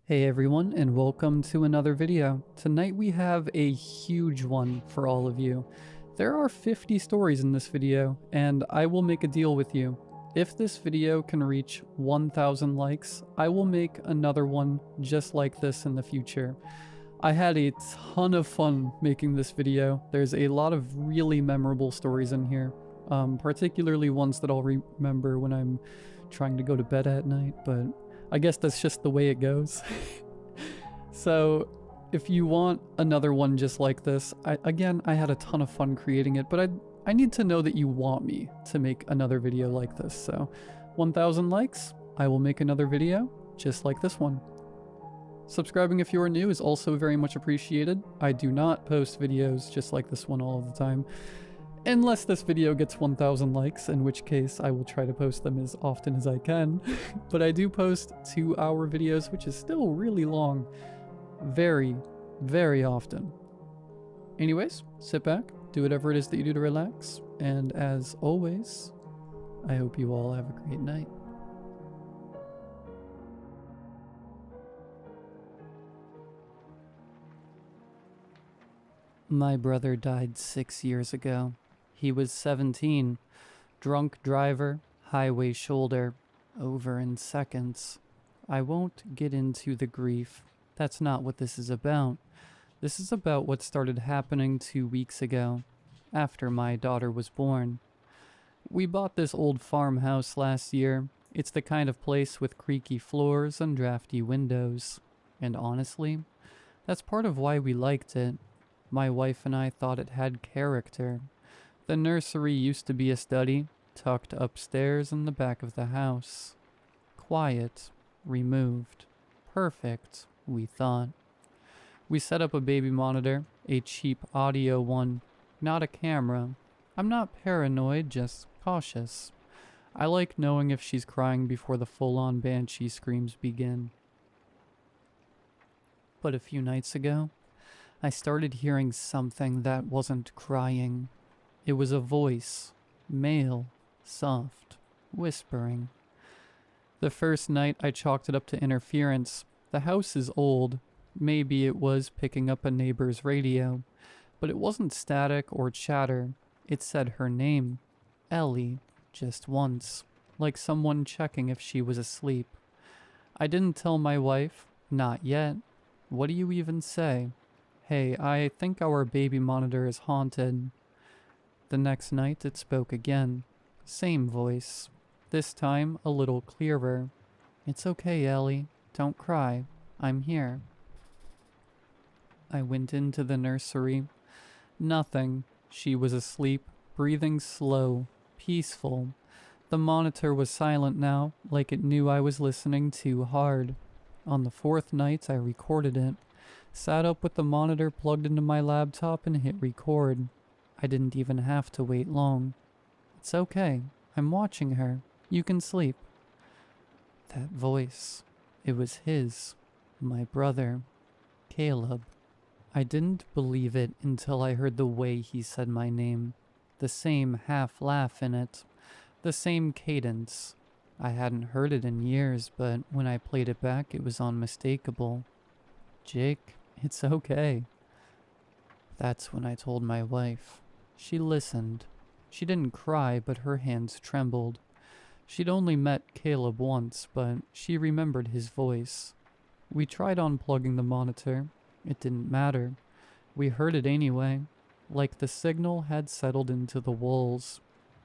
Hey everyone, and welcome to another video. Tonight we have a huge one for all of you. There are 50 stories in this video, and I will make a deal with you. If this video can reach 1,000 likes, I will make another one just like this in the future. I had a ton of fun making this video. There's a lot of really memorable stories in here, particularly ones that I'll remember when I'm trying to go to bed at night, but I guess that's just the way it goes. So if you want another one just like this, I had a ton of fun creating it, but I need to know that you want me to make another video like this. So 1,000 likes, I will make another video just like this one. Subscribing if you are new is also very much appreciated. I do not post videos just like this one all of the time. Unless this video gets 1,000 likes, in which case I will try to post them as often as I can. But I do post 2-hour videos, which is still really long. Very, very often. Anyways, sit back, do whatever it is that you do to relax, and as always, I hope you all have a great night. My brother died 6 years ago. He was 17, drunk driver, highway shoulder, over in seconds. I won't get into the grief. That's not what this is about. This is about what started happening 2 weeks ago, after my daughter was born. We bought this old farmhouse last year. It's the kind of place with creaky floors and drafty windows. And honestly, that's part of why we liked it. My wife and I thought it had character. The nursery used to be a study, tucked upstairs in the back of the house. Quiet, removed, perfect, we thought. We set up a baby monitor, a cheap audio one, not a camera. I'm not paranoid, just cautious. I like knowing if she's crying before the full-on banshee screams begin. But a few nights ago, I started hearing something that wasn't crying. It was a voice, male, soft, whispering. The first night I chalked it up to interference. The house is old. Maybe it was picking up a neighbor's radio. But it wasn't static or chatter. It said her name, Ellie, just once, like someone checking if she was asleep. I didn't tell my wife, not yet. What do you even say? Hey, I think our baby monitor is haunted. The next night it spoke again. Same voice. This time a little clearer. It's okay, Ellie. Don't cry. I'm here. I went into the nursery. Nothing. She was asleep, breathing slow, peaceful. The monitor was silent now, like it knew I was listening too hard. On the 4th night I recorded it. Sat up with the monitor plugged into my laptop and hit record. I didn't even have to wait long. It's okay. I'm watching her. You can sleep. That voice. It was his. My brother. Caleb. I didn't believe it until I heard the way he said my name. The same half laugh in it. The same cadence. I hadn't heard it in years, but when I played it back, it was unmistakable. Jake, it's okay. That's when I told my wife. She listened. She didn't cry, but her hands trembled. She'd only met Caleb once, but she remembered his voice. We tried unplugging the monitor. It didn't matter. We heard it anyway, like the signal had settled into the walls.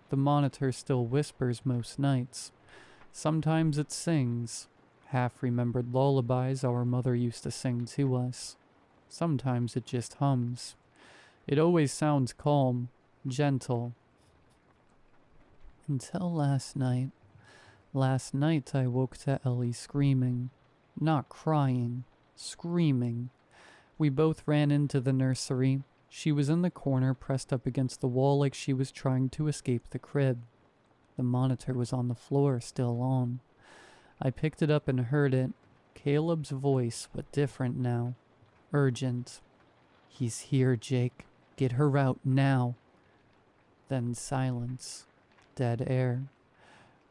The monitor still whispers most nights. Sometimes it sings, half-remembered lullabies our mother used to sing to us. Sometimes it just hums. It always sounds calm, gentle. Until last night. Last night I woke to Ellie screaming. Not crying, screaming. We both ran into the nursery. She was in the corner pressed up against the wall like she was trying to escape the crib. The monitor was on the floor, still on. I picked it up and heard it. Caleb's voice, but different now. Urgent. He's here, Jake. Get her out now. Then silence. Dead air.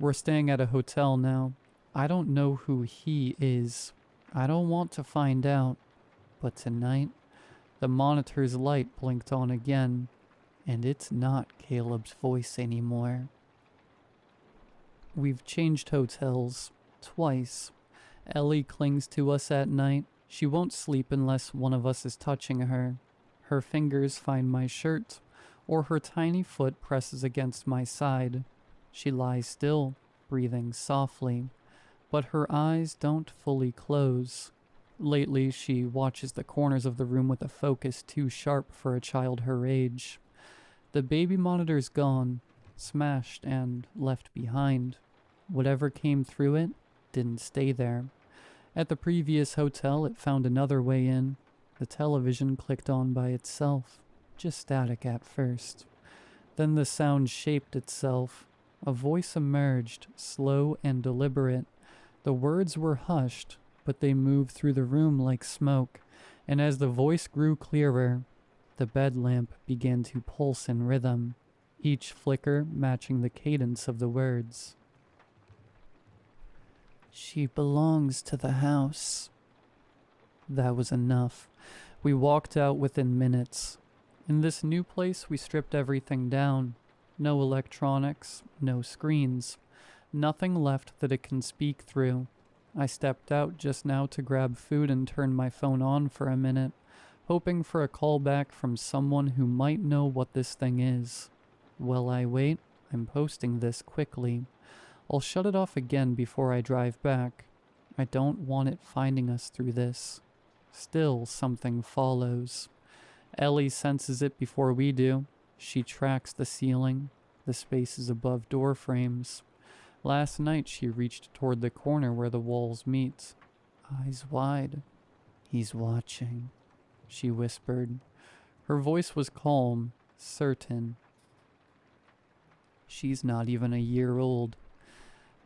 We're staying at a hotel now. I don't know who he is. I don't want to find out, but tonight, the monitor's light blinked on again, and it's not Caleb's voice anymore. We've changed hotels twice. Ellie clings to us at night. She won't sleep unless one of us is touching her. Her fingers find my shirt, or her tiny foot presses against my side. She lies still, breathing softly, but her eyes don't fully close. Lately, she watches the corners of the room with a focus too sharp for a child her age. The baby monitor's gone, smashed and left behind. Whatever came through it didn't stay there. At the previous hotel, it found another way in. The television clicked on by itself, just static at first. Then the sound shaped itself. A voice emerged, slow and deliberate. The words were hushed, but they moved through the room like smoke, and as the voice grew clearer, the bed lamp began to pulse in rhythm, each flicker matching the cadence of the words. She belongs to the house. That was enough. We walked out within minutes. In this new place, we stripped everything down. No electronics, no screens. Nothing left that it can speak through. I stepped out just now to grab food and turn my phone on for a minute, hoping for a call back from someone who might know what this thing is. While I wait, I'm posting this quickly. I'll shut it off again before I drive back. I don't want it finding us through this. Still, something follows. Ellie senses it before we do. She tracks the ceiling, the spaces above door frames. Last night she reached toward the corner where the walls meet. Eyes wide. He's watching, she whispered. Her voice was calm, certain. She's not even a year old.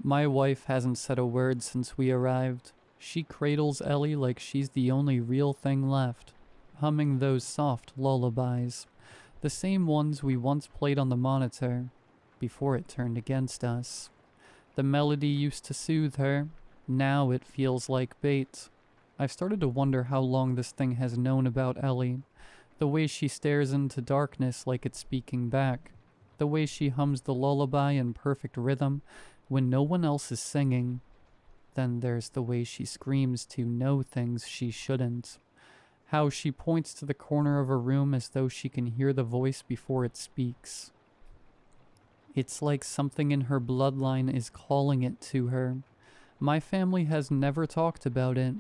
My wife hasn't said a word since we arrived. She cradles Ellie like she's the only real thing left, humming those soft lullabies, the same ones we once played on the monitor, before it turned against us. The melody used to soothe her. Now it feels like bait. I've started to wonder how long this thing has known about Ellie. The way she stares into darkness like it's speaking back. The way she hums the lullaby in perfect rhythm when no one else is singing. Then there's the way she screams to know things she shouldn't. How she points to the corner of her room as though she can hear the voice before it speaks. It's like something in her bloodline is calling it to her. My family has never talked about it,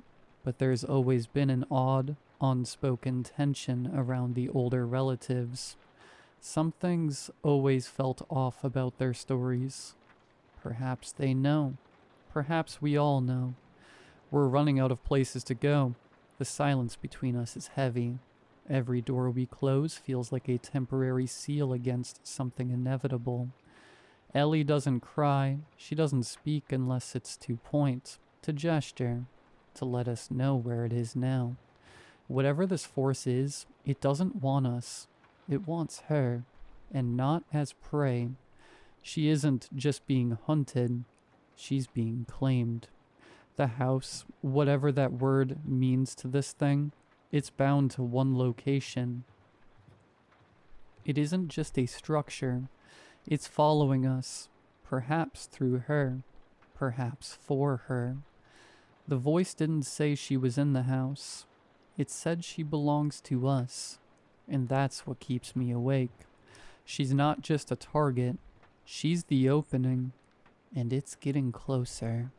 but there's always been an odd, unspoken tension around the older relatives. Something's always felt off about their stories. Perhaps they know. Perhaps we all know. We're running out of places to go. The silence between us is heavy. Every door we close feels like a temporary seal against something inevitable. Ellie doesn't cry. She doesn't speak unless it's to point, to gesture, to let us know where it is now. Whatever this force is, it doesn't want us. It wants her, and not as prey. She isn't just being hunted. She's being claimed. The house, whatever that word means to this thing, it's bound to one location. It isn't just a structure. It's following us, perhaps through her, perhaps for her. The voice didn't say she was in the house. It said she belongs to us, and that's what keeps me awake. She's not just a target. She's the opening, and it's getting closer.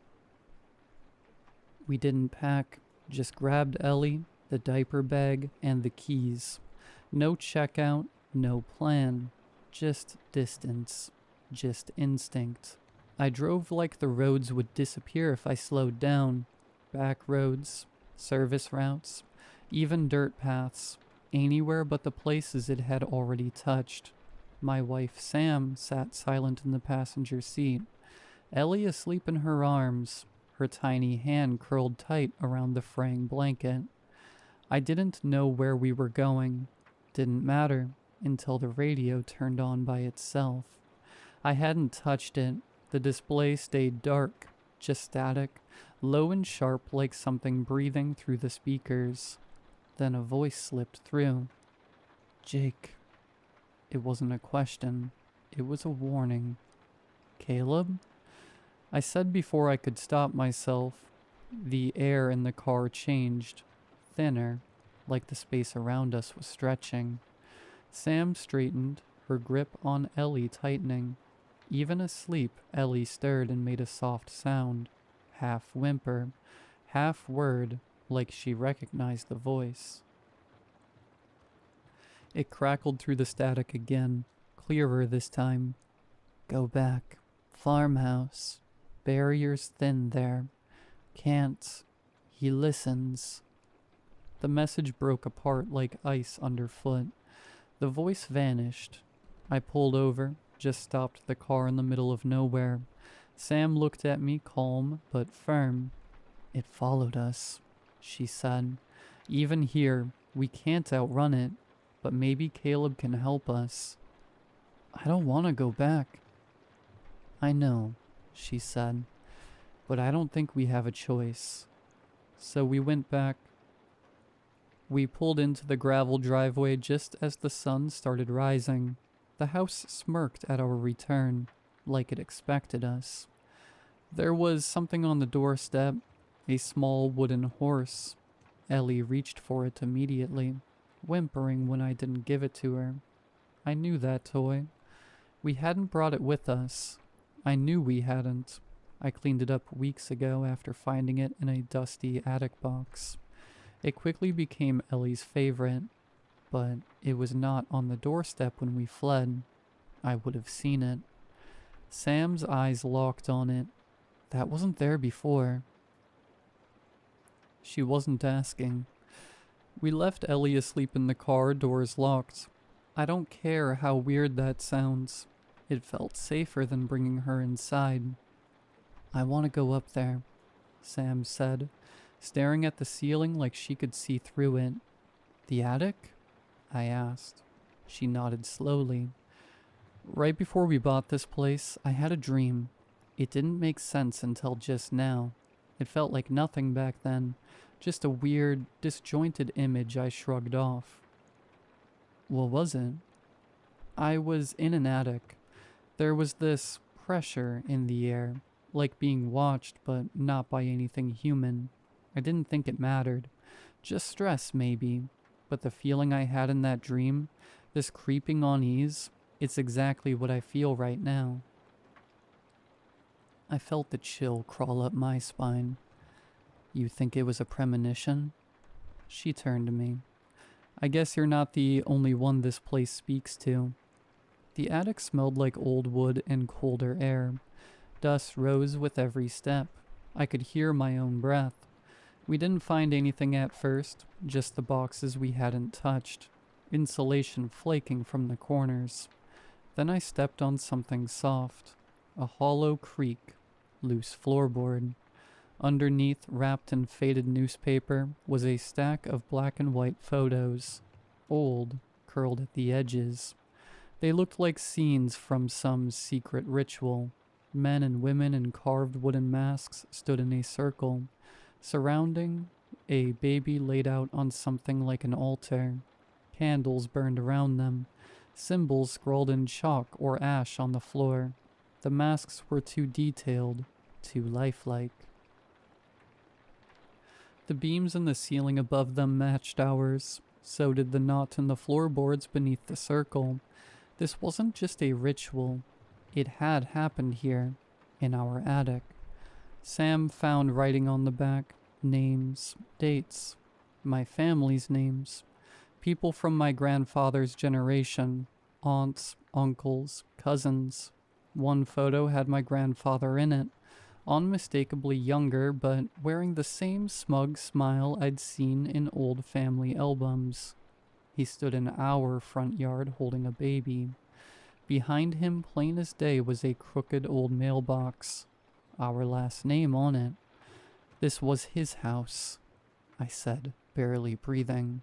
We didn't pack, just grabbed Ellie, the diaper bag, and the keys. No checkout, no plan, just distance, just instinct. I drove like the roads would disappear if I slowed down. Back roads, service routes, even dirt paths, anywhere but the places it had already touched. My wife Sam sat silent in the passenger seat, Ellie asleep in her arms, her tiny hand curled tight around the fraying blanket. I didn't know where we were going. Didn't matter until the radio turned on by itself. I hadn't touched it. The display stayed dark, just static, low and sharp like something breathing through the speakers. Then a voice slipped through. Jake. It wasn't a question. It was a warning. Caleb? I said before I could stop myself. The air in the car changed, thinner, like the space around us was stretching. Sam straightened, her grip on Ellie tightening. Even asleep, Ellie stirred and made a soft sound, half whimper, half word, like she recognized the voice. It crackled through the static again, clearer this time. Go back. Farmhouse. Barriers thin there. Can't. He listens. The message broke apart like ice underfoot. The voice vanished. I pulled over, just stopped the car in the middle of nowhere. Sam looked at me calm but firm. It followed us, she said. Even here, we can't outrun it, but maybe Caleb can help us. I don't want to go back. I know, she said, but I don't think we have a choice. So we went back. We pulled into the gravel driveway just as the sun started rising. The house smirked at our return, like it expected us. There was something on the doorstep, a small wooden horse. Ellie reached for it immediately, whimpering when I didn't give it to her. I knew that toy. We hadn't brought it with us. I knew we hadn't. I cleaned it up weeks ago after finding it in a dusty attic box. It quickly became Ellie's favorite, but it was not on the doorstep when we fled. I would have seen it. Sam's eyes locked on it. That wasn't there before. She wasn't asking. We left Ellie asleep in the car, doors locked. I don't care how weird that sounds. It felt safer than bringing her inside. I want to go up there, Sam said, staring at the ceiling like she could see through it. The attic? I asked. She nodded slowly. Right before we bought this place, I had a dream. It didn't make sense until just now. It felt like nothing back then, just a weird, disjointed image I shrugged off. What was it? I was in an attic. There was this pressure in the air, like being watched, but not by anything human. I didn't think it mattered. Just stress, maybe. But the feeling I had in that dream, this creeping unease, it's exactly what I feel right now. I felt the chill crawl up my spine. You think it was a premonition? She turned to me. I guess you're not the only one this place speaks to. The attic smelled like old wood and colder air. Dust rose with every step. I could hear my own breath. We didn't find anything at first, just the boxes we hadn't touched, insulation flaking from the corners. Then I stepped on something soft, a hollow creak, loose floorboard. Underneath, wrapped in faded newspaper, was a stack of black and white photos, old, curled at the edges. They looked like scenes from some secret ritual. Men and women in carved wooden masks stood in a circle, surrounding a baby laid out on something like an altar. Candles burned around them, symbols scrawled in chalk or ash on the floor. The masks were too detailed, too lifelike. The beams in the ceiling above them matched ours. So did the knot in the floorboards beneath the circle. This wasn't just a ritual. It had happened here, in our attic. Sam found writing on the back, names, dates, my family's names, people from my grandfather's generation, aunts, uncles, cousins. One photo had my grandfather in it, unmistakably younger, but wearing the same smug smile I'd seen in old family albums. He stood in our front yard holding a baby. Behind him, plain as day, was a crooked old mailbox, our last name on it. This was his house, I said, barely breathing.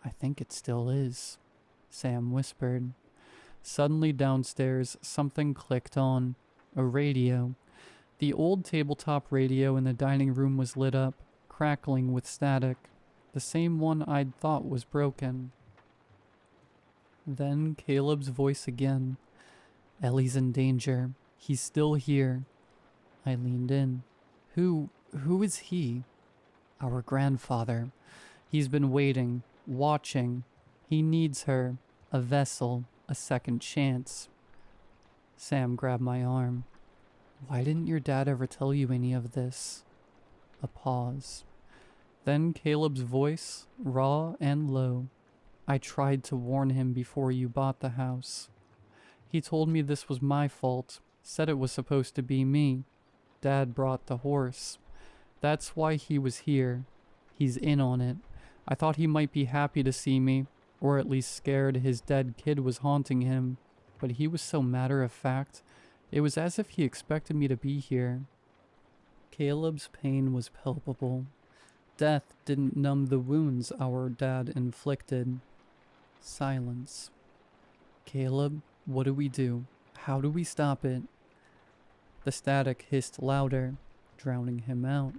I think it still is, Sam whispered. Suddenly downstairs, something clicked on. A radio. The old tabletop radio in the dining room was lit up, crackling with static, the same one I'd thought was broken. Then Caleb's voice again. Ellie's in danger. He's still here. I leaned in. Who is he? Our grandfather. He's been waiting, watching. He needs her. A vessel. A second chance. Sam grabbed my arm. Why didn't your dad ever tell you any of this? A pause. Then Caleb's voice, raw and low. I tried to warn him before you bought the house. He told me this was my fault, said it was supposed to be me. Dad brought the horse. That's why he was here. He's in on it. I thought he might be happy to see me, or at least scared his dead kid was haunting him, but he was so matter-of-fact. It was as if he expected me to be here. Caleb's pain was palpable. Death didn't numb the wounds our dad inflicted. Silence. Caleb, what do we do? How do we stop it? The static hissed louder, drowning him out.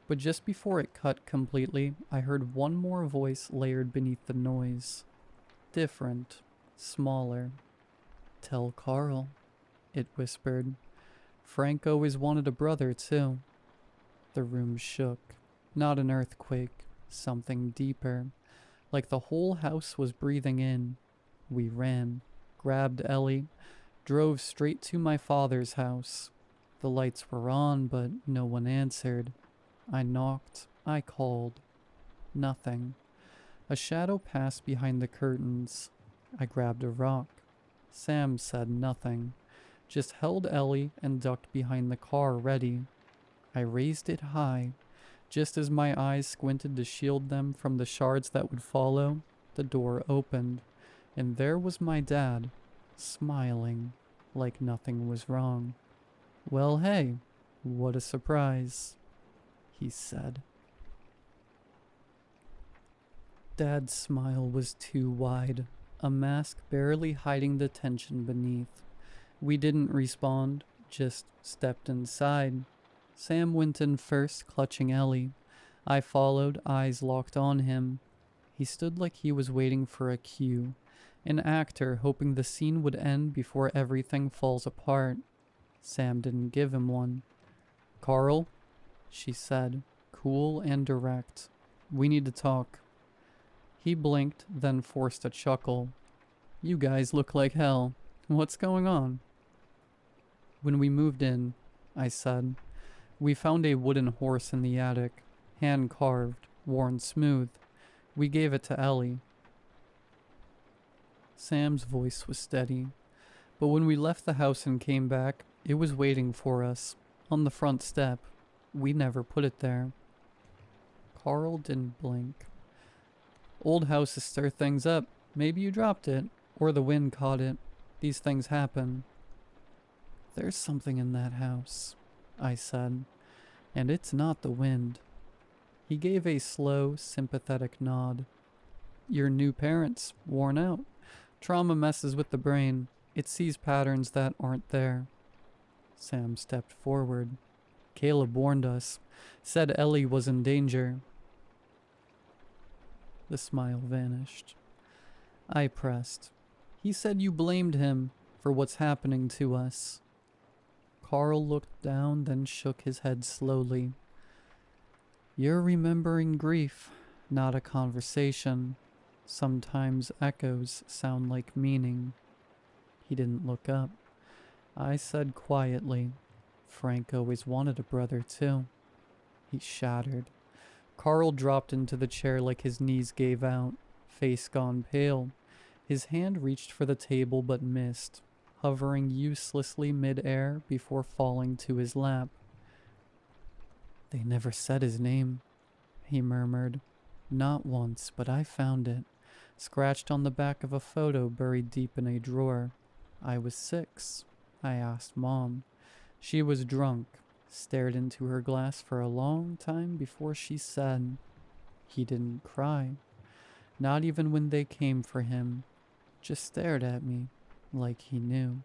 But just before it cut completely, I heard one more voice layered beneath the noise. Different. Smaller. Tell Carl, it whispered. Frank always wanted a brother, too. The room shook. Not an earthquake. Something deeper. Like the whole house was breathing in. We ran, grabbed Ellie, drove straight to my father's house. The lights were on, but no one answered. I knocked. I called. Nothing. A shadow passed behind the curtains. I grabbed a rock. Sam said nothing. Just held Ellie and ducked behind the car, ready. I raised it high. Just as my eyes squinted to shield them from the shards that would follow, the door opened, and there was my dad, smiling, like nothing was wrong. Well, hey, what a surprise, he said. Dad's smile was too wide, a mask barely hiding the tension beneath. We didn't respond, just stepped inside. Sam went in first, clutching Ellie. I followed, eyes locked on him. He stood like he was waiting for a cue, an actor hoping the scene would end before everything falls apart. Sam didn't give him one. Carl, she said, cool and direct. We need to talk. He blinked, then forced a chuckle. You guys look like hell. What's going on? When we moved in, I said, we found a wooden horse in the attic, hand-carved, worn smooth. We gave it to Ellie. Sam's voice was steady, but when we left the house and came back, it was waiting for us, on the front step. We never put it there. Carl didn't blink. Old houses stir things up. Maybe you dropped it, or the wind caught it. These things happen. There's something in that house, I said, and it's not the wind. He gave a slow, sympathetic nod. Your new parents, worn out. Trauma messes with the brain. It sees patterns that aren't there. Sam stepped forward. Caleb warned us, said Ellie was in danger. The smile vanished. I pressed. He said you blamed him for what's happening to us. Carl looked down, then shook his head slowly. You're remembering grief, not a conversation. Sometimes echoes sound like meaning. He didn't look up. I said quietly, Frank always wanted a brother too. He shattered. Carl dropped into the chair like his knees gave out, face gone pale. His hand reached for the table but missed, hovering uselessly mid-air before falling to his lap. They never said his name, he murmured. Not once, but I found it, scratched on the back of a photo buried deep in a drawer. I was 6. I asked Mom. She was drunk, stared into her glass for a long time before she said. He didn't cry, not even when they came for him, just stared at me like he knew.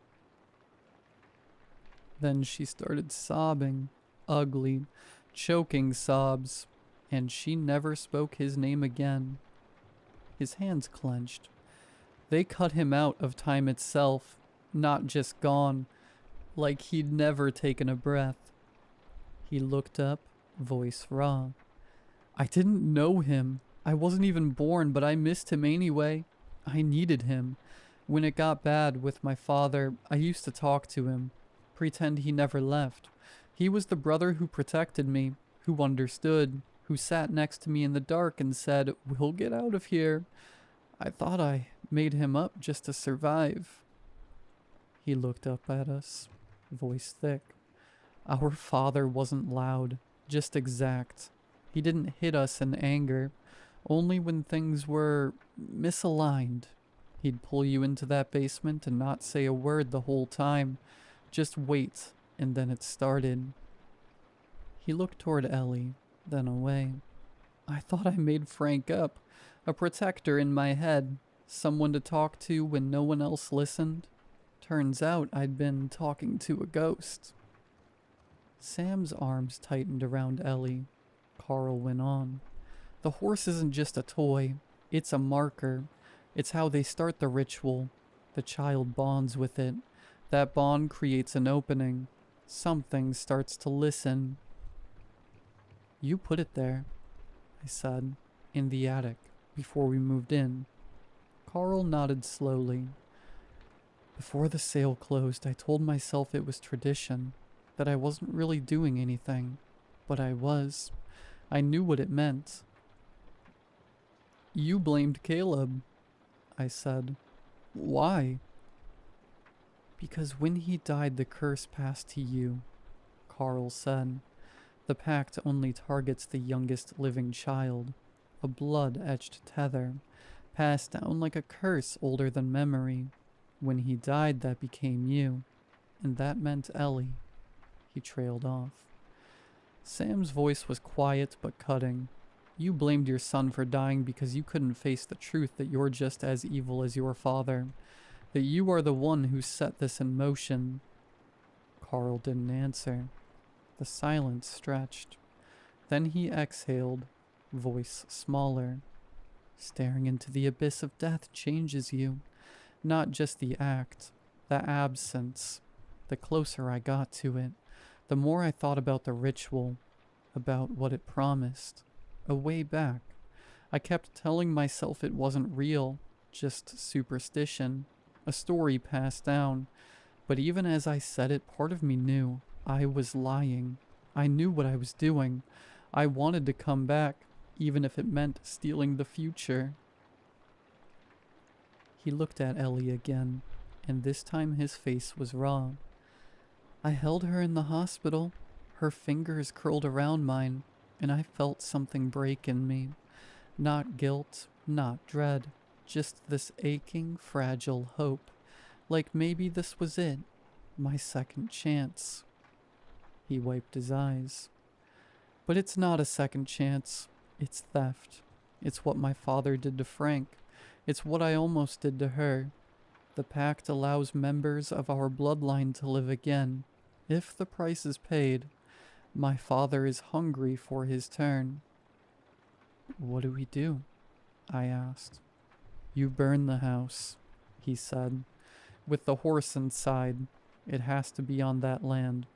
Then she started sobbing, ugly, choking sobs, and she never spoke his name again. His hands clenched. They cut him out of time itself, not just gone, like he'd never taken a breath. He looked up, voice raw. I didn't know him. I wasn't even born, but I missed him anyway. I needed him. When it got bad with my father, I used to talk to him, pretend he never left. He was the brother who protected me, who understood, who sat next to me in the dark and said, "We'll get out of here." I thought I made him up just to survive. He looked up at us, voice thick. Our father wasn't loud, just exact. He didn't hit us in anger, only when things were misaligned. He'd pull you into that basement and not say a word the whole time. Just wait, and then it started. He looked toward Ellie, then away. I thought I made Frank up, a protector in my head, someone to talk to when no one else listened. Turns out I'd been talking to a ghost. Sam's arms tightened around Ellie. Carl went on. The horse isn't just a toy, it's a marker. It's how they start the ritual. The child bonds with it. That bond creates an opening. Something starts to listen. You put it there, I said, in the attic, before we moved in. Carl nodded slowly. Before the sale closed, I told myself it was tradition, that I wasn't really doing anything, but I was. I knew what it meant. You blamed Caleb, I said. Why? Because when he died, the curse passed to you, Carl said. The pact only targets the youngest living child, a blood-etched tether, passed down like a curse older than memory. When he died, that became you, and that meant Ellie. He trailed off. Sam's voice was quiet but cutting. You blamed your son for dying because you couldn't face the truth that you're just as evil as your father, that you are the one who set this in motion. Carl didn't answer. The silence stretched. Then he exhaled, voice smaller. Staring into the abyss of death changes you. Not just the act, the absence. The closer I got to it, the more I thought about the ritual, about what it promised. A way back. I kept telling myself it wasn't real, just superstition, a story passed down. But even as I said it, part of me knew I was lying. I knew what I was doing. I wanted to come back, even if it meant stealing the future. He looked at Ellie again, and this time his face was raw. I held her in the hospital. Her fingers curled around mine, and I felt something break in me. Not guilt, not dread, just this aching, fragile hope. Like maybe this was it, my second chance. He wiped his eyes. But it's not a second chance. It's theft. It's what my father did to Frank. It's what I almost did to her. The pact allows members of our bloodline to live again, if the price is paid. My father is hungry for his turn. What do we do? I asked. You burn the house, he said. With the horse inside. It has to be on that land.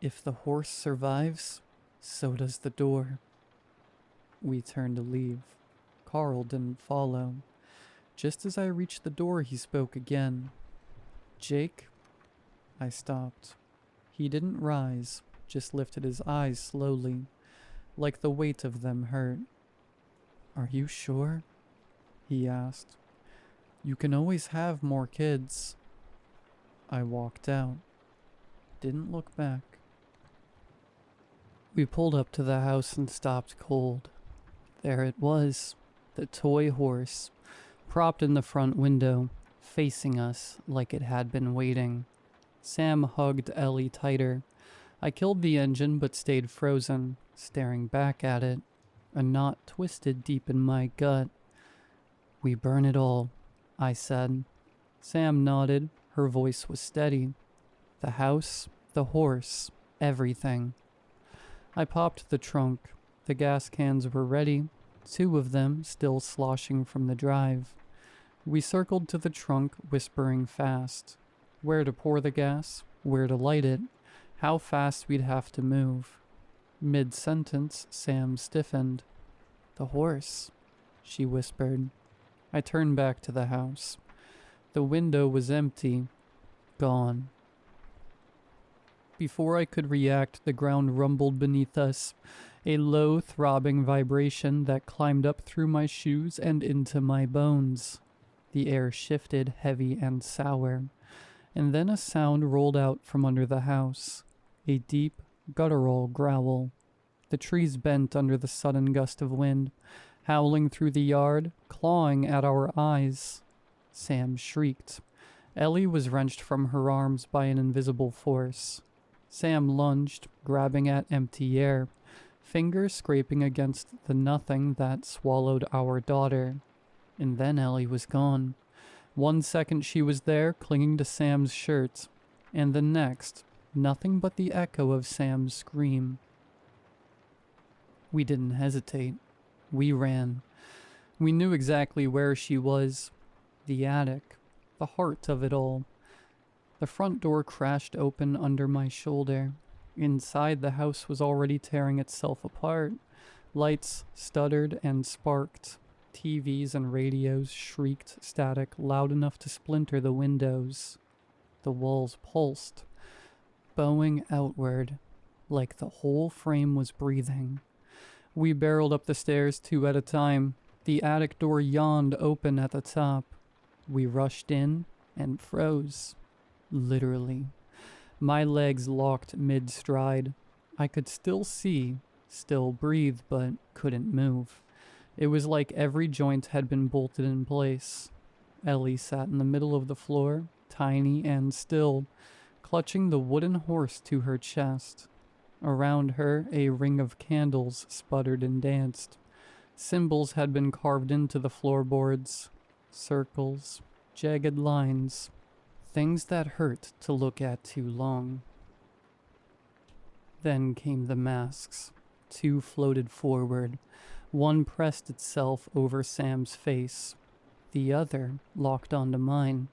If the horse survives, so does the door. We turned to leave. Carl didn't follow. Just as I reached the door, he spoke again. Jake? I stopped. He didn't rise, just lifted his eyes slowly, like the weight of them hurt. Are you sure? He asked. You can always have more kids. I walked out. Didn't look back. We pulled up to the house and stopped cold. There it was, the toy horse, propped in the front window, facing us like it had been waiting. Sam hugged Ellie tighter. I killed the engine but stayed frozen, staring back at it. A knot twisted deep in my gut. We burn it all, I said. Sam nodded. Her voice was steady. The house, The horse. Everything. I popped the trunk. The gas cans were ready, 2 of them still sloshing from the drive. We circled to the trunk, whispering fast. Where to pour the gas, where to light it, how fast we'd have to move. Mid-sentence, Sam stiffened. "The horse," she whispered. I turned back to the house. The window was empty. Gone. Before I could react, the ground rumbled beneath us, a low, throbbing vibration that climbed up through my shoes and into my bones. The air shifted, heavy and sour, and then a sound rolled out from under the house, a deep, guttural growl. The trees bent under the sudden gust of wind, howling through the yard, clawing at our eyes. Sam shrieked. Ellie was wrenched from her arms by an invisible force. Sam lunged, grabbing at empty air, fingers scraping against the nothing that swallowed our daughter. And then Ellie was gone. 1 second she was there, clinging to Sam's shirt, and the next, nothing but the echo of Sam's scream. We didn't hesitate. We ran. We knew exactly where she was. The attic. The heart of it all. The front door crashed open under my shoulder. Inside, the house was already tearing itself apart. Lights stuttered and sparked. TVs and radios shrieked static loud enough to splinter the windows. The walls pulsed, bowing outward, like the whole frame was breathing. We barreled up the stairs 2 at a time. The attic door yawned open at the top. We rushed in and froze. Literally. My legs locked mid-stride. I could still see, still breathe, but couldn't move. It was like every joint had been bolted in place. Ellie sat in the middle of the floor, tiny and still, clutching the wooden horse to her chest. Around her, a ring of candles sputtered and danced. Symbols had been carved into the floorboards. Circles, jagged lines, things that hurt to look at too long. Then came the masks. 2 floated forward. One pressed itself over Sam's face. The other locked onto mine.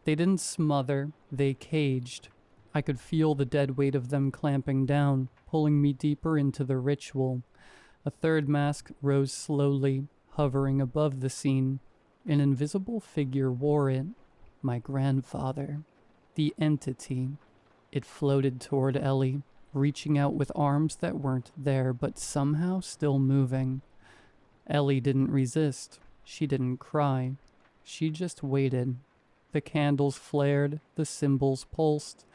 They didn't smother, they caged. I could feel the dead weight of them clamping down, pulling me deeper into the ritual. A 3rd mask rose slowly, hovering above the scene. An invisible figure wore it. My grandfather. The entity. It floated toward Ellie, reaching out with arms that weren't there, but somehow still moving. Ellie didn't resist. She didn't cry. She just waited. The candles flared, the symbols pulsed.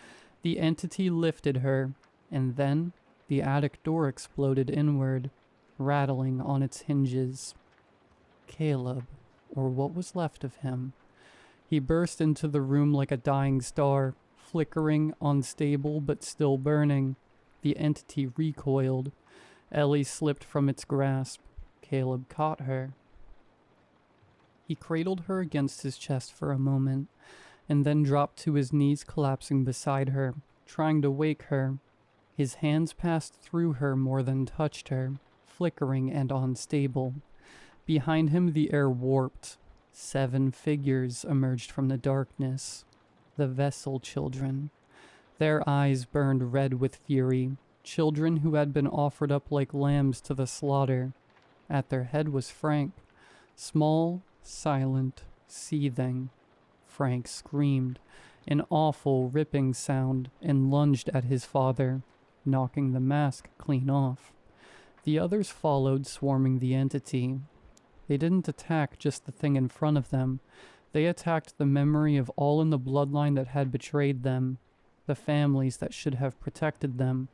The entity lifted her, and then the attic door exploded inward, rattling on its hinges. Caleb, or what was left of him. He burst into the room like a dying star, flickering, unstable, but still burning. The entity recoiled. Ellie slipped from its grasp. Caleb caught her. He cradled her against his chest for a moment, and then dropped to his knees, collapsing beside her, trying to wake her. His hands passed through her more than touched her, flickering and unstable. Behind him the air warped. 7 figures emerged from the darkness. The vessel children. Their eyes burned red with fury. Children who had been offered up like lambs to the slaughter. At their head was Frank. Small, silent, seething. Frank screamed, an awful, ripping sound, and lunged at his father, knocking the mask clean off. The others followed, swarming the entity. They didn't attack just the thing in front of them. They attacked the memory of all in the bloodline that had betrayed them, the families that should have protected them,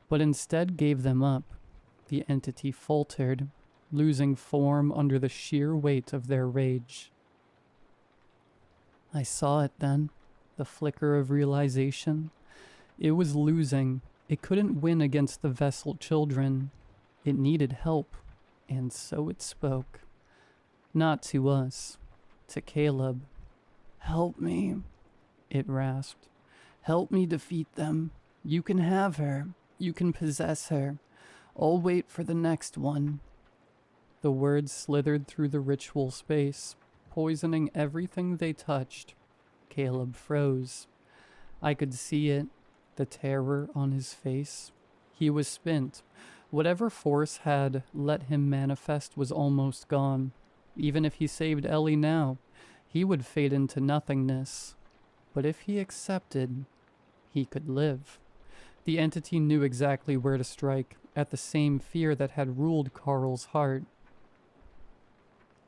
but instead gave them up. The entity faltered, losing form under the sheer weight of their rage. I saw it then, the flicker of realization. It was losing. It couldn't win against the vessel children. It needed help, and so it spoke. Not to us, to Caleb. "Help me," it rasped. "Help me defeat them. You can have her. You can possess her. I'll wait for the next one. The words slithered through the ritual space, poisoning everything they touched. Caleb froze. I could see it, the terror on his face. He was spent. Whatever force had let him manifest was almost gone. Even if he saved Ellie now, he would fade into nothingness. But if he accepted, he could live. The entity knew exactly where to strike, at the same fear that had ruled Carl's heart.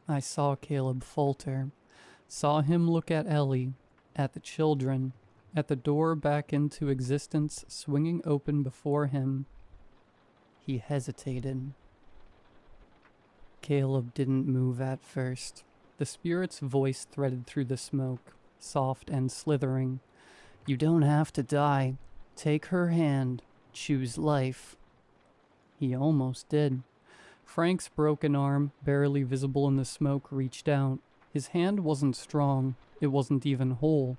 I saw Caleb falter, saw him look at Ellie, at the children, at the door back into existence swinging open before him. He hesitated. Caleb didn't move at first. The spirit's voice threaded through the smoke, soft and slithering. You don't have to die. Take her hand. Choose life. He almost did. Frank's broken arm, barely visible in the smoke, reached out. His hand wasn't strong. It wasn't even whole.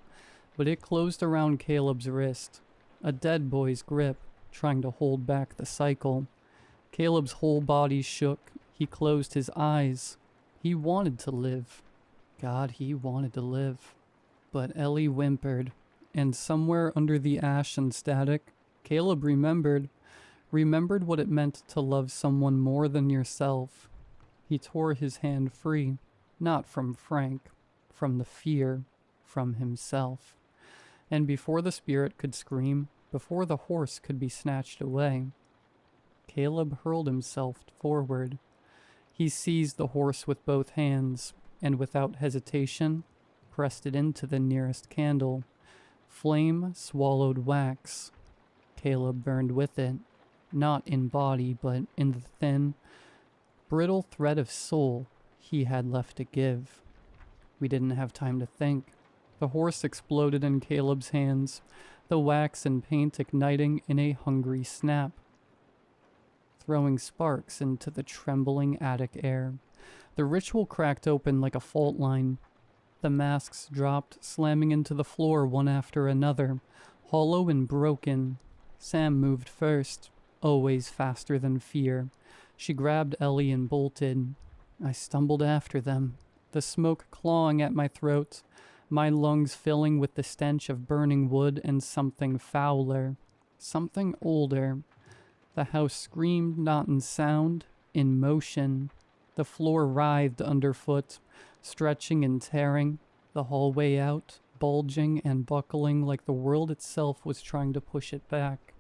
But it closed around Caleb's wrist. A dead boy's grip, trying to hold back the cycle. Caleb's whole body shook. He closed his eyes. He wanted to live. God, he wanted to live. But Ellie whimpered, and somewhere under the ash and static, Caleb remembered what it meant to love someone more than yourself. He tore his hand free, not from Frank, from the fear, from himself. And before the spirit could scream, before the horse could be snatched away, Caleb hurled himself forward. He seized the horse with both hands, and without hesitation, pressed it into the nearest candle. Flame swallowed wax. Caleb burned with it, not in body, but in the thin, brittle thread of soul he had left to give. We didn't have time to think. The horse exploded in Caleb's hands, the wax and paint igniting in a hungry snap, throwing sparks into the trembling attic air. The ritual cracked open like a fault line. The masks dropped, slamming into the floor one after another, hollow and broken. Sam moved first, always faster than fear. She grabbed Ellie and bolted. I stumbled after them, the smoke clawing at my throat, my lungs filling with the stench of burning wood and something fouler, something older. The house screamed not in sound, in motion. The floor writhed underfoot, stretching and tearing, the hallway out, bulging and buckling like the world itself was trying to push it back.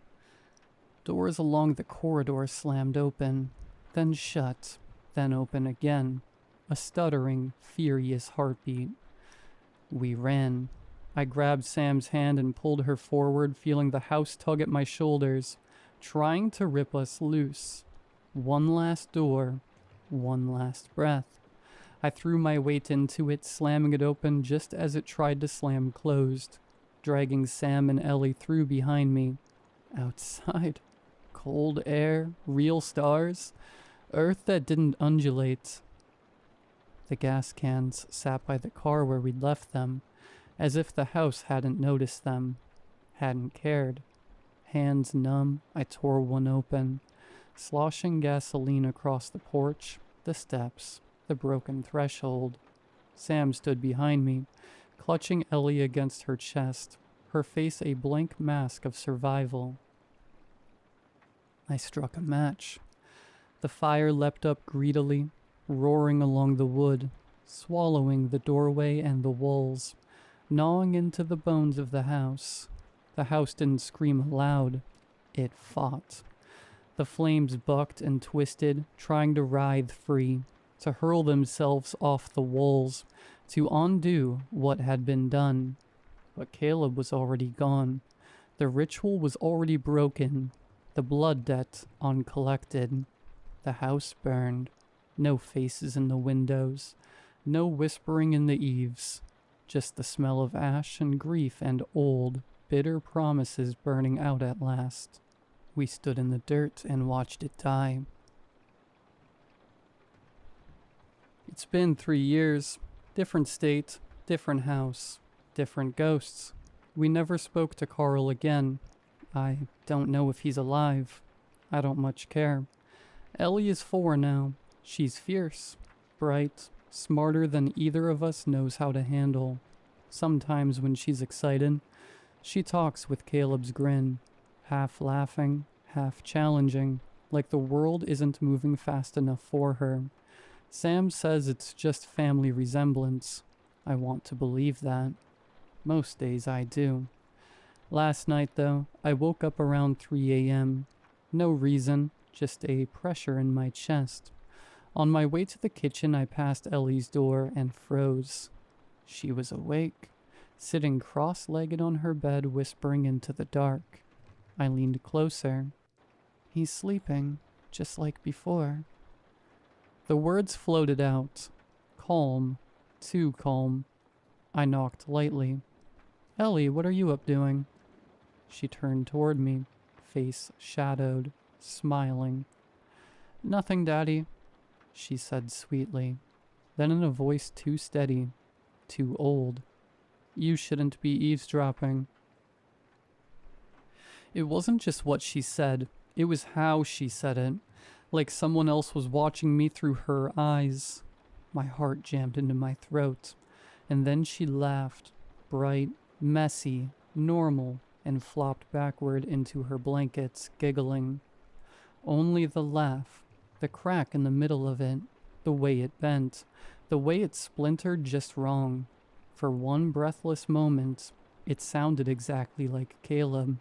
Doors along the corridor slammed open, then shut, then open again, a stuttering, furious heartbeat. We ran. I grabbed Sam's hand and pulled her forward, feeling the house tug at my shoulders, trying to rip us loose. One last door, one last breath. I threw my weight into it, slamming it open just as it tried to slam closed, dragging Sam and Ellie through behind me. Outside, cold air, real stars, earth that didn't undulate. The gas cans sat by the car where we'd left them, as if the house hadn't noticed them, hadn't cared. Hands numb, I tore one open, sloshing gasoline across the porch, the steps, the broken threshold. Sam stood behind me, clutching Ellie against her chest, her face a blank mask of survival. I struck a match. The fire leapt up greedily, roaring along the wood, swallowing the doorway and the walls, gnawing into the bones of the house. The house didn't scream aloud. It fought. The flames bucked and twisted, trying to writhe free, to hurl themselves off the walls, to undo what had been done. But Caleb was already gone. The ritual was already broken, the blood debt uncollected. The house burned. No faces in the windows, no whispering in the eaves, just the smell of ash and grief and old, bitter promises burning out at last. We stood in the dirt and watched it die. It's been 3 years, different state, different house, different ghosts. We never spoke to Carl again. I don't know if he's alive. I don't much care. Ellie is 4 now. She's fierce, bright, smarter than either of us knows how to handle. Sometimes when she's excited, she talks with Caleb's grin, half laughing, half challenging, like the world isn't moving fast enough for her. Sam says it's just family resemblance. I want to believe that. Most days I do. Last night, though, I woke up around 3 a.m. No reason, just a pressure in my chest. On my way to the kitchen, I passed Ellie's door and froze. She was awake, sitting cross-legged on her bed, whispering into the dark. I leaned closer. He's sleeping, just like before. The words floated out. Calm, too calm. I knocked lightly. Ellie, what are you up doing? She turned toward me, face shadowed, smiling. Nothing, Daddy, she said sweetly. Then in a voice too steady, too old. You shouldn't be eavesdropping. It wasn't just what she said, it was how she said it, like someone else was watching me through her eyes. My heart jammed into my throat, and then she laughed, bright, messy, normal, and flopped backward into her blankets, giggling. Only the laugh, the crack in the middle of it, the way it bent, the way it splintered just wrong. For one breathless moment, it sounded exactly like Caleb.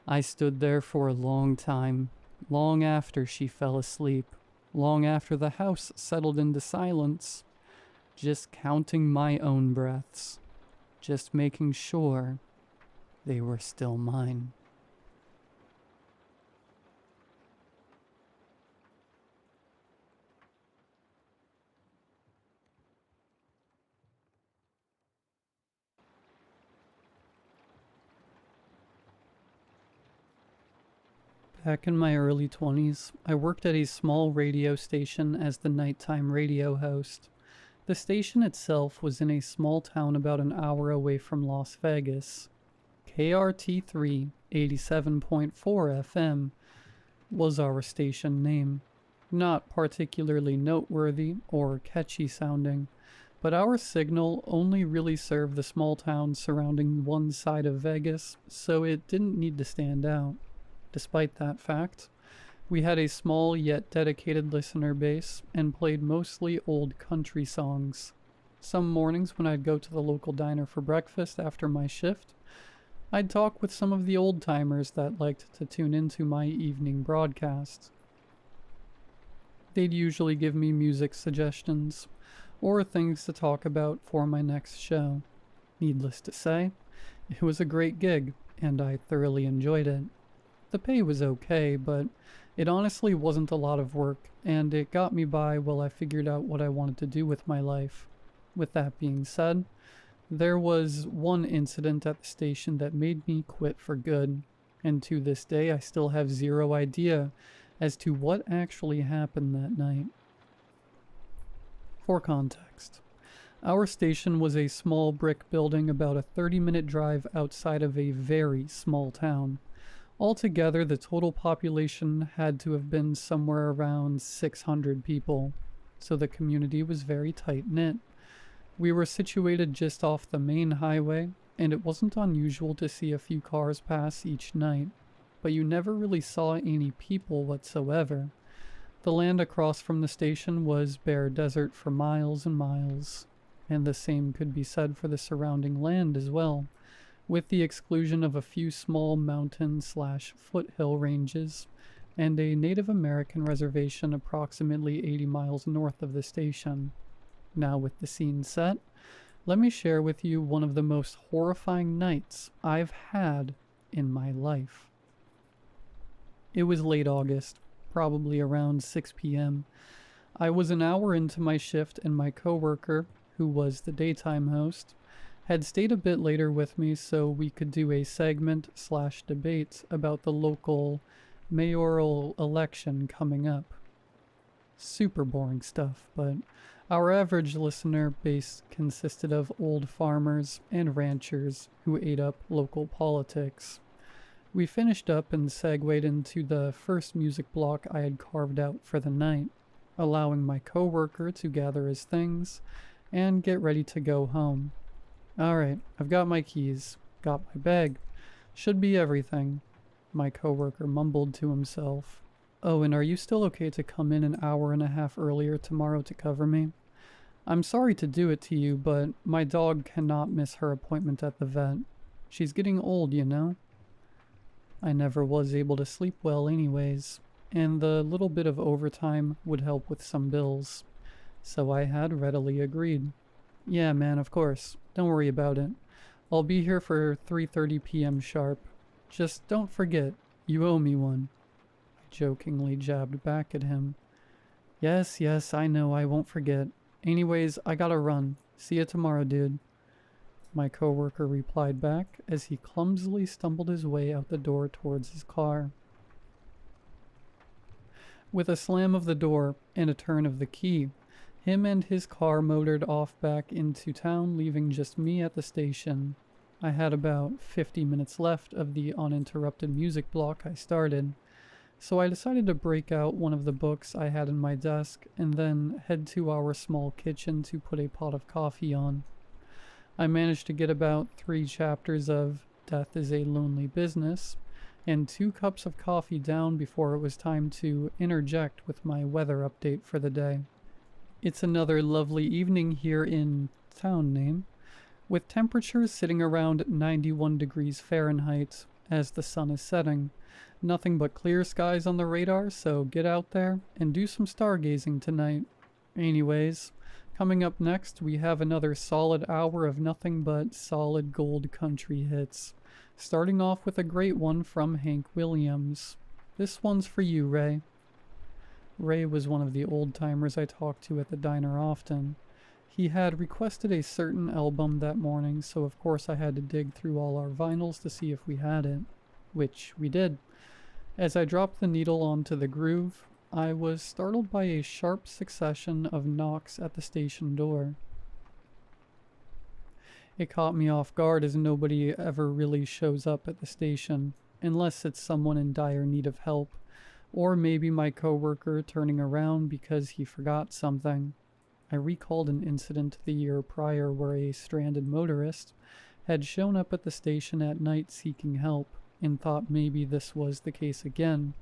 I stood there for a long time, long after she fell asleep, long after the house settled into silence, just counting my own breaths, just making sure they were still mine. Back in my early 20s, I worked at a small radio station as the nighttime radio host. The station itself was in a small town about an hour away from Las Vegas. KRT3 87.4 FM was our station name. Not particularly noteworthy or catchy sounding, but our signal only really served the small towns surrounding one side of Vegas, so it didn't need to stand out. Despite that fact, we had a small yet dedicated listener base and played mostly old country songs. Some mornings when I'd go to the local diner for breakfast after my shift, I'd talk with some of the old-timers that liked to tune into my evening broadcast. They'd usually give me music suggestions, or things to talk about for my next show. Needless to say, it was a great gig, and I thoroughly enjoyed it. The pay was okay, but it honestly wasn't a lot of work, and it got me by while I figured out what I wanted to do with my life. With that being said, there was one incident at the station that made me quit for good, and to this day I still have zero idea as to what actually happened that night. For context, our station was a small brick building about a 30-minute drive outside of a very small town. Altogether, the total population had to have been somewhere around 600 people, so the community was very tight-knit. We were situated just off the main highway, and it wasn't unusual to see a few cars pass each night, but you never really saw any people whatsoever. The land across from the station was bare desert for miles and miles, and the same could be said for the surrounding land as well, with the exclusion of a few small mountain/foothill ranges and a Native American reservation approximately 80 miles north of the station. Now with the scene set, let me share with you one of the most horrifying nights I've had in my life. It was late August, probably around 6 p.m. I was an hour into my shift and my coworker, who was the daytime host, had stayed a bit later with me so we could do a segment/debate about the local mayoral election coming up. Super boring stuff, but our average listener base consisted of old farmers and ranchers who ate up local politics. We finished up and segued into the first music block I had carved out for the night, allowing my coworker to gather his things and get ready to go home. Alright, I've got my keys, got my bag. Should be everything, my coworker mumbled to himself. Oh, and are you still okay to come in an hour and a half earlier tomorrow to cover me? I'm sorry to do it to you, but my dog cannot miss her appointment at the vet. She's getting old, you know? I never was able to sleep well anyways, and the little bit of overtime would help with some bills. So I had readily agreed. Yeah, man, of course. Don't worry about it. I'll be here for 3:30 p.m. sharp. Just don't forget, you owe me one. I jokingly jabbed back at him. Yes, I know, I won't forget. Anyways, I gotta run. See you tomorrow, dude. My coworker replied back as he clumsily stumbled his way out the door towards his car. With a slam of the door and a turn of the key, him and his car motored off back into town, leaving just me at the station. I had about 50 minutes left of the uninterrupted music block I started, so I decided to break out one of the books I had in my desk and then head to our small kitchen to put a pot of coffee on. I managed to get about 3 chapters of Death is a Lonely Business and 2 cups of coffee down before it was time to interject with my weather update for the day. It's another lovely evening here in town name, with temperatures sitting around 91 degrees Fahrenheit as the sun is setting. Nothing but clear skies on the radar, so get out there and do some stargazing tonight. Anyways, coming up next we have another solid hour of nothing but solid gold country hits. Starting off with a great one from Hank Williams. This one's for you, Ray. Ray was one of the old-timers I talked to at the diner often. He had requested a certain album that morning, so of course I had to dig through all our vinyls to see if we had it. Which we did. As I dropped the needle onto the groove, I was startled by a sharp succession of knocks at the station door. It caught me off guard as nobody ever really shows up at the station, unless it's someone in dire need of help, or maybe my coworker turning around because he forgot something. I recalled an incident the year prior where a stranded motorist had shown up at the station at night seeking help, and thought maybe this was the case again.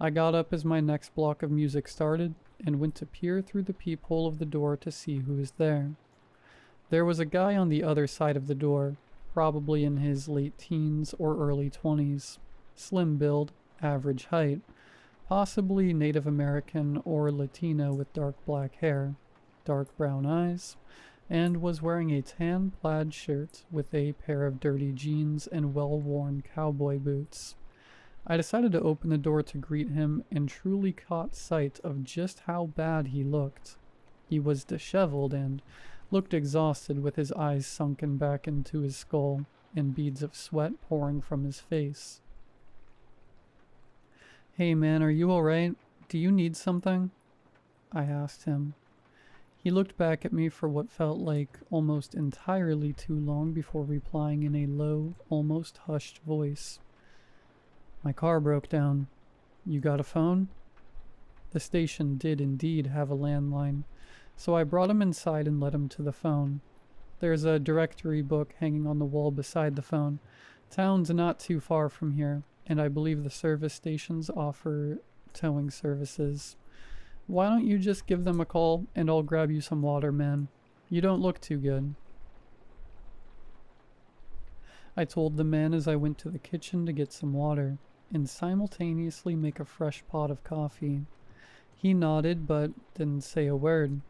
I got up as my next block of music started, and went to peer through the peephole of the door to see who was there. There was a guy on the other side of the door, probably in his late teens or early 20s. Slim build, average height, possibly Native American or Latino with dark black hair, dark brown eyes, and was wearing a tan plaid shirt with a pair of dirty jeans and well-worn cowboy boots. I decided to open the door to greet him and truly caught sight of just how bad he looked. He was disheveled and looked exhausted with his eyes sunken back into his skull and beads of sweat pouring from his face. Hey man, are you alright? Do you need something? I asked him. He looked back at me for what felt like almost entirely too long before replying in a low, almost hushed voice. My car broke down. You got a phone? The station did indeed have a landline, so I brought him inside and led him to the phone. There's a directory book hanging on the wall beside the phone. Town's not too far from here, and I believe the service stations offer towing services. Why don't you just give them a call and I'll grab you some water, man. You don't look too good. I told the man as I went to the kitchen to get some water and simultaneously make a fresh pot of coffee. He nodded but didn't say a word.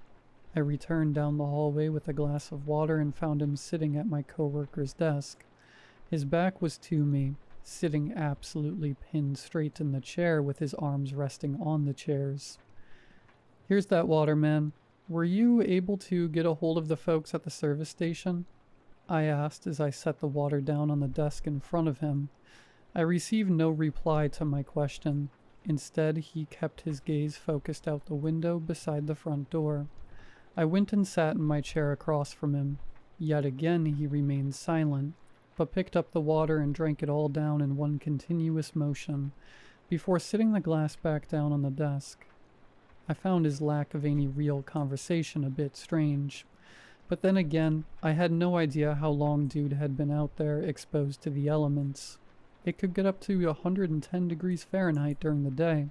I returned down the hallway with a glass of water and found him sitting at my coworker's desk. His back was to me, sitting absolutely pinned straight in the chair with his arms resting on the chairs. Here's that water, man. Were you able to get a hold of the folks at the service station? I asked as I set the water down on the desk in front of him. I received no reply to my question. Instead, he kept his gaze focused out the window beside the front door. I went and sat in my chair across from him. Yet again he remained silent, but picked up the water and drank it all down in one continuous motion, before sitting the glass back down on the desk. I found his lack of any real conversation a bit strange, but then again, I had no idea how long dude had been out there exposed to the elements. It could get up to 110 degrees Fahrenheit during the day,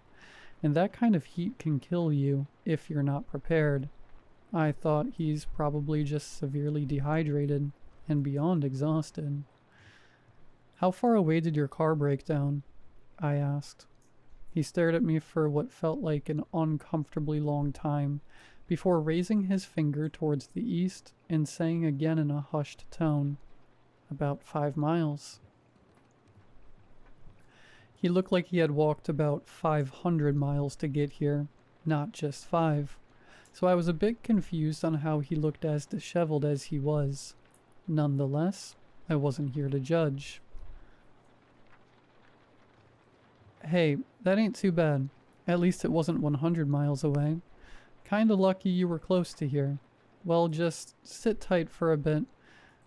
and that kind of heat can kill you if you're not prepared. I thought he's probably just severely dehydrated and beyond exhausted. "How far away did your car break down?" I asked. He stared at me for what felt like an uncomfortably long time, before raising his finger towards the east and saying again in a hushed tone, "About 5 miles. He looked like he had walked about 500 miles to get here, not just 5. So I was a bit confused on how he looked as disheveled as he was. Nonetheless, I wasn't here to judge. "Hey, that ain't too bad. At least it wasn't 100 miles away. Kinda lucky you were close to here. Well, just sit tight for a bit.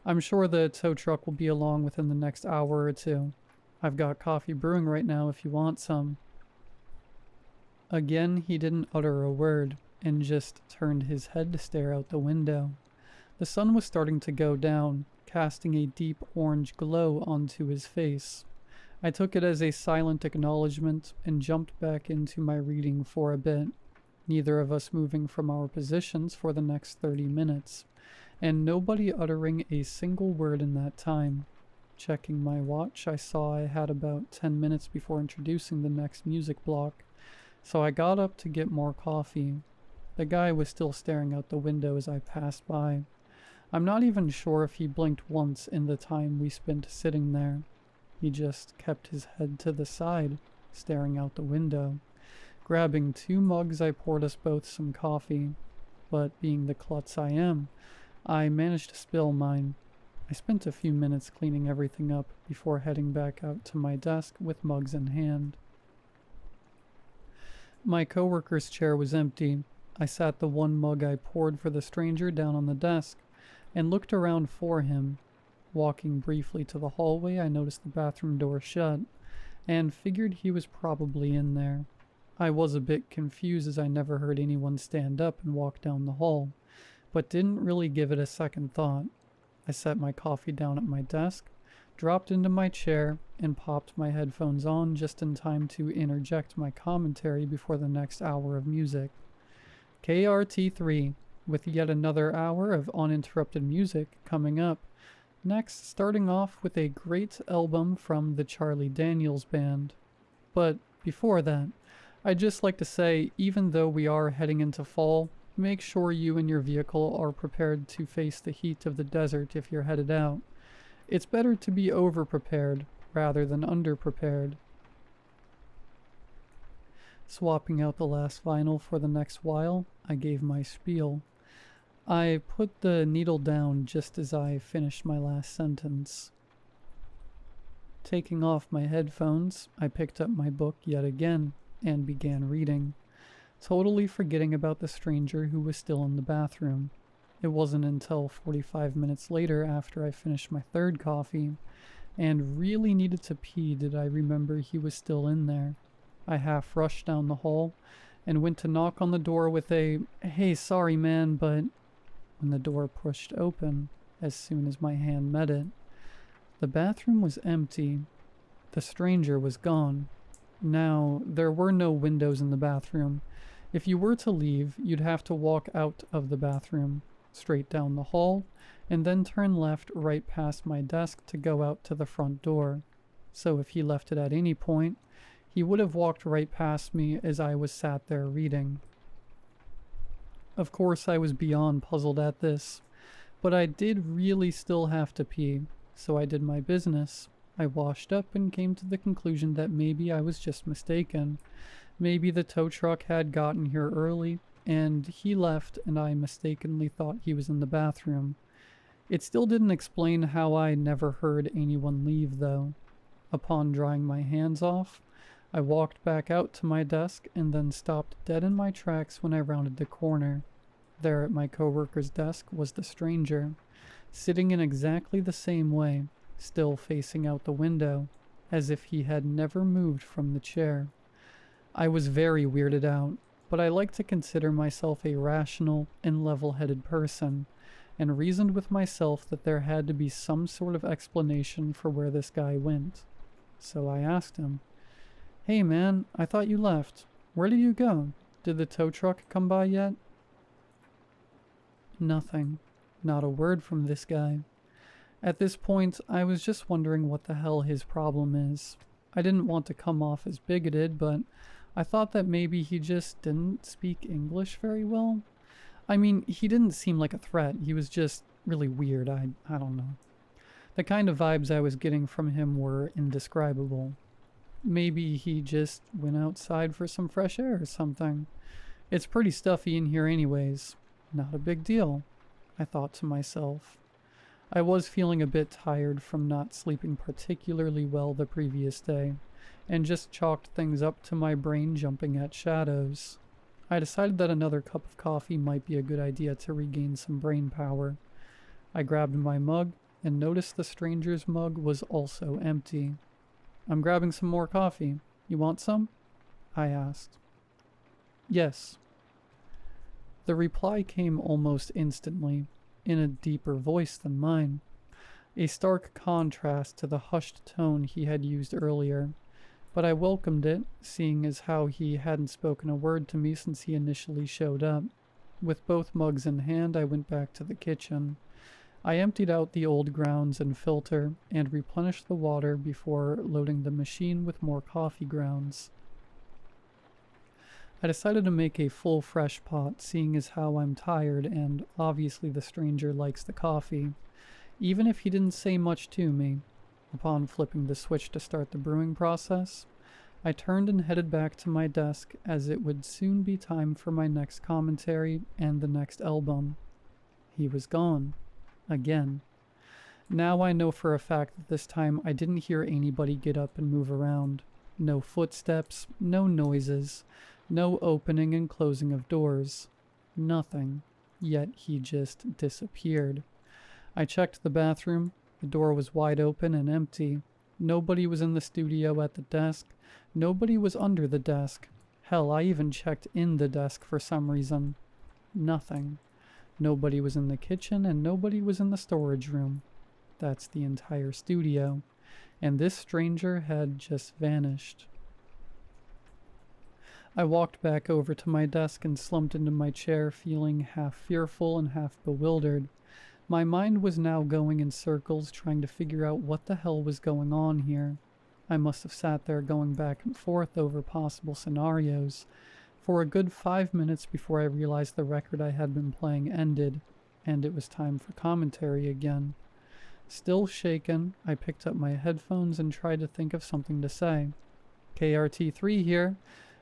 I'm sure the tow truck will be along within the next hour or two. I've got coffee brewing right now if you want some." Again, he didn't utter a word, and just turned his head to stare out the window. The sun was starting to go down, casting a deep orange glow onto his face. I took it as a silent acknowledgement and jumped back into my reading for a bit, neither of us moving from our positions for the next 30 minutes, and nobody uttering a single word in that time. Checking my watch, I saw I had about 10 minutes before introducing the next music block, so I got up to get more coffee. The guy was still staring out the window as I passed by. I'm not even sure if he blinked once in the time we spent sitting there. He just kept his head to the side, staring out the window. Grabbing 2 mugs, I poured us both some coffee, but being the klutz I am, I managed to spill mine. I spent a few minutes cleaning everything up before heading back out to my desk with mugs in hand. My coworker's chair was empty. I sat the 1 mug I poured for the stranger down on the desk and looked around for him. Walking briefly to the hallway, I noticed the bathroom door shut and figured he was probably in there. I was a bit confused as I never heard anyone stand up and walk down the hall, but didn't really give it a second thought. I set my coffee down at my desk, dropped into my chair, and popped my headphones on just in time to interject my commentary before the next hour of music. KRT3, with yet another hour of uninterrupted music coming up. Next, starting off with a great album from the Charlie Daniels Band. But before that, I'd just like to say, even though we are heading into fall, make sure you and your vehicle are prepared to face the heat of the desert if you're headed out. It's better to be over-prepared rather than under-prepared. Swapping out the last vinyl for the next while, I gave my spiel. I put the needle down just as I finished my last sentence. Taking off my headphones, I picked up my book yet again and began reading, totally forgetting about the stranger who was still in the bathroom. It wasn't until 45 minutes later, after I finished my 3rd coffee and really needed to pee, did I remember he was still in there. I half rushed down the hall and went to knock on the door with a, "Hey, sorry man, but..." when the door pushed open as soon as my hand met it. The bathroom was empty. The stranger was gone. Now, there were no windows in the bathroom. If you were to leave, you'd have to walk out of the bathroom, straight down the hall, and then turn left right past my desk to go out to the front door. So if he left it at any point, he would have walked right past me as I was sat there reading. Of course, I was beyond puzzled at this, but I did really still have to pee, so I did my business. I washed up and came to the conclusion that maybe I was just mistaken. Maybe the tow truck had gotten here early, and he left, and I mistakenly thought he was in the bathroom. It still didn't explain how I never heard anyone leave, though. Upon drying my hands off, I walked back out to my desk and then stopped dead in my tracks when I rounded the corner. There at my coworker's desk was the stranger, sitting in exactly the same way, still facing out the window, as if he had never moved from the chair. I was very weirded out, but I like to consider myself a rational and level-headed person, and reasoned with myself that there had to be some sort of explanation for where this guy went. So I asked him, "Hey man, I thought you left. Where did you go? Did the tow truck come by yet?" Nothing. Not a word from this guy. At this point, I was just wondering what the hell his problem is. I didn't want to come off as bigoted, but I thought that maybe he just didn't speak English very well. I mean, he didn't seem like a threat. He was just really weird. I don't know. The kind of vibes I was getting from him were indescribable. Maybe he just went outside for some fresh air or something. It's pretty stuffy in here anyways. Not a big deal, I thought to myself. I was feeling a bit tired from not sleeping particularly well the previous day, and just chalked things up to my brain jumping at shadows. I decided that another cup of coffee might be a good idea to regain some brain power. I grabbed my mug and noticed the stranger's mug was also empty. "I'm grabbing some more coffee. You want some?" I asked. "Yes." The reply came almost instantly, in a deeper voice than mine, a stark contrast to the hushed tone he had used earlier, but I welcomed it, seeing as how he hadn't spoken a word to me since he initially showed up. With both mugs in hand, I went back to the kitchen. I emptied out the old grounds and filter, and replenished the water before loading the machine with more coffee grounds. I decided to make a full fresh pot, seeing as how I'm tired, and obviously the stranger likes the coffee, even if he didn't say much to me. Upon flipping the switch to start the brewing process, I turned and headed back to my desk, as it would soon be time for my next commentary and the next album. He was gone. Again. Now I know for a fact that this time I didn't hear anybody get up and move around. No footsteps, no noises, no opening and closing of doors. Nothing. Yet he just disappeared. I checked the bathroom. The door was wide open and empty. Nobody was in the studio at the desk. Nobody was under the desk. Hell, I even checked in the desk for some reason. Nothing. Nobody was in the kitchen, and nobody was in the storage room. That's the entire studio. And this stranger had just vanished. I walked back over to my desk and slumped into my chair, feeling half fearful and half bewildered. My mind was now going in circles, trying to figure out what the hell was going on here. I must have sat there going back and forth over possible scenarios for a good 5 minutes before I realized the record I had been playing ended, and it was time for commentary again. Still shaken, I picked up my headphones and tried to think of something to say. KRT3 here.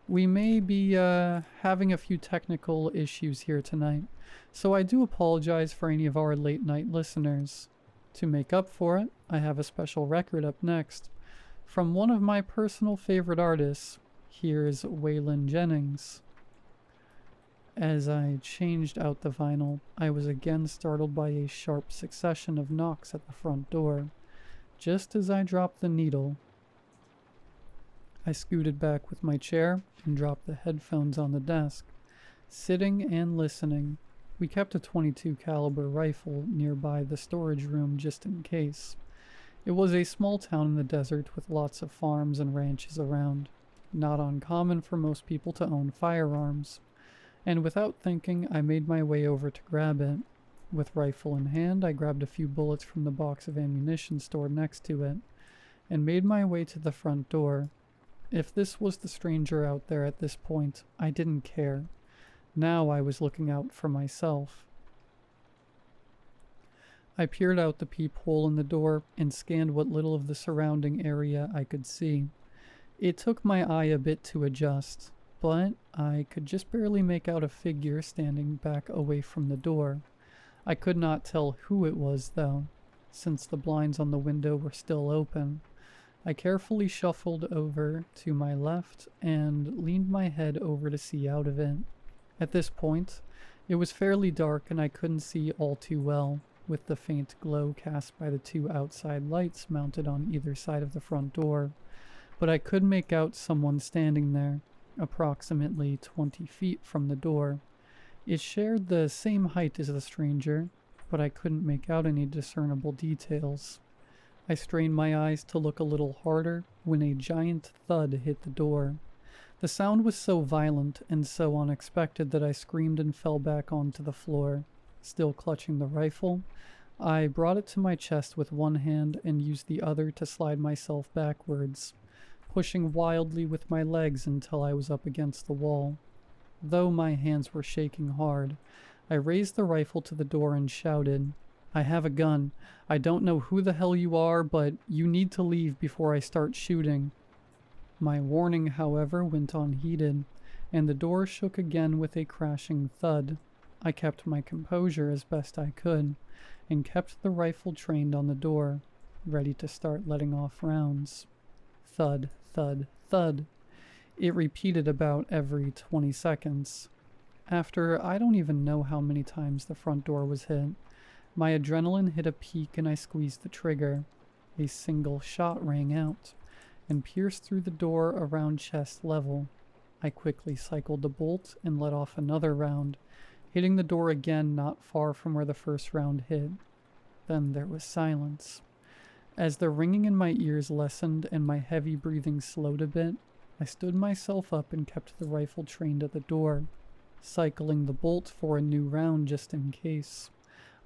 We may be having a few technical issues here tonight, so I do apologize for any of our late night listeners. To make up for it, I have a special record up next. From one of my personal favorite artists, here's Waylon Jennings. As I changed out the vinyl, I was again startled by a sharp succession of knocks at the front door. Just as I dropped the needle, I scooted back with my chair and dropped the headphones on the desk. Sitting and listening, we kept a .22 caliber rifle nearby the storage room just in case. It was a small town in the desert with lots of farms and ranches around. Not uncommon for most people to own firearms. And without thinking, I made my way over to grab it. With rifle in hand, I grabbed a few bullets from the box of ammunition stored next to it, and made my way to the front door. If this was the stranger out there at this point, I didn't care. Now I was looking out for myself. I peered out the peephole in the door and scanned what little of the surrounding area I could see. It took my eye a bit to adjust, but I could just barely make out a figure standing back away from the door. I could not tell who it was, though, since the blinds on the window were still open. I carefully shuffled over to my left and leaned my head over to see out of it. At this point, it was fairly dark and I couldn't see all too well, with the faint glow cast by the 2 outside lights mounted on either side of the front door, but I could make out someone standing there, approximately 20 feet from the door. It shared the same height as the stranger, but I couldn't make out any discernible details. I strained my eyes to look a little harder when a giant thud hit the door. The sound was so violent and so unexpected that I screamed and fell back onto the floor. Still clutching the rifle, I brought it to my chest with one hand and used the other to slide myself backwards, pushing wildly with my legs until I was up against the wall. Though my hands were shaking hard, I raised the rifle to the door and shouted, "I have a gun. I don't know who the hell you are, but you need to leave before I start shooting." My warning, however, went unheeded, and the door shook again with a crashing thud. I kept my composure as best I could, and kept the rifle trained on the door, ready to start letting off rounds. Thud, thud, thud. It repeated about every 20 seconds. After I don't even know how many times the front door was hit, my adrenaline hit a peak and I squeezed the trigger. A single shot rang out and pierced through the door around chest level. I quickly cycled the bolt and let off another round, hitting the door again not far from where the first round hit. Then there was silence. As the ringing in my ears lessened and my heavy breathing slowed a bit, I stood myself up and kept the rifle trained at the door, cycling the bolt for a new round just in case.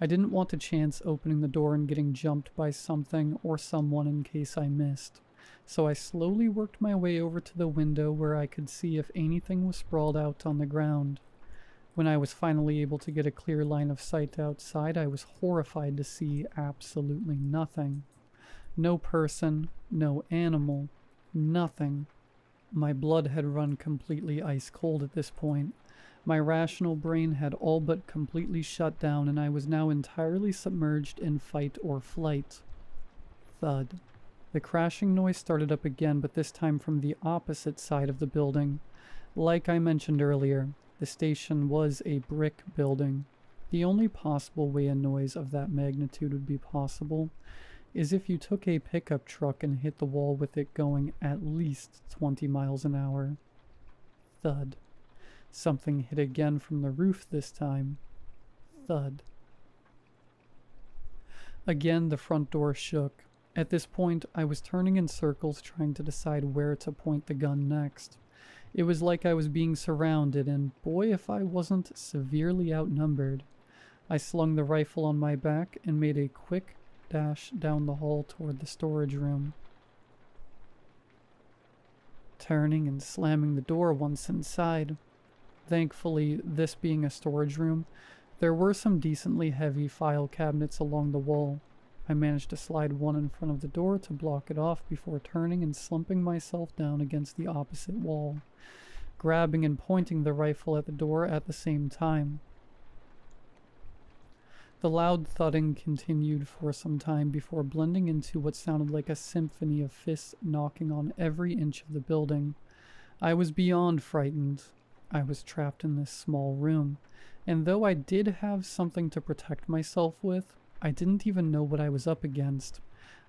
I didn't want to chance opening the door and getting jumped by something or someone in case I missed. So I slowly worked my way over to the window where I could see if anything was sprawled out on the ground. When I was finally able to get a clear line of sight outside, I was horrified to see absolutely nothing. No person, no animal, nothing. My blood had run completely ice cold at this point. My rational brain had all but completely shut down, and I was now entirely submerged in fight or flight. Thud. The crashing noise started up again, but this time from the opposite side of the building. Like I mentioned earlier, the station was a brick building. The only possible way a noise of that magnitude would be possible is if you took a pickup truck and hit the wall with it going at least 20 miles an hour. Thud. Something hit again from the roof this time. Thud. Again, the front door shook. At this point, I was turning in circles trying to decide where to point the gun next. It was like I was being surrounded, and boy if I wasn't severely outnumbered. I slung the rifle on my back and made a quick dash down the hall toward the storage room, turning and slamming the door once inside. Thankfully, this being a storage room, there were some decently heavy file cabinets along the wall. I managed to slide one in front of the door to block it off before turning and slumping myself down against the opposite wall, grabbing and pointing the rifle at the door at the same time. The loud thudding continued for some time before blending into what sounded like a symphony of fists knocking on every inch of the building. I was beyond frightened. I was trapped in this small room, and though I did have something to protect myself with, I didn't even know what I was up against.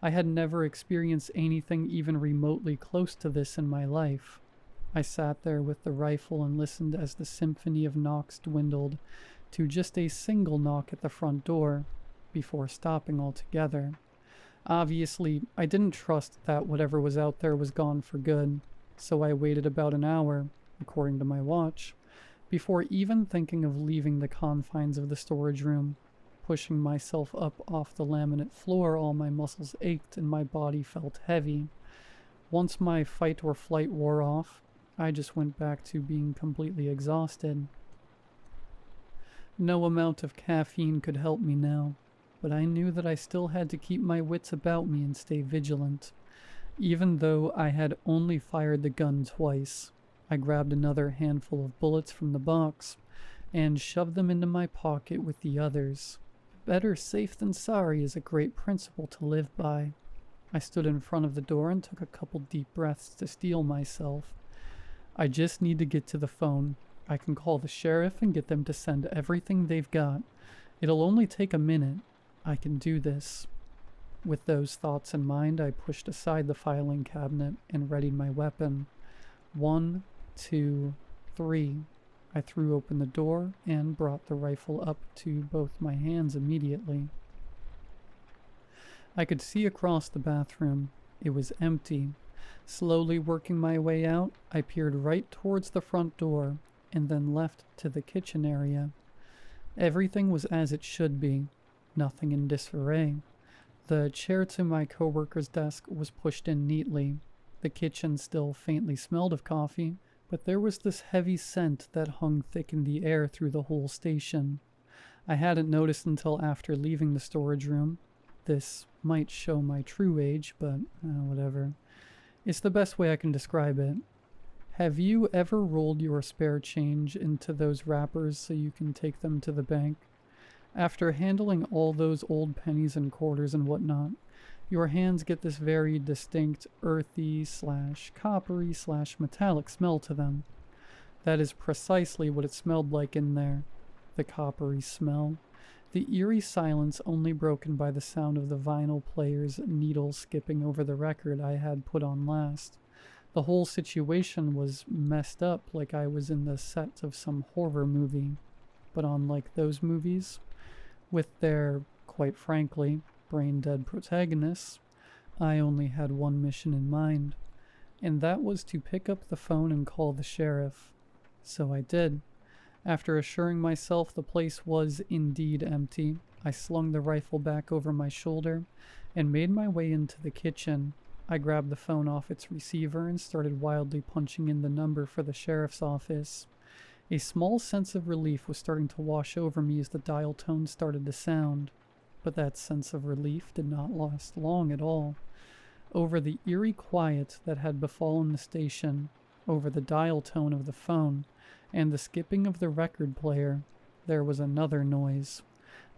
I had never experienced anything even remotely close to this in my life. I sat there with the rifle and listened as the symphony of knocks dwindled to just a single knock at the front door, before stopping altogether. Obviously, I didn't trust that whatever was out there was gone for good, so I waited about an hour, according to my watch, before even thinking of leaving the confines of the storage room. Pushing myself up off the laminate floor, all my muscles ached and my body felt heavy. Once my fight or flight wore off, I just went back to being completely exhausted. No amount of caffeine could help me now, but I knew that I still had to keep my wits about me and stay vigilant. Even though I had only fired the gun twice, I grabbed another handful of bullets from the box and shoved them into my pocket with the others. Better safe than sorry is a great principle to live by. I stood in front of the door and took a couple deep breaths to steel myself. I just need to get to the phone. I can call the sheriff and get them to send everything they've got. It'll only take a minute. I can do this. With those thoughts in mind, I pushed aside the filing cabinet and readied my weapon. 1, 2, 3. I threw open the door and brought the rifle up to both my hands immediately. I could see across the bathroom. It was empty. Slowly working my way out, I peered right towards the front door and then left to the kitchen area. Everything was as it should be, nothing in disarray. The chair to my coworker's desk was pushed in neatly. The kitchen still faintly smelled of coffee, but there was this heavy scent that hung thick in the air through the whole station. I hadn't noticed until after leaving the storage room. This might show my true age, but whatever. It's the best way I can describe it. Have you ever rolled your spare change into those wrappers so you can take them to the bank? After handling all those old pennies and quarters and whatnot, your hands get this very distinct earthy / coppery / metallic smell to them. That is precisely what it smelled like in there. The coppery smell. The eerie silence only broken by the sound of the vinyl player's needle skipping over the record I had put on last. The whole situation was messed up like I was in the set of some horror movie. But unlike those movies, with their, quite frankly, brain-dead protagonists, I only had one mission in mind, and that was to pick up the phone and call the sheriff. So I did. After assuring myself the place was indeed empty, I slung the rifle back over my shoulder and made my way into the kitchen. I grabbed the phone off its receiver and started wildly punching in the number for the sheriff's office. A small sense of relief was starting to wash over me as the dial tone started to sound, but that sense of relief did not last long at all. Over the eerie quiet that had befallen the station, over the dial tone of the phone, and the skipping of the record player, there was another noise.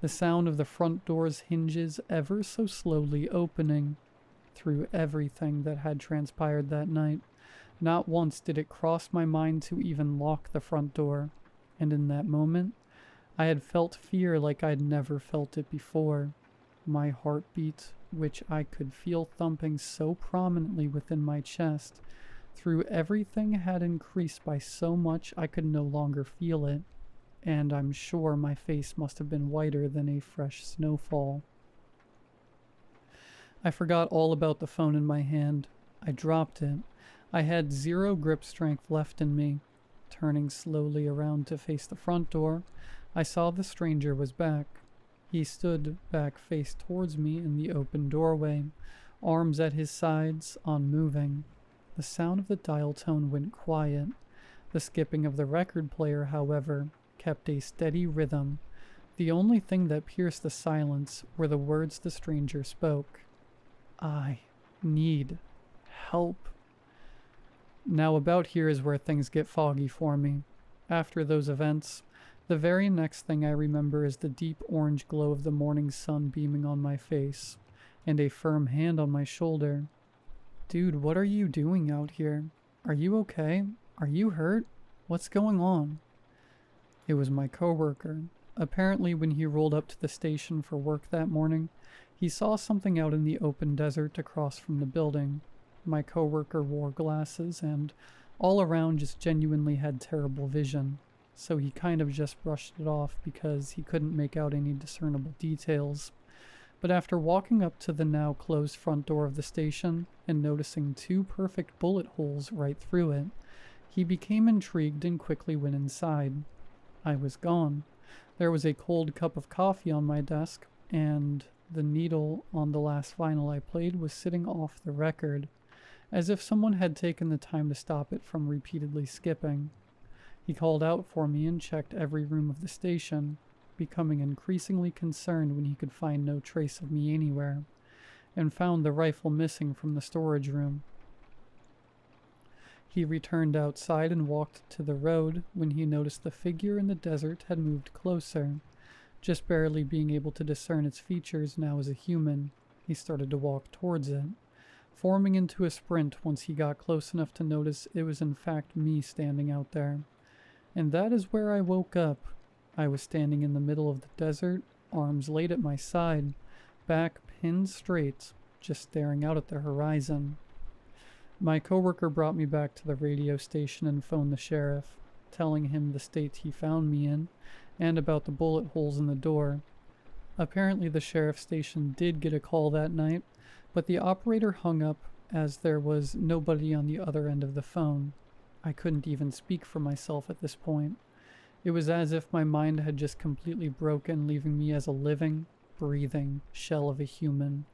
The sound of the front door's hinges ever so slowly opening. Through everything that had transpired that night, not once did it cross my mind to even lock the front door, and in that moment, I had felt fear like I'd never felt it before. My heartbeat, which I could feel thumping so prominently within my chest, through everything had increased by so much I could no longer feel it, and I'm sure my face must have been whiter than a fresh snowfall. I forgot all about the phone in my hand. I dropped it. I had zero grip strength left in me. Turning slowly around to face the front door, I saw the stranger was back. He stood back face towards me in the open doorway, arms at his sides, unmoving. The sound of the dial tone went quiet. The skipping of the record player, however, kept a steady rhythm. The only thing that pierced the silence were the words the stranger spoke. I need help. Now about here is where things get foggy for me. After those events, the very next thing I remember is the deep orange glow of the morning sun beaming on my face, and a firm hand on my shoulder. Dude, what are you doing out here? Are you okay? Are you hurt? What's going on? It was my coworker. Apparently, when he rolled up to the station for work that morning, he saw something out in the open desert across from the building. My coworker wore glasses and all around just genuinely had terrible vision, so he kind of just brushed it off because he couldn't make out any discernible details. But after walking up to the now closed front door of the station and noticing 2 perfect bullet holes right through it, he became intrigued and quickly went inside. I was gone. There was a cold cup of coffee on my desk, and the needle on the last vinyl I played was sitting off the record, as if someone had taken the time to stop it from repeatedly skipping. He called out for me and checked every room of the station, becoming increasingly concerned when he could find no trace of me anywhere, and found the rifle missing from the storage room. He returned outside and walked to the road when he noticed the figure in the desert had moved closer. Just barely being able to discern its features now as a human, he started to walk towards it, forming into a sprint once he got close enough to notice it was in fact me standing out there. And that is where I woke up. I was standing in the middle of the desert, arms laid at my side, back pinned straight, just staring out at the horizon. My coworker brought me back to the radio station and phoned the sheriff, telling him the state he found me in, and about the bullet holes in the door. Apparently the sheriff's station did get a call that night, but the operator hung up as there was nobody on the other end of the phone. I couldn't even speak for myself at this point. It was as if my mind had just completely broken, leaving me as a living, breathing shell of a human.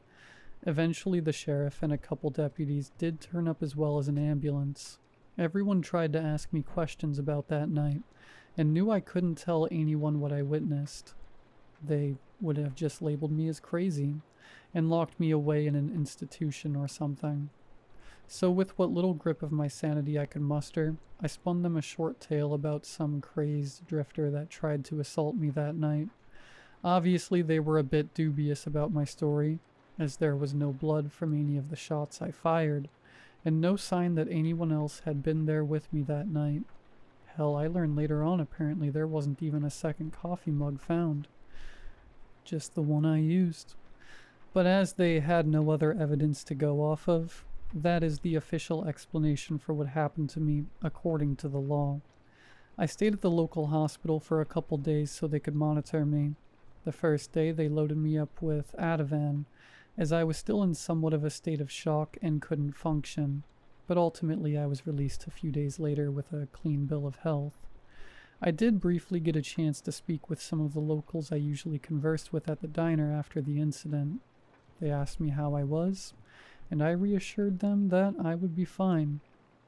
Eventually the sheriff and a couple deputies did turn up as well as an ambulance. Everyone tried to ask me questions about that night, and knew I couldn't tell anyone what I witnessed. They would have just labeled me as crazy, and locked me away in an institution or something. So with what little grip of my sanity I could muster, I spun them a short tale about some crazed drifter that tried to assault me that night. Obviously they were a bit dubious about my story, as there was no blood from any of the shots I fired, and no sign that anyone else had been there with me that night. Hell, I learned later on apparently there wasn't even a second coffee mug found. Just the one I used. But as they had no other evidence to go off of, that is the official explanation for what happened to me according to the law. I stayed at the local hospital for a couple days so they could monitor me. The first day they loaded me up with Ativan, as I was still in somewhat of a state of shock and couldn't function, but ultimately I was released a few days later with a clean bill of health. I did briefly get a chance to speak with some of the locals I usually conversed with at the diner after the incident. They asked me how I was, and I reassured them that I would be fine.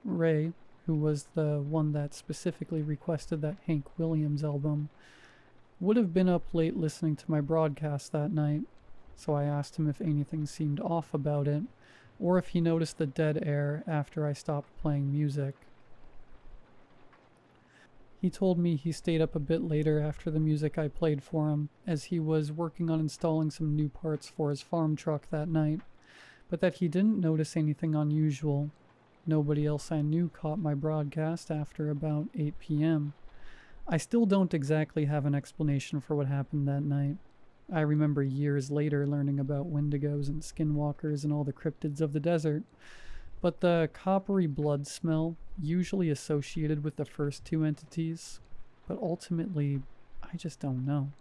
Ray, who was the one that specifically requested that Hank Williams album, would have been up late listening to my broadcast that night, so I asked him if anything seemed off about it, or if he noticed the dead air after I stopped playing music. He told me he stayed up a bit later after the music I played for him, as he was working on installing some new parts for his farm truck that night, but that he didn't notice anything unusual. Nobody else I knew caught my broadcast after about 8 p.m. I still don't exactly have an explanation for what happened that night. I remember years later learning about wendigos and skinwalkers and all the cryptids of the desert, but the coppery blood smell usually associated with the first two entities, but ultimately, I just don't know.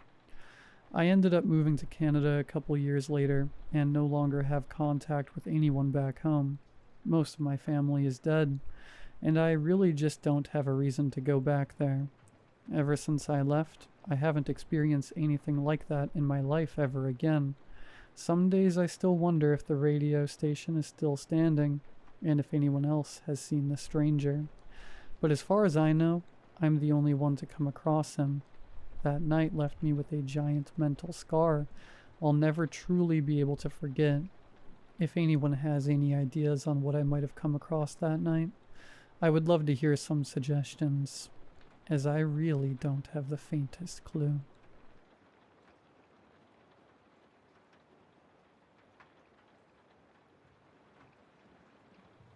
I ended up moving to Canada a couple years later and no longer have contact with anyone back home. Most of my family is dead, and I really just don't have a reason to go back there. Ever since I left, I haven't experienced anything like that in my life ever again. Some days I still wonder if the radio station is still standing, and if anyone else has seen the stranger. But as far as I know, I'm the only one to come across him. That night left me with a giant mental scar I'll never truly be able to forget. If anyone has any ideas on what I might have come across that night, I would love to hear some suggestions, as I really don't have the faintest clue.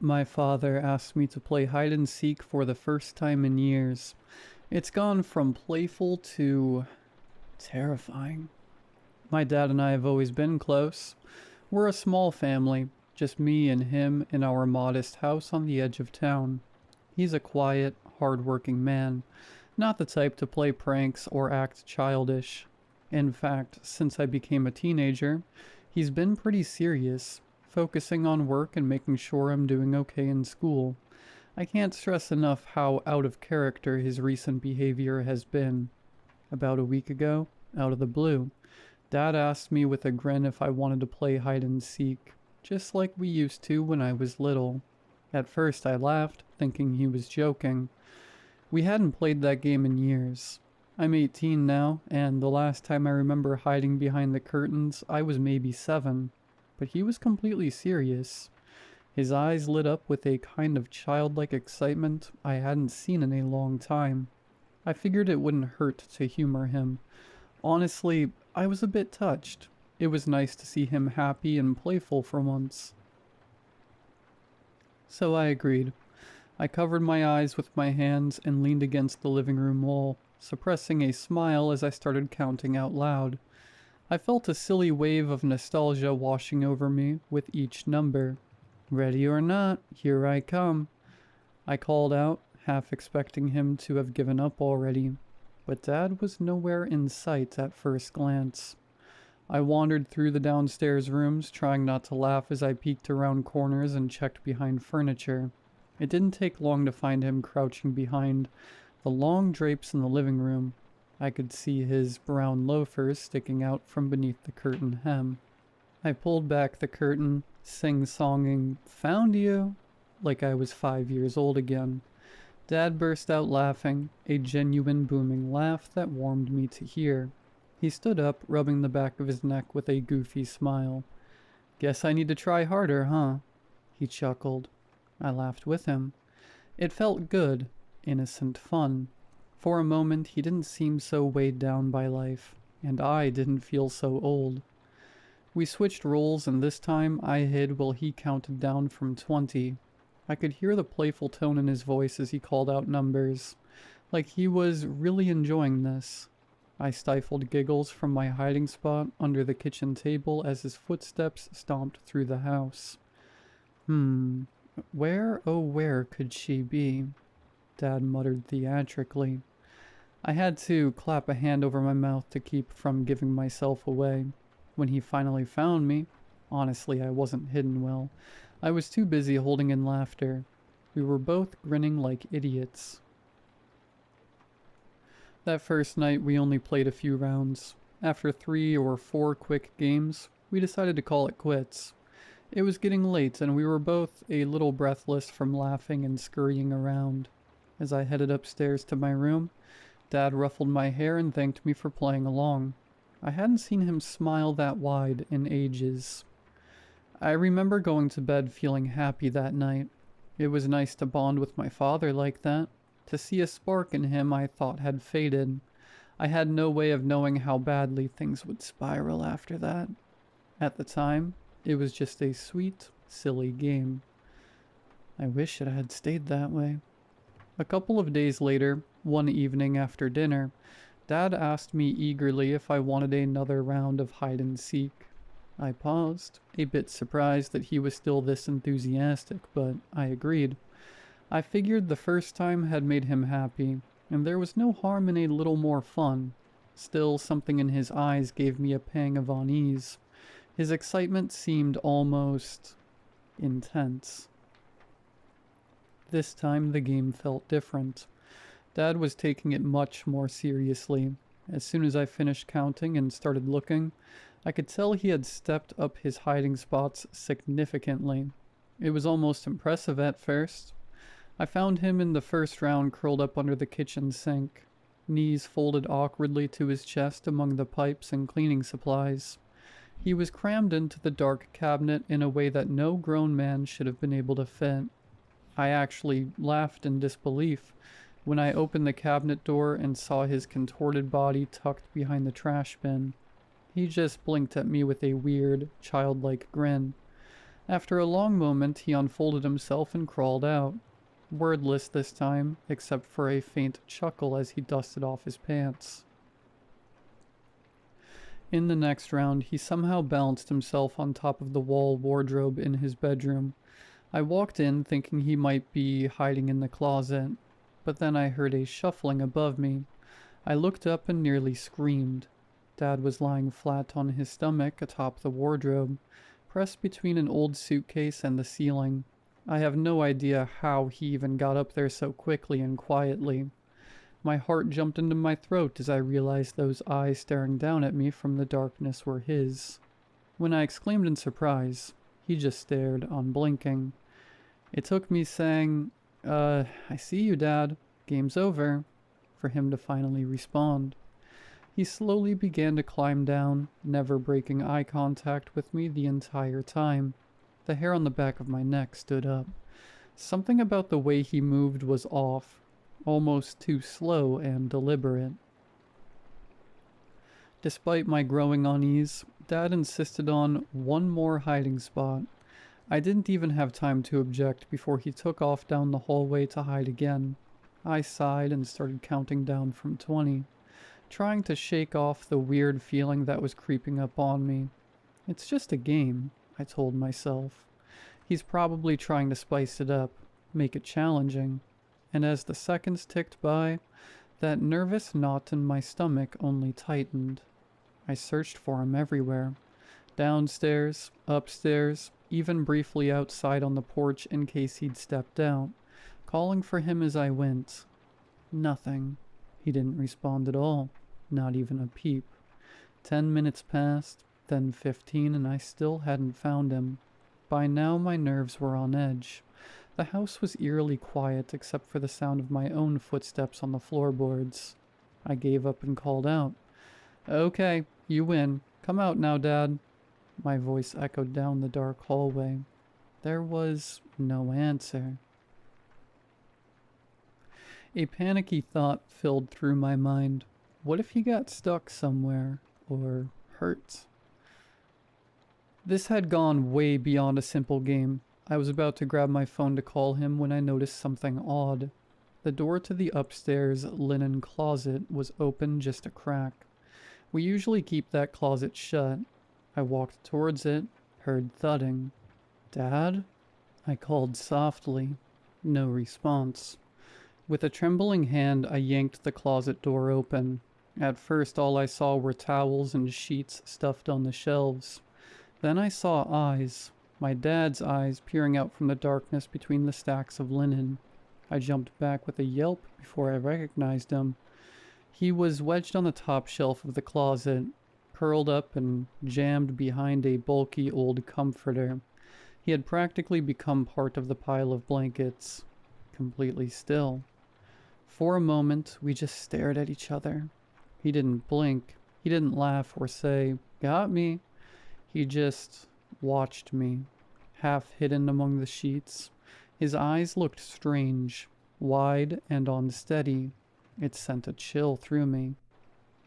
My father asked me to play hide and seek for the first time in years. It's gone from playful to terrifying. My dad and I have always been close. We're a small family, just me and him in our modest house on the edge of town. He's a quiet, hard-working man, not the type to play pranks or act childish. In fact, since I became a teenager, he's been pretty serious, focusing on work and making sure I'm doing okay in school. I can't stress enough how out of character his recent behavior has been. About a week ago, out of the blue, Dad asked me with a grin if I wanted to play hide and seek, just like we used to when I was little. At first I laughed, thinking he was joking. We hadn't played that game in years. I'm 18 now, and the last time I remember hiding behind the curtains, I was maybe 7. But he was completely serious. His eyes lit up with a kind of childlike excitement I hadn't seen in a long time. I figured it wouldn't hurt to humor him. Honestly, I was a bit touched. It was nice to see him happy and playful for once. So I agreed. I covered my eyes with my hands and leaned against the living room wall, suppressing a smile as I started counting out loud. I felt a silly wave of nostalgia washing over me with each number. Ready or not, here I come. I called out, half expecting him to have given up already, but Dad was nowhere in sight at first glance. I wandered through the downstairs rooms, trying not to laugh as I peeked around corners and checked behind furniture. It didn't take long to find him crouching behind the long drapes in the living room. I could see his brown loafers sticking out from beneath the curtain hem. I pulled back the curtain, sing-songing, "Found you," like I was 5 years old again. Dad burst out laughing, a genuine booming laugh that warmed me to hear. He stood up, rubbing the back of his neck with a goofy smile. "Guess I need to try harder, huh?" He chuckled. I laughed with him. It felt good, innocent fun. For a moment, he didn't seem so weighed down by life, and I didn't feel so old. We switched roles, and this time I hid while he counted down from 20. I could hear the playful tone in his voice as he called out numbers, like he was really enjoying this. I stifled giggles from my hiding spot under the kitchen table as his footsteps stomped through the house. Where, oh where could she be? Dad muttered theatrically. I had to clap a hand over my mouth to keep from giving myself away. When he finally found me, honestly, I wasn't hidden well. I was too busy holding in laughter. We were both grinning like idiots. That first night, we only played a few rounds. After 3 or 4 quick games, we decided to call it quits. It was getting late, and we were both a little breathless from laughing and scurrying around. As I headed upstairs to my room, Dad ruffled my hair and thanked me for playing along. I hadn't seen him smile that wide in ages. I remember going to bed feeling happy that night. It was nice to bond with my father like that, to see a spark in him I thought had faded. I had no way of knowing how badly things would spiral after that. At the time, it was just a sweet, silly game. I wish it had stayed that way. A couple of days later, one evening after dinner, Dad asked me eagerly if I wanted another round of hide-and-seek. I paused, a bit surprised that he was still this enthusiastic, but I agreed. I figured the first time had made him happy, and there was no harm in a little more fun. Still, something in his eyes gave me a pang of unease. His excitement seemed almost intense. This time the game felt different. Dad was taking it much more seriously. As soon as I finished counting and started looking, I could tell he had stepped up his hiding spots significantly. It was almost impressive at first. I found him in the first round curled up under the kitchen sink, knees folded awkwardly to his chest among the pipes and cleaning supplies. He was crammed into the dark cabinet in a way that no grown man should have been able to fit. I actually laughed in disbelief when I opened the cabinet door and saw his contorted body tucked behind the trash bin. He just blinked at me with a weird, childlike grin. After a long moment, he unfolded himself and crawled out. Wordless this time, except for a faint chuckle as he dusted off his pants. In the next round, he somehow balanced himself on top of the wall wardrobe in his bedroom. I walked in thinking he might be hiding in the closet, but then I heard a shuffling above me. I looked up and nearly screamed. Dad was lying flat on his stomach atop the wardrobe, pressed between an old suitcase and the ceiling. I have no idea how he even got up there so quickly and quietly. My heart jumped into my throat as I realized those eyes staring down at me from the darkness were his. When I exclaimed in surprise, he just stared, unblinking. It took me saying, I see you, Dad. Game's over," for him to finally respond. He slowly began to climb down, never breaking eye contact with me the entire time. The hair on the back of my neck stood up. Something about the way he moved was off, almost too slow and deliberate. Despite my growing unease, Dad insisted on one more hiding spot. I didn't even have time to object before he took off down the hallway to hide again. I sighed and started counting down from 20. trying to shake off the weird feeling that was creeping up on me. It's just a game, I told myself. He's probably trying to spice it up, make it challenging. And as the seconds ticked by, that nervous knot in my stomach only tightened. I searched for him everywhere. Downstairs, upstairs, even briefly outside on the porch in case he'd stepped out, calling for him as I went. Nothing. He didn't respond at all, not even a peep. 10 minutes passed, then 15, and I still hadn't found him. By now my nerves were on edge. The house was eerily quiet except for the sound of my own footsteps on the floorboards. I gave up and called out, "Okay, you win. Come out now, Dad." My voice echoed down the dark hallway. There was no answer. A panicky thought filled through my mind. What if he got stuck somewhere, or hurt? This had gone way beyond a simple game. I was about to grab my phone to call him when I noticed something odd. The door to the upstairs linen closet was open just a crack. We usually keep that closet shut. I walked towards it, heard thudding. "Dad?" I called softly. No response. With a trembling hand, I yanked the closet door open. At first, all I saw were towels and sheets stuffed on the shelves. Then I saw eyes. My dad's eyes peering out from the darkness between the stacks of linen. I jumped back with a yelp before I recognized him. He was wedged on the top shelf of the closet, curled up and jammed behind a bulky old comforter. He had practically become part of the pile of blankets, completely still. For a moment, we just stared at each other. He didn't blink. He didn't laugh or say, "Got me." He just watched me, half hidden among the sheets. His eyes looked strange, wide and unsteady. It sent a chill through me.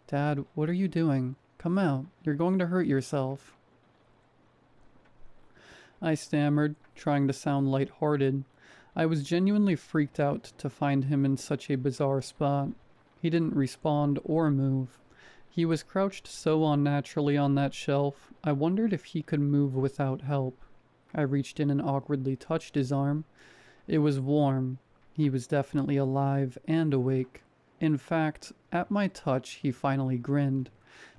"Dad, what are you doing? Come out. You're going to hurt yourself." I stammered, trying to sound lighthearted. I was genuinely freaked out to find him in such a bizarre spot. He didn't respond or move. He was crouched so unnaturally on that shelf, I wondered if he could move without help. I reached in and awkwardly touched his arm. It was warm. He was definitely alive and awake. In fact, at my touch, he finally grinned.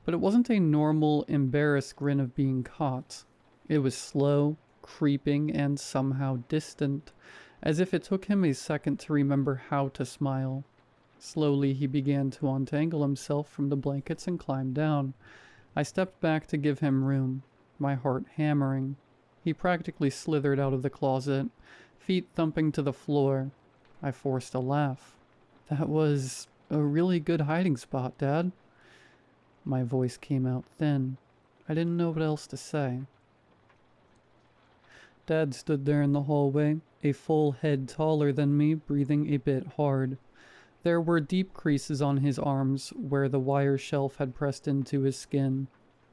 But it wasn't a normal, embarrassed grin of being caught. It was slow, creeping, and somehow distant, as if it took him a second to remember how to smile. Slowly, he began to untangle himself from the blankets and climb down. I stepped back to give him room, my heart hammering. He practically slithered out of the closet, feet thumping to the floor. I forced a laugh. "That was a really good hiding spot, Dad." My voice came out thin. I didn't know what else to say. Dad stood there in the hallway, a full head taller than me, breathing a bit hard. There were deep creases on his arms where the wire shelf had pressed into his skin.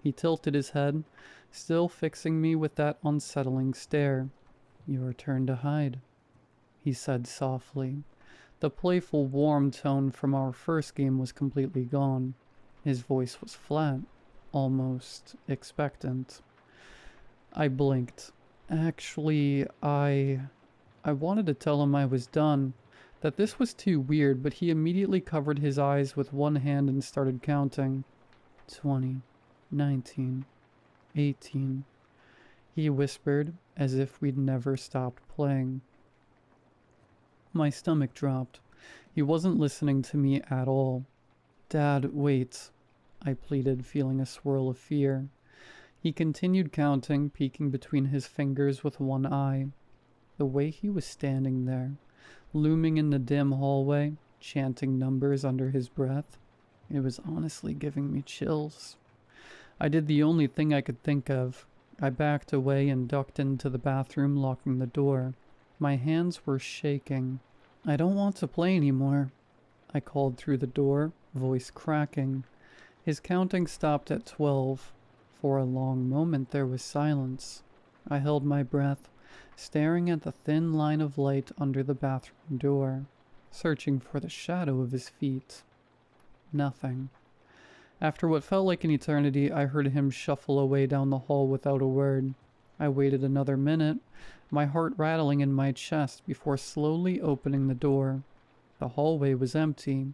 He tilted his head, still fixing me with that unsettling stare. "Your turn to hide," he said softly. The playful, warm tone from our first game was completely gone. His voice was flat, almost expectant. I blinked. Actually, I wanted to tell him I was done, that this was too weird, but he immediately covered his eyes with one hand and started counting. 20, 19, 18. He whispered, as if we'd never stopped playing. My stomach dropped. He wasn't listening to me at all. "Dad, wait," I pleaded, feeling a swirl of fear. He continued counting, peeking between his fingers with one eye. The way he was standing there, looming in the dim hallway, chanting numbers under his breath, it was honestly giving me chills. I did the only thing I could think of. I backed away and ducked into the bathroom, locking the door. My hands were shaking. "I don't want to play anymore," I called through the door, voice cracking. His counting stopped at 12. For a long moment there was silence. I held my breath, staring at the thin line of light under the bathroom door, searching for the shadow of his feet. Nothing. After what felt like an eternity, I heard him shuffle away down the hall without a word. I waited another minute, my heart rattling in my chest, before slowly opening the door. The hallway was empty.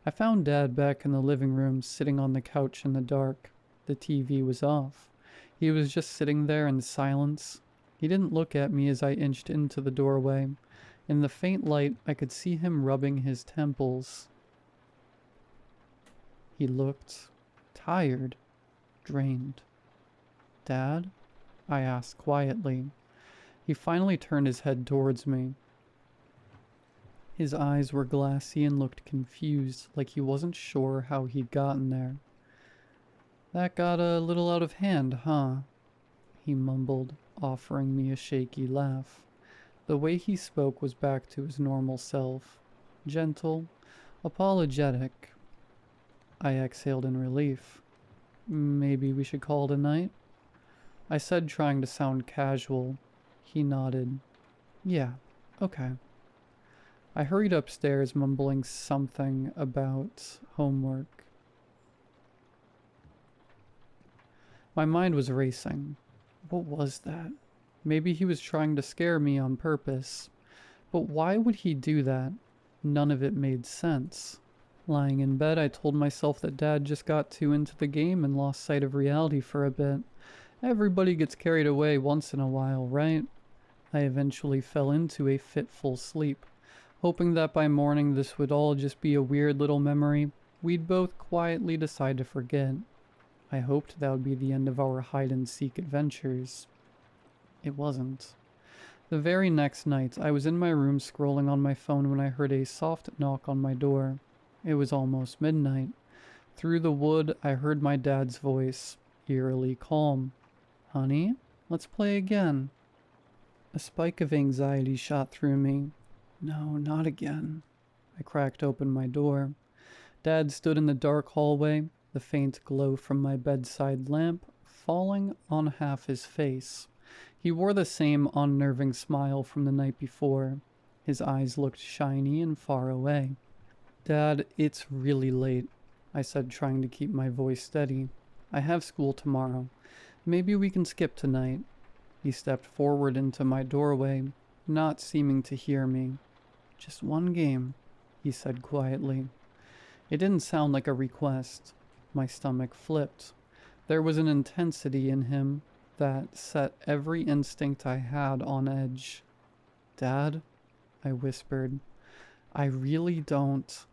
I found Dad back in the living room, sitting on the couch in the dark. The TV was off. He was just sitting there in silence. He didn't look at me as I inched into the doorway. In the faint light, I could see him rubbing his temples. He looked tired, drained. "Dad?" I asked quietly. He finally turned his head towards me. His eyes were glassy and looked confused, like he wasn't sure how he'd gotten there. "That got a little out of hand, huh?" he mumbled, offering me a shaky laugh. The way he spoke was back to his normal self. Gentle, apologetic. I exhaled in relief. "Maybe we should call it a night?" I said, trying to sound casual. He nodded. "Yeah, okay." I hurried upstairs, mumbling something about homework. My mind was racing. What was that? Maybe he was trying to scare me on purpose. But why would he do that? None of it made sense. Lying in bed, I told myself that Dad just got too into the game and lost sight of reality for a bit. Everybody gets carried away once in a while, right? I eventually fell into a fitful sleep, hoping that by morning this would all just be a weird little memory we'd both quietly decide to forget. I hoped that would be the end of our hide-and-seek adventures. It wasn't. The very next night, I was in my room scrolling on my phone when I heard a soft knock on my door. It was almost midnight. Through the wood, I heard my dad's voice, eerily calm. "Honey, let's play again." A spike of anxiety shot through me. "No, not again." I cracked open my door. Dad stood in the dark hallway, the faint glow from my bedside lamp falling on half his face. He wore the same unnerving smile from the night before. His eyes looked shiny and far away. "Dad, it's really late," I said, trying to keep my voice steady. "I have school tomorrow. Maybe we can skip tonight." He stepped forward into my doorway, not seeming to hear me. "Just one game," he said quietly. It didn't sound like a request. My stomach flipped. There was an intensity in him that set every instinct I had on edge. "Dad," I whispered, "I really don't."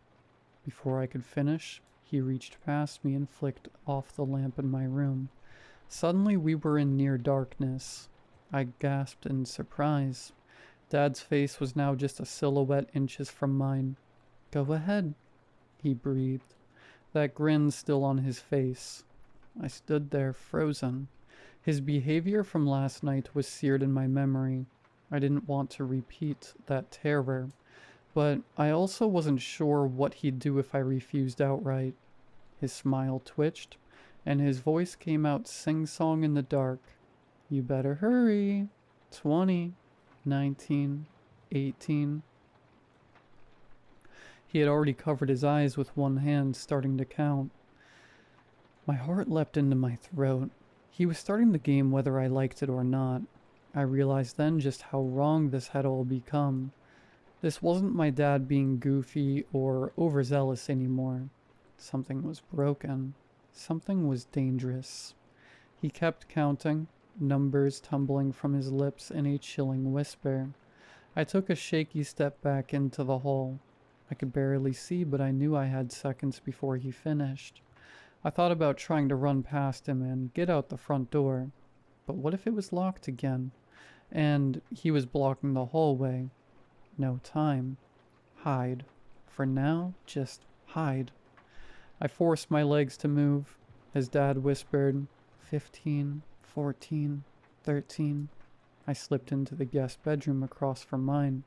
Before I could finish, he reached past me and flicked off the lamp in my room. Suddenly we were in near darkness. I gasped in surprise. Dad's face was now just a silhouette inches from mine. "Go ahead," he breathed, that grin still on his face. I stood there, frozen. His behavior from last night was seared in my memory. I didn't want to repeat that terror, but I also wasn't sure what he'd do if I refused outright. His smile twitched, and his voice came out sing-song in the dark. "You better hurry. 20, 19, 18. He had already covered his eyes with one hand, starting to count. My heart leapt into my throat. He was starting the game whether I liked it or not. I realized then just how wrong this had all become. This wasn't my dad being goofy or overzealous anymore. Something was broken. Something was dangerous. He kept counting, numbers tumbling from his lips in a chilling whisper. I took a shaky step back into the hall. I could barely see, but I knew I had seconds before he finished. I thought about trying to run past him and get out the front door. But what if it was locked again? And he was blocking the hallway. No time. Hide. For now, just hide. I forced my legs to move. As Dad whispered, 15, 14, 13. I slipped into the guest bedroom across from mine.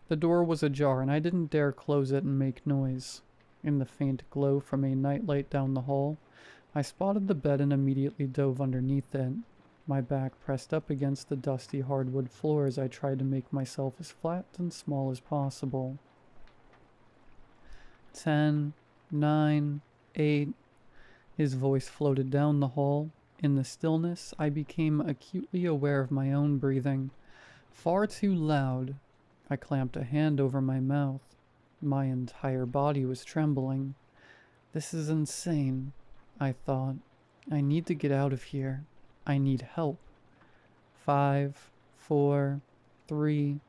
The door was ajar, and I didn't dare close it and make noise. In the faint glow from a nightlight down the hall, I spotted the bed and immediately dove underneath it. My back pressed up against the dusty hardwood floor as I tried to make myself as flat and small as possible. 10, 9, 8. His voice floated down the hall. In the stillness, I became acutely aware of my own breathing. Far too loud. I clamped a hand over my mouth. My entire body was trembling. This is insane, I thought. I need to get out of here. I need help. 5, 4, 3.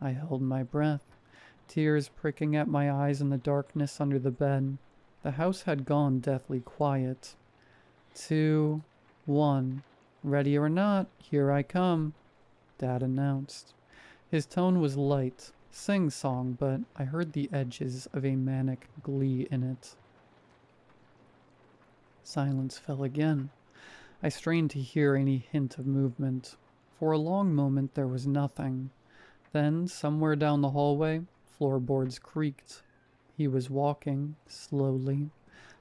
I held my breath, tears pricking at my eyes in the darkness under the bed. The house had gone deathly quiet. 2, 1. Ready or not, here I come, Dad announced. His tone was light, sing-song, but I heard the edges of a manic glee in it. Silence fell again. I strained to hear any hint of movement. For a long moment there was nothing. Then, somewhere down the hallway, floorboards creaked. He was walking, slowly.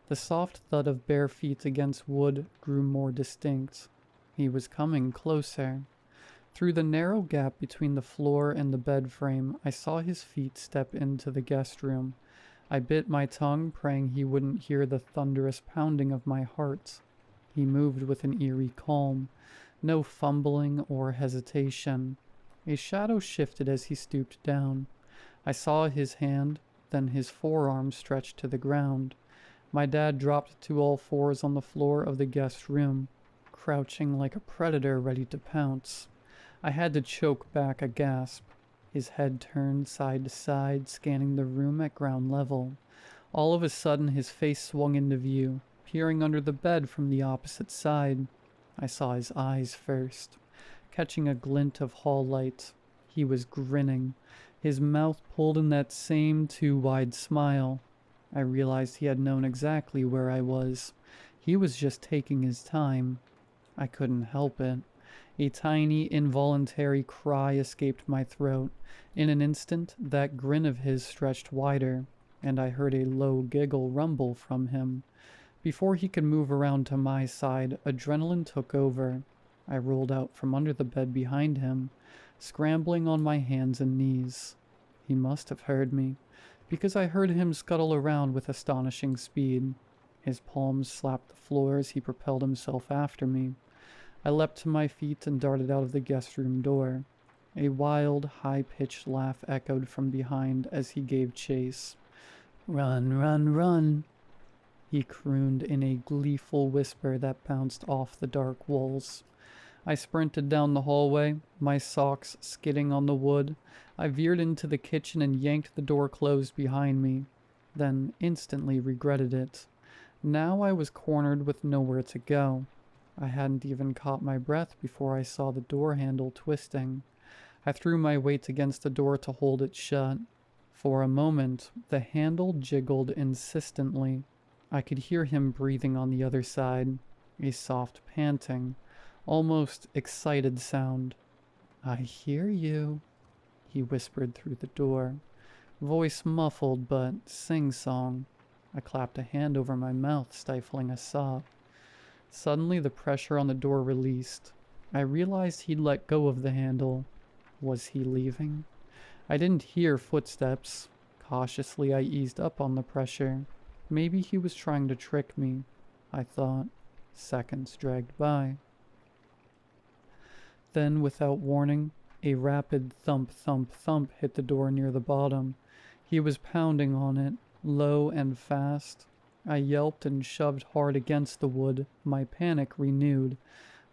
The soft thud of bare feet against wood grew more distinct. He was coming closer. Through the narrow gap between the floor and the bed frame, I saw his feet step into the guest room. I bit my tongue, praying he wouldn't hear the thunderous pounding of my heart. He moved with an eerie calm, no fumbling or hesitation. A shadow shifted as he stooped down. I saw his hand, then his forearm stretched to the ground. My dad dropped to all fours on the floor of the guest room, crouching like a predator ready to pounce. I had to choke back a gasp. His head turned side to side, scanning the room at ground level. All of a sudden, his face swung into view, peering under the bed from the opposite side. I saw his eyes first, catching a glint of hall light. He was grinning, his mouth pulled in that same too-wide smile. I realized he had known exactly where I was. He was just taking his time. I couldn't help it. A tiny, involuntary cry escaped my throat. In an instant, that grin of his stretched wider, and I heard a low giggle rumble from him. Before he could move around to my side, adrenaline took over. I rolled out from under the bed behind him, scrambling on my hands and knees. He must have heard me, because I heard him scuttle around with astonishing speed. His palms slapped the floor as he propelled himself after me. I leapt to my feet and darted out of the guest room door. A wild, high-pitched laugh echoed from behind as he gave chase. "Run, run, run," he crooned in a gleeful whisper that bounced off the dark walls. I sprinted down the hallway, my socks skidding on the wood. I veered into the kitchen and yanked the door closed behind me, then instantly regretted it. Now I was cornered with nowhere to go. I hadn't even caught my breath before I saw the door handle twisting. I threw my weight against the door to hold it shut. For a moment, the handle jiggled insistently. I could hear him breathing on the other side, a soft panting, almost excited sound. "I hear you," he whispered through the door, voice muffled but sing-song. I clapped a hand over my mouth, stifling a sob. Suddenly the pressure on the door released. I realized he'd let go of the handle. Was he leaving? I didn't hear footsteps. Cautiously I eased up on the pressure. Maybe he was trying to trick me, I thought. Seconds dragged by. Then, without warning, a rapid thump, thump, thump hit the door near the bottom. He was pounding on it, low and fast. I yelped and shoved hard against the wood, my panic renewed.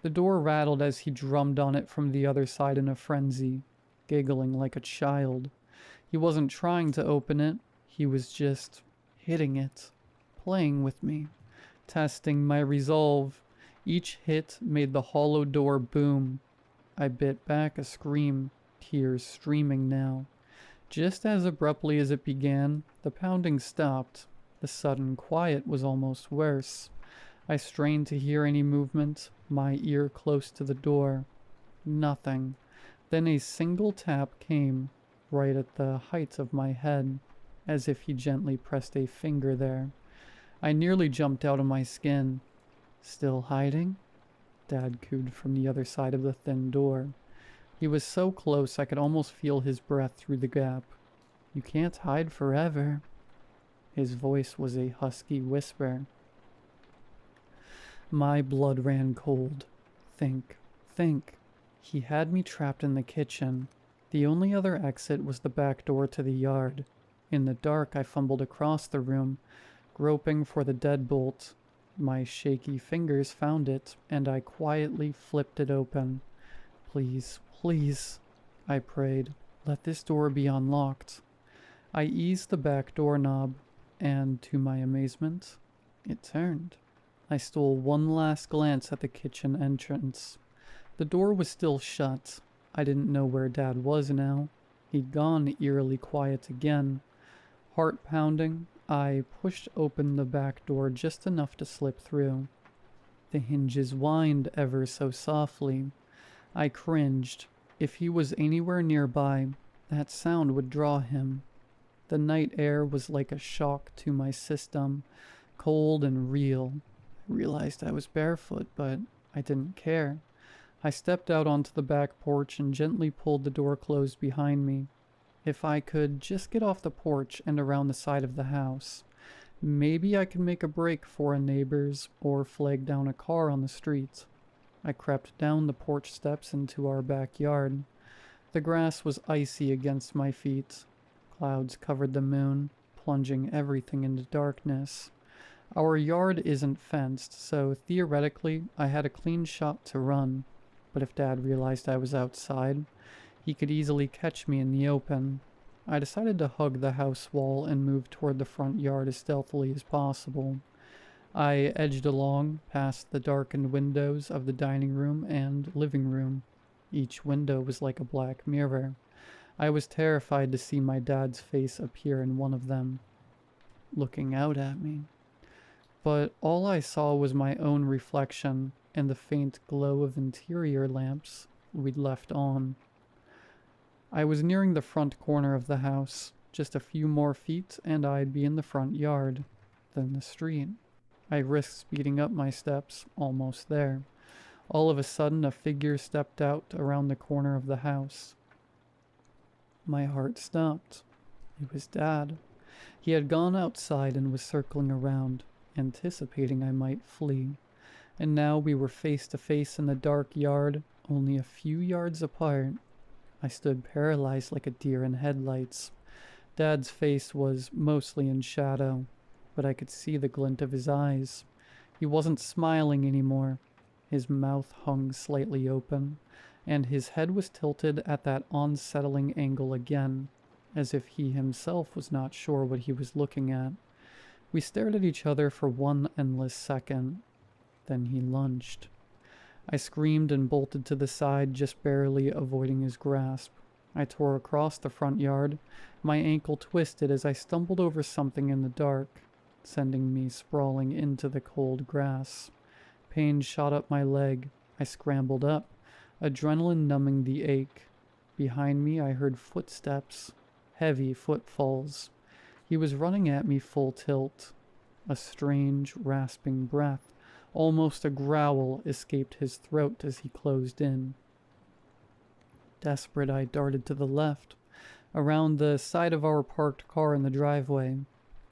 The door rattled as he drummed on it from the other side in a frenzy, giggling like a child. He wasn't trying to open it, he was just hitting it, playing with me, testing my resolve. Each hit made the hollow door boom. I bit back a scream, tears streaming now. Just as abruptly as it began, the pounding stopped. The sudden quiet was almost worse. I strained to hear any movement, my ear close to the door. Nothing. Then a single tap came, right at the height of my head, as if he gently pressed a finger there. I nearly jumped out of my skin. "Still hiding?" Dad cooed from the other side of the thin door. He was so close I could almost feel his breath through the gap. "You can't hide forever." His voice was a husky whisper. My blood ran cold. Think. He had me trapped in the kitchen. The only other exit was the back door to the yard. In the dark, I fumbled across the room, groping for the deadbolt. My shaky fingers found it, and I quietly flipped it open. Please, I prayed. Let this door be unlocked. I eased the back doorknob, and to my amazement, it turned. I stole one last glance at the kitchen entrance. The door was still shut. I didn't know where Dad was now. He'd gone eerily quiet again. Heart pounding, I pushed open the back door just enough to slip through. The hinges whined ever so softly. I cringed. If he was anywhere nearby, that sound would draw him. The night air was like a shock to my system, cold and real. I realized I was barefoot, but I didn't care. I stepped out onto the back porch and gently pulled the door closed behind me. If I could just get off the porch and around the side of the house, maybe I could make a break for a neighbor's or flag down a car on the street. I crept down the porch steps into our backyard. The grass was icy against my feet. Clouds covered the moon, plunging everything into darkness. Our yard isn't fenced, so theoretically I had a clean shot to run. But if Dad realized I was outside, he could easily catch me in the open. I decided to hug the house wall and move toward the front yard as stealthily as possible. I edged along past the darkened windows of the dining room and living room. Each window was like a black mirror. I was terrified to see my dad's face appear in one of them, looking out at me. But all I saw was my own reflection and the faint glow of interior lamps we'd left on. I was nearing the front corner of the house. Just a few more feet and I'd be in the front yard, then the street. I risked speeding up my steps, almost there. All of a sudden, a figure stepped out around the corner of the house. My heart stopped. It was Dad. He had gone outside and was circling around, anticipating I might flee. And now we were face to face in the dark yard, only a few yards apart. I stood paralyzed like a deer in headlights. Dad's face was mostly in shadow, but I could see the glint of his eyes. He wasn't smiling anymore. His mouth hung slightly open, and his head was tilted at that unsettling angle again, as if he himself was not sure what he was looking at. We stared at each other for one endless second. Then he lunged. I screamed and bolted to the side, just barely avoiding his grasp. I tore across the front yard. My ankle twisted as I stumbled over something in the dark, sending me sprawling into the cold grass. Pain shot up my leg. I scrambled up, adrenaline numbing the ache. Behind me I heard footsteps, heavy footfalls. He was running at me full tilt. A strange, rasping breath, almost a growl, escaped his throat as he closed in. Desperate, I darted to the left, around the side of our parked car in the driveway.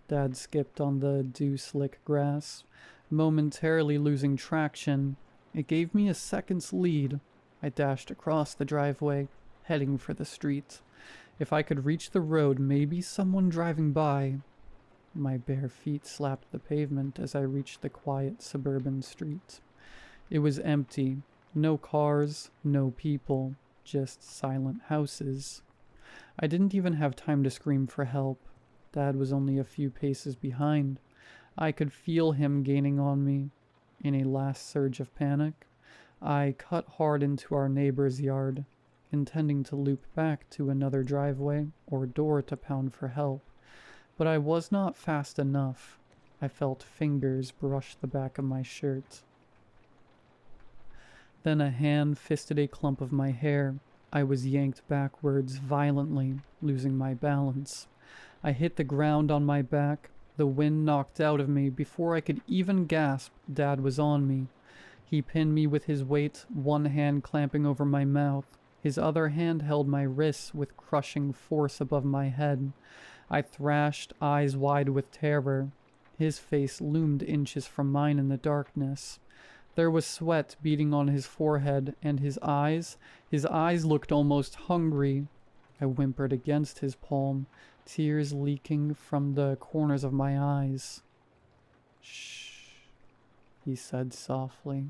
Dad skipped on the dew-slick grass, momentarily losing traction. It gave me a second's lead. I dashed across the driveway, heading for the street. If I could reach the road, maybe someone driving by. My bare feet slapped the pavement as I reached the quiet suburban street. It was empty. No cars, no people, just silent houses. I didn't even have time to scream for help. Dad was only a few paces behind. I could feel him gaining on me. In a last surge of panic, I cut hard into our neighbor's yard, intending to loop back to another driveway or door to pound for help. But I was not fast enough. I felt fingers brush the back of my shirt. Then a hand fisted a clump of my hair. I was yanked backwards violently, losing my balance. I hit the ground on my back. The wind knocked out of me. Before I could even gasp, Dad was on me. He pinned me with his weight, one hand clamping over my mouth. His other hand held my wrists with crushing force above my head. I thrashed, eyes wide with terror. His face loomed inches from mine in the darkness. There was sweat beading on his forehead, and his eyes looked almost hungry. I whimpered against his palm, tears leaking from the corners of my eyes. "Shh," he said softly.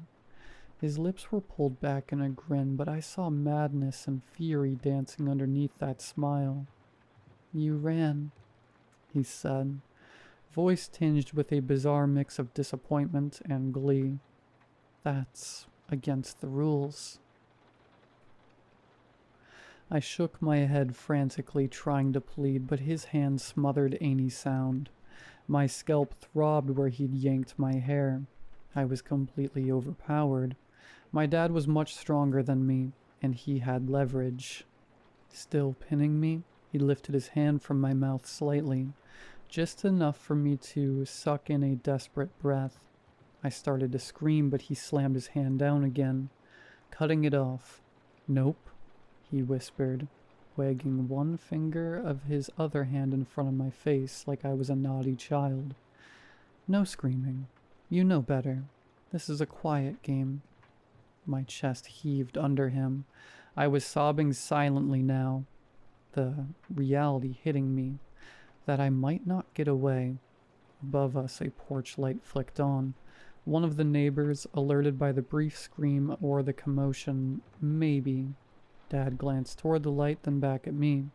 His lips were pulled back in a grin, but I saw madness and fury dancing underneath that smile. "You ran," he said, voice tinged with a bizarre mix of disappointment and glee. "That's against the rules." I shook my head frantically, trying to plead, but his hand smothered any sound. My scalp throbbed where he'd yanked my hair. I was completely overpowered. My dad was much stronger than me, and he had leverage. Still pinning me, he lifted his hand from my mouth slightly, just enough for me to suck in a desperate breath. I started to scream, but he slammed his hand down again, cutting it off. "Nope," he whispered, wagging one finger of his other hand in front of my face like I was a naughty child. "No screaming. You know better. This is a quiet game." My chest heaved under him. I was sobbing silently now, the reality hitting me that I might not get away. Above us, a porch light flicked on. One of the neighbors, alerted by the brief scream or the commotion, maybe. Dad glanced toward the light, then back at me.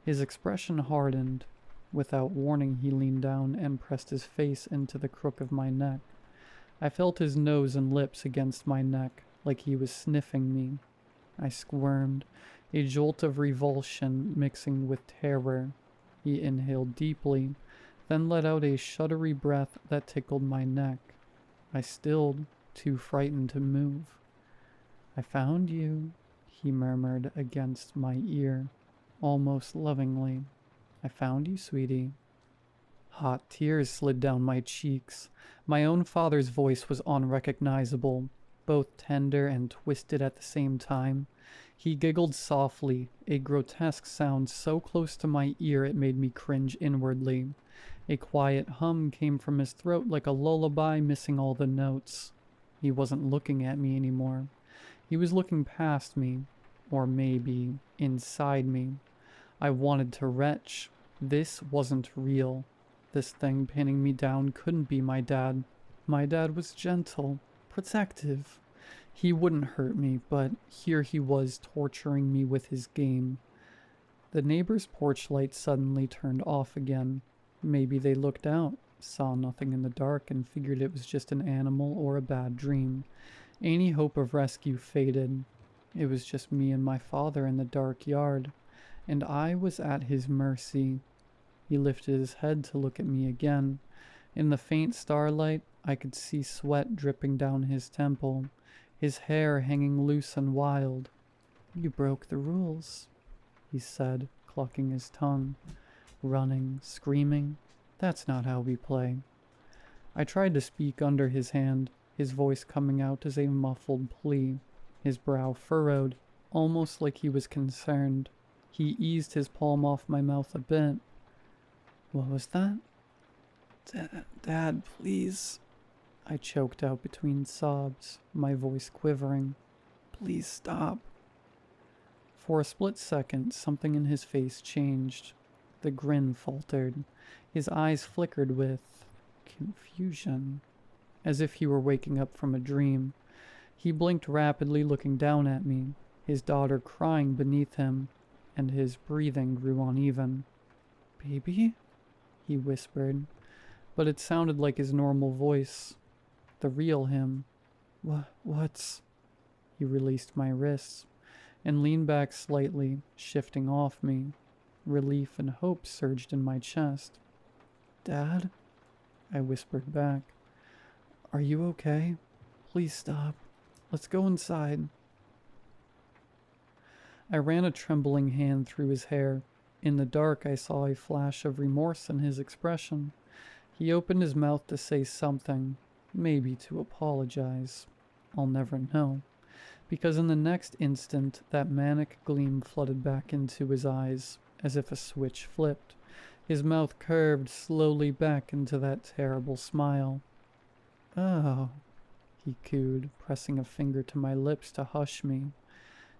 His expression hardened. Without warning, he leaned down and pressed his face into the crook of my neck. I felt his nose and lips against my neck, like he was sniffing me. I squirmed, a jolt of revulsion mixing with terror. He inhaled deeply, then let out a shuddery breath that tickled my neck. I stilled, too frightened to move. "I found you," he murmured against my ear, almost lovingly. "I found you, sweetie." Hot tears slid down my cheeks. My own father's voice was unrecognizable, both tender and twisted at the same time. He giggled softly, a grotesque sound so close to my ear it made me cringe inwardly. A quiet hum came from his throat like a lullaby missing all the notes. He wasn't looking at me anymore. He was looking past me, or maybe inside me. I wanted to retch. This wasn't real. This thing pinning me down couldn't be my dad. My dad was gentle, protective. He wouldn't hurt me, but here he was torturing me with his game. The neighbor's porch light suddenly turned off again. Maybe they looked out, saw nothing in the dark, and figured it was just an animal or a bad dream. Any hope of rescue faded. It was just me and my father in the dark yard, and I was at his mercy. He lifted his head to look at me again. In the faint starlight, I could see sweat dripping down his temple, his hair hanging loose and wild. "You broke the rules," he said, clucking his tongue. "Running, screaming, that's not how we play." I tried to speak under his hand, his voice coming out as a muffled plea. His brow furrowed, almost like he was concerned. He eased his palm off my mouth a bit. "What was that?" Dad, please." I choked out between sobs, my voice quivering. "Please stop." For a split second, something in his face changed. The grin faltered. His eyes flickered with confusion, as if he were waking up from a dream. He blinked rapidly, looking down at me, his daughter crying beneath him, and his breathing grew uneven. "Baby?" he whispered, but it sounded like his normal voice. The real him. What's... He released my wrists and leaned back slightly, shifting off me. Relief and hope surged in my chest. "Dad?" I whispered back. "Are you okay? Please stop. Let's go inside." I ran a trembling hand through his hair. In the dark, I saw a flash of remorse in his expression. He opened his mouth to say something, maybe to apologize. I'll never know, because in the next instant, that manic gleam flooded back into his eyes, as if a switch flipped. His mouth curved slowly back into that terrible smile. "Oh," he cooed, pressing a finger to my lips to hush me.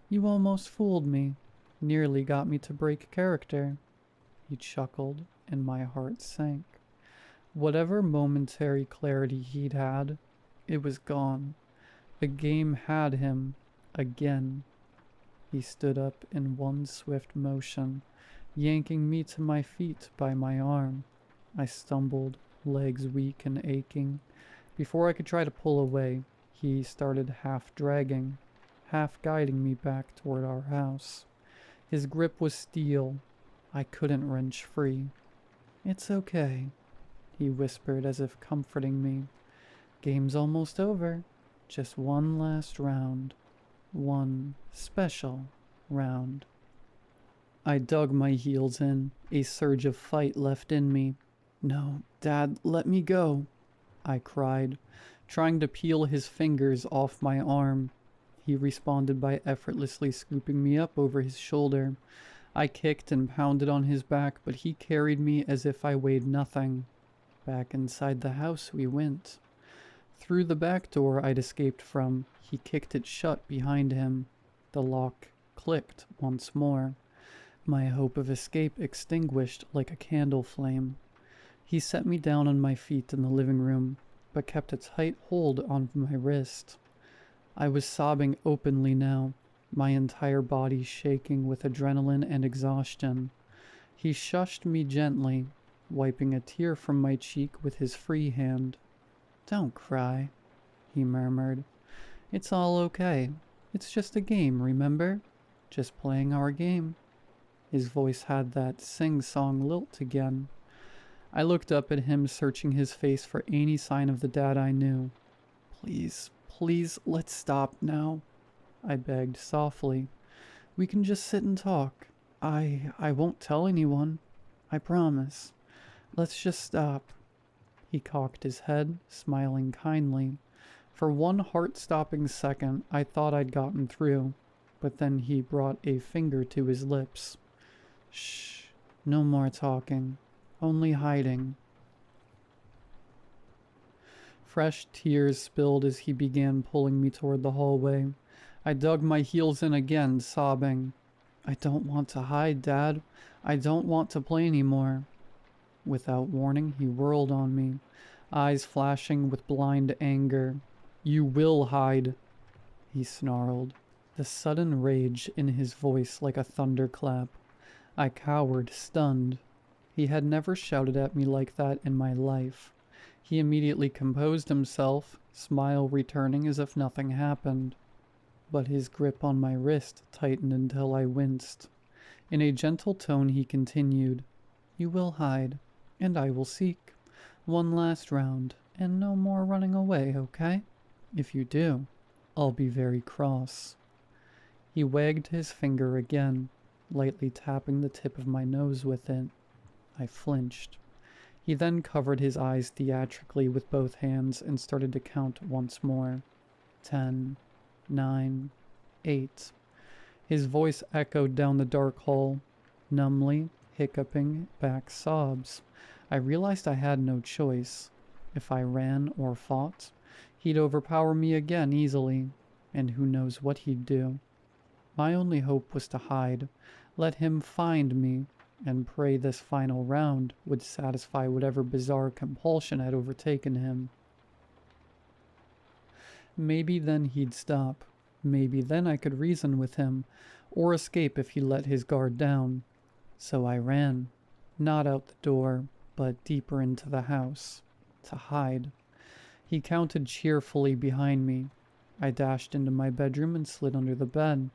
You almost fooled me. Nearly got me to break character. He chuckled, and my heart sank. Whatever momentary clarity he'd had, it was gone. The game had him, again. He stood up in one swift motion, yanking me to my feet by my arm. I stumbled, legs weak and aching. Before I could try to pull away, he started half dragging, half guiding me back toward our house. His grip was steel. I couldn't wrench free. It's okay, he whispered as if comforting me. Game's almost over. Just one last round. One special round. I dug my heels in, a surge of fight left in me. No, Dad, let me go, I cried, trying to peel his fingers off my arm. He responded by effortlessly scooping me up over his shoulder. I kicked and pounded on his back, but he carried me as if I weighed nothing. Back inside the house we went. Through the back door I'd escaped from, he kicked it shut behind him. The lock clicked once more. My hope of escape extinguished like a candle flame. He set me down on my feet in the living room, but kept a tight hold on my wrist. I was sobbing openly now, my entire body shaking with adrenaline and exhaustion. He shushed me gently, wiping a tear from my cheek with his free hand. Don't cry, he murmured. It's all okay. It's just a game, remember? Just playing our game. His voice had that sing-song lilt again. I looked up at him, searching his face for any sign of the dad I knew. Please, please, let's stop now, I begged softly. We can just sit and talk. I won't tell anyone. I promise. Let's just stop. He cocked his head, smiling kindly. For one heart-stopping second, I thought I'd gotten through, but then he brought a finger to his lips. Shh, no more talking. Only hiding. Fresh tears spilled as he began pulling me toward the hallway. I dug my heels in again, sobbing. I don't want to hide, Dad. I don't want to play anymore. Without warning, he whirled on me, eyes flashing with blind anger. You will hide, he snarled, the sudden rage in his voice like a thunderclap. I cowered, stunned. He had never shouted at me like that in my life. He immediately composed himself, smile returning as if nothing happened. But his grip on my wrist tightened until I winced. In a gentle tone he continued, You will hide, and I will seek. One last round, and no more running away, okay? If you do, I'll be very cross. He wagged his finger again, lightly tapping the tip of my nose with it. I flinched. He then covered his eyes theatrically with both hands and started to count once more. 10, 9, 8. His voice echoed down the dark hall, numbly hiccuping back sobs. I realized I had no choice. If I ran or fought, he'd overpower me again easily, and who knows what he'd do. My only hope was to hide, let him find me, and pray this final round would satisfy whatever bizarre compulsion had overtaken him. Maybe then he'd stop. Maybe then I could reason with him, or escape if he let his guard down. So I ran, not out the door, but deeper into the house, to hide. He counted cheerfully behind me. I dashed into my bedroom and slid under the bed.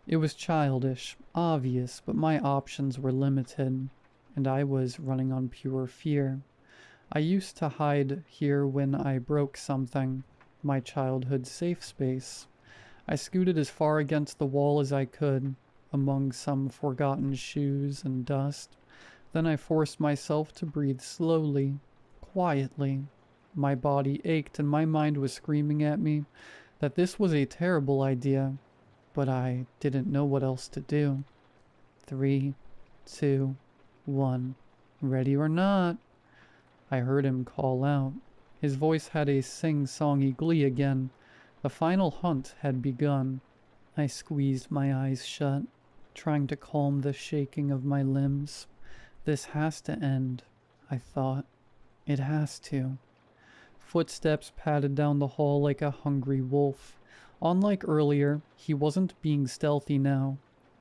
It was childish, obvious, but my options were limited, and I was running on pure fear. I used to hide here when I broke something, my childhood safe space. I scooted as far against the wall as I could, among some forgotten shoes and dust. Then I forced myself to breathe slowly, quietly. My body ached and my mind was screaming at me that this was a terrible idea, but I didn't know what else to do. 3, 2, 1. Ready or not? I heard him call out. His voice had a sing-songy glee again. The final hunt had begun. I squeezed my eyes shut, trying to calm the shaking of my limbs. This has to end, I thought. It has to. Footsteps padded down the hall like a hungry wolf. Unlike earlier, he wasn't being stealthy now.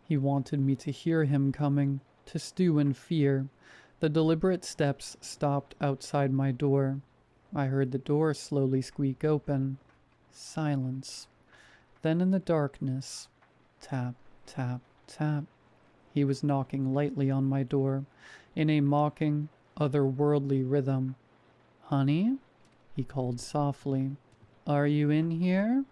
He wanted me to hear him coming, to stew in fear. The deliberate steps stopped outside my door. I heard the door slowly squeak open. Silence. Then in the darkness, tap, tap, tap. He was knocking lightly on my door, in a mocking, otherworldly rhythm. "Honey?" he called softly. "Are you in here?"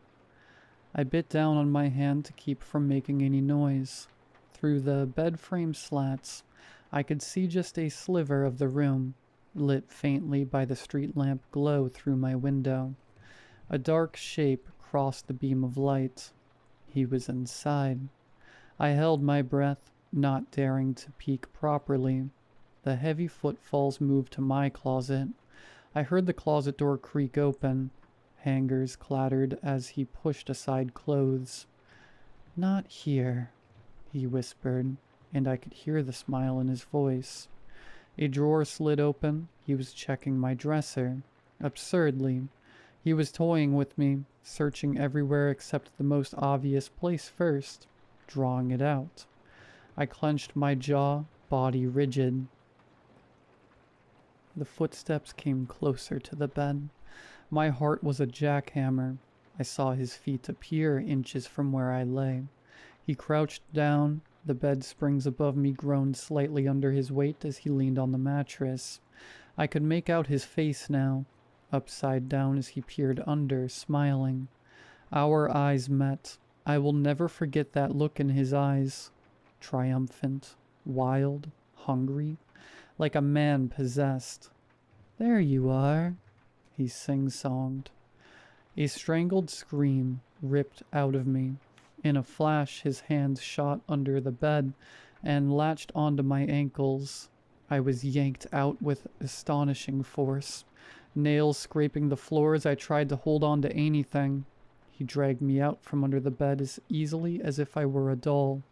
I bit down on my hand to keep from making any noise. Through the bed frame slats, I could see just a sliver of the room, lit faintly by the street lamp glow through my window. A dark shape crossed the beam of light. He was inside. I held my breath, not daring to peek properly. The heavy footfalls moved to my closet. I heard the closet door creak open. Hangers clattered as he pushed aside clothes. "Not here," he whispered, and I could hear the smile in his voice. A drawer slid open. He was checking my dresser. Absurdly. He was toying with me, searching everywhere except the most obvious place first, drawing it out. I clenched my jaw, body rigid. The footsteps came closer to the bed. My heart was a jackhammer. I saw his feet appear inches from where I lay. He crouched down. The bed springs above me groaned slightly under his weight as he leaned on the mattress. I could make out his face now, upside down as he peered under, smiling. Our eyes met. I will never forget that look in his eyes. Triumphant, wild, hungry, like a man possessed. "There you are," he sing-songed. A strangled scream ripped out of me. In a flash, his hands shot under the bed and latched onto my ankles. I was yanked out with astonishing force. Nails scraping the floor as I tried to hold on to anything. He dragged me out from under the bed as easily as if I were a doll.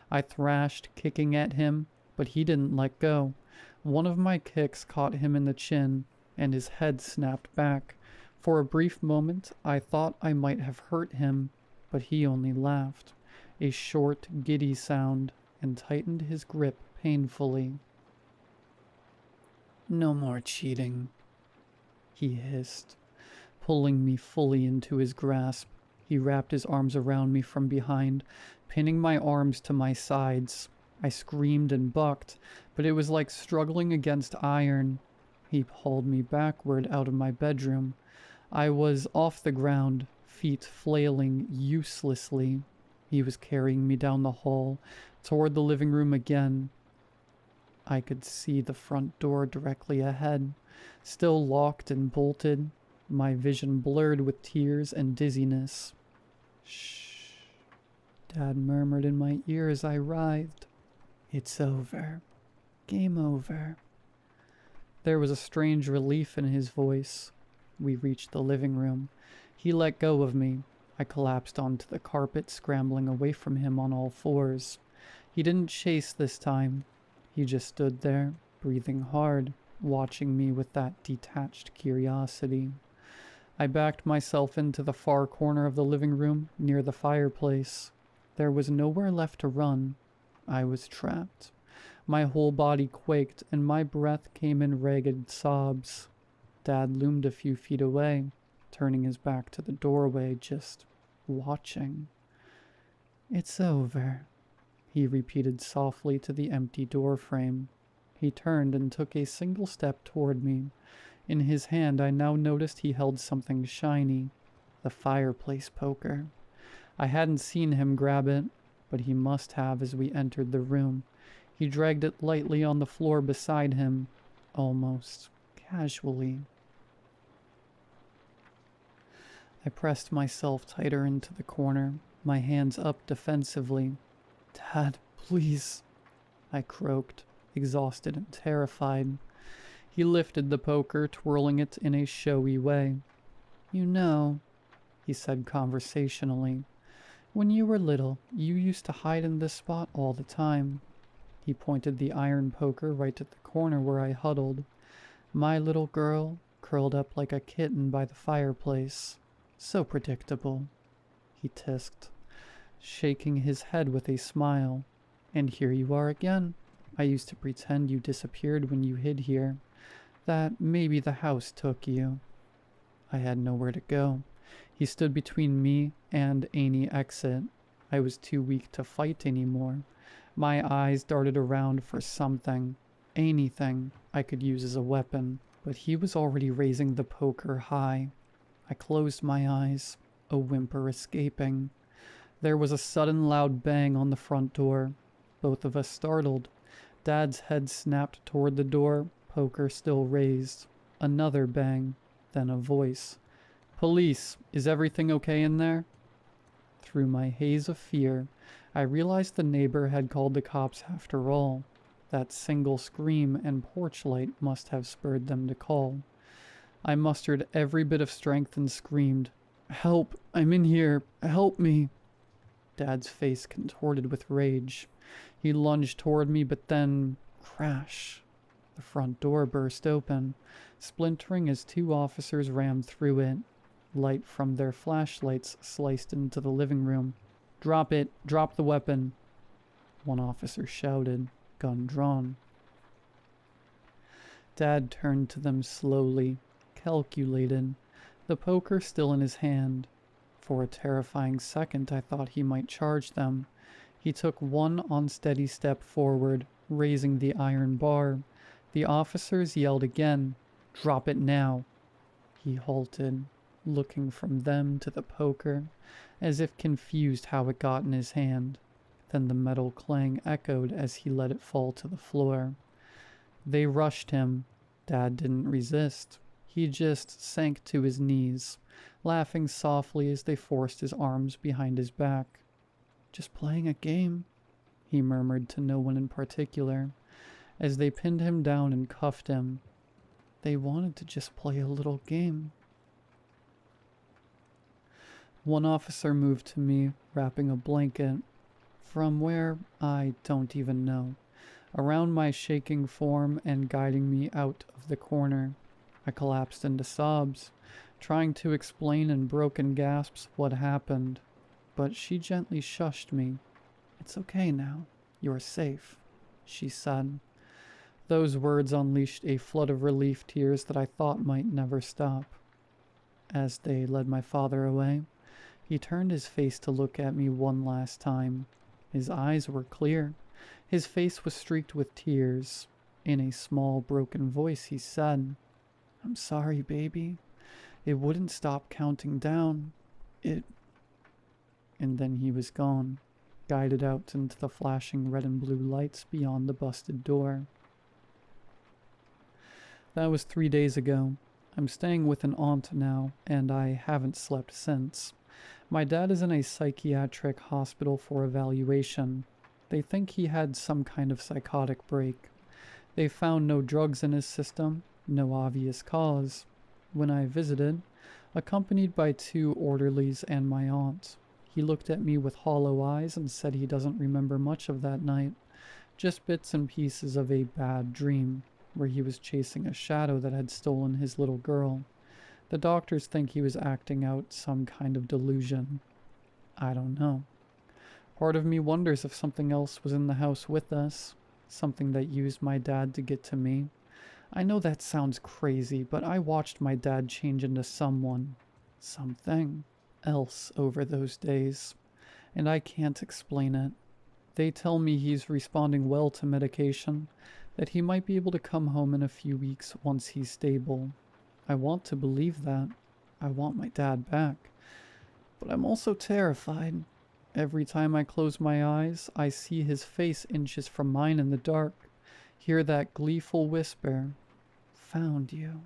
I thrashed, kicking at him, but he didn't let go. One of my kicks caught him in the chin, and his head snapped back. For a brief moment, I thought I might have hurt him, but he only laughed, a short, giddy sound, and tightened his grip painfully. "No more cheating," he hissed, pulling me fully into his grasp. He wrapped his arms around me from behind, pinning my arms to my sides. I screamed and bucked, but it was like struggling against iron. He hauled me backward out of my bedroom. I was off the ground, feet flailing uselessly. He was carrying me down the hall, toward the living room again. I could see the front door directly ahead, still locked and bolted, my vision blurred with tears and dizziness. "Shh," Dad murmured in my ear as I writhed. "It's over. Game over." There was a strange relief in his voice. We reached the living room. He let go of me. I collapsed onto the carpet, scrambling away from him on all fours. He didn't chase this time. He just stood there, breathing hard, watching me with that detached curiosity. I backed myself into the far corner of the living room, near the fireplace. There was nowhere left to run. I was trapped. My whole body quaked, and my breath came in ragged sobs. Dad loomed a few feet away, turning his back to the doorway, just watching. "It's over," he repeated softly to the empty door frame. He turned and took a single step toward me. In his hand I now noticed he held something shiny, the fireplace poker. I hadn't seen him grab it, but he must have as we entered the room. He dragged it lightly on the floor beside him, almost casually. I pressed myself tighter into the corner, my hands up defensively. "Dad, please," I croaked, exhausted and terrified. He lifted the poker, twirling it in a showy way. "You know," he said conversationally, "when you were little, you used to hide in this spot all the time." He pointed the iron poker right at the corner where I huddled. My little girl, curled up like a kitten by the fireplace. So predictable, he tisked, shaking his head with a smile. "And here you are again. I used to pretend you disappeared when you hid here. That maybe the house took you." I had nowhere to go. He stood between me and any exit. I was too weak to fight anymore. My eyes darted around for something, anything I could use as a weapon, but he was already raising the poker high. I closed my eyes, a whimper escaping. There was a sudden loud bang on the front door. Both of us startled. Dad's head snapped toward the door, poker still raised. Another bang, then a voice. "Police, is everything okay in there?" Through my haze of fear, I realized the neighbor had called the cops after all. That single scream and porch light must have spurred them to call. I mustered every bit of strength and screamed, "Help! I'm in here! Help me!" Dad's face contorted with rage. He lunged toward me, but then, crash! The front door burst open, splintering as two officers rammed through it. Light from their flashlights sliced into the living room. "Drop it! Drop the weapon!" One officer shouted, gun drawn. Dad turned to them slowly, calculated, the poker still in his hand. For a terrifying second I thought he might charge them. He took one unsteady step forward, raising the iron bar. The officers yelled again, "Drop it now!" He halted, looking from them to the poker, as if confused how it got in his hand. Then the metal clang echoed as he let it fall to the floor. They rushed him. Dad didn't resist. He just sank to his knees, laughing softly as they forced his arms behind his back. "Just playing a game," he murmured to no one in particular, as they pinned him down and cuffed him. They wanted to just play a little game. One officer moved to me, wrapping a blanket, from where I don't even know, around my shaking form and guiding me out of the corner. I collapsed into sobs, trying to explain in broken gasps what happened, but she gently shushed me. "It's okay now. You're safe," she said. Those words unleashed a flood of relief tears that I thought might never stop. As they led my father away, he turned his face to look at me one last time. His eyes were clear. His face was streaked with tears. In a small, broken voice, he said, "I'm sorry, baby. It wouldn't stop counting down. And then he was gone, guided out into the flashing red and blue lights beyond the busted door. That was 3 days ago. I'm staying with an aunt now, and I haven't slept since. My dad is in a psychiatric hospital for evaluation. They think he had some kind of psychotic break. They found no drugs in his system, no obvious cause. When I visited, accompanied by 2 orderlies and my aunt, he looked at me with hollow eyes and said he doesn't remember much of that night, just bits and pieces of a bad dream, where he was chasing a shadow that had stolen his little girl. The doctors think he was acting out some kind of delusion. I don't know. Part of me wonders if something else was in the house with us, something that used my dad to get to me. I know that sounds crazy, but I watched my dad change into something else over those days, and I can't explain it. They tell me he's responding well to medication, that he might be able to come home in a few weeks once he's stable. I want to believe that. I want my dad back. But I'm also terrified. Every time I close my eyes, I see his face inches from mine in the dark, hear that gleeful whisper, "Found you."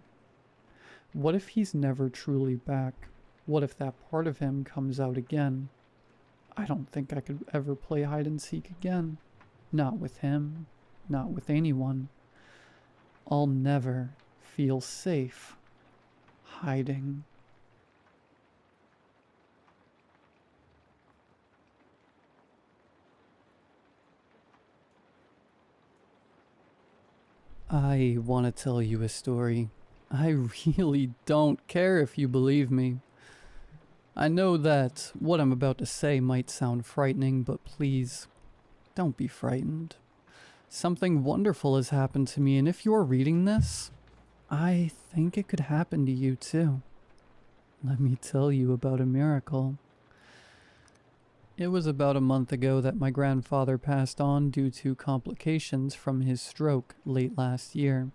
What if he's never truly back? What if that part of him comes out again? I don't think I could ever play hide and seek again. Not with him. Not with anyone. I'll never feel safe hiding. I want to tell you a story. I really don't care if you believe me. I know that what I'm about to say might sound frightening, but please, don't be frightened. Something wonderful has happened to me, and if you're reading this, I think it could happen to you too. Let me tell you about a miracle. It was about a month ago that my grandfather passed on due to complications from his stroke late last year.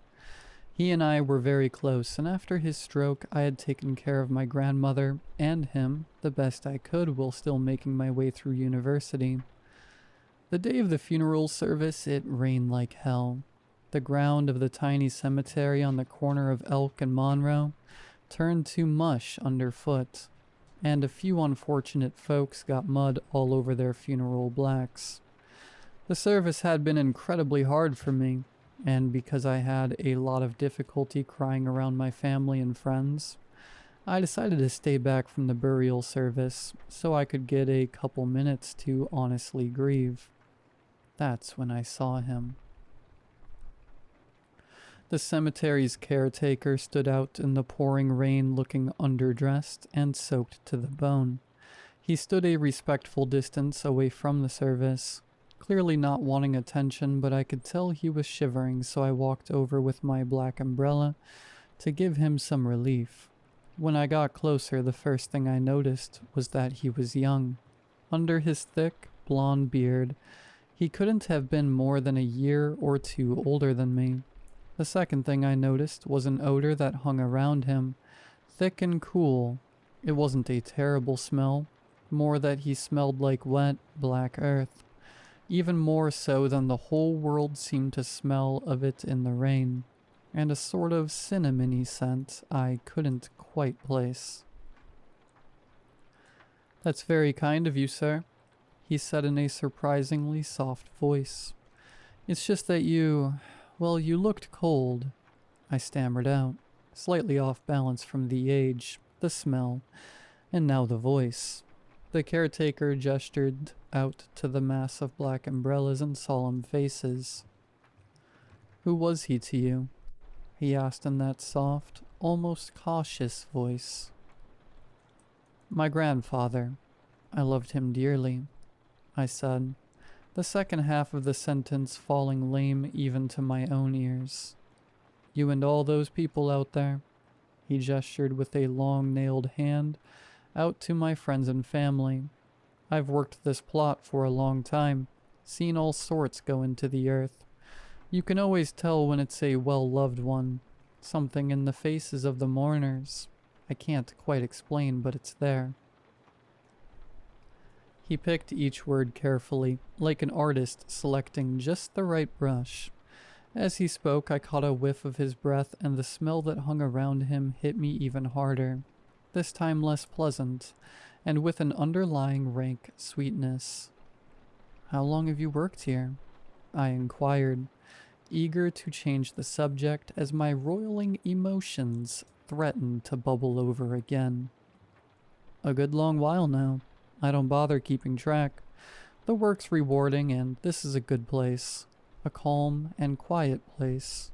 He and I were very close, and after his stroke, I had taken care of my grandmother and him the best I could while still making my way through university. The day of the funeral service, it rained like hell. The ground of the tiny cemetery on the corner of Elk and Monroe turned to mush underfoot, and a few unfortunate folks got mud all over their funeral blacks. The service had been incredibly hard for me, and because I had a lot of difficulty crying around my family and friends, I decided to stay back from the burial service so I could get a couple minutes to honestly grieve. That's when I saw him. The cemetery's caretaker stood out in the pouring rain looking underdressed and soaked to the bone. He stood a respectful distance away from the service, clearly not wanting attention, but I could tell he was shivering, so I walked over with my black umbrella to give him some relief. When I got closer, the first thing I noticed was that he was young. Under his thick, blonde beard, he couldn't have been more than a year or two older than me. The second thing I noticed was an odor that hung around him, thick and cool. It wasn't a terrible smell, more that he smelled like wet, black earth, even more so than the whole world seemed to smell of it in the rain, and a sort of cinnamony scent I couldn't quite place. "That's very kind of you, sir," he said in a surprisingly soft voice. "It's just that you looked cold," I stammered out, slightly off balance from the age, the smell, and now the voice. The caretaker gestured out to the mass of black umbrellas and solemn faces. "Who was he to you?" he asked in that soft, almost cautious voice. "My grandfather. I loved him dearly," I said, the second half of the sentence falling lame even to my own ears. "You and all those people out there," he gestured with a long-nailed hand out to my friends and family. "I've worked this plot for a long time, seen all sorts go into the earth. You can always tell when it's a well-loved one, something in the faces of the mourners. I can't quite explain, but it's there." He picked each word carefully, like an artist selecting just the right brush. As he spoke, I caught a whiff of his breath, and the smell that hung around him hit me even harder, this time less pleasant, and with an underlying rank sweetness. "How long have you worked here?" I inquired, eager to change the subject as my roiling emotions threatened to bubble over again. "A good long while now. I don't bother keeping track. The work's rewarding, and this is a good place. A calm and quiet place."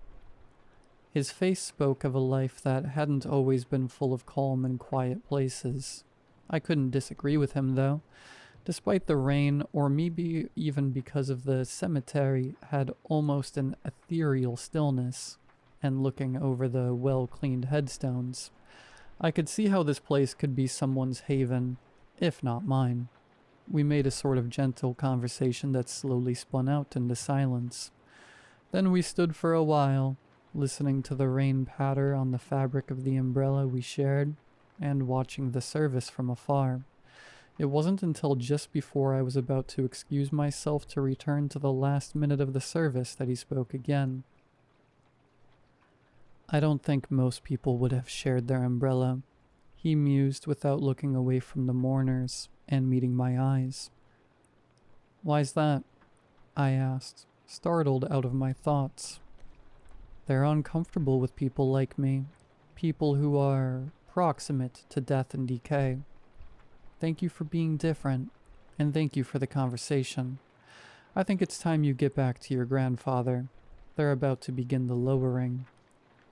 His face spoke of a life that hadn't always been full of calm and quiet places. I couldn't disagree with him, though. Despite the rain, or maybe even because of the cemetery had almost an ethereal stillness, and looking over the well-cleaned headstones, I could see how this place could be someone's haven, if not mine. We made a sort of gentle conversation that slowly spun out into silence. Then we stood for a while, listening to the rain patter on the fabric of the umbrella we shared, and watching the service from afar. It wasn't until just before I was about to excuse myself to return to the last minute of the service that he spoke again. "I don't think most people would have shared their umbrella," he mused without looking away from the mourners and meeting my eyes. "Why's that?" I asked, startled out of my thoughts. They're uncomfortable with people like me, people who are proximate to death and decay. Thank you for being different, and thank you for the conversation. I think it's time you get back to your grandfather. They're about to begin the lowering."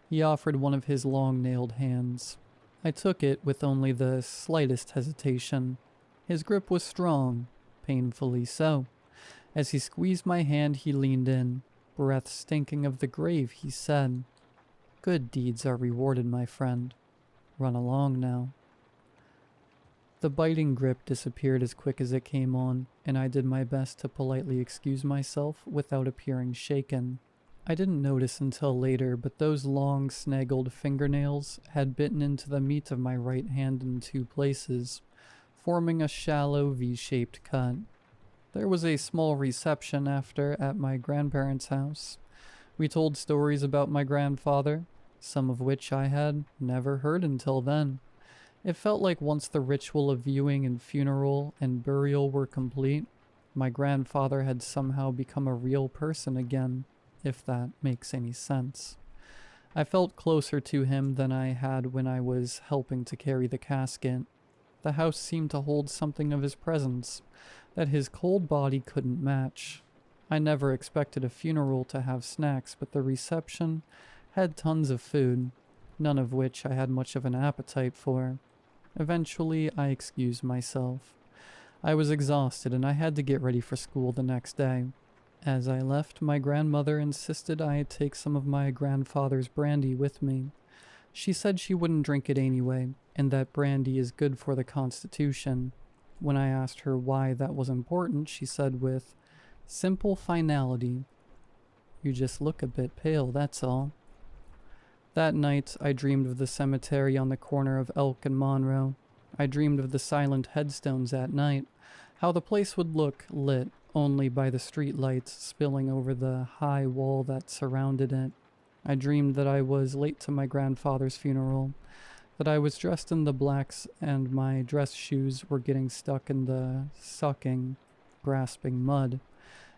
He offered one of his long-nailed hands. I took it with only the slightest hesitation. His grip was strong, painfully so. As he squeezed my hand, he leaned in. Breath stinking of the grave, he said, "Good deeds are rewarded, my friend. Run along now." The biting grip disappeared as quick as it came on, and I did my best to politely excuse myself without appearing shaken. I didn't notice until later, but those long, snaggled fingernails had bitten into the meat of my right hand in 2 places, forming a shallow V-shaped cut. There was a small reception after at my grandparents' house. We told stories about my grandfather, some of which I had never heard until then. It felt like once the ritual of viewing and funeral and burial were complete, my grandfather had somehow become a real person again, if that makes any sense. I felt closer to him than I had when I was helping to carry the casket. The house seemed to hold something of his presence that his cold body couldn't match. I never expected a funeral to have snacks, but the reception had tons of food, none of which I had much of an appetite for. Eventually, I excused myself. I was exhausted and I had to get ready for school the next day. As I left, my grandmother insisted I take some of my grandfather's brandy with me. She said she wouldn't drink it anyway, and that brandy is good for the constitution. When I asked her why that was important, she said with simple finality, "You just look a bit pale, that's all." That night, I dreamed of the cemetery on the corner of Elk and Monroe. I dreamed of the silent headstones at night, how the place would look lit only by the street lights spilling over the high wall that surrounded it. I dreamed that I was late to my grandfather's funeral, that I was dressed in the blacks and my dress shoes were getting stuck in the sucking, grasping mud,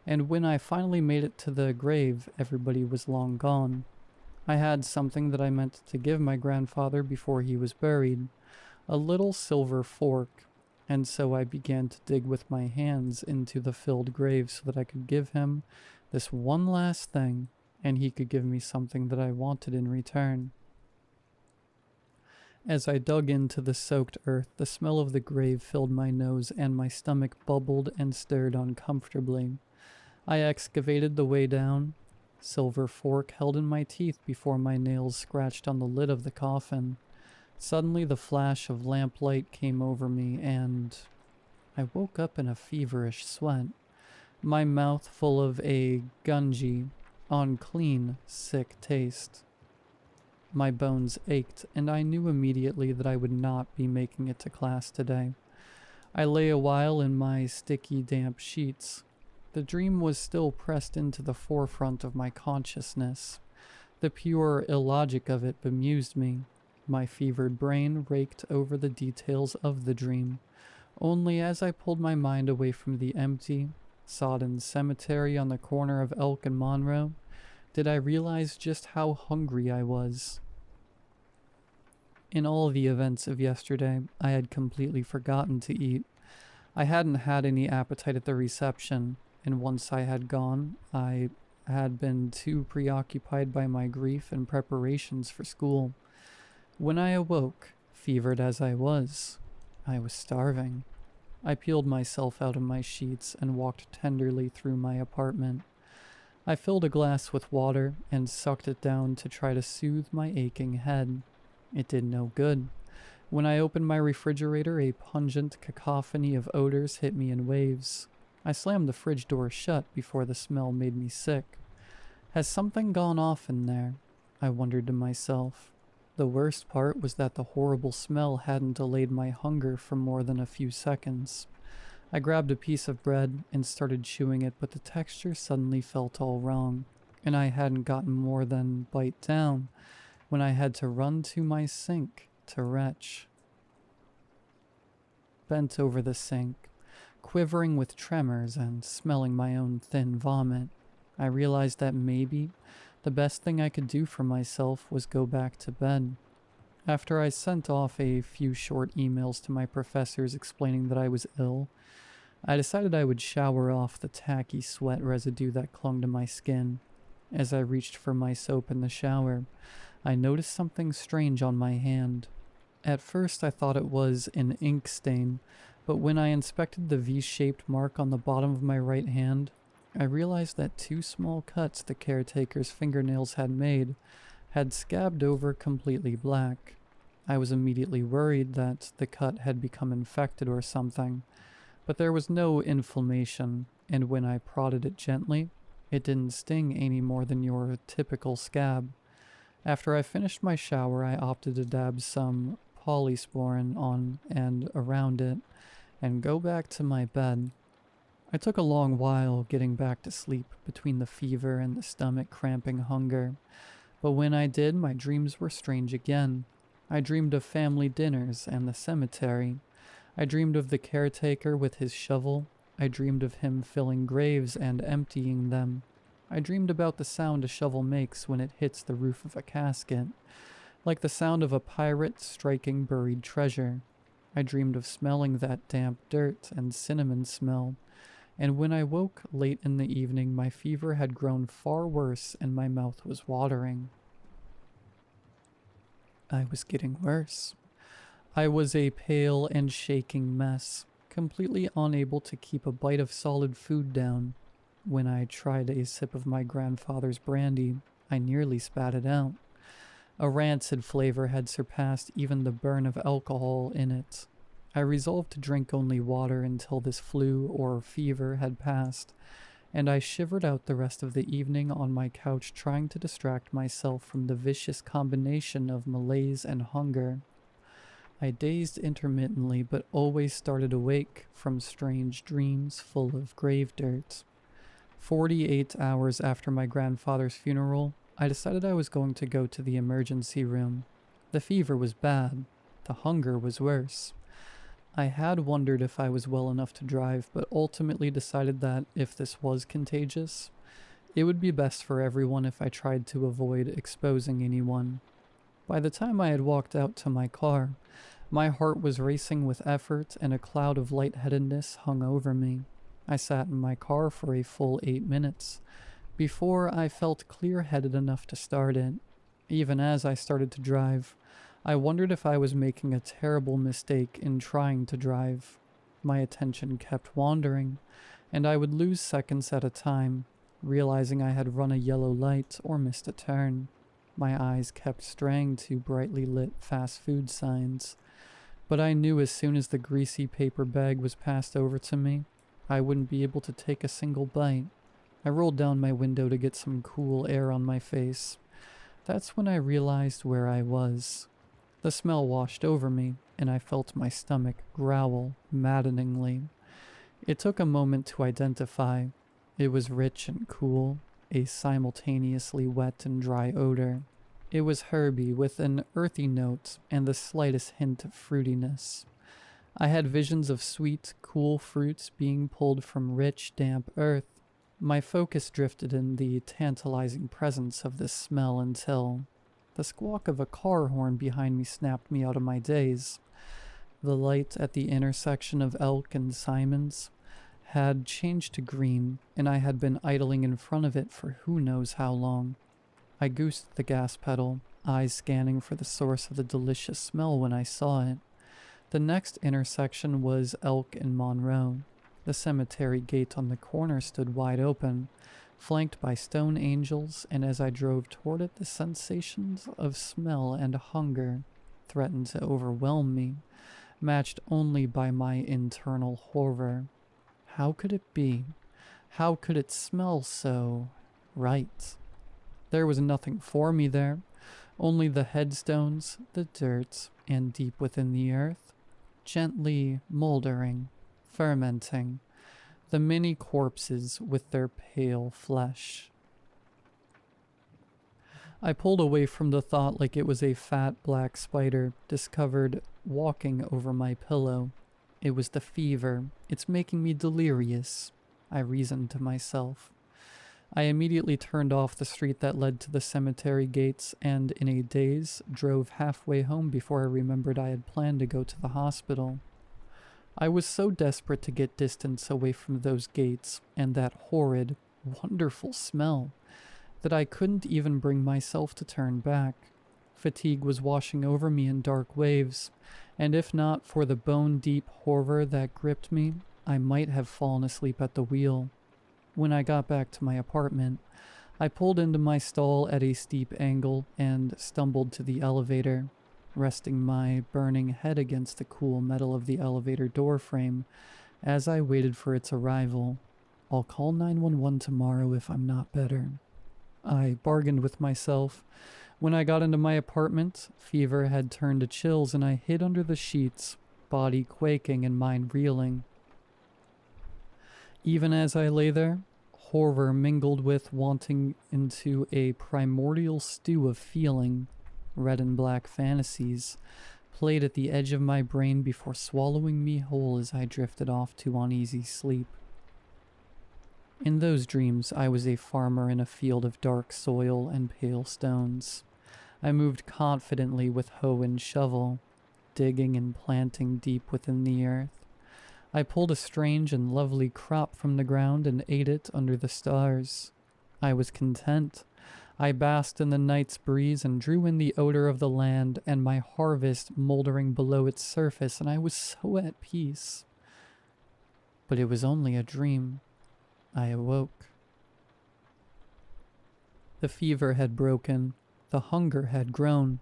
and when I finally made it to the grave, everybody was long gone. I had something that I meant to give my grandfather before he was buried, a little silver fork, and so I began to dig with my hands into the filled grave so that I could give him this one last thing, and he could give me something that I wanted in return. As I dug into the soaked earth, the smell of the grave filled my nose and my stomach bubbled and stirred uncomfortably. I excavated the way down, silver fork held in my teeth before my nails scratched on the lid of the coffin. Suddenly the flash of lamplight came over me and I woke up in a feverish sweat, my mouth full of a gungy, unclean, sick taste. My bones ached, and I knew immediately that I would not be making it to class today. I lay a while in my sticky, damp sheets. The dream was still pressed into the forefront of my consciousness. The pure illogic of it bemused me. My fevered brain raked over the details of the dream. Only as I pulled my mind away from the empty, sodden cemetery on the corner of Elk and Monroe, did I realize just how hungry I was. In all the events of yesterday, I had completely forgotten to eat. I hadn't had any appetite at the reception, and once I had gone, I had been too preoccupied by my grief and preparations for school. When I awoke, fevered as I was starving. I peeled myself out of my sheets and walked tenderly through my apartment. I filled a glass with water and sucked it down to try to soothe my aching head. It did no good. When I opened my refrigerator, a pungent cacophony of odors hit me in waves. I slammed the fridge door shut before the smell made me sick. Has something gone off in there? I wondered to myself. The worst part was that the horrible smell hadn't delayed my hunger for more than a few seconds. I grabbed a piece of bread and started chewing it, but the texture suddenly felt all wrong, and I hadn't gotten more than bite down when I had to run to my sink to retch. Bent over the sink, quivering with tremors and smelling my own thin vomit, I realized that maybe The best thing I could do for myself was go back to bed. After I sent off a few short emails to my professors explaining that I was ill, I decided I would shower off the tacky sweat residue that clung to my skin. As I reached for my soap in the shower, I noticed something strange on my hand. At first I thought it was an ink stain, but when I inspected the V-shaped mark on the bottom of my right hand, I realized that 2 small cuts the caretaker's fingernails had made had scabbed over completely black. I was immediately worried that the cut had become infected or something, but there was no inflammation, and when I prodded it gently, it didn't sting any more than your typical scab. After I finished my shower, I opted to dab some polysporin on and around it and go back to my bed. I took a long while getting back to sleep between the fever and the stomach cramping hunger, but when I did, my dreams were strange again. I dreamed of family dinners and the cemetery. I dreamed of the caretaker with his shovel. I dreamed of him filling graves and emptying them. I dreamed about the sound a shovel makes when it hits the roof of a casket, like the sound of a pirate striking buried treasure. I dreamed of smelling that damp dirt and cinnamon smell, and when I woke late in the evening, my fever had grown far worse and my mouth was watering. I was getting worse. I was a pale and shaking mess, completely unable to keep a bite of solid food down. When I tried a sip of my grandfather's brandy, I nearly spat it out. A rancid flavor had surpassed even the burn of alcohol in it. I resolved to drink only water until this flu or fever had passed, and I shivered out the rest of the evening on my couch trying to distract myself from the vicious combination of malaise and hunger. I dazed intermittently but always started awake from strange dreams full of grave dirt. 48 hours after my grandfather's funeral, I decided I was going to go to the emergency room. The fever was bad. The hunger was worse. I had wondered if I was well enough to drive, but ultimately decided that if this was contagious, it would be best for everyone if I tried to avoid exposing anyone. By the time I had walked out to my car, my heart was racing with effort and a cloud of lightheadedness hung over me. I sat in my car for a full 8 minutes before I felt clear-headed enough to start it. Even as I started to drive, I wondered if I was making a terrible mistake in trying to drive. My attention kept wandering, and I would lose seconds at a time, realizing I had run a yellow light or missed a turn. My eyes kept straying to brightly lit fast food signs, but I knew as soon as the greasy paper bag was passed over to me, I wouldn't be able to take a single bite. I rolled down my window to get some cool air on my face. That's when I realized where I was. The smell washed over me, and I felt my stomach growl maddeningly. It took a moment to identify. It was rich and cool, a simultaneously wet and dry odor. It was herby with an earthy note and the slightest hint of fruitiness. I had visions of sweet, cool fruits being pulled from rich, damp earth. My focus drifted in the tantalizing presence of this smell until the squawk of a car horn behind me snapped me out of my daze. The light at the intersection of Elk and Simons had changed to green, and I had been idling in front of it for who knows how long. I goosed the gas pedal, eyes scanning for the source of the delicious smell when I saw it. The next intersection was Elk and Monroe. The cemetery gate on the corner stood wide open, flanked by stone angels, and as I drove toward it, the sensations of smell and hunger threatened to overwhelm me, matched only by my internal horror. How could it be? How could it smell so right? There was nothing for me there, only the headstones, the dirt, and deep within the earth, gently moldering, fermenting, the many corpses with their pale flesh. I pulled away from the thought like it was a fat black spider discovered walking over my pillow. It was the fever. It's making me delirious, I reasoned to myself. I immediately turned off the street that led to the cemetery gates and, in a daze, drove halfway home before I remembered I had planned to go to the hospital. I was so desperate to get distance away from those gates and that horrid, wonderful smell that I couldn't even bring myself to turn back. Fatigue was washing over me in dark waves, and if not for the bone-deep horror that gripped me, I might have fallen asleep at the wheel. When I got back to my apartment, I pulled into my stall at a steep angle and stumbled to the elevator, resting my burning head against the cool metal of the elevator door frame as I waited for its arrival. I'll call 911 tomorrow if I'm not better. I bargained with myself. When I got into my apartment, fever had turned to chills and I hid under the sheets, body quaking and mind reeling. Even as I lay there, horror mingled with wanting into a primordial stew of feeling. Red and black fantasies played at the edge of my brain before swallowing me whole as I drifted off to uneasy sleep. In those dreams, I was a farmer in a field of dark soil and pale stones. I moved confidently with hoe and shovel, digging and planting deep within the earth. I pulled a strange and lovely crop from the ground and ate it under the stars. I was content. I basked in the night's breeze and drew in the odor of the land and my harvest moldering below its surface, and I was so at peace. But it was only a dream. I awoke. The fever had broken. The hunger had grown.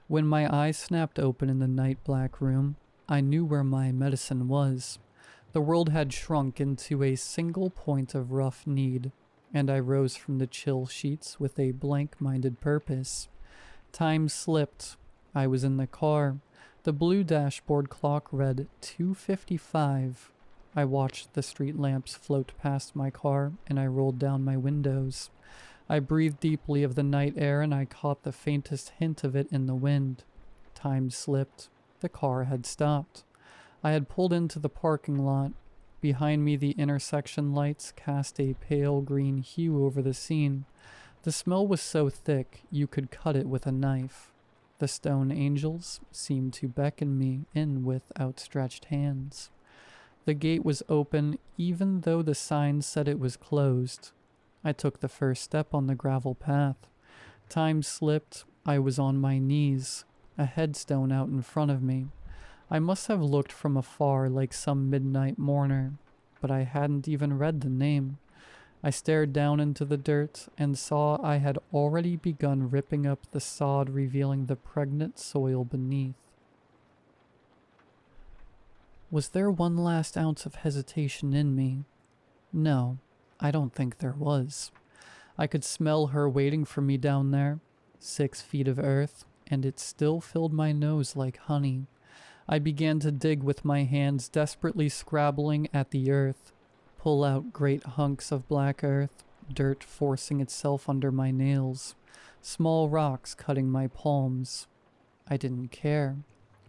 When my eyes snapped open in the night-black room, I knew where my medicine was. The world had shrunk into a single point of rough need, and I rose from the chill sheets with a blank-minded purpose. Time slipped. I was in the car. The blue dashboard clock read 2:55. I watched the street lamps float past my car, and I rolled down my windows. I breathed deeply of the night air, and I caught the faintest hint of it in the wind. Time slipped. The car had stopped. I had pulled into the parking lot. Behind me, the intersection lights cast a pale green hue over the scene. The smell was so thick you could cut it with a knife. The stone angels seemed to beckon me in with outstretched hands. The gate was open, even though the sign said it was closed. I took the first step on the gravel path. Time slipped. I was on my knees, a headstone out in front of me. I must have looked from afar like some midnight mourner, but I hadn't even read the name. I stared down into the dirt and saw I had already begun ripping up the sod, revealing the pregnant soil beneath. Was there one last ounce of hesitation in me? No, I don't think there was. I could smell her waiting for me down there, 6 feet of earth, and it still filled my nose like honey. I began to dig with my hands, desperately scrabbling at the earth, pull out great hunks of black earth, dirt forcing itself under my nails, small rocks cutting my palms. I didn't care.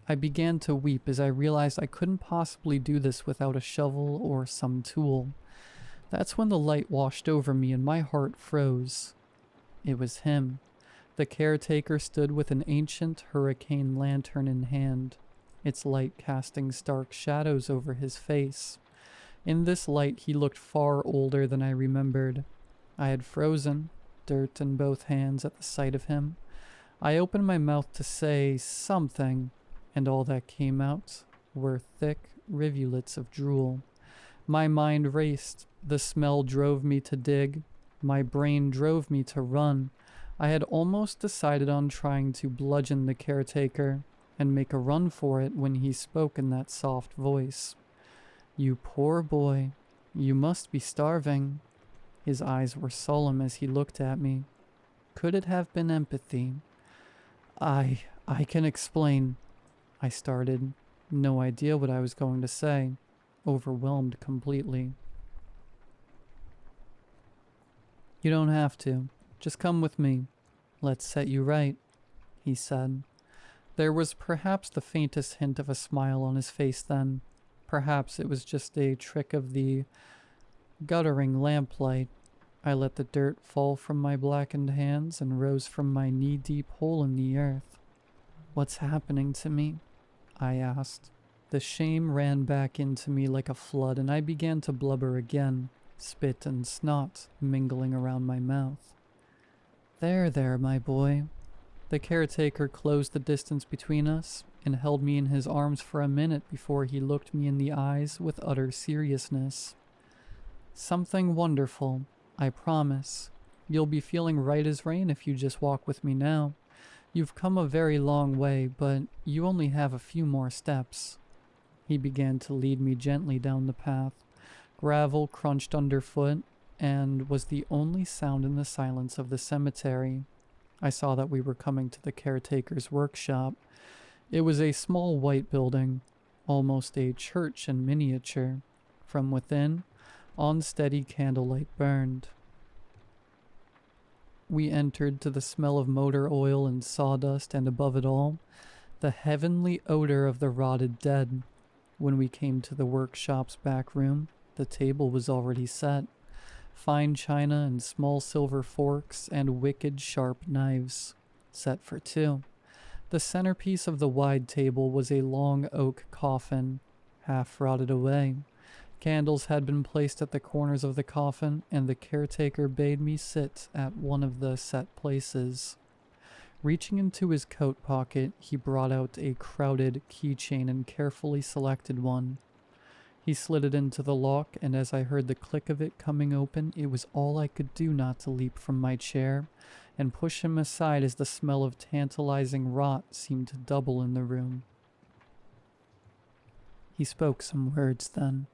I began to weep as I realized I couldn't possibly do this without a shovel or some tool. That's when the light washed over me and my heart froze. It was him. The caretaker stood with an ancient hurricane lantern in hand, its light casting stark shadows over his face. In this light he looked far older than I remembered. I had frozen, dirt in both hands at the sight of him. I opened my mouth to say something, and all that came out were thick rivulets of drool. My mind raced. The smell drove me to dig. My brain drove me to run. I had almost decided on trying to bludgeon the caretaker and make a run for it when he spoke in that soft voice. "You poor boy, you must be starving." His eyes were solemn as he looked at me. Could it have been empathy? I can explain," I started, no idea what I was going to say, overwhelmed completely. "You don't have to. Just come with me. Let's set you right," he said. There was perhaps the faintest hint of a smile on his face then. Perhaps it was just a trick of the guttering lamplight. I let the dirt fall from my blackened hands and rose from my knee-deep hole in the earth. "What's happening to me?" I asked. The shame ran back into me like a flood, and I began to blubber again, spit and snot mingling around my mouth. There, my boy." The caretaker closed the distance between us and held me in his arms for a minute before he looked me in the eyes with utter seriousness. "Something wonderful, I promise. You'll be feeling right as rain if you just walk with me now. You've come a very long way, but you only have a few more steps." He began to lead me gently down the path. Gravel crunched underfoot and was the only sound in the silence of the cemetery. I saw that we were coming to the caretaker's workshop. It was a small white building, almost a church in miniature. From within, unsteady candlelight burned. We entered to the smell of motor oil and sawdust, and above it all, the heavenly odor of the rotted dead. When we came to the workshop's back room, the table was already set. Fine china and small silver forks and wicked sharp knives, set for two. The centerpiece of the wide table was a long oak coffin, half rotted away. Candles had been placed at the corners of the coffin, and the caretaker bade me sit at one of the set places. Reaching into his coat pocket, he brought out a crowded keychain and carefully selected one. He slid it into the lock, and as I heard the click of it coming open, it was all I could do not to leap from my chair and push him aside as the smell of tantalizing rot seemed to double in the room. He spoke some words then.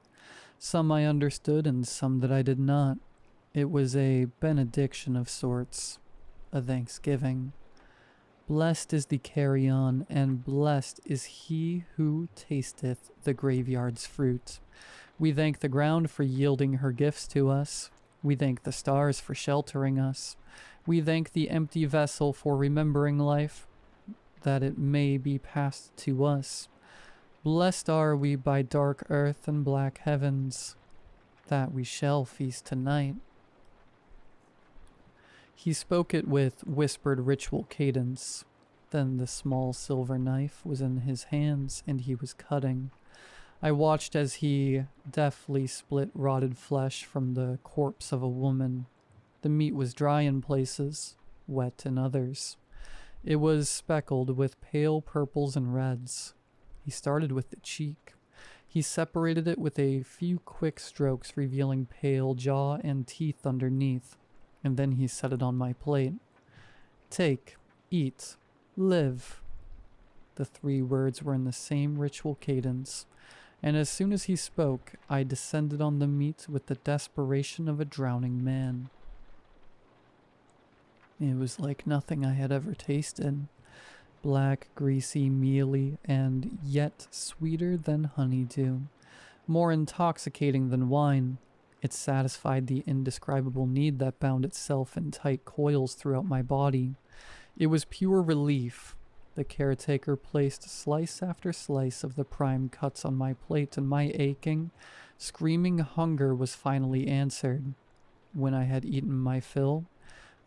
Some I understood and some that I did not. It was a benediction of sorts, a thanksgiving. "Blessed is the carrion, and blessed is he who tasteth the graveyard's fruit. We thank the ground for yielding her gifts to us. We thank the stars for sheltering us. We thank the empty vessel for remembering life, that it may be passed to us. Blessed are we by dark earth and black heavens, that we shall feast tonight." He spoke it with whispered ritual cadence. Then the small silver knife was in his hands, and he was cutting. I watched as he deftly split rotted flesh from the corpse of a woman. The meat was dry in places, wet in others. It was speckled with pale purples and reds. He started with the cheek. He separated it with a few quick strokes, revealing pale jaw and teeth underneath. And then he set it on my plate. "Take, eat, live." The three words were in the same ritual cadence, and as soon as he spoke, I descended on the meat with the desperation of a drowning man. It was like nothing I had ever tasted. Black, greasy, mealy, and yet sweeter than honeydew. More intoxicating than wine. It satisfied the indescribable need that bound itself in tight coils throughout my body. It was pure relief. The caretaker placed slice after slice of the prime cuts on my plate, and my aching, screaming hunger was finally answered. When I had eaten my fill,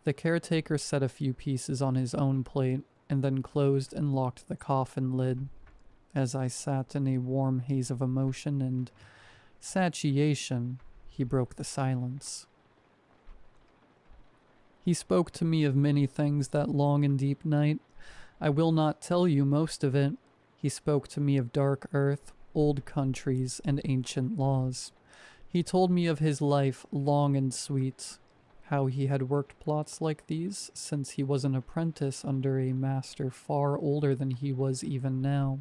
the caretaker set a few pieces on his own plate, and then closed and locked the coffin lid. As I sat in a warm haze of emotion and satiation, he broke the silence. He spoke to me of many things that long and deep night. I will not tell you most of it. He spoke to me of dark earth, old countries, and ancient laws. He told me of his life long and sweet, how he had worked plots like these since he was an apprentice under a master far older than he was even now.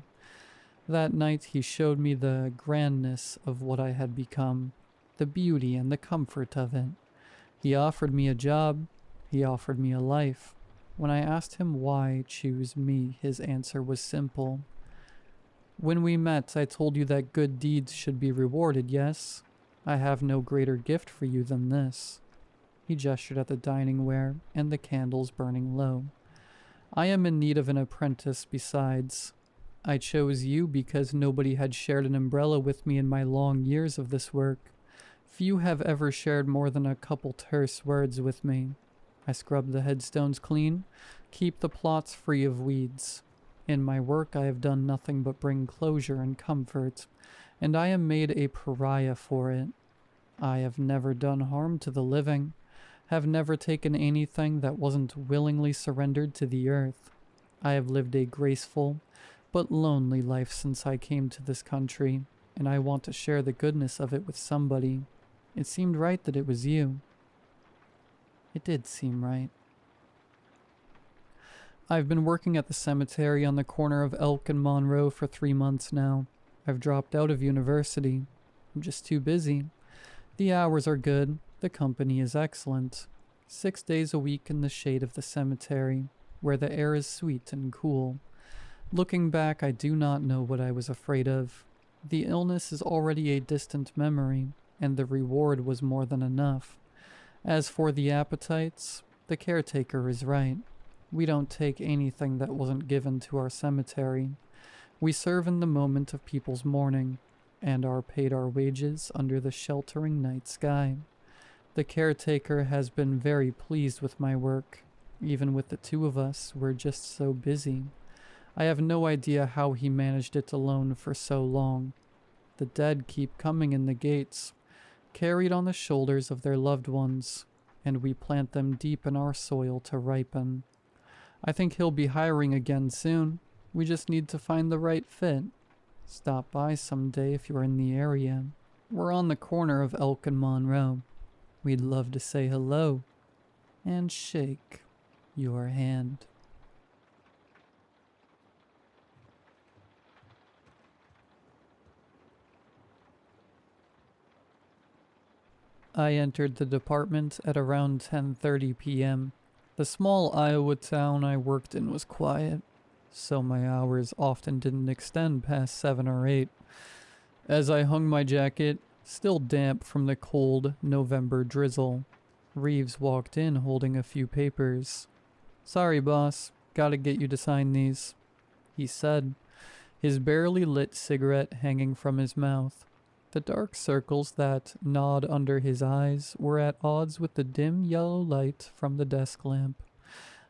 That night he showed me the grandness of what I had become, the beauty and the comfort of it. He offered me a job. He offered me a life. When I asked him why choose me, his answer was simple. "When we met, I told you that good deeds should be rewarded, yes? I have no greater gift for you than this." He gestured at the dining ware and the candles burning low. "I am in need of an apprentice besides. I chose you because nobody had shared an umbrella with me in my long years of this work. Few have ever shared more than a couple terse words with me. I scrub the headstones clean, keep the plots free of weeds. In my work I have done nothing but bring closure and comfort, and I am made a pariah for it. I have never done harm to the living, have never taken anything that wasn't willingly surrendered to the earth. I have lived a graceful but lonely life since I came to this country, and I want to share the goodness of it with somebody. It seemed right that it was you. It did seem right. I've been working at the cemetery on the corner of Elk and Monroe for 3 months now. I've dropped out of university. I'm just too busy. The hours are good. The company is excellent. 6 days a week in the shade of the cemetery, where the air is sweet and cool. Looking back, I do not know what I was afraid of. The illness is already a distant memory, and the reward was more than enough. As for the appetites, the caretaker is right. We don't take anything that wasn't given to our cemetery. We serve in the moment of people's mourning, and are paid our wages under the sheltering night sky. The caretaker has been very pleased with my work. Even with the two of us, we're just so busy. I have no idea how he managed it alone for so long. The dead keep coming in the gates, carried on the shoulders of their loved ones, and we plant them deep in our soil to ripen. I think he'll be hiring again soon. We just need to find the right fit. Stop by someday if you're in the area. We're on the corner of Elk and Monroe. We'd love to say hello and shake your hand. I entered the department at around 10:30 p.m. The small Iowa town I worked in was quiet, so my hours often didn't extend past 7 or 8. As I hung my jacket, still damp from the cold November drizzle, Reeves walked in holding a few papers. "Sorry, boss, gotta get you to sign these," he said, his barely lit cigarette hanging from his mouth. The dark circles that gnawed under his eyes were at odds with the dim yellow light from the desk lamp.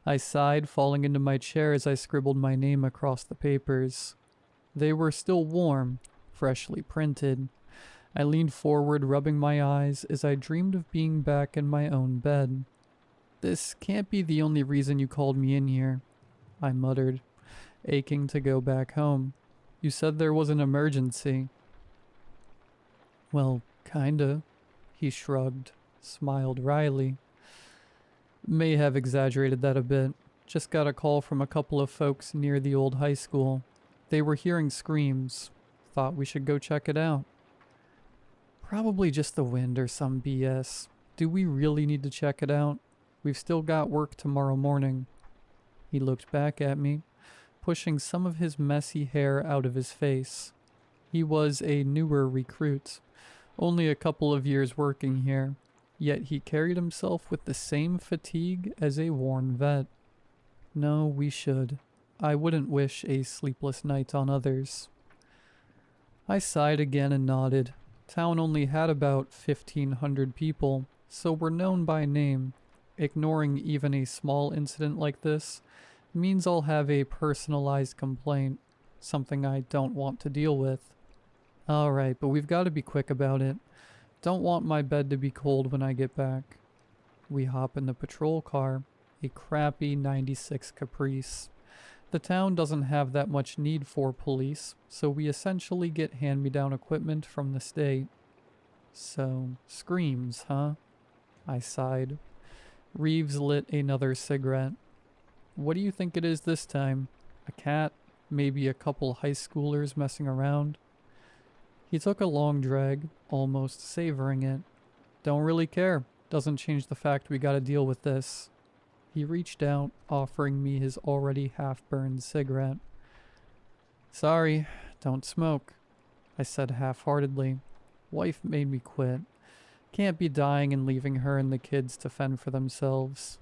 I sighed, falling into my chair as I scribbled my name across the papers. They were still warm, freshly printed. I leaned forward, rubbing my eyes as I dreamed of being back in my own bed. "This can't be the only reason you called me in here," I muttered, aching to go back home. "You said there was an emergency." "Well, kinda," he shrugged, smiled wryly. "May have exaggerated that a bit. Just got a call from a couple of folks near the old high school. They were hearing screams. Thought we should go check it out." "Probably just the wind or some BS. Do we really need to check it out? We've still got work tomorrow morning." He looked back at me, pushing some of his messy hair out of his face. He was a newer recruit, only a couple of years working here, yet he carried himself with the same fatigue as a worn vet. "No, we should. I wouldn't wish a sleepless night on others." I sighed again and nodded. Town only had about 1,500 people, so we're known by name. Ignoring even a small incident like this means I'll have a personalized complaint, something I don't want to deal with. "Alright, but we've got to be quick about it. Don't want my bed to be cold when I get back." We hop in the patrol car, a crappy 96 Caprice. The town doesn't have that much need for police, so we essentially get hand-me-down equipment from the state. "So, screams, huh?" I sighed. Reeves lit another cigarette. "What do you think it is this time? A cat? Maybe a couple high schoolers messing around?" He took a long drag, almost savoring it. "Don't really care. Doesn't change the fact we gotta deal with this." He reached out, offering me his already half-burned cigarette. "Sorry, don't smoke," I said half-heartedly. "Wife made me quit. Can't be dying and leaving her and the kids to fend for themselves."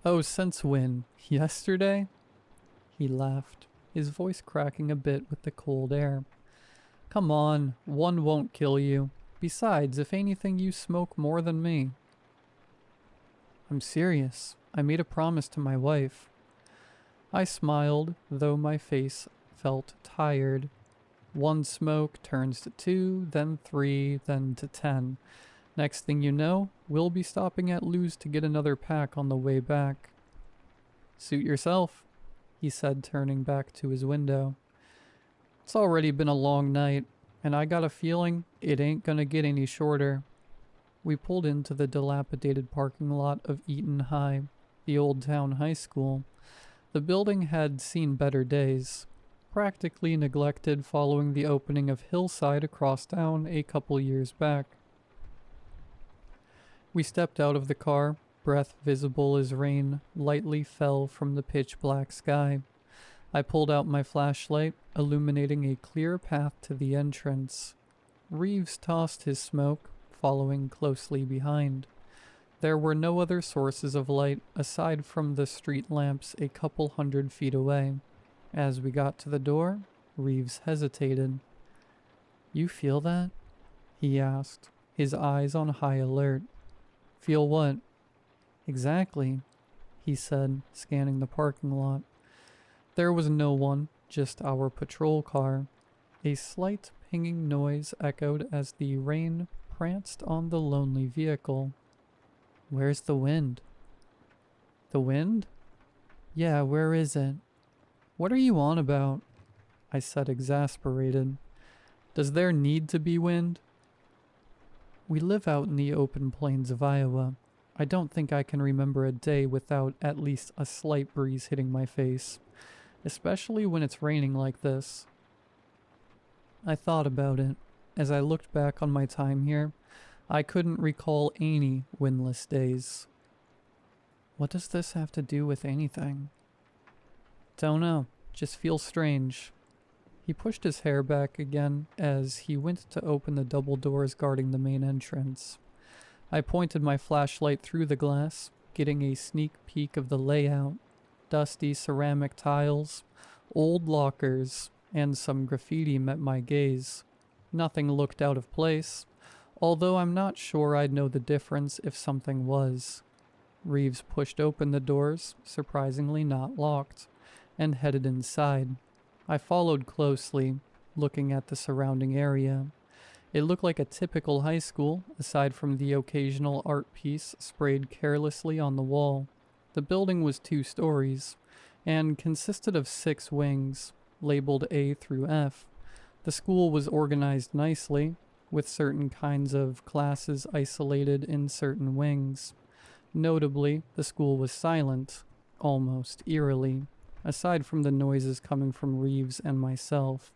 "Oh, since when? Yesterday?" He laughed, his voice cracking a bit with the cold air. Come on, one won't kill you. Besides, if anything, you smoke more than me. I'm serious. I made a promise to my wife. I smiled, though my face felt tired. One smoke turns to 2, then 3, then to 10. Next thing you know, we'll be stopping at Lou's to get another pack on the way back. Suit yourself, he said, turning back to his window. It's already been a long night, and I got a feeling it ain't gonna get any shorter. We pulled into the dilapidated parking lot of Eaton High, the old town high school. The building had seen better days, practically neglected following the opening of Hillside across town a couple years back. We stepped out of the car, breath visible as rain lightly fell from the pitch-black sky. I pulled out my flashlight, illuminating a clear path to the entrance. Reeves tossed his smoke, following closely behind. There were no other sources of light aside from the street lamps a couple 100 feet away. As we got to the door, Reeves hesitated. You feel that? He asked, his eyes on high alert. Feel what? Exactly, he said, scanning the parking lot. There was no one, just our patrol car. A slight pinging noise echoed as the rain pranced on the lonely vehicle. Where's the wind? The wind? Yeah, where is it? What are you on about? I said, exasperated. Does there need to be wind? We live out in the open plains of Iowa. I don't think I can remember a day without at least a slight breeze hitting my face, especially when it's raining like this. I thought about it. As I looked back on my time here, I couldn't recall any windless days. What does this have to do with anything? Don't know. Just feels strange. He pushed his hair back again as he went to open the double doors guarding the main entrance. I pointed my flashlight through the glass, getting a sneak peek of the layout. Dusty ceramic tiles, old lockers, and some graffiti met my gaze. Nothing looked out of place, although I'm not sure I'd know the difference if something was. Reeves pushed open the doors, surprisingly not locked, and headed inside. I followed closely, looking at the surrounding area. It looked like a typical high school, aside from the occasional art piece sprayed carelessly on the wall. The building was 2 stories, and consisted of 6 wings, labeled A through F. The school was organized nicely, with certain kinds of classes isolated in certain wings. Notably, the school was silent, almost eerily, aside from the noises coming from Reeves and myself.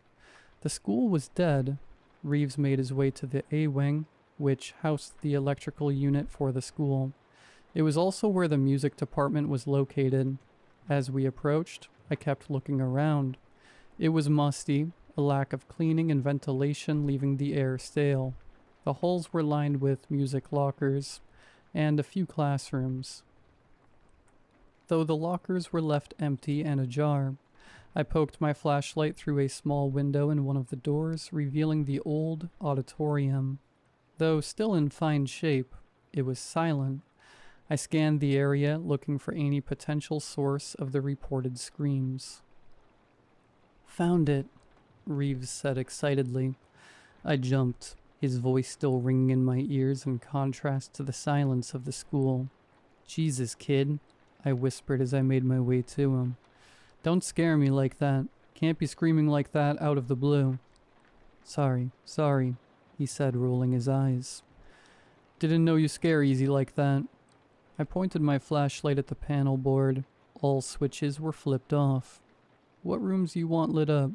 The school was dead. Reeves made his way to the A wing, which housed the electrical unit for the school. It was also where the music department was located. As we approached, I kept looking around. It was musty, a lack of cleaning and ventilation leaving the air stale. The halls were lined with music lockers, and a few classrooms. Though the lockers were left empty and ajar, I poked my flashlight through a small window in one of the doors, revealing the old auditorium. Though still in fine shape, it was silent. I scanned the area, looking for any potential source of the reported screams. Found it, Reeves said excitedly. I jumped, his voice still ringing in my ears in contrast to the silence of the school. Jesus, kid, I whispered as I made my way to him. Don't scare me like that. Can't be screaming like that out of the blue. Sorry, he said, rolling his eyes. Didn't know you scare easy like that. I pointed my flashlight at the panel board. All switches were flipped off. What rooms you want lit up?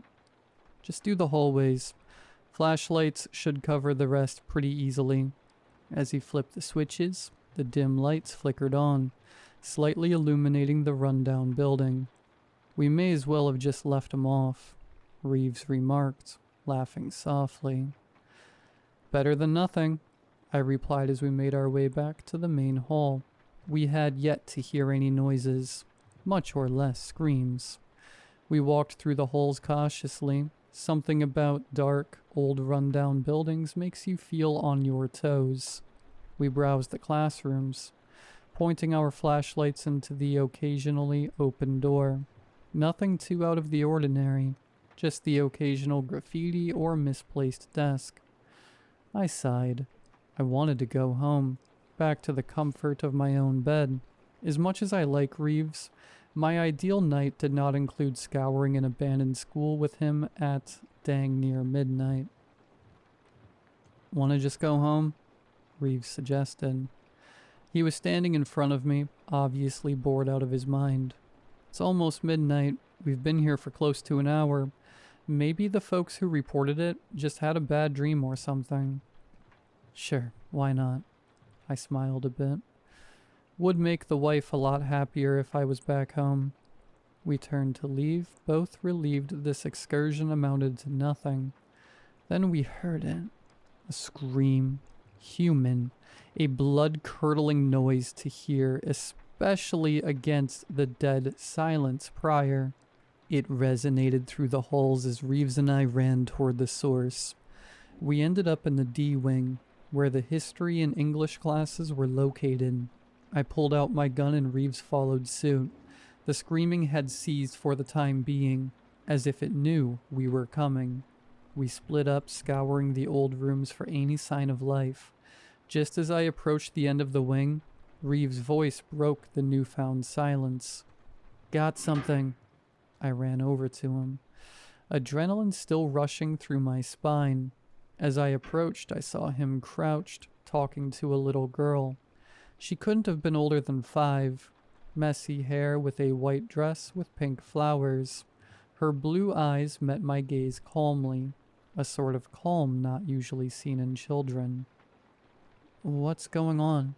Just do the hallways. Flashlights should cover the rest pretty easily. As he flipped the switches, the dim lights flickered on, slightly illuminating the rundown building. We may as well have just left him off, Reeves remarked, laughing softly. Better than nothing, I replied as we made our way back to the main hall. We had yet to hear any noises, much or less screams. We walked through the halls cautiously, Something about dark, old rundown buildings makes you feel on your toes. We browsed the classrooms, pointing our flashlights into the occasionally open door. Nothing too out of the ordinary, just the occasional graffiti or misplaced desk. I sighed. I wanted to go home, back to the comfort of my own bed. As much as I like Reeves, my ideal night did not include scouring an abandoned school with him at dang near midnight. "Wanna just go home?" Reeves suggested. He was standing in front of me, obviously bored out of his mind. "It's almost midnight. We've been here for close to an hour. Maybe the folks who reported it just had a bad dream or something." "Sure, why not?" I smiled a bit. Would make the wife a lot happier if I was back home. We turned to leave, both relieved this excursion amounted to nothing. Then we heard it. A scream. Human. A blood-curdling noise to hear, especially against the dead silence prior. It resonated through the halls as Reeves and I ran toward the source. We ended up in the D wing, where the history and English classes were located. I pulled out my gun and Reeves followed suit. The screaming had ceased for the time being, as if it knew we were coming. We split up, scouring the old rooms for any sign of life. Just as I approached the end of the wing, Reeves' voice broke the newfound silence. "Got something." I ran over to him. Adrenaline still rushing through my spine. As I approached, I saw him crouched, talking to a little girl. She couldn't have been older than 5. Messy hair with a white dress with pink flowers. Her blue eyes met my gaze calmly, a sort of calm not usually seen in children. "What's going on?"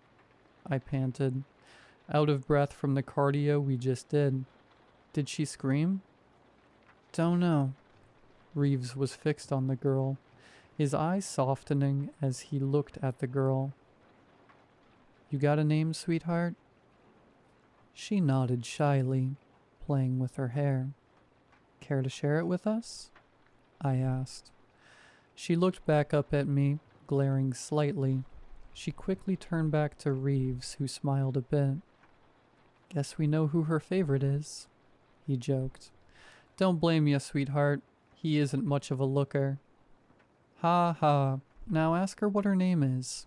I panted, out of breath from the cardio we just did. "Did she scream?" "Don't know." Reeves was fixed on the girl, his eyes softening as he looked at the girl. "You got a name, sweetheart?" She nodded shyly, playing with her hair. "Care to share it with us?" I asked. She looked back up at me, glaring slightly. She quickly turned back to Reeves, who smiled a bit. "Guess we know who her favorite is," he joked. "Don't blame ya, sweetheart. He isn't much of a looker." "Ha ha. Now ask her what her name is,"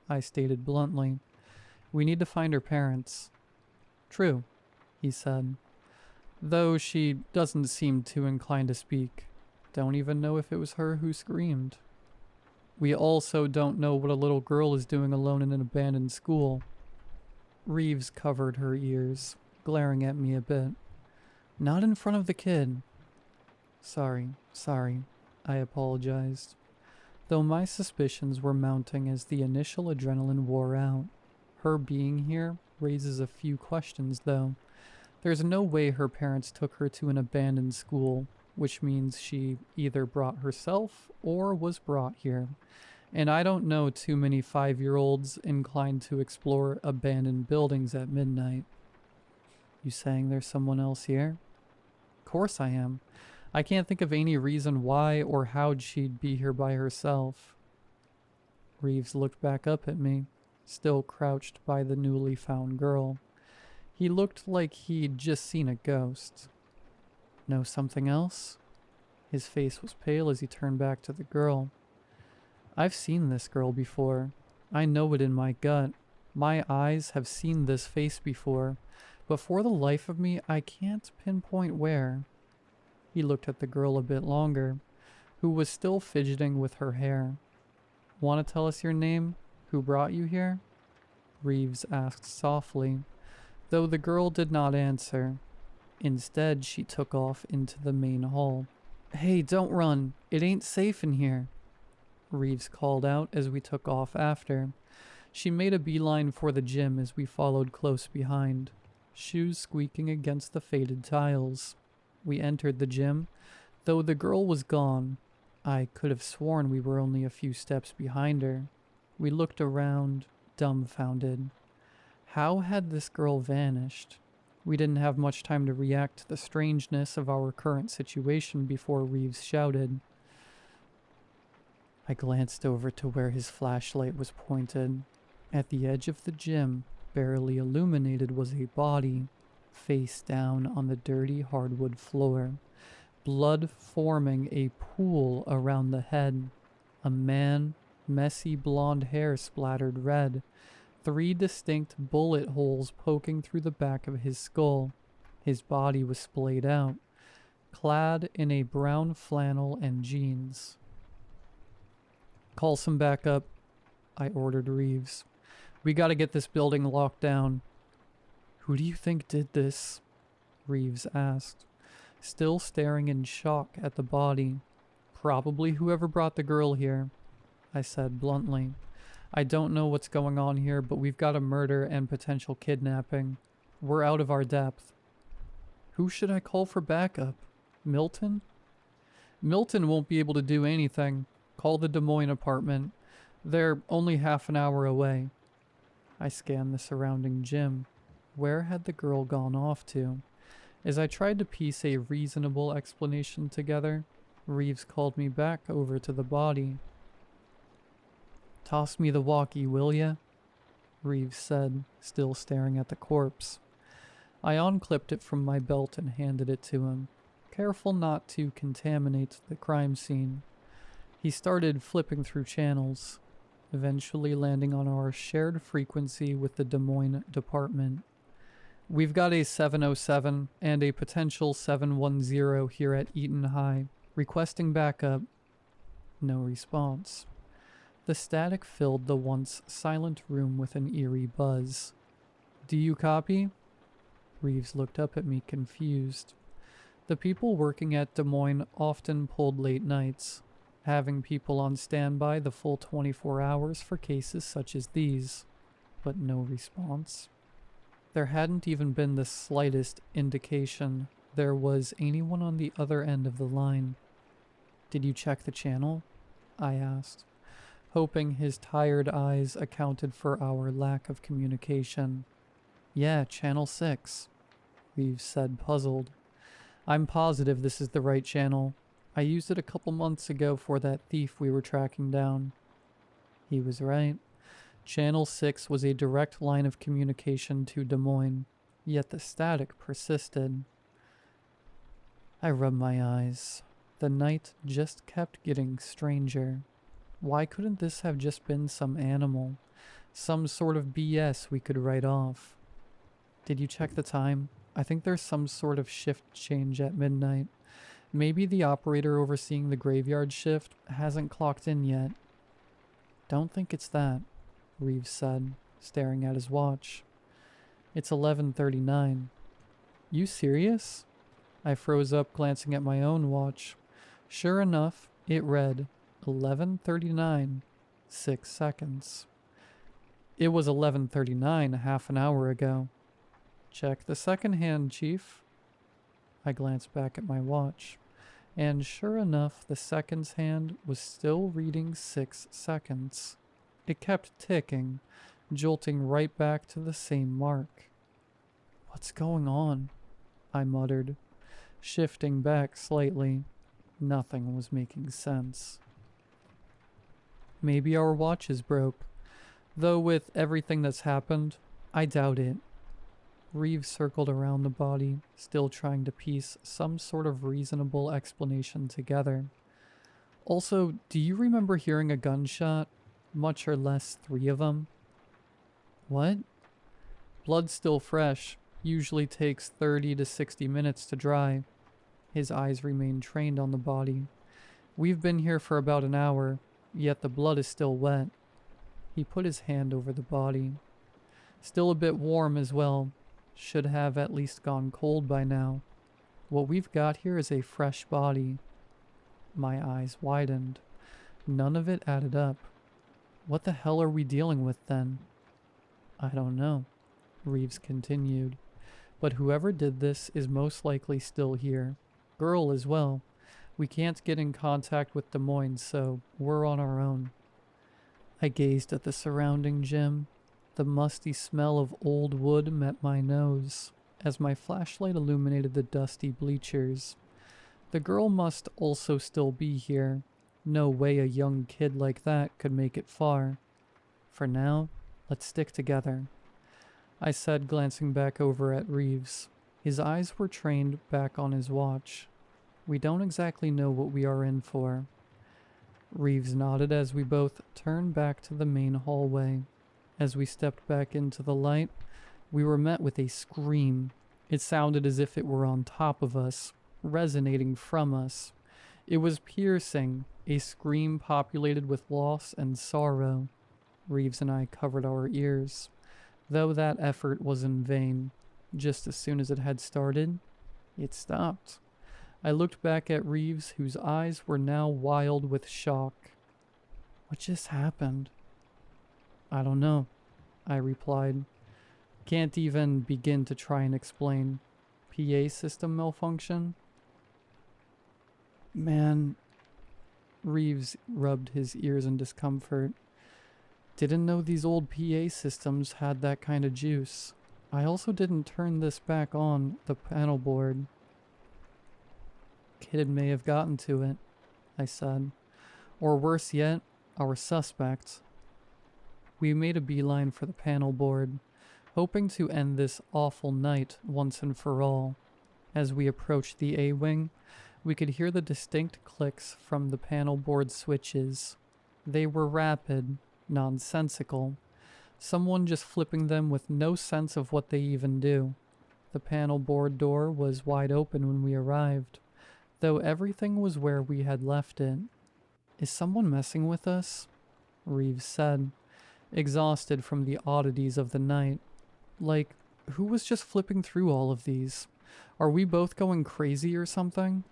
I stated bluntly. "We need to find her parents." "True," he said. "Though she doesn't seem too inclined to speak. Don't even know if it was her who screamed. We also don't know what a little girl is doing alone in an abandoned school." Reeves covered her ears, glaring at me a bit. "Not in front of the kid." Sorry, I apologized. Though my suspicions were mounting as the initial adrenaline wore out. Her being here raises a few questions, though. There's no way her parents took her to an abandoned school, which means she either brought herself or was brought here. And I don't know too many 5-year-olds inclined to explore abandoned buildings at midnight. "You saying there's someone else here?" "Course I am. I can't think of any reason why or how she'd be here by herself." Reeves looked back up at me, still crouched by the newly found girl. He looked like he'd just seen a ghost. "Know something else?" His face was pale as he turned back to the girl. "I've seen this girl before. I know it in my gut. My eyes have seen this face before, but for the life of me, I can't pinpoint where." He looked at the girl a bit longer, who was still fidgeting with her hair. "Want to tell us your name? Who brought you here?" Reeves asked softly, though the girl did not answer. Instead, she took off into the main hall. "Hey, don't run. It ain't safe in here," Reeves called out as we took off after. She made a beeline for the gym as we followed close behind, shoes squeaking against the faded tiles. We entered the gym, though the girl was gone. I could have sworn we were only a few steps behind her. We looked around, dumbfounded. How had this girl vanished? We didn't have much time to react to the strangeness of our current situation before Reeves shouted. I glanced over to where his flashlight was pointed. At the edge of the gym, barely illuminated, was a body, face down on the dirty hardwood floor, blood forming a pool around the head. A man, messy blonde hair splattered red, 3 distinct bullet holes poking through the back of his skull. His body was splayed out, clad in a brown flannel and jeans. Call some backup, I ordered Reeves. We gotta get this building locked down. Who do you think did this? Reeves asked, still staring in shock at the body. Probably whoever brought the girl here, I said bluntly. I don't know what's going on here, but we've got a murder and potential kidnapping. We're out of our depth. Who should I call for backup? Milton? Milton won't be able to do anything. Call the Des Moines apartment. They're only half an hour away. I scanned the surrounding gym. Where had the girl gone off to? As I tried to piece a reasonable explanation together, Reeves called me back over to the body. Toss me the walkie, will ya? Reeves said, still staring at the corpse. I unclipped it from my belt and handed it to him, careful not to contaminate the crime scene. He started flipping through channels, eventually landing on our shared frequency with the Des Moines department. We've got a 707 and a potential 710 here at Eaton High, requesting backup. No response. The static filled the once silent room with an eerie buzz. Do you copy? Reeves looked up at me confused. The people working at Des Moines often pulled late nights, having people on standby the full 24 hours for cases such as these, but no response. There hadn't even been the slightest indication there was anyone on the other end of the line. Did you check the channel? I asked, hoping his tired eyes accounted for our lack of communication. Yeah, channel 6, Reeves said, puzzled. I'm positive this is the right channel. I used it a couple months ago for that thief we were tracking down. He was right. Channel 6 was a direct line of communication to Des Moines, yet the static persisted. I rubbed my eyes. The night just kept getting stranger. Why couldn't this have just been some animal? Some sort of BS we could write off. Did you check the time? I think there's some sort of shift change at midnight. Maybe the operator overseeing the graveyard shift hasn't clocked in yet. Don't think it's that, Reeves said, staring at his watch. It's 11:39. You serious? I froze up, glancing at my own watch. Sure enough, it read 11:39, 6 seconds. It was 11:39 half an hour ago. Check the second hand, Chief. I glanced back at my watch, and sure enough, the seconds hand was still reading 6 seconds. It kept ticking, jolting right back to the same mark. What's going on? I muttered, shifting back slightly. Nothing was making sense. Maybe our watches broke, though with everything that's happened, I doubt it. Reeves circled around the body, still trying to piece some sort of reasonable explanation together. Also, do you remember hearing a gunshot? Much or less 3 of them? What? Blood's still fresh. Usually takes 30 to 60 minutes to dry. His eyes remained trained on the body. We've been here for about an hour, yet the blood is still wet. He put his hand over the body. Still a bit warm as well. Should have at least gone cold by now. What we've got here is a fresh body. My eyes widened. None of it added up. What the hell are we dealing with then? I don't know, Reeves continued. But whoever did this is most likely still here. Girl as well. We can't get in contact with Des Moines, so we're on our own. I gazed at the surrounding gym. The musty smell of old wood met my nose. as my flashlight illuminated the dusty bleachers. The girl must also still be here. No way a young kid like that could make it far. For now, let's stick together, I said, glancing back over at Reeves. His eyes were trained back on his watch. We don't exactly know what we are in for. Reeves nodded as we both turned back to the main hallway. As we stepped back into the light, we were met with a scream. It sounded as if it were on top of us, resonating from us. It was piercing, a scream populated with loss and sorrow. Reeves and I covered our ears, though that effort was in vain. Just as soon as it had started, it stopped. I looked back at Reeves, whose eyes were now wild with shock. What just happened? I don't know, I replied. Can't even begin to try and explain. PA system malfunction? Man, Reeves rubbed his ears in discomfort. Didn't know these old PA systems had that kind of juice. I also didn't turn this back on the panel board. Kid may have gotten to it, I said. Or worse yet, our suspect. We made a beeline for the panel board, hoping to end this awful night once and for all. As we approached the A-wing, we could hear the distinct clicks from the panel board switches. They were rapid, nonsensical. Someone just flipping them with no sense of what they even do. The panel board door was wide open when we arrived, though everything was where we had left it. Is someone messing with us? Reeves said, exhausted from the oddities of the night. Like, who was just flipping through all of these? Are we both going crazy or something?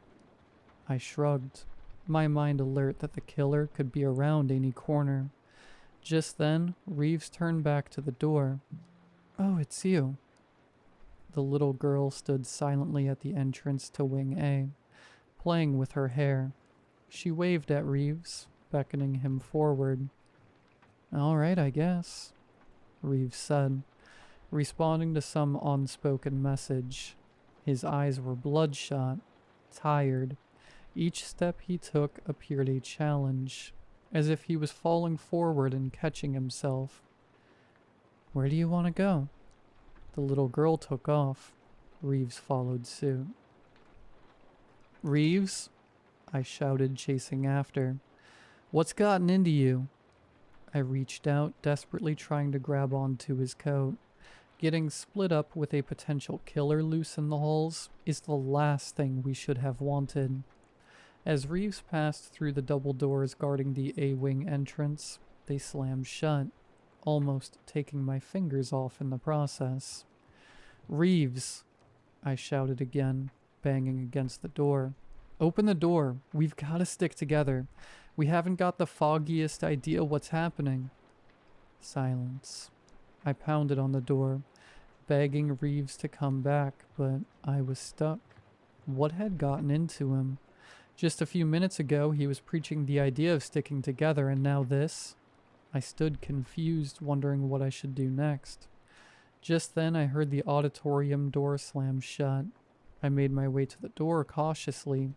I shrugged, my mind alert that the killer could be around any corner. Just then, Reeves turned back to the door. Oh, it's you. The little girl stood silently at the entrance to Wing A, playing with her hair. She waved at Reeves, beckoning him forward. All right, I guess, Reeves said, responding to some unspoken message. His eyes were bloodshot, tired. Each step he took appeared a challenge, as if he was falling forward and catching himself. Where do you want to go? The little girl took off. Reeves followed suit. Reeves? I shouted, chasing after. What's gotten into you? I reached out, desperately trying to grab onto his coat. Getting split up with a potential killer loose in the halls is the last thing we should have wanted. As Reeves passed through the double doors guarding the A-wing entrance, they slammed shut, almost taking my fingers off in the process. Reeves, I shouted again, banging against the door. Open the door. We've got to stick together. We haven't got the foggiest idea what's happening. Silence. I pounded on the door, begging Reeves to come back, but I was stuck. What had gotten into him? Just a few minutes ago, he was preaching the idea of sticking together, and now this? I stood confused, wondering what I should do next. Just then, I heard the auditorium door slam shut. I made my way to the door cautiously,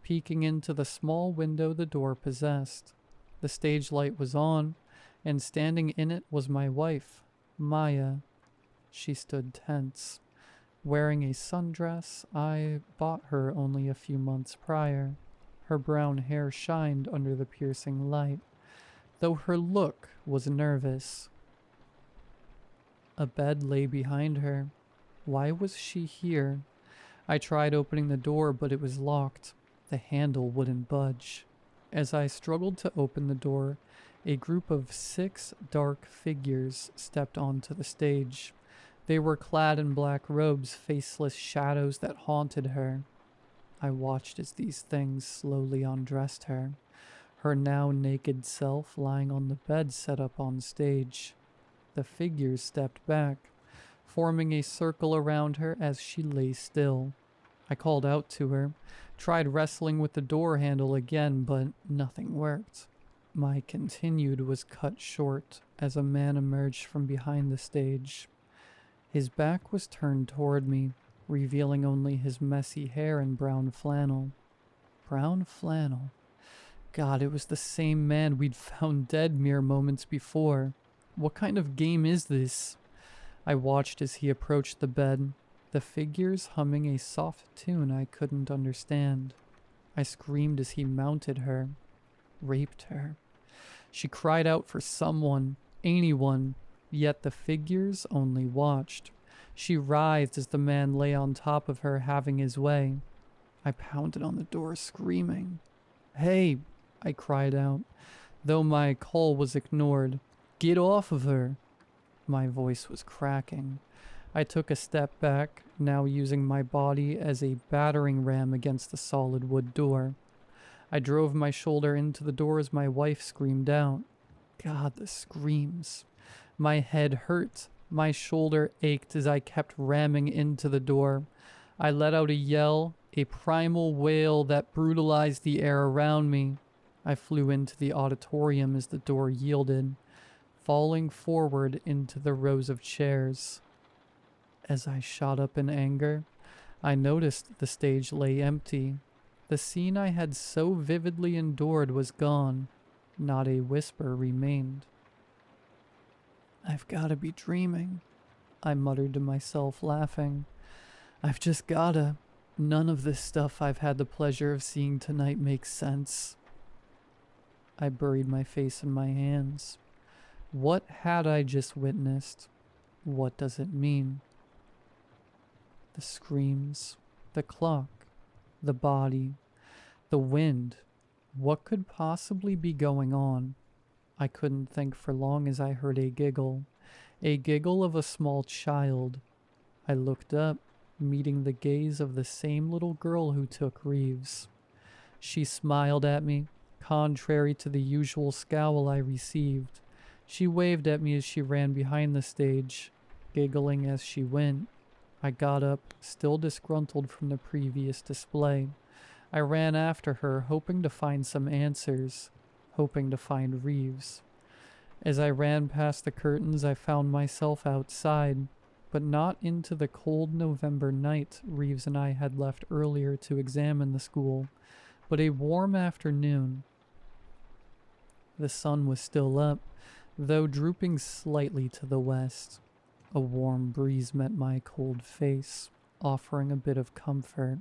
peeking into the small window the door possessed. The stage light was on, and standing in it was my wife, Maya. She stood tense, wearing a sundress I bought her only a few months prior. Her brown hair shined under the piercing light, though her look was nervous. A bed lay behind her. Why was she here? I tried opening the door, but it was locked. The handle wouldn't budge. As I struggled to open the door, a group of 6 dark figures stepped onto the stage. They were clad in black robes, faceless shadows that haunted her. I watched as these things slowly undressed her, her now naked self lying on the bed set up on stage. The figures stepped back, forming a circle around her as she lay still. I called out to her, tried wrestling with the door handle again, but nothing worked. My continued was cut short as a man emerged from behind the stage. His back was turned toward me, revealing only his messy hair and brown flannel. Brown flannel. God, it was the same man we'd found dead mere moments before. What kind of game is this? I watched as he approached the bed, the figures humming a soft tune I couldn't understand. I screamed as he mounted her, raped her. She cried out for someone, anyone, yet the figures only watched. She writhed as the man lay on top of her, having his way. I pounded on the door, screaming. "Hey," I cried out, though my call was ignored. "Get off of her!" My voice was cracking. I took a step back, now using my body as a battering ram against the solid wood door. I drove my shoulder into the door as my wife screamed out. God, the screams. My head hurt. My shoulder ached as I kept ramming into the door. I let out a yell, a primal wail that brutalized the air around me. I flew into the auditorium as the door yielded, falling forward into the rows of chairs. As I shot up in anger, I noticed the stage lay empty. The scene I had so vividly endured was gone. Not a whisper remained. "I've gotta be dreaming," I muttered to myself, laughing. "I've just gotta. None of this stuff I've had the pleasure of seeing tonight makes sense." I buried my face in my hands. What had I just witnessed? What does it mean? The screams, the clock, the body, the wind. What could possibly be going on? I couldn't think for long as I heard a giggle of a small child. I looked up, meeting the gaze of the same little girl who took Reeves. She smiled at me, contrary to the usual scowl I received. She waved at me as she ran behind the stage, giggling as she went. I got up, still disgruntled from the previous display. I ran after her, hoping to find some answers, hoping to find Reeves. As I ran past the curtains, I found myself outside, but not into the cold November night Reeves and I had left earlier to examine the school, but a warm afternoon. The sun was still up, though drooping slightly to the west. A warm breeze met my cold face, offering a bit of comfort.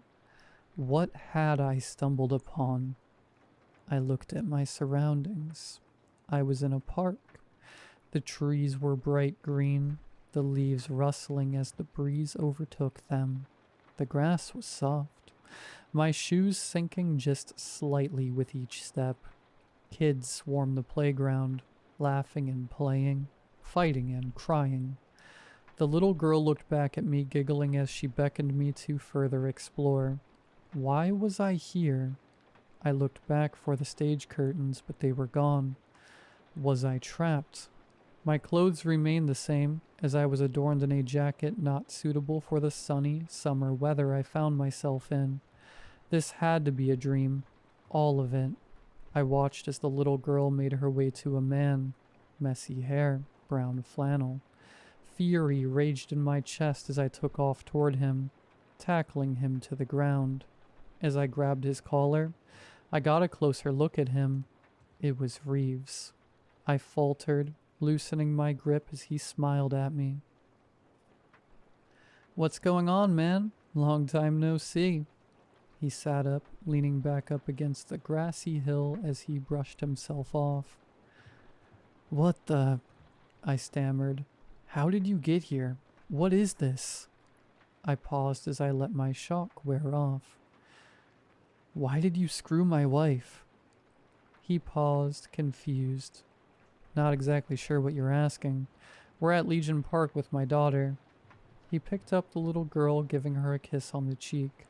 What had I stumbled upon? I looked at my surroundings. I was in a park. The trees were bright green, the leaves rustling as the breeze overtook them. The grass was soft, my shoes sinking just slightly with each step. Kids swarmed the playground, laughing and playing, fighting and crying. The little girl looked back at me, giggling as she beckoned me to further explore. Why was I here? I looked back for the stage curtains, but they were gone. Was I trapped? My clothes remained the same, as I was adorned in a jacket not suitable for the sunny summer weather I found myself in. This had to be a dream, all of it. I watched as the little girl made her way to a man. Messy hair, brown flannel. Fury raged in my chest as I took off toward him, tackling him to the ground. As I grabbed his collar, I got a closer look at him. It was Reeves. I faltered, loosening my grip as he smiled at me. "What's going on, man? Long time no see." He sat up, leaning back up against the grassy hill as he brushed himself off. "What the..." I stammered. "How did you get here? What is this?" I paused as I let my shock wear off. "Why did you screw my wife?" He paused, confused. "Not exactly sure what you're asking. We're at Legion Park with my daughter." He picked up the little girl, giving her a kiss on the cheek.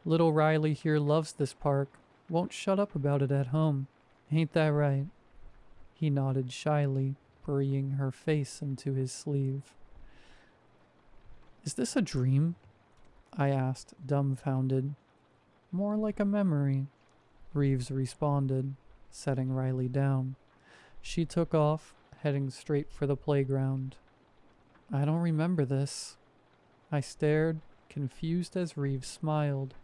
"Little Riley here loves this park. Won't shut up about it at home. Ain't that right?" He nodded shyly, burying her face into his sleeve. "Is this a dream?" I asked, dumbfounded. "More like a memory," Reeves responded, setting Riley down. She took off, heading straight for the playground. I don't remember this. I stared, confused as Reeves smiled.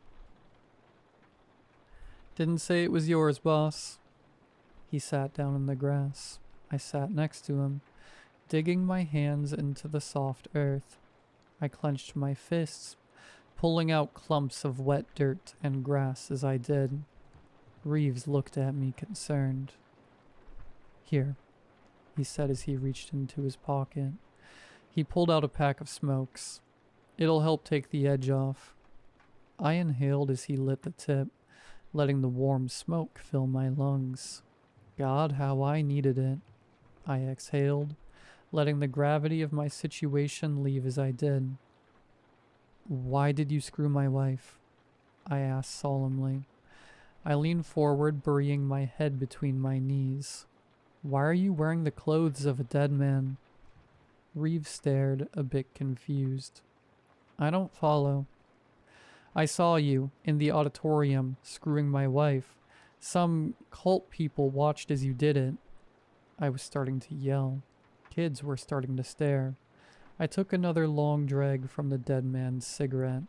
Didn't say it was yours, boss. He sat down in the grass. I sat next to him, digging my hands into the soft earth. I clenched my fists, pulling out clumps of wet dirt and grass as I did. Reeves looked at me concerned. Here, he said as he reached into his pocket. He pulled out a pack of smokes. It'll help take the edge off. I inhaled as he lit the tip, letting the warm smoke fill my lungs. God, how I needed it. I exhaled, letting the gravity of my situation leave as I did. Why did you screw my wife? I asked solemnly. I leaned forward, burying my head between my knees. Why are you wearing the clothes of a dead man? Reeves stared, a bit confused. I don't follow. I saw you in the auditorium screwing my wife. Some cult people watched as you did it. I was starting to yell. Kids were starting to stare. I took another long drag from the dead man's cigarette.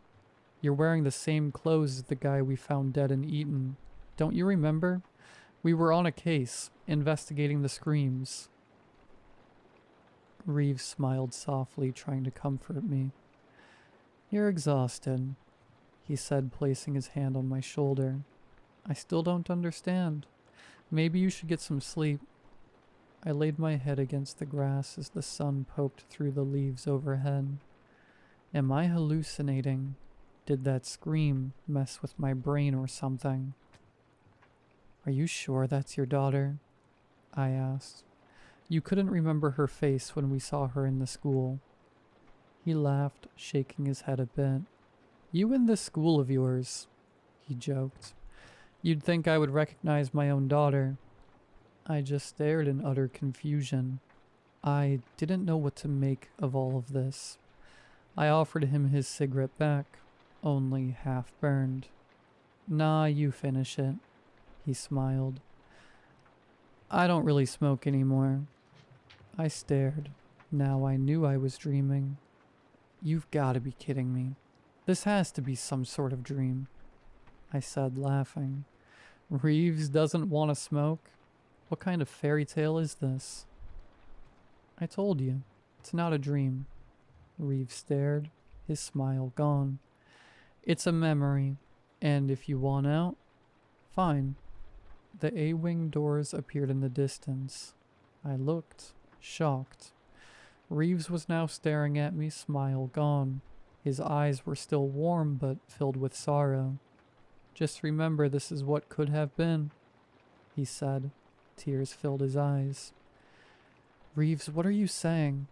You're wearing the same clothes as the guy we found dead and eaten. Don't you remember? We were on a case, investigating the screams. Reeves smiled softly, trying to comfort me. You're exhausted, he said, placing his hand on my shoulder. I still don't understand. Maybe you should get some sleep. I laid my head against the grass as the sun poked through the leaves overhead. Am I hallucinating? Did that scream mess with my brain or something? Are you sure that's your daughter? I asked. You couldn't remember her face when we saw her in the school. He laughed, shaking his head a bit. You and this school of yours, he joked. You'd think I would recognize my own daughter. I just stared in utter confusion. I didn't know what to make of all of this. I offered him his cigarette back, only half burned. Nah, you finish it, he smiled. I don't really smoke anymore. I stared. Now I knew I was dreaming. You've got to be kidding me. This has to be some sort of dream, I said, laughing. Reeves doesn't want to smoke? What kind of fairy tale is this? I told you, it's not a dream. Reeves stared, his smile gone. It's a memory, and if you want out, fine. The A-wing doors appeared in the distance. I looked, shocked. Reeves was now staring at me, smile gone. His eyes were still warm, but filled with sorrow. Just remember this is what could have been, he said. Tears filled his eyes. Reeves, what are you saying?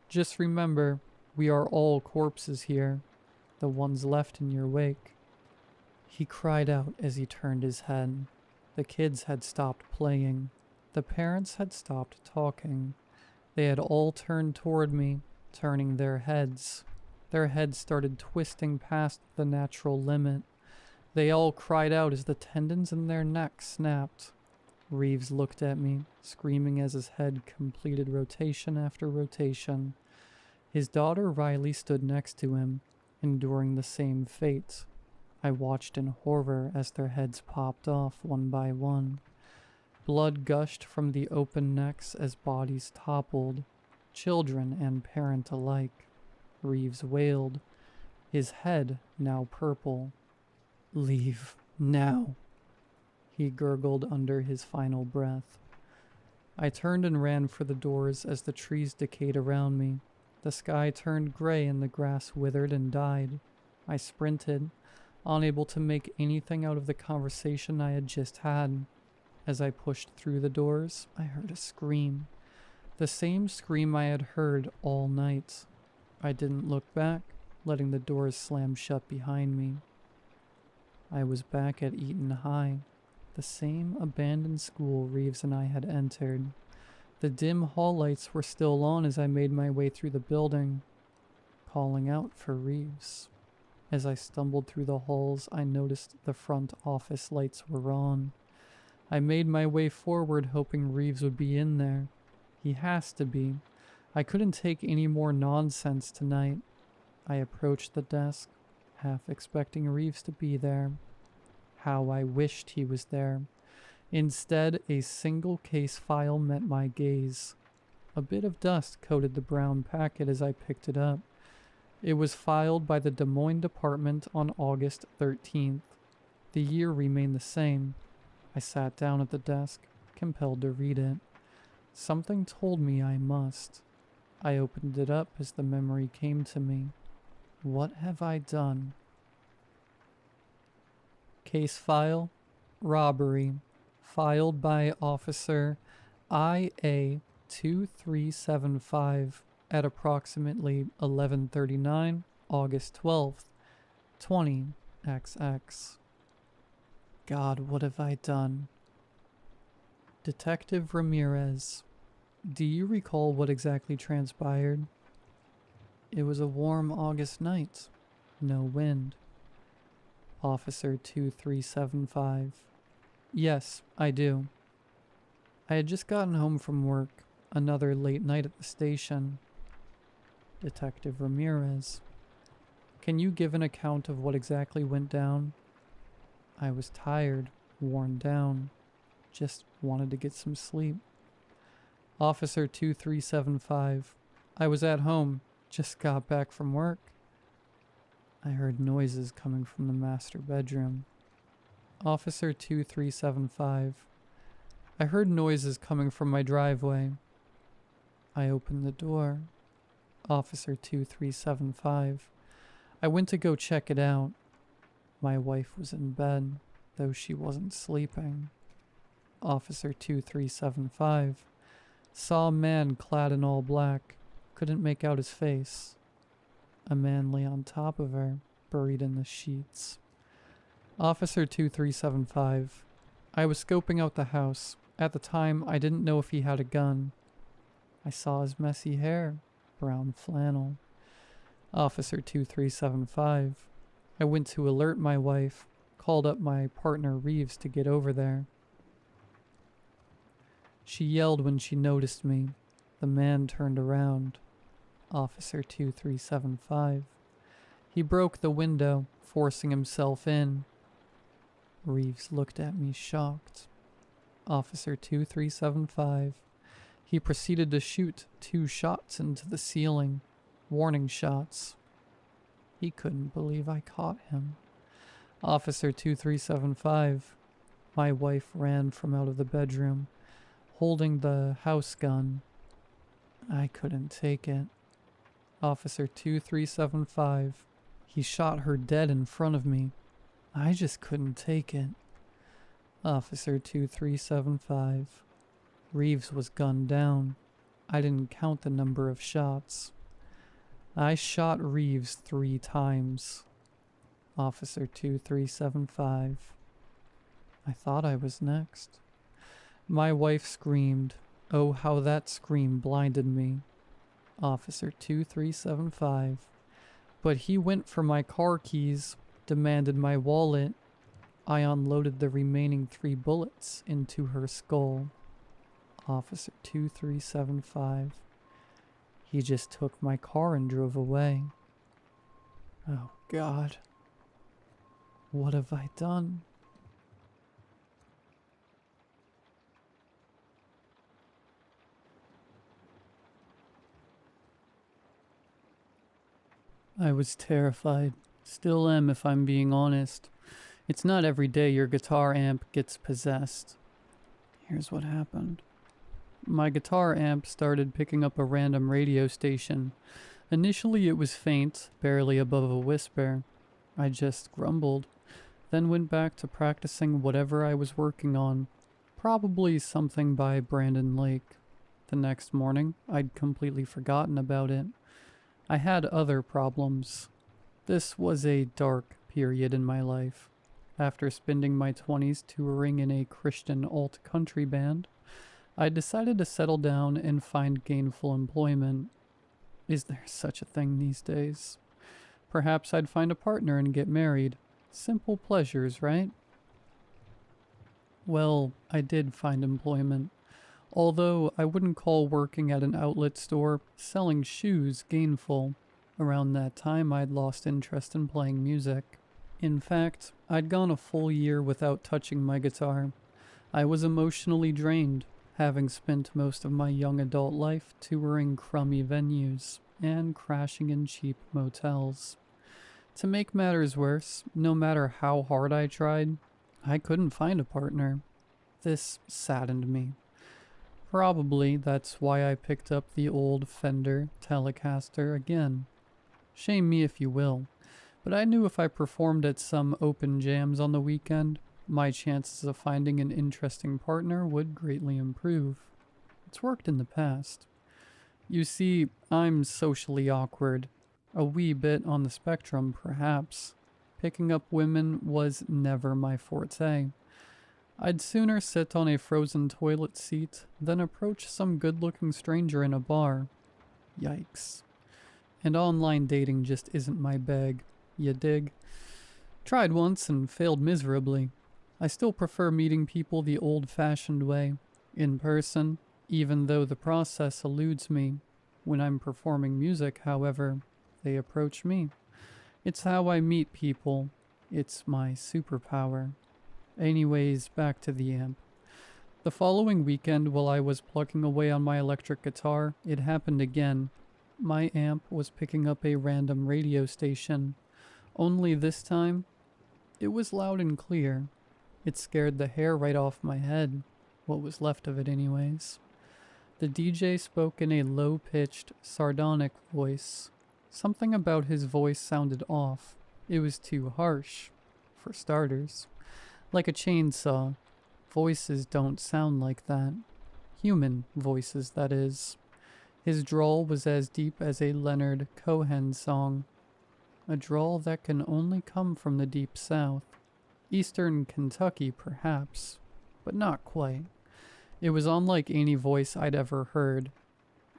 Just remember, we are all corpses here, the ones left in your wake. He cried out as he turned his head. The kids had stopped playing. The parents had stopped talking. They had all turned toward me, turning their heads. Their heads started twisting past the natural limit. They all cried out as the tendons in their necks snapped. Reeves looked at me, screaming as his head completed rotation after rotation. His daughter Riley stood next to him, enduring the same fate. I watched in horror as their heads popped off one by one. Blood gushed from the open necks as bodies toppled, children and parent alike. Reeves wailed, his head now purple. Leave now, he gurgled under his final breath. I turned and ran for the doors as the trees decayed around me. The sky turned gray and the grass withered and died. I sprinted, unable to make anything out of the conversation I had just had. As I pushed through the doors, I heard a scream. The same scream I had heard all night. I didn't look back, letting the doors slam shut behind me. I was back at Eaton High, the same abandoned school Reeves and I had entered. The dim hall lights were still on as I made my way through the building, calling out for Reeves. As I stumbled through the halls, I noticed the front office lights were on. I made my way forward, hoping Reeves would be in there. He has to be. I couldn't take any more nonsense tonight. I approached the desk, half expecting Reeves to be there. How I wished he was there. Instead, a single case file met my gaze. A bit of dust coated the brown packet as I picked it up. It was filed by the Des Moines Department on August 13th. The year remained the same. I sat down at the desk, compelled to read it. Something told me I must. I opened it up as the memory came to me. What have I done? Case file, robbery, filed by Officer IA 2375 at approximately 11:39, August 12th, 20XX. God, what have I done? Detective Ramirez, do you recall what exactly transpired? It was a warm August night. No wind. Officer 2375. Yes, I do. I had just gotten home from work. Another late night at the station. Detective Ramirez. Can you give an account of what exactly went down? I was tired, worn down. Just wanted to get some sleep. Officer 2375. I was at home. Just got back from work. I heard noises coming from the master bedroom. Officer 2375. I heard noises coming from my driveway. I opened the door. Officer 2375. I went to go check it out. My wife was in bed, though she wasn't sleeping. Officer 2375. Saw a man clad in all black. Couldn't make out his face. A man lay on top of her, buried in the sheets. Officer 2375. I was scoping out the house. At the time, I didn't know if he had a gun. I saw his messy hair, brown flannel. Officer 2375. I went to alert my wife, called up my partner Reeves to get over there. She yelled when she noticed me. The man turned around. Officer 2375. He broke the window, forcing himself in. Reeves looked at me shocked. Officer 2375. He proceeded to shoot 2 shots into the ceiling. Warning shots. He couldn't believe I caught him. Officer 2375. My wife ran from out of the bedroom, holding the house gun. I couldn't take it. Officer 2375. He shot her dead in front of me. I just couldn't take it. Officer 2375. Reeves was gunned down. I didn't count the number of shots. I shot Reeves 3 times. Officer 2375. I thought I was next. My wife screamed. Oh, how that scream blinded me. Officer 2375. But he went for my car keys, demanded my wallet. I unloaded the remaining 3 bullets into her skull. Officer 2375. He just took my car and drove away. Oh, God. What have I done? I was terrified. Still am, if I'm being honest. It's not every day your guitar amp gets possessed. Here's what happened. My guitar amp started picking up a random radio station. Initially it was faint, barely above a whisper. I just grumbled, then went back to practicing whatever I was working on. Probably something by Brandon Lake. The next morning, I'd completely forgotten about it. I had other problems. This was a dark period in my life. After spending my 20s touring in a Christian alt-country band, I decided to settle down and find gainful employment. Is there such a thing these days? Perhaps I'd find a partner and get married. Simple pleasures, right? Well, I did find employment. Although I wouldn't call working at an outlet store selling shoes gainful. Around that time, I'd lost interest in playing music. In fact, I'd gone a full year without touching my guitar. I was emotionally drained, having spent most of my young adult life touring crummy venues and crashing in cheap motels. To make matters worse, no matter how hard I tried, I couldn't find a partner. This saddened me. Probably that's why I picked up the old Fender Telecaster again. Shame me if you will, but I knew if I performed at some open jams on the weekend, my chances of finding an interesting partner would greatly improve. It's worked in the past. You see, I'm socially awkward. A wee bit on the spectrum, perhaps. Picking up women was never my forte. I'd sooner sit on a frozen toilet seat than approach some good-looking stranger in a bar. Yikes. And online dating just isn't my bag, you dig? Tried once and failed miserably. I still prefer meeting people the old-fashioned way, in person, even though the process eludes me. When I'm performing music, however, they approach me. It's how I meet people. It's my superpower. Anyways, back to the amp. The following weekend, while I was plugging away on my electric guitar, it happened again. My amp was picking up a random radio station. Only this time, it was loud and clear. It scared the hair right off my head. What was left of it anyways. The DJ spoke in a low-pitched, sardonic voice. Something about his voice sounded off. It was too harsh, for starters. Like a chainsaw. Voices don't sound like that. Human voices, that is. His drawl was as deep as a Leonard Cohen song. A drawl that can only come from the deep south. Eastern Kentucky, perhaps, but not quite. It was unlike any voice I'd ever heard.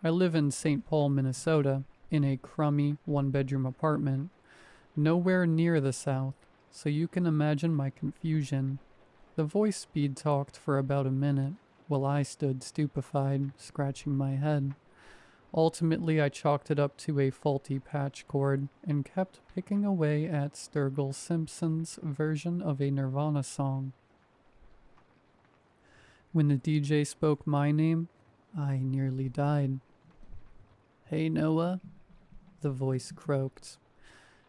I live in St. Paul, Minnesota, in a crummy one-bedroom apartment, nowhere near the south, so you can imagine my confusion. The voice speed talked for about a minute, while I stood stupefied, scratching my head. Ultimately, I chalked it up to a faulty patch cord and kept picking away at Sturgill Simpson's version of a Nirvana song. When the DJ spoke my name, I nearly died. "Hey Noah," the voice croaked.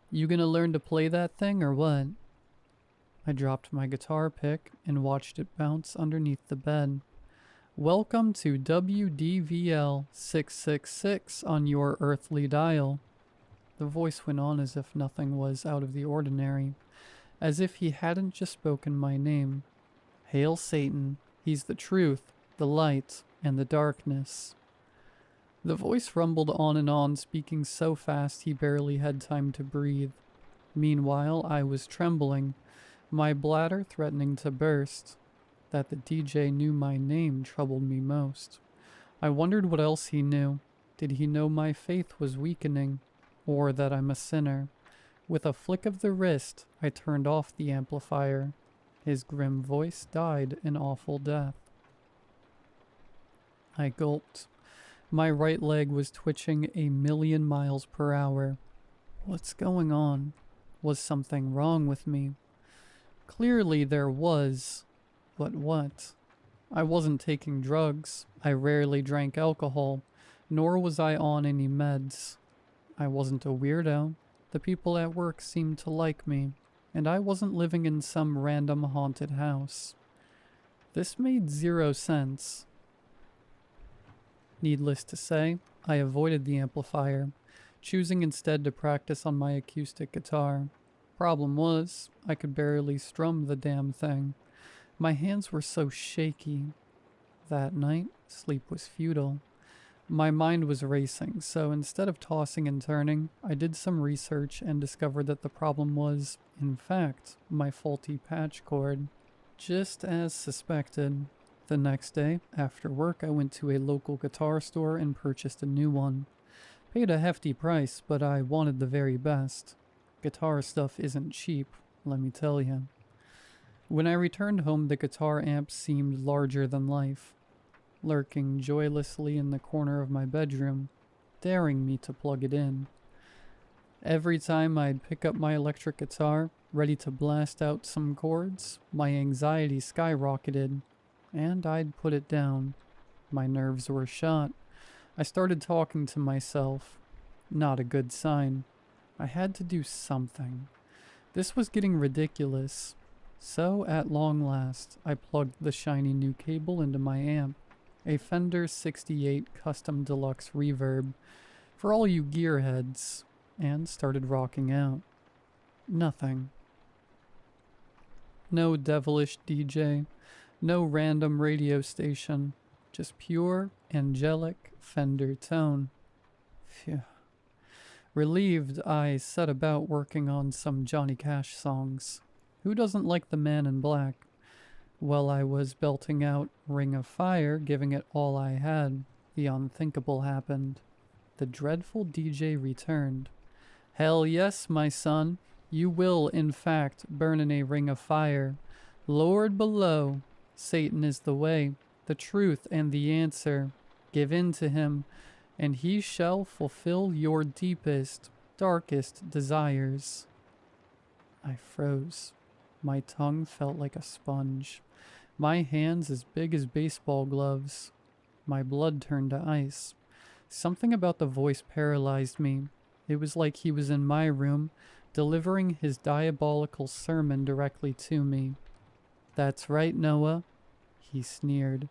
"You gonna learn to play that thing or what?" I dropped my guitar pick and watched it bounce underneath the bed. "Welcome to WDVL 666 on your earthly dial." The voice went on as if nothing was out of the ordinary, as if he hadn't just spoken my name. "Hail Satan, he's the truth, the light, and the darkness." The voice rumbled on, speaking so fast he barely had time to breathe. Meanwhile, I was trembling, my bladder threatening to burst. That the DJ knew my name troubled me most. I wondered what else he knew. Did he know my faith was weakening, or that I'm a sinner? With a flick of the wrist, I turned off the amplifier. His grim voice died an awful death. I gulped. My right leg was twitching a million miles per hour. What's going on? Was something wrong with me? Clearly there was. But what? I wasn't taking drugs. I rarely drank alcohol, nor was I on any meds. I wasn't a weirdo. The people at work seemed to like me, and I wasn't living in some random haunted house. This made 0 sense. Needless to say, I avoided the amplifier, choosing instead to practice on my acoustic guitar. Problem was, I could barely strum the damn thing. My hands were so shaky. That night, sleep was futile. My mind was racing, so instead of tossing and turning, I did some research and discovered that the problem was, in fact, my faulty patch cord. Just as suspected. The next day, after work, I went to a local guitar store and purchased a new one. Paid a hefty price, but I wanted the very best. Guitar stuff isn't cheap, let me tell you. When I returned home, the guitar amp seemed larger than life. lurking joylessly in the corner of my bedroom, daring me to plug it in. Every time I'd pick up my electric guitar, ready to blast out some chords, my anxiety skyrocketed, and I'd put it down. My nerves were shot. I started talking to myself. Not a good sign. I had to do something. This was getting ridiculous. So, at long last, I plugged the shiny new cable into my amp, a Fender 68 Custom Deluxe Reverb, for all you gearheads, and started rocking out. Nothing. No devilish DJ, no random radio station, just pure, angelic Fender tone. Phew. Relieved, I set about working on some Johnny Cash songs. Who doesn't like the Man in Black? While I was belting out Ring of Fire, giving it all I had, the unthinkable happened. The dreadful DJ returned. Hell yes, my son. You will, in fact, burn in a ring of fire. Lord below, Satan is the way, the truth, and the answer. Give in to him, and he shall fulfill your deepest, darkest desires. I froze. My tongue felt like a sponge. My hands as big as baseball gloves. My blood turned to ice. Something about the voice paralyzed me. It was like he was in my room, delivering his diabolical sermon directly to me. That's right, Noah, he sneered.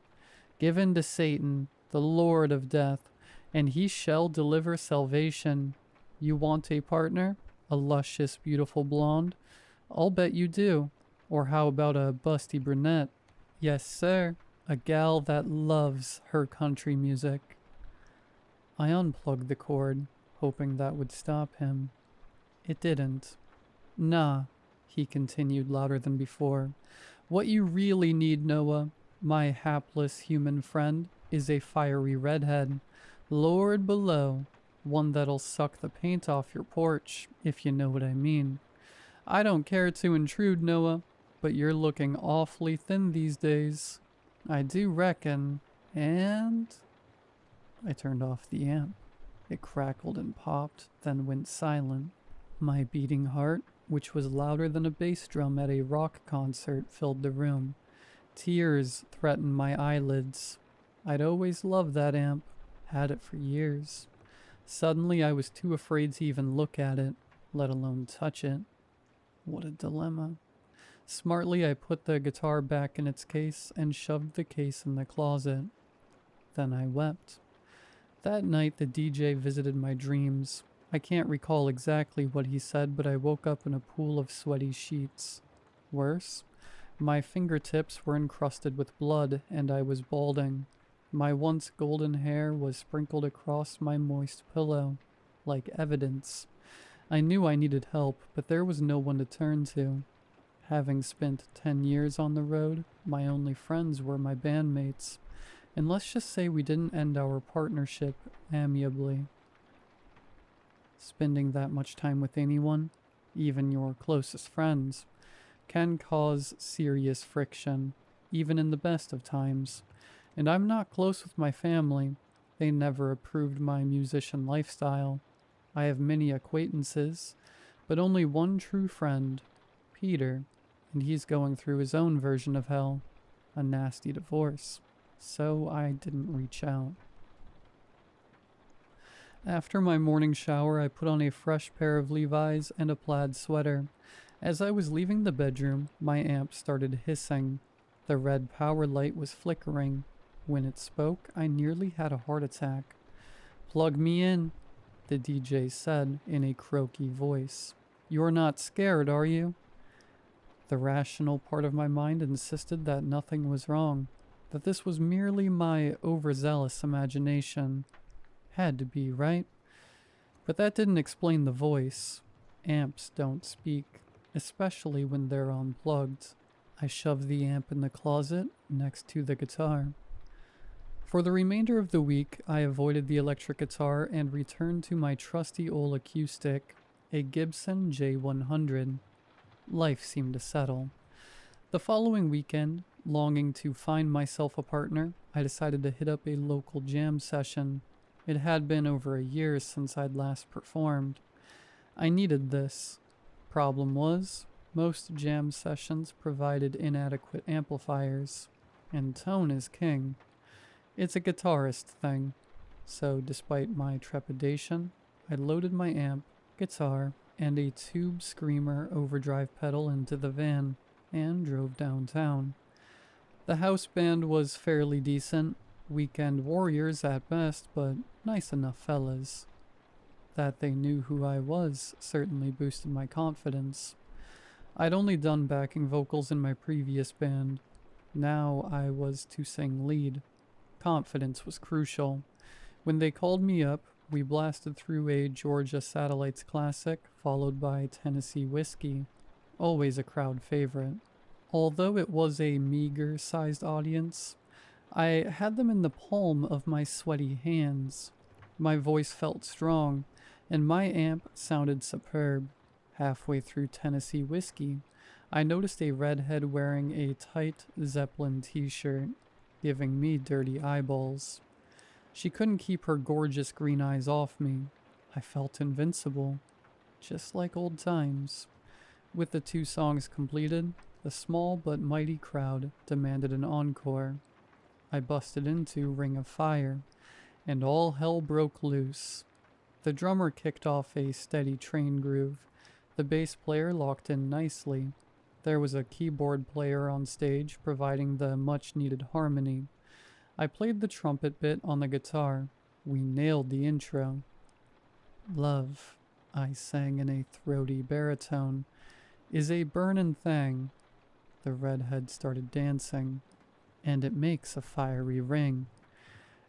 Give in to Satan, the Lord of Death, and he shall deliver salvation. You want a partner? A luscious, beautiful blonde? I'll bet you do. Or how about a busty brunette? Yes, sir. A gal that loves her country music. I unplugged the cord, hoping that would stop him. It didn't. Nah, he continued louder than before. What you really need, Noah, my hapless human friend, is a fiery redhead. Lord below, one that'll suck the paint off your porch, if you know what I mean. I don't care to intrude, Noah, but you're looking awfully thin these days. I do reckon. And I turned off the amp. It crackled and popped, then went silent. My beating heart, which was louder than a bass drum at a rock concert, filled the room. Tears threatened my eyelids. I'd always loved that amp. Had it for years. Suddenly I was too afraid to even look at it, let alone touch it. What a dilemma. Smartly, I put the guitar back in its case and shoved the case in the closet. Then I wept. That night, the DJ visited my dreams. I can't recall exactly what he said, but I woke up in a pool of sweaty sheets. Worse, my fingertips were encrusted with blood, and I was balding. My once golden hair was sprinkled across my moist pillow, like evidence. I knew I needed help, but there was no one to turn to. Having spent 10 years on the road, my only friends were my bandmates, and let's just say we didn't end our partnership amicably. Spending that much time with anyone, even your closest friends, can cause serious friction, even in the best of times. And I'm not close with my family. They never approved my musician lifestyle. I have many acquaintances, but only one true friend, Peter, and he's going through his own version of hell, a nasty divorce. So I didn't reach out. After my morning shower, I put on a fresh pair of Levi's and a plaid sweater. As I was leaving the bedroom, my amp started hissing. The red power light was flickering. When it spoke, I nearly had a heart attack. "Plug me in," the DJ said in a croaky voice. "You're not scared, are you?" The rational part of my mind insisted that nothing was wrong, that this was merely my overzealous imagination. Had to be, right? But that didn't explain the voice. Amps don't speak, especially when they're unplugged. I shoved the amp in the closet next to the guitar. For the remainder of the week, I avoided the electric guitar and returned to my trusty old acoustic, a Gibson J100. Life seemed to settle. The following weekend, longing to find myself a partner, I decided to hit up a local jam session. It had been over a year since I'd last performed. I needed this. Problem was, most jam sessions provided inadequate amplifiers, and tone is king. It's a guitarist thing. So despite my trepidation, I loaded my amp, guitar, and a tube screamer overdrive pedal into the van and drove downtown. The house band was fairly decent, weekend warriors at best, but nice enough fellas. That they knew who I was certainly boosted my confidence. I'd only done backing vocals in my previous band. Now I was to sing lead. Confidence was crucial. When they called me up, we blasted through a Georgia Satellites classic, followed by Tennessee Whiskey, always a crowd favorite. Although it was a meager-sized audience, I had them in the palm of my sweaty hands. My voice felt strong, and my amp sounded superb. Halfway through Tennessee Whiskey, I noticed a redhead wearing a tight Zeppelin t-shirt, giving me dirty eyeballs. She couldn't keep her gorgeous green eyes off me. I felt invincible, just like old times. With the 2 songs completed, the small but mighty crowd demanded an encore. I busted into Ring of Fire, and all hell broke loose. The drummer kicked off a steady train groove. The bass player locked in nicely. There was a keyboard player on stage providing the much-needed harmony. I played the trumpet bit on the guitar. We nailed the intro. Love, I sang in a throaty baritone, is a burnin' thing. The redhead started dancing, and it makes a fiery ring.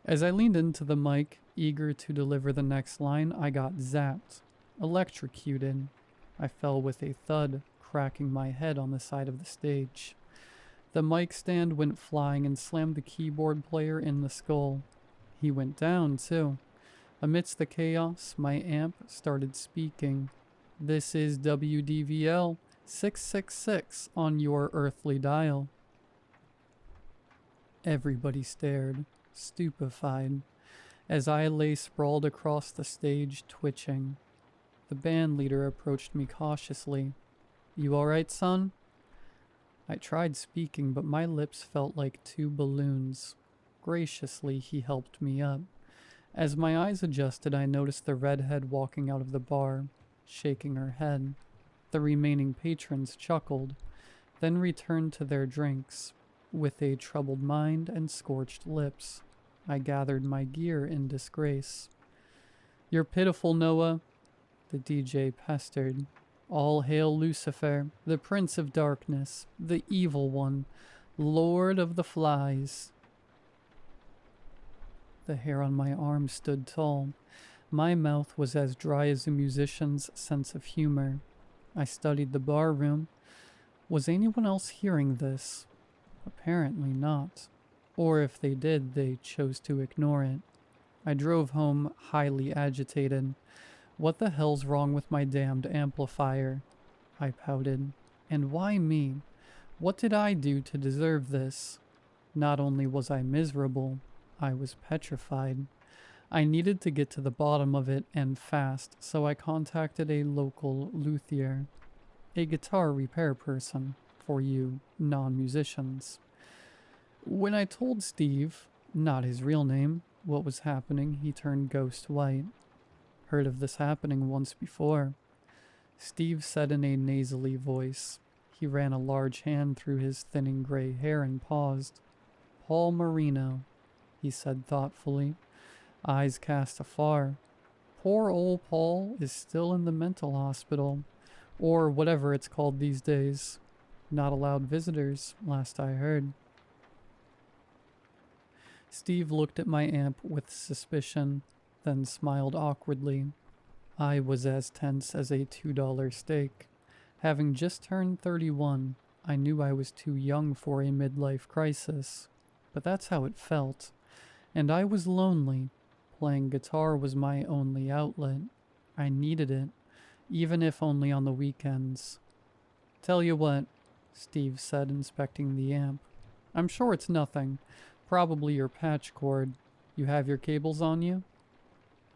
As I leaned into the mic, eager to deliver the next line, I got zapped, electrocuted. I fell with a thud, cracking my head on the side of the stage. The mic stand went flying and slammed the keyboard player in the skull. He went down, too. Amidst the chaos, my amp started speaking. This is WDVL 666 on your earthly dial. Everybody stared, stupefied, as I lay sprawled across the stage, twitching. The band leader approached me cautiously. You all right, son? I tried speaking, but my lips felt like 2 balloons. Graciously, he helped me up. As my eyes adjusted, I noticed the redhead walking out of the bar, shaking her head. The remaining patrons chuckled, then returned to their drinks. With a troubled mind and scorched lips, I gathered my gear in disgrace. You're pitiful, Noah, the DJ pestered. All hail Lucifer, the Prince of Darkness, the Evil One, Lord of the Flies. The hair on my arm stood tall. My mouth was as dry as a musician's sense of humor. I studied the bar room. Was anyone else hearing this? Apparently not. Or if they did, they chose to ignore it. I drove home highly agitated. What the hell's wrong with my damned amplifier? I pouted. And why me? What did I do to deserve this? Not only was I miserable, I was petrified. I needed to get to the bottom of it, and fast, so I contacted a local luthier, a guitar repair person, for you non-musicians. When I told Steve, not his real name, what was happening, he turned ghost white. Heard of this happening once before. Steve said in a nasally voice. He ran a large hand through his thinning gray hair and paused. Paul Marino, he said thoughtfully, eyes cast afar. Poor old Paul is still in the mental hospital, or whatever it's called these days. Not allowed visitors, last I heard. Steve looked at my amp with suspicion, then smiled awkwardly. I was as tense as a $2 steak. Having just turned 31, I knew I was too young for a midlife crisis, but that's how it felt. And I was lonely. Playing guitar was my only outlet. I needed it, even if only on the weekends. Tell you what, Steve said, inspecting the amp. I'm sure it's nothing, Probably your patch cord. You have your cables on you?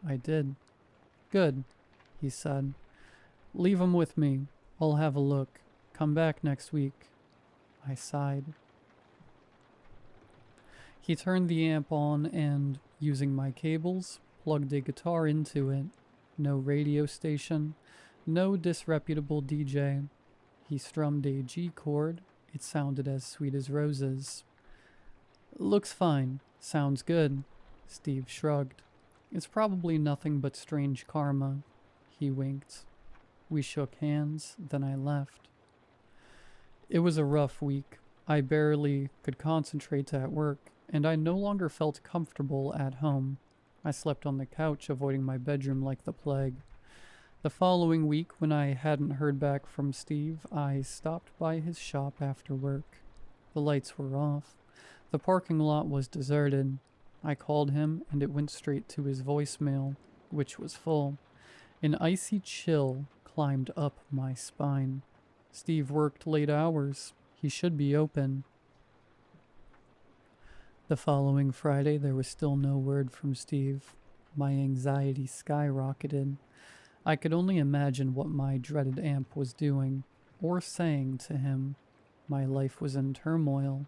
I did. Good, he said. Leave 'em with me. I'll have a look. Come back next week. I sighed. He turned the amp on and, using my cables, plugged a guitar into it. No radio station, no disreputable DJ. He strummed a G chord. It sounded as sweet as roses. Looks fine. Sounds good. Steve shrugged. It's probably nothing but strange karma. He winked. We shook hands, then I left. It was a rough week. I barely could concentrate at work, and I no longer felt comfortable at home. I slept on the couch, avoiding my bedroom like the plague. The following week, when I hadn't heard back from Steve, I stopped by his shop after work. The lights were off. The parking lot was deserted. I called him, and it went straight to his voicemail, which was full. An icy chill climbed up my spine. Steve worked late hours. He should be open. The following Friday, there was still no word from Steve. My anxiety skyrocketed. I could only imagine what my dreaded amp was doing, or saying to him. My life was in turmoil.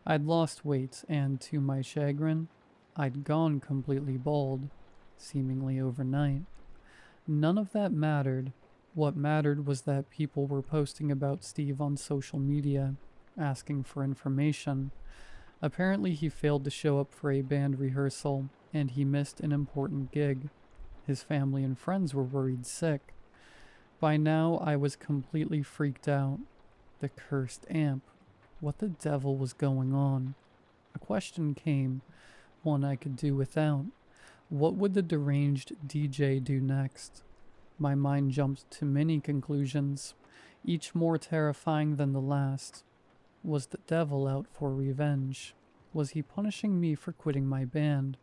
I'd lost weight, and to my chagrin, I'd gone completely bald, seemingly overnight. None of that mattered. What mattered was that people were posting about Steve on social media, asking for information. Apparently he failed to show up for a band rehearsal, and he missed an important gig. His family and friends were worried sick. By now, I was completely freaked out. The cursed amp. What the devil was going on? A question came, one I could do without. What would the deranged DJ do next? My mind jumped to many conclusions, each more terrifying than the last. Was the devil out for revenge? Was he punishing me for quitting my band?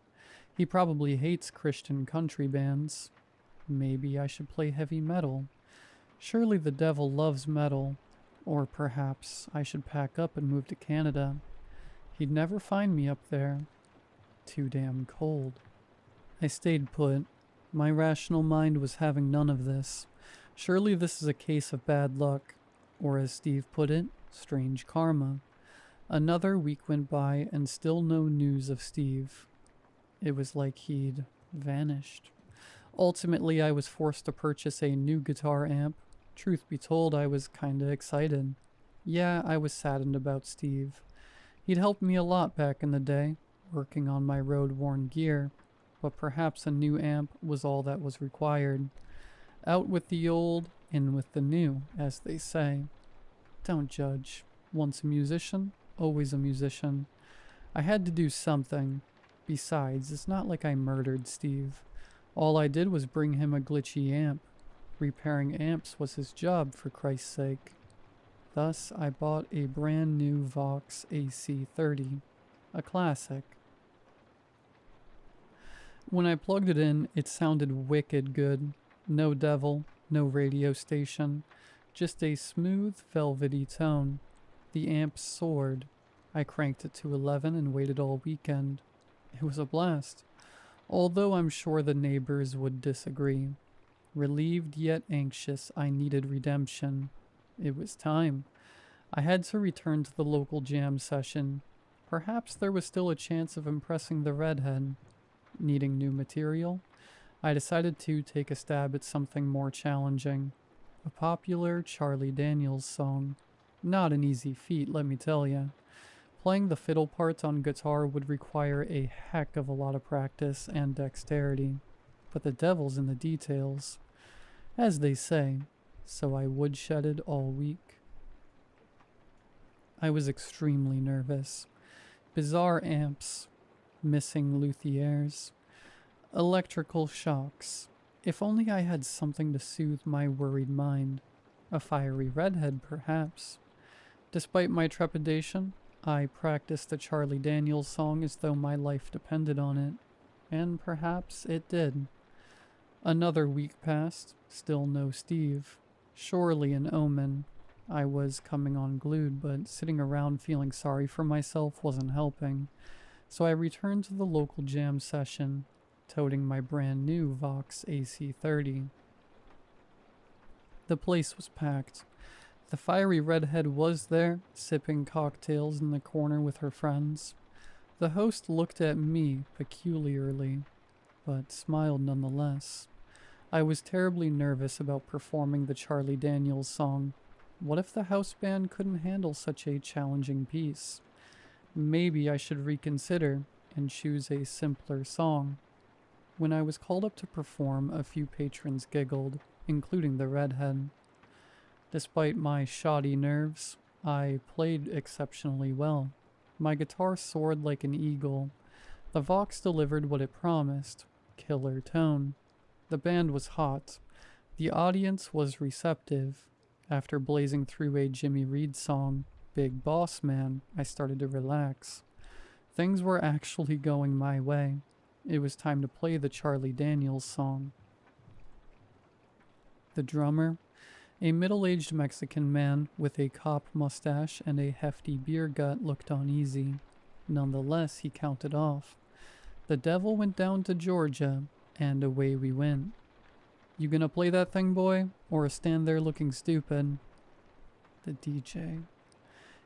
He probably hates Christian country bands. Maybe I should play heavy metal. Surely the devil loves metal. Or perhaps I should pack up and move to Canada. He'd never find me up there. Too damn cold. I stayed put. My rational mind was having none of this. Surely this is a case of bad luck. Or as Steve put it, strange karma. Another week went by and still no news of Steve. It was like he'd vanished. Ultimately, I was forced to purchase a new guitar amp. Truth be told, I was kinda excited. Yeah, I was saddened about Steve. He'd helped me a lot back in the day, working on my road-worn gear, but perhaps a new amp was all that was required. Out with the old, in with the new, as they say. Don't judge. Once a musician, always a musician. I had to do something. Besides, it's not like I murdered Steve. All I did was bring him a glitchy amp. Repairing amps was his job, for Christ's sake. Thus, I bought a brand new Vox AC30, a classic. When I plugged it in, it sounded wicked good. No devil, no radio station, just a smooth, velvety tone. The amp soared. I cranked it to 11 and waited all weekend. It was a blast, although I'm sure the neighbors would disagree. Relieved yet anxious, I needed redemption. It was time. I had to return to the local jam session. Perhaps there was still a chance of impressing the redhead. Needing new material, I decided to take a stab at something more challenging. A popular Charlie Daniels song. Not an easy feat, let me tell ya. Playing the fiddle parts on guitar would require a heck of a lot of practice and dexterity. But the devil's in the details, as they say, so I woodshedded all week. I was extremely nervous. Bizarre amps, missing luthiers, electrical shocks. If only I had something to soothe my worried mind. A fiery redhead, perhaps. Despite my trepidation, I practiced the Charlie Daniels song as though my life depended on it, and perhaps it did. Another week passed, still no Steve. Surely an omen. I was coming unglued, but sitting around feeling sorry for myself wasn't helping. So I returned to the local jam session, toting my brand new Vox AC30. The place was packed. The fiery redhead was there, sipping cocktails in the corner with her friends. The host looked at me peculiarly, but smiled nonetheless. I was terribly nervous about performing the Charlie Daniels song. What if the house band couldn't handle such a challenging piece? Maybe I should reconsider and choose a simpler song. When I was called up to perform, a few patrons giggled, including the redhead. Despite my shoddy nerves, I played exceptionally well. My guitar soared like an eagle. The Vox delivered what it promised, killer tone. The band was hot. The audience was receptive. After blazing through a Jimmy Reed song, Big Boss Man, I started to relax. Things were actually going my way. It was time to play the Charlie Daniels song. The drummer, a middle-aged Mexican man with a cop mustache and a hefty beer gut, looked uneasy. Nonetheless, he counted off. The devil went down to Georgia, and away we went. You gonna play that thing, boy, or stand there looking stupid? The DJ.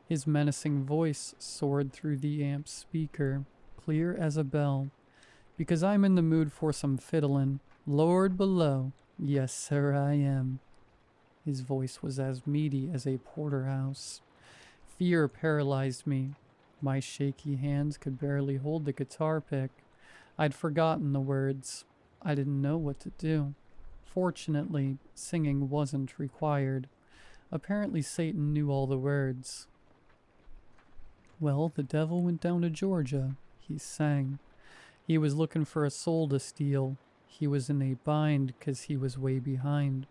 His menacing voice soared through the amp speaker, clear as a bell. Because I'm in the mood for some fiddlin', Lord below, yes sir I am. His voice was as meaty as a porterhouse. Fear paralyzed me. My shaky hands could barely hold the guitar pick. I'd forgotten the words. I didn't know what to do. Fortunately, singing wasn't required. Apparently Satan knew all the words. Well, the devil went down to Georgia, he sang. He was looking for a soul to steal. He was in a bind 'cause he was way behind.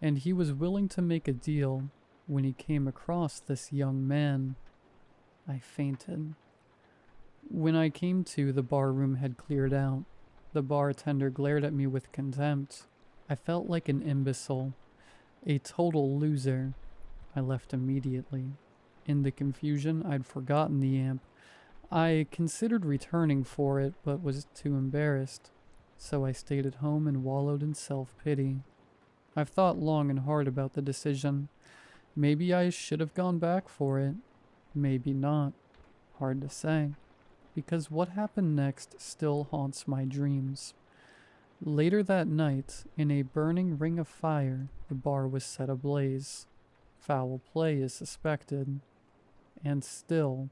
And he was willing to make a deal when he came across this young man. I fainted. When I came to, the bar room had cleared out. The bartender glared at me with contempt. I felt like an imbecile, a total loser. I left immediately. In the confusion, I'd forgotten the amp. I considered returning for it, but was too embarrassed. So I stayed at home and wallowed in self-pity. I've thought long and hard about the decision. Maybe I should have gone back for it. Maybe not. Hard to say. Because what happened next still haunts my dreams. Later that night, in a burning ring of fire, the bar was set ablaze. Foul play is suspected. And still,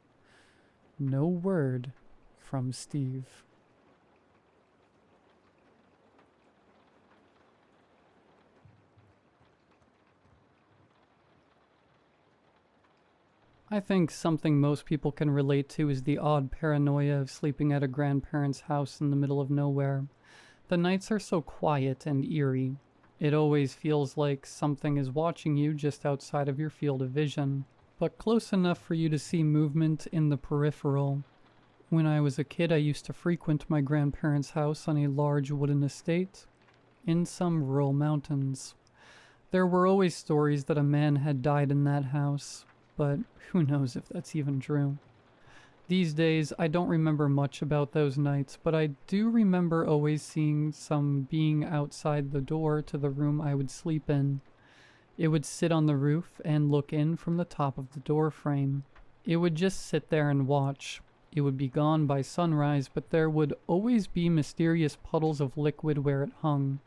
no word from Steve. I think something most people can relate to is the odd paranoia of sleeping at a grandparent's house in the middle of nowhere. The nights are so quiet and eerie. It always feels like something is watching you just outside of your field of vision, but close enough for you to see movement in the peripheral. When I was a kid, I used to frequent my grandparents' house on a large wooden estate in some rural mountains. There were always stories that a man had died in that house, but who knows if that's even true. These days, I don't remember much about those nights, but I do remember always seeing some being outside the door to the room I would sleep in. It would sit on the roof and look in from the top of the door frame. It would just sit there and watch. It would be gone by sunrise, but there would always be mysterious puddles of liquid where it hung.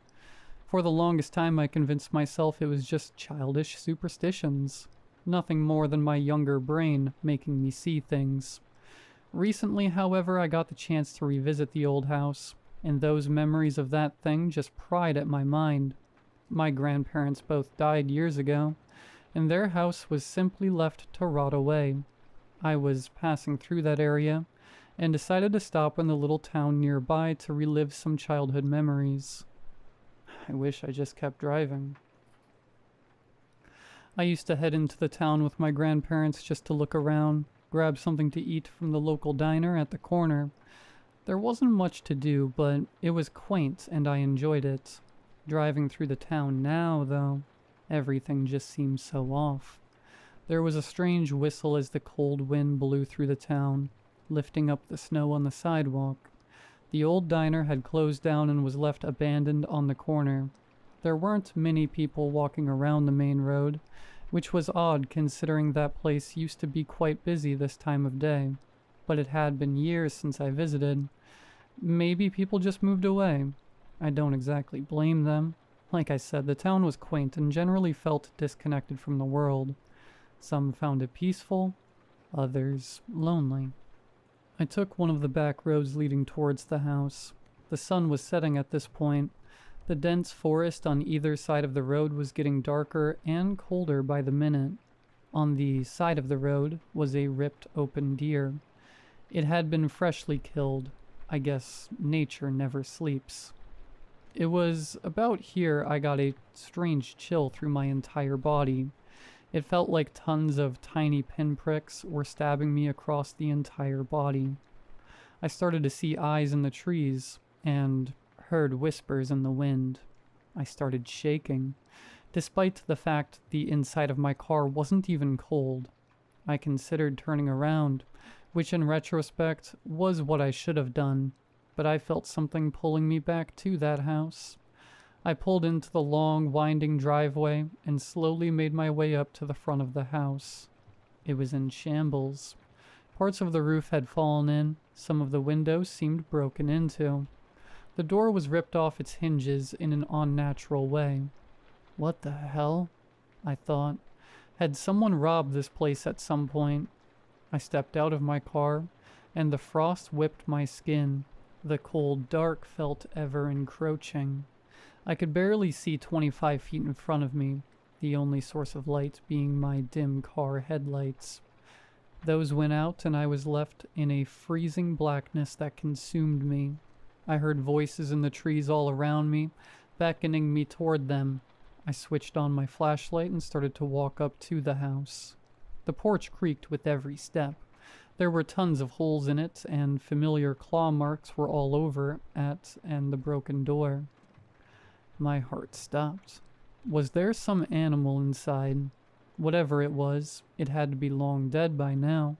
For the longest time, I convinced myself it was just childish superstitions. Nothing more than my younger brain making me see things. Recently, however, I got the chance to revisit the old house, and those memories of that thing just pried at my mind. My grandparents both died years ago, and their house was simply left to rot away. I was passing through that area, and decided to stop in the little town nearby to relive some childhood memories. I wish I just kept driving. I used to head into the town with my grandparents just to look around, grab something to eat from the local diner at the corner. There wasn't much to do, but it was quaint and I enjoyed it. Driving through the town now, though, everything just seems so off. There was a strange whistle as the cold wind blew through the town. lifting up the snow on the sidewalk. The old diner had closed down and was left abandoned on the corner. There weren't many people walking around the main road, which was odd considering that place used to be quite busy this time of day. But it had been years since I visited. Maybe people just moved away. I don't exactly blame them. Like I said, the town was quaint and generally felt disconnected from the world. Some found it peaceful, others lonely. I took one of the back roads leading towards the house. The sun was setting at this point. The dense forest on either side of the road was getting darker and colder by the minute. On the side of the road was a ripped open deer. It had been freshly killed. I guess nature never sleeps. It was about here I got a strange chill through my entire body. It felt like tons of tiny pinpricks were stabbing me across the entire body. I started to see eyes in the trees and heard whispers in the wind. I started shaking, despite the fact the inside of my car wasn't even cold. I considered turning around, which in retrospect was what I should have done, but I felt something pulling me back to that house. I pulled into the long, winding driveway and slowly made my way up to the front of the house. It was in shambles. Parts of the roof had fallen in, some of the windows seemed broken into. The door was ripped off its hinges in an unnatural way. What the hell? I thought. Had someone robbed this place at some point? I stepped out of my car, and the frost whipped my skin. The cold dark felt ever encroaching. I could barely see 25 feet in front of me, the only source of light being my dim car headlights. Those went out and I was left in a freezing blackness that consumed me. I heard voices in the trees all around me, beckoning me toward them. I switched on my flashlight and started to walk up to the house. The porch creaked with every step. There were tons of holes in it, and familiar claw marks were all over it and the broken door. My heart stopped. Was there some animal inside? Whatever it was, it had to be long dead by now.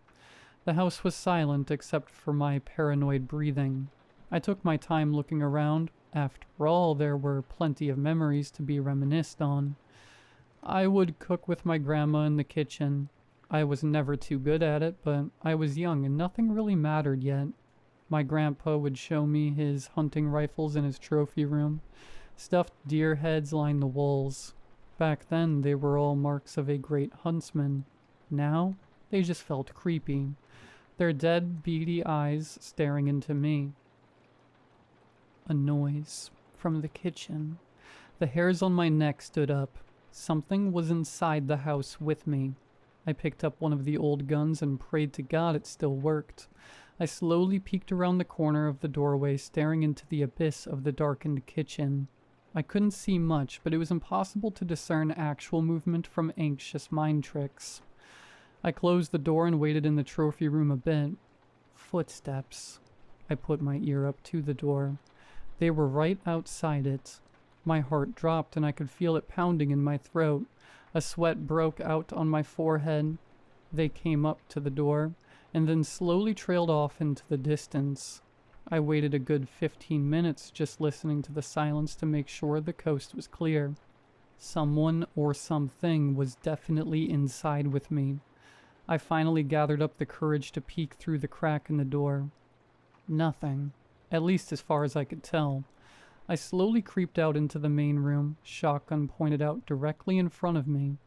The house was silent except for my paranoid breathing. I took my time looking around. After all, there were plenty of memories to be reminisced on. I would cook with my grandma in the kitchen. I was never too good at it, but I was young and nothing really mattered yet. My grandpa would show me his hunting rifles in his trophy room. Stuffed deer heads lined the walls. Back then, they were all marks of a great huntsman. Now, they just felt creepy. Their dead, beady eyes staring into me. A noise from the kitchen. The hairs on my neck stood up. Something was inside the house with me. I picked up one of the old guns and prayed to God it still worked. I slowly peeked around the corner of the doorway, staring into the abyss of the darkened kitchen. I couldn't see much, but it was impossible to discern actual movement from anxious mind tricks. I closed the door and waited in the trophy room a bit. Footsteps. I put my ear up to the door. They were right outside it. My heart dropped and I could feel it pounding in my throat. A sweat broke out on my forehead. They came up to the door and then slowly trailed off into the distance. I waited a good 15 minutes just listening to the silence to make sure the coast was clear. Someone or something was definitely inside with me. I finally gathered up the courage to peek through the crack in the door. Nothing, at least as far as I could tell. I slowly creeped out into the main room, shotgun pointed out directly in front of me.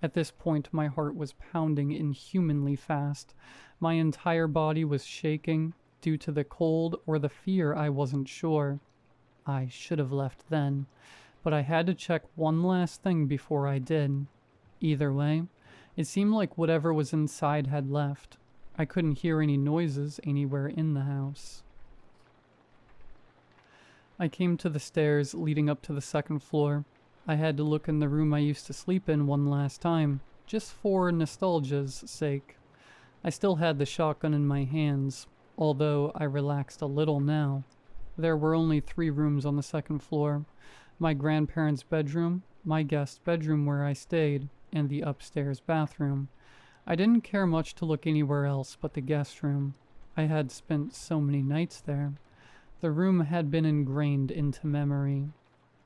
At this point, my heart was pounding inhumanly fast. My entire body was shaking. Due to the cold or the fear, I wasn't sure. I should have left then, but I had to check one last thing before I did. Either way, it seemed like whatever was inside had left. I couldn't hear any noises anywhere in the house. I came to the stairs leading up to the second floor. I had to look in the room I used to sleep in one last time, just for nostalgia's sake. I still had the shotgun in my hands, although I relaxed a little now. There were only 3 rooms on the second floor. My grandparents' bedroom, my guest bedroom where I stayed, and the upstairs bathroom. I didn't care much to look anywhere else but the guest room. I had spent so many nights there. The room had been ingrained into memory.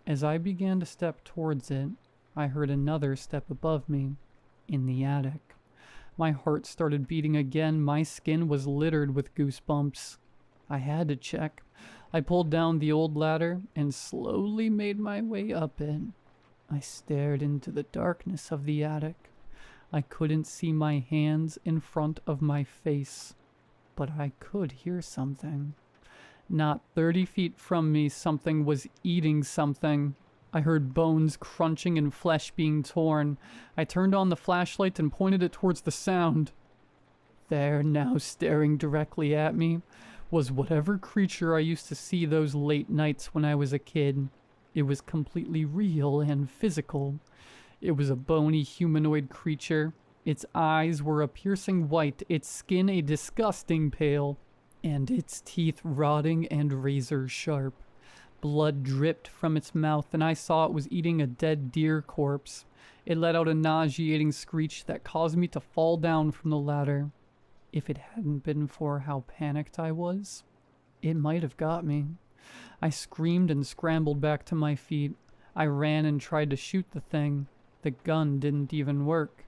As I began to step towards it, I heard another step above me, in the attic. My heart started beating again. My skin was littered with goosebumps. I had to check. I pulled down the old ladder and slowly made my way up it. I stared into the darkness of the attic. I couldn't see my hands in front of my face, but I could hear something. Not 30 feet from me, something was eating something. I heard bones crunching and flesh being torn. I turned on the flashlight and pointed it towards the sound. There, now staring directly at me, was whatever creature I used to see those late nights when I was a kid. It was completely real and physical. It was a bony humanoid creature. Its eyes were a piercing white, its skin a disgusting pale, and its teeth rotting and razor sharp. Blood dripped from its mouth, and I saw it was eating a dead deer corpse. It let out a nauseating screech that caused me to fall down from the ladder. If it hadn't been for how panicked I was, it might have got me. I screamed and scrambled back to my feet. I ran and tried to shoot the thing. The gun didn't even work.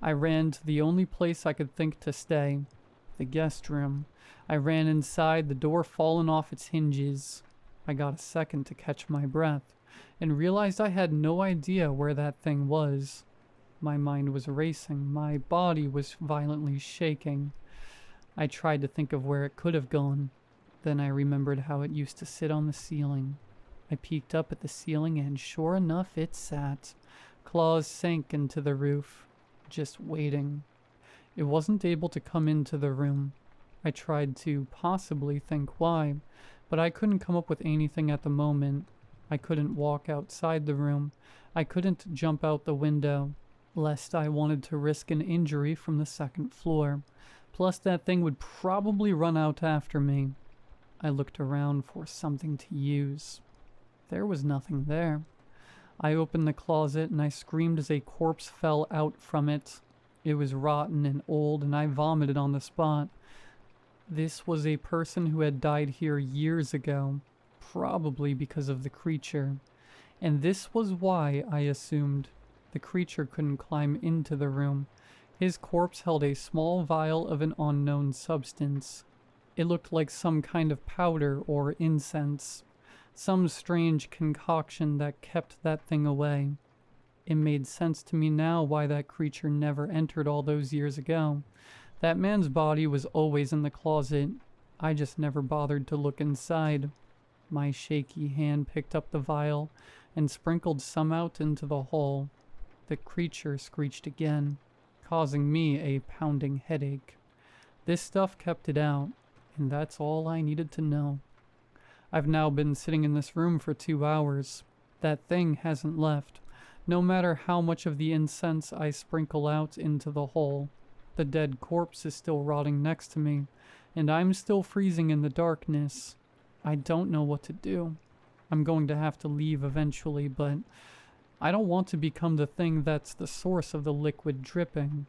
I ran to the only place I could think to stay, the guest room. I ran inside, the door fallen off its hinges. I got a second to catch my breath, and realized I had no idea where that thing was. My mind was racing, my body was violently shaking. I tried to think of where it could have gone. Then I remembered how it used to sit on the ceiling. I peeked up at the ceiling, and sure enough, it sat. Claws sank into the roof, just waiting. It wasn't able to come into the room. I tried to possibly think why, but I couldn't come up with anything at the moment. I couldn't walk outside the room. I couldn't jump out the window, lest I wanted to risk an injury from the second floor. Plus, that thing would probably run out after me. I looked around for something to use. There was nothing there. I opened the closet and I screamed as a corpse fell out from it. It was rotten and old, and I vomited on the spot. This was a person who had died here years ago, probably because of the creature. And this was why, I assumed, the creature couldn't climb into the room. His corpse held a small vial of an unknown substance. It looked like some kind of powder or incense. Some strange concoction that kept that thing away. It made sense to me now why that creature never entered all those years ago. That man's body was always in the closet. I just never bothered to look inside. My shaky hand picked up the vial and sprinkled some out into the hole. The creature screeched again, causing me a pounding headache. This stuff kept it out, and that's all I needed to know. I've now been sitting in this room for 2 hours. That thing hasn't left. No matter how much of the incense I sprinkle out into the hole, the dead corpse is still rotting next to me, and I'm still freezing in the darkness. I don't know what to do. I'm going to have to leave eventually, but I don't want to become the thing that's the source of the liquid dripping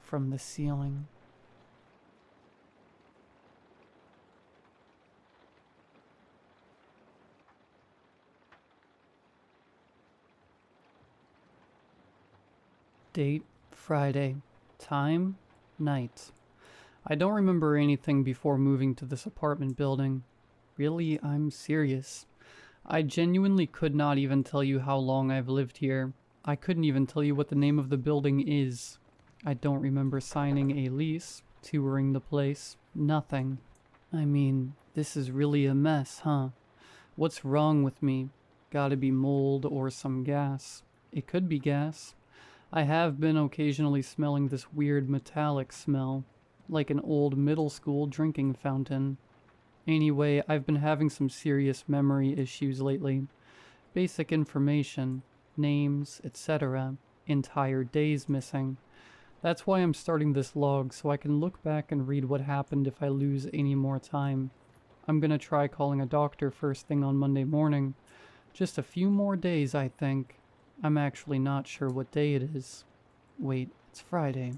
from the ceiling. Date, Friday. Time, night. I don't remember anything before moving to this apartment building. Really, I'm serious. I genuinely could not even tell you how long I've lived here. I couldn't even tell you what the name of the building is. I don't remember signing a lease, touring the place, nothing. I mean, this is really a mess, huh? What's wrong with me? Gotta be mold or some gas. It could be gas. I have been occasionally smelling this weird metallic smell, like an old middle school drinking fountain. Anyway, I've been having some serious memory issues lately. Basic information, names, etc. Entire days missing. That's why I'm starting this log, so I can look back and read what happened if I lose any more time. I'm gonna try calling a doctor first thing on Monday morning. Just a few more days, I think. I'm actually not sure what day it is. Wait, it's Friday.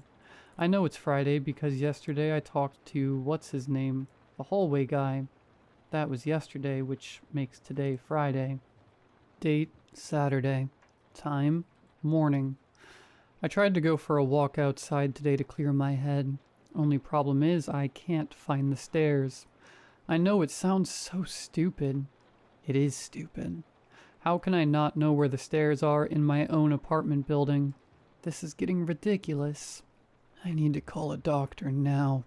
I know it's Friday because yesterday I talked to, what's his name? The hallway guy. That was yesterday, which makes today Friday. Date, Saturday. Time, morning. I tried to go for a walk outside today to clear my head. Only problem is I can't find the stairs. I know it sounds so stupid. It is stupid. How can I not know where the stairs are in my own apartment building? This is getting ridiculous. I need to call a doctor now.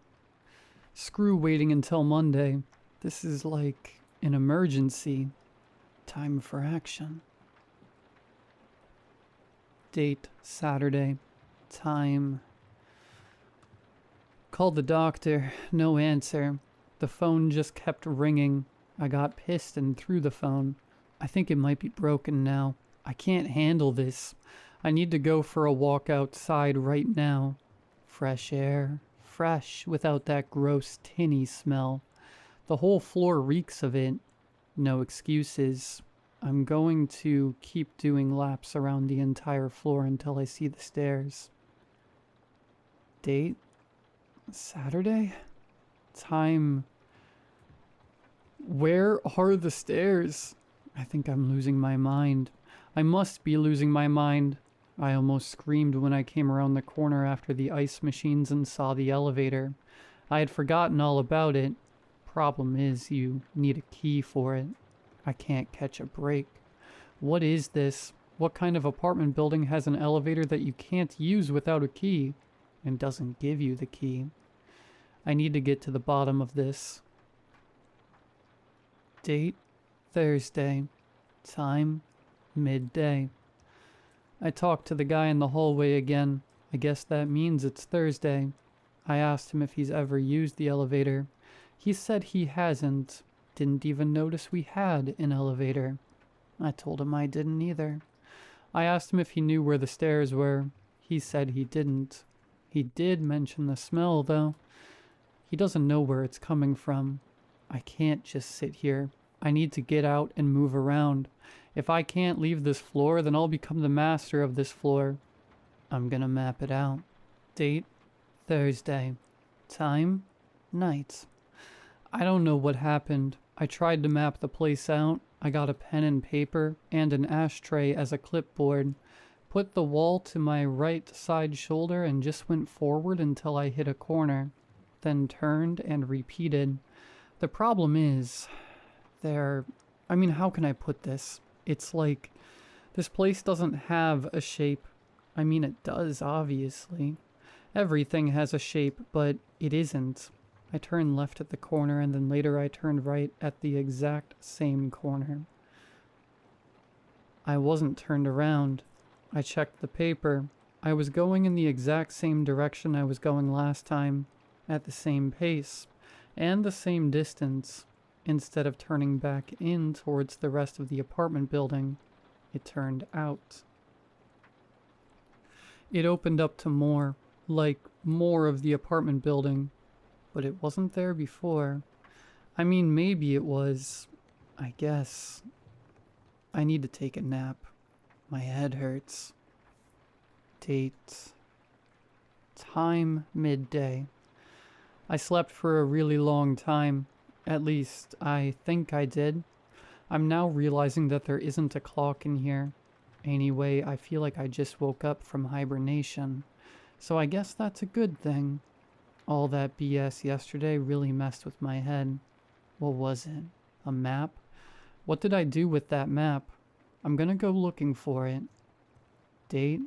Screw waiting until Monday. This is like an emergency. Time for action. Date, Saturday. Time. Called the doctor. No answer. The phone just kept ringing. I got pissed and threw the phone. I think it might be broken now. I can't handle this. I need to go for a walk outside right now. Fresh air. Fresh without that gross tinny smell. The whole floor reeks of it. No excuses. I'm going to keep doing laps around the entire floor until I see the stairs. Date? Saturday? Time. Where are the stairs? I think I'm losing my mind. I must be losing my mind. I almost screamed when I came around the corner after the ice machines and saw the elevator. I had forgotten all about it. Problem is, you need a key for it. I can't catch a break. What is this? What kind of apartment building has an elevator that you can't use without a key and doesn't give you the key? I need to get to the bottom of this. Date, Thursday. Time, midday. I talked to the guy in the hallway again. I guess that means it's Thursday. I asked him if he's ever used the elevator. He said he hasn't. Didn't even notice we had an elevator. I told him I didn't either. I asked him if he knew where the stairs were. He said he didn't. He did mention the smell, though. He doesn't know where it's coming from. I can't just sit here. I need to get out and move around. If I can't leave this floor, then I'll become the master of this floor. I'm gonna map it out. Date, Thursday. Time, night. I don't know what happened. I tried to map the place out. I got a pen and paper and an ashtray as a clipboard. Put the wall to my right side shoulder and just went forward until I hit a corner. Then turned and repeated. The problem is, how can I put this? It's like, this place doesn't have a shape. I mean, it does, obviously. Everything has a shape, but it isn't. I turned left at the corner, and then later I turned right at the exact same corner. I wasn't turned around. I checked the paper. I was going in the exact same direction I was going last time, at the same pace, and the same distance. Instead of turning back in towards the rest of the apartment building, it turned out. It opened up to more, like more of the apartment building, but it wasn't there before. I mean, maybe it was, I guess. I need to take a nap. My head hurts. Date. Time, midday. I slept for a really long time. At least, I think I did. I'm now realizing that there isn't a clock in here. Anyway, I feel like I just woke up from hibernation. So I guess that's a good thing. All that BS yesterday really messed with my head. What was it? A map? What did I do with that map? I'm gonna go looking for it. Date?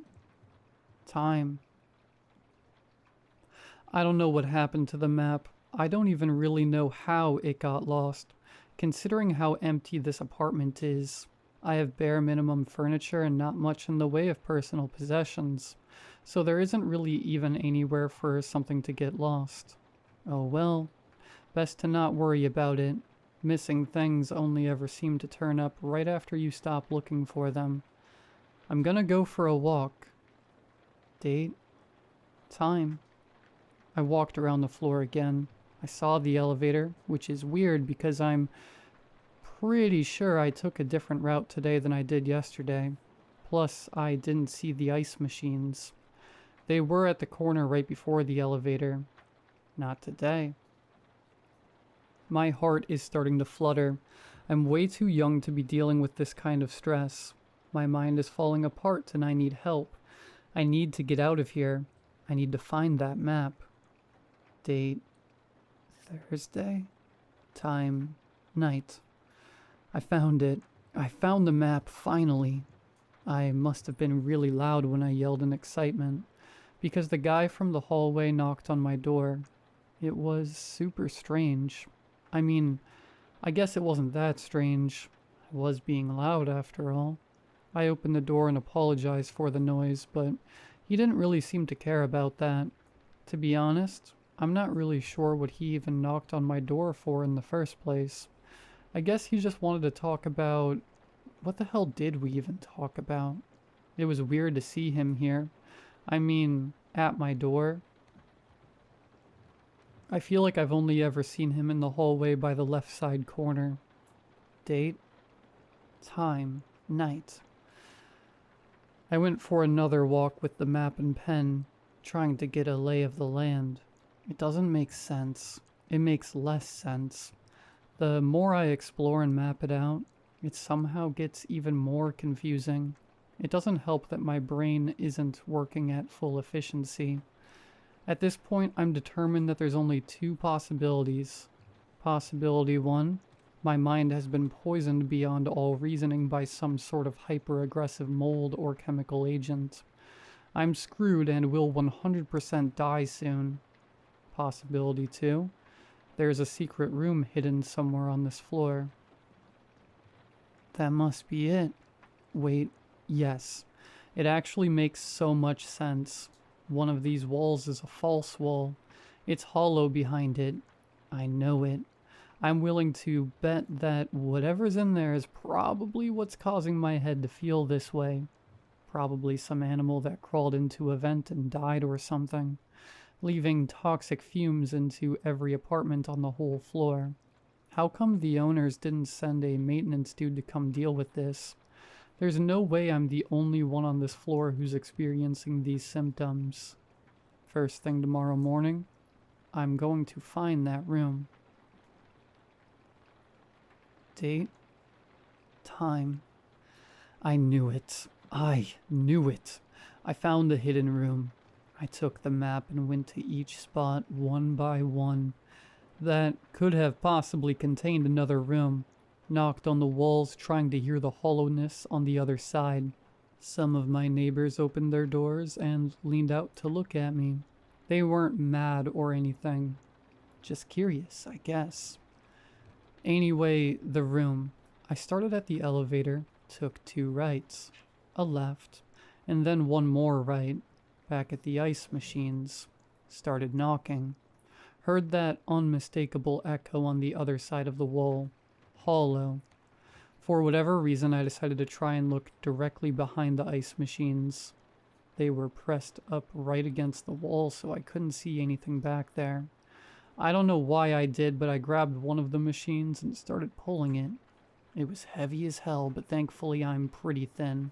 Time? I don't know what happened to the map. I don't even really know how it got lost. Considering how empty this apartment is, I have bare minimum furniture and not much in the way of personal possessions, so there isn't really even anywhere for something to get lost. Oh well, best to not worry about it. Missing things only ever seem to turn up right after you stop looking for them. I'm gonna go for a walk. Date? Time? I walked around the floor again. I saw the elevator, which is weird because I'm pretty sure I took a different route today than I did yesterday. Plus, I didn't see the ice machines. They were at the corner right before the elevator. Not today. My heart is starting to flutter. I'm way too young to be dealing with this kind of stress. My mind is falling apart and I need help. I need to get out of here. I need to find that map. Date, Thursday. Time, night. I found it. I found the map, finally. I must have been really loud when I yelled in excitement, because the guy from the hallway knocked on my door. It was super strange. I mean, I guess it wasn't that strange. I was being loud after all. I opened the door and apologized for the noise, but he didn't really seem to care about that. To be honest, I'm not really sure what he even knocked on my door for in the first place. I guess he just wanted to talk about... What the hell did we even talk about? It was weird to see him here. I mean, at my door. I feel like I've only ever seen him in the hallway by the left side corner. Date, time, night. I went for another walk with the map and pen, trying to get a lay of the land. It doesn't make sense. It makes less sense. The more I explore and map it out, it somehow gets even more confusing. It doesn't help that my brain isn't working at full efficiency. At this point, I'm determined that there's only two possibilities. Possibility 1, my mind has been poisoned beyond all reasoning by some sort of hyper-aggressive mold or chemical agent. I'm screwed and will 100% die soon. Possibility 2, there's a secret room hidden somewhere on this floor. That must be it. Wait, yes. It actually makes so much sense. One of these walls is a false wall. It's hollow behind it. I know it. I'm willing to bet that whatever's in there is probably what's causing my head to feel this way. Probably some animal that crawled into a vent and died or something, leaving toxic fumes into every apartment on the whole floor. How come the owners didn't send a maintenance dude to come deal with this? There's no way I'm the only one on this floor who's experiencing these symptoms. First thing tomorrow morning, I'm going to find that room. Date, time. I knew it. I knew it. I found the hidden room. I took the map and went to each spot one by one. That could have possibly contained another room. Knocked on the walls trying to hear the hollowness on the other side. Some of my neighbors opened their doors and leaned out to look at me. They weren't mad or anything. Just curious, I guess. Anyway, the room. I started at the elevator, took 2 rights, a left, and then 1 more right, back at the ice machines. Started knocking. Heard that unmistakable echo on the other side of the wall. Hollow. For whatever reason, I decided to try and look directly behind the ice machines. They were pressed up right against the wall, so I couldn't see anything back there. I don't know why I did, but I grabbed one of the machines and started pulling it. It was heavy as hell, but thankfully I'm pretty thin.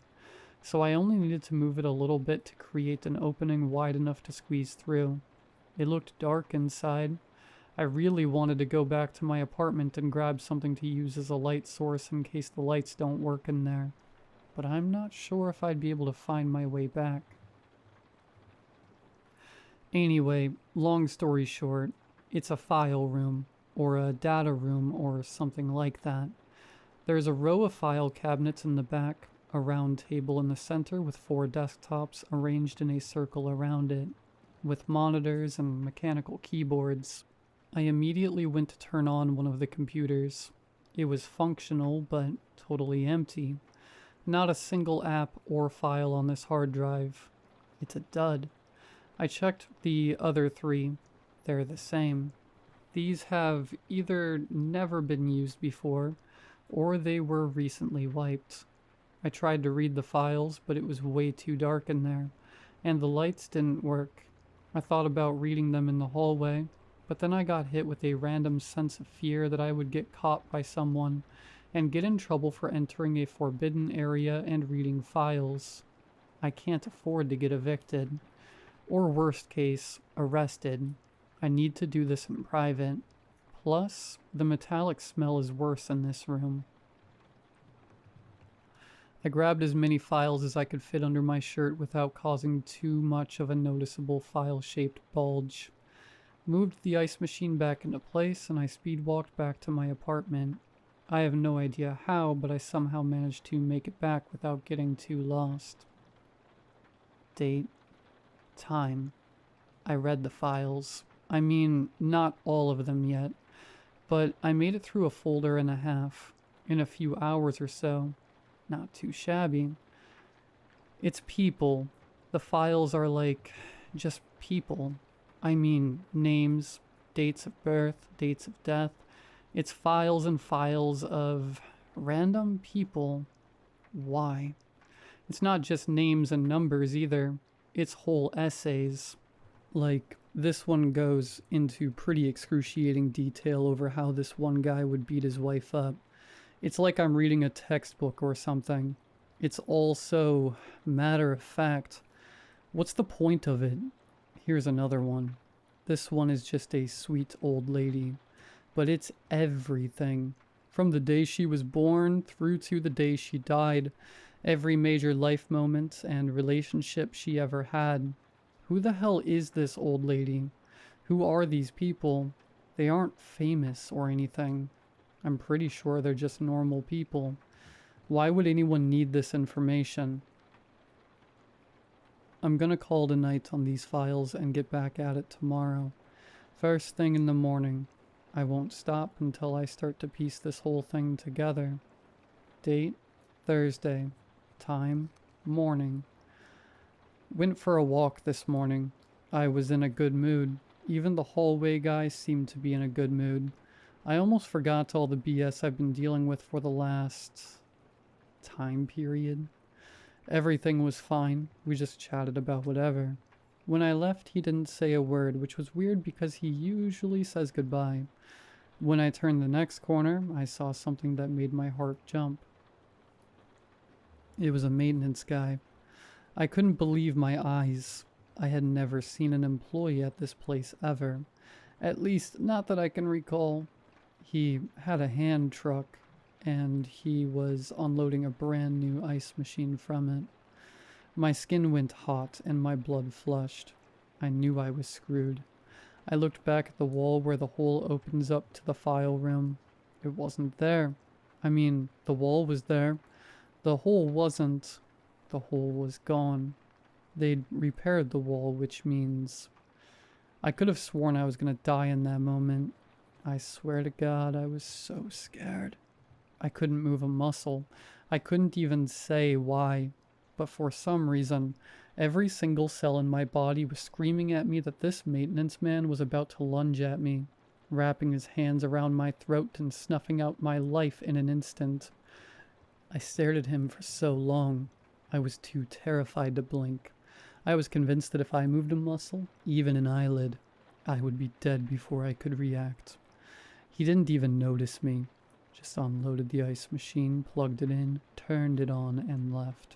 So I only needed to move it a little bit to create an opening wide enough to squeeze through. It looked dark inside. I really wanted to go back to my apartment and grab something to use as a light source in case the lights don't work in there. But I'm not sure if I'd be able to find my way back. Anyway, long story short, it's a file room, or a data room, or something like that. There's a row of file cabinets in the back, a round table in the center with 4 desktops arranged in a circle around it, with monitors and mechanical keyboards. I immediately went to turn on one of the computers. It was functional, but totally empty. Not a single app or file on this hard drive. It's a dud. I checked the other 3. They're the same. These have either never been used before, or they were recently wiped. I tried to read the files, but it was way too dark in there, and the lights didn't work. I thought about reading them in the hallway, but then I got hit with a random sense of fear that I would get caught by someone and get in trouble for entering a forbidden area and reading files. I can't afford to get evicted. Or worst case, arrested. I need to do this in private. Plus, the metallic smell is worse in this room. I grabbed as many files as I could fit under my shirt without causing too much of a noticeable file-shaped bulge. Moved the ice machine back into place, and I speed-walked back to my apartment. I have no idea how, but I somehow managed to make it back without getting too lost. Date. Time. I read the files. I mean, not all of them yet, but I made it through a folder and a half in a few hours or so. Not too shabby. It's people. The files are like just people. I mean, names, dates of birth, dates of death. It's files and files of random people. Why? It's not just names and numbers either. It's whole essays. Like, this one goes into pretty excruciating detail over how this one guy would beat his wife up. It's like I'm reading a textbook or something. It's all so matter of fact. What's the point of it? Here's another one. This one is just a sweet old lady. But it's everything. From the day she was born through to the day she died. Every major life moment and relationship she ever had. Who the hell is this old lady? Who are these people? They aren't famous or anything. I'm pretty sure they're just normal people. Why would anyone need this information? I'm gonna call it a night on these files and get back at it tomorrow. First thing in the morning. I won't stop until I start to piece this whole thing together. Date, Thursday. Time, morning. Went for a walk this morning. I was in a good mood. Even the hallway guy seemed to be in a good mood. I almost forgot all the BS I've been dealing with for the last time period. Everything was fine. We just chatted about whatever. When I left, he didn't say a word, which was weird because he usually says goodbye. When I turned the next corner, I saw something that made my heart jump. It was a maintenance guy. I couldn't believe my eyes. I had never seen an employee at this place ever. At least, not that I can recall. He had a hand truck, and he was unloading a brand new ice machine from it. My skin went hot, and my blood flushed. I knew I was screwed. I looked back at the wall where the hole opens up to the file room. It wasn't there. I mean, the wall was there. The hole wasn't. The hole was gone. They'd repaired the wall, which means... I could have sworn I was gonna die in that moment. I swear to God, I was so scared. I couldn't move a muscle. I couldn't even say why. But for some reason, every single cell in my body was screaming at me that this maintenance man was about to lunge at me, wrapping his hands around my throat and snuffing out my life in an instant. I stared at him for so long. I was too terrified to blink. I was convinced that if I moved a muscle, even an eyelid, I would be dead before I could react. He didn't even notice me. Just unloaded the ice machine, plugged it in, turned it on, and left.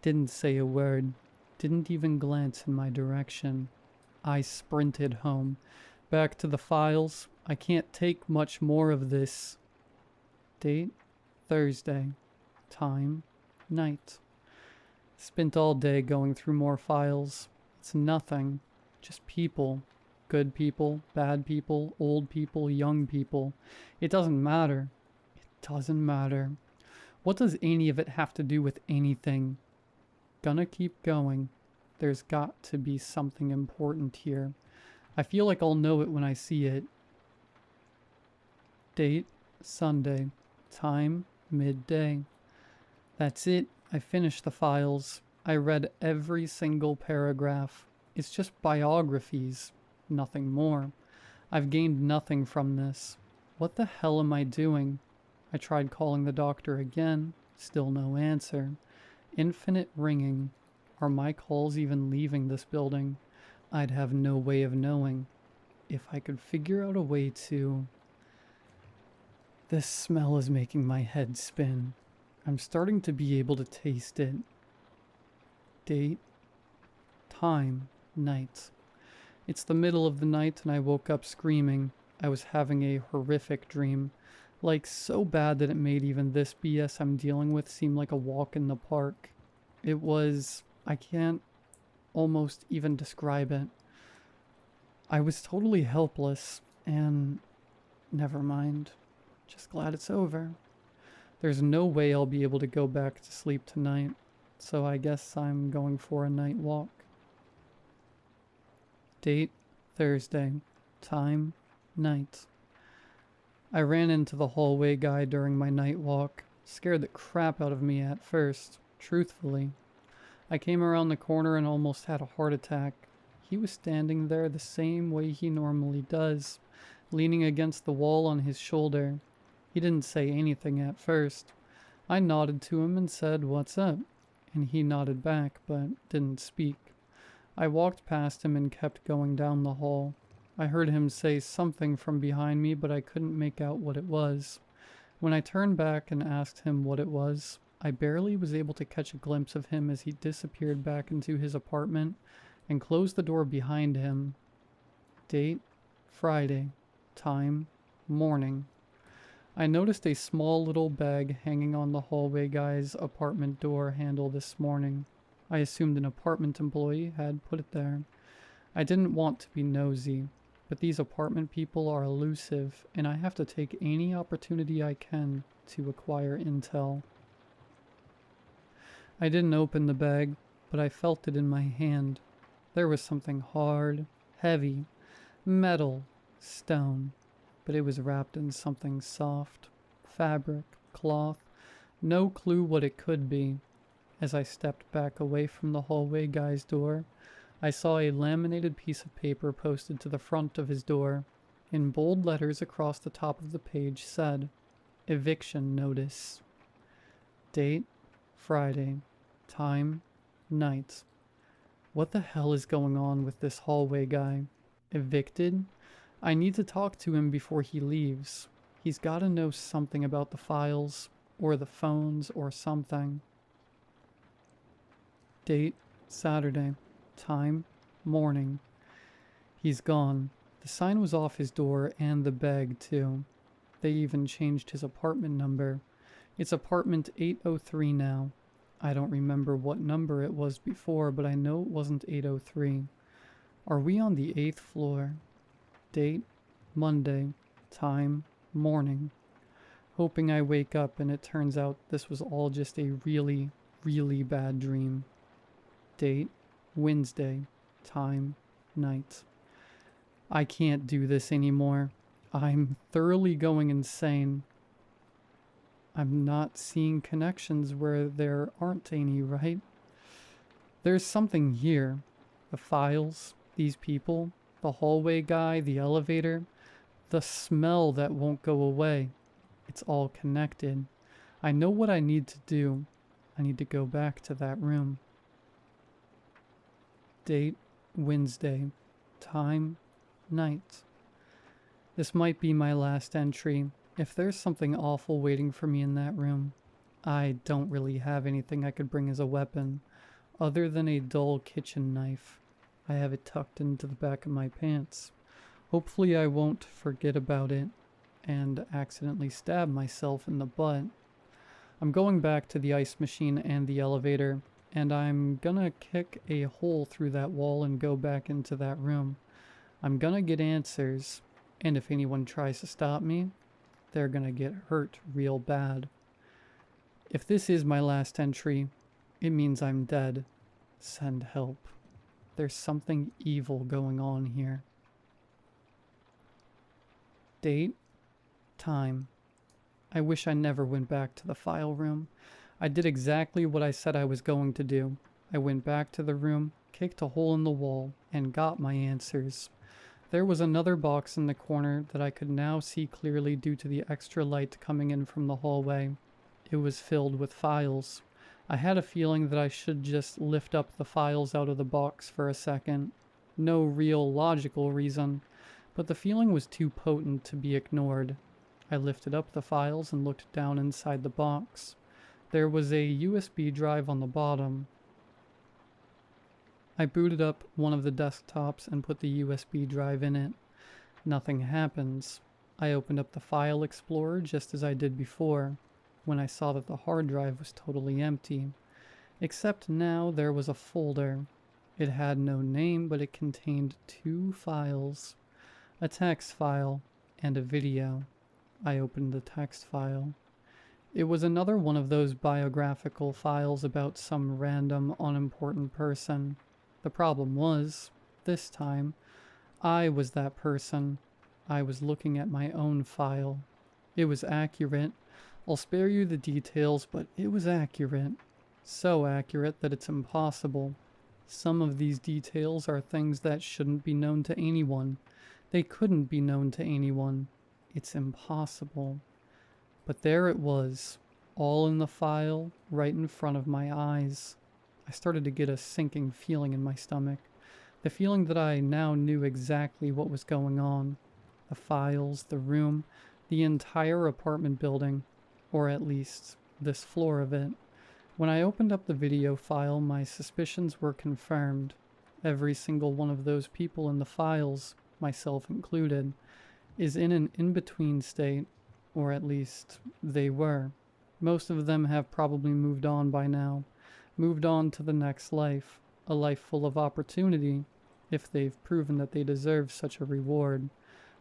Didn't say a word. Didn't even glance in my direction. I sprinted home. Back to the files. I can't take much more of this. Date, Thursday. Time, night. Spent all day going through more files. It's nothing. Just people. Good people, bad people, old people, young people. It doesn't matter. It doesn't matter. What does any of it have to do with anything? Gonna keep going. There's got to be something important here. I feel like I'll know it when I see it. Date, Sunday. Time, midday. That's it. I finished the files. I read every single paragraph. It's just biographies. Nothing more. I've gained nothing from this. What the hell am I doing? I tried calling the doctor again. Still no answer. Infinite ringing. Are my calls even leaving this building? I'd have no way of knowing. If I could figure out a way to... This smell is making my head spin. I'm starting to be able to taste it. Date. Time. night. It's the middle of the night and I woke up screaming. I was having a horrific dream. Like, so bad that it made even this BS I'm dealing with seem like a walk in the park. It was... I can't almost even describe it. I was totally helpless, and... never mind. Just glad it's over. There's no way I'll be able to go back to sleep tonight, so I guess I'm going for a night walk. Date, Thursday. Time, night. I ran into the hallway guy during my night walk. Scared the crap out of me at first, truthfully. I came around the corner and almost had a heart attack. He was standing there the same way he normally does, leaning against the wall on his shoulder. He didn't say anything at first. I nodded to him and said, "What's up?" And he nodded back, but didn't speak. I walked past him and kept going down the hall. I heard him say something from behind me, but I couldn't make out what it was. When I turned back and asked him what it was, I barely was able to catch a glimpse of him as he disappeared back into his apartment and closed the door behind him. Date, Friday. Time, morning. I noticed a small little bag hanging on the hallway guy's apartment door handle this morning. I assumed an apartment employee had put it there. I didn't want to be nosy, but these apartment people are elusive, and I have to take any opportunity I can to acquire intel. I didn't open the bag, but I felt it in my hand. There was something hard, heavy, metal, stone, but it was wrapped in something soft, fabric, cloth, no clue what it could be. As I stepped back away from the hallway guy's door, I saw a laminated piece of paper posted to the front of his door. In bold letters across the top of the page said, "Eviction Notice." Date, Friday. Time, night. What the hell is going on with this hallway guy? Evicted? I need to talk to him before he leaves. He's gotta know something about the files, or the phones, or something. Date, Saturday. Time, morning. He's gone. The sign was off his door and the bag too. They even changed his apartment number. It's apartment 803 now. I don't remember what number it was before, but I know it wasn't 803. Are we on the 8th floor? Date, Monday. Time, morning. Hoping I wake up and it turns out this was all just a really, really bad dream. Date, Wednesday. Time, night. I can't do this anymore. I'm thoroughly going insane. I'm not seeing connections where there aren't any, right? There's something here. The files, these people, the hallway guy, the elevator, the smell that won't go away. It's all connected. I know what I need to do. I need to go back to that room. Date, Wednesday. Time, night. This might be my last entry. If there's something awful waiting for me in that room, I don't really have anything I could bring as a weapon, other than a dull kitchen knife. I have it tucked into the back of my pants. Hopefully I won't forget about it and accidentally stab myself in the butt. I'm going back to the ice machine and the elevator, and I'm gonna kick a hole through that wall and go back into that room. I'm gonna get answers, and if anyone tries to stop me, they're gonna get hurt real bad. If this is my last entry, it means I'm dead. Send help. There's something evil going on here. Date, time. I wish I never went back to the file room. I did exactly what I said I was going to do. I went back to the room, kicked a hole in the wall, and got my answers. There was another box in the corner that I could now see clearly due to the extra light coming in from the hallway. It was filled with files. I had a feeling that I should just lift up the files out of the box for a second. No real logical reason, but the feeling was too potent to be ignored. I lifted up the files and looked down inside the box. There was a USB drive on the bottom. I booted up one of the desktops and put the USB drive in it. Nothing happens. I opened up the file explorer just as I did before, when I saw that the hard drive was totally empty. Except now there was a folder. It had no name, but it contained 2 files. A text file and a video. I opened the text file. It was another one of those biographical files about some random, unimportant person. The problem was, this time, I was that person. I was looking at my own file. It was accurate. I'll spare you the details, but it was accurate. So accurate that it's impossible. Some of these details are things that shouldn't be known to anyone. They couldn't be known to anyone. It's impossible. But there it was, all in the file, right in front of my eyes. I started to get a sinking feeling in my stomach. The feeling that I now knew exactly what was going on. The files, the room, the entire apartment building, or at least this floor of it. When I opened up the video file, my suspicions were confirmed. Every single one of those people in the files, myself included, is in an in-between state, or at least they were. Most of them have probably moved on by now, moved on to the next life, a life full of opportunity, if they've proven that they deserve such a reward,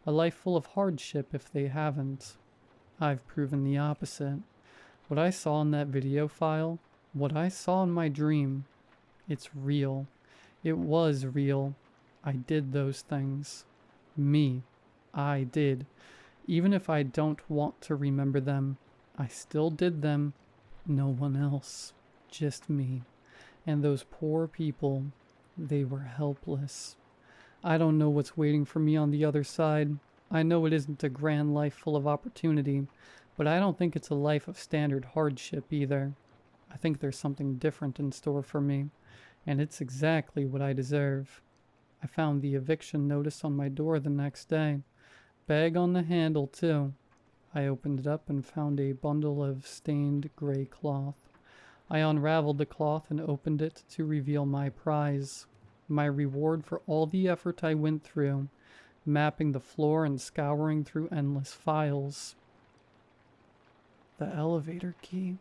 a life full of hardship if they haven't. I've proven the opposite. What I saw in that video file, what I saw in my dream, it's real. It was real. I did those things. Me. I did. Even if I don't want to remember them, I still did them. No one else. Just me. And those poor people, they were helpless. I don't know what's waiting for me on the other side. I know it isn't a grand life full of opportunity, but I don't think it's a life of standard hardship either. I think there's something different in store for me, and it's exactly what I deserve. I found the eviction notice on my door the next day. Bag on the handle, too. I opened it up and found a bundle of stained gray cloth. I unraveled the cloth and opened it to reveal my prize. My reward for all the effort I went through, mapping the floor and scouring through endless files. The elevator key.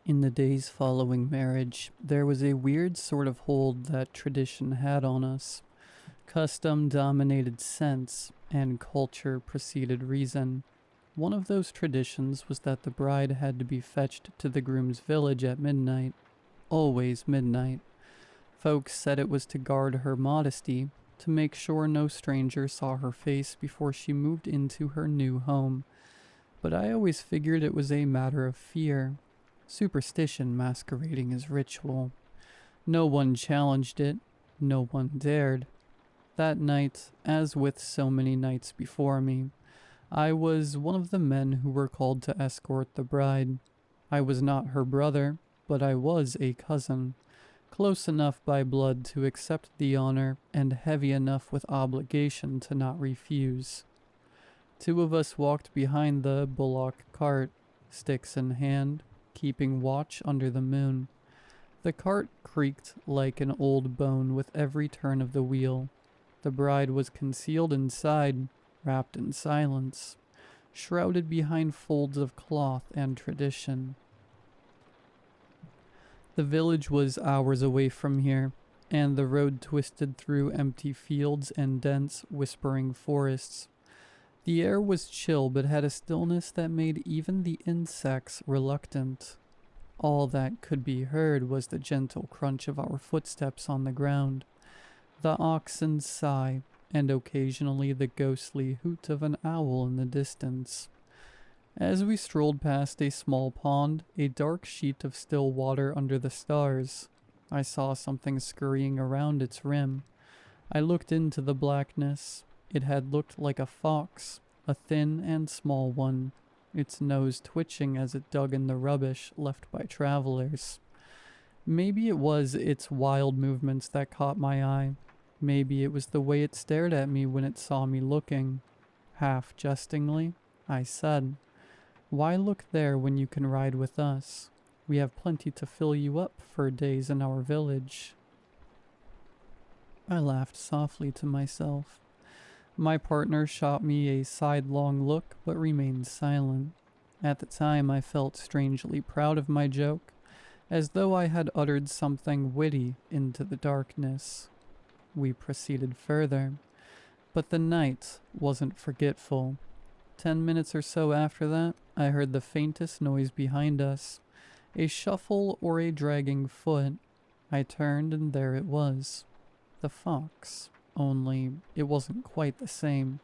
In the days following marriage, there was a weird sort of hold that tradition had on us. Custom dominated sense, and culture preceded reason. One of those traditions was that the bride had to be fetched to the groom's village at midnight. Always midnight. Folks said it was to guard her modesty, to make sure no stranger saw her face before she moved into her new home. But I always figured it was a matter of fear. Superstition masquerading as ritual. No one challenged it. No one dared. That night, as with so many nights before me, I was one of the men who were called to escort the bride. I was not her brother, but I was a cousin, close enough by blood to accept the honor and heavy enough with obligation to not refuse. 2 of us walked behind the bullock cart, sticks in hand, keeping watch under the moon. The cart creaked like an old bone with every turn of the wheel. The bride was concealed inside, wrapped in silence, shrouded behind folds of cloth and tradition. The village was hours away from here, and the road twisted through empty fields and dense, whispering forests. The air was chill but had a stillness that made even the insects reluctant. All that could be heard was the gentle crunch of our footsteps on the ground, the oxen's sigh, and occasionally the ghostly hoot of an owl in the distance. As we strolled past a small pond, a dark sheet of still water under the stars, I saw something scurrying around its rim. I looked into the blackness. It had looked like a fox, a thin and small one, its nose twitching as it dug in the rubbish left by travelers. Maybe it was its wild movements that caught my eye. Maybe it was the way it stared at me when it saw me looking. Half jestingly, I said, "Why look there when you can ride with us? We have plenty to fill you up for days in our village." I laughed softly to myself. My partner shot me a sidelong look but remained silent. At the time I felt strangely proud of my joke, as though I had uttered something witty into the darkness. We proceeded further, but the night wasn't forgetful. 10 minutes or so after that, I heard the faintest noise behind us, a shuffle or a dragging foot. I turned and there it was, the fox, only it wasn't quite the same.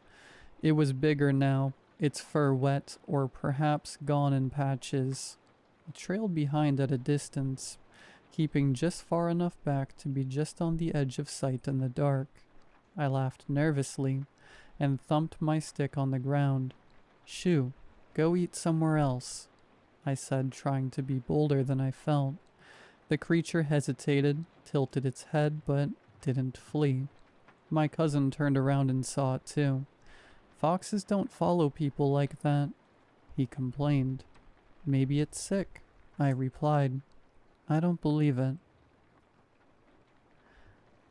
It was bigger now, its fur wet or perhaps gone in patches. It trailed behind at a distance, keeping just far enough back to be just on the edge of sight in the dark. I laughed nervously and thumped my stick on the ground. "Shoo, go eat somewhere else," I said, trying to be bolder than I felt. The creature hesitated, tilted its head, but didn't flee. My cousin turned around and saw it too. "Foxes don't follow people like that," he complained. "Maybe it's sick," I replied. "I don't believe it."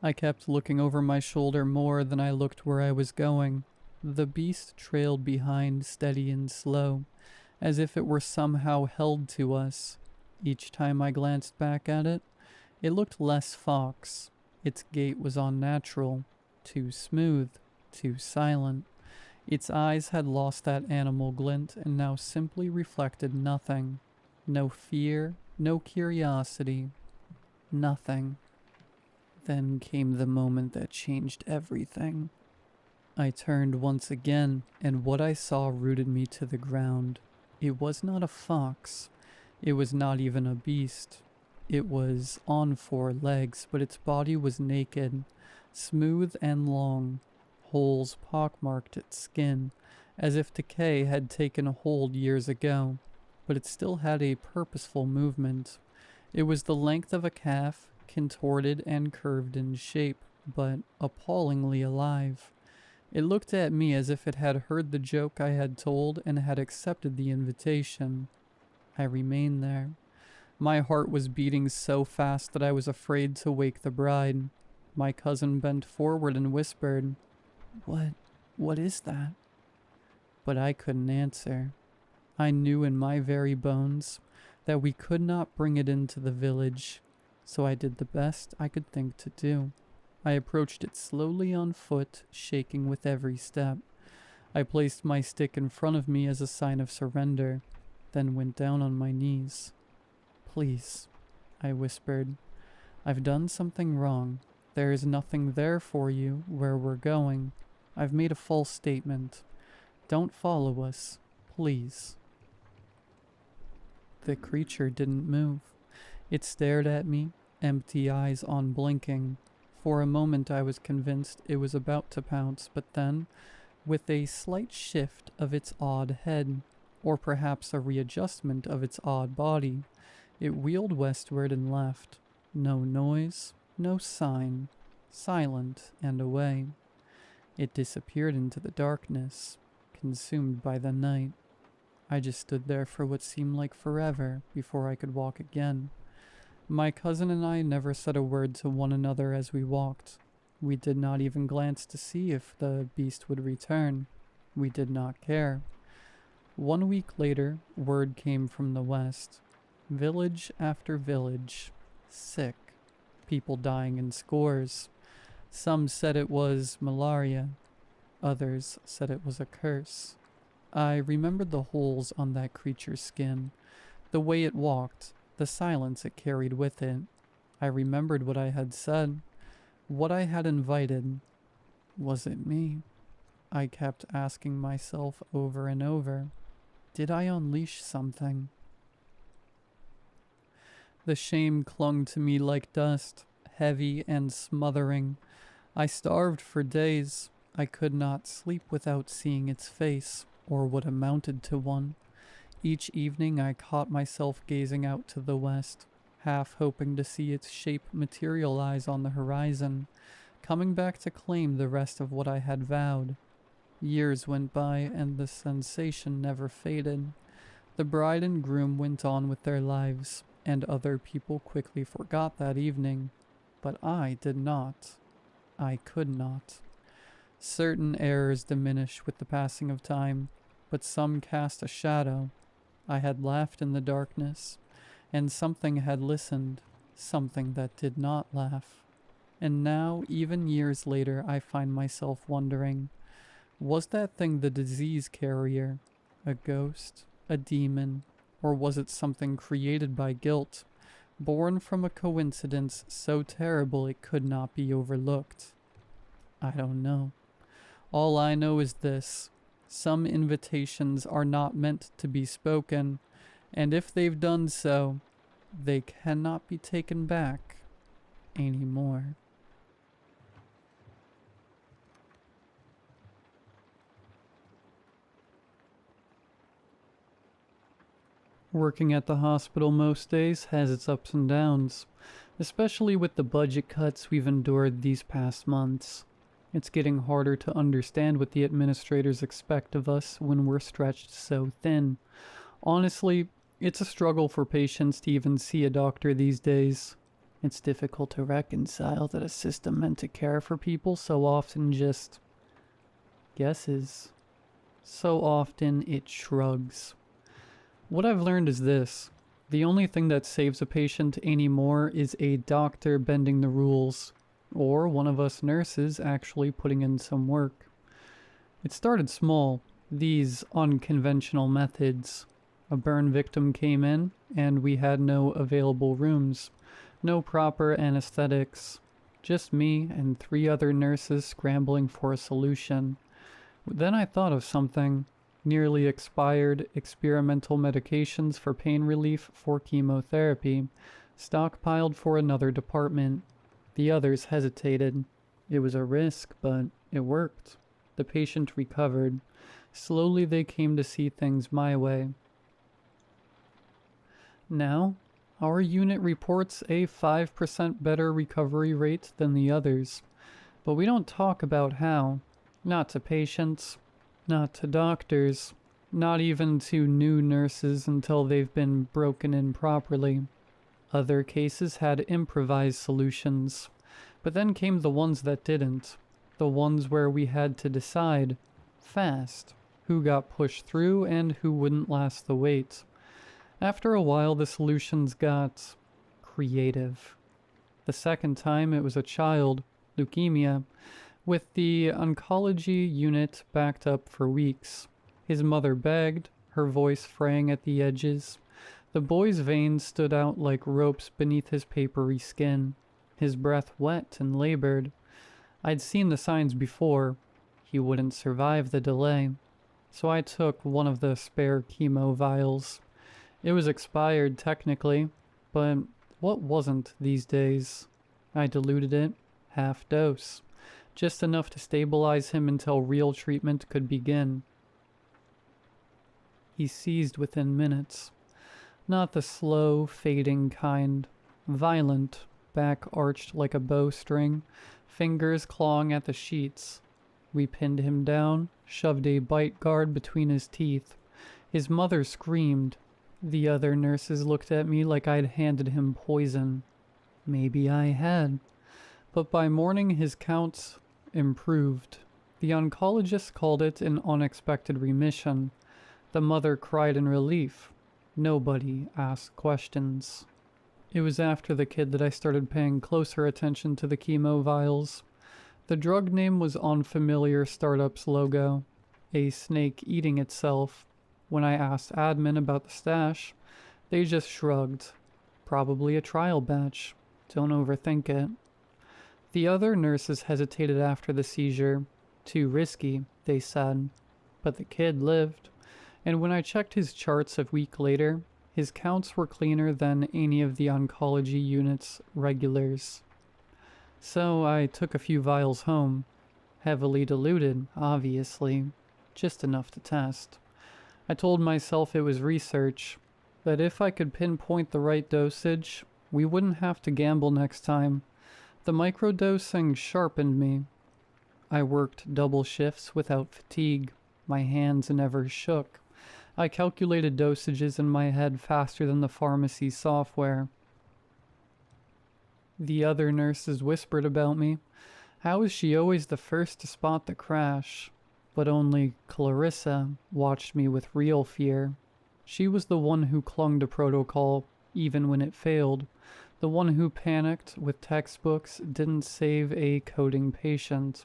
I kept looking over my shoulder more than I looked where I was going. The beast trailed behind, steady and slow, as if it were somehow held to us. Each time I glanced back at it, it looked less fox. Its gait was unnatural, too smooth, too silent. Its eyes had lost that animal glint and now simply reflected nothing. No fear, no curiosity, nothing. Then came the moment that changed everything. I turned once again, and what I saw rooted me to the ground. It was not a fox. It was not even a beast. It was on 4 legs, but its body was naked, smooth and long. Holes pockmarked its skin, as if decay had taken hold years ago, but it still had a purposeful movement. It was the length of a calf, contorted and curved in shape, but appallingly alive. It looked at me as if it had heard the joke I had told and had accepted the invitation. I remained there. My heart was beating so fast that I was afraid to wake the bride. My cousin bent forward and whispered, What is that?" But I couldn't answer. I knew in my very bones that we could not bring it into the village, so I did the best I could think to do. I approached it slowly on foot, shaking with every step. I placed my stick in front of me as a sign of surrender, then went down on my knees. "Please," I whispered, "I've done something wrong. There is nothing there for you where we're going. I've made a false statement. Don't follow us, please." The creature didn't move. It stared at me, empty eyes unblinking. For a moment I was convinced it was about to pounce, but then, with a slight shift of its odd head, or perhaps a readjustment of its odd body, it wheeled westward and left. No noise, no sign, silent and away. It disappeared into the darkness, consumed by the night. I just stood there for what seemed like forever before I could walk again. My cousin and I never said a word to one another as we walked. We did not even glance to see if the beast would return. We did not care. 1 week later, word came from the west. Village after village, sick, people dying in scores. Some said it was malaria. Others said it was a curse. I remembered the holes on that creature's skin, the way it walked, the silence it carried with it. I remembered what I had said, what I had invited. Was it me? I kept asking myself over and over. Did I unleash something? The shame clung to me like dust, heavy and smothering. I starved for days. I could not sleep without seeing its face, or what amounted to one. Each evening I caught myself gazing out to the west. half hoping to see its shape materialize on the horizon, coming back to claim the rest of what I had vowed. Years went by, and the sensation never faded. The bride and groom went on with their lives, and other people quickly forgot that evening. But I did not. I could not. Certain errors diminish with the passing of time, but some cast a shadow. I had laughed in the darkness, and something had listened, something that did not laugh. And now, even years later, I find myself wondering, was that thing the disease carrier, a ghost, a demon, or was it something created by guilt, born from a coincidence so terrible it could not be overlooked? I don't know. All I know is this: some invitations are not meant to be spoken, and if they've done so, they cannot be taken back anymore. Working at the hospital most days has its ups and downs, especially with the budget cuts we've endured these past months. It's getting harder to understand what the administrators expect of us when we're stretched so thin. Honestly, it's a struggle for patients to even see a doctor these days. It's difficult to reconcile that a system meant to care for people so often just guesses. So often it shrugs. What I've learned is this: the only thing that saves a patient anymore is a doctor bending the rules, or one of us nurses actually putting in some work. It started small, these unconventional methods. A burn victim came in, and we had no available rooms, no proper anesthetics, just me and 3 other nurses scrambling for a solution. Then I thought of something. Nearly expired experimental medications for pain relief for chemotherapy, stockpiled for another department. The others hesitated. It was a risk, but it worked. The patient recovered. Slowly they came to see things my way. Now, our unit reports a 5% better recovery rate than the others. But we don't talk about how. Not to patients. Not to doctors, not even to new nurses until they've been broken in properly. Other cases had improvised solutions, but then came the ones that didn't, the ones where we had to decide, fast, who got pushed through and who wouldn't last the wait. After a while, the solutions got creative. The second time it was a child, leukemia, with the oncology unit backed up for weeks. His mother begged, her voice fraying at the edges. The boy's veins stood out like ropes beneath his papery skin, his breath wet and labored. I'd seen the signs before. He wouldn't survive the delay. So I took one of the spare chemo vials. It was expired technically, but what wasn't these days? I diluted it, half dose. Just enough to stabilize him until real treatment could begin. He seized within minutes. Not the slow, fading kind. Violent, back arched like a bowstring, fingers clawing at the sheets. We pinned him down, shoved a bite guard between his teeth. His mother screamed. The other nurses looked at me like I'd handed him poison. Maybe I had. But by morning his counts improved. The oncologist called it an unexpected remission. The mother cried in relief. Nobody asked questions. It was after the kid that I started paying closer attention to the chemo vials. The drug name was on familiar startup's logo, a snake eating itself. When I asked admin about the stash, they just shrugged. Probably a trial batch. Don't overthink it. The other nurses hesitated after the seizure. Too risky, they said. But the kid lived. And when I checked his charts a week later, his counts were cleaner than any of the oncology unit's regulars. So I took a few vials home. Heavily diluted, obviously. Just enough to test. I told myself it was research. That if I could pinpoint the right dosage, We wouldn't have to gamble next time. The microdosing sharpened me. I worked double shifts without fatigue. My hands never shook. I calculated dosages in my head faster than the pharmacy software. The other nurses whispered about me. How is she always the first to spot the crash? But only Clarissa watched me with real fear. She was the one who clung to protocol, even when it failed. The one who panicked with textbooks, didn't save a coding patient,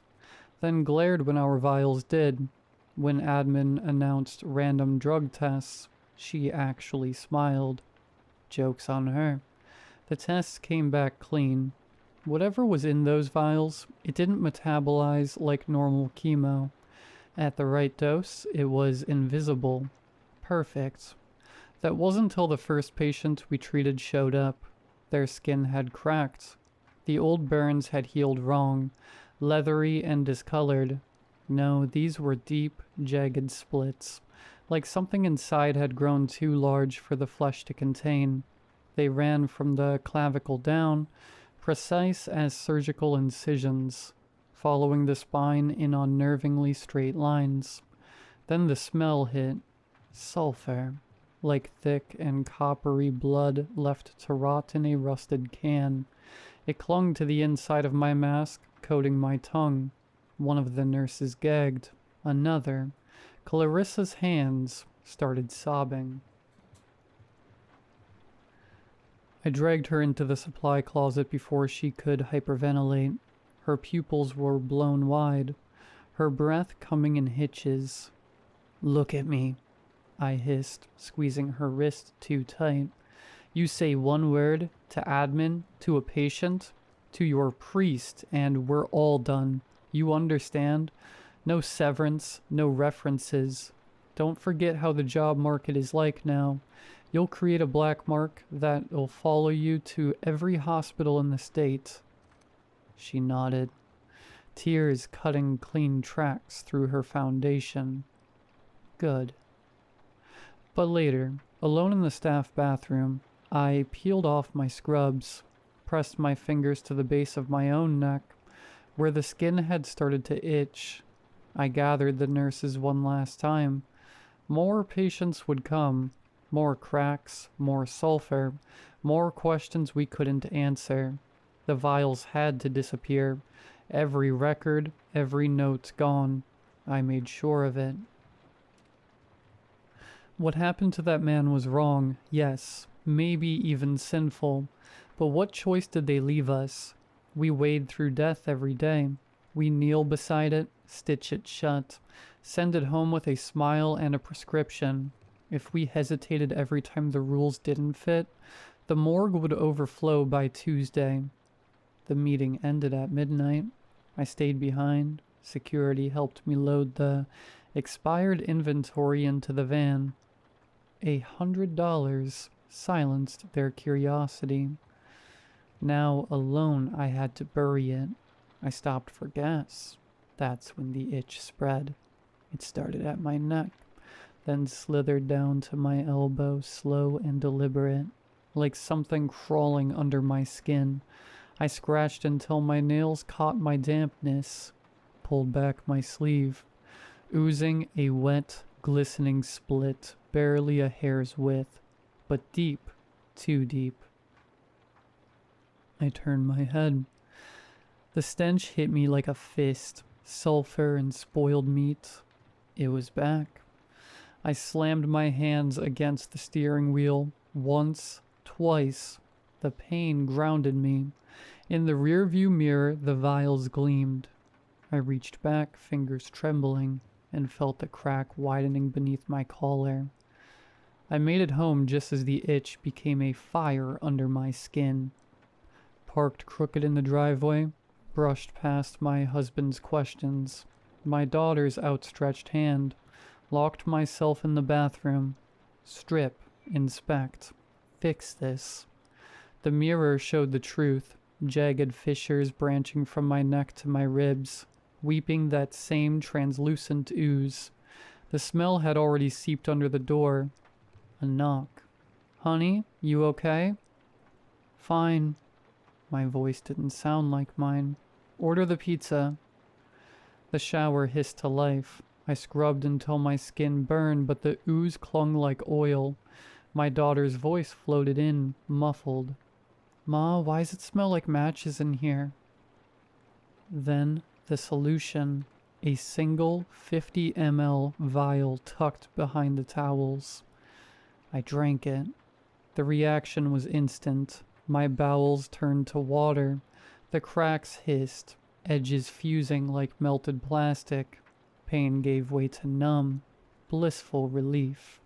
then glared when our vials did. When admin announced random drug tests, she actually smiled. Joke's on her. The tests came back clean. Whatever was in those vials, it didn't metabolize like normal chemo. At the right dose, it was invisible. Perfect. That wasn't until the first patient we treated showed up. Their skin had cracked. The old burns had healed wrong, leathery and discolored. No, these were deep, jagged splits, like something inside had grown too large for the flesh to contain. They ran from the clavicle down, precise as surgical incisions, following the spine in unnervingly straight lines. Then the smell hit. Sulfur, like thick and coppery blood left to rot in a rusted can. It clung to the inside of my mask, coating my tongue. One of the nurses gagged. Another. Clarissa's hands started sobbing. I dragged her into the supply closet before she could hyperventilate. Her pupils were blown wide, her breath coming in hitches. "Look at me," I hissed, squeezing her wrist too tight. "You say one word to admin, to a patient, to your priest, and we're all done. You understand? No severance, no references. Don't forget how the job market is like now. You'll create a black mark that will follow you to every hospital in the state." She nodded, tears cutting clean tracks through her foundation. Good. But later, alone in the staff bathroom, I peeled off my scrubs, pressed my fingers to the base of my own neck, where the skin had started to itch. I gathered the nurses one last time. More patients would come, more cracks, more sulfur, more questions we couldn't answer. The vials had to disappear. Every record, every note gone. I made sure of it. What happened to that man was wrong, yes, maybe even sinful. But what choice did they leave us? We wade through death every day. We kneel beside it, stitch it shut, send it home with a smile and a prescription. If we hesitated every time the rules didn't fit, the morgue would overflow by Tuesday. The meeting ended at midnight. I stayed behind. Security helped me load the expired inventory into the van. $100 silenced their curiosity. Now, alone, I had to bury it. I stopped for gas. That's when the itch spread. It started at my neck, then slithered down to my elbow, slow and deliberate, like something crawling under my skin. I scratched until my nails caught my dampness, pulled back my sleeve, oozing a wet, glistening split, barely a hair's width, but deep, too deep. I turned my head. The stench hit me like a fist, sulfur and spoiled meat. It was back. I slammed my hands against the steering wheel, once, twice. The pain grounded me. In the rearview mirror, the vials gleamed. I reached back, fingers trembling, and felt the crack widening beneath my collar. I made it home just as the itch became a fire under my skin. Parked crooked in the driveway, brushed past my husband's questions, my daughter's outstretched hand, locked myself in the bathroom. Strip, inspect, fix this. The mirror showed the truth, jagged fissures branching from my neck to my ribs, weeping that same translucent ooze. The smell had already seeped under the door. A knock. "Honey, you okay?" Fine. My voice didn't sound like mine. Order the pizza. The shower hissed to life. I scrubbed until my skin burned, but the ooze clung like oil. My daughter's voice floated in, muffled. Ma, why does it smell like matches in here? Then the solution, a single 50 ml vial tucked behind the towels. I drank it. The reaction was instant. My bowels turned to water. The cracks hissed, edges fusing like melted plastic. Pain gave way to numb, blissful relief.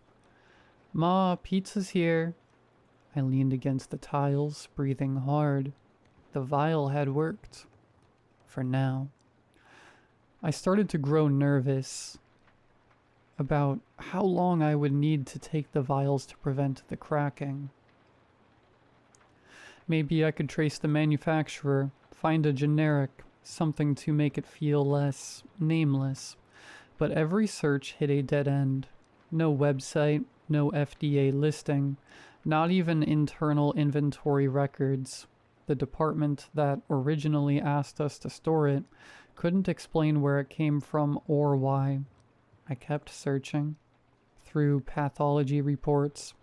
Ma, pizza's here. I leaned against the tiles, breathing hard. The vial had worked. For now. I started to grow nervous about how long I would need to take the vials to prevent the cracking. Maybe I could trace the manufacturer, find a generic, something to make it feel less nameless. But every search hit a dead end. No website, no FDA listing, not even internal inventory records. The department that originally asked us to store it couldn't explain where it came from or why. I kept searching. Through pathology reports,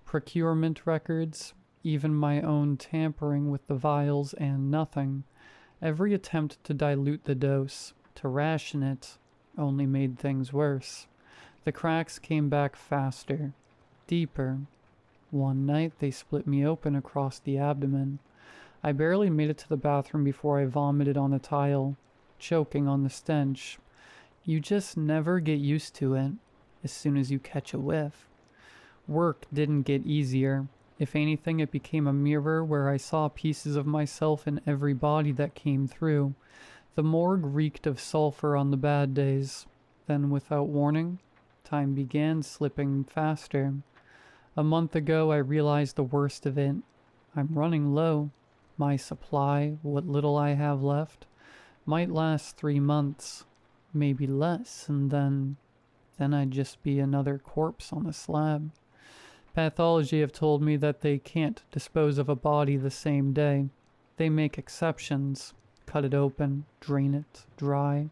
procurement records, even my own tampering with the vials, and nothing. Every attempt to dilute the dose, to ration it, only made things worse. The cracks came back faster, deeper. One night they split me open across the abdomen. I barely made it to the bathroom before I vomited on the tile, choking on the stench. You just never get used to it as soon as you catch a whiff. Work didn't get easier. If anything, it became a mirror where I saw pieces of myself in every body that came through. The morgue reeked of sulfur on the bad days. Then, without warning, time began slipping faster. A month ago, I realized the worst of it. I'm running low. My supply, what little I have left, might last 3 months, maybe less, and then I'd just be another corpse on the slab. Pathology have told me that they can't dispose of a body the same day. They make exceptions. Cut it open, drain it dry,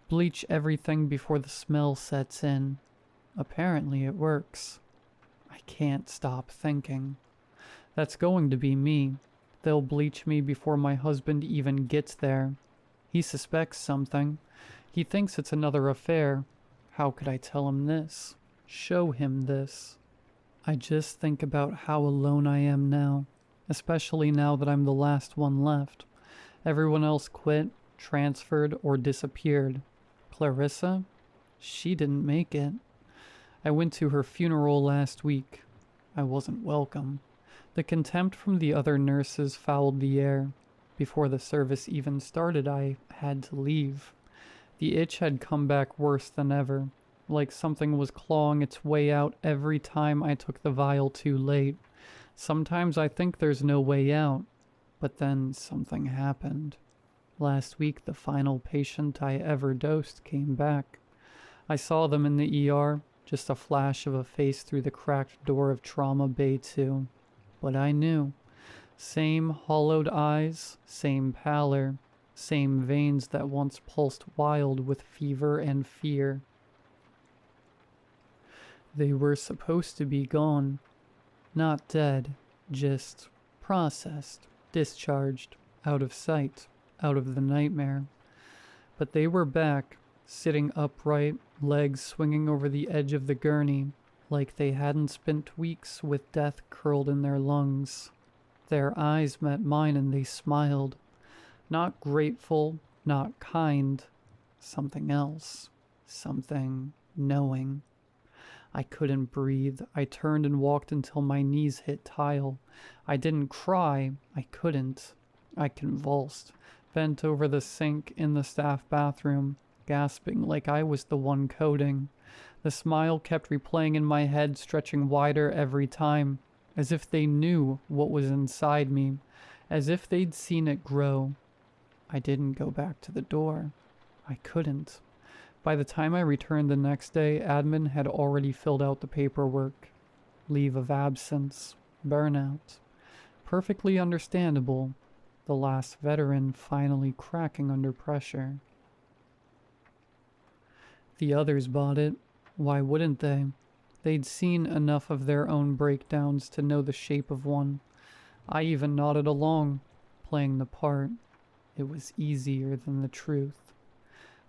bleach everything before the smell sets in. Apparently it works. I can't stop thinking. That's going to be me. They'll bleach me before my husband even gets there. He suspects something. He thinks it's another affair. How could I tell him this? Show him this? I just think about how alone I am now, especially now that I'm the last one left. Everyone else quit, transferred, or disappeared. Clarissa? She didn't make it. I went to her funeral last week. I wasn't welcome. The contempt from the other nurses fouled the air. Before the service even started, I had to leave. The itch had come back worse than ever, like something was clawing its way out every time I took the vial too late. Sometimes I think there's no way out, but then something happened. Last week, the final patient I ever dosed came back. I saw them in the ER, just a flash of a face through the cracked door of Trauma Bay 2. But I knew. Same hollowed eyes, same pallor, same veins that once pulsed wild with fever and fear. They were supposed to be gone. Not dead, just processed, discharged, out of sight, out of the nightmare. But they were back, sitting upright, legs swinging over the edge of the gurney, like they hadn't spent weeks with death curled in their lungs. Their eyes met mine and they smiled. Not grateful, not kind. Something else. Something knowing. I couldn't breathe. I turned and walked until my knees hit tile. I didn't cry. I couldn't. I convulsed, bent over the sink in the staff bathroom, gasping like I was the one coding. The smile kept replaying in my head, stretching wider every time, as if they knew what was inside me, as if they'd seen it grow. I didn't go back to the door. I couldn't. By the time I returned the next day, admin had already filled out the paperwork. Leave of absence, burnout. Perfectly understandable, the last veteran finally cracking under pressure. The others bought it. Why wouldn't they? They'd seen enough of their own breakdowns to know the shape of one. I even nodded along, playing the part. It was easier than the truth.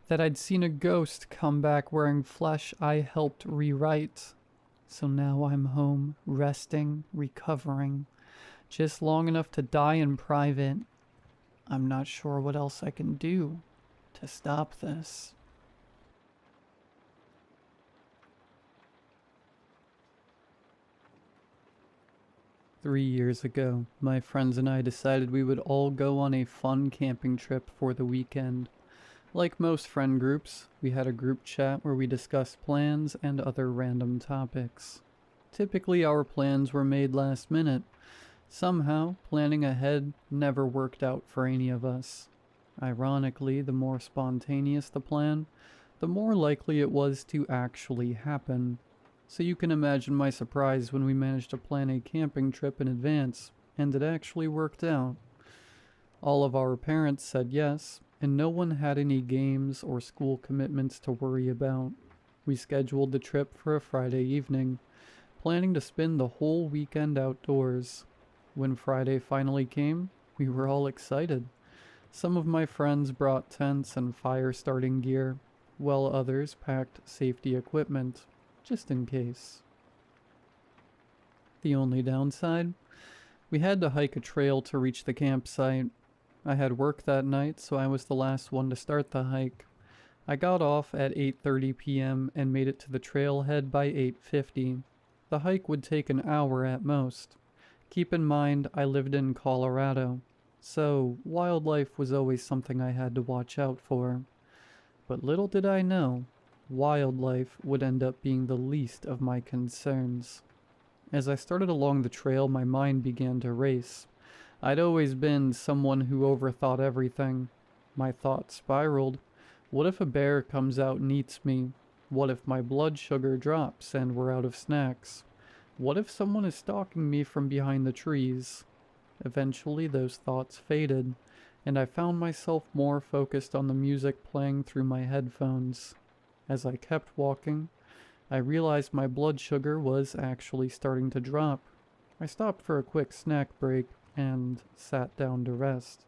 That I'd seen a ghost come back wearing flesh I helped rewrite. So now I'm home, resting, recovering. Just long enough to die in private. I'm not sure what else I can do to stop this. "3 years ago, my friends and I decided we would all go on a fun camping trip for the weekend. Like most friend groups, we had a group chat where we discussed plans and other random topics. Typically, our plans were made last minute. Somehow, planning ahead never worked out for any of us. Ironically, the more spontaneous the plan, the more likely it was to actually happen. So you can imagine my surprise when we managed to plan a camping trip in advance, and it actually worked out. All of our parents said yes, and no one had any games or school commitments to worry about. We scheduled the trip for a Friday evening, planning to spend the whole weekend outdoors. When Friday finally came, we were all excited. Some of my friends brought tents and fire starting gear, while others packed safety equipment, just in case. The only downside? We had to hike a trail to reach the campsite. I had work that night, so I was the last one to start the hike. I got off at 8:30 p.m. and made it to the trailhead by 8:50. The hike would take an hour at most. Keep in mind, I lived in Colorado, so wildlife was always something I had to watch out for. But little did I know, wildlife would end up being the least of my concerns. As I started along the trail, my mind began to race. I'd always been someone who overthought everything. My thoughts spiraled. What if a bear comes out and eats me? What if my blood sugar drops and we're out of snacks? What if someone is stalking me from behind the trees? Eventually those thoughts faded, and I found myself more focused on the music playing through my headphones. As I kept walking, I realized my blood sugar was actually starting to drop. I stopped for a quick snack break and sat down to rest.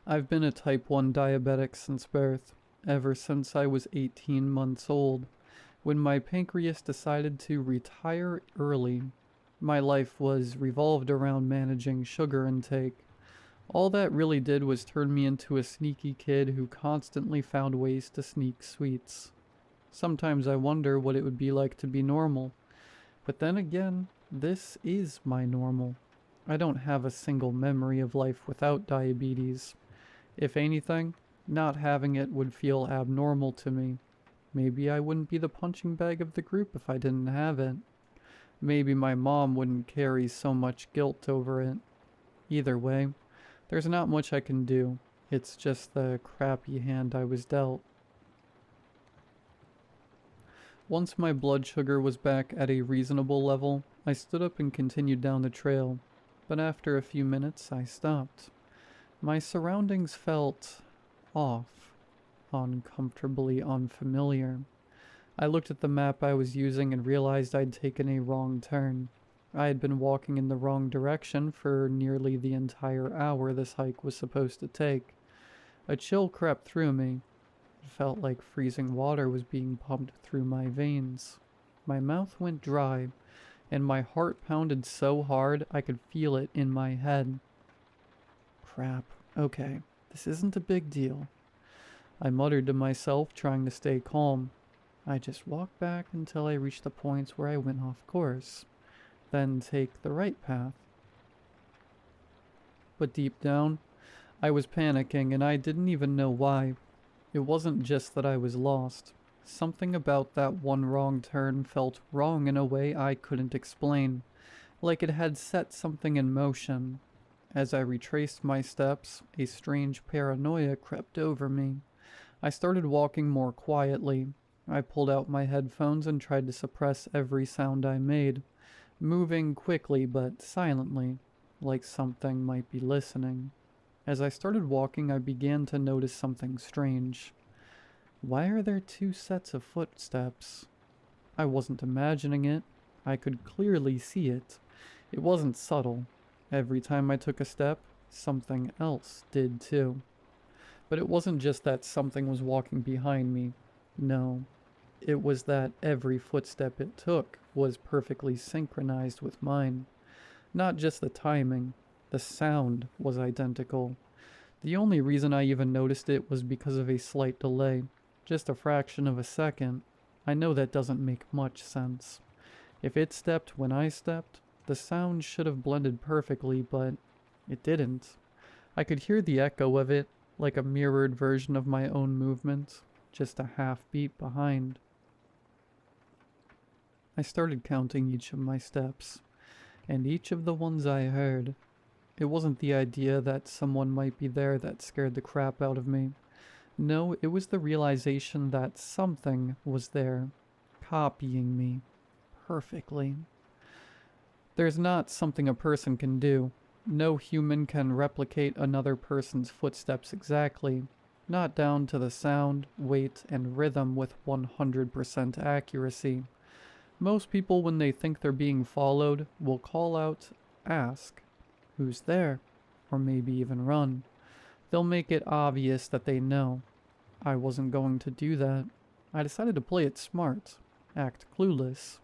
I've been a type 1 diabetic since birth, ever since I was 18 months old, when my pancreas decided to retire early. My life was revolved around managing sugar intake. All that really did was turn me into a sneaky kid who constantly found ways to sneak sweets. Sometimes I wonder what it would be like to be normal. But then again, this is my normal. I don't have a single memory of life without diabetes. If anything, not having it would feel abnormal to me. Maybe I wouldn't be the punching bag of the group if I didn't have it. Maybe my mom wouldn't carry so much guilt over it. Either way, there's not much I can do. It's just the crappy hand I was dealt. Once my blood sugar was back at a reasonable level, I stood up and continued down the trail. But after a few minutes, I stopped. My surroundings felt off, uncomfortably unfamiliar. I looked at the map I was using and realized I'd taken a wrong turn. I had been walking in the wrong direction for nearly the entire hour this hike was supposed to take. A chill crept through me. It felt like freezing water was being pumped through my veins. My mouth went dry, and my heart pounded so hard I could feel it in my head. Crap. Okay, this isn't a big deal. I muttered to myself, trying to stay calm. I just walked back until I reached the points where I went off course, then take the right path. But deep down, I was panicking, and I didn't even know why. It wasn't just that I was lost. Something about that one wrong turn felt wrong in a way I couldn't explain, like it had set something in motion. As I retraced my steps, a strange paranoia crept over me. I started walking more quietly. I pulled out my headphones and tried to suppress every sound I made. moving quickly but silently, like something might be listening. As I started walking, I began to notice something strange. Why are there two sets of footsteps? I wasn't imagining it. I could clearly see it. It wasn't subtle. Every time I took a step, something else did too. But it wasn't just that something was walking behind me. No. It was that every footstep it took was perfectly synchronized with mine. Not just the timing. The sound was identical. The only reason I even noticed it was because of a slight delay. Just a fraction of a second. I know that doesn't make much sense. If it stepped when I stepped, the sound should have blended perfectly, but it didn't. I could hear the echo of it, like a mirrored version of my own movement, just a half beat behind. I started counting each of my steps, and each of the ones I heard. It wasn't the idea that someone might be there that scared the crap out of me. No, it was the realization that something was there, copying me perfectly. There's not something a person can do. No human can replicate another person's footsteps exactly, not down to the sound, weight, and rhythm with 100% accuracy. Most people, when they think they're being followed, will call out, ask, "Who's there?" or maybe even run. They'll make it obvious that they know. I wasn't going to do that. I decided to play it smart, act clueless.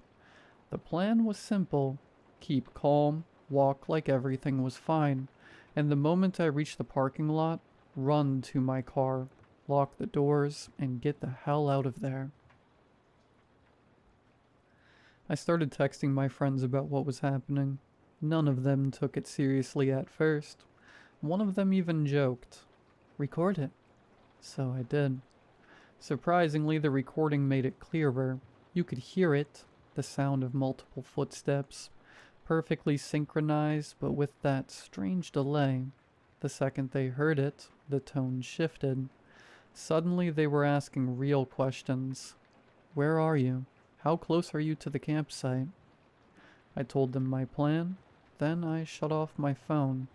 The plan was simple. Keep calm, walk like everything was fine, and the moment I reached the parking lot, run to my car, lock the doors, and get the hell out of there. I started texting my friends about what was happening. None of them took it seriously at first. One of them even joked, "Record it." So I did. Surprisingly, the recording made it clearer. You could hear it, the sound of multiple footsteps, perfectly synchronized, but with that strange delay. The second they heard it, the tone shifted. Suddenly they were asking real questions. "Where are you? How close are you to the campsite?" I told them my plan, then I shut off my phone.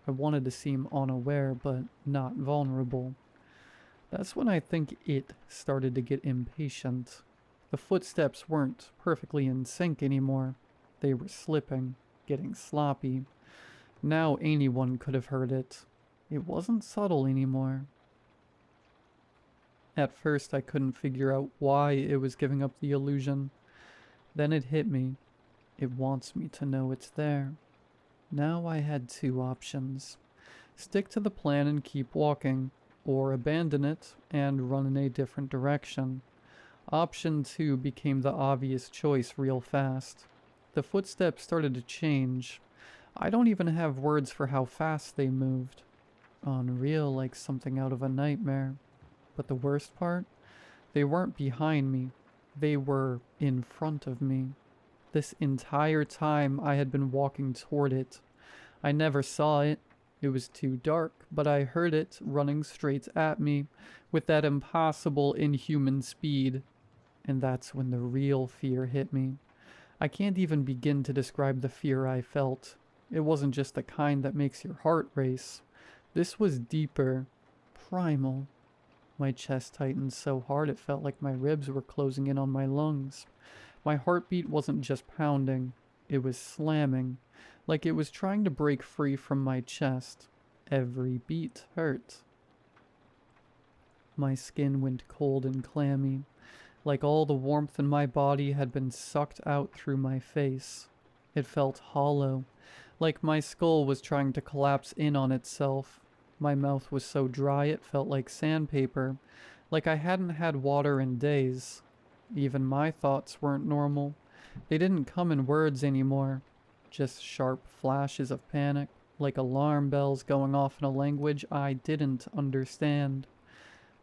I wanted to seem unaware, but not vulnerable. That's when I think it started to get impatient. The footsteps weren't perfectly in sync anymore. They were slipping, getting sloppy. Now anyone could have heard it. It wasn't subtle anymore. At first I couldn't figure out why it was giving up the illusion. Then it hit me. It wants me to know it's there. Now I had two options. Stick to the plan and keep walking, or abandon it and run in a different direction. Option 2 became the obvious choice real fast. The footsteps started to change. I don't even have words for how fast they moved. Unreal, like something out of a nightmare. But the worst part? They weren't behind me. They were in front of me. This entire time I had been walking toward it. I never saw it. It was too dark, but I heard it running straight at me with that impossible inhuman speed. And that's when the real fear hit me. I can't even begin to describe the fear I felt. It wasn't just the kind that makes your heart race. This was deeper, primal. My chest tightened so hard it felt like my ribs were closing in on my lungs. My heartbeat wasn't just pounding, it was slamming, like it was trying to break free from my chest. Every beat hurt. My skin went cold and clammy, like all the warmth in my body had been sucked out through my face. It felt hollow, like my skull was trying to collapse in on itself. My mouth was so dry it felt like sandpaper, like I hadn't had water in days. Even my thoughts weren't normal. They didn't come in words anymore, just sharp flashes of panic, like alarm bells going off in a language I didn't understand.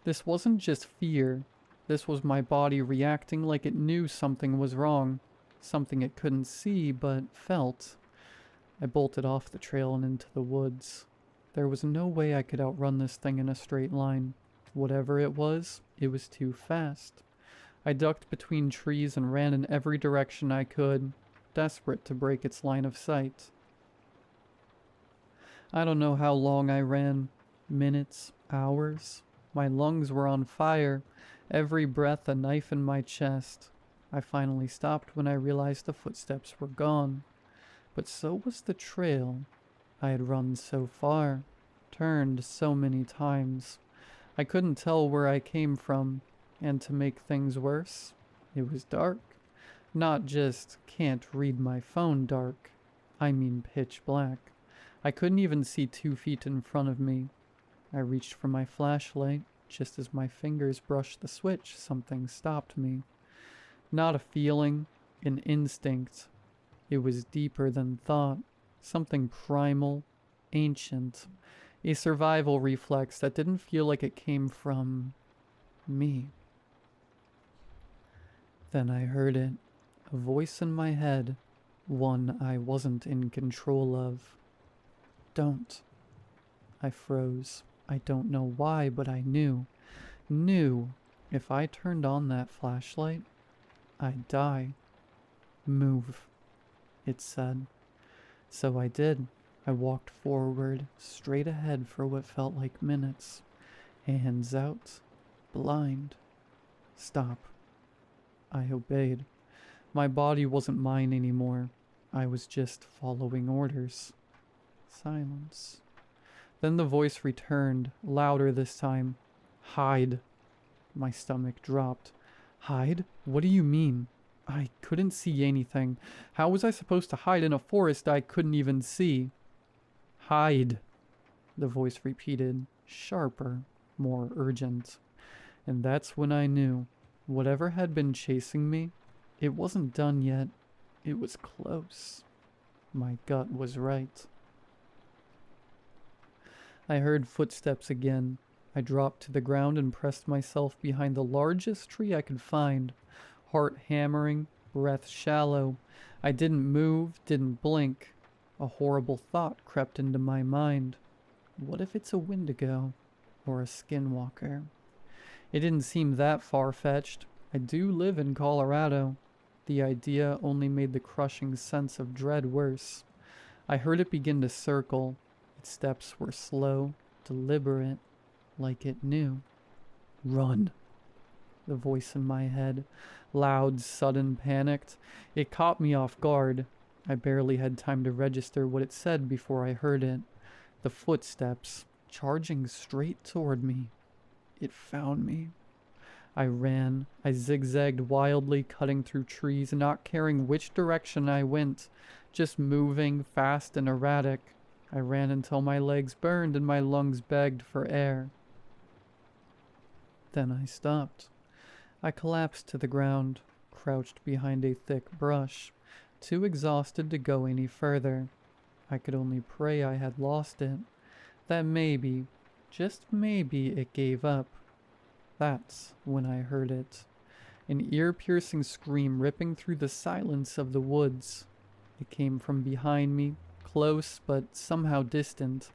This wasn't just fear. This was my body reacting like it knew something was wrong, something it couldn't see but felt. I bolted off the trail and into the woods. There was no way I could outrun this thing in a straight line. Whatever it was too fast. I ducked between trees and ran in every direction I could. desperate to break its line of sight. I don't know how long I ran. Minutes, hours. My lungs were on fire, every breath a knife in my chest. I finally stopped when I realized the footsteps were gone. But so was the trail. I had run so far, turned so many times. I couldn't tell where I came from, and to make things worse, it was dark. Not just can't read my phone dark, I mean pitch black. I couldn't even see 2 feet in front of me. I reached for my flashlight. Just as my fingers brushed the switch, something stopped me. Not a feeling, an instinct. It was deeper than thought. Something primal, ancient. A survival reflex that didn't feel like it came from me. Then I heard it. A voice in my head. One I wasn't in control of. Don't. I froze. I don't know why, but I knew if I turned on that flashlight, I'd die. Move, it said. So I did. I walked forward, straight ahead for what felt like minutes. Hands out, blind. Stop. I obeyed. My body wasn't mine anymore. I was just following orders. Silence. Then the voice returned, louder this time. Hide. My stomach dropped. Hide? What do you mean? I couldn't see anything. How was I supposed to hide in a forest I couldn't even see? Hide, the voice repeated, sharper, more urgent. And that's when I knew. Whatever had been chasing me, it wasn't done yet. It was close. My gut was right. I heard footsteps again. I dropped to the ground and pressed myself behind the largest tree I could find. Heart hammering, breath shallow. I didn't move, didn't blink. A horrible thought crept into my mind. What if it's a Wendigo or a skinwalker? It didn't seem that far-fetched. I do live in Colorado. The idea only made the crushing sense of dread worse. I heard it begin to circle. Its steps were slow, deliberate, like it knew. Run. The voice in my head, loud, sudden, panicked. It caught me off guard. I barely had time to register what it said before I heard it. The footsteps, charging straight toward me. It found me. I ran. I zigzagged wildly, cutting through trees, not caring which direction I went, just moving, fast and erratic. I ran until my legs burned and my lungs begged for air. Then I stopped. I collapsed to the ground, crouched behind a thick brush, too exhausted to go any further. I could only pray I had lost it, that maybe, just maybe, it gave up. That's when I heard it. An ear-piercing scream ripping through the silence of the woods. It came from behind me, close but somehow distant,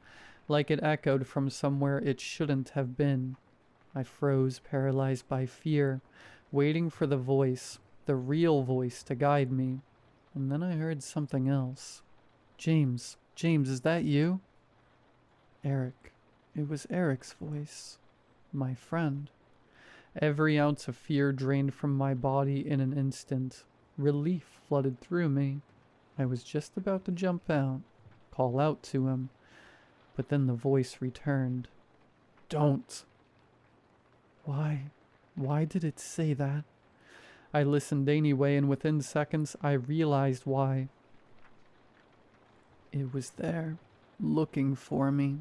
like it echoed from somewhere it shouldn't have been. I froze, paralyzed by fear, waiting for the voice, the real voice, to guide me. And then I heard something else. James, is that you? Eric. It was Eric's voice. My friend. Every ounce of fear drained from my body in an instant. Relief flooded through me. I was just about to jump out, call out to him. But then the voice returned. Don't. Why did it say that? I listened anyway, and within seconds I realized why. It was there, looking for me.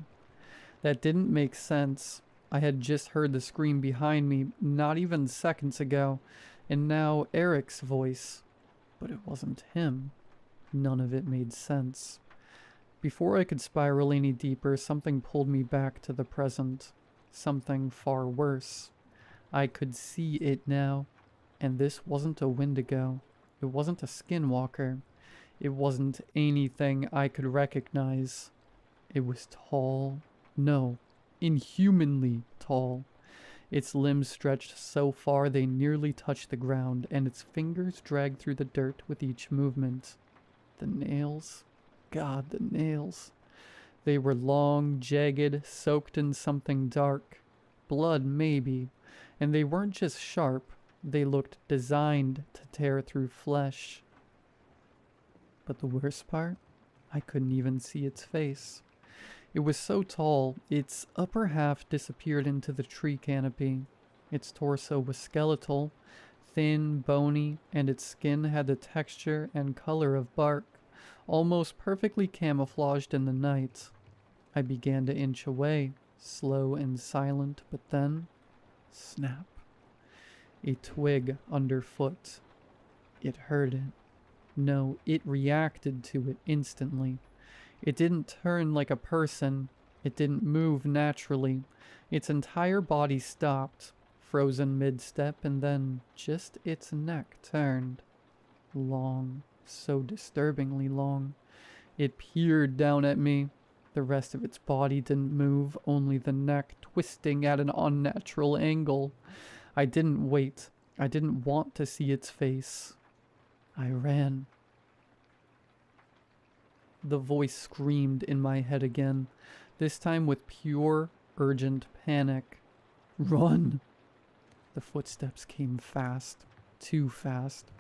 That didn't make sense. I had just heard the scream behind me not even seconds ago, and now Eric's voice. But it wasn't him. None of it made sense. Before I could spiral any deeper, something pulled me back to the present. Something far worse. I could see it now. And this wasn't a Wendigo. It wasn't a skinwalker. It wasn't anything I could recognize. It was tall. No, inhumanly tall. Its limbs stretched so far they nearly touched the ground, and its fingers dragged through the dirt with each movement. The nails. God, the nails. They were long, jagged, soaked in something dark. Blood, maybe. And they weren't just sharp. They looked designed to tear through flesh. But the worst part? I couldn't even see its face. It was so tall, its upper half disappeared into the tree canopy. Its torso was skeletal, thin, bony, and its skin had the texture and color of bark, almost perfectly camouflaged in the night. I began to inch away, slow and silent, but then, snap. A twig underfoot. It heard it. No, it reacted to it instantly. It didn't turn like a person. It didn't move naturally. Its entire body stopped, frozen mid-step, and then just its neck turned. Long, so disturbingly long. It peered down at me. The rest of its body didn't move, only the neck twisting at an unnatural angle. I didn't wait. I didn't want to see its face. I ran. The voice screamed in my head again, this time with pure, urgent panic. Run! The footsteps came fast. Too fast.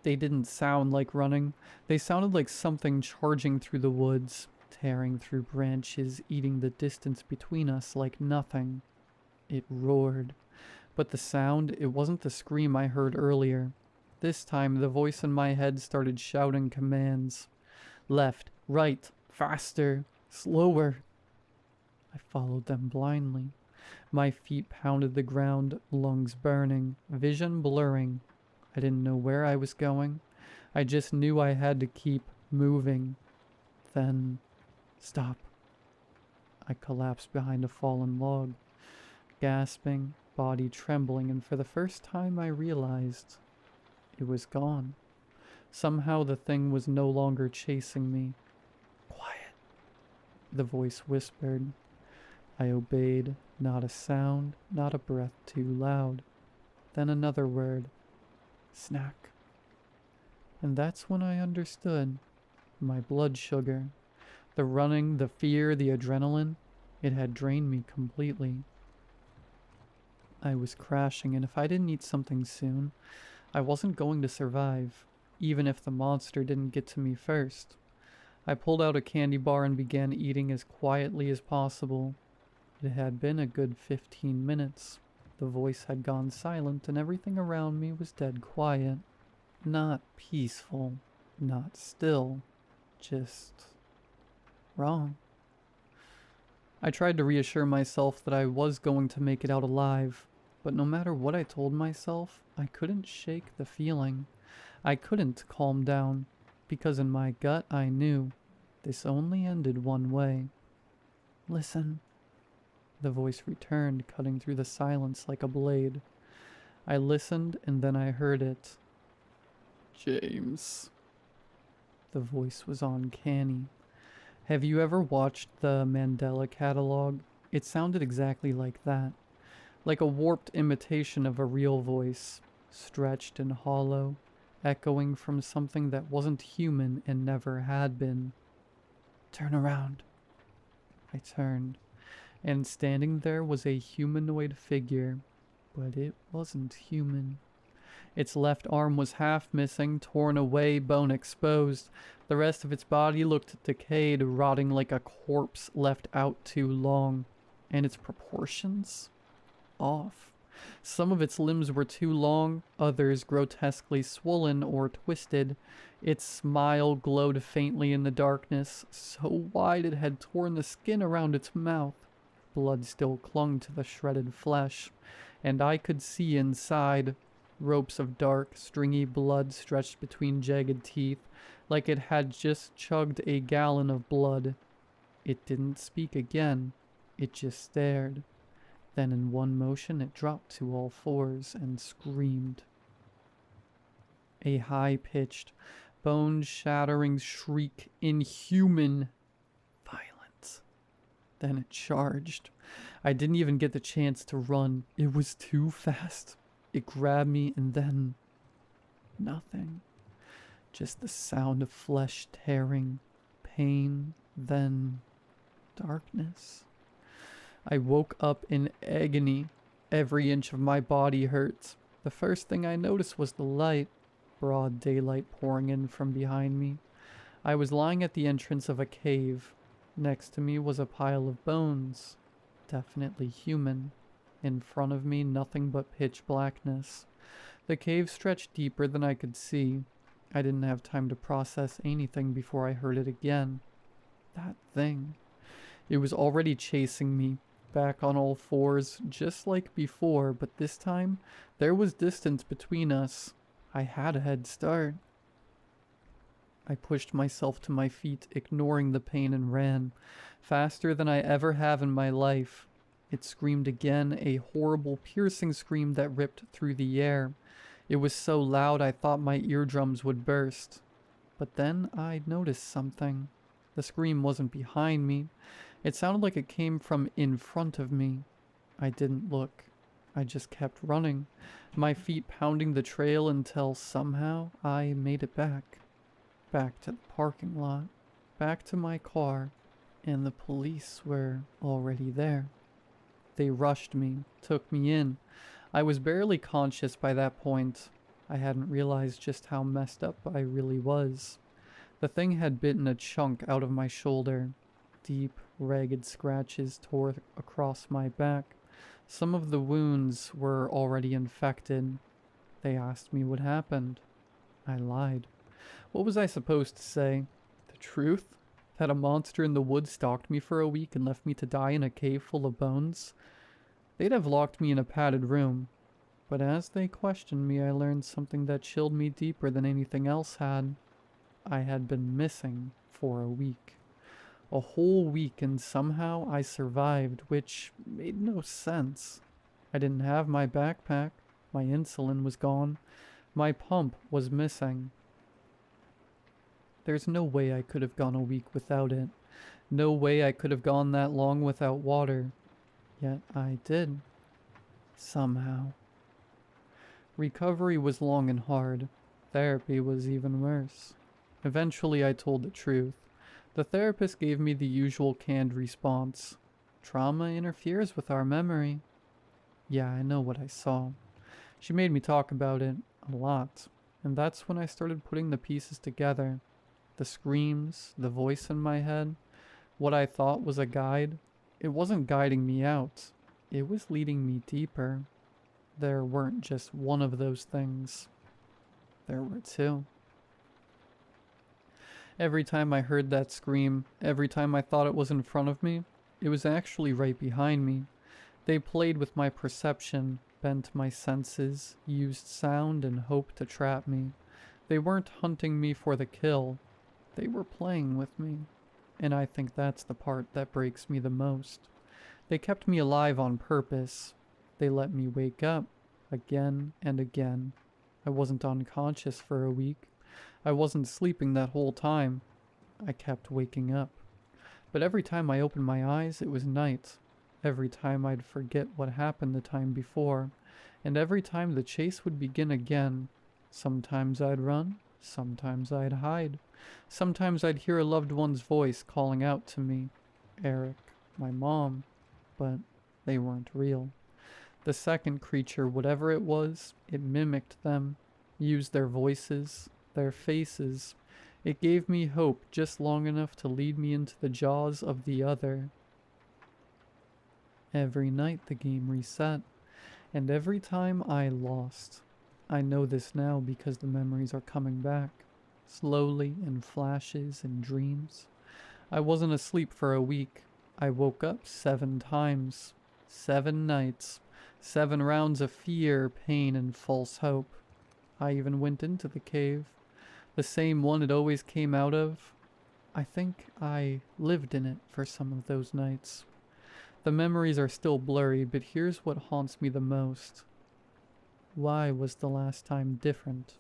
They didn't sound like running. They sounded like something charging through the woods, tearing through branches, eating the distance between us like nothing. It roared. But the sound, it wasn't the scream I heard earlier. This time, the voice in my head started shouting commands. Left, right, faster, slower. I followed them blindly. My feet pounded the ground, lungs burning, vision blurring. I didn't know where I was going. I just knew I had to keep moving. Then, stop. I collapsed behind a fallen log, gasping, body trembling, and for the first time I realized it was gone. Somehow the thing was no longer chasing me. Quiet, the voice whispered. I obeyed, not a sound, not a breath too loud. Then another word. Snack. And that's when I understood. My blood sugar. The running, the fear, the adrenaline. It had drained me completely. I was crashing, and if I didn't eat something soon, I wasn't going to survive, even if the monster didn't get to me first. I pulled out a candy bar and began eating as quietly as possible. It had been a good 15 minutes. The voice had gone silent, and everything around me was dead quiet. Not peaceful, not still, just wrong. I tried to reassure myself that I was going to make it out alive, but no matter what I told myself, I couldn't shake the feeling. I couldn't calm down, because in my gut I knew this only ended one way. Listen. The voice returned, cutting through the silence like a blade. I listened, and then I heard it. James. The voice was uncanny. Have you ever watched the Mandela catalog? It sounded exactly like that. Like a warped imitation of a real voice, stretched and hollow, echoing from something that wasn't human and never had been. Turn around. I turned, and standing there was a humanoid figure, but it wasn't human. Its left arm was half missing, torn away, bone exposed. The rest of its body looked decayed, rotting like a corpse left out too long. And its proportions? Off. Some of its limbs were too long, others grotesquely swollen or twisted. Its smile glowed faintly in the darkness, so wide it had torn the skin around its mouth. Blood still clung to the shredded flesh, and I could see inside. Ropes of dark, stringy blood stretched between jagged teeth, like it had just chugged a gallon of blood. It didn't speak again. It just stared. Then in one motion it dropped to all fours and screamed. A high-pitched, bone-shattering shriek, inhuman, violent. Then it charged. I didn't even get the chance to run. It was too fast. It grabbed me and then nothing. Just the sound of flesh tearing, pain, then darkness. I woke up in agony. Every inch of my body hurt. The first thing I noticed was the light, broad daylight pouring in from behind me. I was lying at the entrance of a cave. Next to me was a pile of bones, definitely human. In front of me, nothing but pitch blackness. The cave stretched deeper than I could see. I didn't have time to process anything before I heard it again. That thing. It was already chasing me, back on all fours, just like before, but this time, there was distance between us. I had a head start. I pushed myself to my feet, ignoring the pain, and ran, faster than I ever have in my life. It screamed again, a horrible, piercing scream that ripped through the air. It was so loud I thought my eardrums would burst. But then I noticed something. The scream wasn't behind me. It sounded like it came from in front of me. I didn't look. I just kept running, my feet pounding the trail until somehow I made it back. Back to the parking lot, back to my car, and the police were already there. They rushed me, took me in. I was barely conscious by that point. I hadn't realized just how messed up I really was. The thing had bitten a chunk out of my shoulder. Deep, ragged scratches tore across my back. Some of the wounds were already infected. They asked me what happened. I lied. What was I supposed to say? The truth? That a monster in the woods stalked me for a week and left me to die in a cave full of bones? They'd have locked me in a padded room. But as they questioned me, I learned something that chilled me deeper than anything else had. I had been missing for a week. A whole week, and somehow I survived, which made no sense. I didn't have my backpack. My insulin was gone. My pump was missing. There's no way I could have gone a week without it. No way I could have gone that long without water. Yet I did. Somehow. Recovery was long and hard. Therapy was even worse. Eventually I told the truth. The therapist gave me the usual canned response. Trauma interferes with our memory. Yeah, I know what I saw. She made me talk about it a lot. And that's when I started putting the pieces together. The screams, the voice in my head, what I thought was a guide. It wasn't guiding me out. It was leading me deeper. There weren't just one of those things. There were two. Every time I heard that scream, every time I thought it was in front of me, it was actually right behind me. They played with my perception, bent my senses, used sound and hope to trap me. They weren't hunting me for the kill. They were playing with me. And I think that's the part that breaks me the most. They kept me alive on purpose. They let me wake up again and again. I wasn't unconscious for a week. I wasn't sleeping that whole time. I kept waking up. But every time I opened my eyes, it was night. Every time I'd forget what happened the time before. And every time the chase would begin again. Sometimes I'd run. Sometimes I'd hide. Sometimes I'd hear a loved one's voice calling out to me. Eric, my mom. But they weren't real. The second creature, whatever it was, it mimicked them. Used their voices, their faces. It gave me hope just long enough to lead me into the jaws of the other. Every night the game reset, and every time I lost. I know this now because the memories are coming back, slowly in flashes and dreams. I wasn't asleep for a week. I woke up 7 times, 7 nights, 7 rounds of fear, pain, and false hope. I even went into the cave, the same one it always came out of. I think I lived in it for some of those nights. The memories are still blurry, but here's what haunts me the most. Why was the last time different?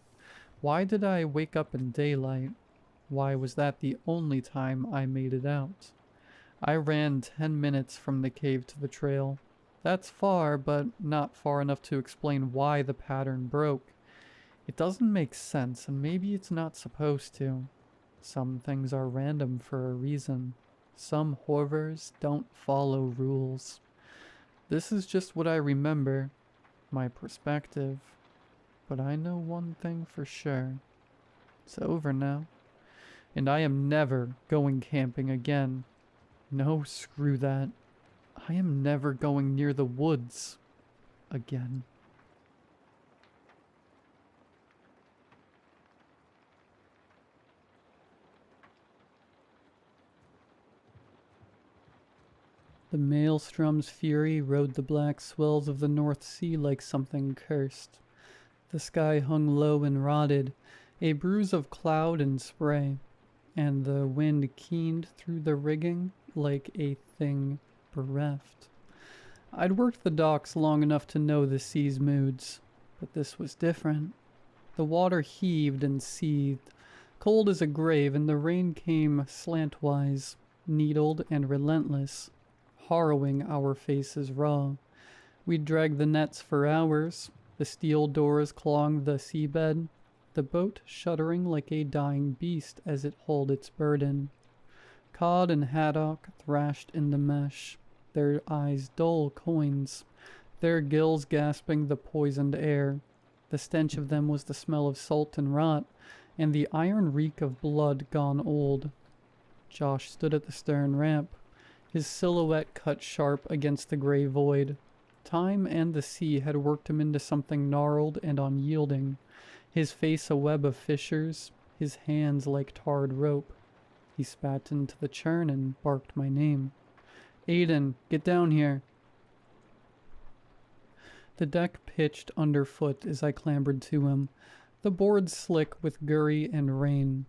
Why did I wake up in daylight? Why was that the only time I made it out? I ran 10 minutes from the cave to the trail. That's far, but not far enough to explain why the pattern broke. It doesn't make sense, and maybe it's not supposed to. Some things are random for a reason. Some horrors don't follow rules. This is just what I remember, my perspective. But I know one thing for sure. It's over now. And I am never going camping again. No, screw that. I am never going near the woods again. The maelstrom's fury rode the black swells of the North Sea like something cursed. The sky hung low and rotted, a bruise of cloud and spray, and the wind keened through the rigging like a thing bereft. I'd worked the docks long enough to know the sea's moods, but this was different. The water heaved and seethed, cold as a grave, and the rain came slantwise, needled and relentless, harrowing our faces raw. We dragged the nets for hours, the steel doors clawing the seabed, the boat shuddering like a dying beast as it hauled its burden. Cod and haddock thrashed in the mesh, their eyes dull coins, their gills gasping the poisoned air. The stench of them was the smell of salt and rot, and the iron reek of blood gone old. Josh stood at the stern ramp, his silhouette cut sharp against the gray void. Time and the sea had worked him into something gnarled and unyielding, his face a web of fissures, his hands like tarred rope. He spat into the churn and barked my name. "Aiden, get down here." The deck pitched underfoot as I clambered to him, the boards slick with gurry and rain.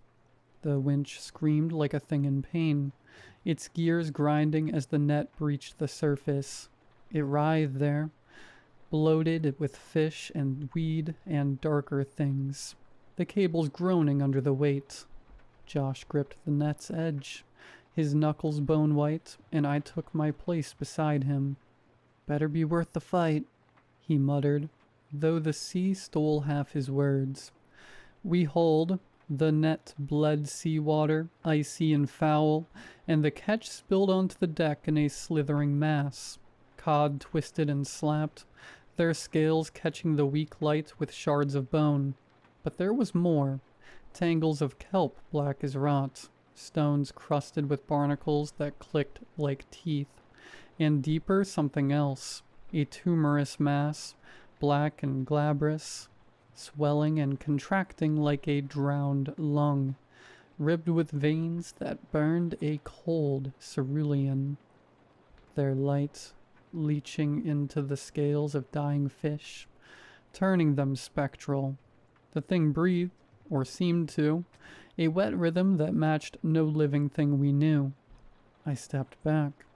The winch screamed like a thing in pain, its gears grinding as the net breached the surface. It writhed there, bloated with fish and weed and darker things, the cables groaning under the weight. Josh gripped the net's edge, his knuckles bone white, and I took my place beside him. "Better be worth the fight," he muttered, though the sea stole half his words. We hauled. The net bled seawater, icy and foul, and the catch spilled onto the deck in a slithering mass. Cod twisted and slapped, their scales catching the weak light with shards of bone. But there was more. Tangles of kelp black as rot, stones crusted with barnacles that clicked like teeth, and deeper something else, a tumorous mass, black and glabrous, swelling and contracting like a drowned lung, ribbed with veins that burned a cold cerulean, their light leaching into the scales of dying fish, turning them spectral. The thing breathed, or seemed to, a wet rhythm that matched no living thing we knew. I stepped back,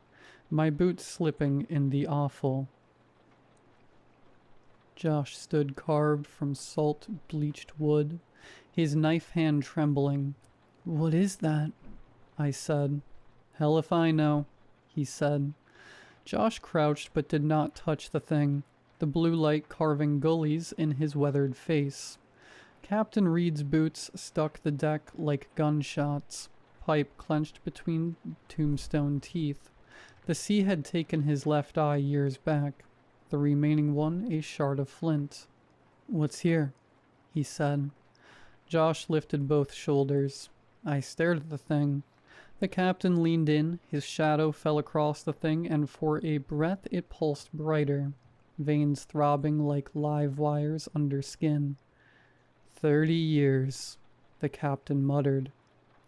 my boots slipping in the offal. Josh stood carved from salt bleached wood, his knife hand trembling. "What is that?" I said. "Hell if I know," he said. Josh crouched but did not touch the thing, the blue light carving gullies in his weathered face. Captain Reed's boots stuck the deck like gunshots, pipe clenched between tombstone teeth. The sea had taken his left eye years back, the remaining one a shard of flint. "What's here?" he said. Josh lifted both shoulders. I stared at the thing. The captain leaned in, his shadow fell across the thing, and for a breath it pulsed brighter, veins throbbing like live wires under skin. 30 years, the captain muttered.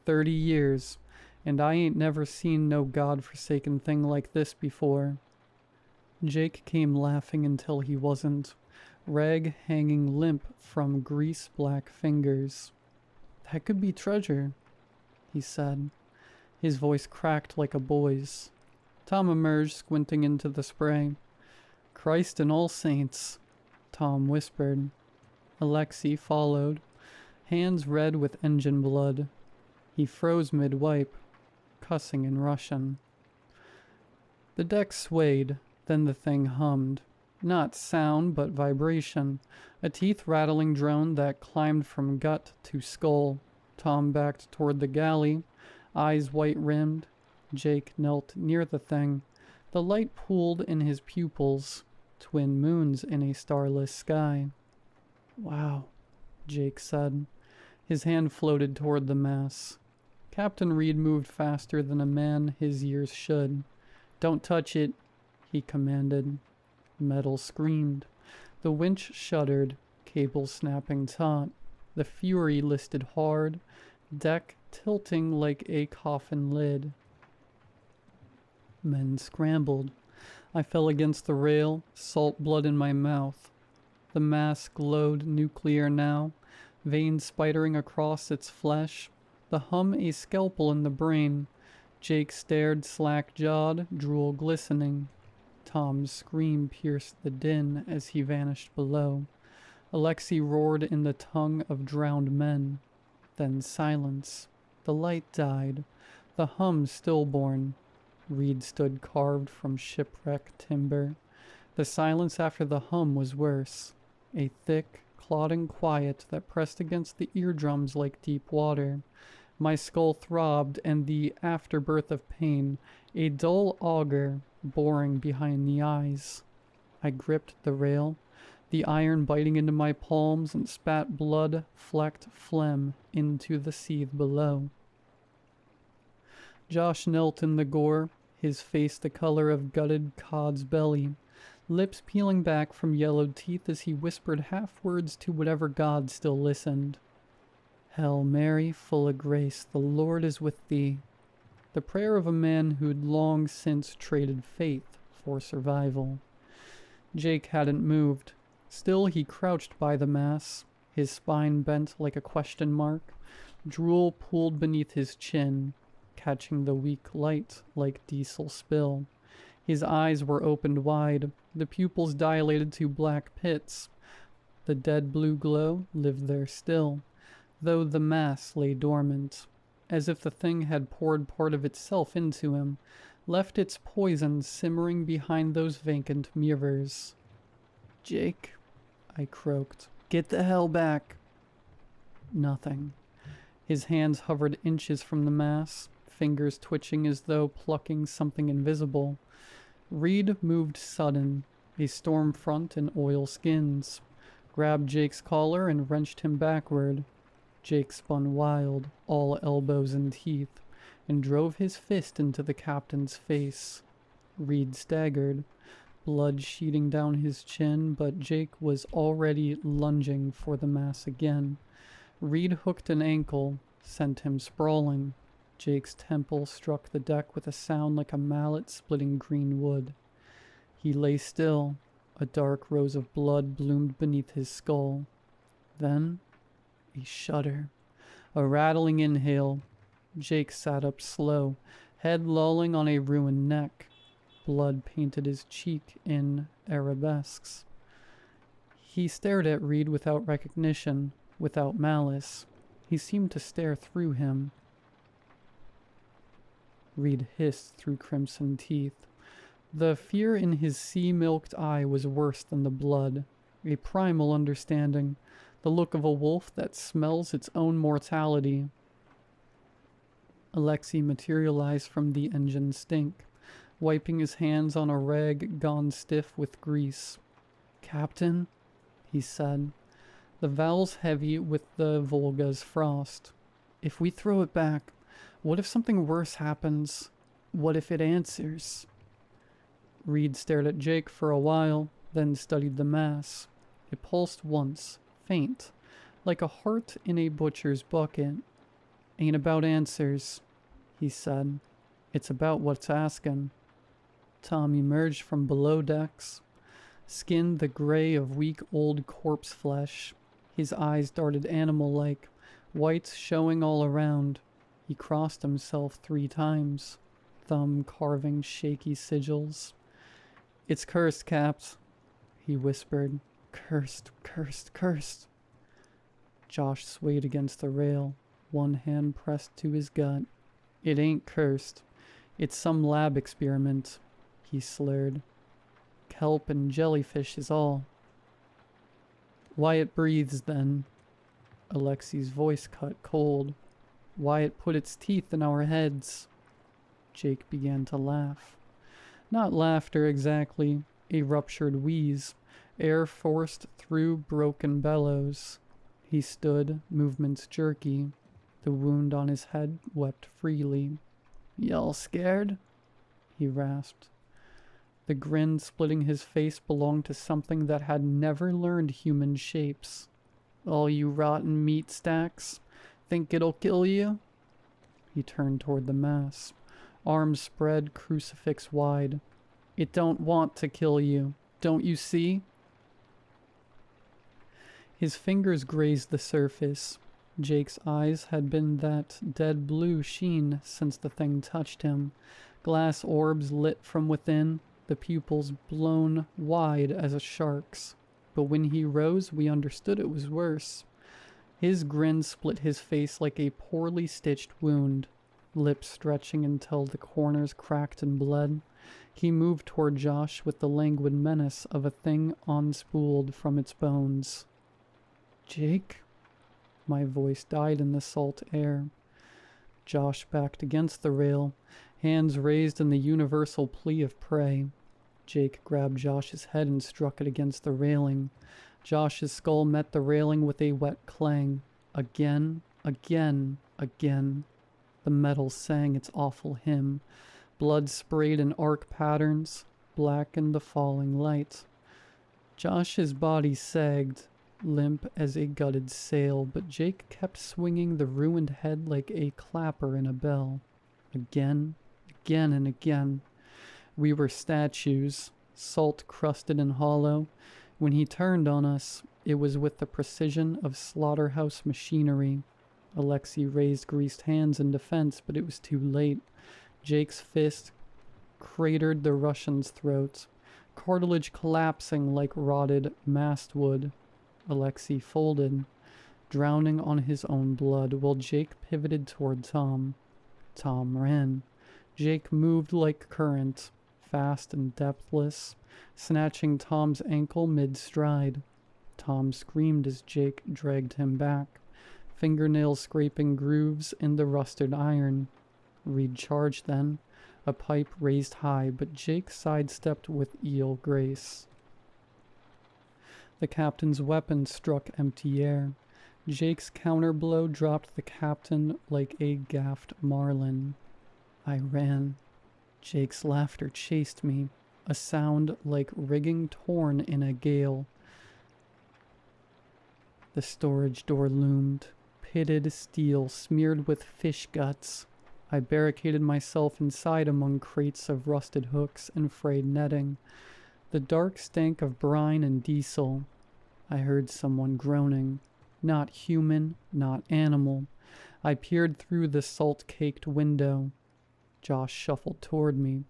30 years, and I ain't never seen no god-forsaken thing like this before. Jake came laughing until he wasn't, rag hanging limp from grease-black fingers. "That could be treasure," he said. His voice cracked like a boy's. Tom emerged, squinting into the spray. "Christ and all saints," Tom whispered. Alexei followed, hands red with engine blood. He froze mid-wipe, cussing in Russian. The deck swayed, then the thing hummed. Not sound, but vibration. A teeth-rattling drone that climbed from gut to skull. Tom backed toward the galley, eyes white-rimmed. Jake knelt near the thing. The light pooled in his pupils, twin moons in a starless sky. "Wow," Jake said. His hand floated toward the mass. Captain Reed moved faster than a man his years should. "Don't touch it," he commanded. Metal screamed. The winch shuddered, cable snapping taut. The Fury listed hard, deck tilting like a coffin lid. Men scrambled. I fell against the rail, salt blood in my mouth. The mass glowed nuclear now, veins spidering across its flesh, the hum a scalpel in the brain. Jake stared slack-jawed, drool glistening. Tom's scream pierced the din as he vanished below. Alexei roared in the tongue of drowned men. Then silence. The light died. The hum stillborn. Reed stood carved from shipwreck timber. The silence after the hum was worse. A thick, clodding quiet that pressed against the eardrums like deep water. My skull throbbed, and the afterbirth of pain, a dull auger, boring behind the eyes. I gripped the rail, the iron biting into my palms, and spat blood-flecked phlegm into the seethe below. Josh knelt in the gore, his face the color of gutted cod's belly, lips peeling back from yellowed teeth as he whispered half-words to whatever god still listened. "Hail Mary, full of grace, the Lord is with thee." The prayer of a man who'd long since traded faith for survival. Jake hadn't moved. Still he crouched by the mass, his spine bent like a question mark. Drool pooled beneath his chin, catching the weak light like diesel spill. His eyes were opened wide, the pupils dilated to black pits. The dead blue glow lived there still, though the mass lay dormant, as if the thing had poured part of itself into him, left its poison simmering behind those vacant mirrors. "Jake," I croaked, "get the hell back." Nothing. His hands hovered inches from the mass, fingers twitching as though plucking something invisible. Reed moved sudden, a storm front in oilskins, grabbed Jake's collar and wrenched him backward. Jake spun wild, all elbows and teeth, and drove his fist into the captain's face. Reed staggered, blood sheeting down his chin, but Jake was already lunging for the mass again. Reed hooked an ankle, sent him sprawling. Jake's temple struck the deck with a sound like a mallet splitting green wood. He lay still. A dark rose of blood bloomed beneath his skull. Then a shudder, a rattling inhale. Jake sat up slow, head lolling on a ruined neck. Blood painted his cheek in arabesques. He stared at Reed without recognition, without malice. He seemed to stare through him. Reed hissed through crimson teeth. The fear in his sea-milked eye was worse than the blood, a primal understanding, the look of a wolf that smells its own mortality. Alexei materialized from the engine stink, wiping his hands on a rag gone stiff with grease. "Captain," he said, the vowels heavy with the Volga's frost. "If we throw it back, what if something worse happens? What if it answers?" Reed stared at Jake for a while, then studied the mass. It pulsed once, faint, like a heart in a butcher's bucket. "Ain't about answers," he said. "It's about what's asking." Tom emerged from below decks, skinned the gray of weak old corpse flesh. His eyes darted animal-like, whites showing all around. He crossed himself 3 times, thumb carving shaky sigils. "It's cursed, Capt," he whispered. "Cursed, cursed, cursed." Josh swayed against the rail, one hand pressed to his gut. "It ain't cursed. It's some lab experiment," he slurred. kelp and jellyfish is all. Why it breathes, then. Alexi's voice cut cold. Why it put its teeth in our heads. Jake began to laugh. Not laughter exactly, a ruptured wheeze, air forced through broken bellows. He stood, movements jerky. The wound on his head wept freely. Y'all scared? He rasped. The grin splitting his face belonged to something that had never learned human shapes. All you rotten meat stacks, think it'll kill you? He turned toward the mass, arms spread, crucifix wide. It don't want to kill you, don't you see? His fingers grazed the surface. Jake's eyes had been that dead blue sheen since the thing touched him. Glass orbs lit from within, the pupils blown wide as a shark's. But when he rose, we understood it was worse. His grin split his face like a poorly stitched wound, lips stretching until the corners cracked and bled. He moved toward Josh with the languid menace of a thing unspooled from its bones. Jake? My voice died in the salt air. Josh backed against the rail, hands raised in the universal plea of prey. Jake grabbed Josh's head and struck it against the railing. Josh's skull met the railing with a wet clang. Again, again, again. The metal sang its awful hymn. Blood sprayed in arc patterns, blackened the falling light. Josh's body sagged, limp as a gutted sail, but Jake kept swinging the ruined head like a clapper in a bell. Again, again, and again. We were statues, salt-crusted and hollow. When he turned on us, it was with the precision of slaughterhouse machinery. Alexei raised greased hands in defense, but it was too late. Jake's fist cratered the Russian's throat, cartilage collapsing like rotted mastwood. Alexei folded, drowning on his own blood, while Jake pivoted toward Tom. Tom ran. Jake moved like current, fast and depthless, snatching Tom's ankle mid-stride. Tom screamed as Jake dragged him back, fingernails scraping grooves in the rusted iron. Reed charged then, a pipe raised high, but Jake sidestepped with eel grace. The captain's weapon struck empty air. Jake's counterblow dropped the captain like a gaffed marlin. I ran. Jake's laughter chased me, a sound like rigging torn in a gale. The storage door loomed, pitted steel smeared with fish guts. I barricaded myself inside among crates of rusted hooks and frayed netting. The dark stank of brine and diesel. I heard someone groaning. Not human, not animal. I peered through the salt-caked window. Josh shuffled toward me.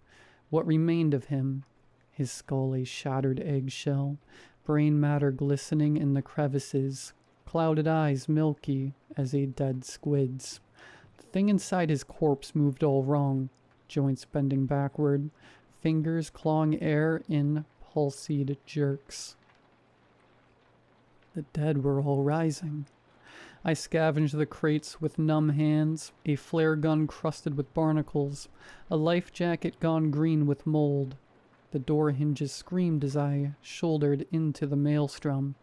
What remained of him? His skull a shattered eggshell, brain matter glistening in the crevices, clouded eyes milky as a dead squid's. The thing inside his corpse moved all wrong, joints bending backward, fingers clawing air in pulsed jerks. The dead were all rising. I scavenged the crates with numb hands, a flare gun crusted with barnacles, a life jacket gone green with mold. The door hinges screamed as I shouldered into the maelstrom.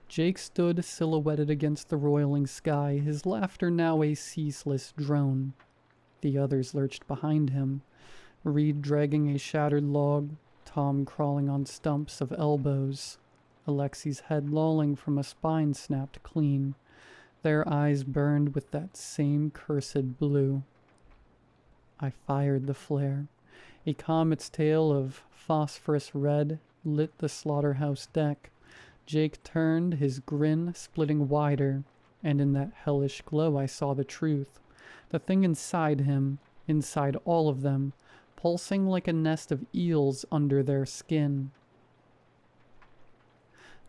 Jake stood silhouetted against the roiling sky, his laughter now a ceaseless drone. The others lurched behind him, Reed dragging a shattered log, Tom crawling on stumps of elbows, Alexei's head lolling from a spine snapped clean. Their eyes burned with that same cursed blue. I fired the flare. A comet's tail of phosphorus red lit the slaughterhouse deck. Jake turned, his grin splitting wider, and in that hellish glow I saw the truth. The thing inside him, inside all of them, pulsing like a nest of eels under their skin.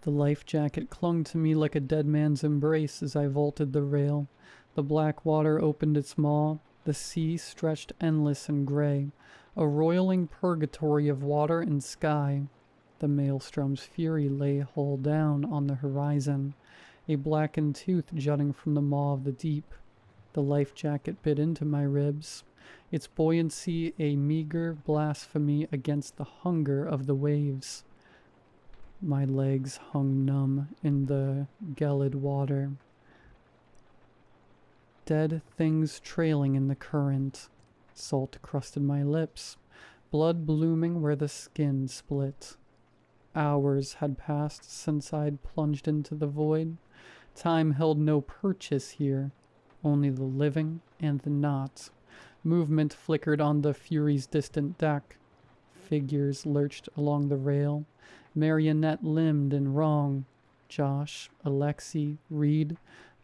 The life jacket clung to me like a dead man's embrace as I vaulted the rail. The black water opened its maw. The sea stretched endless and gray, a roiling purgatory of water and sky. The maelstrom's fury lay hull down on the horizon, a blackened tooth jutting from the maw of the deep. The life jacket bit into my ribs, its buoyancy a meager blasphemy against the hunger of the waves. My legs hung numb in the gelid water. Dead things trailing in the current. Salt crusted my lips, blood blooming where the skin split. Hours had passed since I'd plunged into the void. Time held no purchase here, only the living and the not. Movement flickered on the Fury's distant deck. Figures lurched along the rail, marionette-limbed and wrong. Josh, Alexei, Reed,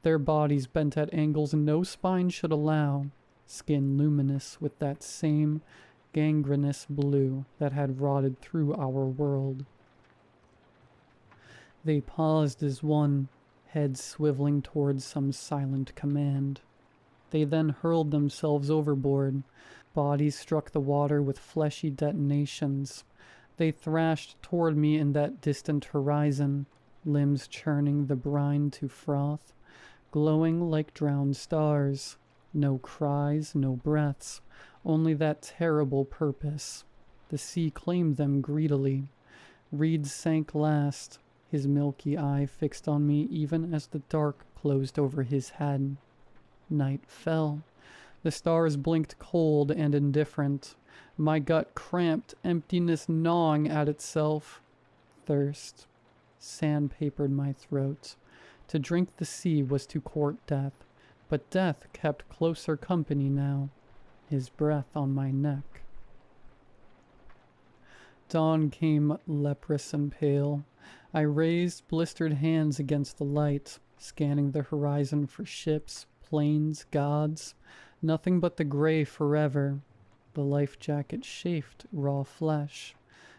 their bodies bent at angles no spine should allow, skin luminous with that same gangrenous blue that had rotted through our world. They paused as one, heads swiveling towards some silent command. They then hurled themselves overboard. Bodies struck the water with fleshy detonations. They thrashed toward me in that distant horizon, limbs churning the brine to froth, glowing like drowned stars. No cries, no breaths, only that terrible purpose. The sea claimed them greedily. Reed sank last, his milky eye fixed on me even as the dark closed over his head. Night fell. The stars blinked cold and indifferent. My gut cramped, emptiness gnawing at itself. Thirst sandpapered my throat. To drink the sea was to court death, but death kept closer company now, his breath on my neck. Dawn came leprous and pale. I raised blistered hands against the light, scanning the horizon for ships, planes, gods. Nothing but the gray forever. The life jacket chafed raw flesh.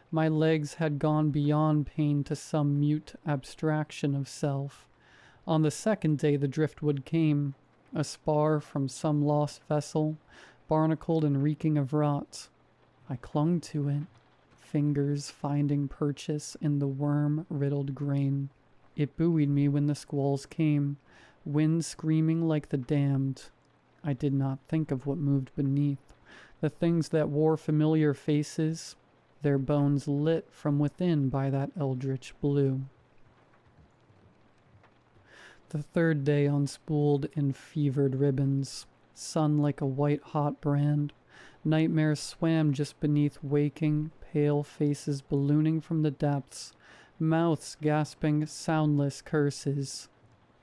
My legs had gone beyond pain to some mute abstraction of self. On the second day the driftwood came, a spar from some lost vessel, barnacled and reeking of rot. I clung to it, fingers finding purchase in the worm-riddled grain. It buoyed me when the squalls came, wind screaming like the damned. I did not think of what moved beneath, the things that wore familiar faces, their bones lit from within by that eldritch blue. The third day unspooled in fevered ribbons, sun like a white-hot brand. Nightmares swam just beneath waking, pale faces ballooning from the depths, mouths gasping soundless curses.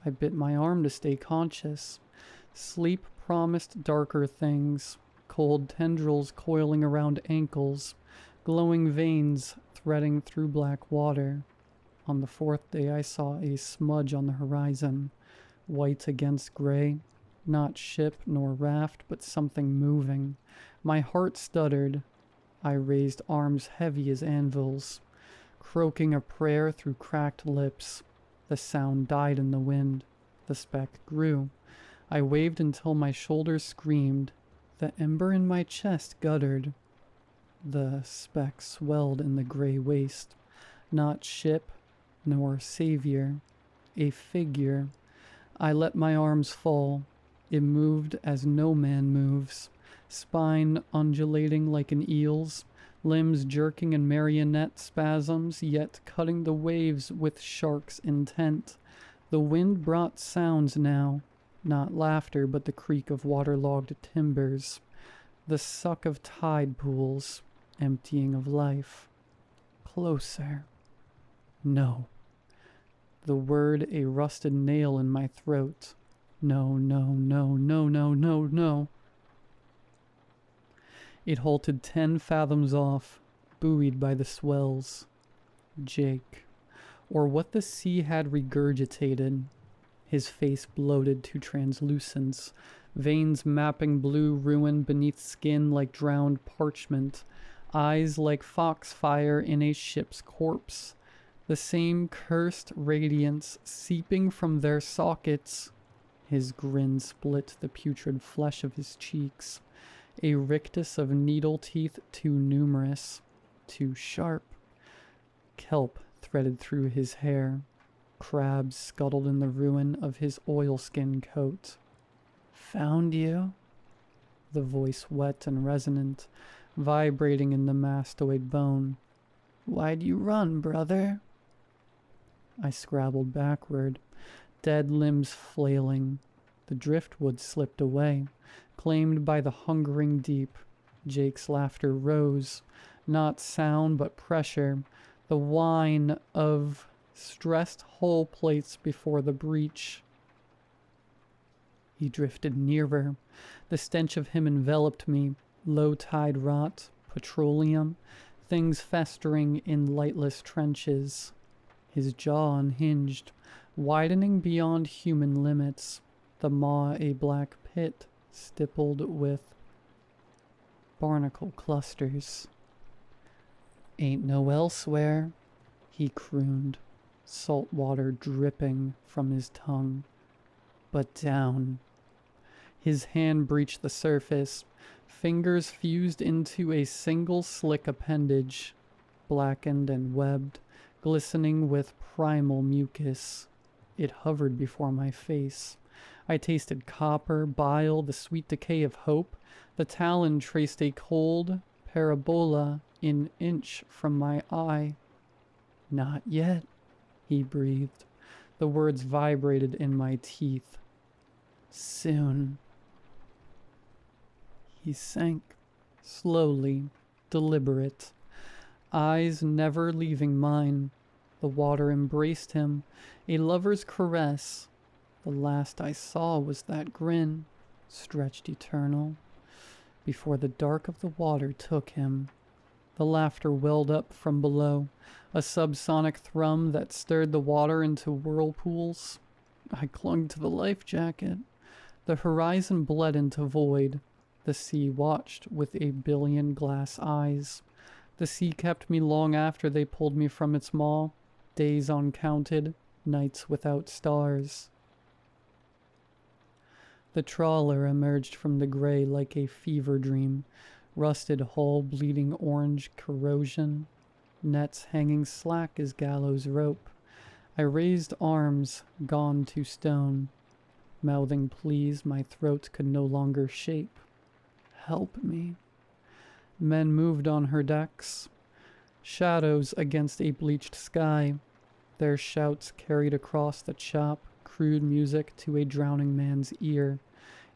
I bit my arm to stay conscious. Sleep promised darker things, cold tendrils coiling around ankles, glowing veins threading through black water. On the fourth day I saw a smudge on the horizon, white against gray, not ship nor raft, but something moving. My heart stuttered. I raised arms heavy as anvils, croaking a prayer through cracked lips. The sound died in the wind. The speck grew. I waved until my shoulders screamed. The ember in my chest guttered. The speck swelled in the gray waste. Not ship, nor savior. A figure. I let my arms fall. It moved as no man moves. Spine undulating like an eel's, limbs jerking in marionette spasms, yet cutting the waves with shark's intent. The wind brought sounds now, not laughter but the creak of waterlogged timbers, the suck of tide pools, emptying of life. Closer. No. The word a rusted nail in my throat. No, no, no, no, no, no, no. It halted 10 fathoms off, buoyed by the swells. Jake. Or what the sea had regurgitated. His face bloated to translucence, veins mapping blue ruin beneath skin like drowned parchment, eyes like foxfire in a ship's corpse. The same cursed radiance seeping from their sockets. His grin split the putrid flesh of his cheeks. A rictus of needle teeth too numerous, too sharp. Kelp threaded through his hair. Crabs scuttled in the ruin of his oilskin coat. "Found you?" The voice wet and resonant, vibrating in the mastoid bone. "Why'd you run, brother?" I scrabbled backward, dead limbs flailing. The driftwood slipped away, claimed by the hungering deep. Jake's laughter rose, not sound but pressure, the whine of stressed hull plates before the breach. He drifted nearer. The stench of him enveloped me, low-tide rot, petroleum, things festering in lightless trenches. His jaw unhinged, widening beyond human limits, the maw a black pit stippled with barnacle clusters. "Ain't no elsewhere," he crooned, salt water dripping from his tongue. "But down." His hand breached the surface, fingers fused into a single slick appendage, blackened and webbed, glistening with primal mucus. It hovered before my face. I tasted copper, bile, the sweet decay of hope. The talon traced a cold parabola an inch from my eye. "Not yet," he breathed. The words vibrated in my teeth. "Soon." He sank, slowly, deliberate, eyes never leaving mine. The water embraced him, a lover's caress. The last I saw was that grin, stretched eternal, before the dark of the water took him. The laughter welled up from below, a subsonic thrum that stirred the water into whirlpools. I clung to the life jacket. The horizon bled into void. The sea watched with a billion glass eyes. The sea kept me long after they pulled me from its maw. Days uncounted, nights without stars. The trawler emerged from the gray like a fever dream, rusted hull bleeding orange corrosion, nets hanging slack as gallows rope. I raised arms, gone to stone. Mouthing pleas my throat could no longer shape. "Help me." Men moved on her decks, shadows against a bleached sky. Their shouts carried across the chop, crude music to a drowning man's ear.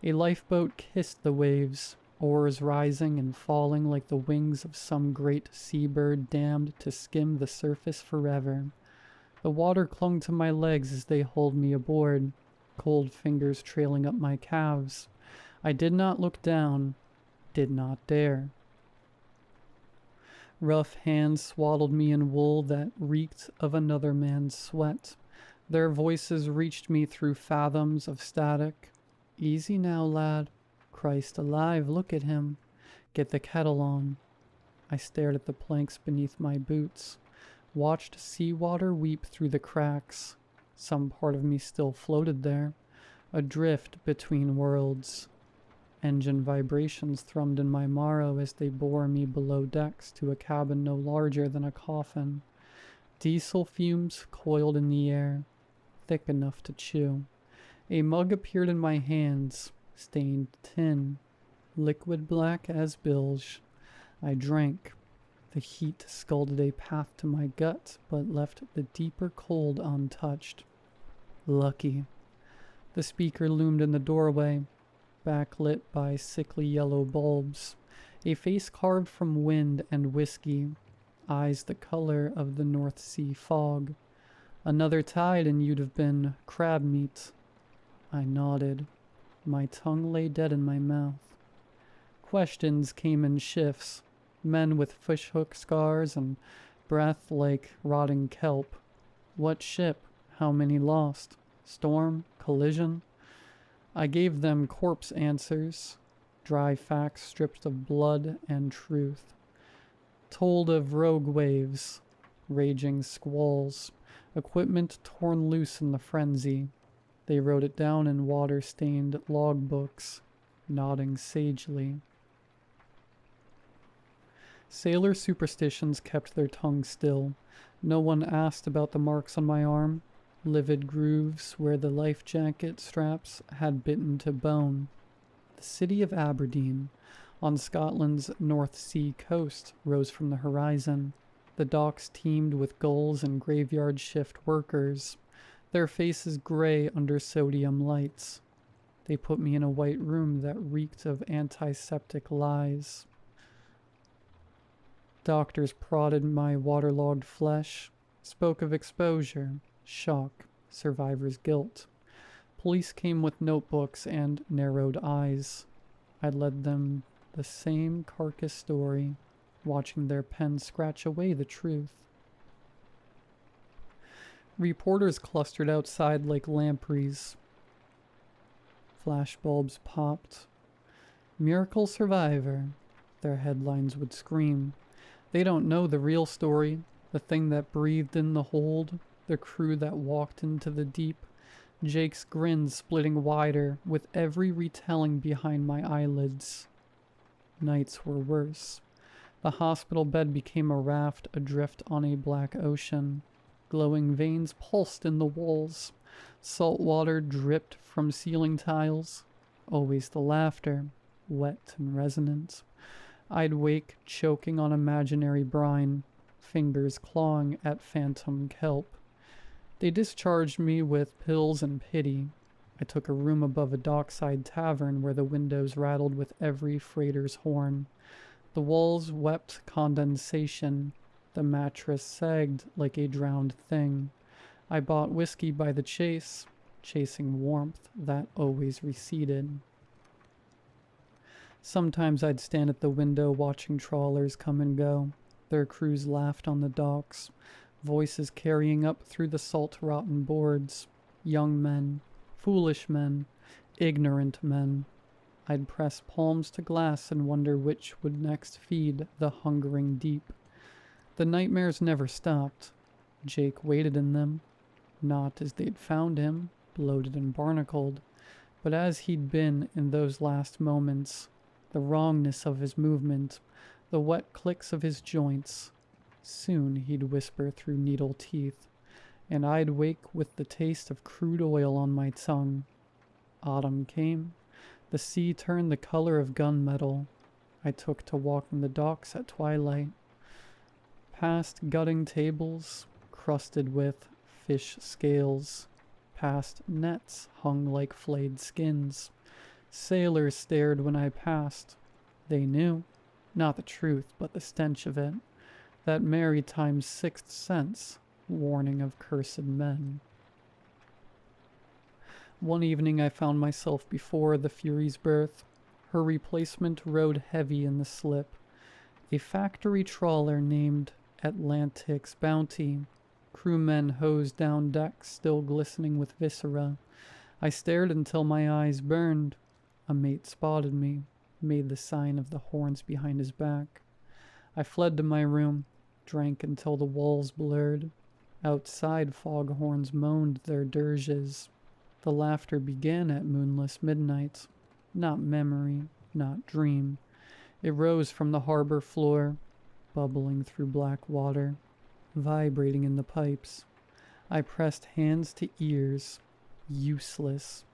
A lifeboat kissed the waves, oars rising and falling like the wings of some great seabird damned to skim the surface forever. The water clung to my legs as they hauled me aboard, cold fingers trailing up my calves. I did not look down, did not dare. Rough hands swaddled me in wool that reeked of another man's sweat. Their voices reached me through fathoms of static. "Easy now, lad. Christ alive, look at him. Get the kettle on." I stared at the planks beneath my boots, watched seawater weep through the cracks. Some part of me still floated there, adrift between worlds. Engine vibrations thrummed in my marrow as they bore me below decks to a cabin no larger than a coffin. Diesel fumes coiled in the air, thick enough to chew. A mug appeared in my hands, stained tin, liquid black as bilge. I drank. The heat scalded a path to my gut, but left the deeper cold untouched. Lucky. The speaker loomed in the doorway, backlit by sickly yellow bulbs, a face carved from wind and whiskey, eyes the color of the North Sea fog. "Another tide and you'd have been crab meat." I nodded. My tongue lay dead in my mouth. Questions came in shifts, men with fishhook scars and breath like rotting kelp. What ship? How many lost? Storm? Collision? I gave them corpse answers, dry facts stripped of blood and truth. Told of rogue waves, raging squalls, equipment torn loose in the frenzy. They wrote it down in water-stained logbooks, nodding sagely. Sailor superstitions kept their tongues still. No one asked about the marks on my arm, livid grooves where the life jacket straps had bitten to bone. The city of Aberdeen, on Scotland's North Sea coast, rose from the horizon. The docks teemed with gulls and graveyard shift workers, their faces gray under sodium lights. They put me in a white room that reeked of antiseptic lies. Doctors prodded my waterlogged flesh, spoke of exposure, shock, survivor's guilt. Police came with notebooks and narrowed eyes. I led them the same carcass story, watching their pens scratch away the truth. Reporters clustered outside like lampreys. Flashbulbs popped. "Miracle survivor," their headlines would scream. They don't know the real story, the thing that breathed in the hold, the crew that walked into the deep. Jake's grin splitting wider with every retelling behind my eyelids. Nights were worse. The hospital bed became a raft adrift on a black ocean. Glowing veins pulsed in the walls. Salt water dripped from ceiling tiles. Always the laughter, wet and resonant. I'd wake choking on imaginary brine, fingers clawing at phantom kelp. They discharged me with pills and pity. I took a room above a dockside tavern where the windows rattled with every freighter's horn. The walls wept condensation. The mattress sagged like a drowned thing. I bought whiskey by the chase, chasing warmth that always receded. Sometimes I'd stand at the window watching trawlers come and go. Their crews laughed on the docks, voices carrying up through the salt-rotten boards. Young men, foolish men, ignorant men. I'd press palms to glass and wonder which would next feed the hungering deep. The nightmares never stopped. Jake waited in them, not as they'd found him, bloated and barnacled, but as he'd been in those last moments. The wrongness of his movement, the wet clicks of his joints. Soon he'd whisper through needle teeth, and I'd wake with the taste of crude oil on my tongue. Autumn came. The sea turned the color of gunmetal. I took to walking the docks at twilight. Past gutting tables, crusted with fish scales. Past nets hung like flayed skins. Sailors stared when I passed. They knew, not the truth, but the stench of it. That maritime's sixth sense, warning of cursed men. One evening I found myself before the Fury's berth. Her replacement rode heavy in the slip. A factory trawler named Atlantic's Bounty. Crewmen hosed down decks still glistening with viscera. I stared until my eyes burned. A mate spotted me, made the sign of the horns behind his back. I fled to my room, drank until the walls blurred. Outside foghorns moaned their dirges. The laughter began at moonless midnight. Not memory, not dream. It rose from the harbor floor, bubbling through black water, vibrating in the pipes. I pressed hands to ears. Useless.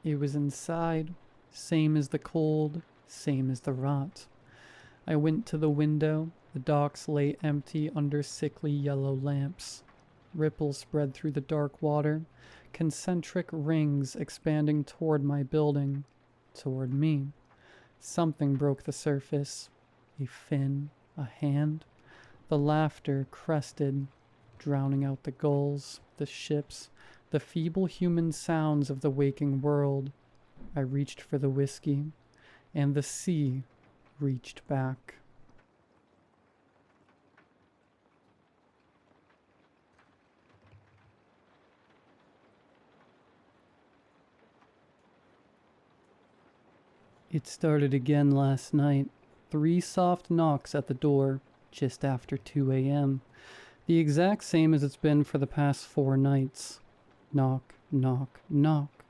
It was inside, same as the cold, same as the rot. I went to the window. The docks lay empty under sickly yellow lamps. Ripples spread through the dark water, concentric rings expanding toward my building, toward me. Something broke the surface. A fin, a hand. The laughter crested, drowning out the gulls, the ships, the feeble human sounds of the waking world. I reached for the whiskey, and the sea reached back. It started again last night. 3 soft knocks at the door, just after 2 a.m. The exact same as it's been for the past 4 nights. Knock, knock, knock.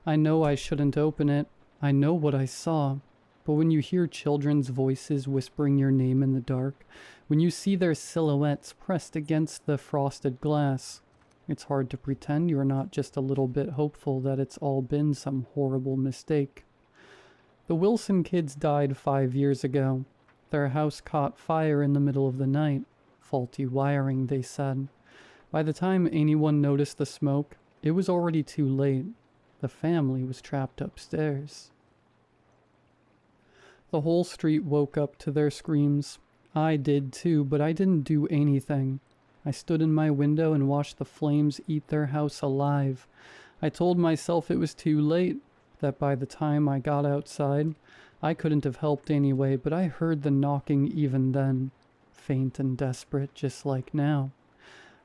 I know I shouldn't open it. I know what I saw. But when you hear children's voices whispering your name in the dark, when you see their silhouettes pressed against the frosted glass, it's hard to pretend you're not just a little bit hopeful that it's all been some horrible mistake. The Wilson kids died 5 years ago. Their house caught fire in the middle of the night. Faulty wiring, they said. By the time anyone noticed the smoke, it was already too late. The family was trapped upstairs. The whole street woke up to their screams. I did too, but I didn't do anything. I stood in my window and watched the flames eat their house alive. I told myself it was too late, that by the time I got outside, I couldn't have helped anyway, but I heard the knocking even then, faint and desperate, just like now.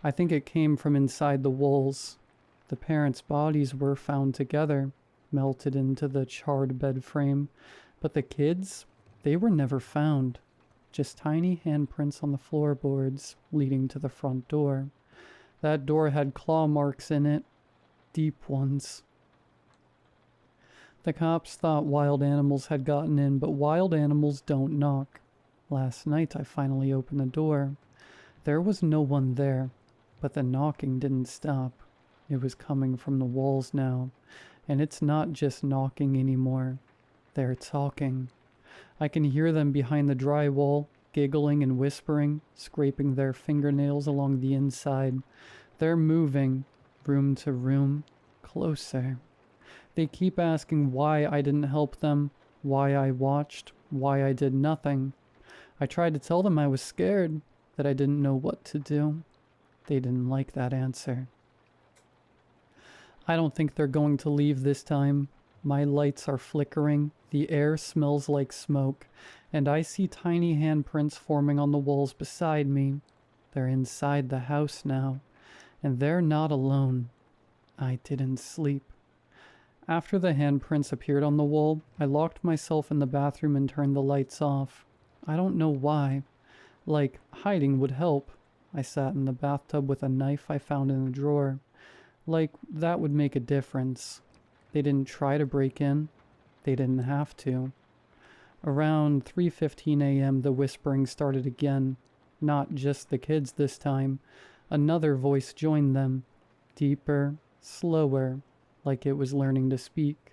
I think it came from inside the walls. The parents' bodies were found together, melted into the charred bed frame, but the kids, they were never found. Just tiny handprints on the floorboards leading to the front door. That door had claw marks in it, deep ones. The cops thought wild animals had gotten in, but wild animals don't knock. Last night I finally opened the door. There was no one there, but the knocking didn't stop. It was coming from the walls now, and it's not just knocking anymore. They're talking. I can hear them behind the drywall, giggling and whispering, scraping their fingernails along the inside. They're moving, room to room, closer. They keep asking why I didn't help them, why I watched, why I did nothing. I tried to tell them I was scared, that I didn't know what to do. They didn't like that answer. I don't think they're going to leave this time. My lights are flickering, the air smells like smoke, and I see tiny handprints forming on the walls beside me. They're inside the house now, and they're not alone. I didn't sleep. After the handprints appeared on the wall, I locked myself in the bathroom and turned the lights off. I don't know why. Like, hiding would help. I sat in the bathtub with a knife I found in a drawer. Like, that would make a difference. They didn't try to break in. They didn't have to. Around 3:15 a.m. the whispering started again. Not just the kids this time. Another voice joined them. Deeper, slower, like it was learning to speak.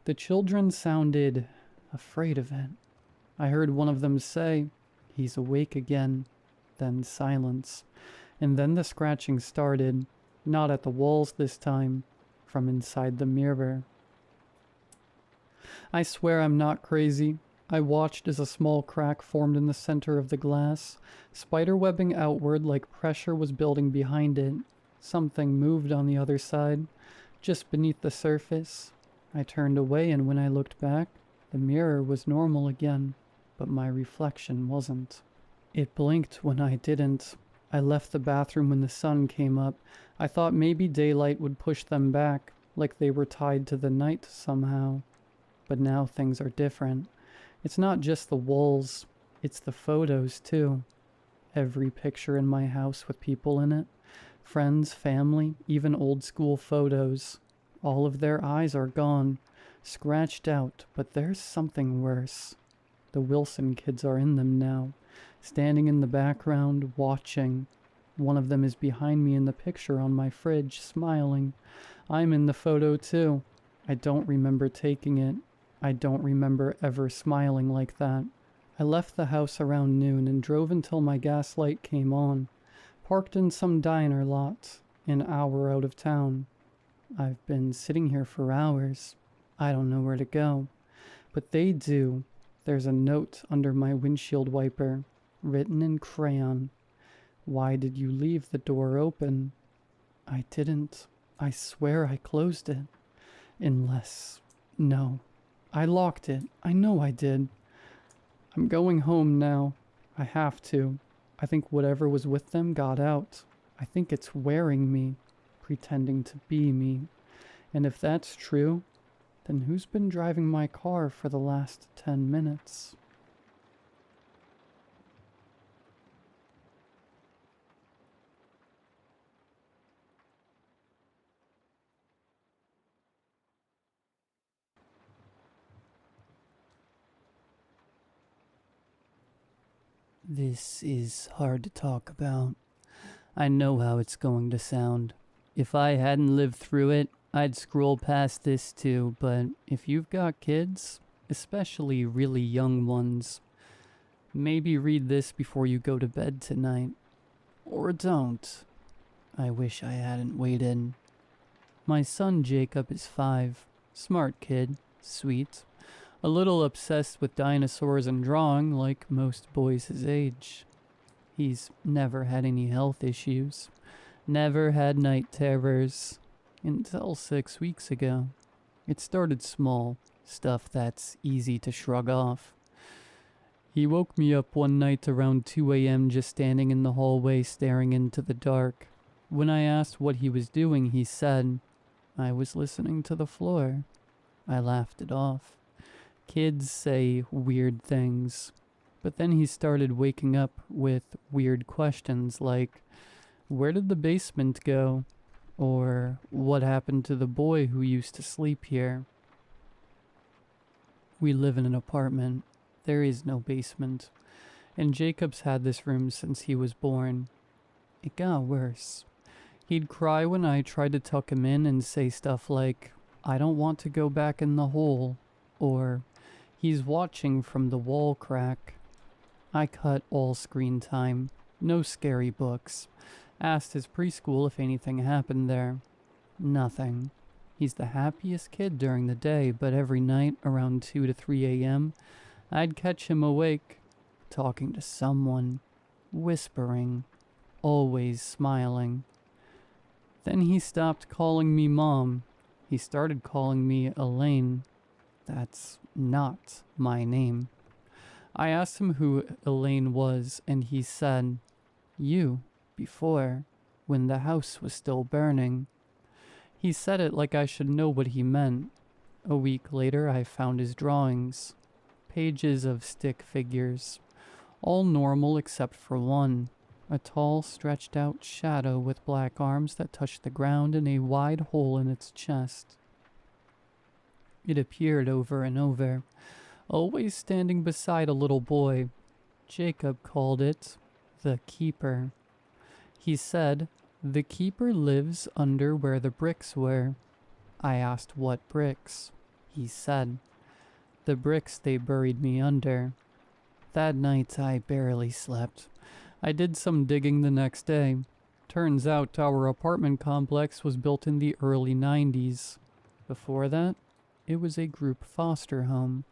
The children sounded afraid of it. I heard one of them say, "He's awake again." Then silence. And then the scratching started. Not at the walls this time. From inside the mirror. I swear I'm not crazy. I watched as a small crack formed in the center of the glass, spiderwebbing outward like pressure was building behind it. Something moved on the other side, just beneath the surface. I turned away, and when I looked back, the mirror was normal again, but my reflection wasn't. It blinked when I didn't. I left the bathroom when the sun came up. I thought maybe daylight would push them back, like they were tied to the night somehow. But now things are different. It's not just the walls, it's the photos too. Every picture in my house with people in it. Friends, family, even old school photos. All of their eyes are gone, scratched out, but there's something worse. The Wilson kids are in them now, standing in the background, watching. One of them is behind me in the picture on my fridge, smiling. I'm in the photo too. I don't remember taking it. I don't remember ever smiling like that. I left the house around noon and drove until my gas light came on. Parked in some diner lot, an hour out of town. I've been sitting here for hours. I don't know where to go. But they do. There's a note under my windshield wiper, written in crayon. Why did you leave the door open? I didn't. I swear I closed it. Unless... No. I locked it. I know I did. I'm going home now. I have to. I think whatever was with them got out. I think it's wearing me, pretending to be me. And if that's true, then who's been driving my car for the last 10 minutes? This is hard to talk about. I know how it's going to sound. If I hadn't lived through it, I'd scroll past this too, but if you've got kids, especially really young ones, maybe read this before you go to bed tonight. Or don't. I wish I hadn't waited. My son Jacob is 5. Smart kid. Sweet. A little obsessed with dinosaurs and drawing like most boys his age. He's never had any health issues. Never had night terrors. Until 6 weeks ago. It started small. Stuff that's easy to shrug off. He woke me up one night around 2 a.m. just standing in the hallway staring into the dark. When I asked what he was doing, he said, "I was listening to the floor." I laughed it off. Kids say weird things. But then he started waking up with weird questions like, "Where did the basement go?" Or, "What happened to the boy who used to sleep here?" We live in an apartment. There is no basement. And Jacob's had this room since he was born. It got worse. He'd cry when I tried to tuck him in and say stuff like, "I don't want to go back in the hole," or "He's watching from the wall crack." I cut all screen time. No scary books. Asked his preschool if anything happened there. Nothing. He's the happiest kid during the day, but every night around 2 to 3 a.m., I'd catch him awake, talking to someone, whispering, always smiling. Then he stopped calling me Mom. He started calling me Elaine. That's not my name. I asked him who Elaine was, and he said, "You, before, when the house was still burning." He said it like I should know what he meant. A week later, I found his drawings. Pages of stick figures. All normal except for one. A tall, stretched-out shadow with black arms that touched the ground and a wide hole in its chest. It appeared over and over, always standing beside a little boy. Jacob called it the Keeper. He said, "The Keeper lives under where the bricks were." I asked what bricks. He said, "The bricks they buried me under." That night I barely slept. I did some digging the next day. Turns out our apartment complex was built in the early 90s. Before that, it was a group foster home.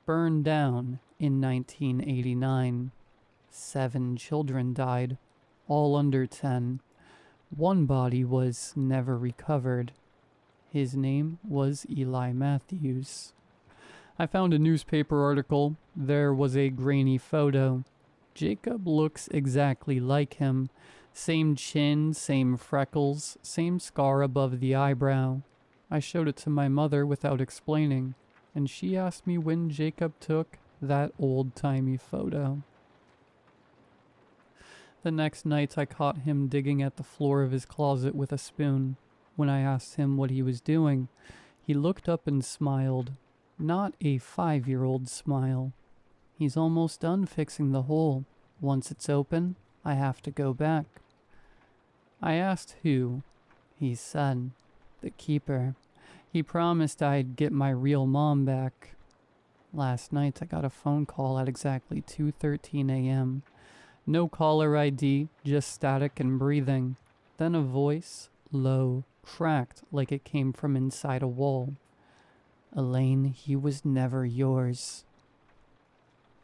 Burned down in 1989. 7 children died, all under 10. One body was never recovered. His name was Eli Matthews. I found a newspaper article. There was a grainy photo. Jacob looks exactly like him. Same chin, same freckles, same scar above the eyebrow. I showed it to my mother without explaining, and she asked me when Jacob took that old-timey photo. The next night I caught him digging at the floor of his closet with a spoon. When I asked him what he was doing, he looked up and smiled. Not a 5-year-old smile. He's almost done fixing the hole. Once it's open, I have to go back. I asked who. He said, "The Keeper." He promised I'd get my real mom back. Last night I got a phone call at exactly 2:13 a.m. No caller ID, just static and breathing. Then a voice, low, cracked like it came from inside a wall. "Elaine, he was never yours."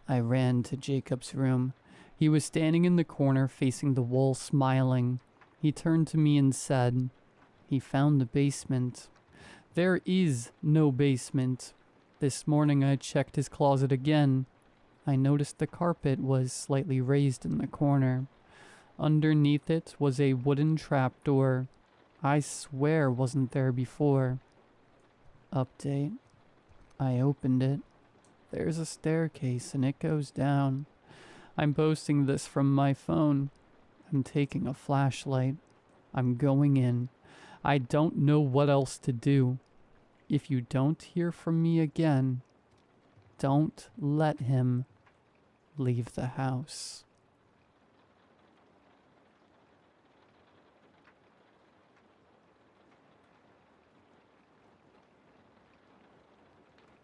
I ran to Jacob's room. He was standing in the corner facing the wall smiling. He turned to me and said, "He found the basement." There is no basement. This morning I checked his closet again. I noticed the carpet was slightly raised in the corner. Underneath it was a wooden trapdoor. I swear wasn't there before. Update. I opened it. There's a staircase and it goes down. I'm posting this from my phone. I'm taking a flashlight. I'm going in. I don't know what else to do. If you don't hear from me again, don't let him. leave the house.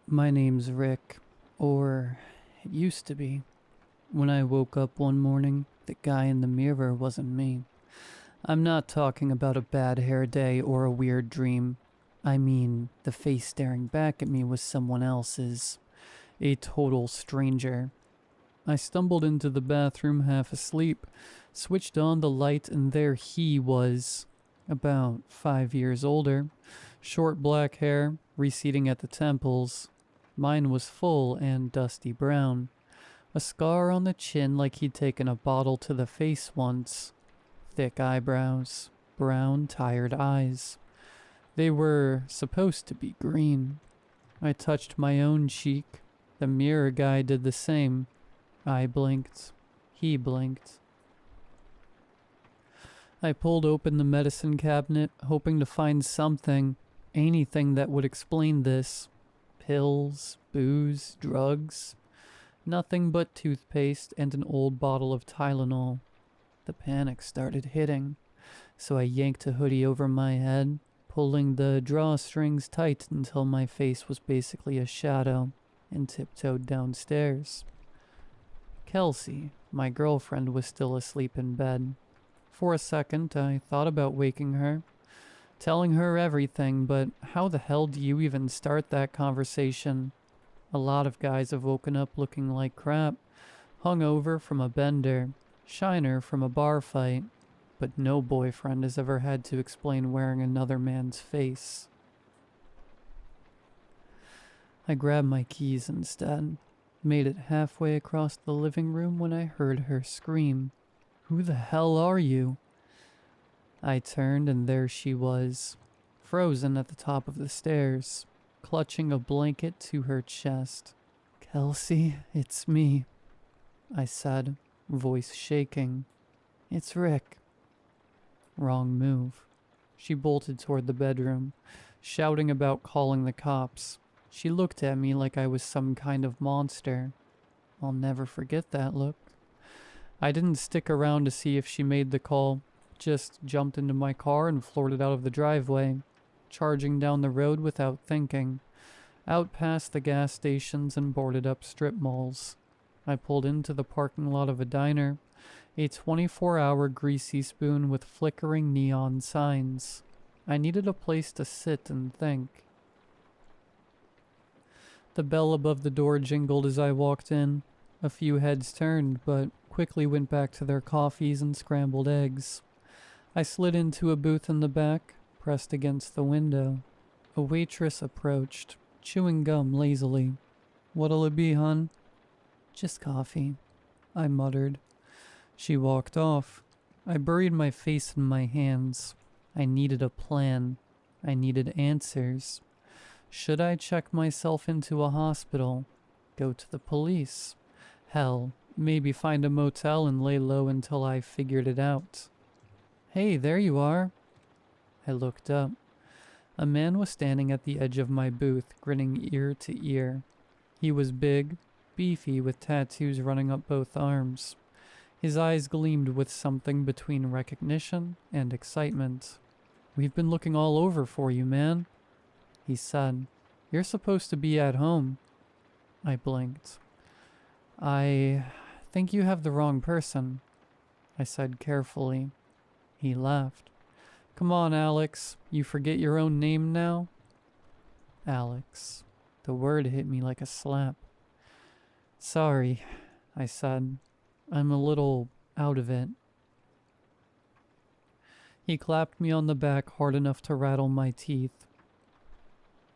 My name's Rick, or it used to be. When I woke up one morning, the guy in the mirror wasn't me. I'm not talking about a bad hair day or a weird dream. I mean, the face staring back at me was someone else's. A total stranger. I stumbled into the bathroom half asleep, switched on the light, and there he was. About 5 years older. Short black hair, receding at the temples. Mine was full and dusty brown. A scar on the chin like he'd taken a bottle to the face once. Thick eyebrows. Brown, tired eyes. They were supposed to be green. I touched my own cheek. The mirror guy did the same. I blinked. He blinked. I pulled open the medicine cabinet, hoping to find something, anything that would explain this. Pills, booze, drugs. Nothing but toothpaste and an old bottle of Tylenol. The panic started hitting, so I yanked a hoodie over my head, pulling the drawstrings tight until my face was basically a shadow, and tiptoed downstairs. Kelsey, my girlfriend, was still asleep in bed. For a second, I thought about waking her, telling her everything, but how the hell do you even start that conversation? A lot of guys have woken up looking like crap, hungover from a bender, shiner from a bar fight, but no boyfriend has ever had to explain wearing another man's face. I grabbed my keys instead, made it halfway across the living room when I heard her scream, "Who the hell are you?" I turned and there she was, frozen at the top of the stairs, clutching a blanket to her chest. "Kelsey, it's me," I said, voice shaking. "It's Rick." Wrong move. She bolted toward the bedroom, shouting about calling the cops. She looked at me like I was some kind of monster. I'll never forget that look. I didn't stick around to see if she made the call, just jumped into my car and floored it out of the driveway, charging down the road without thinking, out past the gas stations and boarded up strip malls. I pulled into the parking lot of a diner, a 24-hour greasy spoon with flickering neon signs. I needed a place to sit and think. The bell above the door jingled as I walked in. A few heads turned, but quickly went back to their coffees and scrambled eggs. I slid into a booth in the back, pressed against the window. A waitress approached, chewing gum lazily. "What'll it be, hon?" "Just coffee," I muttered. She walked off. I buried my face in my hands. I needed a plan. I needed answers. Should I check myself into a hospital? Go to the police? Hell, maybe find a motel and lay low until I figured it out. "Hey, there you are." I looked up. A man was standing at the edge of my booth, grinning ear to ear. He was big, beefy, with tattoos running up both arms. His eyes gleamed with something between recognition and excitement. "We've been looking all over for you, man," he said. "You're supposed to be at home." I blinked. "I think you have the wrong person," I said carefully. He laughed. "Come on, Alex. You forget your own name now?" Alex. The word hit me like a slap. "Sorry," I said. "I'm a little out of it." He clapped me on the back hard enough to rattle my teeth.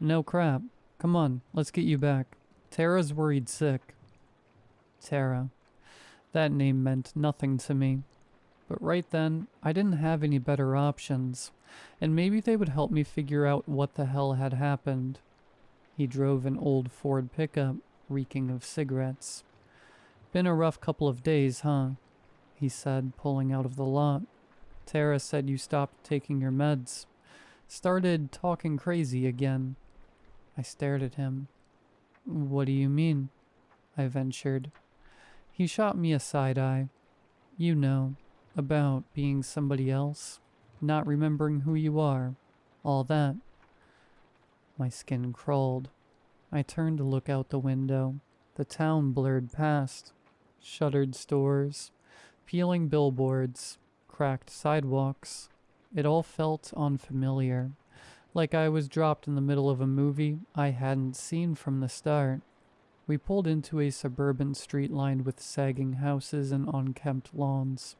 "No crap. Come on, let's get you back. Tara's worried sick." Tara. That name meant nothing to me. But right then, I didn't have any better options, and maybe they would help me figure out what the hell had happened. He drove an old Ford pickup, reeking of cigarettes. "Been a rough couple of days, huh?" he said, pulling out of the lot. "Tara said you stopped taking your meds. Started talking crazy again." I stared at him. "What do you mean?" I ventured. He shot me a side eye. You know, about being somebody else, not remembering who you are, all that. My skin crawled. I turned to look out the window. The town blurred past. Shuttered stores, peeling billboards, cracked sidewalks. It all felt unfamiliar, like I was dropped in the middle of a movie I hadn't seen from the start. We pulled into a suburban street lined with sagging houses and unkempt lawns.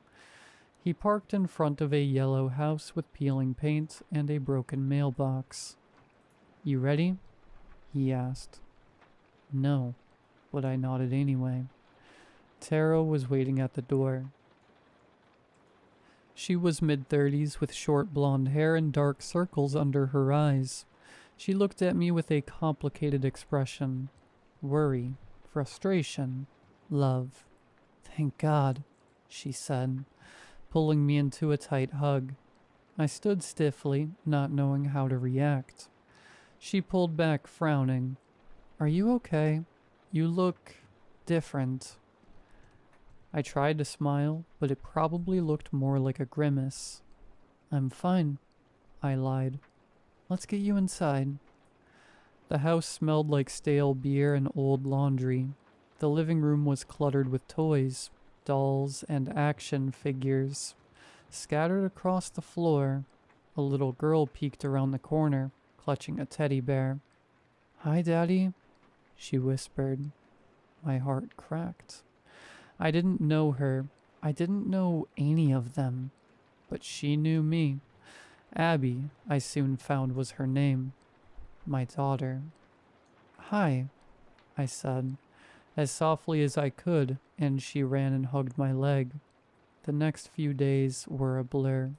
He parked in front of a yellow house with peeling paint and a broken mailbox. You ready? He asked. No, but I nodded anyway. Tara was waiting at the door. She was mid-30s with short blonde hair and dark circles under her eyes. She looked at me with a complicated expression. Worry, frustration, love. Thank God, she said, pulling me into a tight hug. I stood stiffly, not knowing how to react. She pulled back, frowning. Are you okay? You look different. I tried to smile, but it probably looked more like a grimace. I'm fine, I lied. Let's get you inside. The house smelled like stale beer and old laundry. The living room was cluttered with toys, dolls, and action figures. Scattered across the floor, a little girl peeked around the corner, clutching a teddy bear. Hi, Daddy, she whispered. My heart cracked. I didn't know her. I didn't know any of them. But she knew me. Abby, I soon found, was her name. My daughter. Hi, I said, as softly as I could, and she ran and hugged my leg. The next few days were a blur.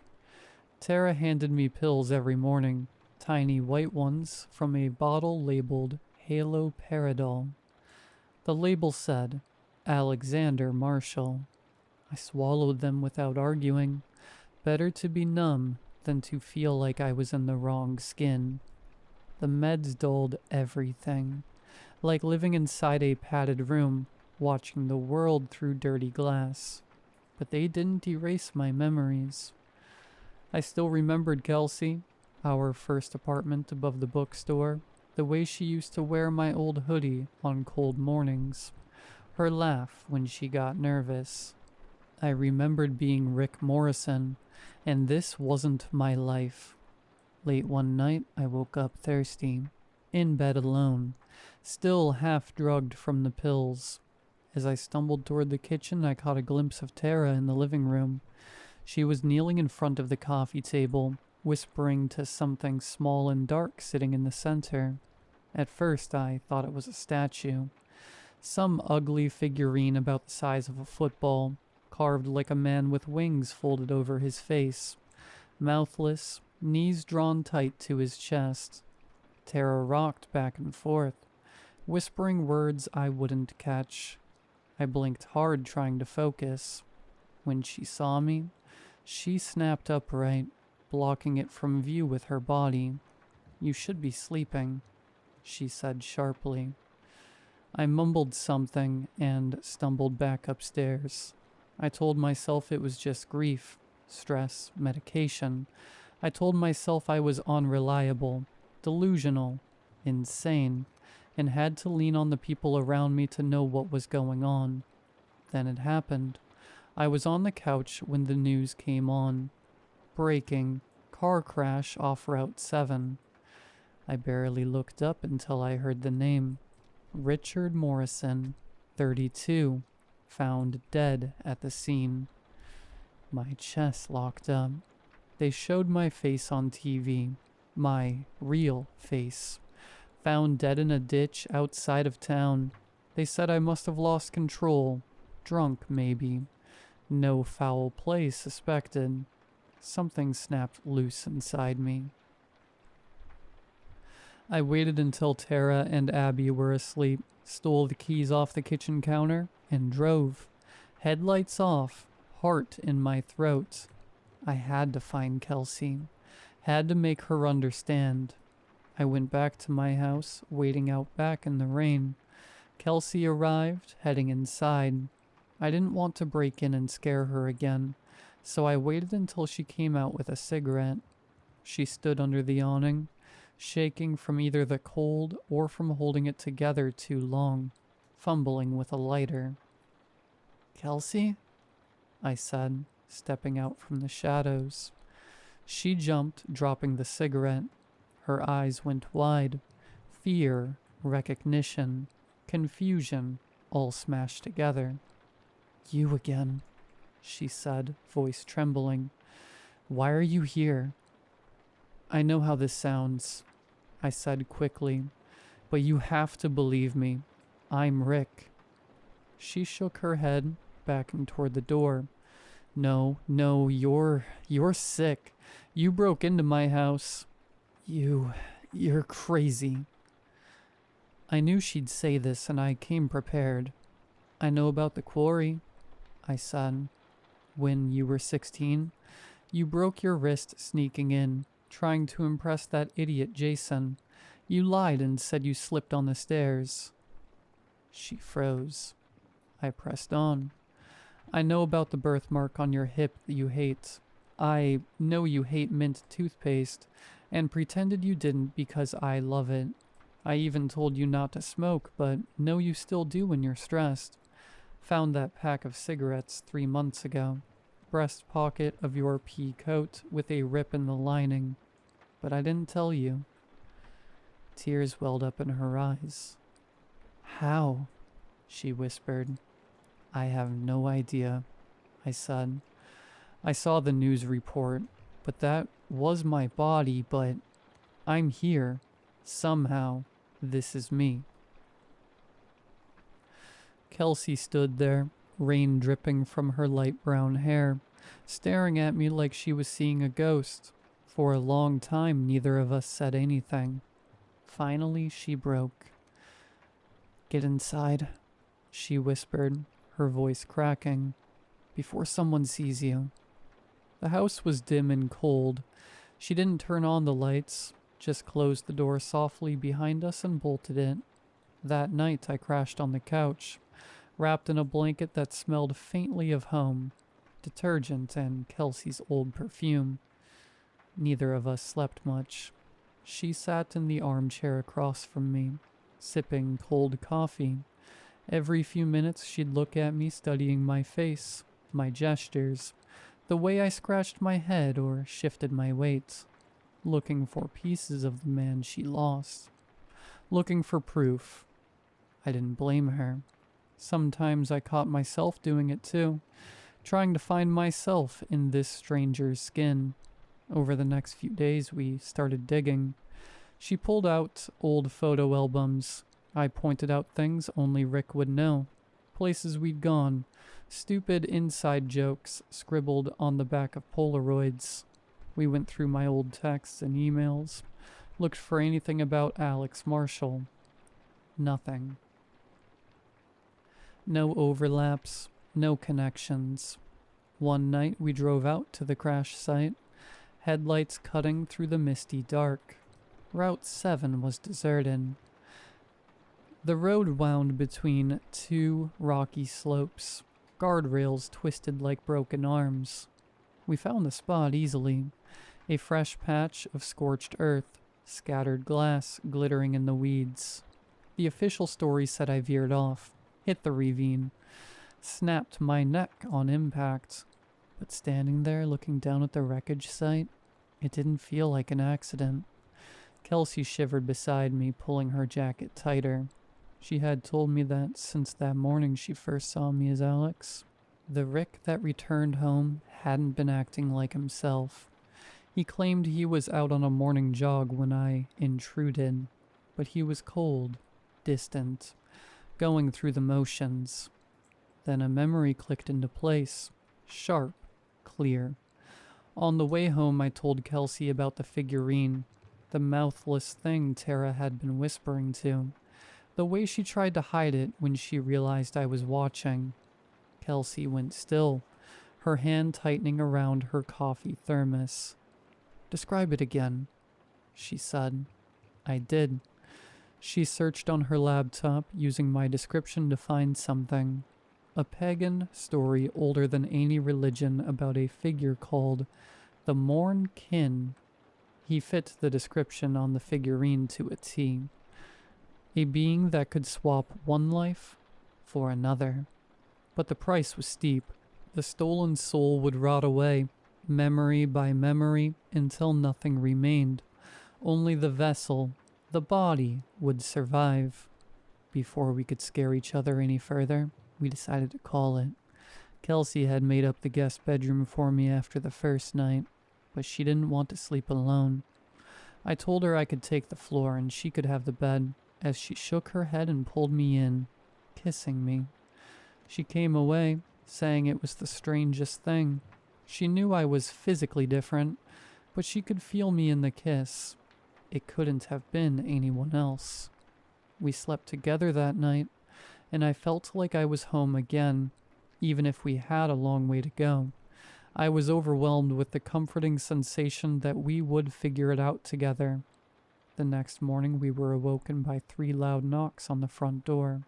Tara handed me pills every morning, tiny white ones from a bottle labeled Haloperidol. The label said, Alexander Marshall. I swallowed them without arguing. Better to be numb than to feel like I was in the wrong skin. The meds dulled everything, like living inside a padded room, watching the world through dirty glass. But they didn't erase my memories. I still remembered Kelsey, our first apartment above the bookstore, the way she used to wear my old hoodie on cold mornings. Her laugh when she got nervous. I remembered being Rick Morrison, and this wasn't my life. Late one night, I woke up thirsty, in bed alone, still half drugged from the pills. As I stumbled toward the kitchen, I caught a glimpse of Tara in the living room. She was kneeling in front of the coffee table, whispering to something small and dark sitting in the center. At first, I thought it was a statue. Some ugly figurine about the size of a football, carved like a man with wings folded over his face. Mouthless, knees drawn tight to his chest. Tara rocked back and forth, whispering words I wouldn't catch. I blinked hard, trying to focus. When she saw me, she snapped upright, blocking it from view with her body. You should be sleeping, she said sharply. I mumbled something and stumbled back upstairs. I told myself it was just grief, stress, medication. I told myself I was unreliable, delusional, insane, and had to lean on the people around me to know what was going on. Then it happened. I was on the couch when the news came on. Breaking, car crash off Route 7. I barely looked up until I heard the name. Richard Morrison, 32, found dead at the scene. My chest locked up. They showed my face on TV, my real face. Found dead in a ditch outside of town. They said I must have lost control. Drunk, maybe. No foul play suspected. Something snapped loose inside me. I waited until Tara and Abby were asleep, stole the keys off the kitchen counter, and drove. Headlights off, heart in my throat. I had to find Kelsey. Had to make her understand. I went back to my house, waiting out back in the rain. Kelsey arrived, heading inside. I didn't want to break in and scare her again, so I waited until she came out with a cigarette. She stood under the awning, shaking from either the cold or from holding it together too long, fumbling with a lighter. "Kelsey?" I said, stepping out from the shadows. She jumped, dropping the cigarette. Her eyes went wide. Fear, recognition, confusion, all smashed together. "You again," she said, voice trembling. "Why are you here?" "I know how this sounds," I said quickly, "but you have to believe me. I'm Rick." She shook her head, backing toward the door. No, you're sick. You broke into my house. You're crazy." I knew she'd say this, and I came prepared. "I know about the quarry," I said. "When you were 16, you broke your wrist sneaking in, trying to impress that idiot Jason. You lied and said you slipped on the stairs." She froze. I pressed on. "I know about the birthmark on your hip that you hate. I know you hate mint toothpaste, and pretended you didn't because I love it. I even told you not to smoke, but know you still do when you're stressed. Found that pack of cigarettes 3 months ago. Breast pocket of your pea coat with a rip in the lining. But I didn't tell you." Tears welled up in her eyes. "How?" she whispered. "I have no idea," I said. "I saw the news report, but that was my body, but I'm here. Somehow, this is me." Kelsey stood there, rain dripping from her light brown hair, staring at me like she was seeing a ghost. For a long time, neither of us said anything. Finally, she broke. "Get inside," she whispered, her voice cracking, "before someone sees you." The house was dim and cold. She didn't turn on the lights, just closed the door softly behind us and bolted it. That night I crashed on the couch, wrapped in a blanket that smelled faintly of home, detergent and Kelsey's old perfume. Neither of us slept much. She sat in the armchair across from me, sipping cold coffee. Every few minutes she'd look at me, studying my face, my gestures, the way I scratched my head or shifted my weight, looking for pieces of the man she lost, looking for proof. I didn't blame her. Sometimes I caught myself doing it too, trying to find myself in this stranger's skin. Over the next few days, we started digging. She pulled out old photo albums. I pointed out things only Rick would know. Places we'd gone. Stupid inside jokes scribbled on the back of Polaroids. We went through my old texts and emails. Looked for anything about Alex Marshall. Nothing. No overlaps. No connections. One night we drove out to the crash site. Headlights cutting through the misty dark. Route 7 was deserted. The road wound between 2 rocky slopes, guardrails twisted like broken arms. We found the spot easily. A fresh patch of scorched earth, scattered glass glittering in the weeds. The official story said I veered off, hit the ravine, snapped my neck on impact. But standing there looking down at the wreckage site, it didn't feel like an accident. Kelsey shivered beside me, pulling her jacket tighter. She had told me that since that morning she first saw me as Alex, the Rick that returned home hadn't been acting like himself. He claimed he was out on a morning jog when I intruded, but he was cold, distant, going through the motions. Then a memory clicked into place, sharp, clear. On the way home, I told Kelsey about the figurine, the mouthless thing Tara had been whispering to, the way she tried to hide it when she realized I was watching. Kelsey went still, her hand tightening around her coffee thermos. "Describe it again," she said. I did. She searched on her laptop, using my description to find something. a pagan story older than any religion about a figure called the Morn Kin. He fit the description on the figurine to a T. A being that could swap one life for another. But the price was steep. The stolen soul would rot away, memory by memory, until nothing remained. Only the vessel, the body, would survive. Before we could scare each other any further, we decided to call it. Kelsey had made up the guest bedroom for me after the first night, but she didn't want to sleep alone. I told her I could take the floor and she could have the bed, as she shook her head and pulled me in, kissing me. She came away, saying it was the strangest thing. She knew I was physically different, but she could feel me in the kiss. It couldn't have been anyone else. We slept together that night, and I felt like I was home again, even if we had a long way to go. I was overwhelmed with the comforting sensation that we would figure it out together. The next morning we were awoken by 3 loud knocks on the front door.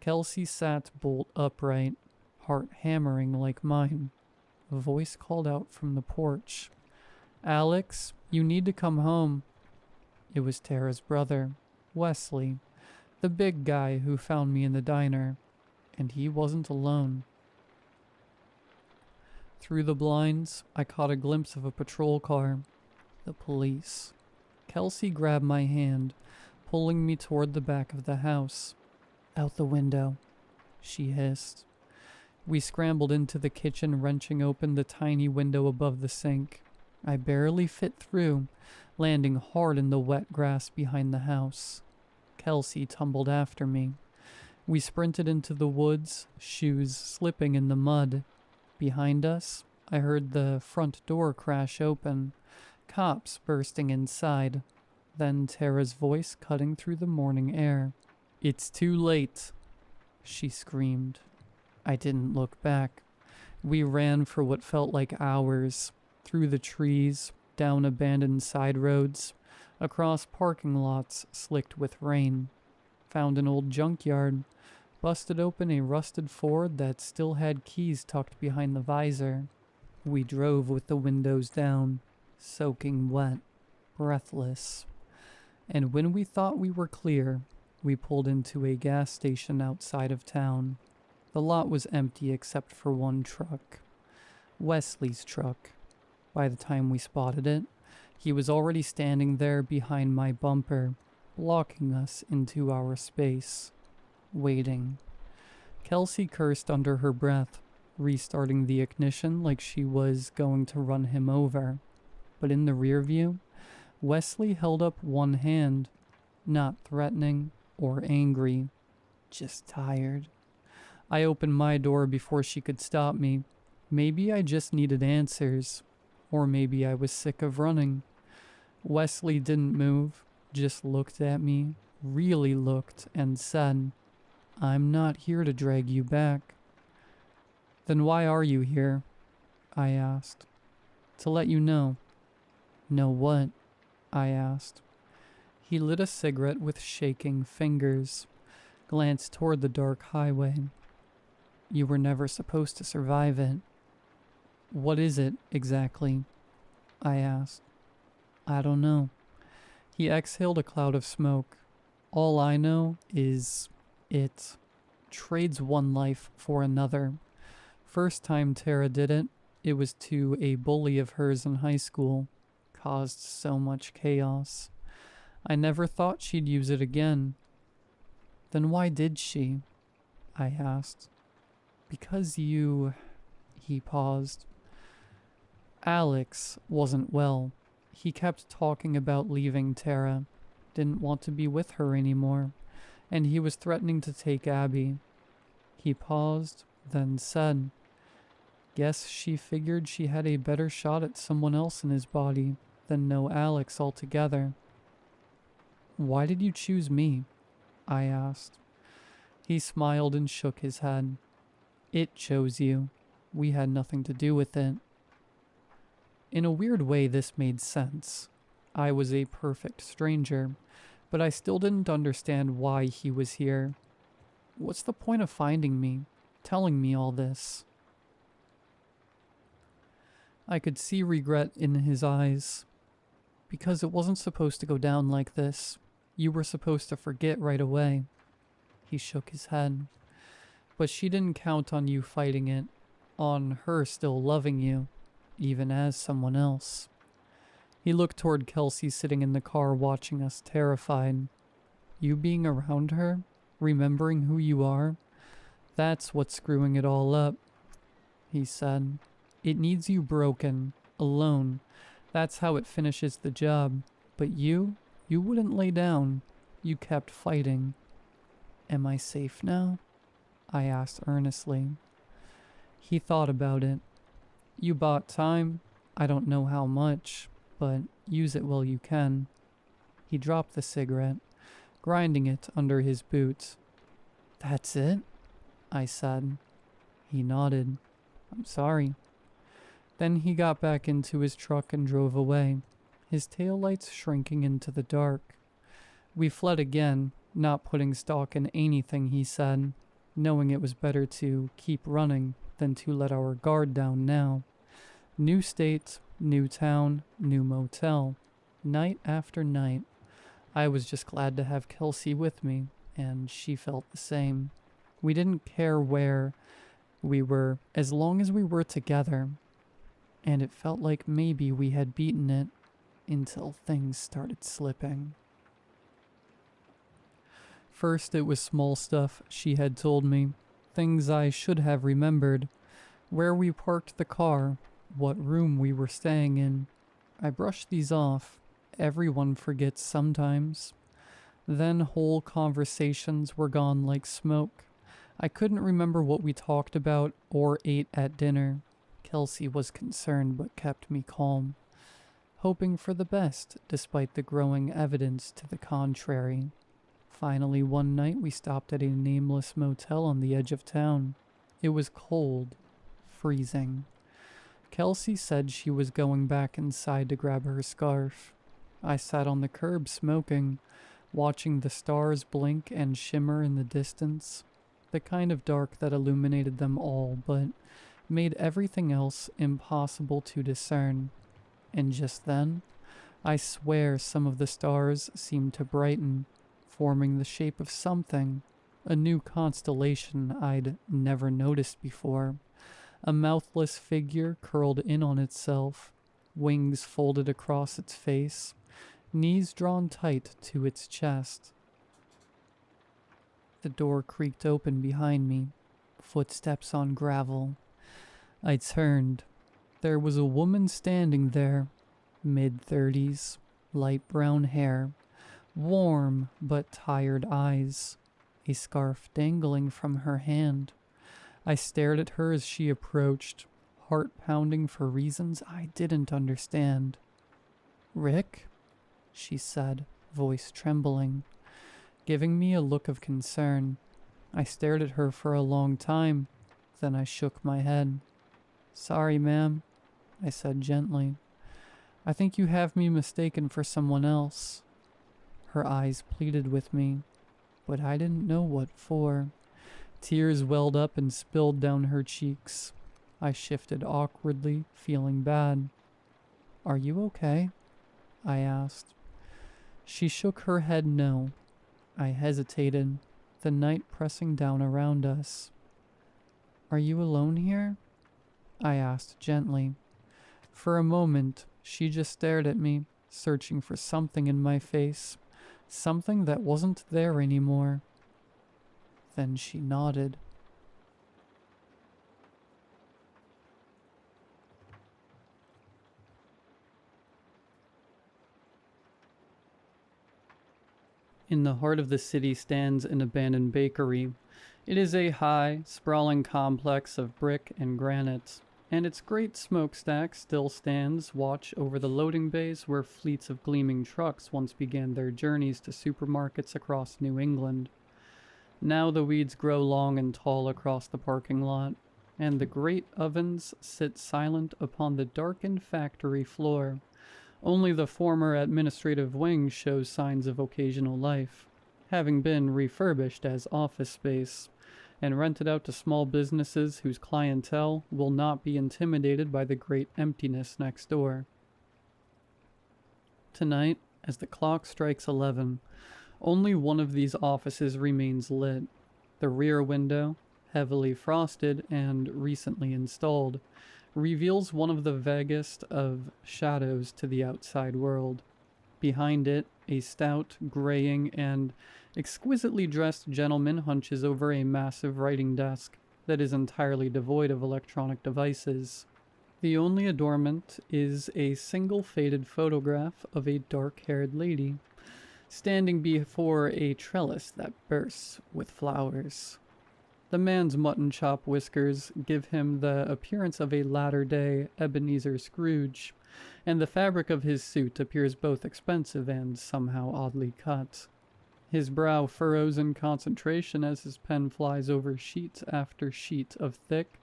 Kelsey sat bolt upright, heart hammering like mine. A voice called out from the porch, "Alex, you need to come home." It was Tara's brother, Wesley, the big guy who found me in the diner, and he wasn't alone. Through the blinds, I caught a glimpse of a patrol car. The police. Kelsey grabbed my hand, pulling me toward the back of the house. "Out the window," she hissed. We scrambled into the kitchen, wrenching open the tiny window above the sink. I barely fit through, landing hard in the wet grass behind the house. Kelsey tumbled after me. We sprinted into the woods, shoes slipping in the mud. Behind us, I heard the front door crash open, cops bursting inside, then Tara's voice cutting through the morning air. "It's too late," she screamed. I didn't look back. We ran for what felt like hours, through the trees, down abandoned side roads, across parking lots slicked with rain. Found an old junkyard, busted open a rusted Ford that still had keys tucked behind the visor. We drove with the windows down, soaking wet, breathless. And when we thought we were clear, we pulled into a gas station outside of town. The lot was empty except for one truck. Wesley's truck. By the time we spotted it, he was already standing there behind my bumper, blocking us into our space. Waiting. Kelsey cursed under her breath, restarting the ignition like she was going to run him over. But in the rear view, Wesley held up one hand, not threatening or angry, just tired. I opened my door before she could stop me. Maybe I just needed answers, or maybe I was sick of running. Wesley didn't move, just looked at me, really looked, and said, "I'm not here to drag you back." "Then why are you here?" I asked. "To let you know." "Know what?" I asked. He lit a cigarette with shaking fingers, glanced toward the dark highway. "You were never supposed to survive it." "What is it, exactly?" I asked. "I don't know." He exhaled a cloud of smoke. "All I know is it trades one life for another. First time Tara did it, it was to a bully of hers in high school. Caused so much chaos. I never thought she'd use it again." "Then why did she?" I asked. "Because you..." He paused. "Alex wasn't well. He kept talking about leaving Tara. Didn't want to be with her anymore. And he was threatening to take Abby." He paused, then said, "Guess she figured she had a better shot at someone else in his body than no Alex altogether." "Why did you choose me?" I asked. He smiled and shook his head. "It chose you. We had nothing to do with it." In a weird way, this made sense. I was a perfect stranger, but I still didn't understand why he was here. What's the point of finding me? telling me all this. I could see regret in his eyes. Because it wasn't supposed to go down like this. You were supposed to forget right away. He shook his head. But she didn't count on you fighting it, on her still loving you, even as someone else. He looked toward Kelsey sitting in the car watching us, terrified. You being around her, remembering who you are, that's what's screwing it all up, he said. It needs you broken, alone. That's how it finishes the job. But you wouldn't lay down. You kept fighting. Am I safe now? I asked earnestly. He thought about it. You bought time. I don't know how much, but use it while you can. He dropped the cigarette, grinding it under his boot. That's it? I said. He nodded. I'm sorry. Then he got back into his truck and drove away, his taillights shrinking into the dark. We fled again, not putting stock in anything he said, knowing it was better to keep running than to let our guard down now. New state, new town, new motel. Night after night. I was just glad to have Kelsey with me, and she felt the same. We didn't care where we were, as long as we were together. And it felt like maybe we had beaten it until things started slipping. First, it was small stuff she had told me, things I should have remembered. Where we parked the car, what room we were staying in. I brushed these off. Everyone forgets sometimes. Then whole conversations were gone like smoke. I couldn't remember what we talked about or ate at dinner. Kelsey was concerned but kept me calm, hoping for the best despite the growing evidence to the contrary. Finally, one night we stopped at a nameless motel on the edge of town. It was cold, freezing. Kelsey said she was going back inside to grab her scarf. I sat on the curb smoking, watching the stars blink and shimmer in the distance, the kind of dark that illuminated them all but made everything else impossible to discern. And just then, I swear some of the stars seemed to brighten, forming the shape of something, a new constellation I'd never noticed before. A mouthless figure curled in on itself, wings folded across its face, knees drawn tight to its chest. The door creaked open behind me, footsteps on gravel. I turned. There was a woman standing there, mid-30s, light brown hair, warm but tired eyes, a scarf dangling from her hand. I stared at her as she approached, heart pounding for reasons I didn't understand. "Rick?" she said, voice trembling, giving me a look of concern. I stared at her for a long time, then I shook my head. "Sorry, ma'am," I said gently. "I think you have me mistaken for someone else." Her eyes pleaded with me, but I didn't know what for. Tears welled up and spilled down her cheeks. I shifted awkwardly, feeling bad. "Are you okay?" I asked. She shook her head no. I hesitated, the night pressing down around us. "Are you alone here?" I asked gently. For a moment, she just stared at me, searching for something in my face, something that wasn't there anymore. Then she nodded. In the heart of the city stands an abandoned bakery. It is a high, sprawling complex of brick and granite, and its great smokestack still stands watch over the loading bays where fleets of gleaming trucks once began their journeys to supermarkets across New England. Now the weeds grow long and tall across the parking lot, and the great ovens sit silent upon the darkened factory floor. Only the former administrative wing shows signs of occasional life, having been refurbished as office space. and rent it out to small businesses whose clientele will not be intimidated by the great emptiness next door. Tonight, as the clock strikes 11, only one of these offices remains lit. The rear window, heavily frosted and recently installed, reveals one of the vaguest of shadows to the outside world. Behind it, a stout, graying, and exquisitely dressed gentleman hunches over a massive writing desk that is entirely devoid of electronic devices. The only adornment is a single faded photograph of a dark-haired lady, standing before a trellis that bursts with flowers. The man's mutton chop whiskers give him the appearance of a latter-day Ebenezer Scrooge, and the fabric of his suit appears both expensive and somehow oddly cut. His brow furrows in concentration as his pen flies over sheet after sheet of thick,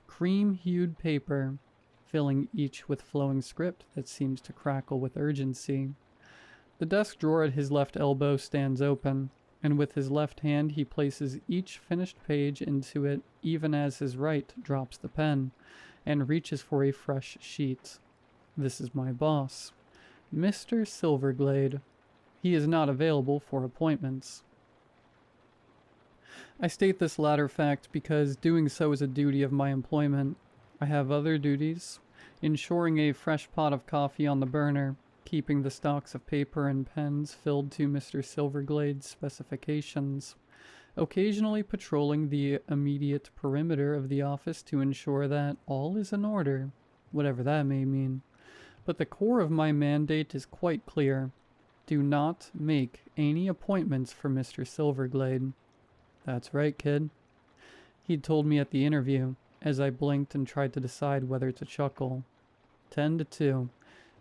cream-hued paper, filling each with flowing script that seems to crackle with urgency. The desk drawer at his left elbow stands open, and with his left hand he places each finished page into it even as his right drops the pen, and reaches for a fresh sheet. This is my boss, Mr. Silverglade. He is not available for appointments. I state this latter fact because doing so is a duty of my employment. I have other duties, ensuring a fresh pot of coffee on the burner, keeping the stocks of paper and pens filled to Mr. Silverglade's specifications, occasionally patrolling the immediate perimeter of the office to ensure that all is in order, whatever that may mean. But the core of my mandate is quite clear. Do not make any appointments for Mr. Silverglade. That's right, kid. He'd told me at the interview, as I blinked and tried to decide whether to chuckle. 10 to 2.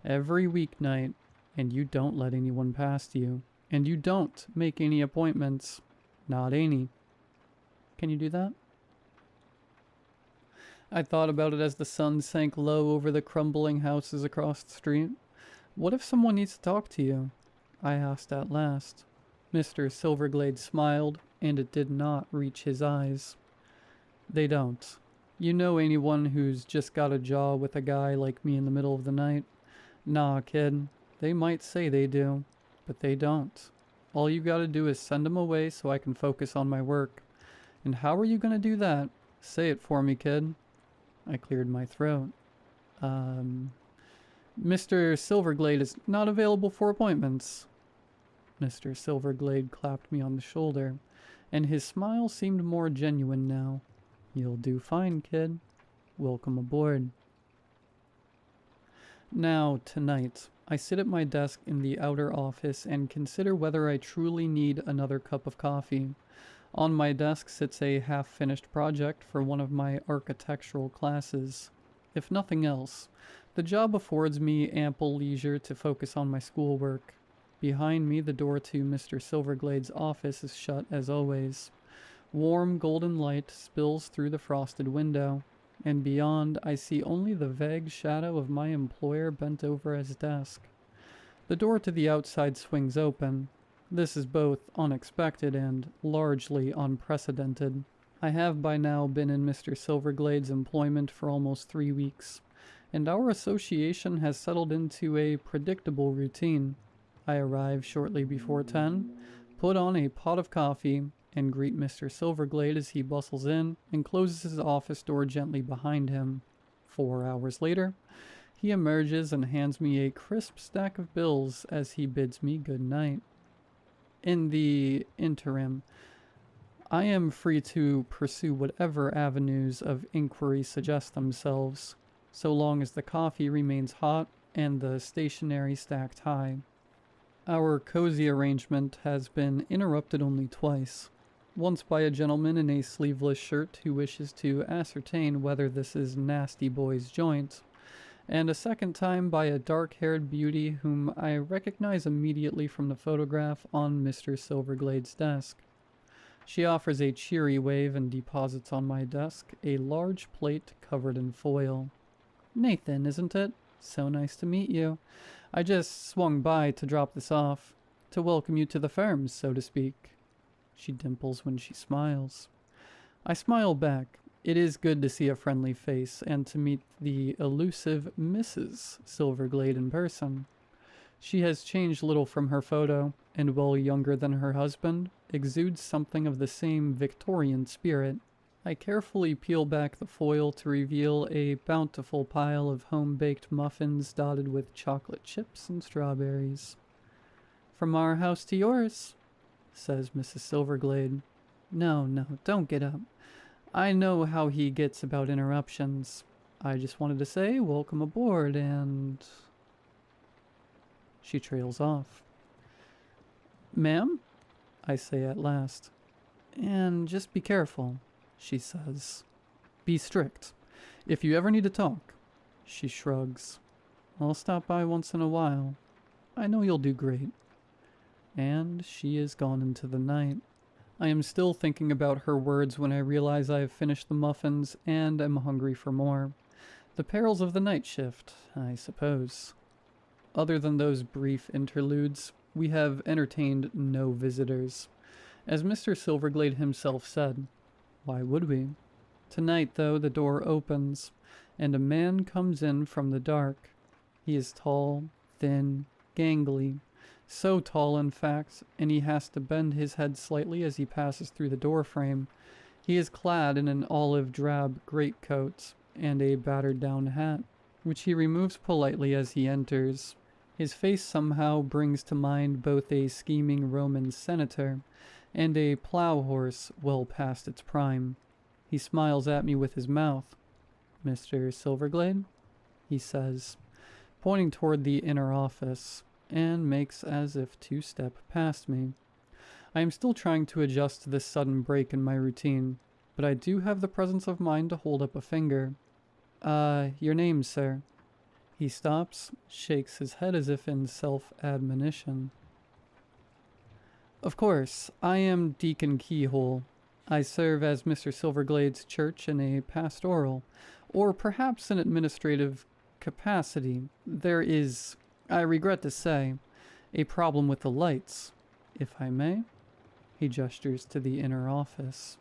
Every weeknight, and you don't let anyone past you, and you don't make any appointments. Not any. Can you do that? I thought about it as the sun sank low over the crumbling houses across the street. What if someone needs to talk to you? I asked at last. Mr. Silverglade smiled, and it did not reach his eyes. They don't. You know anyone who's just got a jaw with a guy like me in the middle of the night? Nah, kid. They might say they do, but they don't. All you gotta do is send them away so I can focus on my work. And how are you gonna do that? Say it for me, kid. I cleared my throat. Mr. Silverglade is not available for appointments. Mr. Silverglade clapped me on the shoulder, and his smile seemed more genuine now. You'll do fine, kid. Welcome aboard. Now, tonight, I sit at my desk in the outer office and consider whether I truly need another cup of coffee. On my desk sits a half-finished project for one of my architectural classes. If nothing else, the job affords me ample leisure to focus on my schoolwork. Behind me, the door to Mr. Silverglade's office is shut as always. Warm golden light spills through the frosted window, and beyond I see only the vague shadow of my employer bent over his desk. The door to the outside swings open. This is both unexpected and largely unprecedented. I have by now been in Mr. Silverglade's employment for almost 3 weeks, and our association has settled into a predictable routine. I arrive shortly before 10, put on a pot of coffee, and greet Mr. Silverglade as he bustles in and closes his office door gently behind him. 4 hours later, he emerges and hands me a crisp stack of bills as he bids me good night. In the interim, I am free to pursue whatever avenues of inquiry suggest themselves, so long as the coffee remains hot and the stationery stacked high. Our cozy arrangement has been interrupted only twice. Once by a gentleman in a sleeveless shirt who wishes to ascertain whether this is Nasty Boy's joint, and a second time by a dark-haired beauty whom I recognize immediately from the photograph on Mr. Silverglade's desk. She offers a cheery wave and deposits on my desk a large plate covered in foil. Nathan, isn't it? So nice to meet you. I just swung by to drop this off, to welcome you to the firm, so to speak. She dimples when she smiles. I smile back. It is good to see a friendly face and to meet the elusive Mrs. Silverglade in person. She has changed little from her photo, and while younger than her husband, exudes something of the same Victorian spirit. I carefully peel back the foil to reveal a bountiful pile of home-baked muffins dotted with chocolate chips and strawberries. "From our house to yours," says Mrs. Silverglade. No, don't get up. I know how he gets about interruptions. I just wanted to say welcome aboard and... She trails off. "Ma'am?" I say at last. "And just be careful," she says. "Be strict. If you ever need to talk." She shrugs. "I'll stop by once in a while. I know you'll do great." And she is gone into the night. I am still thinking about her words when I realize I have finished the muffins and am hungry for more. The perils of the night shift, I suppose. Other than those brief interludes, we have entertained no visitors. As Mr. Silverglade himself said, why would we? Tonight, though, the door opens, and a man comes in from the dark. He is tall, thin, gangly. So tall, in fact, and he has to bend his head slightly as he passes through the doorframe. He is clad in an olive drab greatcoat and a battered down hat, which he removes politely as he enters. His face somehow brings to mind both a scheming Roman senator and a plow horse well past its prime. He smiles at me with his mouth. "Mr. Silverglade?" he says, pointing toward the inner office, and makes as if to step past me. I am still trying to adjust to this sudden break in my routine, but I do have the presence of mind to hold up a finger. Your name, sir?" He stops, shakes his head as if in self-admonition. "Of course, I am Deacon Keyhole. I serve as Mr. Silverglade's church in a pastoral, or perhaps an administrative capacity. There is, I regret to say, a problem with the lights, if I may." He gestures to the inner office.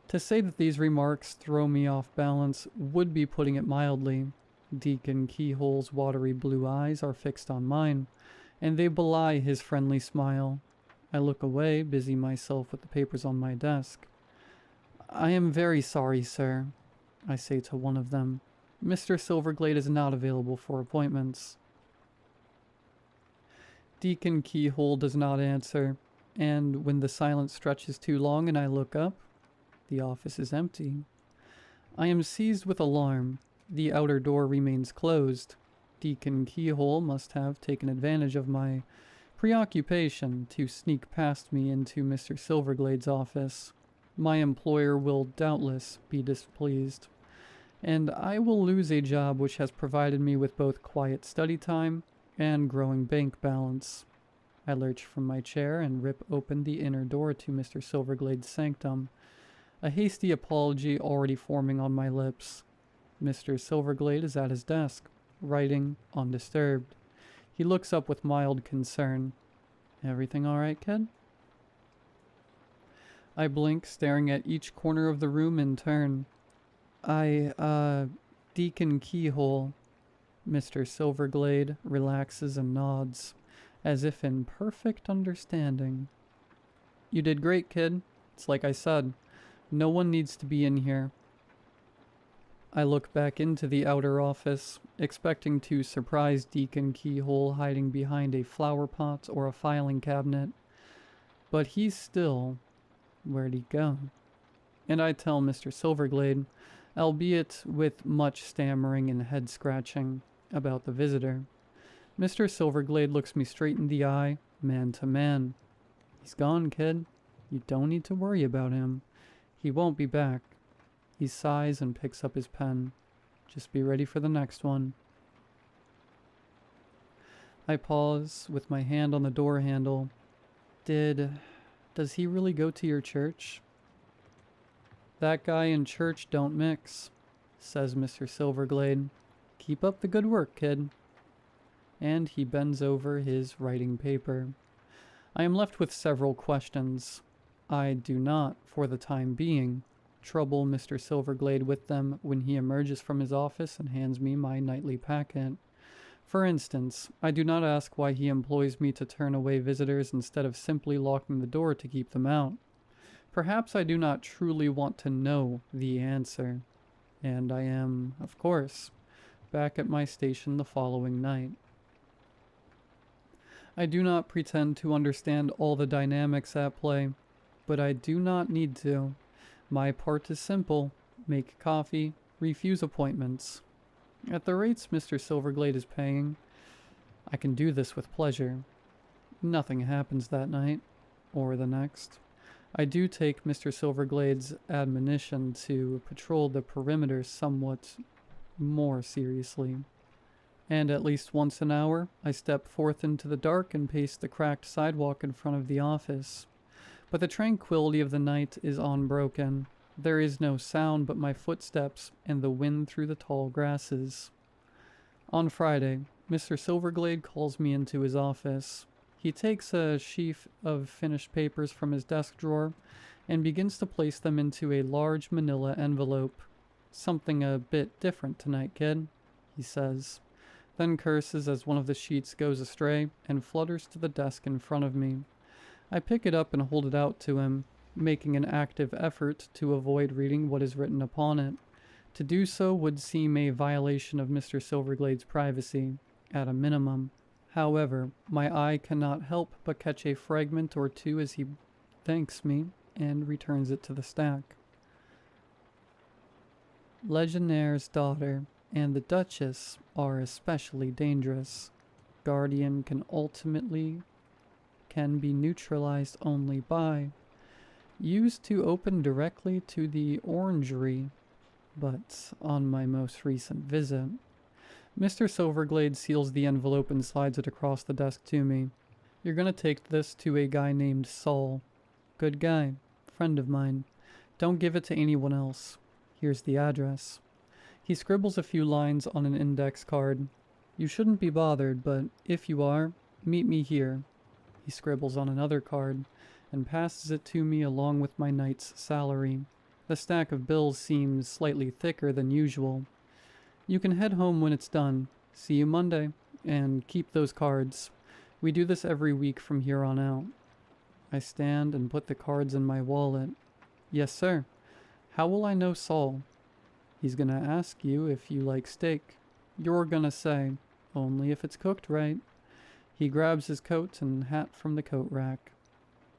To say that these remarks throw me off balance would be putting it mildly. Deacon Keyhole's watery blue eyes are fixed on mine, and they belie his friendly smile. I look away, busy myself with the papers on my desk. "I am very sorry, sir," I say to one of them. "Mr. Silverglade is not available for appointments." Deacon Keyhole does not answer, and when the silence stretches too long and I look up, the office is empty. I am seized with alarm. The outer door remains closed. Deacon Keyhole must have taken advantage of my preoccupation to sneak past me into Mr. Silverglade's office. My employer will doubtless be displeased, and I will lose a job which has provided me with both quiet study time and growing bank balance. I lurch from my chair and rip open the inner door to Mr. Silverglade's sanctum, a hasty apology already forming on my lips. Mr. Silverglade is at his desk, writing undisturbed. He looks up with mild concern. "Everything all right, kid?" I blink, staring at each corner of the room in turn. Deacon Keyhole." Mr. Silverglade relaxes and nods, as if in perfect understanding. "You did great, kid. It's like I said. No one needs to be in here." I look back into the outer office, expecting to surprise Deacon Keyhole hiding behind a flower pot or a filing cabinet. But he's still. Where'd he go? And I tell Mr. Silverglade, albeit with much stammering and head scratching, about the visitor. Mr. Silverglade looks me straight in the eye, man to man. "He's gone, kid. You don't need to worry about him. He won't be back." He sighs and picks up his pen. "Just be ready for the next one." I pause, with my hand on the door handle. Does he really go to your church?" "That guy and church don't mix," says Mr. Silverglade. "Keep up the good work, kid." And he bends over his writing paper. I am left with several questions. I do not, for the time being, trouble Mr. Silverglade with them when he emerges from his office and hands me my nightly packet. For instance, I do not ask why he employs me to turn away visitors instead of simply locking the door to keep them out. Perhaps I do not truly want to know the answer. And I am, of course, back at my station the following night. I do not pretend to understand all the dynamics at play, but I do not need to. My part is simple: make coffee, refuse appointments. At the rates Mr. Silverglade is paying, I can do this with pleasure. Nothing happens that night, or the next. I do take Mr. Silverglade's admonition to patrol the perimeter somewhat more seriously. And at least once an hour, I step forth into the dark and pace the cracked sidewalk in front of the office. But the tranquility of the night is unbroken. There is no sound but my footsteps and the wind through the tall grasses. On Friday, Mr. Silverglade calls me into his office. He takes a sheaf of finished papers from his desk drawer and begins to place them into a large manila envelope. "Something a bit different tonight, kid," he says, then curses as one of the sheets goes astray and flutters to the desk in front of me. I pick it up and hold it out to him, making an active effort to avoid reading what is written upon it. To do so would seem a violation of Mr. Silverglade's privacy, at a minimum. However, my eye cannot help but catch a fragment or two as he thanks me and returns it to the stack. Legionnaire's daughter and the Duchess are especially dangerous. Guardian can be neutralized only by used to open directly to the orangery, but on my most recent visit. Mr. Silverglade seals the envelope and slides it across the desk to me. "You're gonna take this to a guy named Saul. Good guy, friend of mine. Don't give it to anyone else. Here's the address." He scribbles a few lines on an index card. "You shouldn't be bothered, but if you are, meet me here." He scribbles on another card and passes it to me along with my night's salary. The stack of bills seems slightly thicker than usual. "You can head home when it's done. See you Monday, and keep those cards. We do this every week from here on out." I stand and put the cards in my wallet. "Yes, sir. How will I know Saul?" "He's gonna ask you if you like steak. You're gonna say, 'Only if it's cooked right.'" He grabs his coat and hat from the coat rack.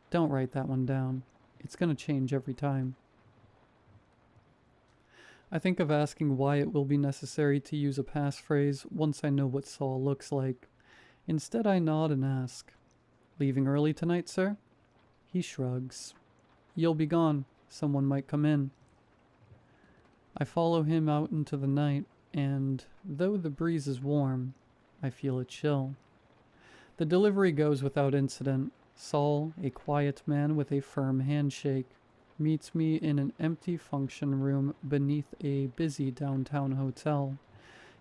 "Don't write that one down. It's gonna change every time." I think of asking why it will be necessary to use a passphrase once I know what Saul looks like. Instead, I nod and ask, "Leaving early tonight, sir?" He shrugs. "You'll be gone. Someone might come in." I follow him out into the night, and though the breeze is warm, I feel a chill. The delivery goes without incident. Saul, a quiet man with a firm handshake, meets me in an empty function room beneath a busy downtown hotel.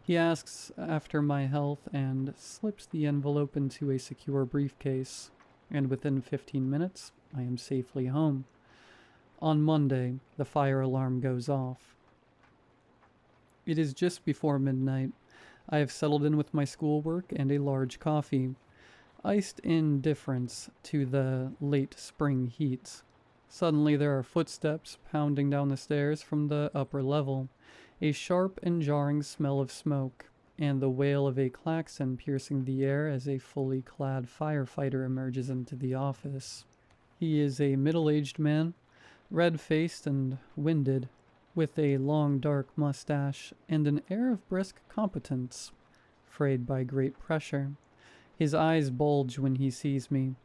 He asks after my health and slips the envelope into a secure briefcase, and within 15 minutes, I am safely home. On Monday, the fire alarm goes off. It is just before midnight. I have settled in with my schoolwork and a large coffee, iced indifference to the late spring heat. Suddenly there are footsteps pounding down the stairs from the upper level, a sharp and jarring smell of smoke, and the wail of a klaxon piercing the air as a fully clad firefighter emerges into the office. He is a middle-aged man, red-faced and winded, with a long dark mustache and an air of brisk competence, frayed by great pressure. His eyes bulge when he sees me.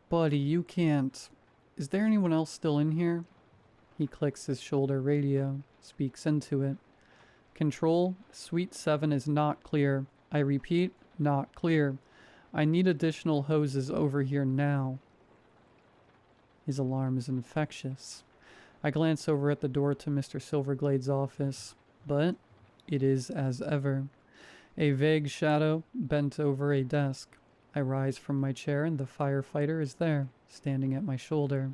"Buddy, you can't... Is there anyone else still in here?" He clicks his shoulder radio, speaks into it. "Control, Suite 7 is not clear. I repeat, not clear. I need additional hoses over here now." His alarm is infectious. I glance over at the door to Mr. Silverglade's office, but it is as ever. A vague shadow bent over a desk. I rise from my chair and the firefighter is there, standing at my shoulder,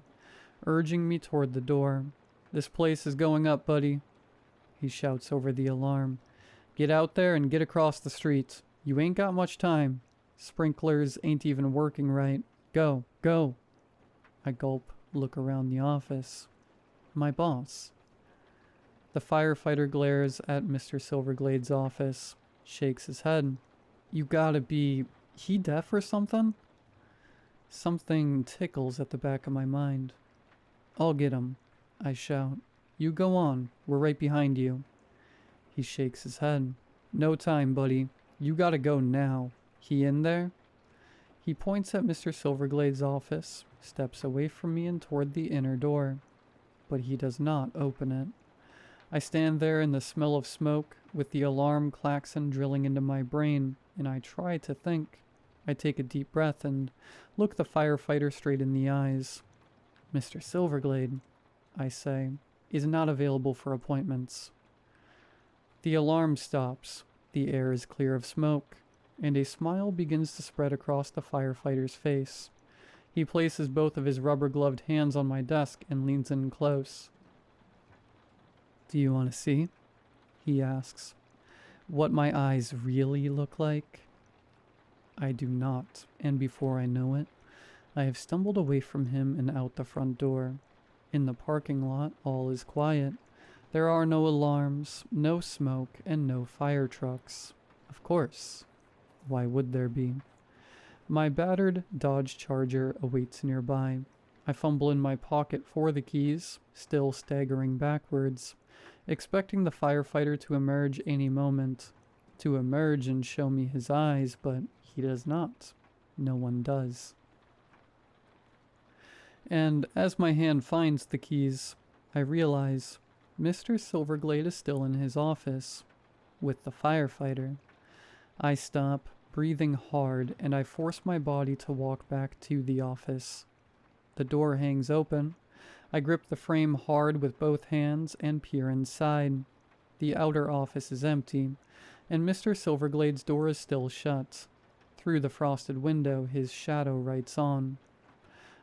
urging me toward the door. This place is going up, buddy. He shouts over the alarm. Get out there and get across the street. You ain't got much time. Sprinklers ain't even working right. Go, go. I gulp, look around the office. My boss. The firefighter glares at Mr. Silverglade's office, shakes his head. You gotta be... he deaf or something? Something tickles at the back of my mind. I'll get him, I shout. You go on, we're right behind you. He shakes his head. No time, buddy. You gotta go now. He in there? He points at Mr. Silverglade's office, steps away from me and toward the inner door. But he does not open it. I stand there in the smell of smoke, with the alarm klaxon drilling into my brain, and I try to think. I take a deep breath and look the firefighter straight in the eyes. Mr. Silverglade, I say, is not available for appointments. The alarm stops. The air is clear of smoke, and a smile begins to spread across the firefighter's face. He places both of his rubber-gloved hands on my desk and leans in close. Do you want to see? He asks. What my eyes really look like? I do not, and before I know it, I have stumbled away from him and out the front door. In the parking lot, all is quiet. There are no alarms, no smoke, and no fire trucks. Of course. Why would there be? My battered Dodge Charger awaits nearby. I fumble in my pocket for the keys, still staggering backwards, expecting the firefighter to emerge any moment. To emerge and show me his eyes, but he does not. No one does. And as my hand finds the keys, I realize Mr. Silverglade is still in his office, with the firefighter. I stop, breathing hard, and I force my body to walk back to the office. The door hangs open. I grip the frame hard with both hands and peer inside. The outer office is empty, and Mr. Silverglade's door is still shut. Through the frosted window, his shadow writes on.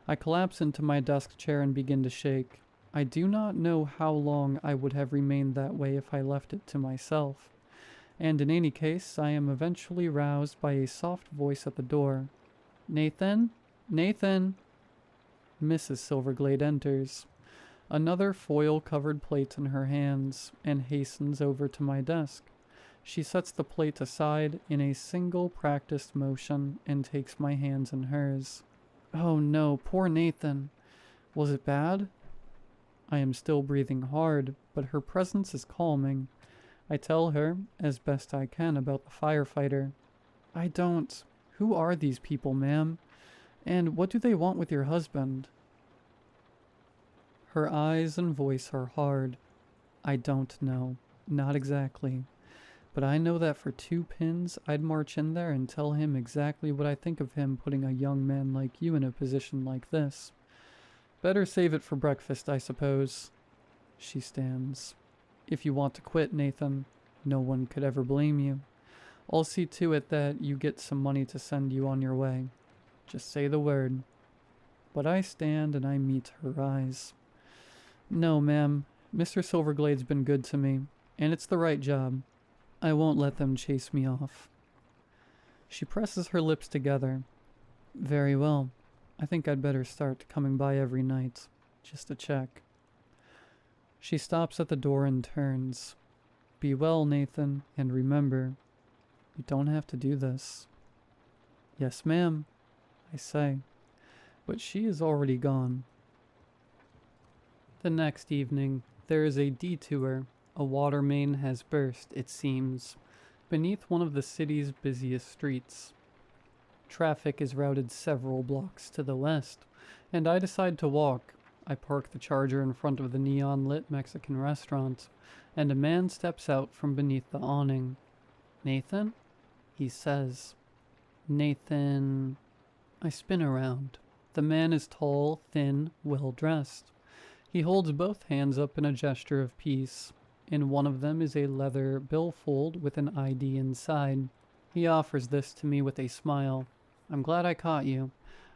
I collapse into my desk chair and begin to shake. I do not know how long I would have remained that way if I left it to myself. And in any case, I am eventually roused by a soft voice at the door. Nathan? Nathan? Mrs. Silverglade enters, another foil-covered plate in her hands, and hastens over to my desk. She sets the plate aside in a single practiced motion and takes my hands in hers. Oh no, poor Nathan. Was it bad? I am still breathing hard, but her presence is calming. I tell her, as best I can, about the firefighter. Who are these people, ma'am? And what do they want with your husband? Her eyes and voice are hard. I don't know. Not exactly. But I know that for 2 pins, I'd march in there and tell him exactly what I think of him putting a young man like you in a position like this. Better save it for breakfast, I suppose. She stands. If you want to quit, Nathan, no one could ever blame you. I'll see to it that you get some money to send you on your way. Just say the word. But I stand and I meet her eyes. No, ma'am. Mr. Silverglade's been good to me, and it's the right job. I won't let them chase me off. She presses her lips together. Very well. I think I'd better start coming by every night, just to check. She stops at the door and turns. Be well, Nathan, and remember, you don't have to do this. Yes, ma'am, I say, but she is already gone. The next evening, there is a detour. A water main has burst, it seems, beneath one of the city's busiest streets. Traffic is routed several blocks to the west, and I decide to walk. I park the Charger in front of the neon-lit Mexican restaurant, and a man steps out from beneath the awning. Nathan? He says. Nathan... I spin around. The man is tall, thin, well-dressed. He holds both hands up in a gesture of peace. In one of them is a leather billfold with an ID inside. He offers this to me with a smile. I'm glad I caught you.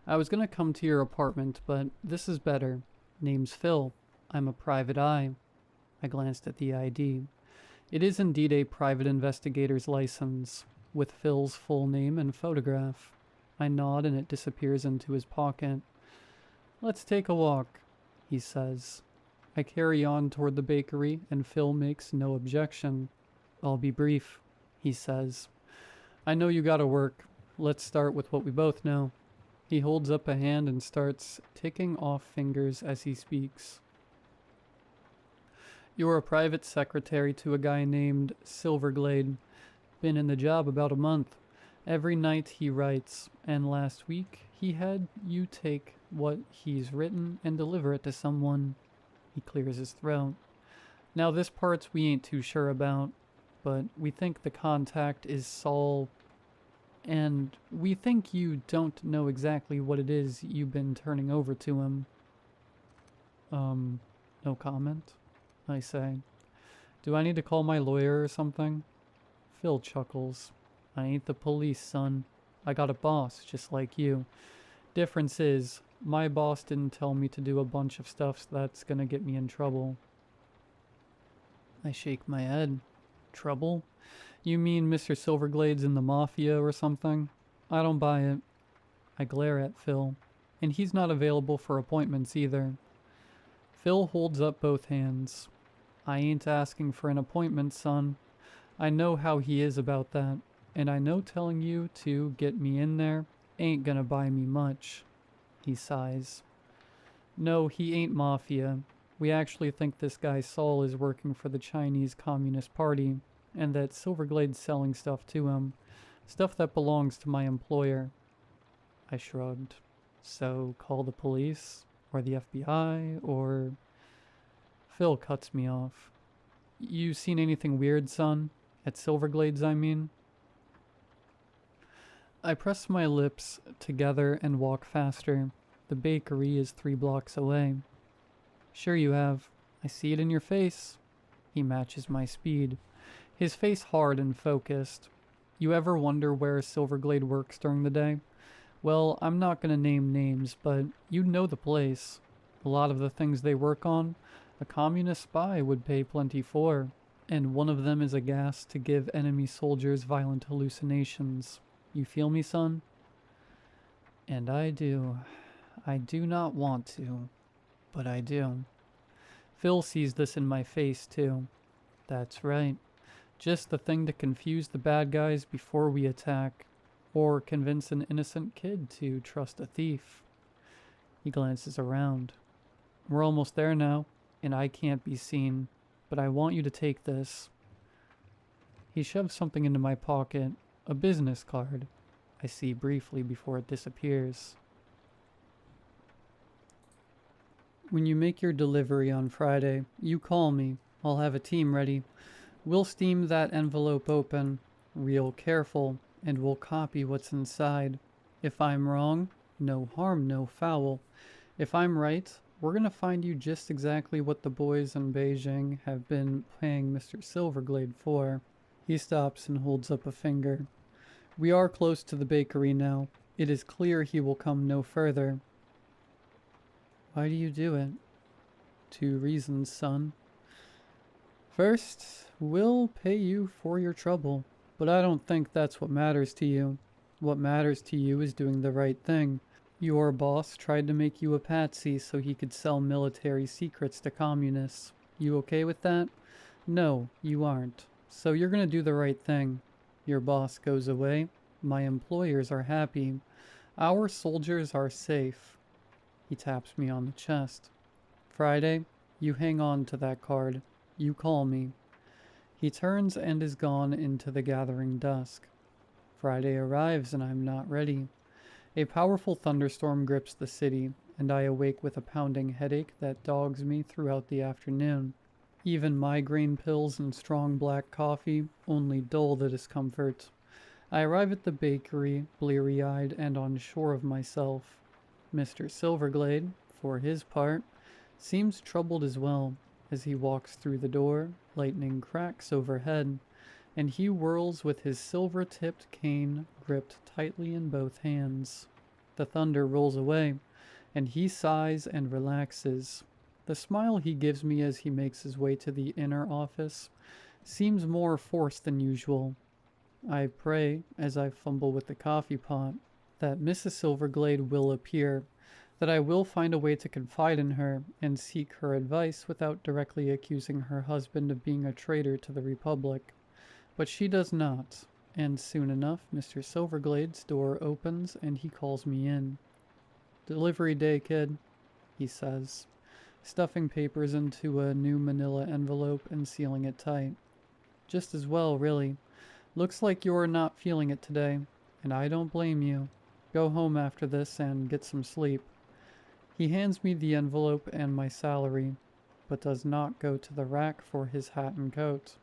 I was gonna come to your apartment, but this is better. Name's Phil. I'm a private eye. I glanced at the ID. It is indeed a private investigator's license, with Phil's full name and photograph. I nod and it disappears into his pocket. Let's take a walk, he says. I carry on toward the bakery and Phil makes no objection. I'll be brief, he says. I know you gotta work. Let's start with what we both know. He holds up a hand and starts ticking off fingers as he speaks. You're a private secretary to a guy named Silverglade. Been in the job about a month. Every night he writes, and last week he had you take what he's written and deliver it to someone. He clears his throat. Now this part we ain't too sure about, but we think the contact is Saul, and we think you don't know exactly what it is you've been turning over to him. No comment, I say. Do I need to call my lawyer or something? Phil chuckles. I ain't the police, son. I got a boss, just like you. Difference is, my boss didn't tell me to do a bunch of stuff that's gonna get me in trouble. I shake my head. Trouble? You mean Mr. Silverglade's in the mafia or something? I don't buy it. I glare at Phil, and he's not available for appointments either. Phil holds up both hands. I ain't asking for an appointment, son. I know how he is about that, and I know telling you to get me in there ain't gonna buy me much. He sighs. No, he ain't mafia. We actually think this guy Saul is working for the Chinese Communist Party, and that Silverglade's selling stuff to him. Stuff that belongs to my employer. I shrugged. So, call the police? Or the FBI? Or... Phil cuts me off. You seen anything weird, son? At Silverglade's, I mean? I press my lips together and walk faster. The bakery is 3 blocks away. Sure you have. I see it in your face. He matches my speed. His face hard and focused. You ever wonder where Silverglade works during the day? Well, I'm not gonna name names, but you'd know the place. A lot of the things they work on, a communist spy would pay plenty for. And one of them is a gas to give enemy soldiers violent hallucinations. You feel me, son? And I do. I do not want to, but I do. Phil sees this in my face, too. That's right. Just the thing to confuse the bad guys before we attack, or convince an innocent kid to trust a thief. He glances around. We're almost there now, and I can't be seen, but I want you to take this. He shoves something into my pocket, a business card. I see briefly before it disappears. When you make your delivery on Friday, you call me. I'll have a team ready. We'll steam that envelope open, real careful, and we'll copy what's inside. If I'm wrong, no harm, no foul. If I'm right, we're gonna find you just exactly what the boys in Beijing have been paying Mr. Silverglade for. He stops and holds up a finger. We are close to the bakery now. It is clear he will come no further. Why do you do it? 2 reasons, son. First, we'll pay you for your trouble, but I don't think that's what matters to you. What matters to you is doing the right thing. Your boss tried to make you a patsy so he could sell military secrets to communists. You okay with that? No, you aren't. So you're gonna do the right thing. Your boss goes away. My employers are happy. Our soldiers are safe. He taps me on the chest. Friday, you hang on to that card. You call me. He turns and is gone into the gathering dusk. Friday arrives and I'm not ready. A powerful thunderstorm grips the city, and I awake with a pounding headache that dogs me throughout the afternoon. Even migraine pills and strong black coffee only dull the discomfort. I arrive at the bakery, bleary-eyed and unsure of myself. Mr. Silverglade, for his part, seems troubled as well. As he walks through the door, lightning cracks overhead, and he whirls with his silver-tipped cane gripped tightly in both hands. The thunder rolls away, and he sighs and relaxes. The smile he gives me as he makes his way to the inner office seems more forced than usual. I pray, as I fumble with the coffee pot, that Mrs. Silverglade will appear, that I will find a way to confide in her and seek her advice without directly accusing her husband of being a traitor to the Republic. But she does not, and soon enough Mr. Silverglade's door opens and he calls me in. "Delivery day, kid," he says, stuffing papers into a new manila envelope and sealing it tight. "Just as well, really. Looks like you're not feeling it today, and I don't blame you. Go home after this and get some sleep." He hands me the envelope and my salary, but does not go to the rack for his hat and coat.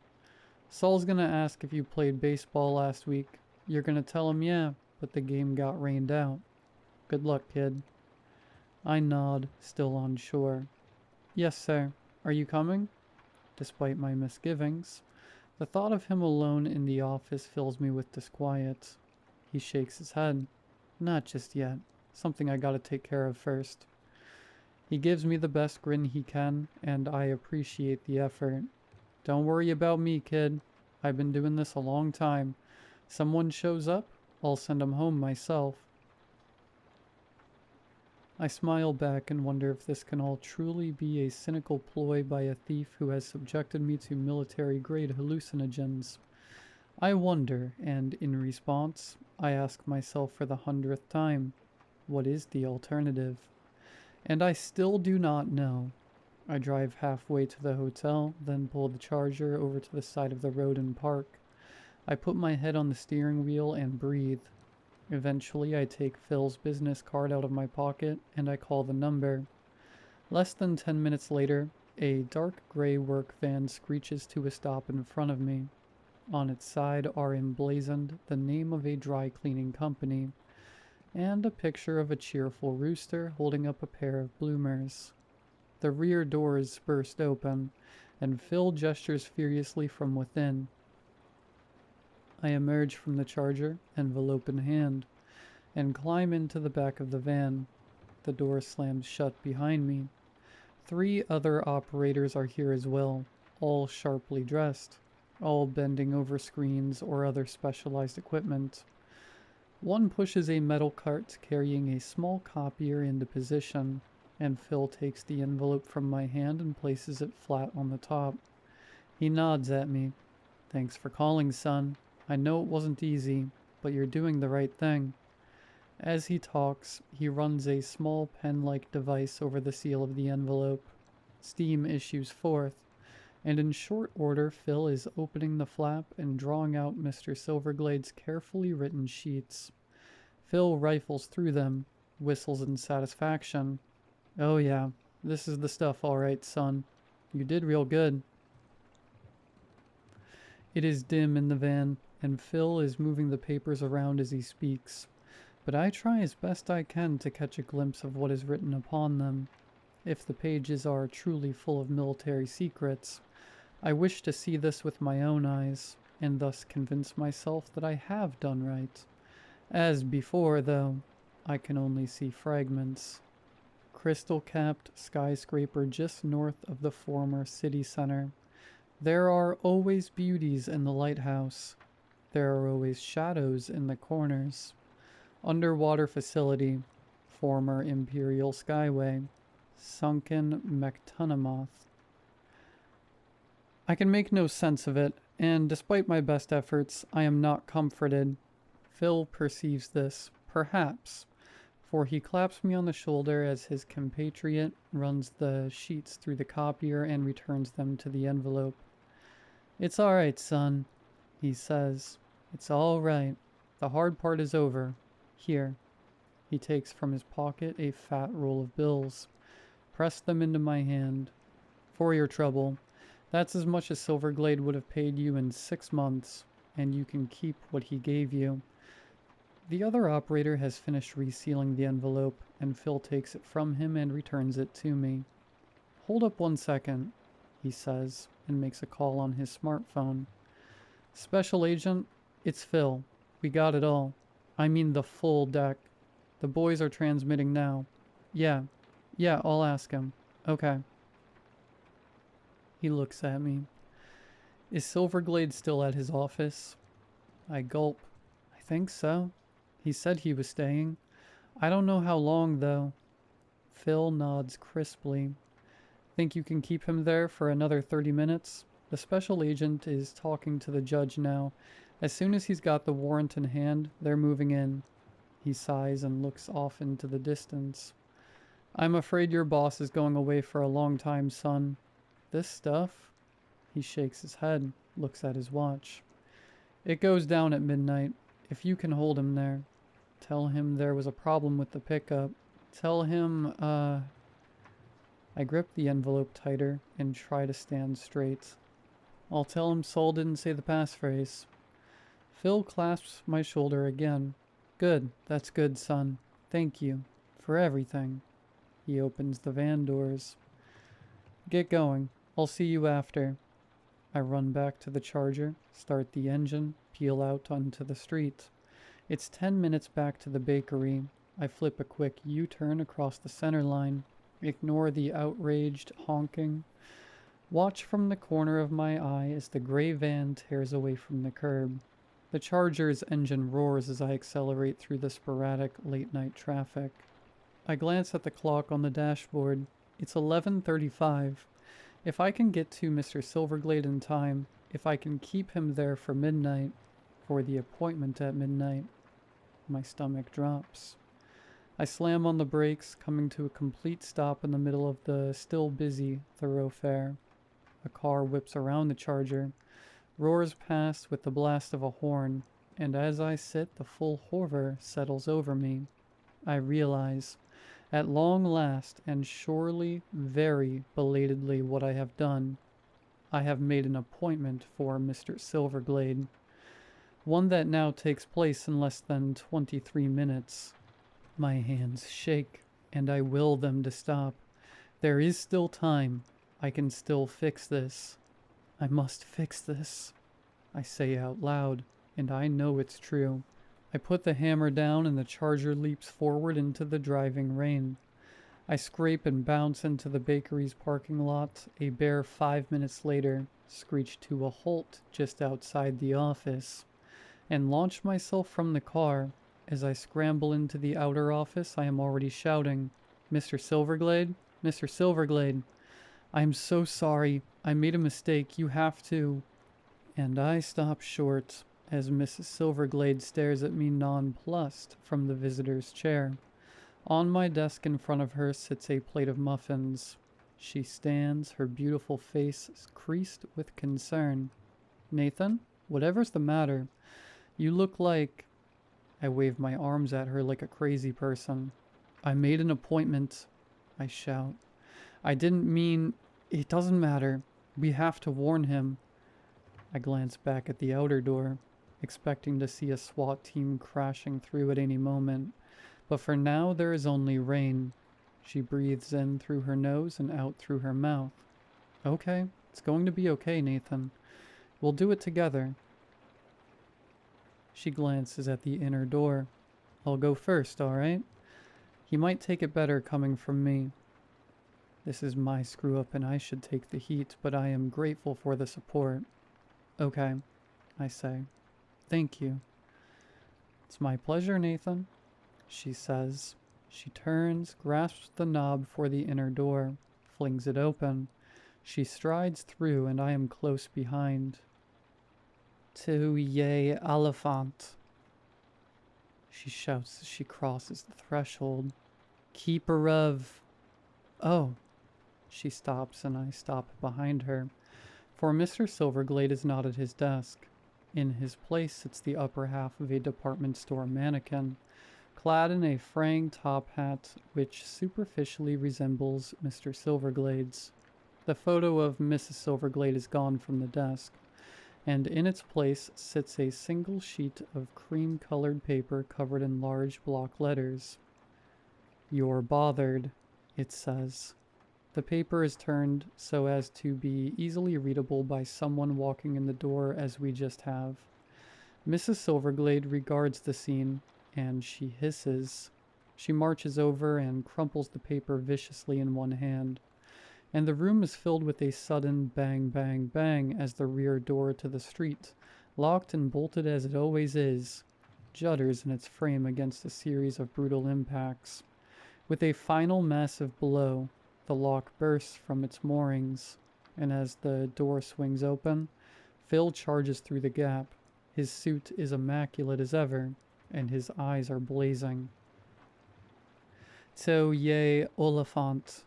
"Saul's gonna ask if you played baseball last week. You're gonna tell him yeah, but the game got rained out. Good luck, kid." I nod, still unsure. "Yes, sir. Are you coming?" Despite my misgivings, the thought of him alone in the office fills me with disquiet. He shakes his head. "Not just yet. Something I gotta take care of first." He gives me the best grin he can, and I appreciate the effort. "Don't worry about me, kid. I've been doing this a long time. Someone shows up, I'll send him home myself." I smile back and wonder if this can all truly be a cynical ploy by a thief who has subjected me to military-grade hallucinogens. I wonder, and in response, I ask myself for the 100th time, what is the alternative? And I still do not know. I drive halfway to the hotel, then pull the Charger over to the side of the road and park. I put my head on the steering wheel and breathe. Eventually, I take Phil's business card out of my pocket and I call the number. Less than 10 minutes later, a dark gray work van screeches to a stop in front of me. On its side are emblazoned the name of a dry cleaning company and a picture of a cheerful rooster holding up a pair of bloomers. The rear doors burst open, and Phil gestures furiously from within. I emerge from the Charger, envelope in hand, and climb into the back of the van. The door slams shut behind me. 3 other operators are here as well, all sharply dressed, all bending over screens or other specialized equipment. One pushes a metal cart carrying a small copier into position, and Phil takes the envelope from my hand and places it flat on the top. He nods at me. "Thanks for calling, son. I know it wasn't easy, but you're doing the right thing." As he talks, he runs a small pen-like device over the seal of the envelope. Steam issues forth, and in short order Phil is opening the flap and drawing out Mr. Silverglade's carefully written sheets. Phil rifles through them, whistles in satisfaction. "Oh yeah, this is the stuff all right, son. You did real good." It is dim in the van, and Phil is moving the papers around as he speaks, but I try as best I can to catch a glimpse of what is written upon them. If the pages are truly full of military secrets, I wish to see this with my own eyes, and thus convince myself that I have done right. As before, though, I can only see fragments. Crystal-capped skyscraper just north of the former city center. There are always beauties in the lighthouse. There are always shadows in the corners. Underwater facility, former Imperial Skyway, sunken Mechtunamoth. I can make no sense of it, and despite my best efforts, I am not comforted. Phil perceives this, perhaps, for he claps me on the shoulder as his compatriot runs the sheets through the copier and returns them to the envelope. "It's all right, son," he says. "It's all right. The hard part is over. Here." He takes from his pocket a fat roll of bills. Press them into my hand. "For your trouble. That's as much as Silverglade would have paid you in 6 months, and you can keep what he gave you." The other operator has finished resealing the envelope, and Phil takes it from him and returns it to me. "Hold up 1 second, he says, and makes a call on his smartphone. "Special Agent, it's Phil. We got it all. I mean the full deck. The boys are transmitting now. Yeah, I'll ask him. Okay." He looks at me. Is Silverglade still at his office? I gulp. I think so. He said he was staying. I don't know how long, though. Phil nods crisply. Think you can keep him there for another 30 minutes? The special agent is talking to the judge now. As soon as he's got the warrant in hand, they're moving in. He sighs and looks off into the distance. I'm afraid your boss is going away for a long time, son. This stuff? He shakes his head, looks at his watch. It goes down at midnight. If you can hold him there. Tell him there was a problem with the pickup. Tell him, I grip the envelope tighter and try to stand straight. I'll tell him Saul didn't say the passphrase. Phil clasps my shoulder again. Good, that's good, son. Thank you. For everything. He opens the van doors. Get going. I'll see you after. I run back to the Charger, start the engine, peel out onto the street. It's 10 minutes back to the bakery. I flip a quick U-turn across the center line. Ignore the outraged honking. Watch from the corner of my eye as the gray van tears away from the curb. The Charger's engine roars as I accelerate through the sporadic late-night traffic. I glance at the clock on the dashboard. It's 11:35. If I can get to Mr. Silverglade in time, if I can keep him there for midnight, for the appointment at midnight, my stomach drops. I slam on the brakes, coming to a complete stop in the middle of the still busy thoroughfare. A car whips around the Charger, roars past with the blast of a horn, and as I sit, the full horror settles over me. I realize, at long last, and surely very belatedly, what I have done. I have made an appointment for Mr. Silverglade. One that now takes place in less than 23 minutes. My hands shake, and I will them to stop. There is still time. I can still fix this. I must fix this. I say out loud, and I know it's true. I put the hammer down and the Charger leaps forward into the driving rain. I scrape and bounce into the bakery's parking lot. A bare 5 minutes later, screech to a halt just outside the office, and launch myself from the car. As I scramble into the outer office, I am already shouting, Mr. Silverglade? Mr. Silverglade! I am so sorry. I made a mistake. You have to... And I stop short as Mrs. Silverglade stares at me nonplussed from the visitor's chair. On my desk in front of her sits a plate of muffins. She stands, her beautiful face creased with concern. Nathan, whatever's the matter? You look like... I wave my arms at her like a crazy person. I made an appointment, I shout. I didn't mean... It doesn't matter. We have to warn him. I glance back at the outer door, expecting to see a SWAT team crashing through at any moment. But for now, there is only rain. She breathes in through her nose and out through her mouth. Okay, it's going to be okay, Nathan. We'll do it together. She glances at the inner door. I'll go first, all right? He might take it better coming from me. This is my screw-up and I should take the heat, but I am grateful for the support. Okay, I say. Thank you. It's my pleasure, Nathan, she says. She turns, grasps the knob for the inner door, flings it open. She strides through and I am close behind. To ye elephant, she shouts as she crosses the threshold. Keeper of... Oh. She stops and I stop behind her, for Mr. Silverglade is not at his desk. In his place sits the upper half of a department store mannequin, clad in a fraying top hat which superficially resembles Mr. Silverglade's. The photo of Mrs. Silverglade is gone from the desk, and in its place sits a single sheet of cream-colored paper covered in large block letters. You're bothered, it says. The paper is turned so as to be easily readable by someone walking in the door as we just have. Mrs. Silverglade regards the scene, and she hisses. She marches over and crumples the paper viciously in one hand. and the room is filled with a sudden bang, bang, bang as the rear door to the street, locked and bolted as it always is, judders in its frame against a series of brutal impacts. With a final massive blow, the lock bursts from its moorings, and as the door swings open, Phil charges through the gap. His suit is immaculate as ever, and his eyes are blazing. "So ye Oliphant,"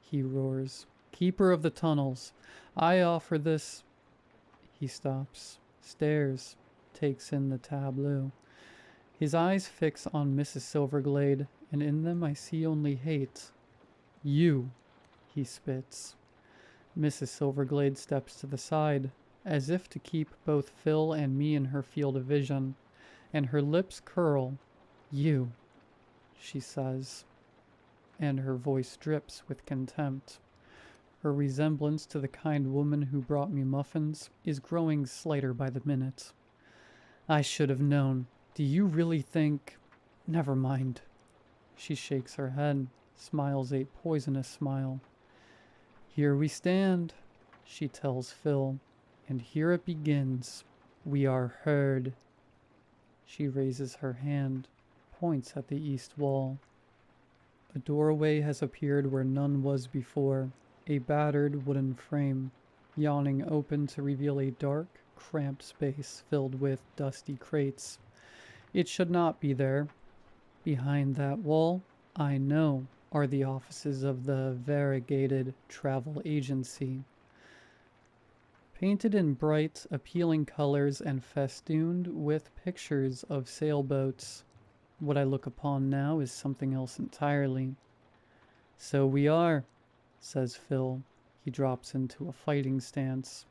he roars, "keeper of the tunnels, I offer this—" He stops, stares, takes in the tableau. His eyes fix on Mrs. Silverglade, and in them I see only hate. "You," he spits. Mrs. Silverglade steps to the side, as if to keep both Phil and me in her field of vision, and her lips curl. "You," she says, and her voice drips with contempt. Her resemblance to the kind woman who brought me muffins is growing slighter by the minute. "I should have known. Do you really think—" "Never mind." She shakes her head, smiles a poisonous smile. "Here we stand," she tells Phil, "and here it begins. We are heard." She raises her hand, points at the east wall. A doorway has appeared where none was before, a battered wooden frame, yawning open to reveal a dark, cramped space filled with dusty crates. It should not be there. Behind that wall, I know, are the offices of the variegated travel agency. Painted in bright, appealing colors and festooned with pictures of sailboats. What I look upon now is something else entirely. "So we are," says Phil. He drops into a fighting stance.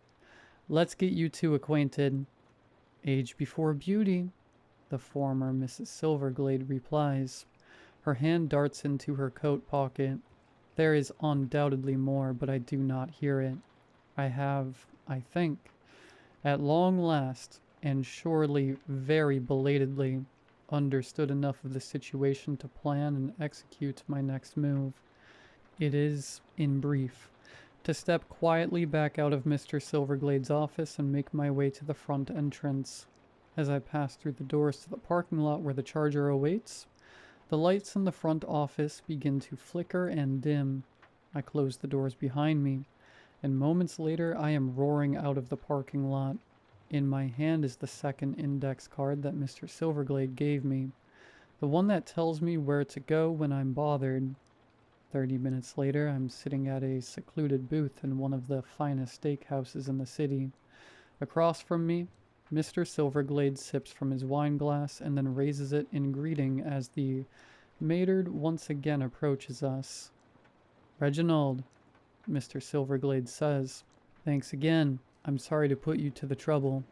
"Let's get you two acquainted." "Age before beauty," the former Mrs. Silverglade replies. Her hand darts into her coat pocket. There is undoubtedly more, but I do not hear it. I have, I think, at long last, and surely very belatedly, understood enough of the situation to plan and execute my next move. It is, in brief, to step quietly back out of Mr. Silverglade's office and make my way to the front entrance. As I pass through the doors to the parking lot where the charger awaits, the lights in the front office begin to flicker and dim. I close the doors behind me, and moments later I am roaring out of the parking lot. In my hand is the second index card that Mr. Silverglade gave me, the one that tells me where to go when I'm bothered. 30 minutes later, I'm sitting at a secluded booth in one of the finest steakhouses in the city. Across from me, Mr. Silverglade sips from his wine glass and then raises it in greeting as the matard once again approaches us. "Reginald," Mr. Silverglade says. "Thanks again. I'm sorry to put you to the trouble."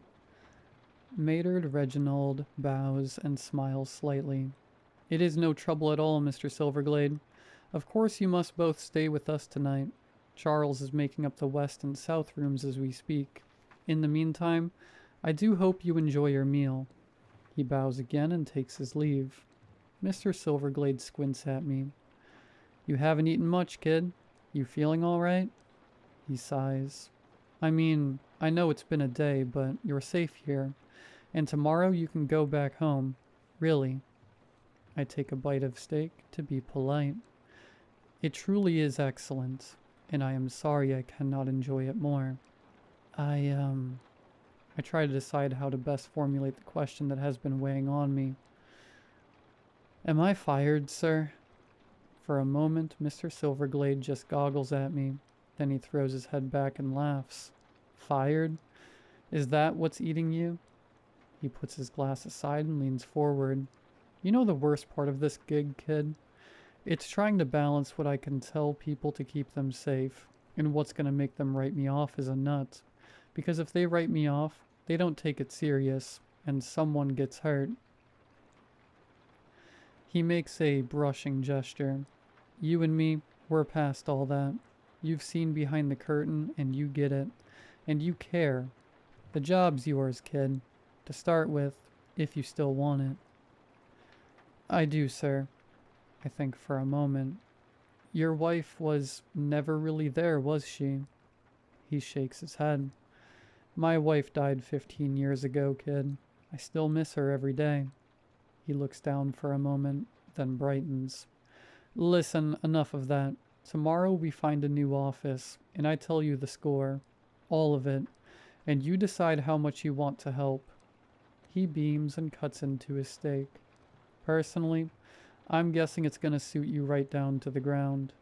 Matard Reginald bows and smiles slightly. "It is no trouble at all, Mr. Silverglade. Of course you must both stay with us tonight. Charles is making up the west and south rooms as we speak. In the meantime, I do hope you enjoy your meal." He bows again and takes his leave. Mr. Silverglade squints at me. "You haven't eaten much, kid. You feeling all right?" He sighs. "I mean, I know it's been a day, but you're safe here, and tomorrow you can go back home. Really." I take a bite of steak to be polite. It truly is excellent, and I am sorry I cannot enjoy it more. I try to decide how to best formulate the question that has been weighing on me. "Am I fired, sir?" For a moment, Mr. Silverglade just goggles at me. Then he throws his head back and laughs. "Fired? Is that what's eating you?" He puts his glass aside and leans forward. "You know the worst part of this gig, kid? It's trying to balance what I can tell people to keep them safe, and what's going to make them write me off as a nut. Because if they write me off, they don't take it serious, and someone gets hurt." He makes a brushing gesture. "You and me, we're past all that. You've seen behind the curtain, and you get it. And you care. The job's yours, kid. To start with, if you still want it." "I do, sir." I think for a moment. Your wife was never really there, was she? He shakes his head. My wife died 15 years ago, kid. I still miss her every day. He looks down for a moment, then brightens. Listen, enough of that. Tomorrow we find a new office, and I tell you the score. All of it. And you decide how much you want to help. He beams and cuts into his steak. Personally, I'm guessing it's gonna suit you right down to the ground.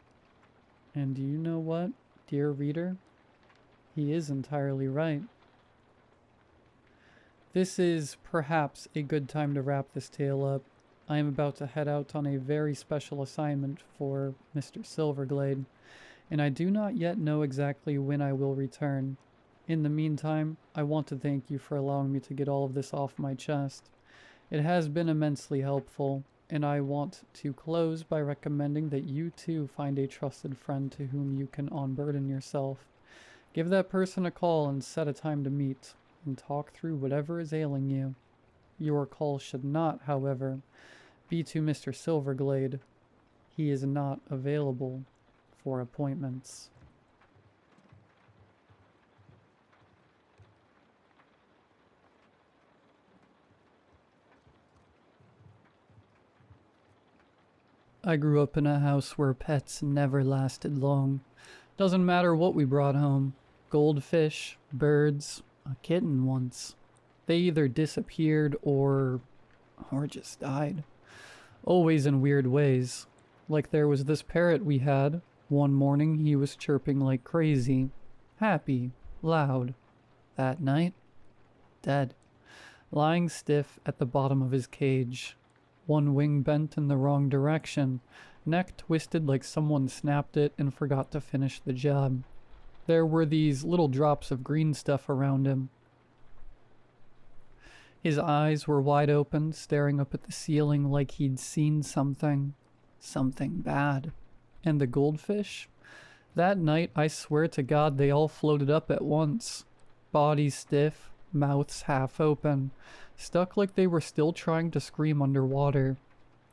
And do you know what, dear reader? He is entirely right. This is perhaps a good time to wrap this tale up. I am about to head out on a very special assignment for Mr. Silverglade, and I do not yet know exactly when I will return. In the meantime, I want to thank you for allowing me to get all of this off my chest. It has been immensely helpful, and I want to close by recommending that you too find a trusted friend to whom you can unburden yourself. Give that person a call and set a time to meet, and talk through whatever is ailing you. Your call should not, however, be to Mr. Silverglade. He is not available for appointments. I grew up in a house where pets never lasted long. Doesn't matter what we brought home. Goldfish, birds, a kitten once. They either disappeared or just died. Always in weird ways. Like there was this parrot we had. One morning he was chirping like crazy. Happy, loud. That night, dead. Lying stiff at the bottom of his cage. One wing bent in the wrong direction. Neck twisted like someone snapped it and forgot to finish the job. There were these little drops of green stuff around him. His eyes were wide open, staring up at the ceiling like he'd seen something. Something bad. And the goldfish? That night, I swear to God, they all floated up at once. Bodies stiff, mouths half open, stuck like they were still trying to scream underwater.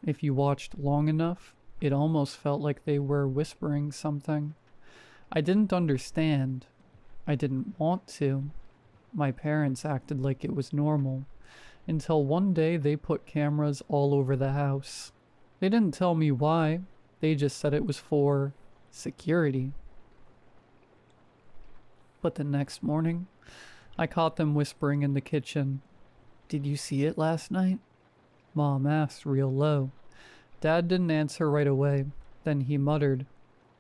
If you watched long enough, it almost felt like they were whispering something. I didn't understand. I didn't want to. My parents acted like it was normal. Until one day they put cameras all over the house. They didn't tell me why. They just said it was for security. But the next morning, I caught them whispering in the kitchen. Did you see it last night? Mom asked real low. Dad didn't answer right away. Then he muttered,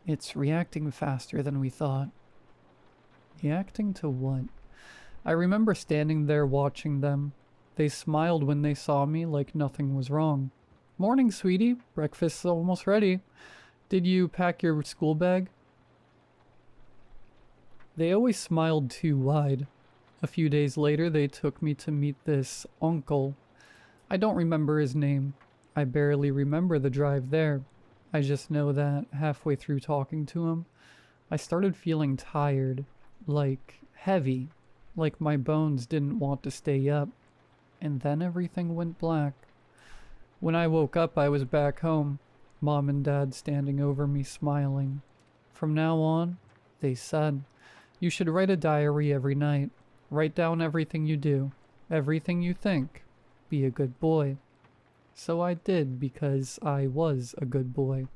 It's reacting faster than we thought. Reacting to what? I remember standing there watching them. They smiled when they saw me like nothing was wrong. Morning, sweetie. Breakfast's almost ready. Did you pack your school bag? They always smiled too wide. A few days later, they took me to meet this uncle. I don't remember his name. I barely remember the drive there. I just know that halfway through talking to him, I started feeling tired, like heavy, like my bones didn't want to stay up. And then everything went black. When I woke up, I was back home, Mom and Dad standing over me smiling. From now on, they said, you should write a diary every night. Write down everything you do, everything you think. Be a good boy. So I did because I was a good boy.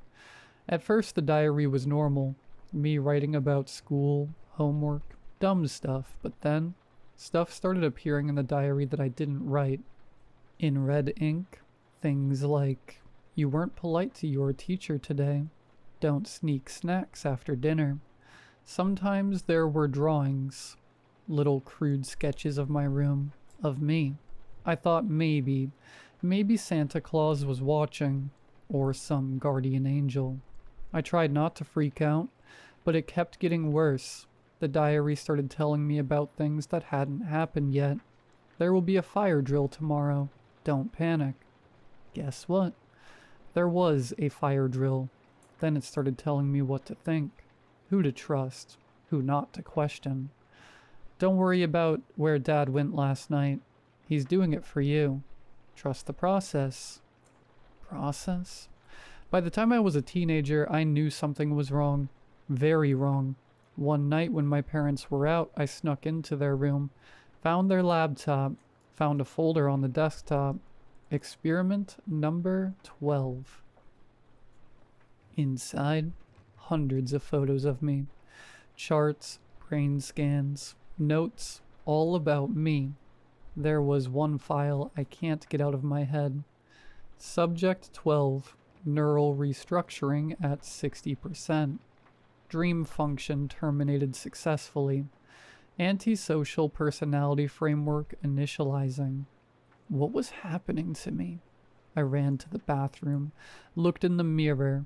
At first the diary was normal, me writing about school, homework, dumb stuff, but then stuff started appearing in the diary that I didn't write. In red ink, things like, you weren't polite to your teacher today. Don't sneak snacks after dinner. Sometimes there were drawings, little crude sketches of my room, of me. I thought maybe Santa Claus was watching, or some guardian angel. I tried not to freak out, but it kept getting worse. The diary started telling me about things that hadn't happened yet. There will be a fire drill tomorrow. Don't panic. Guess what? There was a fire drill. Then it started telling me what to think, who to trust, who not to question. Don't worry about where Dad went last night. He's doing it for you. Trust the process. Process? By the time I was a teenager, I knew something was wrong. Very wrong. One night when my parents were out, I snuck into their room, found their laptop, found a folder on the desktop. Experiment number 12. Inside, hundreds of photos of me. Charts, brain scans, notes, all about me. There was one file I can't get out of my head. Subject 12. Neural restructuring at 60%. Dream function terminated successfully. Antisocial personality framework initializing. What was happening to me? I ran to the bathroom, looked in the mirror.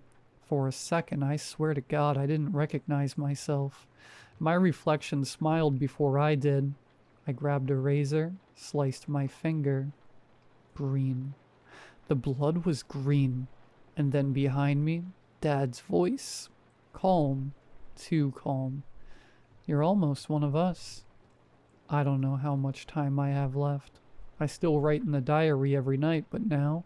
For a second, I swear to God, I didn't recognize myself. My reflection smiled before I did. I grabbed a razor, sliced my finger. Green. The blood was green. And then behind me, Dad's voice. Calm. Too calm. You're almost one of us. I don't know how much time I have left. I still write in the diary every night, but now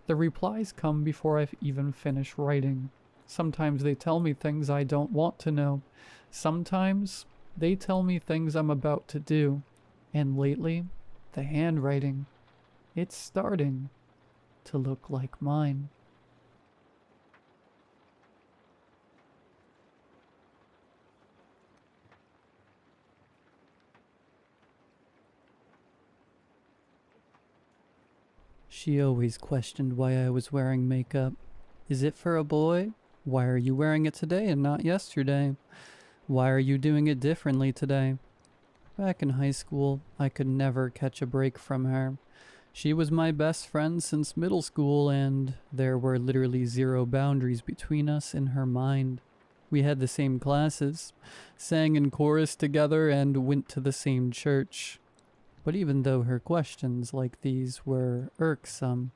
the replies come before I've even finished writing. Sometimes they tell me things I don't want to know. Sometimes they tell me things I'm about to do. And lately, the handwriting, it's starting to look like mine. She always questioned why I was wearing makeup. Is it for a boy? Why are you wearing it today and not yesterday? Why are you doing it differently today? Back in high school, I could never catch a break from her. She was my best friend since middle school, and there were literally zero boundaries between us in her mind. We had the same classes, sang in chorus together, and went to the same church. But even though her questions like these were irksome,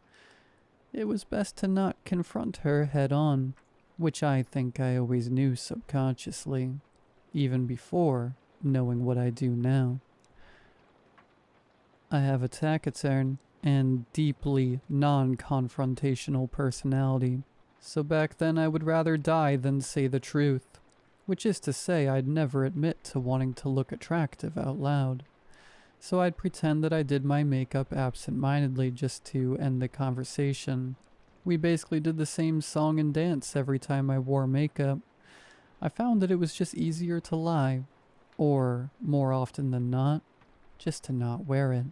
it was best to not confront her head on, which I think I always knew subconsciously, even before knowing what I do now. I have a taciturn and deeply non-confrontational personality, so back then I would rather die than say the truth, which is to say I'd never admit to wanting to look attractive out loud. So I'd pretend that I did my makeup absent-mindedly just to end the conversation. We basically did the same song and dance every time I wore makeup. I found that it was just easier to lie, or, more often than not, just to not wear it.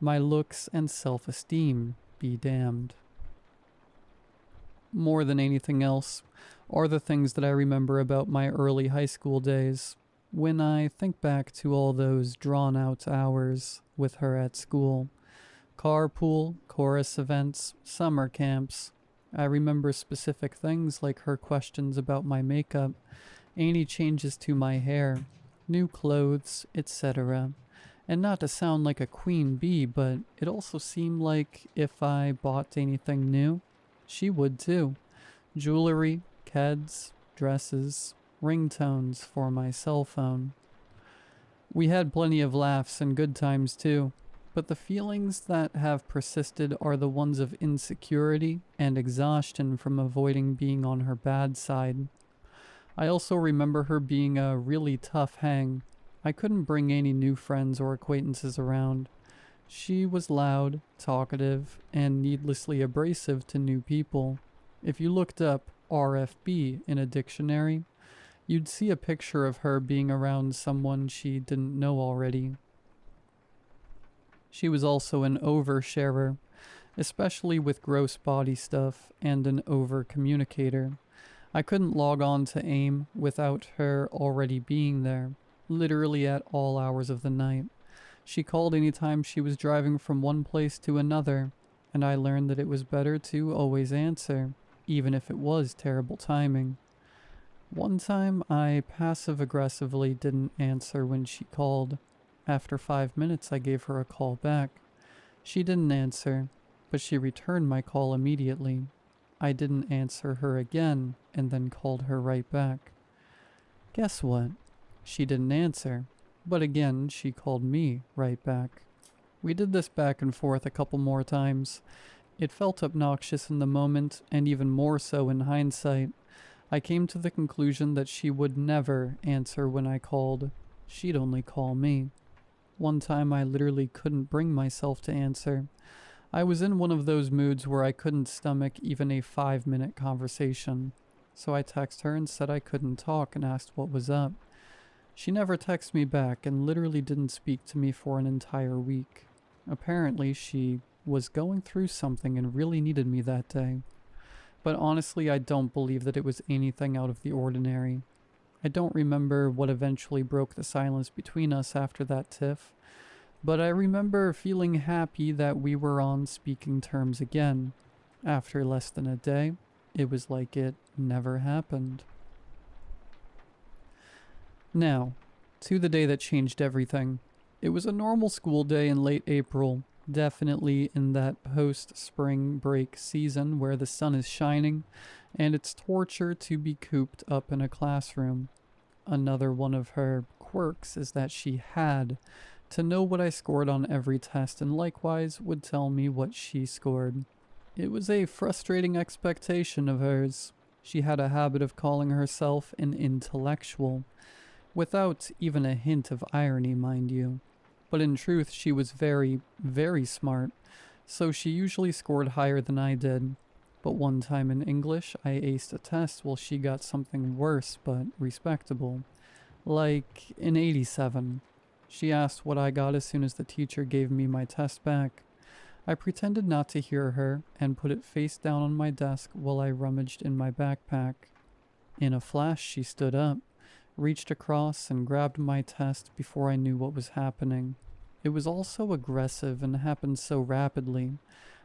My looks and self-esteem be damned. More than anything else are the things that I remember about my early high school days. When I think back to all those drawn-out hours with her at school, carpool, chorus events, summer camps, I remember specific things like her questions about my makeup, any changes to my hair, new clothes, etc. And not to sound like a queen bee, but it also seemed like if I bought anything new, she would too. Jewelry, keds, dresses, ringtones for my cell phone. We had plenty of laughs and good times too, but the feelings that have persisted are the ones of insecurity and exhaustion from avoiding being on her bad side. I also remember her being a really tough hang. I couldn't bring any new friends or acquaintances around. She was loud, talkative, and needlessly abrasive to new people. If you looked up RFB in a dictionary, you'd see a picture of her being around someone she didn't know already. She was also an oversharer, especially with gross body stuff, and an over-communicator. I couldn't log on to AIM without her already being there, literally at all hours of the night. She called anytime she was driving from one place to another, and I learned that it was better to always answer, even if it was terrible timing. One time, I passive-aggressively didn't answer when she called. After 5 minutes, I gave her a call back. She didn't answer, but she returned my call immediately. I didn't answer her again, and then called her right back. Guess what? She didn't answer, but again, she called me right back. We did this back and forth a couple more times. It felt obnoxious in the moment, and even more so in hindsight. I came to the conclusion that she would never answer when I called. She'd only call me. One time I literally couldn't bring myself to answer. I was in one of those moods where I couldn't stomach even a 5-minute conversation. So I texted her and said I couldn't talk and asked what was up. She never texted me back and literally didn't speak to me for an entire week. Apparently she was going through something and really needed me that day. But honestly, I don't believe that it was anything out of the ordinary. I don't remember what eventually broke the silence between us after that tiff, but I remember feeling happy that we were on speaking terms again. After less than a day, it was like it never happened. Now, to the day that changed everything. It was a normal school day in late April, definitely in that post-spring break season where the sun is shining, and it's torture to be cooped up in a classroom. Another one of her quirks is that she had to know what I scored on every test and likewise would tell me what she scored. It was a frustrating expectation of hers. She had a habit of calling herself an intellectual, without even a hint of irony, mind you. But in truth, she was very, very smart, so she usually scored higher than I did. But one time in English, I aced a test while she got something worse but respectable, like an 87. She asked what I got as soon as the teacher gave me my test back. I pretended not to hear her and put it face down on my desk while I rummaged in my backpack. In a flash, she stood up, reached across and grabbed my test before I knew what was happening. It was all so aggressive and happened so rapidly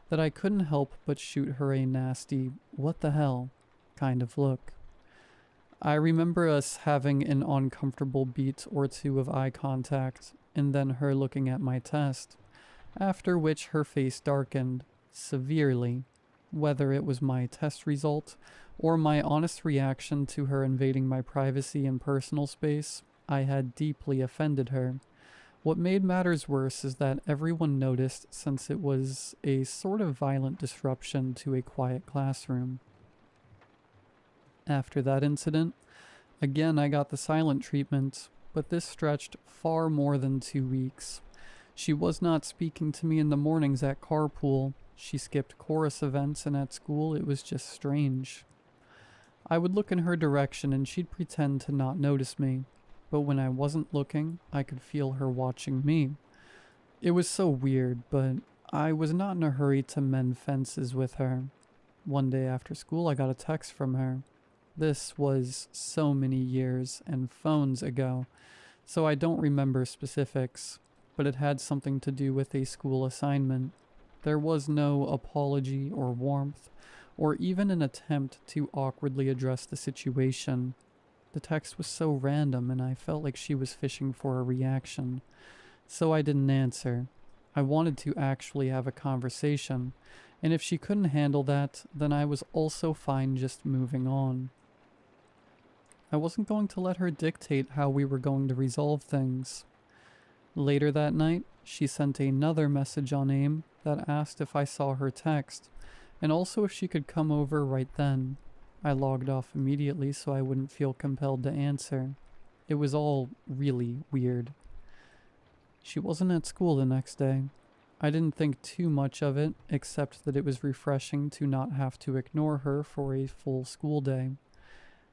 that I couldn't help but shoot her a nasty, what the hell, kind of look. I remember us having an uncomfortable beat or two of eye contact, and then her looking at my test, after which her face darkened, severely, whether it was my test result or my honest reaction to her invading my privacy and personal space. I had deeply offended her. What made matters worse is that everyone noticed since it was a sort of violent disruption to a quiet classroom. After that incident, again I got the silent treatment, but this stretched far more than 2 weeks. She was not speaking to me in the mornings at carpool. She skipped chorus events, and at school it was just strange. I would look in her direction and she'd pretend to not notice me, but when I wasn't looking, I could feel her watching me. It was so weird, but I was not in a hurry to mend fences with her. One day after school, I got a text from her. This was so many years and phones ago, so I don't remember specifics, but it had something to do with a school assignment. There was no apology or warmth, or even an attempt to awkwardly address the situation. The text was so random and I felt like she was fishing for a reaction, so I didn't answer. I wanted to actually have a conversation, and if she couldn't handle that, then I was also fine just moving on. I wasn't going to let her dictate how we were going to resolve things. Later that night, she sent another message on AIM that asked if I saw her text, and also if she could come over right then. I logged off immediately so I wouldn't feel compelled to answer. It was all really weird. She wasn't at school the next day. I didn't think too much of it, except that it was refreshing to not have to ignore her for a full school day.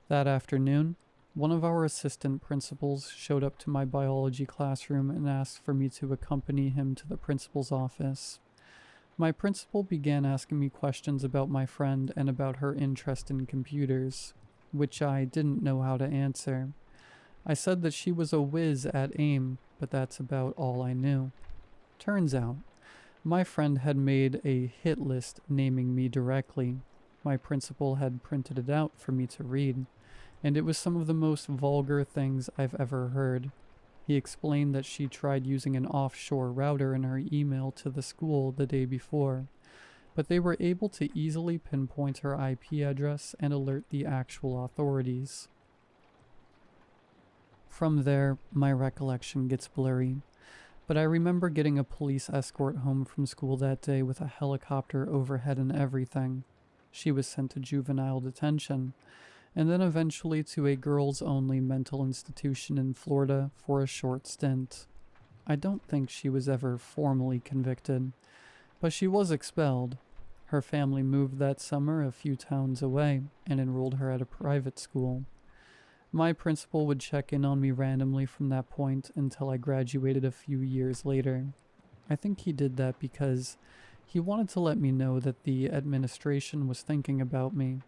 That afternoon, one of our assistant principals showed up to my biology classroom and asked for me to accompany him to the principal's office. My principal began asking me questions about my friend and about her interest in computers, which I didn't know how to answer. I said that she was a whiz at AIM, but that's about all I knew. Turns out, my friend had made a hit list naming me directly. My principal had printed it out for me to read, and it was some of the most vulgar things I've ever heard. He explained that she tried using an offshore router in her email to the school the day before, but they were able to easily pinpoint her IP address and alert the actual authorities. From there, my recollection gets blurry. But I remember getting a police escort home from school that day with a helicopter overhead and everything. She was sent to juvenile detention, and then eventually to a girls-only mental institution in Florida for a short stint. I don't think she was ever formally convicted, but she was expelled. Her family moved that summer a few towns away and enrolled her at a private school. My principal would check in on me randomly from that point until I graduated a few years later. I think he did that because he wanted to let me know that the administration was thinking about me,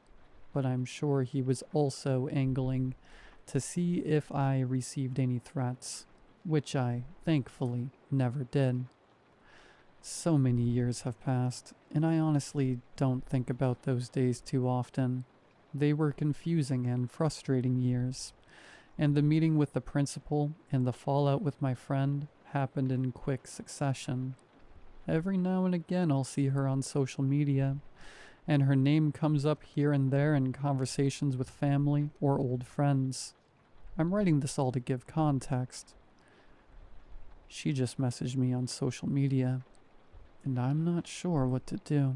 but I'm sure he was also angling to see if I received any threats, which I, thankfully, never did. So many years have passed, and I honestly don't think about those days too often. They were confusing and frustrating years, and the meeting with the principal and the fallout with my friend happened in quick succession. Every now and again I'll see her on social media, and her name comes up here and there in conversations with family or old friends. I'm writing this all to give context. She just messaged me on social media, and I'm not sure what to do.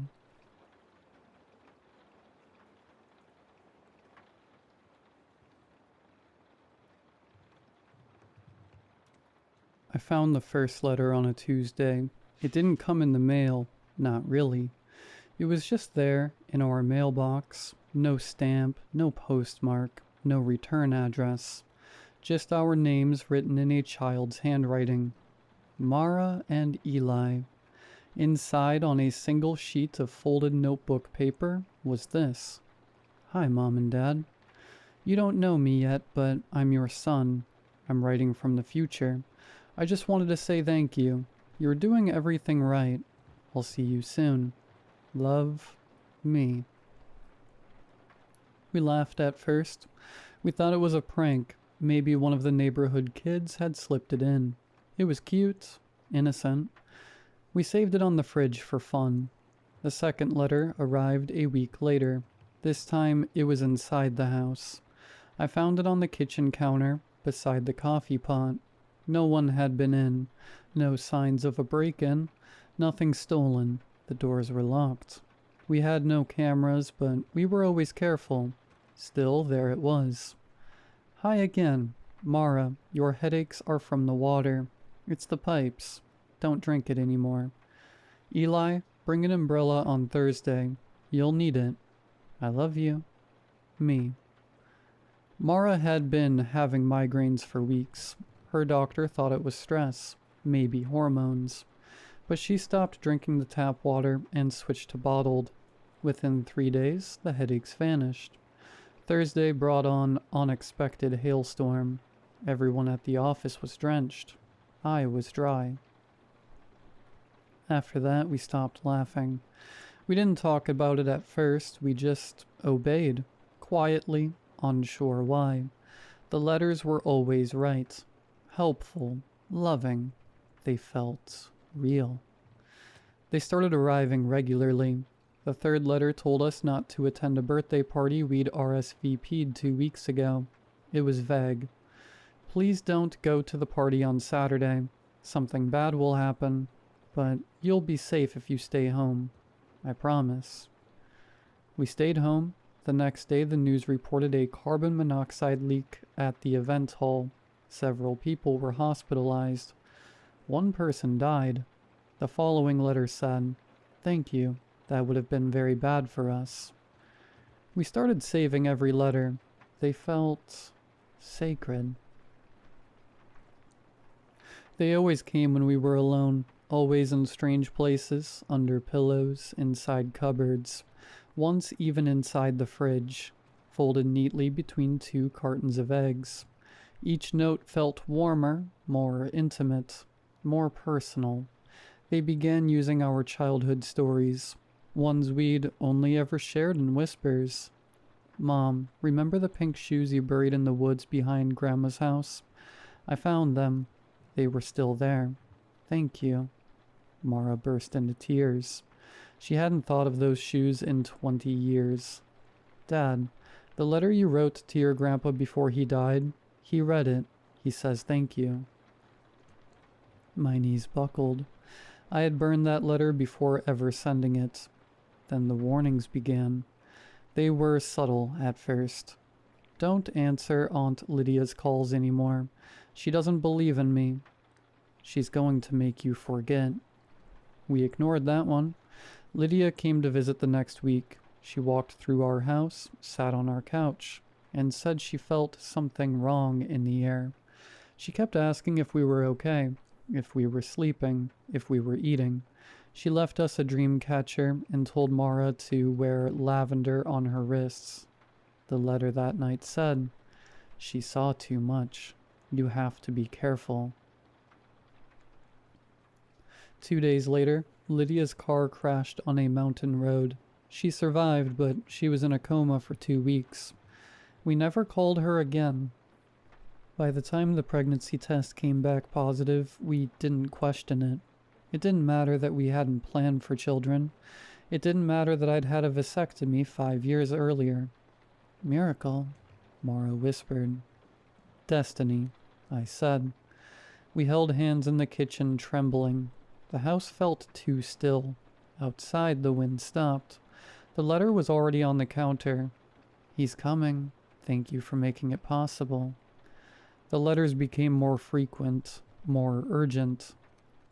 I found the first letter on a Tuesday. It didn't come in the mail, not really. It was just there, in our mailbox. No stamp, no postmark, no return address. Just our names written in a child's handwriting. Mara and Eli. Inside, on a single sheet of folded notebook paper, was this. Hi, Mom and Dad. You don't know me yet, but I'm your son. I'm writing from the future. I just wanted to say thank you. You're doing everything right. I'll see you soon. Love, me. We laughed at first. We thought it was a prank. Maybe one of the neighborhood kids had slipped it in. It was cute, innocent. We saved it on the fridge for fun. The second letter arrived a week later. This time it was inside the house. I found it on the kitchen counter, beside the coffee pot. No one had been in. No signs of a break-in. Nothing stolen. The doors were locked. We had no cameras, but we were always careful. Still, there it was. Hi again. Mara, your headaches are from the water. It's the pipes. Don't drink it anymore. Eli, bring an umbrella on Thursday. You'll need it. I love you. Me. Mara had been having migraines for weeks. Her doctor thought it was stress, maybe hormones. But she stopped drinking the tap water and switched to bottled. Within 3 days, the headaches vanished. Thursday brought on unexpected hailstorm. Everyone at the office was drenched. I was dry. After that, we stopped laughing. We didn't talk about it at first, we just obeyed, quietly, unsure why. The letters were always right. Helpful, loving. They felt real. They started arriving regularly. The third letter told us not to attend a birthday party we'd RSVP'd 2 weeks ago. It was vague. Please don't go to the party on Saturday. Something bad will happen, but you'll be safe if you stay home. I promise. We stayed home. The next day, the news reported a carbon monoxide leak at the event hall. Several people were hospitalized. One person died. The following letter said, "Thank you. That would have been very bad for us." We started saving every letter. They felt sacred. They always came when we were alone, always in strange places, under pillows, inside cupboards, once even inside the fridge, folded neatly between 2 cartons of eggs. Each note felt warmer, more intimate, more personal. They began using our childhood stories, ones we'd only ever shared in whispers. Mom, remember the pink shoes you buried in the woods behind Grandma's house? I found them. They were still there. Thank you. Mara burst into tears. She hadn't thought of those shoes in 20 years. Dad, the letter you wrote to your grandpa before he died, he read it. He says thank you. My knees buckled. I had burned that letter before ever sending it. Then the warnings began. They were subtle at first. Don't answer Aunt Lydia's calls anymore. She doesn't believe in me. She's going to make you forget. We ignored that one. Lydia came to visit the next week. She walked through our house, sat on our couch, and said she felt something wrong in the air. She kept asking if we were okay, if we were sleeping, if we were eating. She left us a dream catcher and told Mara to wear lavender on her wrists. The letter that night said, "She saw too much. You have to be careful." 2 days later, Lydia's car crashed on a mountain road. She survived, but she was in a coma for 2 weeks. We never called her again. By the time the pregnancy test came back positive, we didn't question it. It didn't matter that we hadn't planned for children. It didn't matter that I'd had a vasectomy 5 years earlier. "Miracle," Mara whispered. "Destiny," I said. We held hands in the kitchen, trembling. The house felt too still. Outside, the wind stopped. The letter was already on the counter. "He's coming. Thank you for making it possible." The letters became more frequent, more urgent.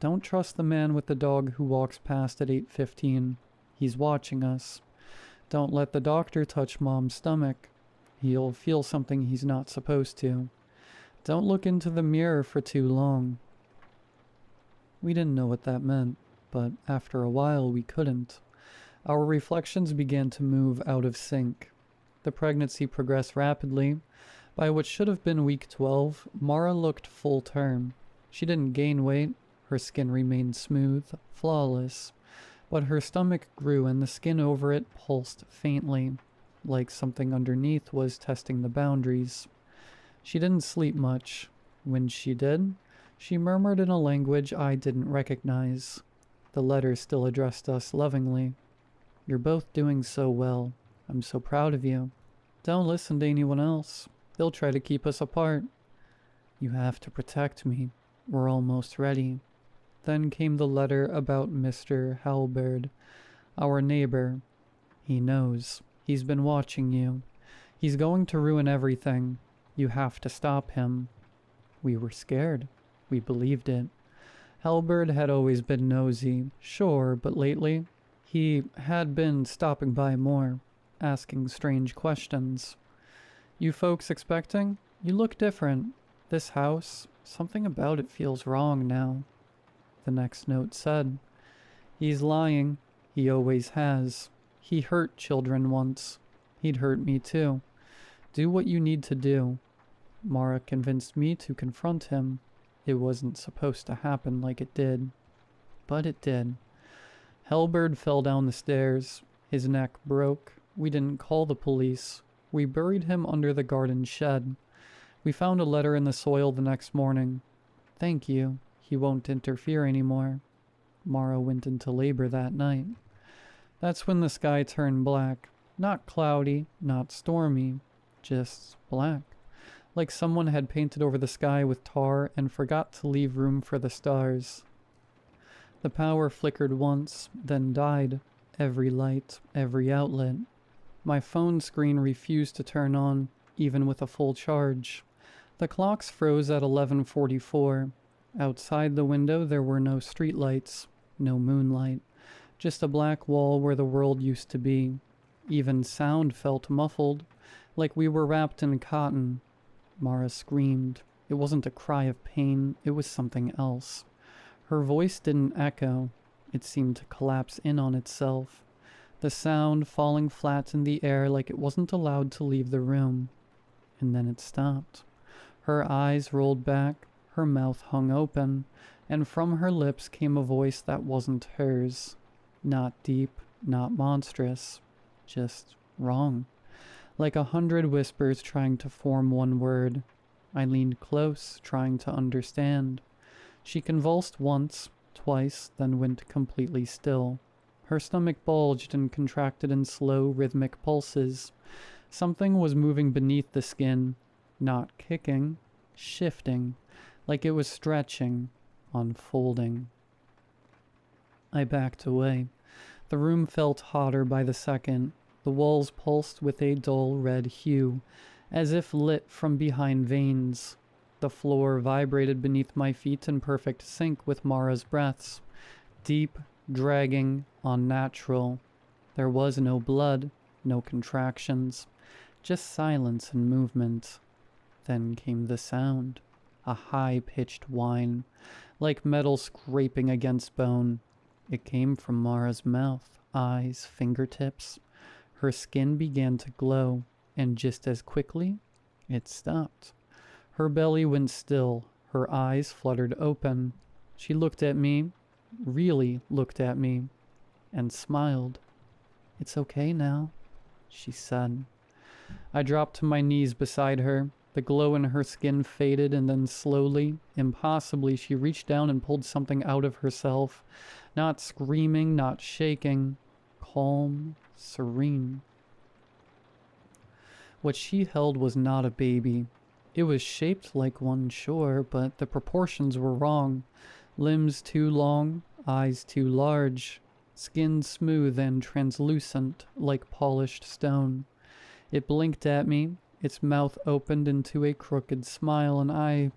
"Don't trust the man with the dog who walks past at 8:15. He's watching us. Don't let the doctor touch Mom's stomach. He'll feel something he's not supposed to. Don't look into the mirror for too long." We didn't know what that meant, but after a while we couldn't. Our reflections began to move out of sync. The pregnancy progressed rapidly. By what should have been week 12, Mara looked full term. She didn't gain weight. Her skin remained smooth, flawless. But her stomach grew and the skin over it pulsed faintly, like something underneath was testing the boundaries. She didn't sleep much. When she did, she murmured in a language I didn't recognize. The letter still addressed us lovingly. "You're both doing so well. I'm so proud of you. Don't listen to anyone else. They'll try to keep us apart. You have to protect me. We're almost ready." Then came the letter about Mr. Halberd, our neighbor. "He knows. He's been watching you. He's going to ruin everything. You have to stop him." We were scared. We believed it. Halberd had always been nosy, sure, but lately he had been stopping by more, asking strange questions. "You folks expecting? You look different. This house, something about it feels wrong now." The next note said, "He's lying. He always has. He hurt children once. He'd hurt me too. Do what you need to do." Mara convinced me to confront him. It wasn't supposed to happen like it did. But it did. Halberd fell down the stairs. His neck broke. We didn't call the police. We buried him under the garden shed. We found a letter in the soil the next morning. "Thank you. He won't interfere anymore." Mara went into labor that night. That's when the sky turned black. Not cloudy, not stormy, just black. Like someone had painted over the sky with tar and forgot to leave room for the stars. The power flickered once, then died. Every light, every outlet. My phone screen refused to turn on, even with a full charge. The clocks froze at 11:44. Outside the window there were no streetlights, no moonlight, just a black wall where the world used to be. Even sound felt muffled, like we were wrapped in cotton. Mara screamed. It wasn't a cry of pain, it was something else. Her voice didn't echo. It seemed to collapse in on itself. The sound falling flat in the air like it wasn't allowed to leave the room. And then it stopped. Her eyes rolled back, her mouth hung open, and from her lips came a voice that wasn't hers. Not deep, not monstrous, just wrong. Like 100 whispers trying to form one word. I leaned close, trying to understand. She convulsed once, twice, then went completely still. Her stomach bulged and contracted in slow, rhythmic pulses. Something was moving beneath the skin, not kicking, shifting, like it was stretching. unfolding. I backed away. The room felt hotter by the second. The walls pulsed with a dull red hue, as if lit from behind veins. The floor vibrated beneath my feet in perfect sync with Mara's breaths. Deep, dragging, unnatural. There was no blood, no contractions, just silence and movement. Then came the sound, a high-pitched whine, like metal scraping against bone. It came from Mara's mouth, eyes, fingertips. Her skin began to glow, and just as quickly, it stopped. Her belly went still, her eyes fluttered open. She looked at me, really looked at me, and smiled. "It's okay now," she said. I dropped to my knees beside her. The glow in her skin faded, and then slowly, impossibly, she reached down and pulled something out of herself. Not screaming, not shaking. Calm, serene. What she held was not a baby. It was shaped like one, sure, but the proportions were wrong. Limbs too long, eyes too large, skin smooth and translucent like polished stone. It blinked at me, its mouth opened into a crooked smile, and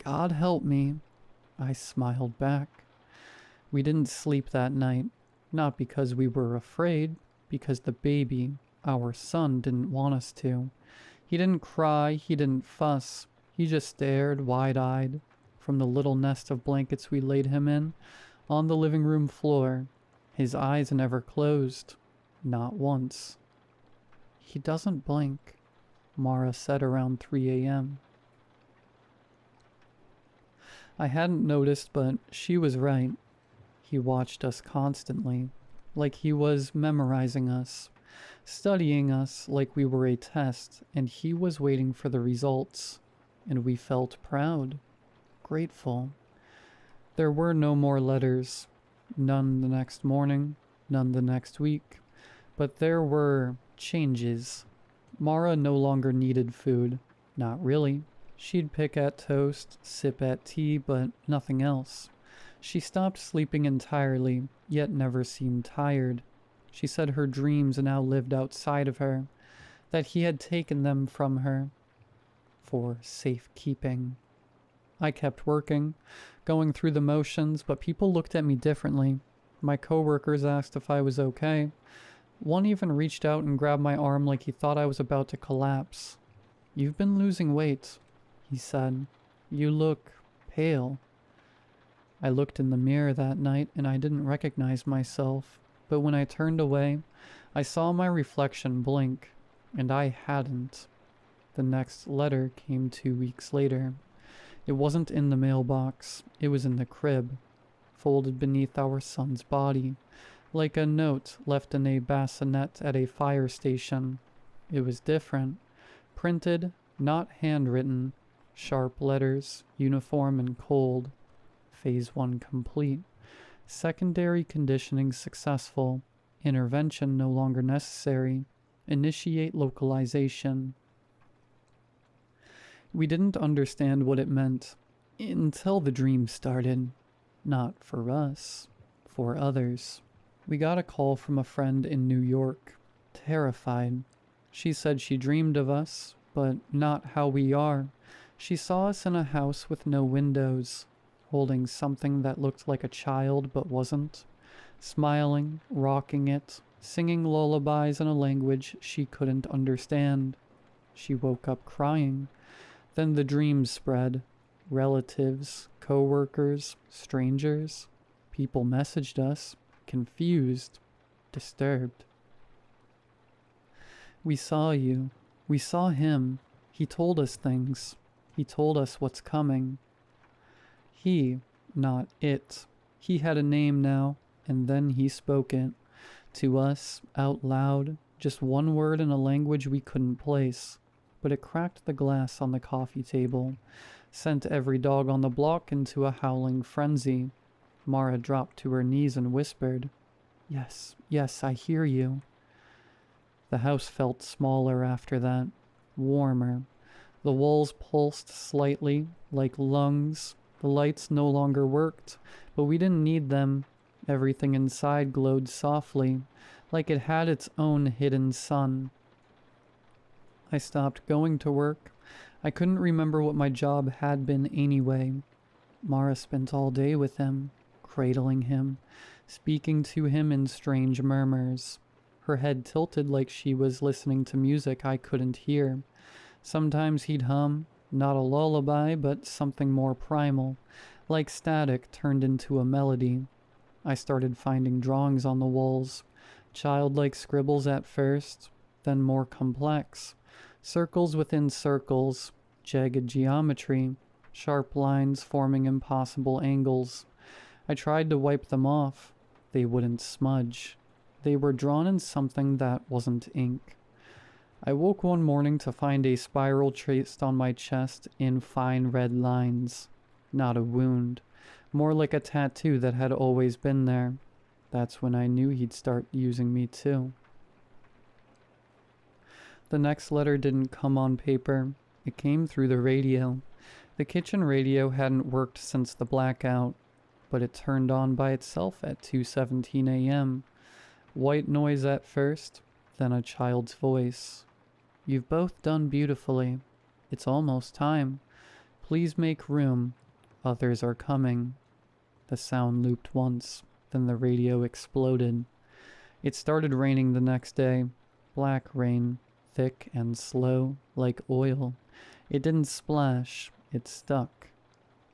God help me, I smiled back. We didn't sleep that night, not because we were afraid, because the baby, our son, didn't want us to. He didn't cry, he didn't fuss, he just stared wide-eyed from the little nest of blankets we laid him in on the living room floor. His eyes never closed, not once. "He doesn't blink," Mara said around 3 a.m. I hadn't noticed, but she was right. He watched us constantly, like he was memorizing us, studying us like we were a test, and he was waiting for the results. And we felt proud, grateful. There were no more letters, none the next morning, none the next week, but there were changes. Mara no longer needed food. Not really. She'd pick at toast, sip at tea, but nothing else. She stopped sleeping entirely, yet never seemed tired. She said her dreams now lived outside of her, that he had taken them from her for safekeeping. I kept working, going through the motions, but people looked at me differently. My coworkers asked if I was okay. One even reached out and grabbed my arm like he thought I was about to collapse. "You've been losing weight," he said. "You look pale." I looked in the mirror that night and I didn't recognize myself, but when I turned away, I saw my reflection blink, and I hadn't. The next letter came 2 weeks later. It wasn't in the mailbox, it was in the crib, folded beneath our son's body, like a note left in a bassinet at a fire station. It was different, printed, not handwritten, sharp letters, uniform and cold. Phase 1 complete. Secondary conditioning successful. Intervention no longer necessary. Initiate localization. We didn't understand what it meant until the dream started. Not for us, for others. We got a call from a friend in New York, terrified. She said she dreamed of us, but not how we are. She saw us in a house with no windows, holding something that looked like a child but wasn't, smiling, rocking it, singing lullabies in a language she couldn't understand. She woke up crying. Then the dreams spread. Relatives, co-workers, strangers. People messaged us, confused, disturbed. "We saw you. We saw him. He told us things. He told us what's coming." He, not it. He had a name now, and then he spoke it. To us, out loud, just one word in a language we couldn't place. But it cracked the glass on the coffee table, sent every dog on the block into a howling frenzy. Mara dropped to her knees and whispered, "Yes, yes, I hear you." The house felt smaller after that, warmer. The walls pulsed slightly, like lungs. The lights no longer worked, but we didn't need them. Everything inside glowed softly, like it had its own hidden sun. I stopped going to work. I couldn't remember what my job had been anyway. Mara spent all day with him, cradling him, speaking to him in strange murmurs. Her head tilted like she was listening to music I couldn't hear. Sometimes he'd hum, not a lullaby, but something more primal, like static turned into a melody. I started finding drawings on the walls, childlike scribbles at first, then more complex. Circles within circles, jagged geometry, sharp lines forming impossible angles. I tried to wipe them off. They wouldn't smudge. They were drawn in something that wasn't ink. I woke one morning to find a spiral traced on my chest in fine red lines. Not a wound. More like a tattoo that had always been there. That's when I knew he'd start using me too. The next letter didn't come on paper. It came through the radio. The kitchen radio hadn't worked since the blackout, but it turned on by itself at 2:17 a.m. White noise at first, then a child's voice. "You've both done beautifully. It's almost time. Please make room. Others are coming." The sound looped once, then the radio exploded. It started raining the next day. Black rain, thick and slow, like oil. It didn't splash, it stuck.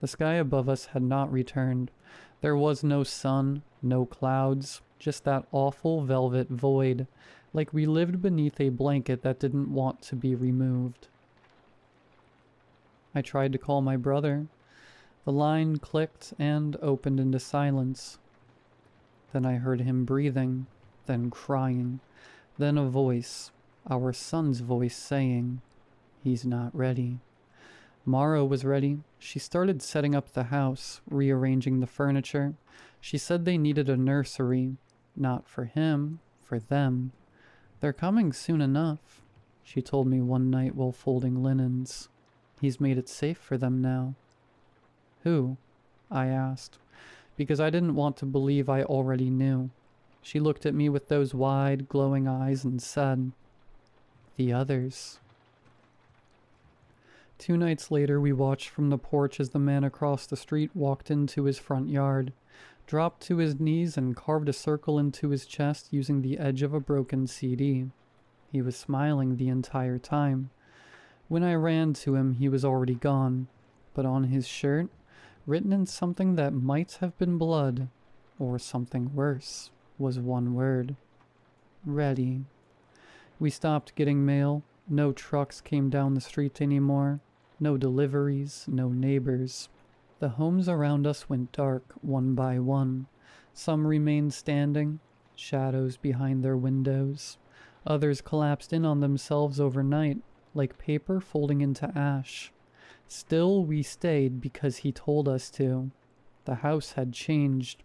The sky above us had not returned. There was no sun, no clouds, just that awful velvet void, like we lived beneath a blanket that didn't want to be removed. I tried to call my brother. The line clicked and opened into silence. Then I heard him breathing, then crying, then a voice, our son's voice, saying, "He's not ready." Mara was ready. She started setting up the house, rearranging the furniture. She said they needed a nursery. Not for him, for them. "They're coming soon enough," she told me one night while folding linens. "He's made it safe for them now." "Who?" I asked, because I didn't want to believe I already knew. She looked at me with those wide, glowing eyes and said, "The others." 2 nights later, we watched from the porch as the man across the street walked into his front yard, dropped to his knees and carved a circle into his chest using the edge of a broken CD. He was smiling the entire time. When I ran to him, he was already gone, but on his shirt, written in something that might have been blood, or something worse, was one word: ready. We stopped getting mail. No trucks came down the street anymore. No deliveries, no neighbors. The homes around us went dark one by one. Some remained standing, shadows behind their windows. Others collapsed in on themselves overnight, like paper folding into ash. Still, we stayed because he told us to. The house had changed.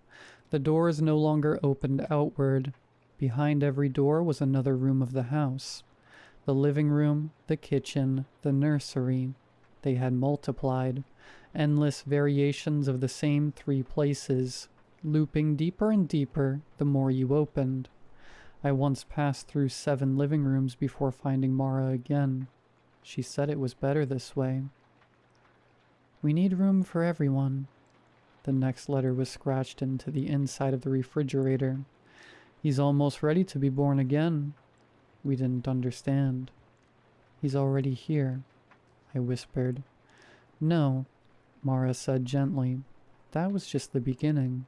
The doors no longer opened outward. Behind every door was another room of the house. The living room, the kitchen, the nursery. They had multiplied. Endless variations of the same 3 places, looping deeper and deeper the more you opened. I once passed through 7 living rooms before finding Mara again. She said it was better this way. "We need room for everyone." The next letter was scratched into the inside of the refrigerator. "He's almost ready to be born again." We didn't understand. "He's already here," I whispered. "No," Mara said gently. "That was just the beginning."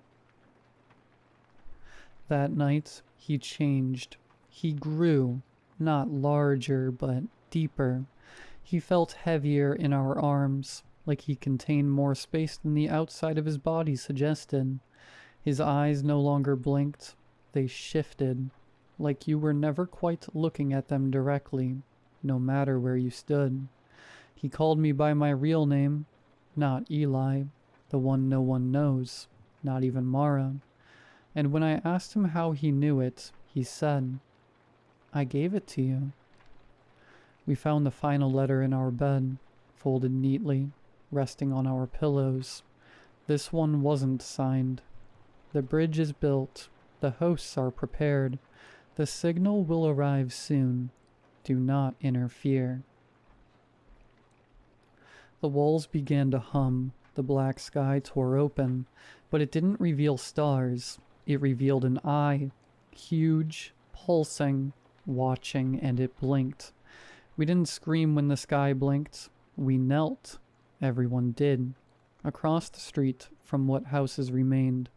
That night, he changed. He grew, not larger, but deeper. He felt heavier in our arms, like he contained more space than the outside of his body suggested. His eyes no longer blinked. They shifted, like you were never quite looking at them directly, no matter where you stood. He called me by my real name, not Eli, the one no one knows, not even Mara. And when I asked him how he knew it, he said, "I gave it to you." We found the final letter in our bed, folded neatly, resting on our pillows. This one wasn't signed. The bridge is built. The hosts are prepared. The signal will arrive soon. Do not interfere. The walls began to hum. The black sky tore open, but it didn't reveal stars. It revealed an eye, huge, pulsing, watching, and it blinked. We didn't scream when the sky blinked. We knelt. Everyone did. Across the street, from what houses remained,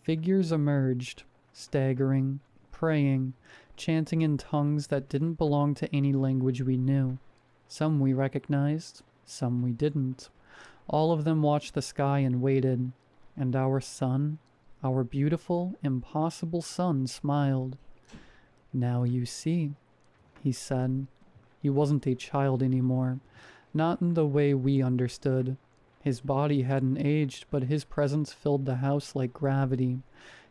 figures emerged, staggering, praying, chanting in tongues that didn't belong to any language we knew. Some we recognized, some we didn't. All of them watched the sky and waited, and our sun, our beautiful, impossible sun, smiled. "Now you see," he said. He wasn't a child anymore, not in the way we understood. His body hadn't aged, but his presence filled the house like gravity.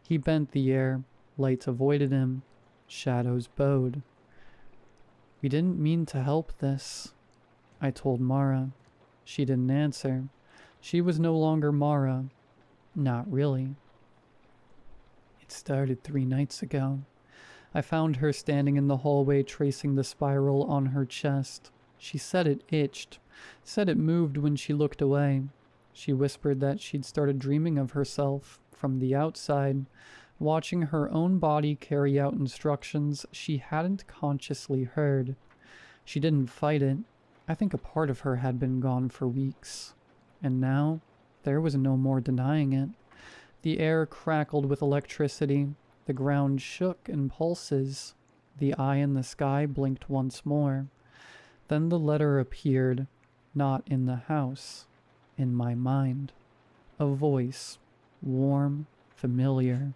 He bent the air, lights avoided him, shadows bowed. "We didn't mean to help this," I told Mara. She didn't answer. She was no longer Mara. Not really. It started 3 nights ago. I found her standing in the hallway tracing the spiral on her chest. She said it itched, said it moved when she looked away. She whispered that she'd started dreaming of herself, from the outside, watching her own body carry out instructions she hadn't consciously heard. She didn't fight it. I think a part of her had been gone for weeks. And now, there was no more denying it. The air crackled with electricity. The ground shook in pulses. The eye in the sky blinked once more. Then the letter appeared, not in the house, in my mind. A voice, warm, familiar.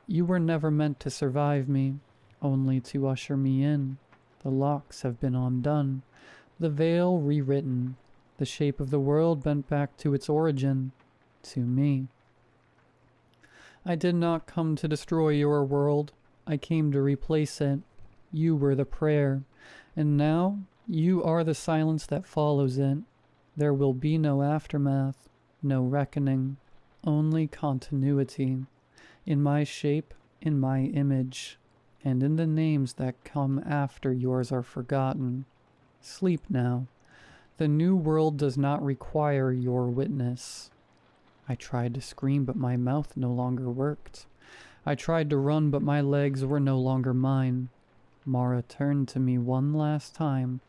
"You were never meant to survive me, only to usher me in. The locks have been undone, the veil rewritten, the shape of the world bent back to its origin, to me. I did not come to destroy your world. I came to replace it. You were the prayer, and now you are the silence that follows it. There will be no aftermath, no reckoning, only continuity. In my shape, in my image, and in the names that come after yours are forgotten. Sleep now. The new world does not require your witness." I tried to scream, but my mouth no longer worked. I tried to run, but my legs were no longer mine. Mara turned to me one last time.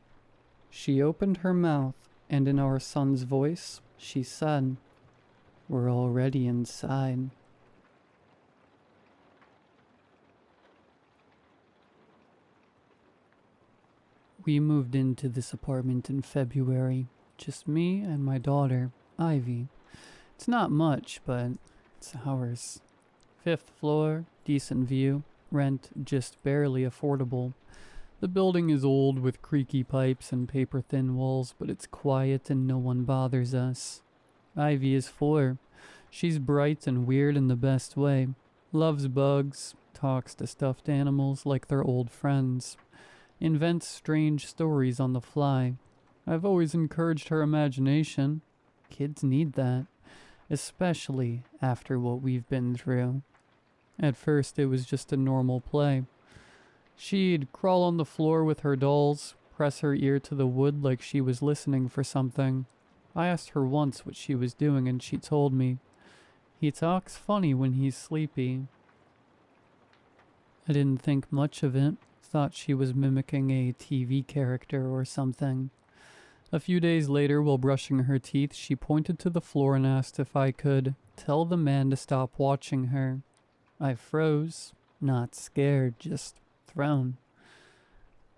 She opened her mouth, and in our son's voice, she said, "We're already inside." We moved into this apartment in February. Just me and my daughter, Ivy. It's not much, but it's ours. 5th floor, decent view. Rent just barely affordable. The building is old with creaky pipes and paper-thin walls, but it's quiet and no one bothers us. Ivy is 4. She's bright and weird in the best way. Loves bugs, talks to stuffed animals like they're old friends. Invents strange stories on the fly. I've always encouraged her imagination. Kids need that, especially after what we've been through. At first it was just a normal play. She'd crawl on the floor with her dolls, press her ear to the wood like she was listening for something. I asked her once what she was doing and she told me. He talks funny when he's sleepy. I didn't think much of it. Thought she was mimicking a TV character or something. A few days later, while brushing her teeth, she pointed to the floor and asked if I could tell the man to stop watching her. I froze, not scared, just thrown.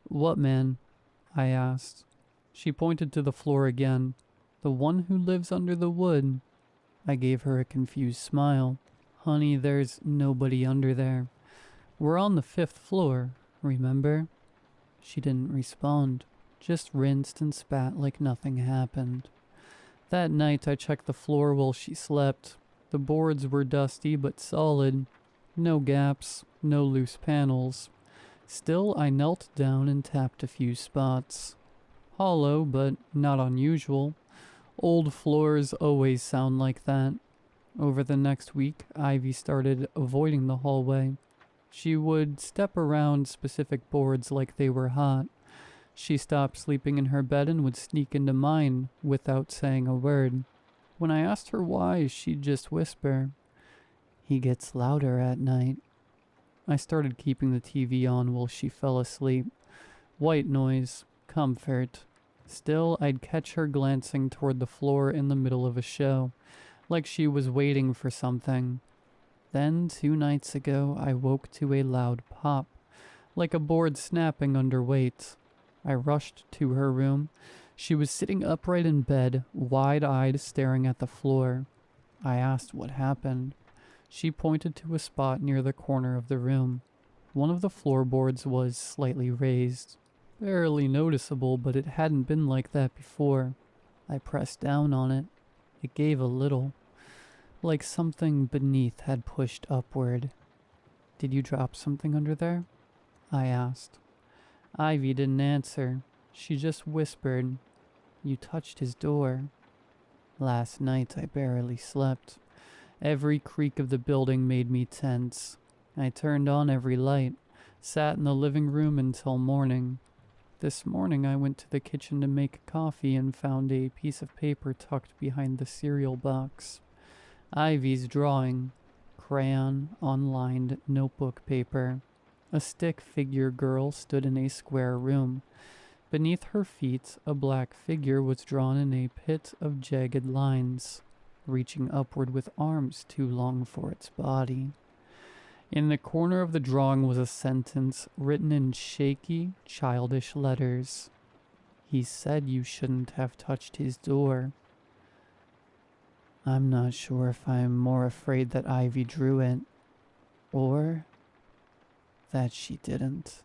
"What man?" I asked. She pointed to the floor again. "The one who lives under the wood." I gave her a confused smile. "Honey, there's nobody under there. We're on the 5th floor. Remember?" She didn't respond, just rinsed and spat like nothing happened. That night I checked the floor while she slept. The boards were dusty but solid. No gaps, no loose panels. Still, I knelt down and tapped a few spots. Hollow, but not unusual. Old floors always sound like that. Over the next week, Ivy started avoiding the hallway. She would step around specific boards like they were hot. She stopped sleeping in her bed and would sneak into mine without saying a word. When I asked her why, she'd just whisper, "He gets louder at night." I started keeping the TV on while she fell asleep. White noise, comfort. Still, I'd catch her glancing toward the floor in the middle of a show, like she was waiting for something. Then, 2 nights ago, I woke to a loud pop, like a board snapping under weight. I rushed to her room. She was sitting upright in bed, wide-eyed, staring at the floor. I asked what happened. She pointed to a spot near the corner of the room. One of the floorboards was slightly raised. Barely noticeable, but it hadn't been like that before. I pressed down on it. It gave a little, like something beneath had pushed upward. "Did you drop something under there?" I asked. Ivy didn't answer. She just whispered, "You touched his door." Last night I barely slept. Every creak of the building made me tense. I turned on every light, sat in the living room until morning. This morning I went to the kitchen to make coffee and found a piece of paper tucked behind the cereal box. Ivy's drawing, crayon on lined notebook paper. A stick figure girl stood in a square room. Beneath her feet, a black figure was drawn in a pit of jagged lines, reaching upward with arms too long for its body. In the corner of the drawing was a sentence written in shaky, childish letters. "He said you shouldn't have touched his door." I'm not sure if I'm more afraid that Ivy drew it, or that she didn't.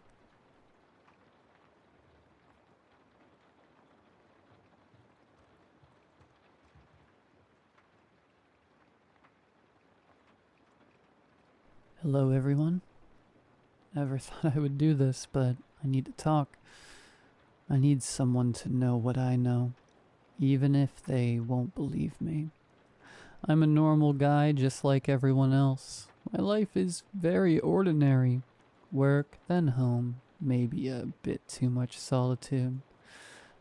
Hello everyone. Never thought I would do this, but I need to talk. I need someone to know what I know, even if they won't believe me. I'm a normal guy just like everyone else. My life is very ordinary. Work, then home, maybe a bit too much solitude.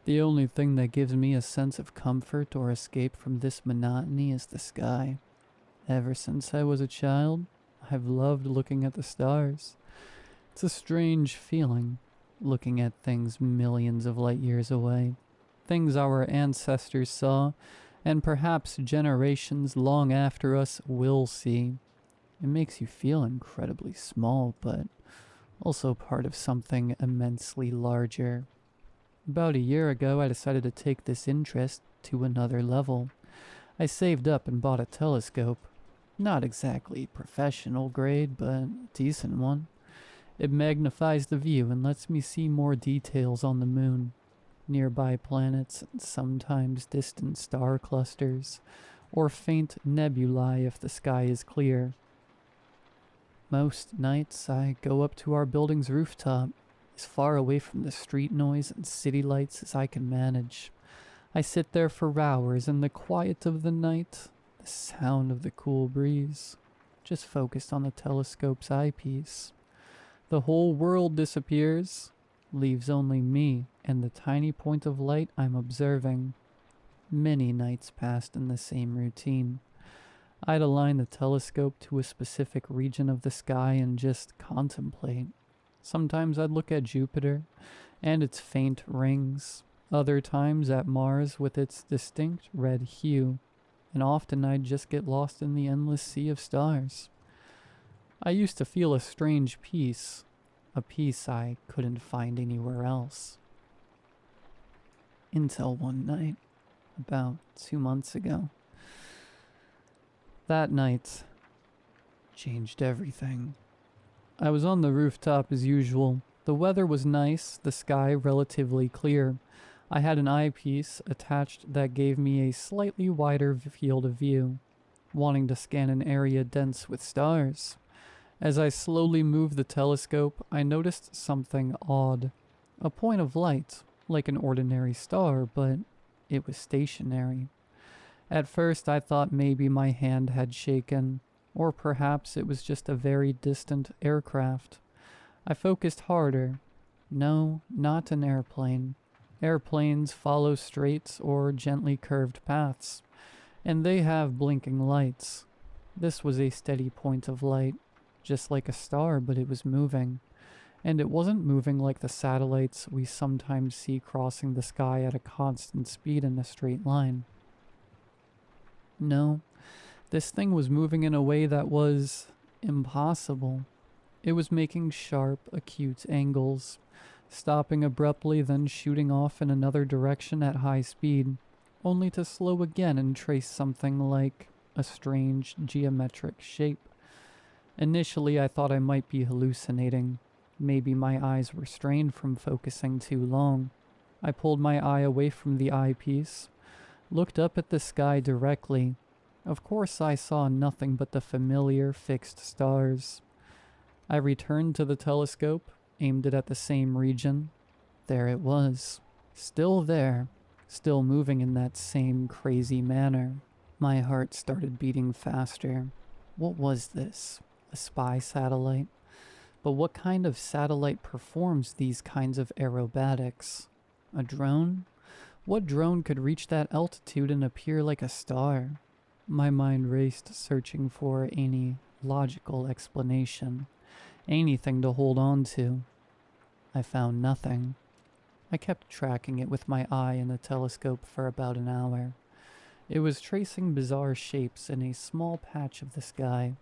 The only thing that gives me a sense of comfort or escape from this monotony is the sky. Ever since I was a child, I've loved looking at the stars. It's a strange feeling, looking at things millions of light years away. Things our ancestors saw, and perhaps generations long after us will see. It makes you feel incredibly small, but also part of something immensely larger. About a year ago, I decided to take this interest to another level. I saved up and bought a telescope. Not exactly professional grade, but a decent one. It magnifies the view and lets me see more details on the moon, nearby planets, and sometimes distant star clusters, or faint nebulae if the sky is clear. Most nights I go up to our building's rooftop, as far away from the street noise and city lights as I can manage. I sit there for hours in the quiet of the night, the sound of the cool breeze, just focused on the telescope's eyepiece. The whole world disappears, leaves only me and the tiny point of light I'm observing. Many nights passed in the same routine. I'd align the telescope to a specific region of the sky and just contemplate. Sometimes I'd look at Jupiter and its faint rings, other times at Mars with its distinct red hue, and often I'd just get lost in the endless sea of stars. I used to feel a strange peace, a peace I couldn't find anywhere else. Until one night, about 2 months ago. That night changed everything. I was on the rooftop as usual. The weather was nice, the sky relatively clear. I had an eyepiece attached that gave me a slightly wider field of view, wanting to scan an area dense with stars. As I slowly moved the telescope, I noticed something odd. A point of light, like an ordinary star, but it was stationary. At first I thought maybe my hand had shaken, or perhaps it was just a very distant aircraft. I focused harder. No, not an airplane. Airplanes follow straight or gently curved paths, and they have blinking lights. This was a steady point of light, just like a star, but it was moving. And it wasn't moving like the satellites we sometimes see crossing the sky at a constant speed in a straight line. No, this thing was moving in a way that was impossible. It was making sharp, acute angles, stopping abruptly, then shooting off in another direction at high speed, only to slow again and trace something like a strange geometric shape. Initially, I thought I might be hallucinating. Maybe my eyes were strained from focusing too long. I pulled my eye away from the eyepiece, looked up at the sky directly. Of course, I saw nothing but the familiar fixed stars. I returned to the telescope, aimed it at the same region. There it was. Still there. Still moving in that same crazy manner. My heart started beating faster. What was this? A spy satellite? But what kind of satellite performs these kinds of aerobatics? A drone? What drone could reach that altitude and appear like a star? My mind raced, searching for any logical explanation. Anything to hold on to. I found nothing. I kept tracking it with my eye in the telescope for about an hour. It was tracing bizarre shapes in a small patch of the sky.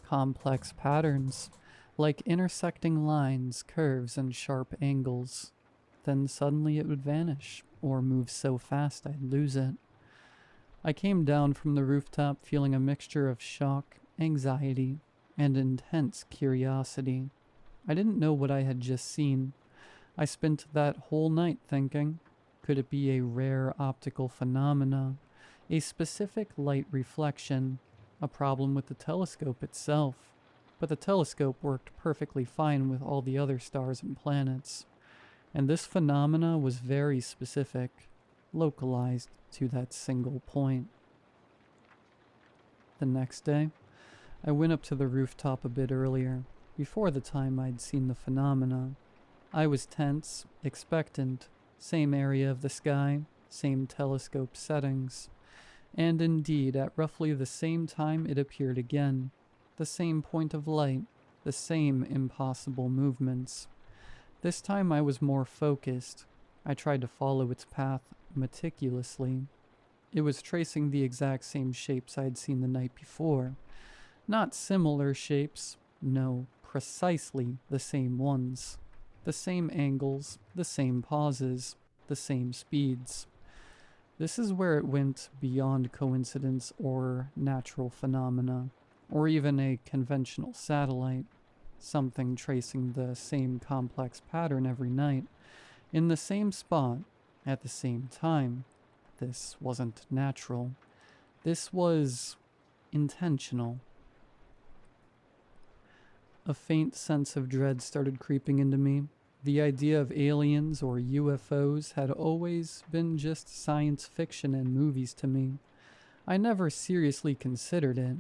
Complex patterns, like intersecting lines, curves, and sharp angles. Then suddenly it would vanish, or move so fast I'd lose it. I came down from the rooftop feeling a mixture of shock, anxiety, and intense curiosity. I didn't know what I had just seen. I spent that whole night thinking, could it be a rare optical phenomena, a specific light reflection, a problem with the telescope itself? But the telescope worked perfectly fine with all the other stars and planets. And this phenomena was very specific, localized to that single point. The next day, I went up to the rooftop a bit earlier, before the time I'd seen the phenomena. I was tense, expectant, same area of the sky, same telescope settings. And indeed, at roughly the same time it appeared again. The same point of light, the same impossible movements. This time I was more focused. I tried to follow its path meticulously. It was tracing the exact same shapes I had seen the night before. Not similar shapes, no, precisely the same ones. The same angles, the same pauses, the same speeds. This is where it went beyond coincidence or natural phenomena, or even a conventional satellite, something tracing the same complex pattern every night, in the same spot, at the same time. This wasn't natural. This was intentional. A faint sense of dread started creeping into me. The idea of aliens or UFOs had always been just science fiction and movies to me. I never seriously considered it,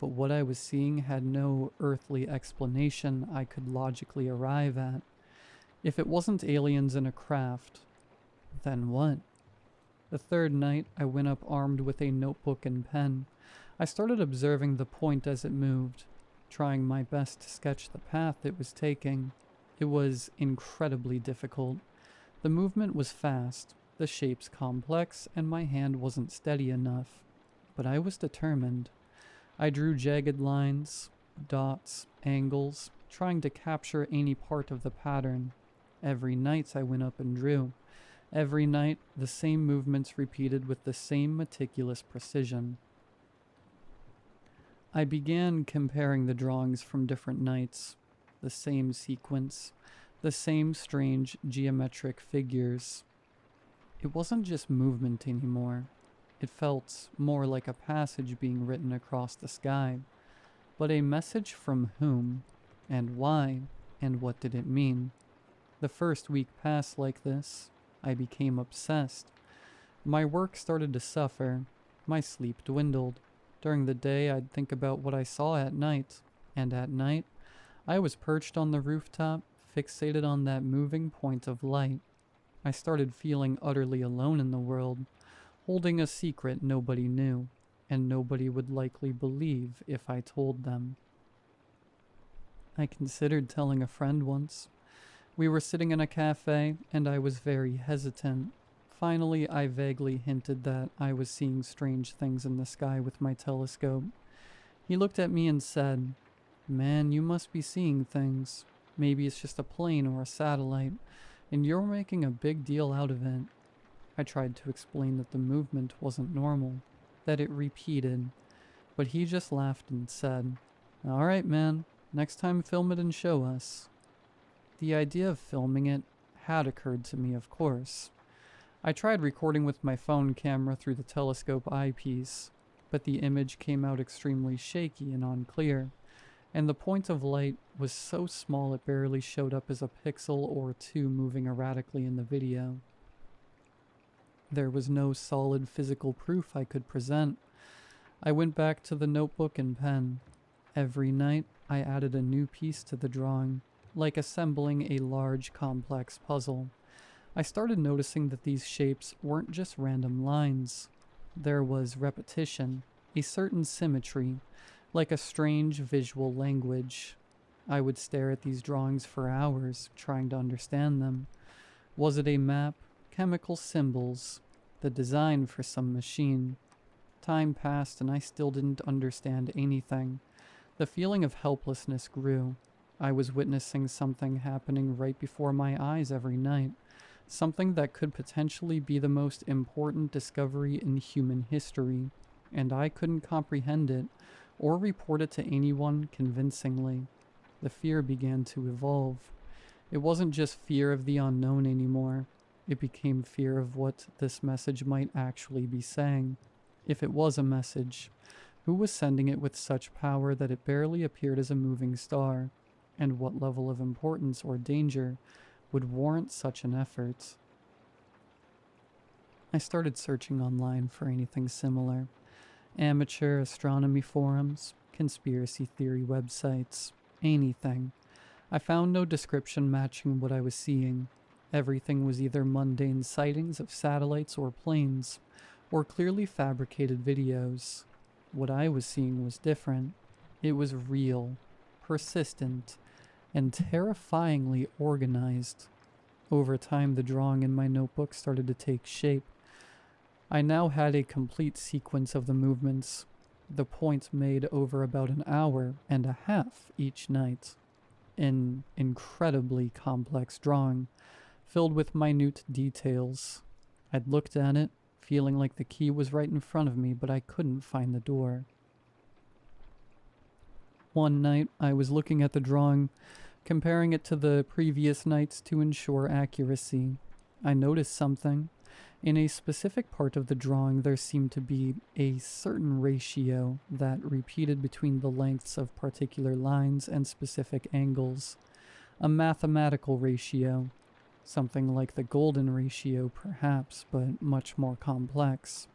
but what I was seeing had no earthly explanation I could logically arrive at. If it wasn't aliens in a craft, then what? The third night, I went up armed with a notebook and pen. I started observing the point as it moved, trying my best to sketch the path it was taking. It was incredibly difficult. The movement was fast, the shapes complex, and my hand wasn't steady enough. But I was determined. I drew jagged lines, dots, angles, trying to capture any part of the pattern. Every night I went up and drew. Every night, the same movements repeated with the same meticulous precision. I began comparing the drawings from different nights. The same sequence, the same strange geometric figures. It wasn't just movement anymore. It felt more like a passage being written across the sky. But a message from whom, and why, and what did it mean? The first week passed like this. I became obsessed. My work started to suffer. My sleep dwindled. During the day, I'd think about what I saw at night. And at night, I was perched on the rooftop, fixated on that moving point of light. I started feeling utterly alone in the world, holding a secret nobody knew, and nobody would likely believe if I told them. I considered telling a friend once. We were sitting in a cafe, and I was very hesitant. Finally, I vaguely hinted that I was seeing strange things in the sky with my telescope. He looked at me and said, "Man, you must be seeing things. Maybe it's just a plane or a satellite, and you're making a big deal out of it." I tried to explain that the movement wasn't normal, that it repeated, but he just laughed and said, "All right, man, next time film it and show us." The idea of filming it had occurred to me, of course. I tried recording with my phone camera through the telescope eyepiece, but the image came out extremely shaky and unclear, and the point of light was so small it barely showed up as a pixel or two moving erratically in the video. There was no solid physical proof I could present. I went back to the notebook and pen. Every night, I added a new piece to the drawing, like assembling a large, complex puzzle. I started noticing that these shapes weren't just random lines. There was repetition, a certain symmetry, like a strange visual language. I would stare at these drawings for hours, trying to understand them. Was it a map, chemical symbols, the design for some machine? Time passed and I still didn't understand anything. The feeling of helplessness grew. I was witnessing something happening right before my eyes every night. Something that could potentially be the most important discovery in human history, and I couldn't comprehend it or report it to anyone convincingly. The fear began to evolve. It wasn't just fear of the unknown anymore. It became fear of what this message might actually be saying. If it was a message, who was sending it with such power that it barely appeared as a moving star? And what level of importance or danger would warrant such an effort? I started searching online for anything similar. Amateur astronomy forums, conspiracy theory websites, anything. I found no description matching what I was seeing. Everything was either mundane sightings of satellites or planes, or clearly fabricated videos. What I was seeing was different. It was real, persistent, and terrifyingly organized. Over time, the drawing in my notebook started to take shape. I now had a complete sequence of the movements, the points made over about an hour and a half each night. An incredibly complex drawing, filled with minute details. I'd looked at it, feeling like the key was right in front of me, but I couldn't find the door. One night, I was looking at the drawing, comparing it to the previous nights to ensure accuracy. I noticed something. In a specific part of the drawing, there seemed to be a certain ratio that repeated between the lengths of particular lines and specific angles. A mathematical ratio. Something like the golden ratio, perhaps, but much more complex.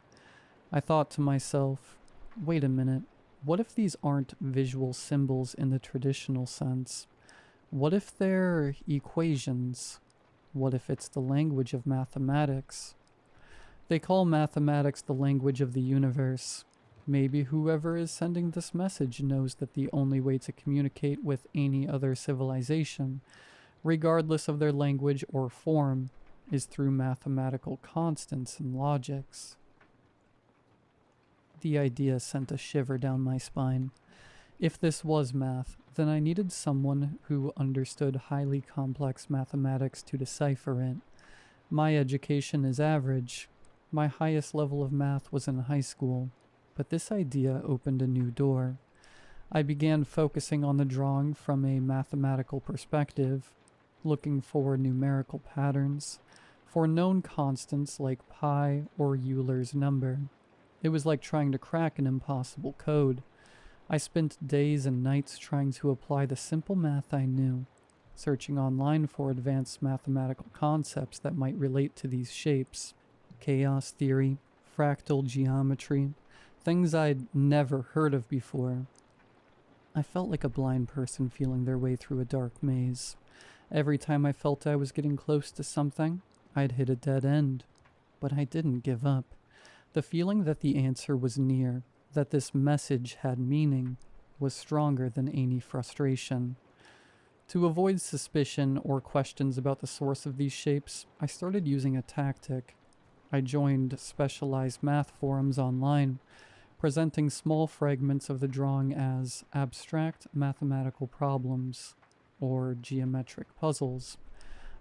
I thought to myself, wait a minute. What if these aren't visual symbols in the traditional sense? What if they're equations? What if it's the language of mathematics? They call mathematics the language of the universe. Maybe whoever is sending this message knows that the only way to communicate with any other civilization, regardless of their language or form, is through mathematical constants and logics. The idea sent a shiver down my spine. If this was math, then I needed someone who understood highly complex mathematics to decipher it. My education is average. My highest level of math was in high school, but this idea opened a new door. I began focusing on the drawing from a mathematical perspective, looking for numerical patterns, for known constants like pi or Euler's number. It was like trying to crack an impossible code. I spent days and nights trying to apply the simple math I knew, searching online for advanced mathematical concepts that might relate to these shapes. Chaos theory, fractal geometry, things I'd never heard of before. I felt like a blind person feeling their way through a dark maze. Every time I felt I was getting close to something, I'd hit a dead end. But I didn't give up. The feeling that the answer was near, that this message had meaning, was stronger than any frustration. To avoid suspicion or questions about the source of these shapes, I started using a tactic. I joined specialized math forums online, presenting small fragments of the drawing as abstract mathematical problems, or geometric puzzles.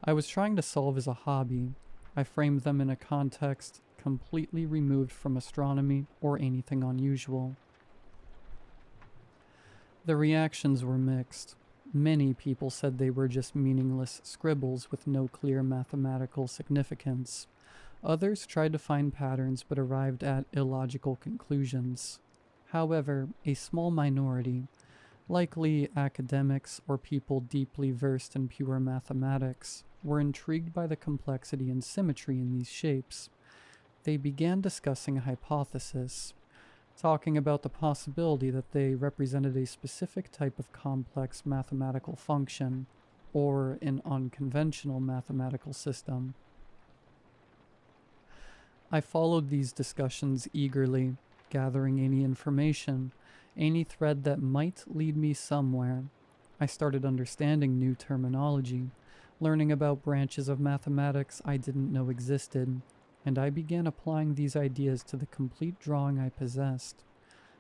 I was trying to solve as a hobby. I framed them in a context completely removed from astronomy or anything unusual. The reactions were mixed. Many people said they were just meaningless scribbles with no clear mathematical significance. Others tried to find patterns but arrived at illogical conclusions. However, a small minority, likely academics or people deeply versed in pure mathematics, were intrigued by the complexity and symmetry in these shapes. They began discussing a hypothesis, talking about the possibility that they represented a specific type of complex mathematical function, or an unconventional mathematical system. I followed these discussions eagerly, gathering any information, any thread that might lead me somewhere. I started understanding new terminology, learning about branches of mathematics I didn't know existed, and I began applying these ideas to the complete drawing I possessed.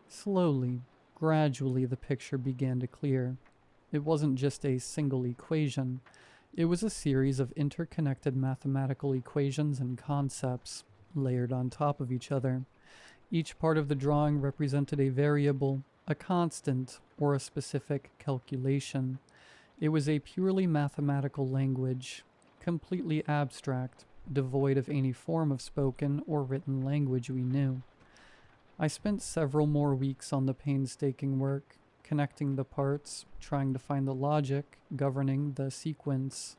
Slowly, gradually, the picture began to clear. It wasn't just a single equation. It was a series of interconnected mathematical equations and concepts, layered on top of each other. Each part of the drawing represented a variable, a constant, or a specific calculation. It was a purely mathematical language, completely abstract, devoid of any form of spoken or written language we knew. I spent several more weeks on the painstaking work, connecting the parts, trying to find the logic governing the sequence.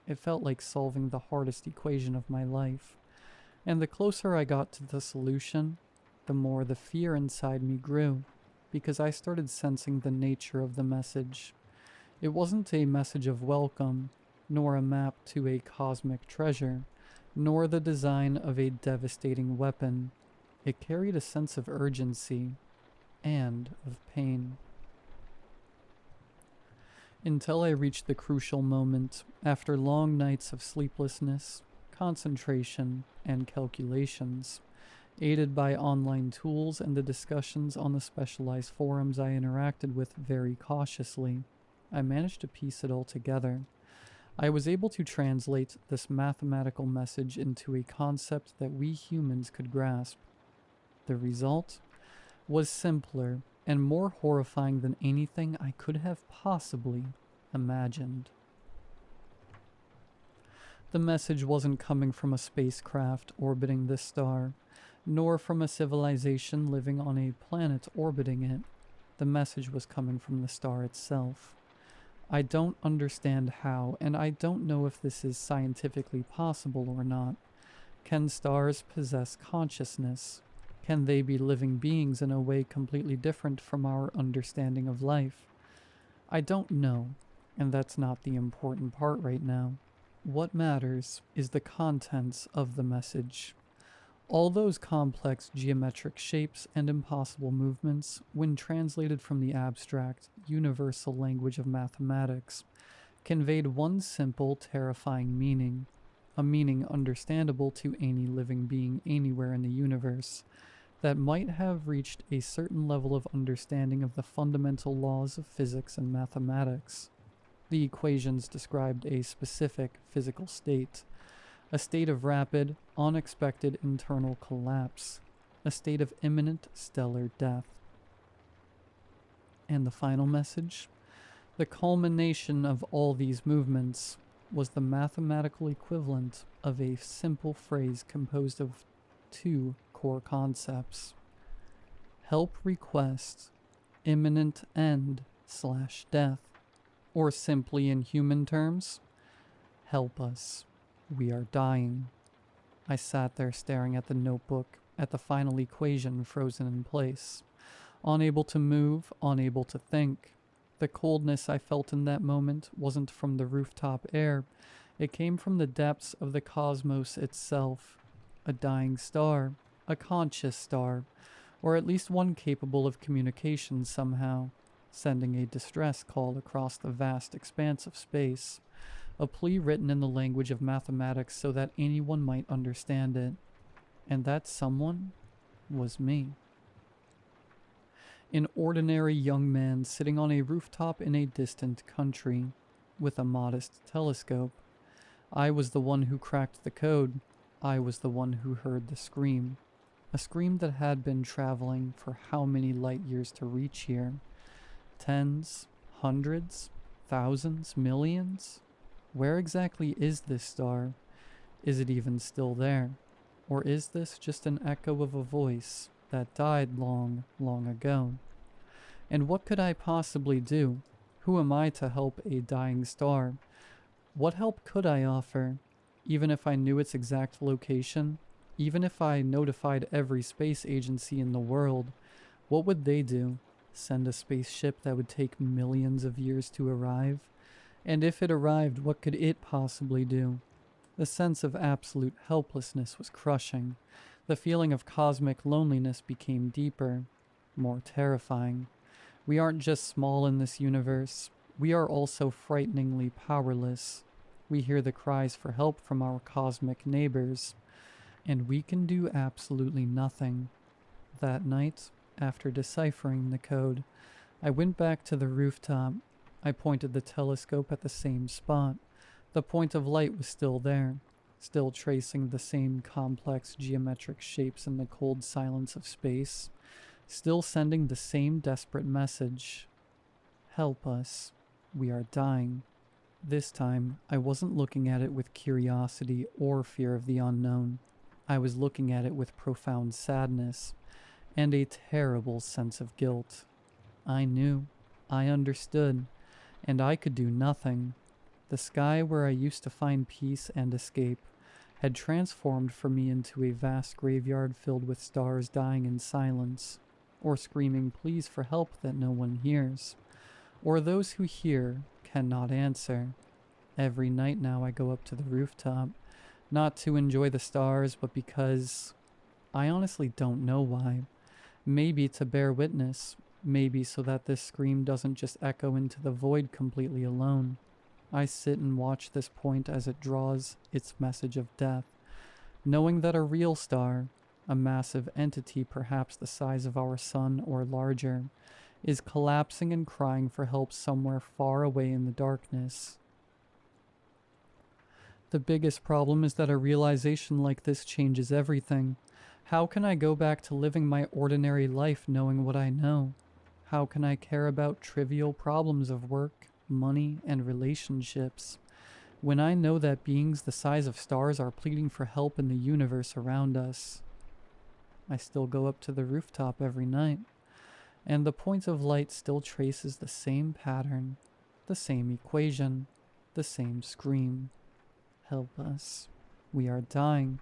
It felt like solving the hardest equation of my life. And the closer I got to the solution, the more the fear inside me grew, because I started sensing the nature of the message. It wasn't a message of welcome, nor a map to a cosmic treasure, nor the design of a devastating weapon. It carried a sense of urgency and of pain. Until I reached the crucial moment, after long nights of sleeplessness, concentration, and calculations, aided by online tools and the discussions on the specialized forums I interacted with very cautiously, I managed to piece it all together. I was able to translate this mathematical message into a concept that we humans could grasp. The result was simpler and more horrifying than anything I could have possibly imagined. The message wasn't coming from a spacecraft orbiting this star, nor from a civilization living on a planet orbiting it. The message was coming from the star itself. I don't understand how, and I don't know if this is scientifically possible or not. Can stars possess consciousness? Can they be living beings in a way completely different from our understanding of life? I don't know, and that's not the important part right now. What matters is the contents of the message. All those complex geometric shapes and impossible movements, when translated from the abstract, universal language of mathematics, conveyed one simple, terrifying meaning, a meaning understandable to any living being anywhere in the universe, that might have reached a certain level of understanding of the fundamental laws of physics and mathematics. The equations described a specific physical state, a state of rapid, unexpected internal collapse, a state of imminent stellar death. And the final message? The culmination of all these movements was the mathematical equivalent of a simple phrase composed of two core concepts. Help request, imminent end/death, or simply in human terms, help us. We are dying. I sat there staring at the notebook, at the final equation frozen in place. Unable to move, unable to think. The coldness I felt in that moment wasn't from the rooftop air. It came from the depths of the cosmos itself. A dying star, a conscious star, or at least one capable of communication somehow, sending a distress call across the vast expanse of space. A plea written in the language of mathematics so that anyone might understand it. And that someone was me. An ordinary young man sitting on a rooftop in a distant country, with a modest telescope. I was the one who cracked the code. I was the one who heard the scream. A scream that had been traveling for how many light years to reach here? Tens? Hundreds? Thousands? Millions? Where exactly is this star? Is it even still there? Or is this just an echo of a voice that died long, long ago? And what could I possibly do? Who am I to help a dying star? What help could I offer? Even if I knew its exact location? Even if I notified every space agency in the world? What would they do? Send a spaceship that would take millions of years to arrive? And if it arrived, what could it possibly do? The sense of absolute helplessness was crushing. The feeling of cosmic loneliness became deeper, more terrifying. We aren't just small in this universe. We are also frighteningly powerless. We hear the cries for help from our cosmic neighbors, and we can do absolutely nothing. That night, after deciphering the code, I went back to the rooftop. I pointed the telescope at the same spot. The point of light was still there, still tracing the same complex geometric shapes in the cold silence of space, still sending the same desperate message. Help us. We are dying. This time, I wasn't looking at it with curiosity or fear of the unknown. I was looking at it with profound sadness and a terrible sense of guilt. I knew, I understood, and I could do nothing. The sky where I used to find peace and escape had transformed for me into a vast graveyard filled with stars dying in silence, or screaming pleas for help that no one hears, or those who hear cannot answer. Every night now I go up to the rooftop, not to enjoy the stars, but because I honestly don't know why. Maybe to bear witness, maybe so that this scream doesn't just echo into the void completely alone. I sit and watch this point as it draws its message of death, knowing that a real star, a massive entity perhaps the size of our sun or larger, is collapsing and crying for help somewhere far away in the darkness. The biggest problem is that a realization like this changes everything. How can I go back to living my ordinary life knowing what I know? How can I care about trivial problems of work, money, and relationships when I know that beings the size of stars are pleading for help in the universe around us? I still go up to the rooftop every night, and the point of light still traces the same pattern, the same equation, the same scream. Help us. We are dying.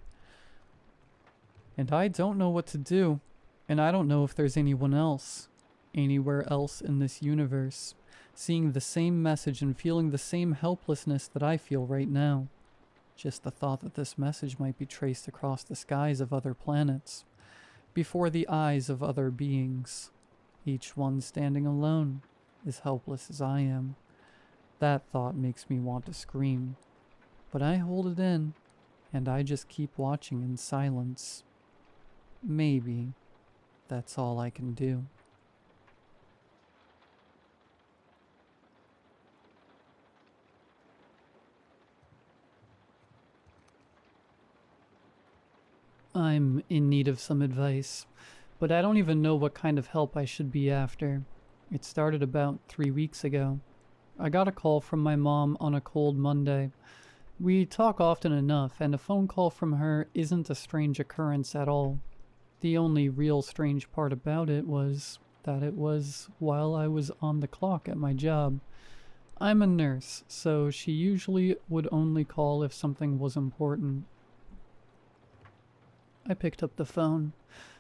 And I don't know what to do, and I don't know if there's anyone else, anywhere else in this universe, seeing the same message and feeling the same helplessness that I feel right now. Just the thought that this message might be traced across the skies of other planets, before the eyes of other beings, each one standing alone, as helpless as I am. That thought makes me want to scream, but I hold it in, and I just keep watching in silence. Maybe that's all I can do. I'm in need of some advice, but I don't even know what kind of help I should be after. It started about 3 weeks ago. I got a call from my mom on a cold Monday. We talk often enough, and a phone call from her isn't a strange occurrence at all. The only real strange part about it was that it was while I was on the clock at my job. I'm a nurse, so she usually would only call if something was important. I picked up the phone,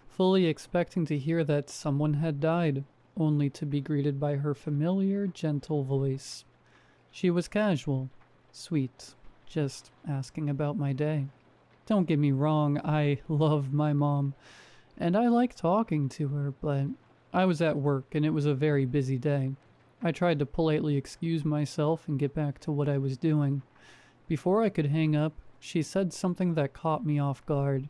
fully expecting to hear that someone had died, only to be greeted by her familiar, gentle voice. She was casual, sweet, just asking about my day. Don't get me wrong, I love my mom, and I like talking to her, but I was at work and it was a very busy day. I tried to politely excuse myself and get back to what I was doing. Before I could hang up, she said something that caught me off guard.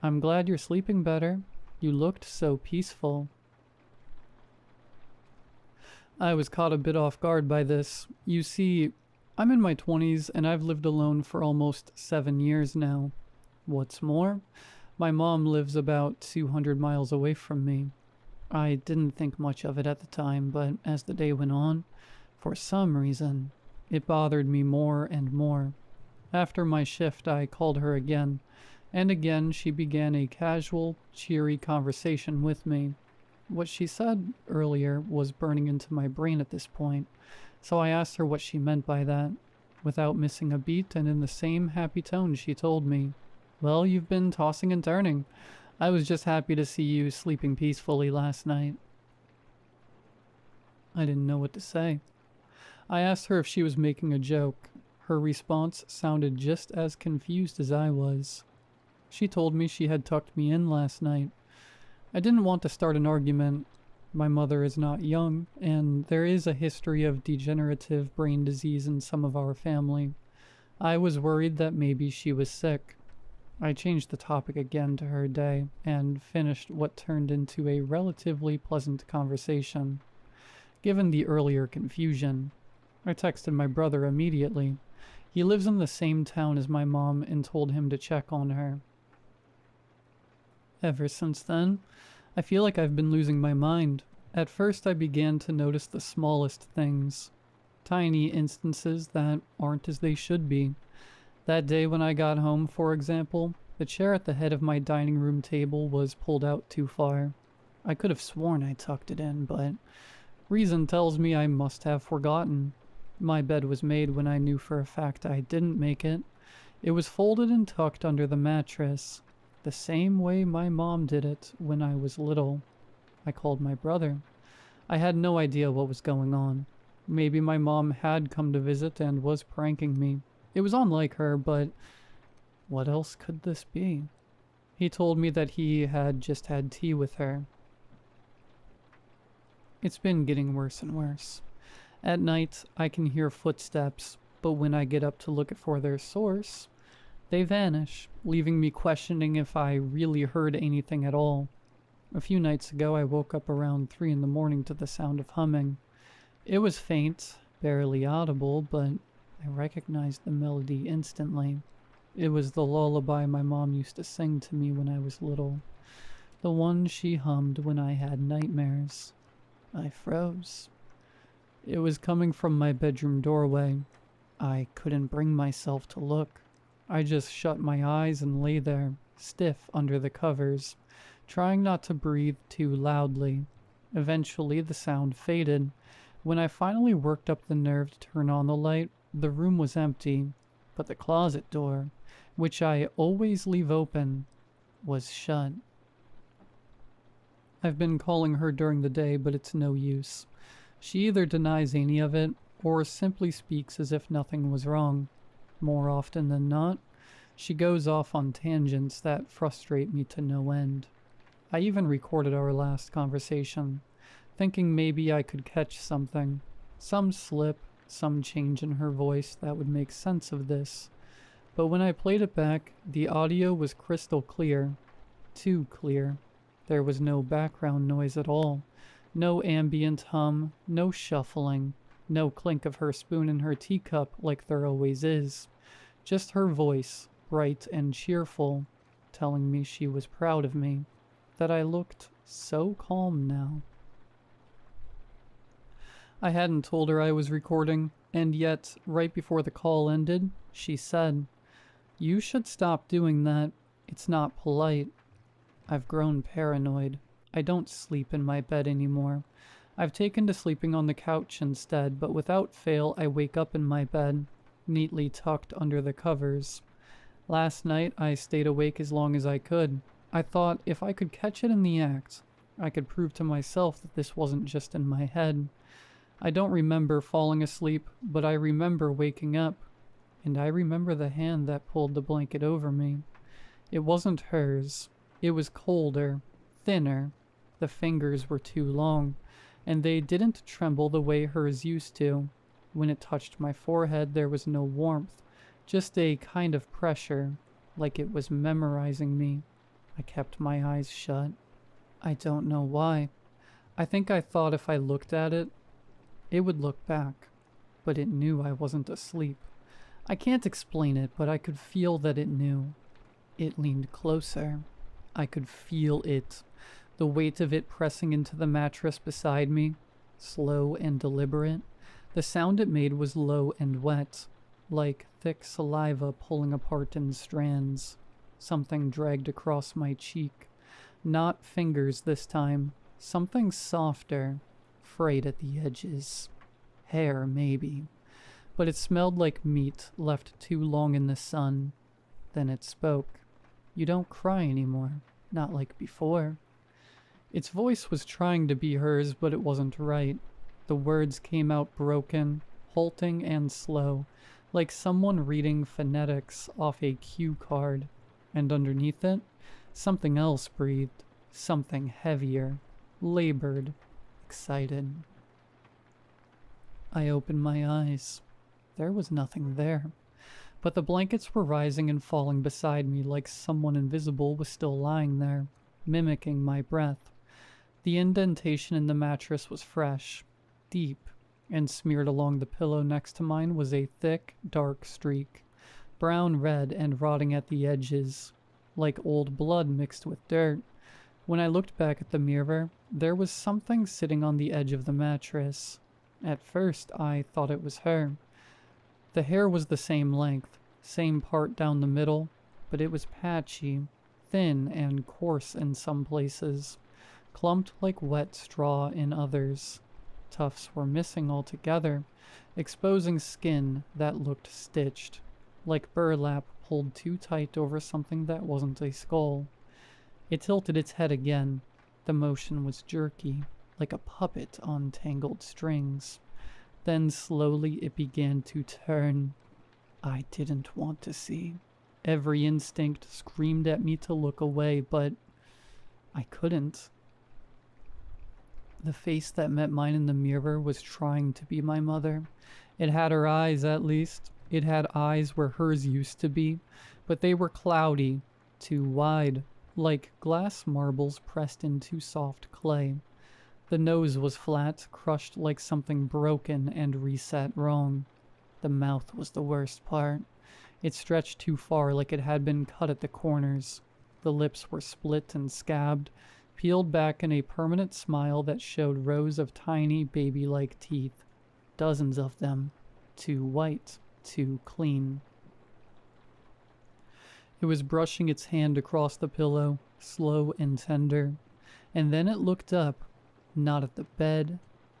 "I'm glad you're sleeping better. You looked so peaceful." I was caught a bit off guard by this. You see, I'm in my 20s and I've lived alone for almost 7 years now. What's more, my mom lives about 200 miles away from me. I didn't think much of it at the time, but as the day went on, for some reason, it bothered me more and more. After my shift, I called her again, and again she began a casual, cheery conversation with me. What she said earlier was burning into my brain at this point, so I asked her what she meant by that. Without missing a beat and in the same happy tone, she told me, "Well, you've been tossing and turning. I was just happy to see you sleeping peacefully last night." I didn't know what to say. I asked her if she was making a joke. Her response sounded just as confused as I was. She told me she had tucked me in last night. I didn't want to start an argument. My mother is not young, and there is a history of degenerative brain disease in some of our family. I was worried that maybe she was sick. I changed the topic again to her day, and finished what turned into a relatively pleasant conversation. Given the earlier confusion, I texted my brother immediately. He lives in the same town as my mom and told him to check on her. Ever since then, I feel like I've been losing my mind. At first I began to notice the smallest things. Tiny instances that aren't as they should be. That day when I got home, for example, the chair at the head of my dining room table was pulled out too far. I could have sworn I tucked it in, but reason tells me I must have forgotten. My bed was made when I knew for a fact I didn't make it. It was folded and tucked under the mattress, the same way my mom did it when I was little. I called my brother. I had no idea what was going on. Maybe my mom had come to visit and was pranking me. It was unlike her, but what else could this be? He told me that he had just had tea with her. It's been getting worse and worse. At night, I can hear footsteps, but when I get up to look for their source, they vanish, leaving me questioning if I really heard anything at all. A few nights ago, I woke up around 3 in the morning to the sound of humming. It was faint, barely audible, but I recognized the melody instantly. It was the lullaby my mom used to sing to me when I was little. The one she hummed when I had nightmares. I froze. It was coming from my bedroom doorway. I couldn't bring myself to look. I just shut my eyes and lay there, stiff under the covers, trying not to breathe too loudly. Eventually, the sound faded. When I finally worked up the nerve to turn on the light, the room was empty, but the closet door, which I always leave open, was shut. I've been calling her during the day, but it's no use. She either denies any of it, or simply speaks as if nothing was wrong. More often than not, she goes off on tangents that frustrate me to no end. I even recorded our last conversation, thinking maybe I could catch something, some slip, some change in her voice that would make sense of this. But when I played it back, the audio was crystal clear. Too clear. There was no background noise at all. No ambient hum, no shuffling, no clink of her spoon in her teacup like there always is. Just her voice, bright and cheerful, telling me she was proud of me, that I looked so calm now. I hadn't told her I was recording, and yet, right before the call ended, she said, "You should stop doing that. It's not polite." I've grown paranoid. I don't sleep in my bed anymore. I've taken to sleeping on the couch instead, but without fail I wake up in my bed, neatly tucked under the covers. Last night, I stayed awake as long as I could. I thought if I could catch it in the act, I could prove to myself that this wasn't just in my head. I don't remember falling asleep, but I remember waking up, and I remember the hand that pulled the blanket over me. It wasn't hers. It was colder, thinner. The fingers were too long, and they didn't tremble the way hers used to. When it touched my forehead, there was no warmth, just a kind of pressure, like it was memorizing me. I kept my eyes shut. I don't know why. I think I thought if I looked at it, it would look back, but it knew I wasn't asleep. I can't explain it, but I could feel that it knew. It leaned closer. I could feel it, the weight of it pressing into the mattress beside me, slow and deliberate. The sound it made was low and wet, like thick saliva pulling apart in strands. Something dragged across my cheek. Not fingers this time. Something softer, frayed at the edges. Hair, maybe. But it smelled like meat left too long in the sun. Then it spoke. You don't cry anymore. Not like before. Its voice was trying to be hers, but it wasn't right. The words came out broken, halting and slow, like someone reading phonetics off a cue card. And underneath it, something else breathed. Something heavier, labored, excited. I opened my eyes. There was nothing there. But the blankets were rising and falling beside me like someone invisible was still lying there, mimicking my breath. The indentation in the mattress was fresh, deep, and smeared along the pillow next to mine was a thick, dark streak, brown-red and rotting at the edges, like old blood mixed with dirt. When I looked back at the mirror, there was something sitting on the edge of the mattress. At first, I thought it was her. The hair was the same length, same part down the middle, but it was patchy, thin and coarse in some places, clumped like wet straw in others. Tufts were missing altogether, exposing skin that looked stitched, like burlap pulled too tight over something that wasn't a skull. It tilted its head again. The motion was jerky, like a puppet on tangled strings. Then slowly it began to turn. I didn't want to see. Every instinct screamed at me to look away, but I couldn't. The face that met mine in the mirror was trying to be my mother. It had her eyes, at least. It had eyes where hers used to be, but they were cloudy, too wide, like glass marbles pressed into soft clay. The nose was flat, crushed like something broken and reset wrong. The mouth was the worst part. It stretched too far, like it had been cut at the corners. The lips were split and scabbed, peeled back in a permanent smile that showed rows of tiny baby-like teeth. Dozens of them. Too white, too clean. It was brushing its hand across the pillow, slow and tender. And then it looked up, not at the bed,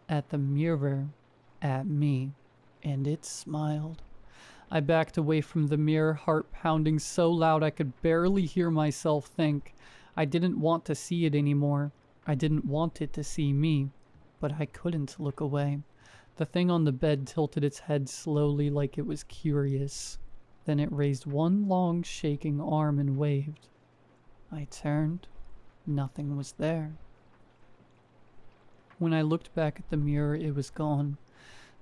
at the mirror, at me. And it smiled. I backed away from the mirror, heart pounding so loud I could barely hear myself think. I didn't want to see it anymore. I didn't want it to see me. But I couldn't look away. The thing on the bed tilted its head slowly like it was curious. Then it raised one long shaking arm and waved. I turned. Nothing was there. When I looked back at the mirror, it was gone.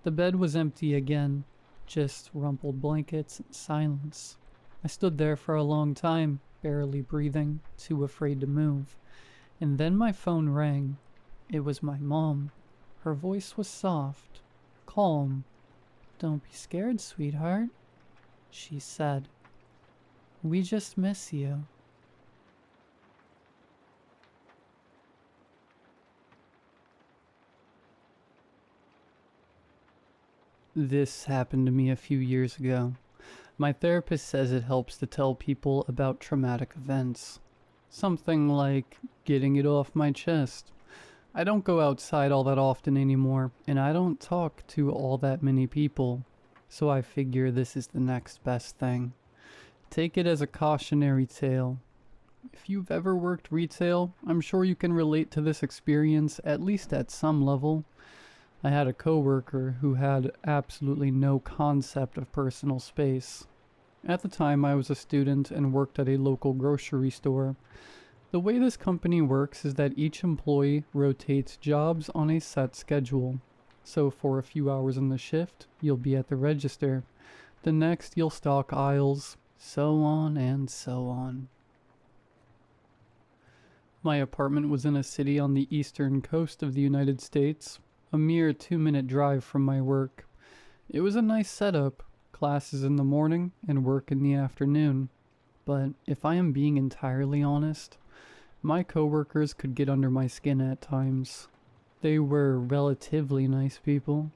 The bed was empty again, just rumpled blankets and silence. I stood there for a long time, barely breathing, too afraid to move. And then my phone rang. It was my mom. Her voice was soft, calm. "Don't be scared, sweetheart," she said. "We just miss you." This happened to me a few years ago. My therapist says it helps to tell people about traumatic events. Something like getting it off my chest. I don't go outside all that often anymore, and I don't talk to all that many people, so I figure this is the next best thing. Take it as a cautionary tale. If you've ever worked retail, I'm sure you can relate to this experience at least at some level. I had a coworker who had absolutely no concept of personal space. At the time, I was a student and worked at a local grocery store. The way this company works is that each employee rotates jobs on a set schedule. So for a few hours in the shift, you'll be at the register. The next, you'll stock aisles, so on and so on. My apartment was in a city on the eastern coast of the United States, a mere 2-minute drive from my work. It was a nice setup, classes in the morning and work in the afternoon. But if I am being entirely honest, my coworkers could get under my skin at times. They were relatively nice people,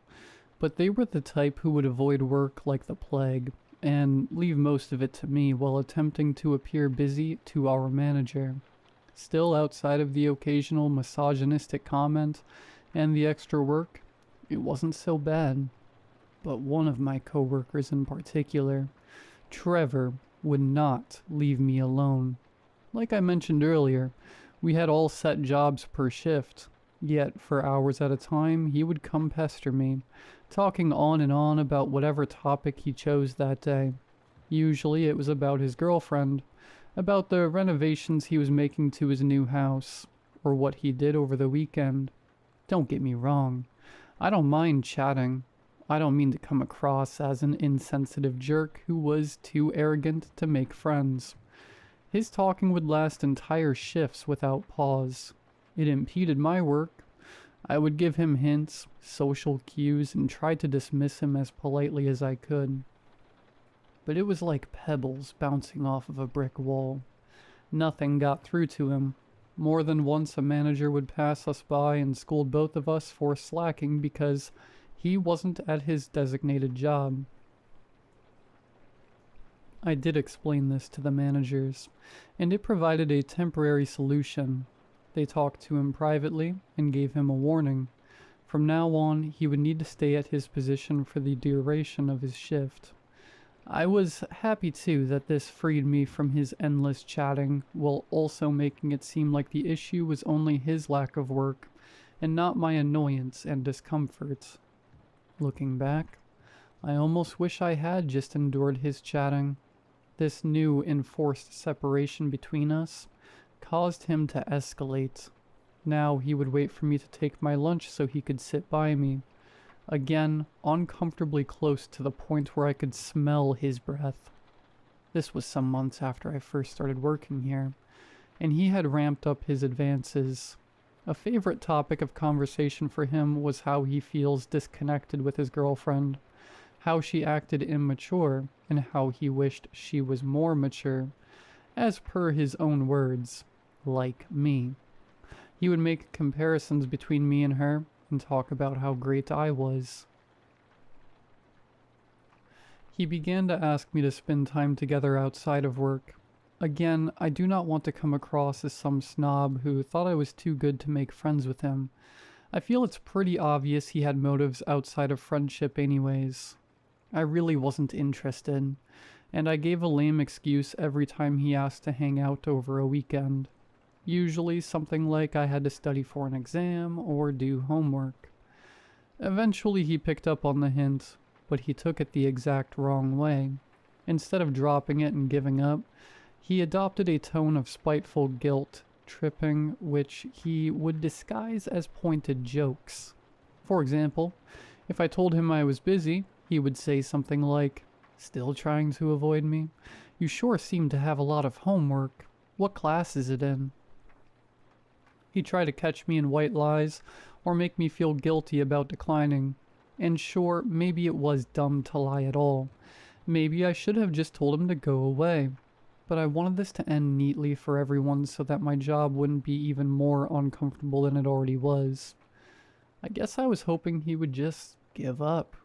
but they were the type who would avoid work like the plague and leave most of it to me while attempting to appear busy to our manager. Still, outside of the occasional misogynistic comment and the extra work, it wasn't so bad. But one of my coworkers in particular, Trevor, would not leave me alone. Like I mentioned earlier, we had all set jobs per shift, yet for hours at a time he would come pester me, talking on and on about whatever topic he chose that day. Usually it was about his girlfriend, about the renovations he was making to his new house, or what he did over the weekend. Don't get me wrong, I don't mind chatting. I don't mean to come across as an insensitive jerk who was too arrogant to make friends. His talking would last entire shifts without pause. It impeded my work. I would give him hints, social cues, and try to dismiss him as politely as I could. But it was like pebbles bouncing off of a brick wall. Nothing got through to him. More than once a manager would pass us by and scold both of us for slacking because he wasn't at his designated job. I did explain this to the managers, and it provided a temporary solution. They talked to him privately and gave him a warning. From now on, he would need to stay at his position for the duration of his shift. I was happy too that this freed me from his endless chatting, while also making it seem like the issue was only his lack of work, and not my annoyance and discomfort. Looking back, I almost wish I had just endured his chatting. This new enforced separation between us caused him to escalate. Now he would wait for me to take my lunch so he could sit by me. Again, uncomfortably close to the point where I could smell his breath. This was some months after I first started working here, and he had ramped up his advances. A favorite topic of conversation for him was how he feels disconnected with his girlfriend, how she acted immature, and how he wished she was more mature, as per his own words, like me. He would make comparisons between me and her, and talk about how great I was. He began to ask me to spend time together outside of work. Again, I do not want to come across as some snob who thought I was too good to make friends with him. I feel it's pretty obvious he had motives outside of friendship anyways. I really wasn't interested, and I gave a lame excuse every time he asked to hang out over a weekend. Usually something like I had to study for an exam or do homework. Eventually he picked up on the hint, but he took it the exact wrong way. Instead of dropping it and giving up, he adopted a tone of spiteful guilt, tripping, which he would disguise as pointed jokes. For example, if I told him I was busy, he would say something like, "Still trying to avoid me? You sure seem to have a lot of homework. What class is it in?" He tried to catch me in white lies, or make me feel guilty about declining. And sure, maybe it was dumb to lie at all. Maybe I should have just told him to go away. But I wanted this to end neatly for everyone so that my job wouldn't be even more uncomfortable than it already was. I guess I was hoping he would just give up.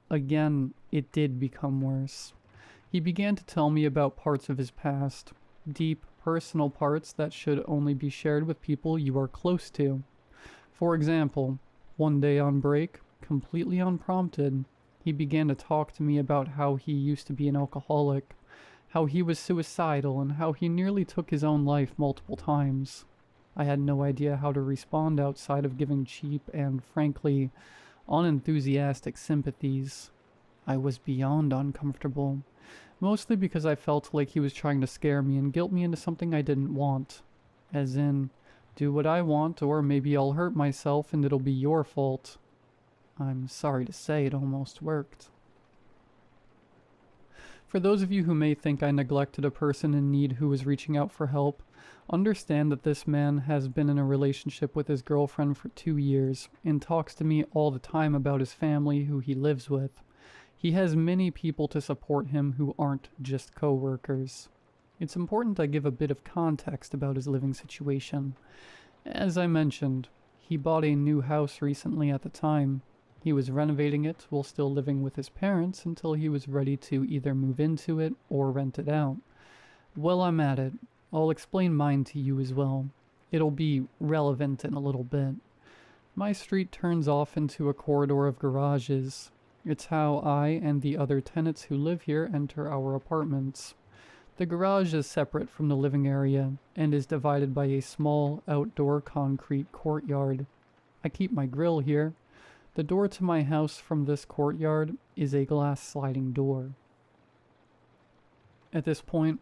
Again, it did become worse. He began to tell me about parts of his past, deep, personal parts that should only be shared with people you are close to. For example, one day on break, completely unprompted, he began to talk to me about how he used to be an alcoholic, how he was suicidal, and how he nearly took his own life multiple times. I had no idea how to respond outside of giving cheap and, frankly, unenthusiastic sympathies. I was beyond uncomfortable, mostly because I felt like he was trying to scare me and guilt me into something I didn't want. As in, do what I want, or maybe I'll hurt myself and it'll be your fault. I'm sorry to say it almost worked. For those of you who may think I neglected a person in need who was reaching out for help, understand that this man has been in a relationship with his girlfriend for 2 years and talks to me all the time about his family who he lives with. He has many people to support him who aren't just co-workers. It's important I give a bit of context about his living situation. As I mentioned, he bought a new house recently at the time. He was renovating it while still living with his parents until he was ready to either move into it or rent it out. While I'm at it, I'll explain mine to you as well. It'll be relevant in a little bit. My street turns off into a corridor of garages. It's how I and the other tenants who live here enter our apartments. The garage is separate from the living area and is divided by a small outdoor concrete courtyard. I keep my grill here. The door to my house from this courtyard is a glass sliding door. At this point,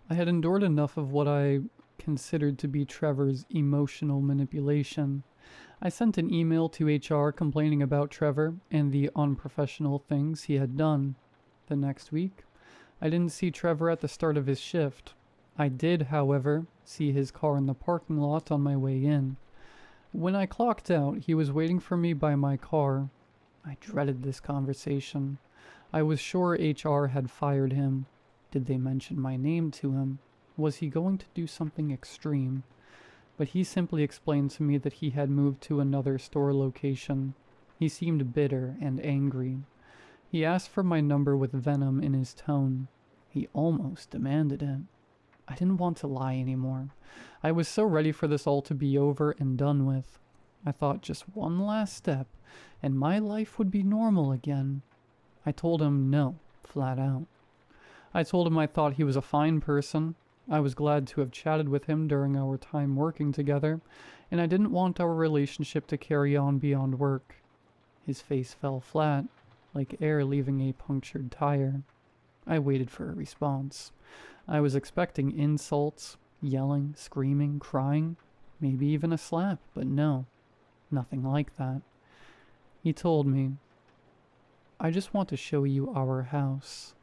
I had endured enough of what I considered to be Trevor's emotional manipulation. I sent an email to HR complaining about Trevor and the unprofessional things he had done. The next week, I didn't see Trevor at the start of his shift. I did, however, see his car in the parking lot on my way in. When I clocked out, he was waiting for me by my car. I dreaded this conversation. I was sure HR had fired him. Did they mention my name to him? Was he going to do something extreme? But he simply explained to me that he had moved to another store location. He seemed bitter and angry. He asked for my number with venom in his tone. He almost demanded it. I didn't want to lie anymore. I was so ready for this all to be over and done with. I thought just one last step, and my life would be normal again. I told him no, flat out. I told him I thought he was a fine person. I was glad to have chatted with him during our time working together, and I didn't want our relationship to carry on beyond work. His face fell flat, like air leaving a punctured tire. I waited for a response. I was expecting insults, yelling, screaming, crying, maybe even a slap, but no, nothing like that. He told me, "I just want to show you our house."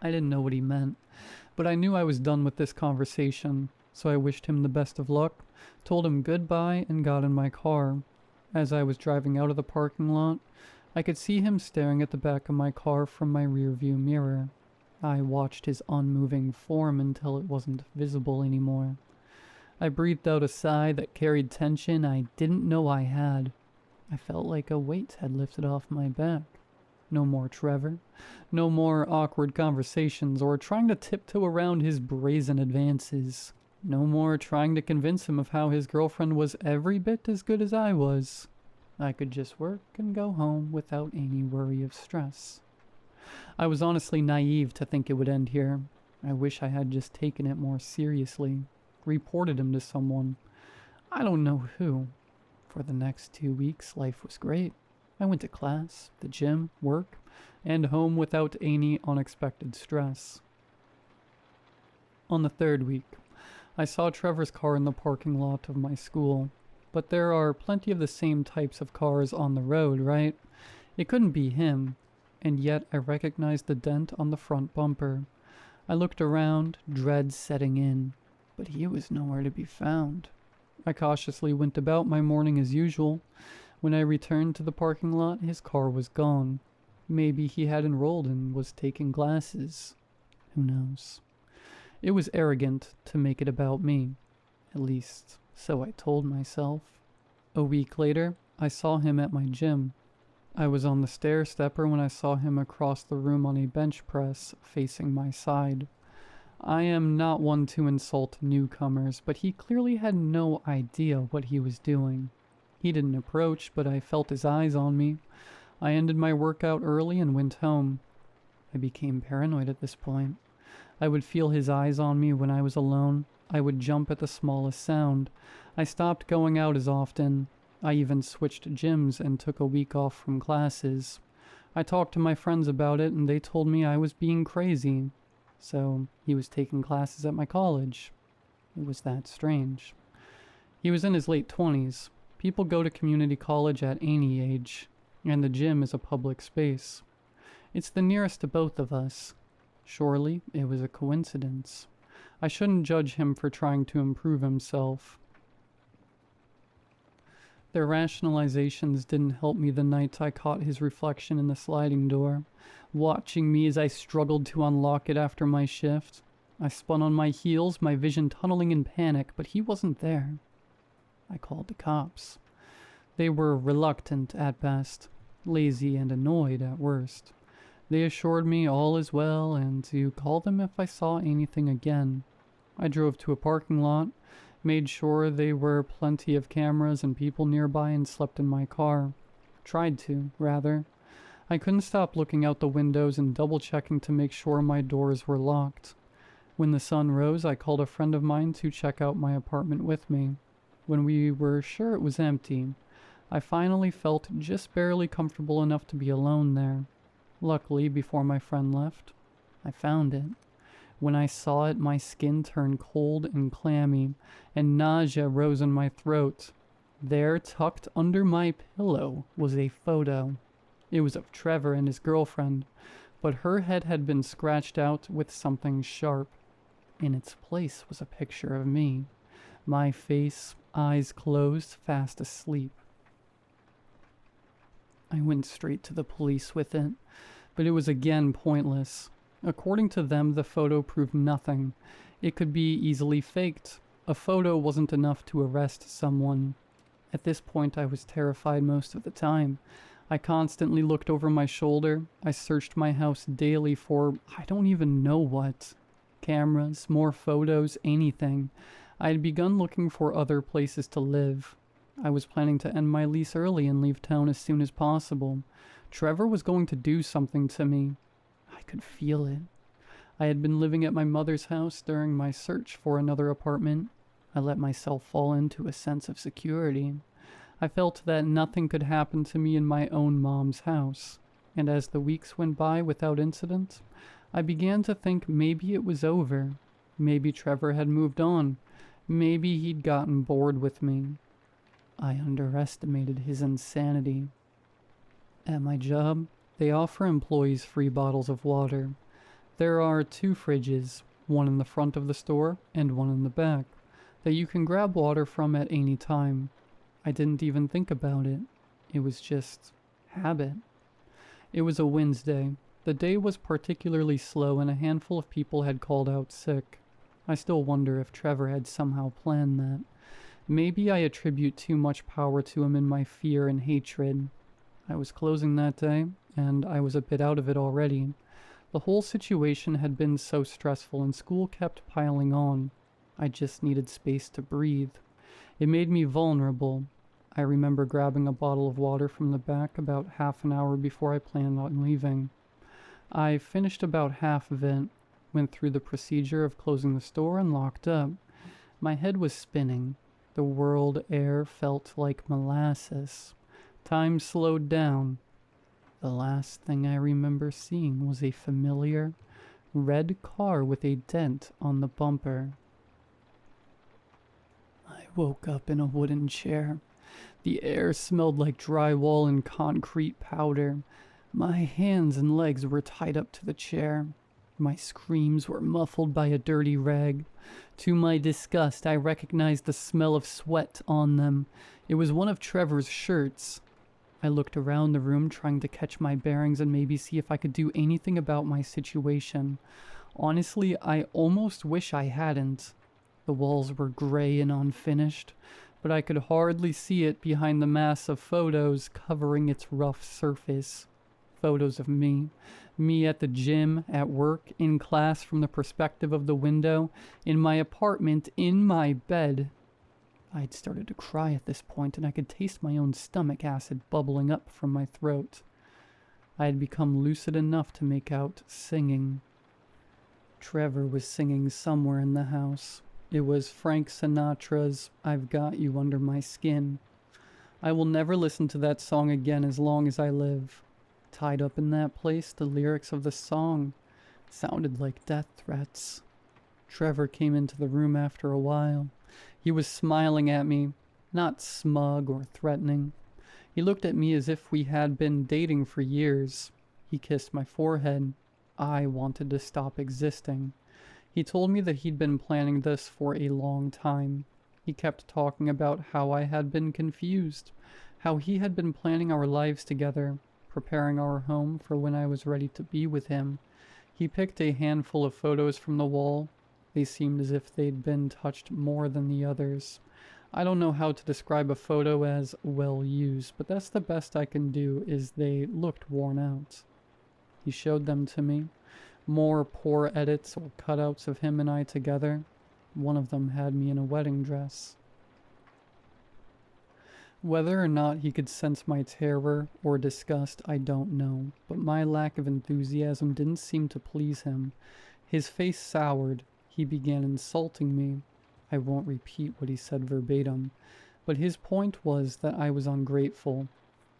I didn't know what he meant, but I knew I was done with this conversation, so I wished him the best of luck, told him goodbye, and got in my car. As I was driving out of the parking lot, I could see him staring at the back of my car from my rearview mirror. I watched his unmoving form until it wasn't visible anymore. I breathed out a sigh that carried tension I didn't know I had. I felt like a weight had lifted off my back. No more Trevor. No more awkward conversations or trying to tiptoe around his brazen advances. No more trying to convince him of how his girlfriend was every bit as good as I was. I could just work and go home without any worry of stress. I was honestly naive to think it would end here. I wish I had just taken it more seriously, reported him to someone. I don't know who. For the next 2 weeks, life was great. I went to class, the gym, work, and home without any unexpected stress. On the 3rd week, I saw Trevor's car in the parking lot of my school. But there are plenty of the same types of cars on the road, right? It couldn't be him, and yet I recognized the dent on the front bumper. I looked around, dread setting in, but he was nowhere to be found. I cautiously went about my morning as usual. When I returned to the parking lot, his car was gone. Maybe he had enrolled and was taking classes. Who knows? It was arrogant to make it about me. At least, so I told myself. A week later, I saw him at my gym. I was on the stair stepper when I saw him across the room on a bench press, facing my side. I am not one to insult newcomers, but he clearly had no idea what he was doing. He didn't approach, but I felt his eyes on me. I ended my workout early and went home. I became paranoid at this point. I would feel his eyes on me when I was alone. I would jump at the smallest sound. I stopped going out as often. I even switched gyms and took a week off from classes. I talked to my friends about it and they told me I was being crazy. So he was taking classes at my college. It was that strange. He was in his late 20s. People go to community college at any age, and the gym is a public space. It's the nearest to both of us. Surely it was a coincidence. I shouldn't judge him for trying to improve himself. Their rationalizations didn't help me the night I caught his reflection in the sliding door, watching me as I struggled to unlock it after my shift. I spun on my heels, my vision tunneling in panic, but he wasn't there. I called the cops. They were reluctant at best, lazy and annoyed at worst. They assured me all is well and to call them if I saw anything again. I drove to a parking lot, made sure there were plenty of cameras and people nearby, and slept in my car. Tried to, rather. I couldn't stop looking out the windows and double-checking to make sure my doors were locked. When the sun rose, I called a friend of mine to check out my apartment with me. When we were sure it was empty, I finally felt just barely comfortable enough to be alone there. Luckily, before my friend left, I found it. When I saw it, my skin turned cold and clammy, and nausea rose in my throat. There, tucked under my pillow, was a photo. It was of Trevor and his girlfriend, but her head had been scratched out with something sharp. In its place was a picture of me. My face, eyes closed, fast asleep. I went straight to the police with it, but it was again pointless. According to them, the photo proved nothing. It could be easily faked. A photo wasn't enough to arrest someone. At this point, I was terrified most of the time. I constantly looked over my shoulder. I searched my house daily for I don't even know what. Cameras, more photos, anything. I had begun looking for other places to live. I was planning to end my lease early and leave town as soon as possible. Trevor was going to do something to me. I could feel it. I had been living at my mother's house during my search for another apartment. I let myself fall into a sense of security. I felt that nothing could happen to me in my own mom's house. And as the weeks went by without incident, I began to think maybe it was over. Maybe Trevor had moved on. Maybe he'd gotten bored with me. I underestimated his insanity. At my job, they offer employees free bottles of water. There are 2 fridges, one in the front of the store and one in the back, that you can grab water from at any time. I didn't even think about it. It was just habit. It was a Wednesday. The day was particularly slow and a handful of people had called out sick. I still wonder if Trevor had somehow planned that. Maybe I attribute too much power to him in my fear and hatred. I was closing that day, and I was a bit out of it already. The whole situation had been so stressful and school kept piling on. I just needed space to breathe. It made me vulnerable. I remember grabbing a bottle of water from the back about half an hour before I planned on leaving. I finished about half of it, went through the procedure of closing the store and locked up. My head was spinning. The world air felt like molasses. Time slowed down. The last thing I remember seeing was a familiar red car with a dent on the bumper. I woke up in a wooden chair. The air smelled like drywall and concrete powder. My hands and legs were tied up to the chair. My screams were muffled by a dirty rag. To my disgust, I recognized the smell of sweat on them. It was one of Trevor's shirts. I looked around the room, trying to catch my bearings and maybe see if I could do anything about my situation. Honestly, I almost wish I hadn't. The walls were gray and unfinished, but I could hardly see it behind the mass of photos covering its rough surface. Photos of me. Me at the gym, at work, in class from the perspective of the window, in my apartment, in my bed. I'd started to cry at this point, and I could taste my own stomach acid bubbling up from my throat. I had become lucid enough to make out singing. Trevor was singing somewhere in the house. It was Frank Sinatra's "I've Got You Under My Skin." I will never listen to that song again as long as I live. Tied up in that place, the lyrics of the song sounded like death threats. Trevor came into the room after a while. He was smiling at me, not smug or threatening. He looked at me as if we had been dating for years. He kissed my forehead. I wanted to stop existing. He told me that he'd been planning this for a long time. He kept talking about how I had been confused, how he had been planning our lives together, preparing our home for when I was ready to be with him. He picked a handful of photos from the wall. They seemed as if they'd been touched more than the others. I don't know how to describe a photo as well used, but that's the best I can do, is they looked worn out. He showed them to me. More poor edits or cutouts of him and I together. One of them had me in a wedding dress. Whether or not he could sense my terror or disgust, I don't know, but my lack of enthusiasm didn't seem to please him. His face soured. He began insulting me. I won't repeat what he said verbatim, but his point was that I was ungrateful.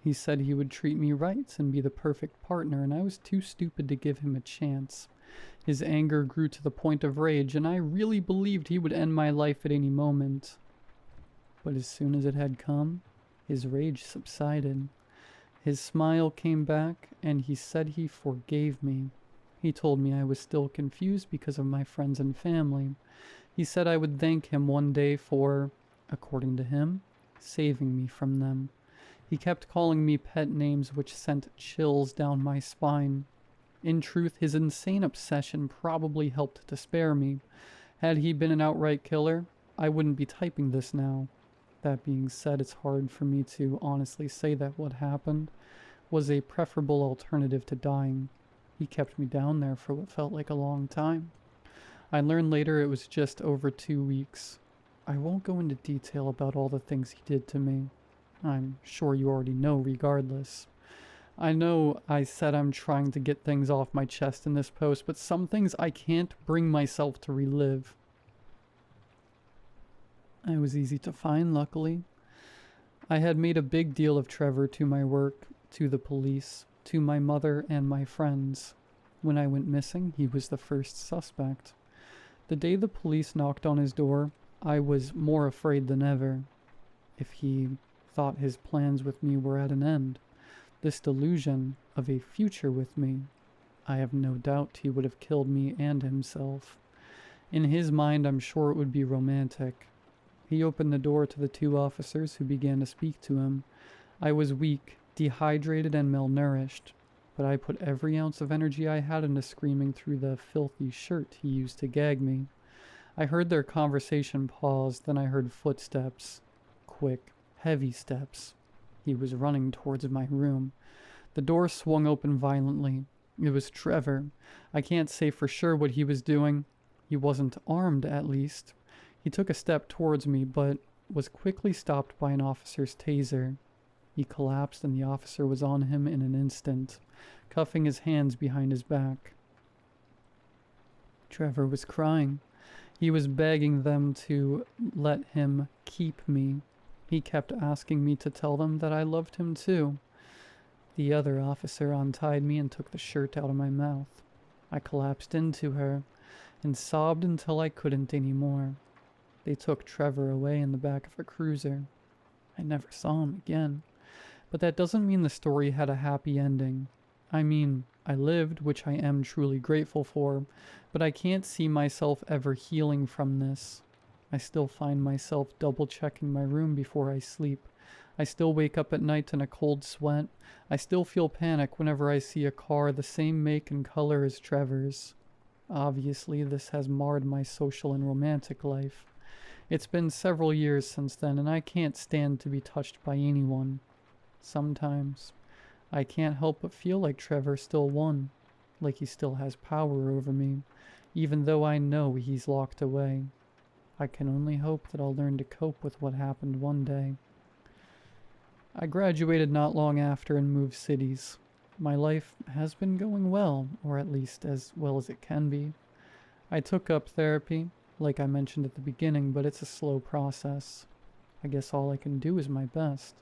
He said he would treat me right and be the perfect partner, and I was too stupid to give him a chance. His anger grew to the point of rage, and I really believed he would end my life at any moment. But as soon as it had come, his rage subsided. His smile came back, and he said he forgave me. He told me I was still confused because of my friends and family. He said I would thank him one day for, according to him, saving me from them. He kept calling me pet names which sent chills down my spine. In truth, his insane obsession probably helped to spare me. Had he been an outright killer, I wouldn't be typing this now. That being said, it's hard for me to honestly say that what happened was a preferable alternative to dying. He kept me down there for what felt like a long time. I learned later it was just over 2 weeks. I won't go into detail about all the things he did to me. I'm sure you already know regardless. I know I said I'm trying to get things off my chest in this post, but some things I can't bring myself to relive. I was easy to find, luckily. I had made a big deal of Trevor to my work, to the police, to my mother and my friends. When I went missing, he was the first suspect. The day the police knocked on his door, I was more afraid than ever. If he thought his plans with me were at an end, this delusion of a future with me, I have no doubt he would have killed me and himself. In his mind, I'm sure it would be romantic. He opened the door to the 2 officers who began to speak to him. I was weak, dehydrated, and malnourished, but I put every ounce of energy I had into screaming through the filthy shirt he used to gag me. I heard their conversation pause, then I heard footsteps. Quick, heavy steps. He was running towards my room. The door swung open violently. It was Trevor. I can't say for sure what he was doing. He wasn't armed, at least. He took a step towards me, but was quickly stopped by an officer's taser. He collapsed and the officer was on him in an instant, cuffing his hands behind his back. Trevor was crying. He was begging them to let him keep me. He kept asking me to tell them that I loved him too. The other officer untied me and took the shirt out of my mouth. I collapsed into her and sobbed until I couldn't anymore. They took Trevor away in the back of a cruiser. I never saw him again. But that doesn't mean the story had a happy ending. I mean, I lived, which I am truly grateful for, but I can't see myself ever healing from this. I still find myself double-checking my room before I sleep. I still wake up at night in a cold sweat. I still feel panic whenever I see a car the same make and color as Trevor's. Obviously, this has marred my social and romantic life. It's been several years since then, and I can't stand to be touched by anyone. Sometimes, I can't help but feel like Trevor still won, like he still has power over me, even though I know he's locked away. I can only hope that I'll learn to cope with what happened one day. I graduated not long after and moved cities. My life has been going well, or at least as well as it can be. I took up therapy, like I mentioned at the beginning, but it's a slow process. I guess all I can do is my best.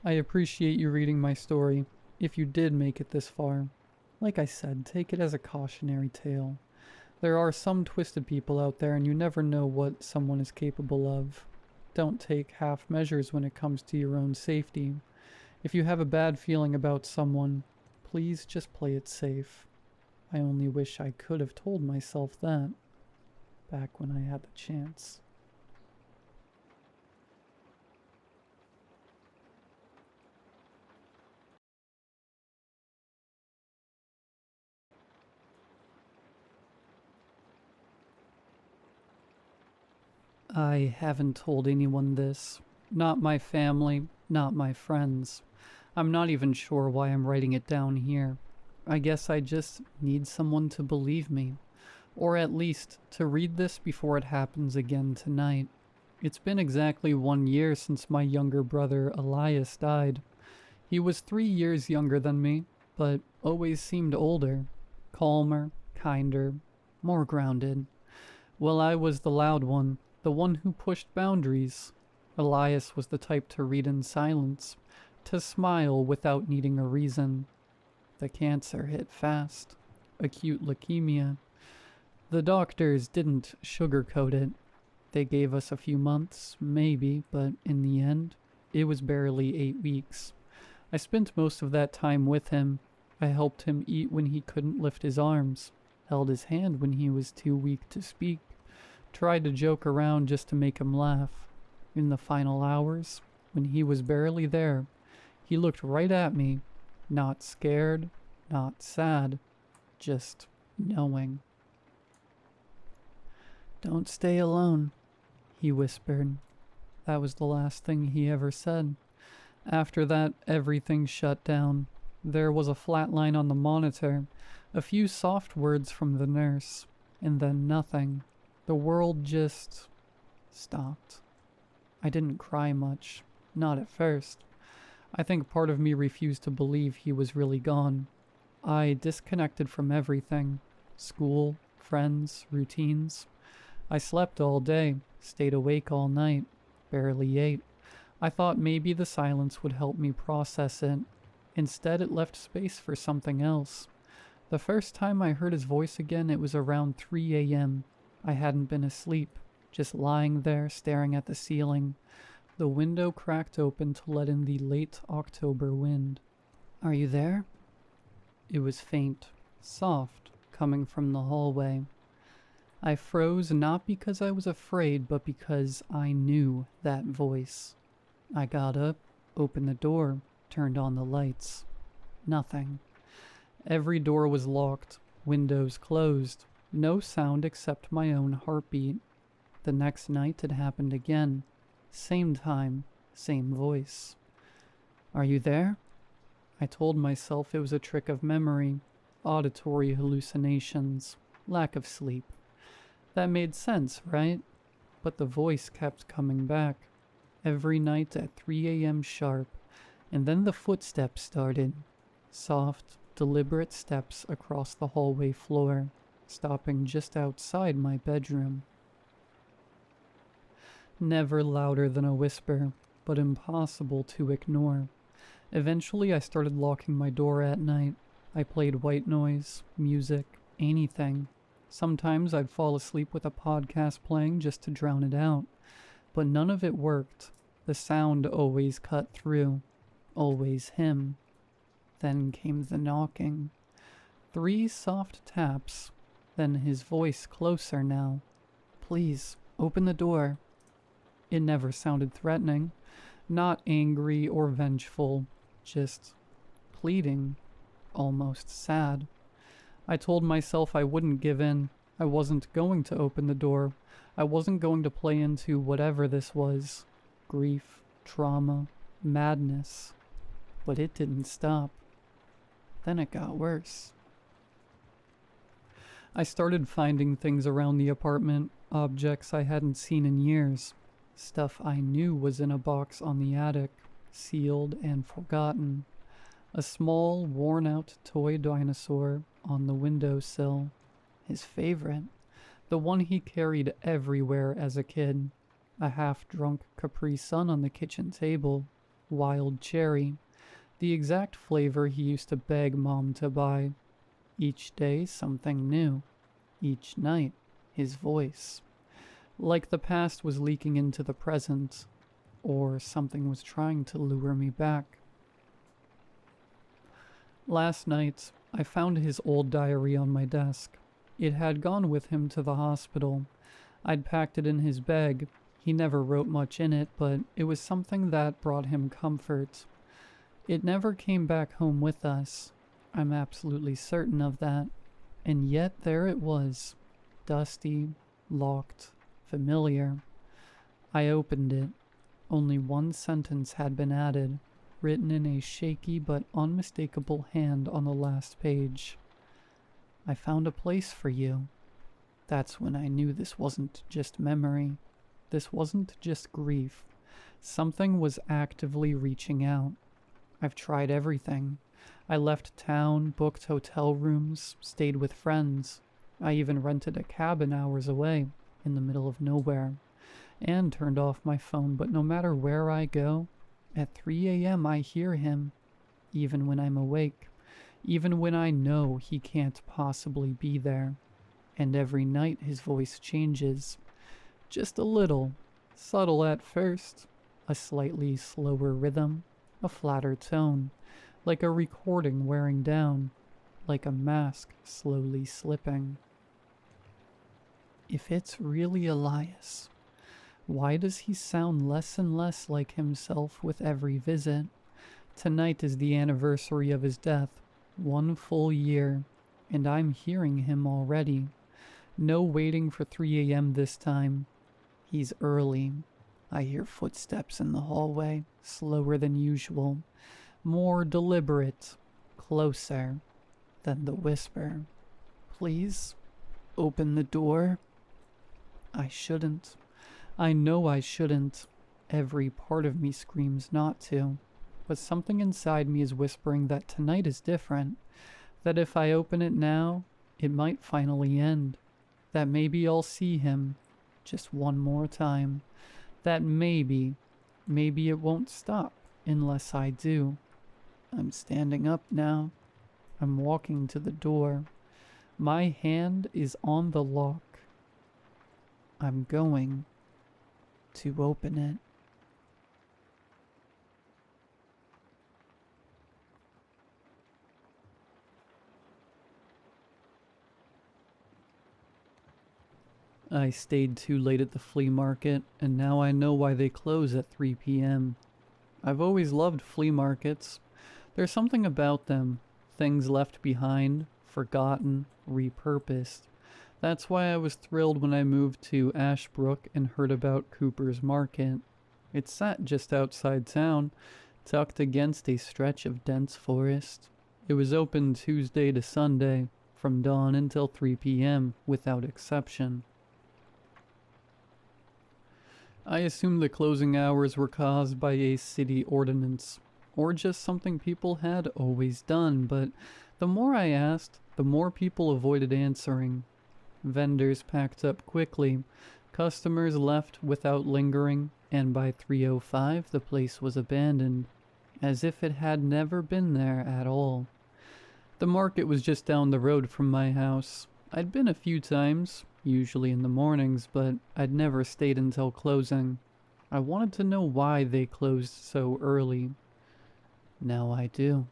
I appreciate you reading my story, if you did make it this far. Like I said, take it as a cautionary tale. There are some twisted people out there, and you never know what someone is capable of. Don't take half measures when it comes to your own safety. If you have a bad feeling about someone, please just play it safe. I only wish I could have told myself that back when I had the chance. I haven't told anyone this. Not my family, not my friends. I'm not even sure why I'm writing it down here. I guess I just need someone to believe me. Or at least to read this before it happens again tonight. It's been exactly 1 year since my younger brother Elias died. He was 3 years younger than me, but always seemed older, calmer, kinder, more grounded. Well, I was the loud one, the one who pushed boundaries. Elias was the type to read in silence, to smile without needing a reason. The cancer hit fast. Acute leukemia. The doctors didn't sugarcoat it. They gave us a few months, maybe, but in the end, it was barely 8 weeks. I spent most of that time with him. I helped him eat when he couldn't lift his arms, held his hand when he was too weak to speak, tried to joke around just to make him laugh. In the final hours, when he was barely there, he looked right at me, not scared, not sad, just knowing. "Don't stay alone," he whispered. That was the last thing he ever said. After that, everything shut down. There was a flat line on the monitor, a few soft words from the nurse, and then nothing. The world just stopped. I didn't cry much, not at first. I think part of me refused to believe he was really gone. I disconnected from everything. School, friends, routines. I slept all day, stayed awake all night, barely ate. I thought maybe the silence would help me process it. Instead, it left space for something else. The first time I heard his voice again, it was around 3 a.m. I hadn't been asleep, just lying there staring at the ceiling. The window cracked open to let in the late October wind. "Are you there?" It was faint, soft, coming from the hallway. I froze not because I was afraid, but because I knew that voice. I got up, opened the door, turned on the lights. Nothing. Every door was locked, windows closed, no sound except my own heartbeat. The next night it happened again. Same time, same voice. "Are you there?" I told myself it was a trick of memory, auditory hallucinations, lack of sleep. That made sense, right? But the voice kept coming back, every night at 3 a.m. sharp, and then the footsteps started. Soft, deliberate steps across the hallway floor, stopping just outside my bedroom. Never louder than a whisper, but impossible to ignore. Eventually I started locking my door at night. I played white noise, music, anything. Sometimes I'd fall asleep with a podcast playing just to drown it out. But none of it worked. The sound always cut through. Always him. Then came the knocking. 3 soft taps. Then his voice closer now. "Please, open the door." It never sounded threatening. Not angry or vengeful. Just pleading. Almost sad. I told myself I wouldn't give in. I wasn't going to open the door. I wasn't going to play into whatever this was. Grief, trauma, madness. But it didn't stop. Then it got worse. I started finding things around the apartment, objects I hadn't seen in years. Stuff I knew was in a box on the attic, sealed and forgotten. A small, worn-out toy dinosaur on the windowsill. His favorite. The one he carried everywhere as a kid. A half-drunk Capri Sun on the kitchen table. Wild cherry. The exact flavor he used to beg Mom to buy. Each day, something new. Each night, his voice. Like the past was leaking into the present, or something was trying to lure me back. Last night, I found his old diary on my desk. It had gone with him to the hospital. I'd packed it in his bag. He never wrote much in it, but it was something that brought him comfort. It never came back home with us. I'm absolutely certain of that. And yet there it was. Dusty, locked, familiar. I opened it. Only one sentence had been added, written in a shaky but unmistakable hand on the last page. I found a place for you. That's when I knew this wasn't just memory. This wasn't just grief. Something was actively reaching out. I've tried everything. I left town, booked hotel rooms, stayed with friends. I even rented a cabin hours away, in the middle of nowhere, and turned off my phone, but no matter where I go, at 3 a.m. I hear him, even when I'm awake, even when I know he can't possibly be there. And every night his voice changes, just a little, subtle at first, a slightly slower rhythm, a flatter tone, like a recording wearing down, like a mask slowly slipping. If it's really Elias, why does he sound less and less like himself with every visit? Tonight is the anniversary of his death, 1 full year, and I'm hearing him already. No waiting for 3 a.m. this time. He's early. I hear footsteps in the hallway, slower than usual, more deliberate, closer. Then the whisper. Please, open the door. I shouldn't. I know I shouldn't. Every part of me screams not to. But something inside me is whispering that tonight is different. That if I open it now, it might finally end. That maybe I'll see him just one more time. That maybe it won't stop unless I do. I'm standing up now. I'm walking to the door. My hand is on the lock. I'm going to open it. I stayed too late at the flea market, and now I know why they close at 3 p.m. I've always loved flea markets. There's something about them. Things left behind, forgotten, repurposed. That's why I was thrilled when I moved to Ashbrook and heard about Cooper's Market. It sat just outside town, tucked against a stretch of dense forest. It was open Tuesday to Sunday, from dawn until 3 p.m., without exception. I assumed the closing hours were caused by a city ordinance, or just something people had always done, but the more I asked, the more people avoided answering. Vendors packed up quickly, customers left without lingering, and by 3:05 the place was abandoned, as if it had never been there at all. The market was just down the road from my house. I'd been a few times, usually in the mornings, but I'd never stayed until closing. I wanted to know why they closed so early. Now I do.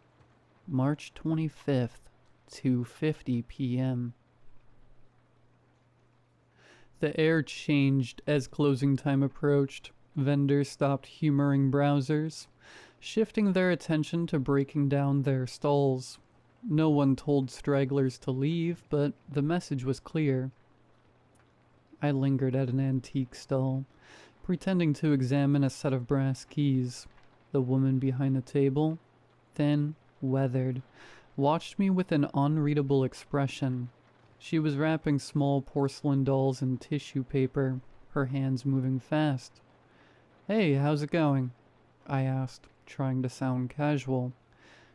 March 25th, 2:50 p.m. The air changed as closing time approached. Vendors stopped humoring browsers, shifting their attention to breaking down their stalls. No one told stragglers to leave, but the message was clear. I lingered at an antique stall, pretending to examine a set of brass keys. The woman behind the table, thin, weathered, watched me with an unreadable expression. She was wrapping small porcelain dolls in tissue paper, her hands moving fast. "Hey, how's it going?" I asked, trying to sound casual.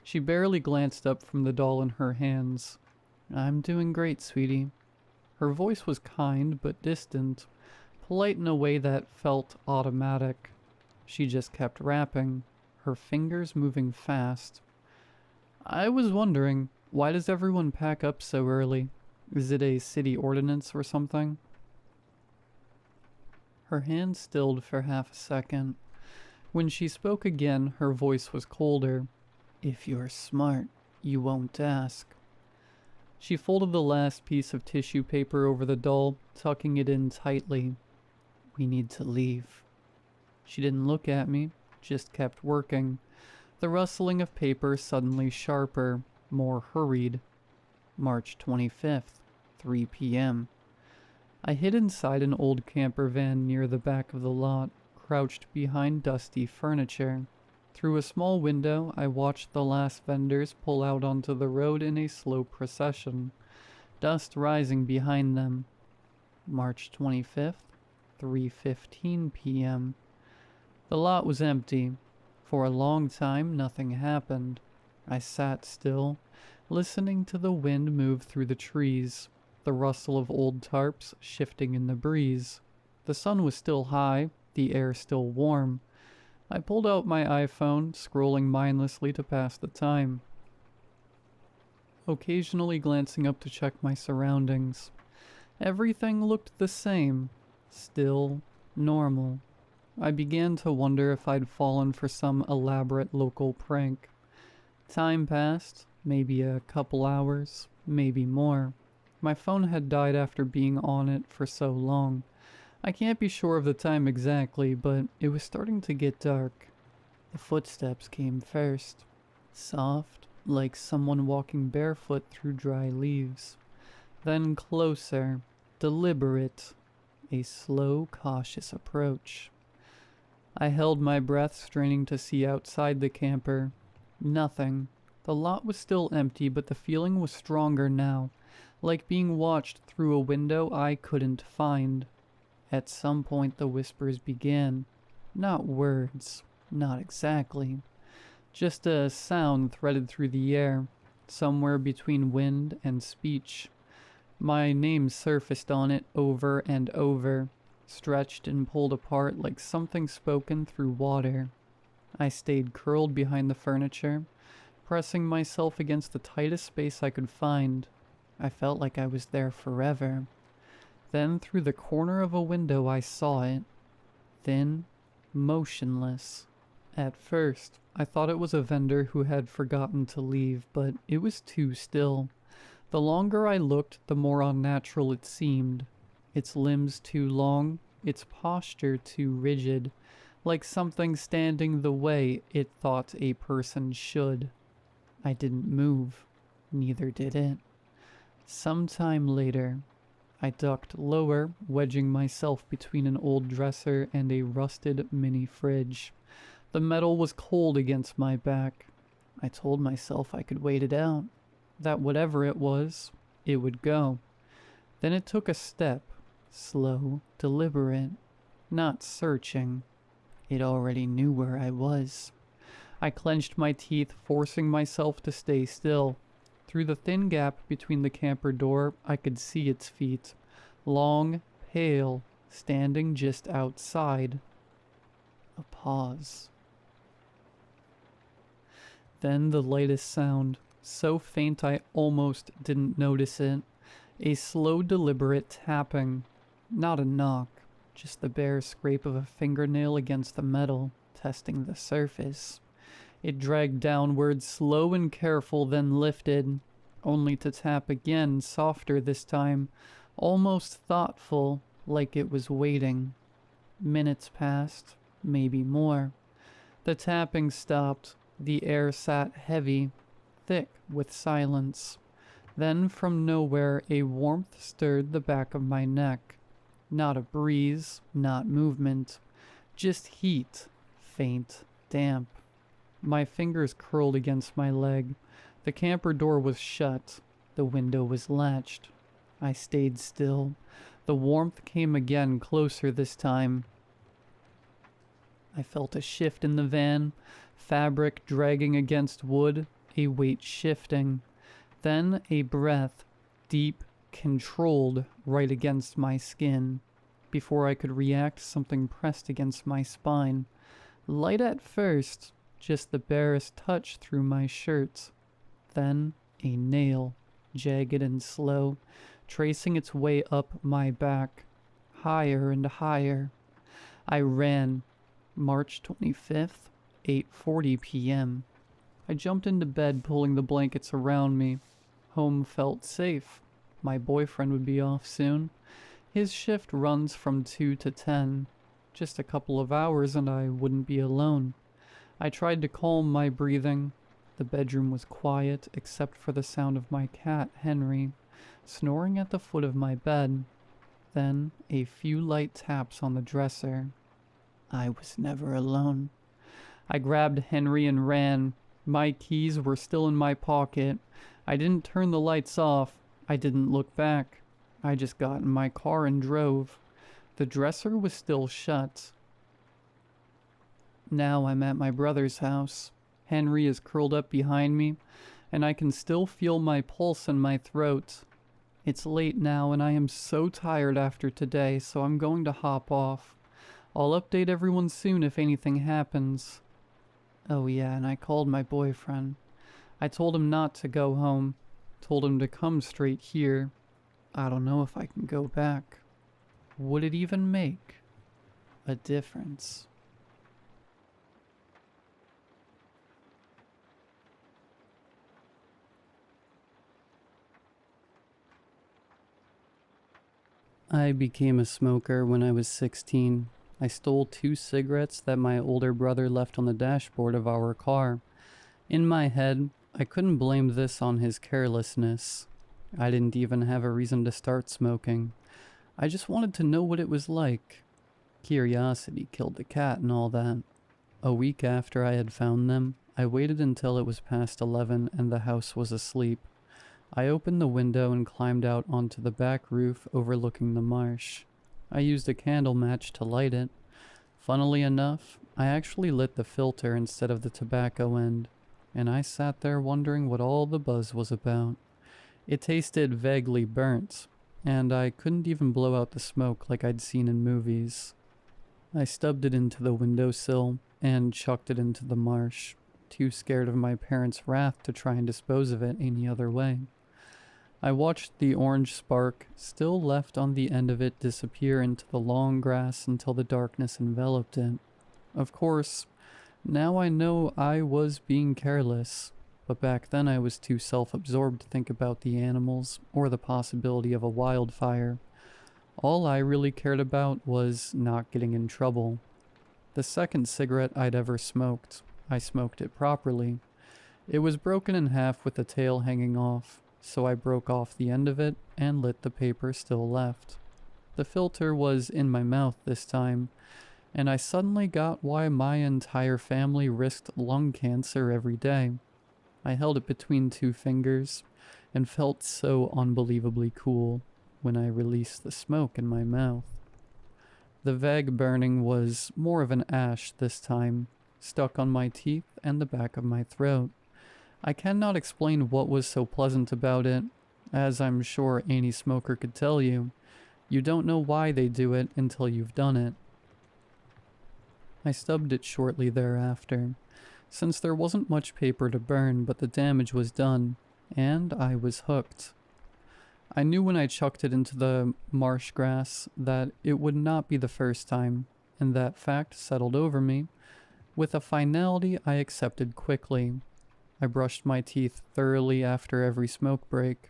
She barely glanced up from the doll in her hands. "I'm doing great, sweetie." Her voice was kind but distant, polite in a way that felt automatic. She just kept rapping, her fingers moving fast. "I was wondering, why does everyone pack up so early? Is it a city ordinance or something?" Her hand stilled for half a second. When she spoke again, her voice was colder. "If you're smart, you won't ask." She folded the last piece of tissue paper over the doll, tucking it in tightly. "We need to leave." She didn't look at me, just kept working. The rustling of paper suddenly sharper, more hurried. March 25th, 3 p.m. I hid inside an old camper van near the back of the lot, crouched behind dusty furniture. Through a small window, I watched the last vendors pull out onto the road in a slow procession, dust rising behind them. March 25th, 3:15 p.m. The lot was empty. For a long time, nothing happened. I sat still, listening to the wind move through the trees, the rustle of old tarps shifting in the breeze. The sun was still high, the air still warm. I pulled out my iPhone, scrolling mindlessly to pass the time, occasionally glancing up to check my surroundings. Everything looked the same, still, normal. I began to wonder if I'd fallen for some elaborate local prank. Time passed, maybe a couple hours, maybe more. My phone had died after being on it for so long. I can't be sure of the time exactly, but it was starting to get dark. The footsteps came first, soft, like someone walking barefoot through dry leaves. Then closer, deliberate, a slow, cautious approach. I held my breath, straining to see outside the camper. Nothing. The lot was still empty, but the feeling was stronger now, like being watched through a window I couldn't find. At some point the whispers began. Not words, not exactly. Just a sound threaded through the air, somewhere between wind and speech. My name surfaced on it over and over, stretched and pulled apart like something spoken through water. I stayed curled behind the furniture, pressing myself against the tightest space I could find. I felt like I was there forever. Then through the corner of a window I saw it. Thin, motionless. At first, I thought it was a vendor who had forgotten to leave, but it was too still. The longer I looked, the more unnatural it seemed. Its limbs too long, its posture too rigid, like something standing the way it thought a person should. I didn't move. Neither did it. Sometime later, I ducked lower, wedging myself between an old dresser and a rusted mini fridge. The metal was cold against my back. I told myself I could wait it out, that whatever it was, it would go. Then it took a step, slow, deliberate, not searching. It already knew where I was. I clenched my teeth, forcing myself to stay still. Through the thin gap between the camper door, I could see its feet, long, pale, standing just outside. A pause. Then the lightest sound, so faint I almost didn't notice it. A slow, deliberate tapping. Not a knock, just the bare scrape of a fingernail against the metal, testing the surface. It dragged downward, slow and careful, then lifted, only to tap again, softer this time, almost thoughtful, like it was waiting. Minutes passed, maybe more. The tapping stopped. The air sat heavy, thick with silence. Then from nowhere a warmth stirred the back of my neck. Not a breeze, not movement, just heat, faint, damp. My fingers curled against my leg. The camper door was shut. The window was latched. I stayed still. The warmth came again, closer this time. I felt a shift in the van, fabric dragging against wood, a weight shifting, then a breath, deep, controlled, right against my skin. Before I could react, something pressed against my spine. Light at first, just the barest touch through my shirt. Then a nail, jagged and slow, tracing its way up my back, higher and higher. I ran. March 25th, 8:40 p.m. I jumped into bed, pulling the blankets around me. Home felt safe. My boyfriend would be off soon. His shift runs from 2 to 10. Just a couple of hours and I wouldn't be alone. I tried to calm my breathing. The bedroom was quiet except for the sound of my cat, Henry, snoring at the foot of my bed. Then a few light taps on the dresser. I was never alone. I grabbed Henry and ran. My keys were still in my pocket. I didn't turn the lights off. I didn't look back. I just got in my car and drove. The dresser was still shut. Now I'm at my brother's house. Henry is curled up behind me, and I can still feel my pulse in my throat. It's late now, and I am so tired after today, so I'm going to hop off. I'll update everyone soon if anything happens. Oh yeah, and I called my boyfriend. I told him not to go home. Told him to come straight here. I don't know if I can go back. Would it even make a difference? I became a smoker when I was 16. I stole 2 cigarettes that my older brother left on the dashboard of our car. In my head, I couldn't blame this on his carelessness. I didn't even have a reason to start smoking. I just wanted to know what it was like. Curiosity killed the cat and all that. A week after I had found them, I waited until it was past 11 and the house was asleep. I opened the window and climbed out onto the back roof overlooking the marsh. I used a candle match to light it. Funnily enough, I actually lit the filter instead of the tobacco end, and I sat there wondering what all the buzz was about. It tasted vaguely burnt, and I couldn't even blow out the smoke like I'd seen in movies. I stubbed it into the windowsill and chucked it into the marsh, too scared of my parents' wrath to try and dispose of it any other way. I watched the orange spark, still left on the end of it, disappear into the long grass until the darkness enveloped it. Of course, now I know I was being careless, but back then I was too self-absorbed to think about the animals or the possibility of a wildfire. All I really cared about was not getting in trouble. The second cigarette I'd ever smoked, I smoked it properly. It was broken in half with the tail hanging off, so I broke off the end of it and lit the paper still left. The filter was in my mouth this time, and I suddenly got why my entire family risked lung cancer every day. I held it between 2 fingers and felt so unbelievably cool when I released the smoke in my mouth. The vague burning was more of an ash this time, stuck on my teeth and the back of my throat. I cannot explain what was so pleasant about it, as I'm sure any smoker could tell you. You don't know why they do it until you've done it. I stubbed it shortly thereafter, since there wasn't much paper to burn, but the damage was done, and I was hooked. I knew when I chucked it into the marsh grass that it would not be the first time, and that fact settled over me, with a finality I accepted quickly. I brushed my teeth thoroughly after every smoke break.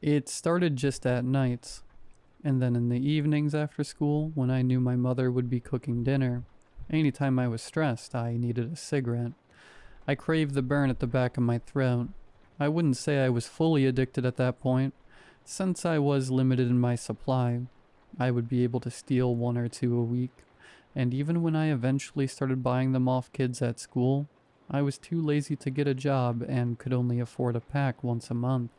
It started just at night, and then in the evenings after school when I knew my mother would be cooking dinner. Anytime I was stressed, I needed a cigarette. I craved the burn at the back of my throat. I wouldn't say I was fully addicted at that point, since I was limited in my supply. I would be able to steal 1 or 2 a week, and even when I eventually started buying them off kids at school, I was too lazy to get a job and could only afford a pack once a month.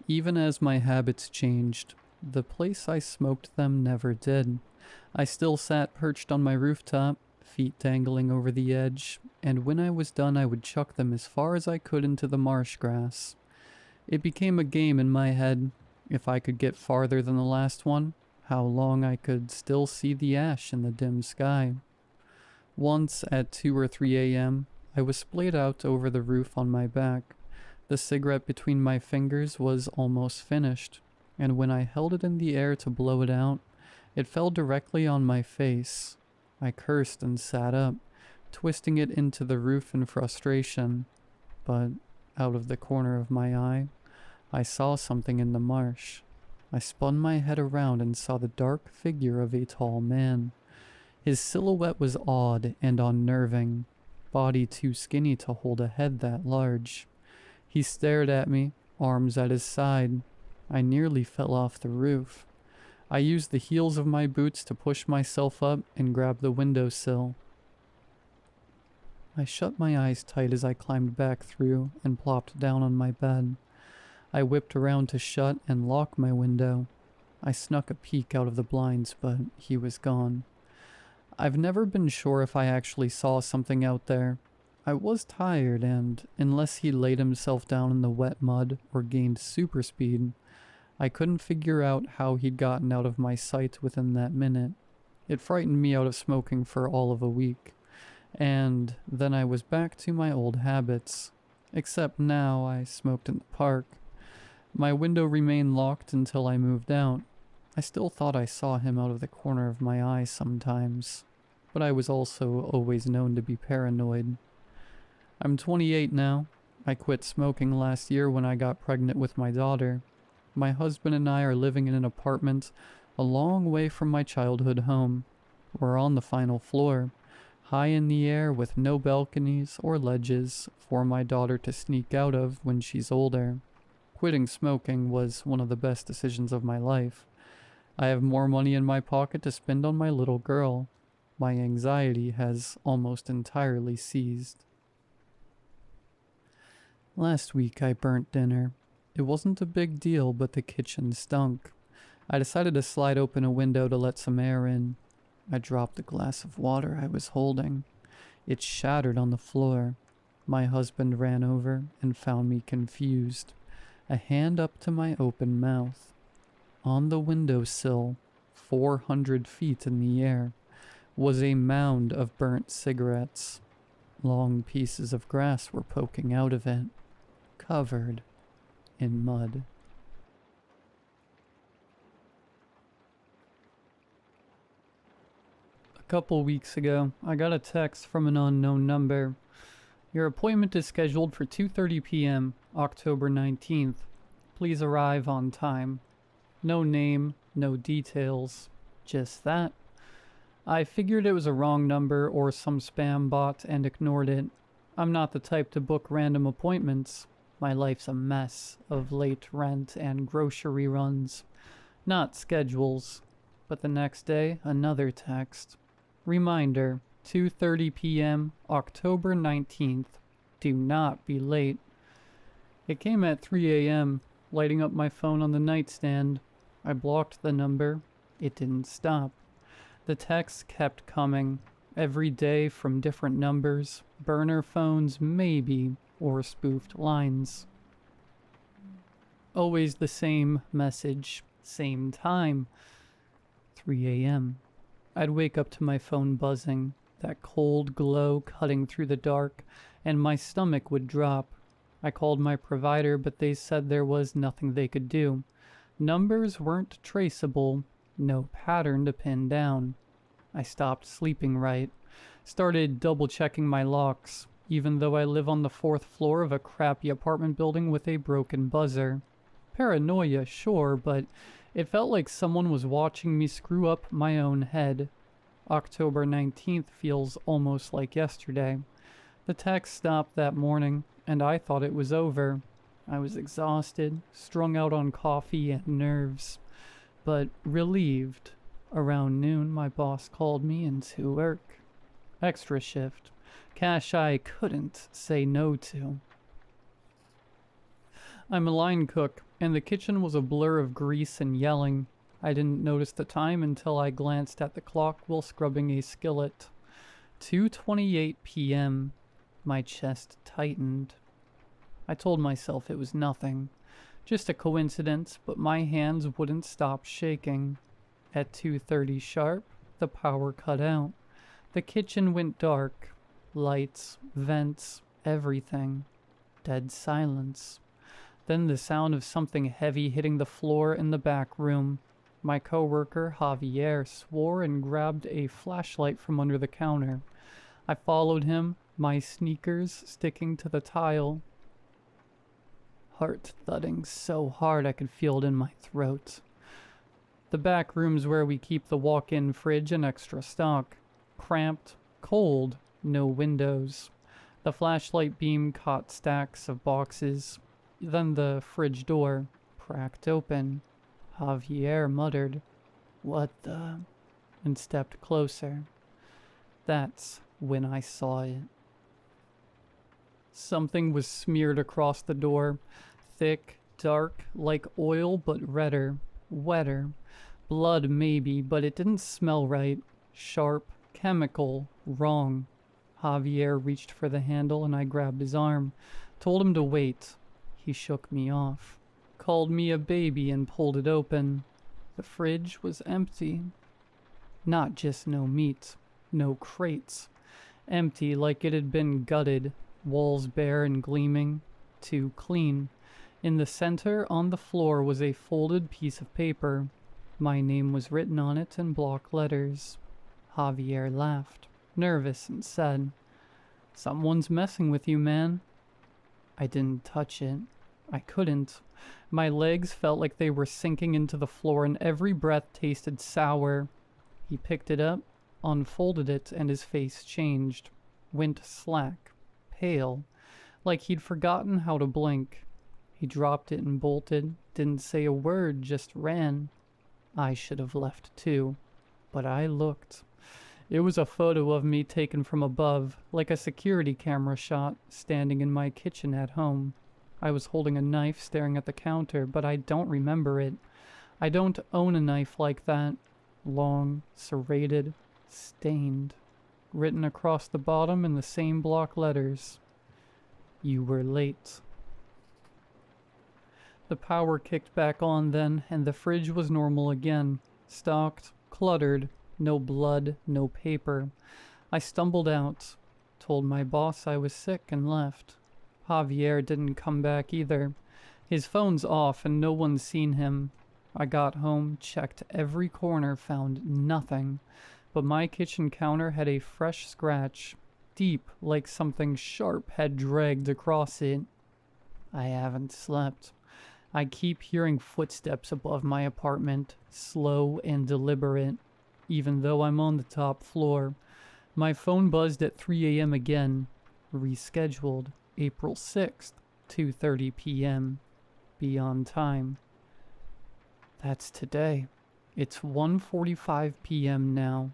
Even as my habits changed, the place I smoked them never did. I still sat perched on my rooftop, feet dangling over the edge, and when I was done I would chuck them as far as I could into the marsh grass. It became a game in my head. If I could get farther than the last one, how long I could still see the ash in the dim sky. Once at 2 or 3 a.m., I was splayed out over the roof on my back. The cigarette between my fingers was almost finished, and when I held it in the air to blow it out, it fell directly on my face. I cursed and sat up, twisting it into the roof in frustration, but out of the corner of my eye, I saw something in the marsh. I spun my head around and saw the dark figure of a tall man. His silhouette was odd and unnerving, body too skinny to hold a head that large. He stared at me, arms at his side. I nearly fell off the roof. I used the heels of my boots to push myself up and grab the windowsill. I shut my eyes tight as I climbed back through and plopped down on my bed. I whipped around to shut and lock my window. I snuck a peek out of the blinds, but he was gone. I've never been sure if I actually saw something out there. I was tired, and unless he laid himself down in the wet mud or gained super speed, I couldn't figure out how he'd gotten out of my sight within that minute. It frightened me out of smoking for all of a week. And then I was back to my old habits. Except now I smoked in the park. My window remained locked until I moved out. I still thought I saw him out of the corner of my eye sometimes, but I was also always known to be paranoid. I'm 28 now. I quit smoking last year when I got pregnant with my daughter. My husband and I are living in an apartment a long way from my childhood home. We're on the final floor, high in the air with no balconies or ledges for my daughter to sneak out of when she's older. Quitting smoking was one of the best decisions of my life. I have more money in my pocket to spend on my little girl. My anxiety has almost entirely ceased. Last week I burnt dinner. It wasn't a big deal, but the kitchen stunk. I decided to slide open a window to let some air in. I dropped the glass of water I was holding. It shattered on the floor. My husband ran over and found me confused, a hand up to my open mouth. On the windowsill, 400 feet in the air, was a mound of burnt cigarettes. Long pieces of grass were poking out of it, covered in mud. A couple weeks ago, I got a text from an unknown number. Your appointment is scheduled for 2:30 p.m., October 19th. Please arrive on time. No name, no details, just that. I figured it was a wrong number or some spam bot and ignored it. I'm not the type to book random appointments. My life's a mess of late rent and grocery runs. Not schedules. But the next day, another text. Reminder, 2:30 p.m., October 19th. Do not be late. It came at 3 a.m., lighting up my phone on the nightstand. I blocked the number. It didn't stop. The texts kept coming. Every day from different numbers, burner phones maybe, or spoofed lines. Always the same message, same time. 3 a.m. I'd wake up to my phone buzzing, that cold glow cutting through the dark, and my stomach would drop. I called my provider, but they said there was nothing they could do. Numbers weren't traceable, no pattern to pin down. I stopped sleeping right, started double-checking my locks, even though I live on the 4th floor of a crappy apartment building with a broken buzzer. Paranoia, sure, but it felt like someone was watching me screw up my own head. October 19th feels almost like yesterday. The text stopped that morning, and I thought it was over. I was exhausted, strung out on coffee and nerves, but relieved. Around noon, my boss called me into work. Extra shift. Cash I couldn't say no to. I'm a line cook, and the kitchen was a blur of grease and yelling. I didn't notice the time until I glanced at the clock while scrubbing a skillet. 2:28 p.m. My chest tightened. I told myself it was nothing, just a coincidence, but my hands wouldn't stop shaking. At 2:30 sharp, the power cut out. The kitchen went dark. Lights, vents, everything. Dead silence. Then the sound of something heavy hitting the floor in the back room. My coworker, Javier, swore and grabbed a flashlight from under the counter. I followed him, my sneakers sticking to the tile. Heart thudding so hard I could feel it in my throat. The back room's where we keep the walk-in fridge and extra stock. Cramped, cold, no windows. The flashlight beam caught stacks of boxes. Then the fridge door cracked open. Javier muttered, "What the?" and stepped closer. That's when I saw it. Something was smeared across the door. Thick, dark, like oil, but redder, wetter. Blood maybe, but it didn't smell right. Sharp, chemical, wrong. Javier reached for the handle and I grabbed his arm. Told him to wait. He shook me off. Called me a baby and pulled it open. The fridge was empty. Not just no meat, no crates. Empty like it had been gutted, walls bare and gleaming, too clean. In the center on the floor was a folded piece of paper. My name was written on it in block letters. Javier laughed, nervous, and said, "Someone's messing with you, man." I didn't touch it. I couldn't. My legs felt like they were sinking into the floor and every breath tasted sour. He picked it up, unfolded it, and his face changed. Went slack, pale, like he'd forgotten how to blink. He dropped it and bolted, didn't say a word, just ran. I should have left too, but I looked. It was a photo of me taken from above, like a security camera shot, standing in my kitchen at home. I was holding a knife staring at the counter, but I don't remember it. I don't own a knife like that. Long, serrated, stained. Written across the bottom in the same block letters. You were late. The power kicked back on then, and the fridge was normal again. Stocked, cluttered, no blood, no paper. I stumbled out, told my boss I was sick, and left. Javier didn't come back either. His phone's off and no one's seen him. I got home, checked every corner, found nothing. But my kitchen counter had a fresh scratch, deep like something sharp had dragged across it. I haven't slept. I keep hearing footsteps above my apartment, slow and deliberate, even though I'm on the top floor. My phone buzzed at 3 a.m. again. Rescheduled. April 6th, 2:30 p.m. Be on time. That's today. It's 1:45 p.m. now.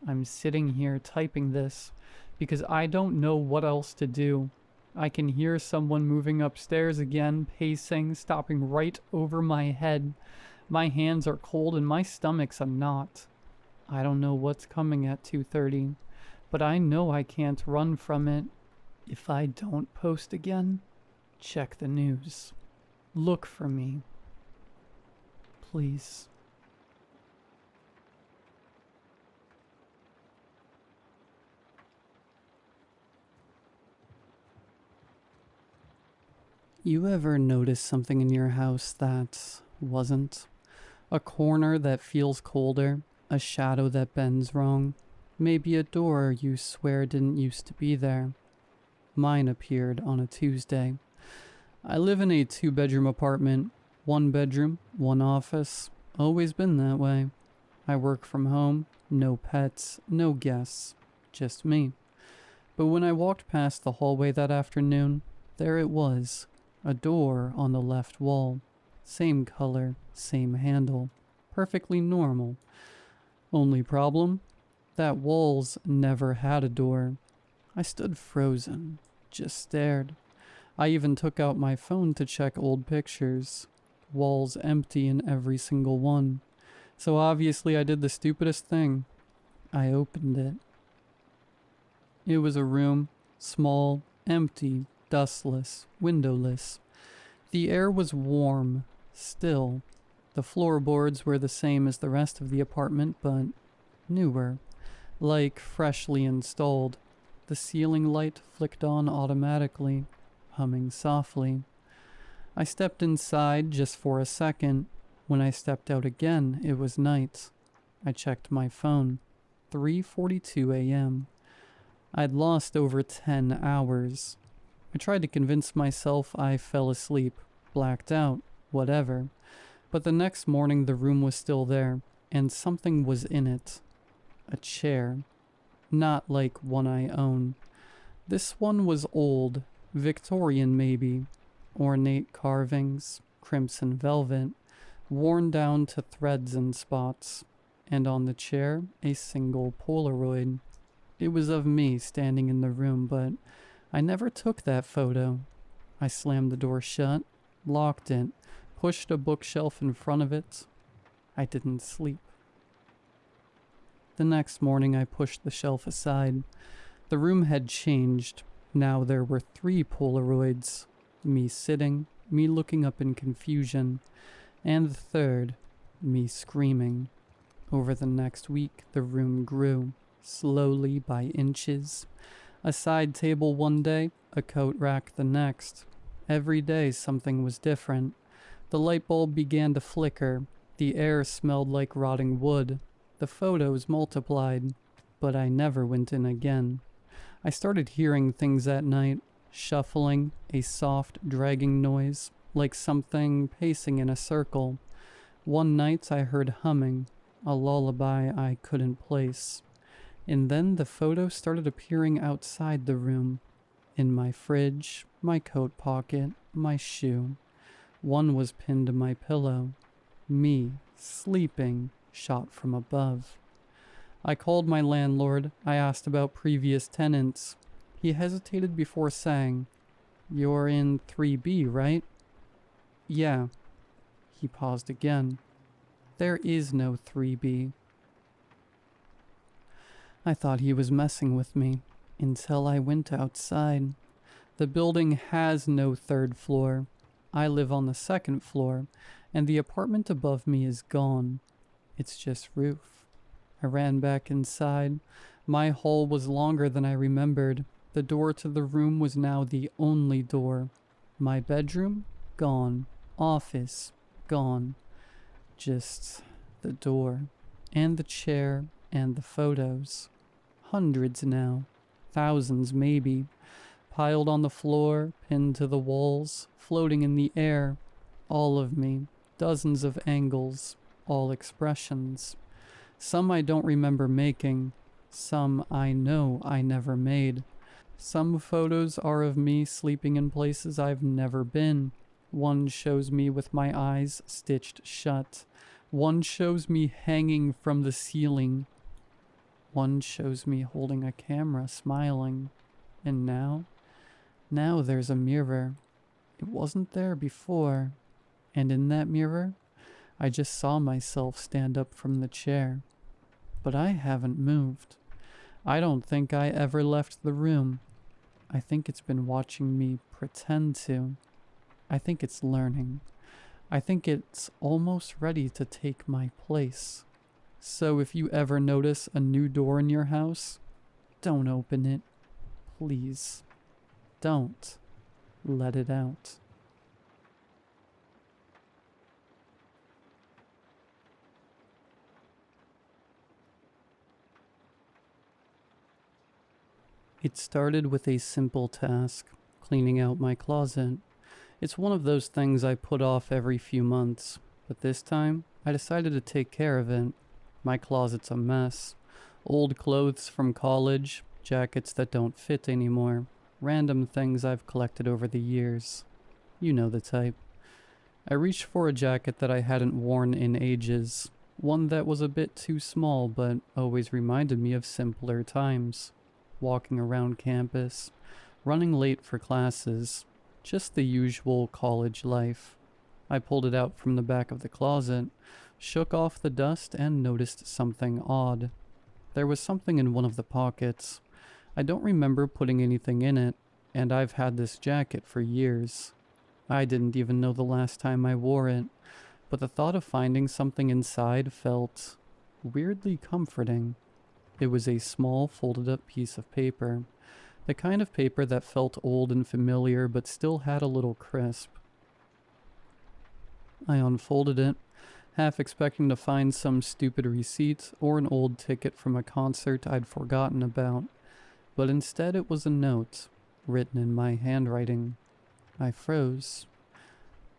I'm sitting here typing this because I don't know what else to do. I can hear someone moving upstairs again, pacing, stopping right over my head. My hands are cold and my stomach's a knot. I don't know what's coming at 2:30, but I know I can't run from it. If I don't post again, check the news. Look for me. Please. You ever notice something in your house that wasn't? A corner that feels colder, a shadow that bends wrong, maybe a door you swear didn't used to be there. Mine appeared on a Tuesday. I live in a 2-bedroom apartment, 1 bedroom, 1 office, always been that way. I work from home, no pets, no guests, just me. But when I walked past the hallway that afternoon, there it was, a door on the left wall. Same color, same handle, perfectly normal. Only problem? That wall's never had a door. I stood frozen, just stared. I even took out my phone to check old pictures. Walls empty in every single one. So obviously I did the stupidest thing. I opened it. It was a room, small, empty, dustless, windowless. The air was warm, still. The floorboards were the same as the rest of the apartment, but newer, like freshly installed. The ceiling light flicked on automatically, humming softly. I stepped inside just for a second. When I stepped out again, it was night. I checked my phone. 3:42 a.m. I'd lost over 10 hours. I tried to convince myself I fell asleep, blacked out, whatever. But the next morning the room was still there, and something was in it. A chair. Not like one I own. This one was old, Victorian maybe. Ornate carvings, crimson velvet, worn down to threads and spots. And on the chair, a single Polaroid. It was of me standing in the room, but I never took that photo. I slammed the door shut, locked it, pushed a bookshelf in front of it. I didn't sleep. The next morning I pushed the shelf aside. The room had changed. Now there were 3 Polaroids. Me sitting, me looking up in confusion, and the third, me screaming. Over the next week the room grew, slowly by inches. A side table one day, a coat rack the next. Every day something was different. The light bulb began to flicker. The air smelled like rotting wood. The photos multiplied, but I never went in again. I started hearing things at night, shuffling, a soft, dragging noise, like something pacing in a circle. One night I heard humming, a lullaby I couldn't place. And then the photos started appearing outside the room, in my fridge, my coat pocket, my shoe. One was pinned to my pillow. Me, sleeping, shot from above. I called my landlord. I asked about previous tenants. He hesitated before saying, "You're in 3B, right?" "Yeah." He paused again. "There is no 3B. I thought he was messing with me, until I went outside. The building has no 3rd floor. I live on the 2nd floor, and the apartment above me is gone. It's just roof. I ran back inside. My hall was longer than I remembered. The door to the room was now the only door. My bedroom? Gone. Office? Gone. Just the door, and the chair, and the photos. Hundreds now. Thousands maybe. Piled on the floor, pinned to the walls, floating in the air. All of me. Dozens of angles. All expressions. Some I don't remember making. Some I know I never made. Some photos are of me sleeping in places I've never been. One shows me with my eyes stitched shut. One shows me hanging from the ceiling. One shows me holding a camera, smiling. And now there's a mirror. It wasn't there before. And in that mirror, I just saw myself stand up from the chair. But I haven't moved. I don't think I ever left the room. I think it's been watching me pretend to. I think it's learning. I think it's almost ready to take my place. So if you ever notice a new door in your house, don't open it. Please. Don't let it out. It started with a simple task, cleaning out my closet. It's one of those things I put off every few months, but this time I decided to take care of it. My closet's a mess. Old clothes from college, jackets that don't fit anymore, random things I've collected over the years. You know the type. I reached for a jacket that I hadn't worn in ages, one that was a bit too small but always reminded me of simpler times. Walking around campus, running late for classes, just the usual college life. I pulled it out from the back of the closet, shook off the dust, and noticed something odd. There was something in one of the pockets. I don't remember putting anything in it, and I've had this jacket for years. I didn't even know the last time I wore it, but the thought of finding something inside felt weirdly comforting. It was a small folded up piece of paper, the kind of paper that felt old and familiar but still had a little crisp. I unfolded it, half expecting to find some stupid receipt or an old ticket from a concert I'd forgotten about, but instead it was a note, written in my handwriting. I froze.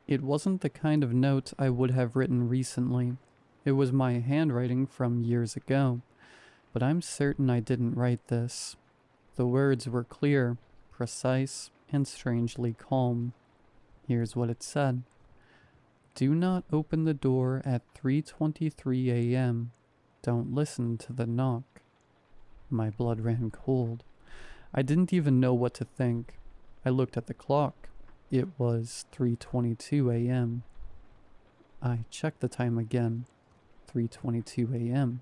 It wasn't the kind of note I would have written recently. It was my handwriting from years ago, but I'm certain I didn't write this. The words were clear, precise, and strangely calm. Here's what it said. Do not open the door at 3:23 a.m. Don't listen to the knock. My blood ran cold. I didn't even know what to think. I looked at the clock. It was 3:22 a.m. I checked the time again. 3:22 a.m.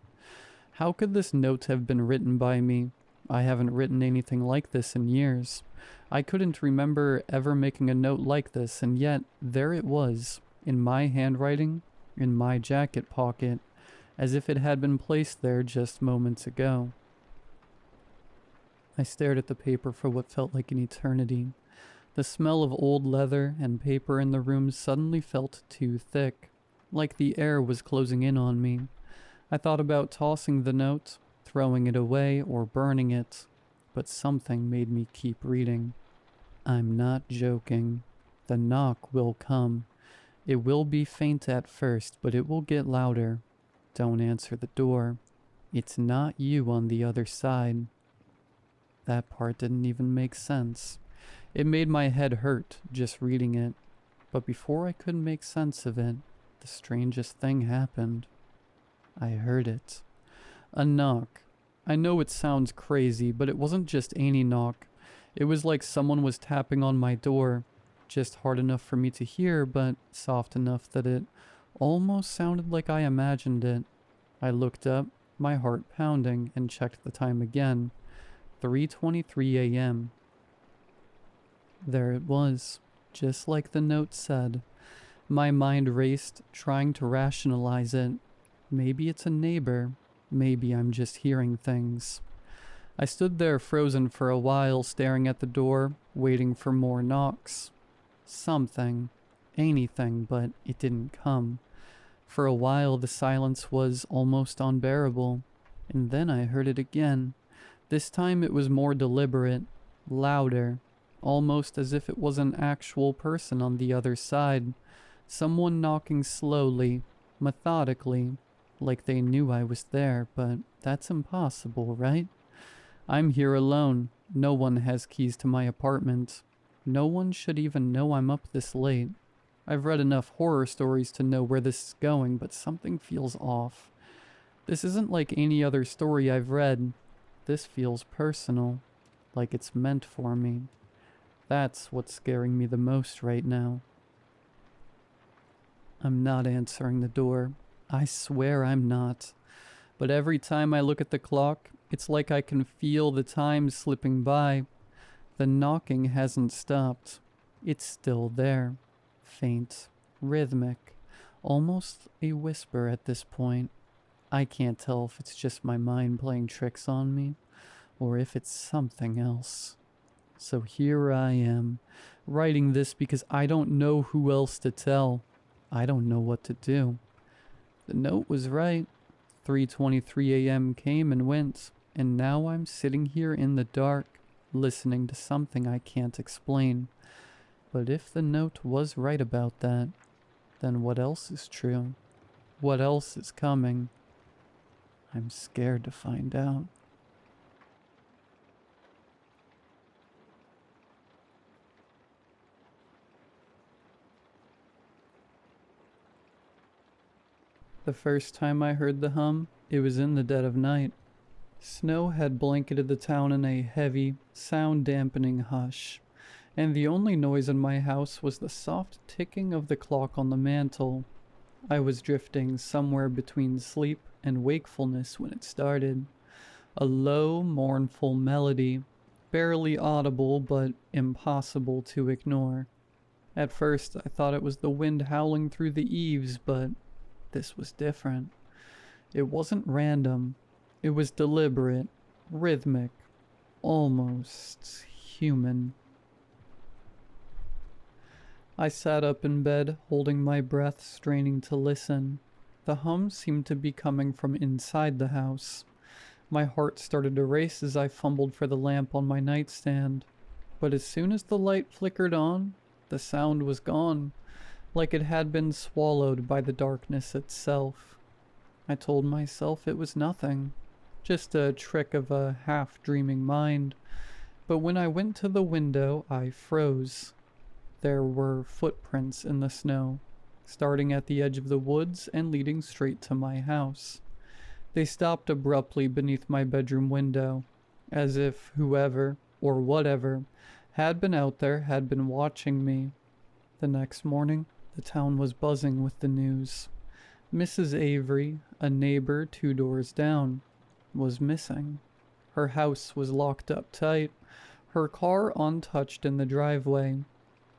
How could this note have been written by me? I haven't written anything like this in years. I couldn't remember ever making a note like this, and yet there it was, in my handwriting, in my jacket pocket, as if it had been placed there just moments ago. I stared at the paper for what felt like an eternity. The smell of old leather and paper in the room suddenly felt too thick, like the air was closing in on me. I thought about tossing the note, throwing it away, or burning it, but something made me keep reading. I'm not joking. The knock will come. It will be faint at first, but it will get louder. Don't answer the door. It's not you on the other side. That part didn't even make sense. It made my head hurt just reading it. But before I could make sense of it, the strangest thing happened. I heard it. A knock. I know it sounds crazy, but it wasn't just any knock. It was like someone was tapping on my door, just hard enough for me to hear, but soft enough that it almost sounded like I imagined it. I looked up, my heart pounding, and checked the time again. 3:23 a.m. There it was, just like the note said. My mind raced, trying to rationalize it. Maybe it's a neighbor. Maybe I'm just hearing things. I stood there frozen for a while, staring at the door, waiting for more knocks. Something. Anything, but it didn't come. For a while the silence was almost unbearable, and then I heard it again. This time it was more deliberate, louder, almost as if it was an actual person on the other side. Someone knocking slowly, methodically, like they knew I was there, but that's impossible, right? I'm here alone. No one has keys to my apartment. No one should even know I'm up this late. I've read enough horror stories to know where this is going, but something feels off. This isn't like any other story I've read. This feels personal, like it's meant for me. That's what's scaring me the most right now. I'm not answering the door. I swear I'm not. But every time I look at the clock, it's like I can feel the time slipping by. The knocking hasn't stopped. It's still there. Faint, rhythmic, almost a whisper at this point. I can't tell if it's just my mind playing tricks on me, or if it's something else. So here I am, writing this because I don't know who else to tell. I don't know what to do. The note was right. 3:23 a.m. came and went, and now I'm sitting here in the dark, listening to something I can't explain. But if the note was right about that, then what else is true? What else is coming? I'm scared to find out. The first time I heard the hum, it was in the dead of night. Snow had blanketed the town in a heavy, sound-dampening hush, and the only noise in my house was the soft ticking of the clock on the mantel. I was drifting somewhere between sleep and wakefulness when it started. A low, mournful melody, barely audible but impossible to ignore. At first, I thought it was the wind howling through the eaves, but this was different. It wasn't random. It was deliberate, rhythmic, almost human. I sat up in bed, holding my breath, straining to listen. The hum seemed to be coming from inside the house. My heart started to race as I fumbled for the lamp on my nightstand. But as soon as the light flickered on, the sound was gone, like it had been swallowed by the darkness itself. I told myself it was nothing, just a trick of a half-dreaming mind. But when I went to the window, I froze. There were footprints in the snow, starting at the edge of the woods and leading straight to my house. They stopped abruptly beneath my bedroom window, as if whoever, or whatever, had been out there had been watching me. The next morning, the town was buzzing with the news. Mrs. Avery, a neighbor 2 doors down, was missing. Her house was locked up tight, her car untouched in the driveway.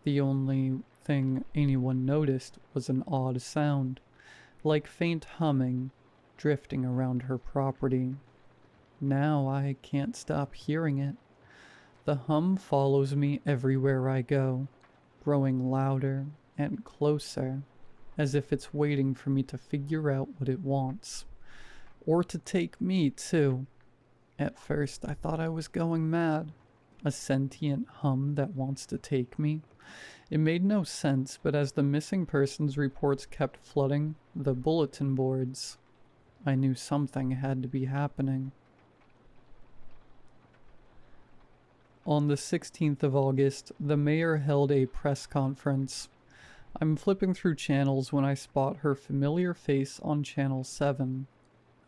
The only thing anyone noticed was an odd sound, like faint humming, drifting around her property. Now I can't stop hearing it. The hum follows me everywhere I go, growing louder and closer, as if it's waiting for me to figure out what it wants. Or to take me, too. At first, I thought I was going mad. A sentient hum that wants to take me. It made no sense, but as the missing persons reports kept flooding the bulletin boards, I knew something had to be happening. On the 16th of August, the mayor held a press conference. I'm flipping through channels when I spot her familiar face on channel 7.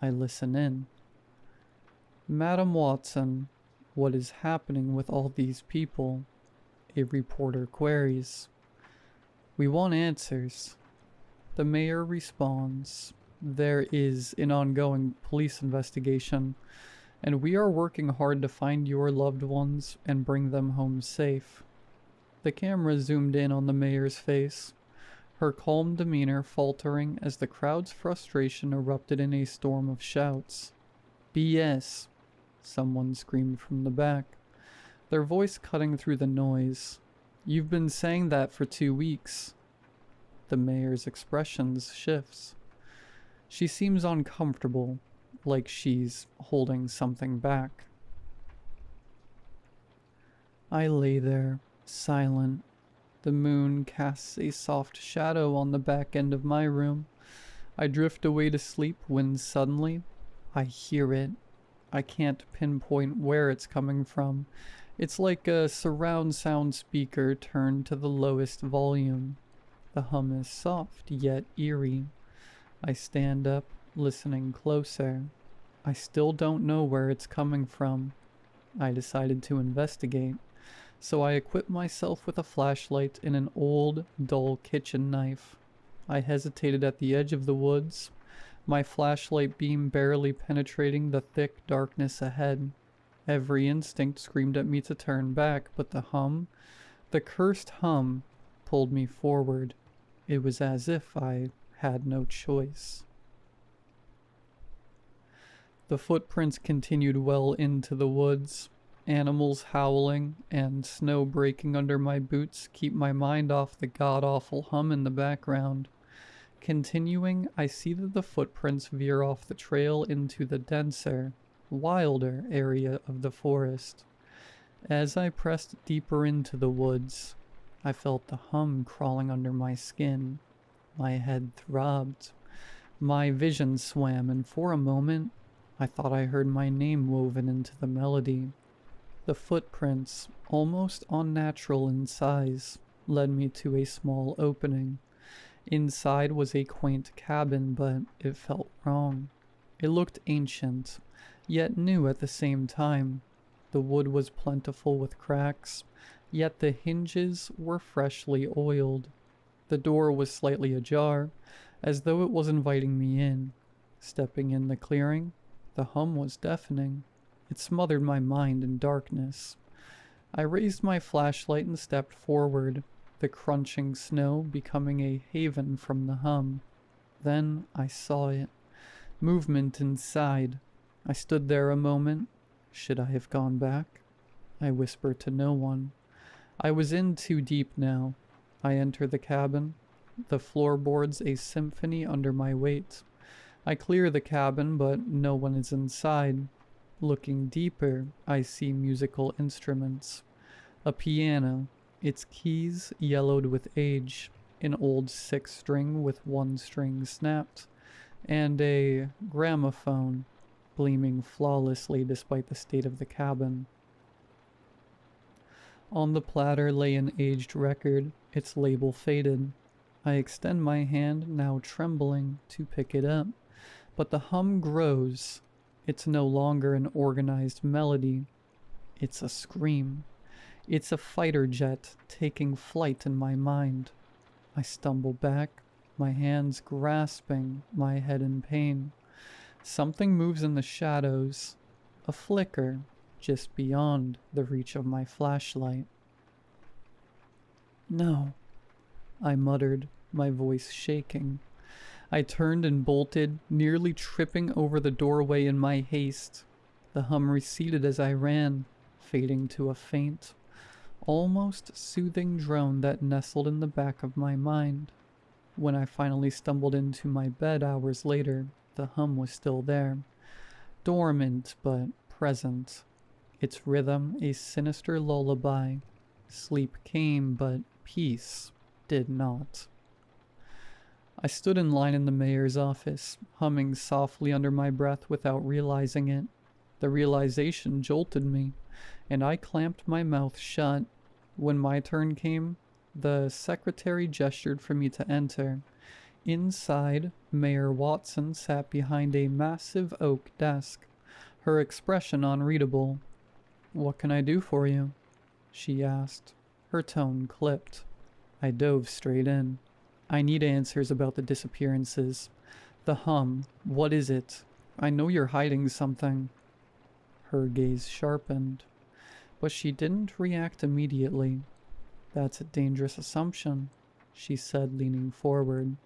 I listen in. Madam Watson, what is happening with all these people? A reporter queries. We want answers. The mayor responds. There is an ongoing police investigation, and we are working hard to find your loved ones and bring them home safe. The camera zoomed in on the mayor's face, her calm demeanor faltering as the crowd's frustration erupted in a storm of shouts. BS, someone screamed from the back, their voice cutting through the noise. You've been saying that for 2 weeks. The mayor's expressions shifts. She seems uncomfortable, like she's holding something back. I lay there, silent. The moon casts a soft shadow on the back end of my room. I drift away to sleep when suddenly I hear it. I can't pinpoint where it's coming from. It's like a surround sound speaker turned to the lowest volume. The hum is soft yet eerie. I stand up, listening closer. I still don't know where it's coming from. I decided to investigate, so I equipped myself with a flashlight and an old, dull kitchen knife. I hesitated at the edge of the woods, my flashlight beam barely penetrating the thick darkness ahead. Every instinct screamed at me to turn back, but the hum, the cursed hum, pulled me forward. It was as if I had no choice. The footprints continued well into the woods. Animals howling and snow breaking under my boots keep my mind off the god-awful hum in the background. Continuing, I see that the footprints veer off the trail into the denser, wilder area of the forest. As I pressed deeper into the woods, I felt the hum crawling under my skin. My head throbbed. My vision swam, and for a moment, I thought I heard my name woven into the melody. The footprints, almost unnatural in size, led me to a small opening. Inside was a quaint cabin, but it felt wrong. It looked ancient, yet new at the same time. The wood was plentiful with cracks, yet the hinges were freshly oiled. The door was slightly ajar, as though it was inviting me in. Stepping in the clearing, the hum was deafening. It smothered my mind in darkness. I raised my flashlight and stepped forward, the crunching snow becoming a haven from the hum. Then I saw it. Movement inside. I stood there a moment. Should I have gone back? I whispered to no one. I was in too deep now. I enter the cabin. The floorboards a symphony under my weight. I clear the cabin, but no one is inside. Looking deeper, I see musical instruments. A piano, its keys yellowed with age, an old 6-string with 1 string snapped, and a gramophone, gleaming flawlessly despite the state of the cabin. On the platter lay an aged record, its label faded. I extend my hand, now trembling, to pick it up, but the hum grows. It's no longer an organized melody. It's a scream. It's a fighter jet taking flight in my mind. I stumble back, my hands grasping my head in pain. Something moves in the shadows, a flicker just beyond the reach of my flashlight. No, I muttered, my voice shaking. I turned and bolted, nearly tripping over the doorway in my haste. The hum receded as I ran, fading to a faint, almost soothing drone that nestled in the back of my mind. When I finally stumbled into my bed hours later, the hum was still there, dormant but present, its rhythm a sinister lullaby. Sleep came, but peace did not. I stood in line in the mayor's office, humming softly under my breath without realizing it. The realization jolted me, and I clamped my mouth shut. When my turn came, the secretary gestured for me to enter. Inside, Mayor Watson sat behind a massive oak desk, her expression unreadable. "What can I do for you?" she asked. Her tone clipped. I dove straight in. "I need answers about the disappearances. The hum, what is it? I know you're hiding something." Her gaze sharpened, but she didn't react immediately. "That's a dangerous assumption," she said, leaning forward,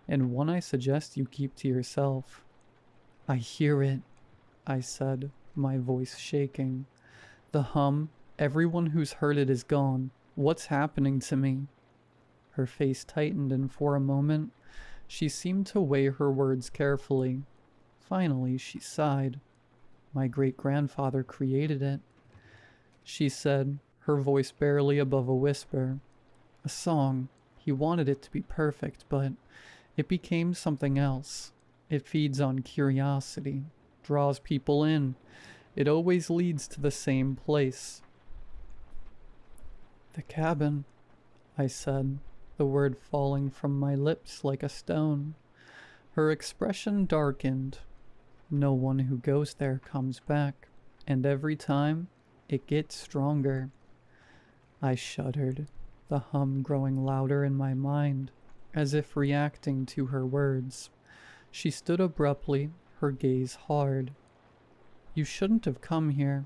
"and one I suggest you keep to yourself." "I hear it," I said, my voice shaking. "The hum, everyone who's heard it is gone. What's happening to me?" Her face tightened, and for a moment, she seemed to weigh her words carefully. Finally, she sighed. "My great-grandfather created it," she said, her voice barely above a whisper. "A song. He wanted it to be perfect, but it became something else. It feeds on curiosity, draws people in. It always leads to the same place." "The cabin," I said, the word falling from my lips like a stone. Her expression darkened. "No one who goes there comes back, and every time, it gets stronger." I shuddered, the hum growing louder in my mind, as if reacting to her words. She stood abruptly, her gaze hard. "You shouldn't have come here,"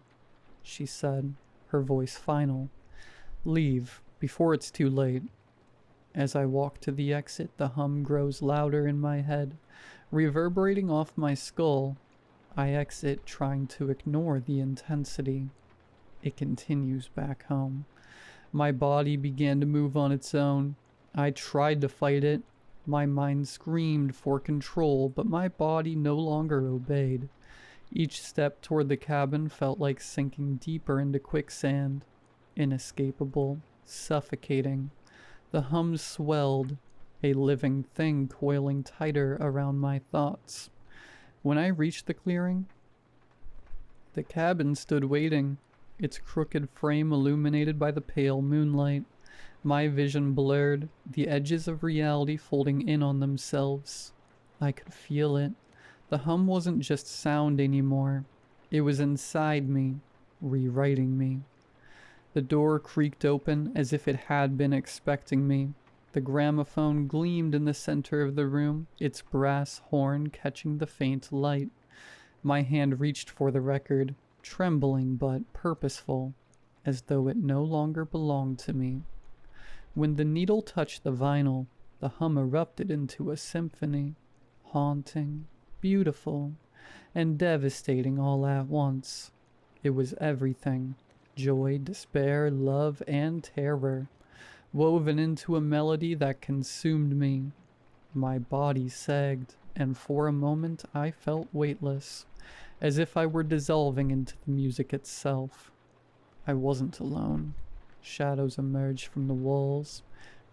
she said, her voice final. "Leave, before it's too late." As I walk to the exit, the hum grows louder in my head, reverberating off my skull. I exit, trying to ignore the intensity. It continues back home. My body began to move on its own. I tried to fight it. My mind screamed for control, but my body no longer obeyed. Each step toward the cabin felt like sinking deeper into quicksand. Inescapable, suffocating. The hum swelled, a living thing coiling tighter around my thoughts. When I reached the clearing, the cabin stood waiting, its crooked frame illuminated by the pale moonlight. My vision blurred, the edges of reality folding in on themselves. I could feel it. The hum wasn't just sound anymore. It was inside me, rewriting me. The door creaked open as if it had been expecting me. The gramophone gleamed in the center of the room, its brass horn catching the faint light. My hand reached for the record. trembling but purposeful, as though it no longer belonged to me. When the needle touched the vinyl, the hum erupted into a symphony, haunting, beautiful, and devastating all at once. It was everything: joy, despair, love, and terror, woven into a melody that consumed me. My body sagged, and for a moment I felt weightless, as if I were dissolving into the music itself. I wasn't alone. Shadows emerged from the walls,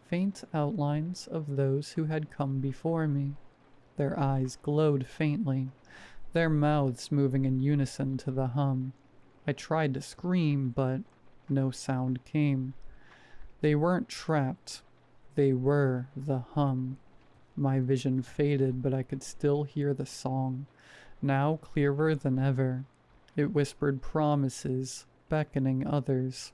faint outlines of those who had come before me. Their eyes glowed faintly, their mouths moving in unison to the hum. I tried to scream, but no sound came. They weren't trapped. They were the hum. My vision faded, but I could still hear the song, now clearer than ever. It whispered promises, beckoning others.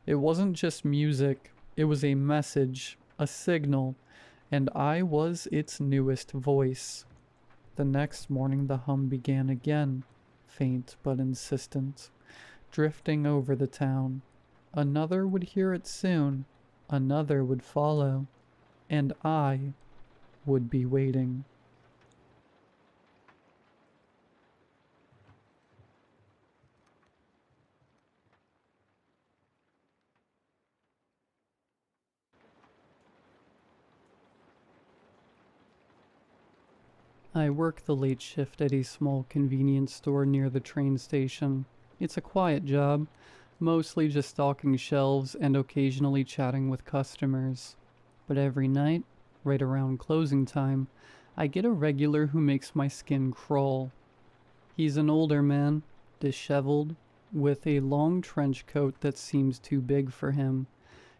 It wasn't just music, it was a message, a signal, and I was its newest voice. The next morning the hum began again, faint but insistent, drifting over the town. Another would hear it soon, another would follow, and I would be waiting. I work the late shift at a small convenience store near the train station. It's a quiet job, mostly just stocking shelves and occasionally chatting with customers. But every night, right around closing time, I get a regular who makes my skin crawl. He's an older man, disheveled, with a long trench coat that seems too big for him.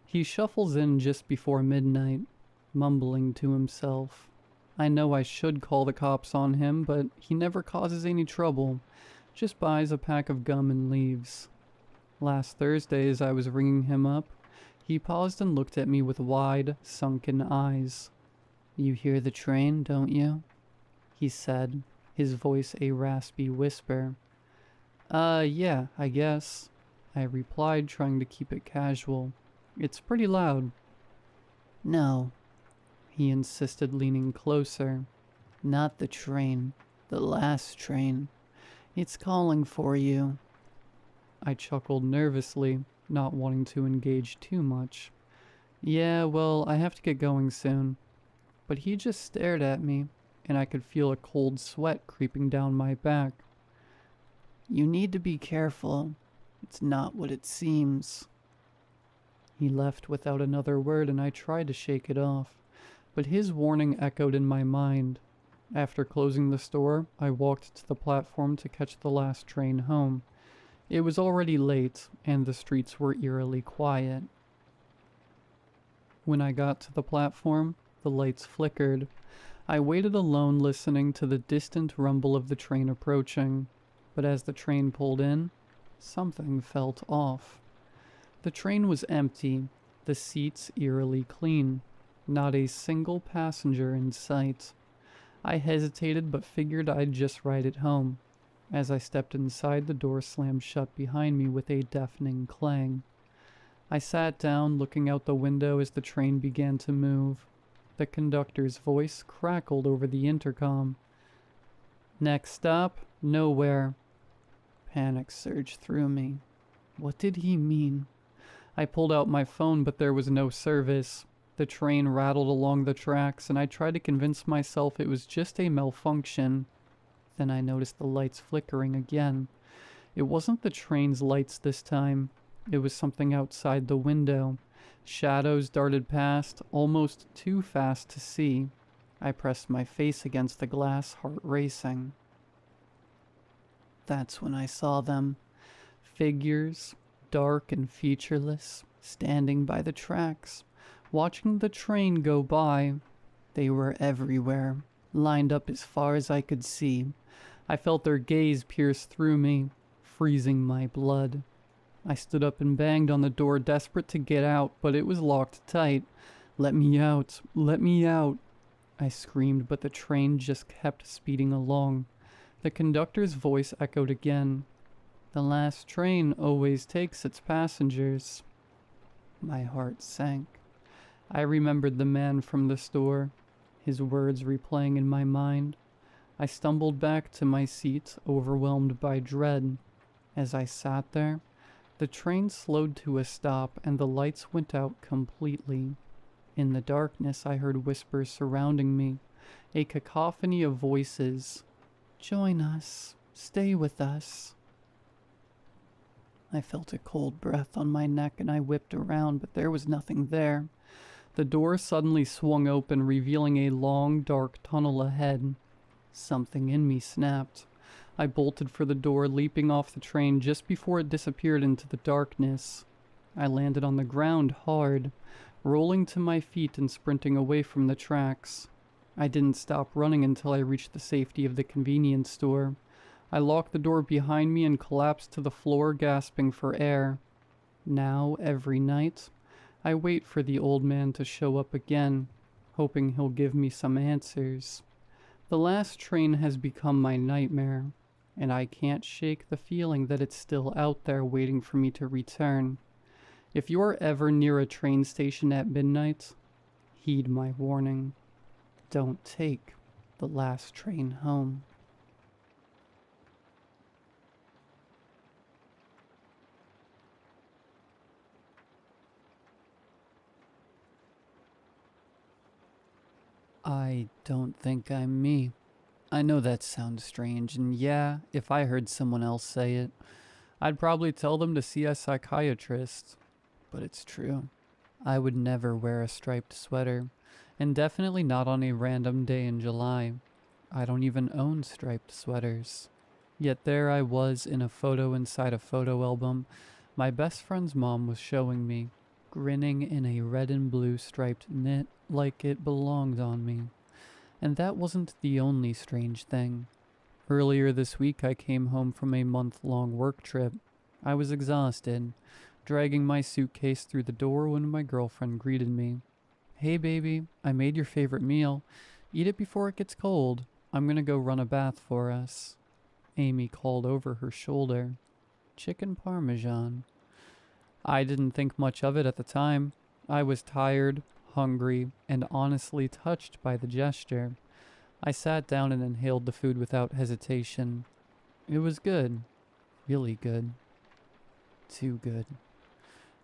He shuffles in just before midnight, mumbling to himself. I know I should call the cops on him, but he never causes any trouble, just buys a pack of gum and leaves. Last Thursday, as I was ringing him up, he paused and looked at me with wide, sunken eyes. "You hear the train, don't you?" he said, his voice a raspy whisper. Yeah, I guess," I replied, trying to keep it casual. "It's pretty loud." "No," he insisted, leaning closer. "Not the train. The last train. It's calling for you." I chuckled nervously, not wanting to engage too much. "Yeah, well, I have to get going soon." But he just stared at me, and I could feel a cold sweat creeping down my back. "You need to be careful. It's not what it seems." He left without another word, and I tried to shake it off, but his warning echoed in my mind. After closing the store, I walked to the platform to catch the last train home. It was already late, and the streets were eerily quiet. When I got to the platform, the lights flickered. I waited alone, listening to the distant rumble of the train approaching. But as the train pulled in, something felt off. The train was empty, the seats eerily clean. Not a single passenger in sight. I hesitated, but figured I'd just ride it home. As I stepped inside, the door slammed shut behind me with a deafening clang. I sat down, looking out the window as the train began to move. The conductor's voice crackled over the intercom. "Next stop, nowhere." Panic surged through me. What did he mean? I pulled out my phone, but there was no service. The train rattled along the tracks, and I tried to convince myself it was just a malfunction. Then I noticed the lights flickering again. It wasn't the train's lights this time. It was something outside the window. Shadows darted past, almost too fast to see. I pressed my face against the glass, heart racing. That's when I saw them. Figures, dark and featureless, standing by the tracks, watching the train go by. They were everywhere, lined up as far as I could see. I felt their gaze pierce through me, freezing my blood. I stood up and banged on the door, desperate to get out, but it was locked tight. "Let me out! Let me out!" I screamed, but the train just kept speeding along. The conductor's voice echoed again. The last train always takes its passengers. My heart sank. I remembered the man from the store, his words replaying in my mind. I stumbled back to my seat, overwhelmed by dread. As I sat there, the train slowed to a stop and the lights went out completely. In the darkness, I heard whispers surrounding me, a cacophony of voices. Join us. Stay with us. I felt a cold breath on my neck and I whipped around, but there was nothing there. The door suddenly swung open, revealing a long, dark tunnel ahead. Something in me snapped. I bolted for the door, leaping off the train just before it disappeared into the darkness. I landed on the ground hard, rolling to my feet and sprinting away from the tracks. I didn't stop running until I reached the safety of the convenience store. I locked the door behind me and collapsed to the floor, gasping for air. Now, every night, I wait for the old man to show up again, hoping he'll give me some answers. The last train has become my nightmare, and I can't shake the feeling that it's still out there waiting for me to return. If you're ever near a train station at midnight, heed my warning. Don't take the last train home. I don't think I'm me. I know that sounds strange, and yeah, if I heard someone else say it, I'd probably tell them to see a psychiatrist. But it's true. I would never wear a striped sweater, and definitely not on a random day in July. I don't even own striped sweaters. Yet there I was in a photo inside a photo album my best friend's mom was showing me, grinning in a red and blue striped knit like it belonged on me. And that wasn't the only strange thing. Earlier this week I came home from a month-long work trip. I was exhausted, dragging my suitcase through the door when my girlfriend greeted me. Hey baby, I made your favorite meal. Eat it before it gets cold. I'm gonna go run a bath for us. Amy called over her shoulder. Chicken parmesan. I didn't think much of it at the time. I was tired, hungry, and honestly touched by the gesture. I sat down and inhaled the food without hesitation. It was good. Really good. Too good.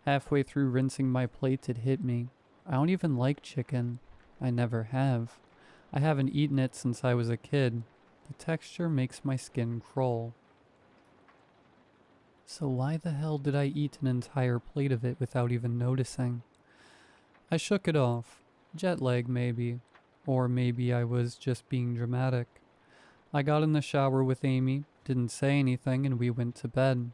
Halfway through rinsing my plate, it hit me. I don't even like chicken. I never have. I haven't eaten it since I was a kid. The texture makes my skin crawl. So why the hell did I eat an entire plate of it without even noticing? I shook it off. Jet lag, maybe. Or maybe I was just being dramatic. I got in the shower with Amy, didn't say anything, and we went to bed.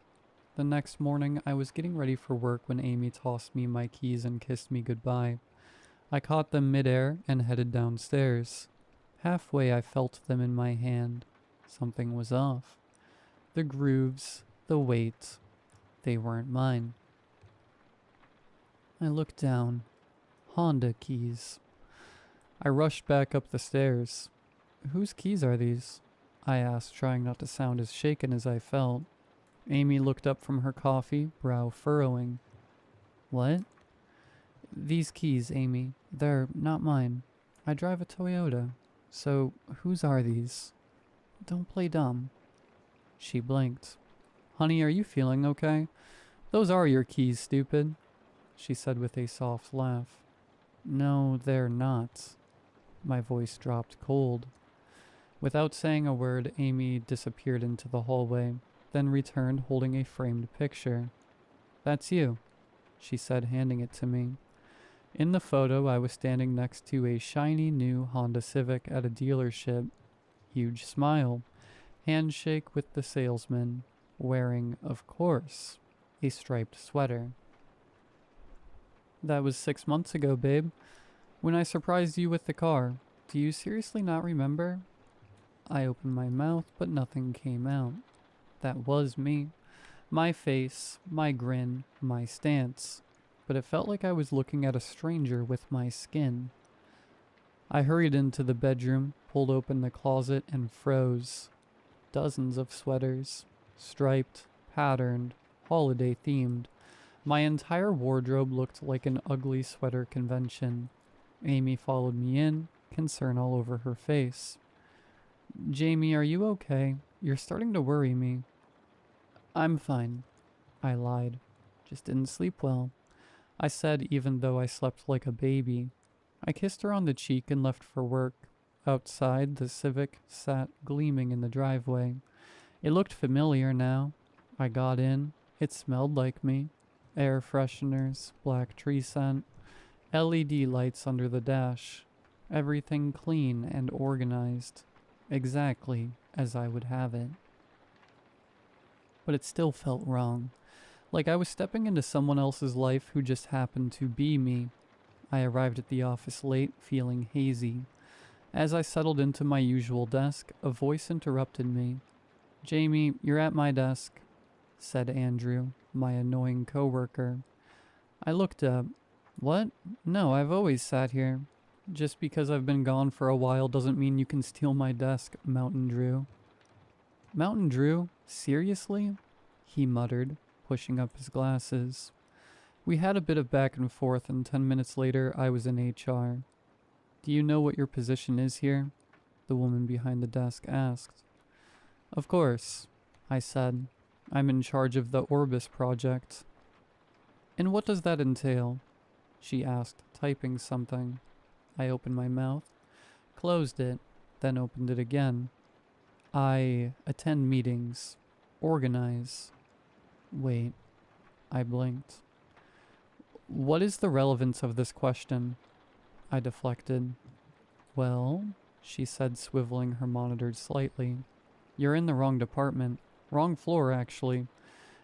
The next morning, I was getting ready for work when Amy tossed me my keys and kissed me goodbye. I caught them midair and headed downstairs. Halfway, I felt them in my hand. Something was off. The grooves, the weight, they weren't mine. I looked down. Honda keys. I rushed back up the stairs. Whose keys are these? I asked, trying not to sound as shaken as I felt. Amy looked up from her coffee, brow furrowing. What? These keys, Amy. They're not mine. I drive a Toyota. So, whose are these? Don't play dumb. She blinked. Honey, are you feeling okay? Those are your keys, stupid, she said with a soft laugh. No, they're not. My voice dropped cold. Without saying a word, Amy disappeared into the hallway, then returned holding a framed picture. That's you, she said, handing it to me. In the photo, I was standing next to a shiny new Honda Civic at a dealership. Huge smile. Handshake with the salesman, wearing, of course, a striped sweater. That was 6 months ago, babe. When I surprised you with the car. Do you seriously not remember? I opened my mouth, but nothing came out. That was me. My face, my grin, my stance. But it felt like I was looking at a stranger with my skin. I hurried into the bedroom, pulled open the closet, and froze. Dozens of sweaters. Striped, patterned, holiday themed. My entire wardrobe looked like an ugly sweater convention. Amy followed me in, concern all over her face. Jamie, are you okay? You're starting to worry me. I'm fine, I lied. Just didn't sleep well, I said, even though I slept like a baby. I kissed her on the cheek and left for work. Outside, the Civic sat gleaming in the driveway. It looked familiar now. I got in. It smelled like me. Air fresheners, black tree scent, LED lights under the dash. Everything clean and organized. Exactly as I would have it. But it still felt wrong. Like I was stepping into someone else's life who just happened to be me. I arrived at the office late, feeling hazy. As I settled into my usual desk, a voice interrupted me. Jamie, you're at my desk, said Andrew, my annoying coworker. I looked up. What? No, I've always sat here. Just because I've been gone for a while doesn't mean you can steal my desk, Mountain Drew. Mountain Drew? Seriously? He muttered, pushing up his glasses. We had a bit of back and forth, and 10 minutes later, I was in HR. Do you know what your position is here? The woman behind the desk asked. Of course, I said. I'm in charge of the Orbis project. And what does that entail? She asked, typing something. I opened my mouth, closed it, then opened it again. I attend meetings, organize. Wait, I blinked. What is the relevance of this question? I deflected. Well, she said, swiveling her monitor slightly. You're in the wrong department. Wrong floor, actually.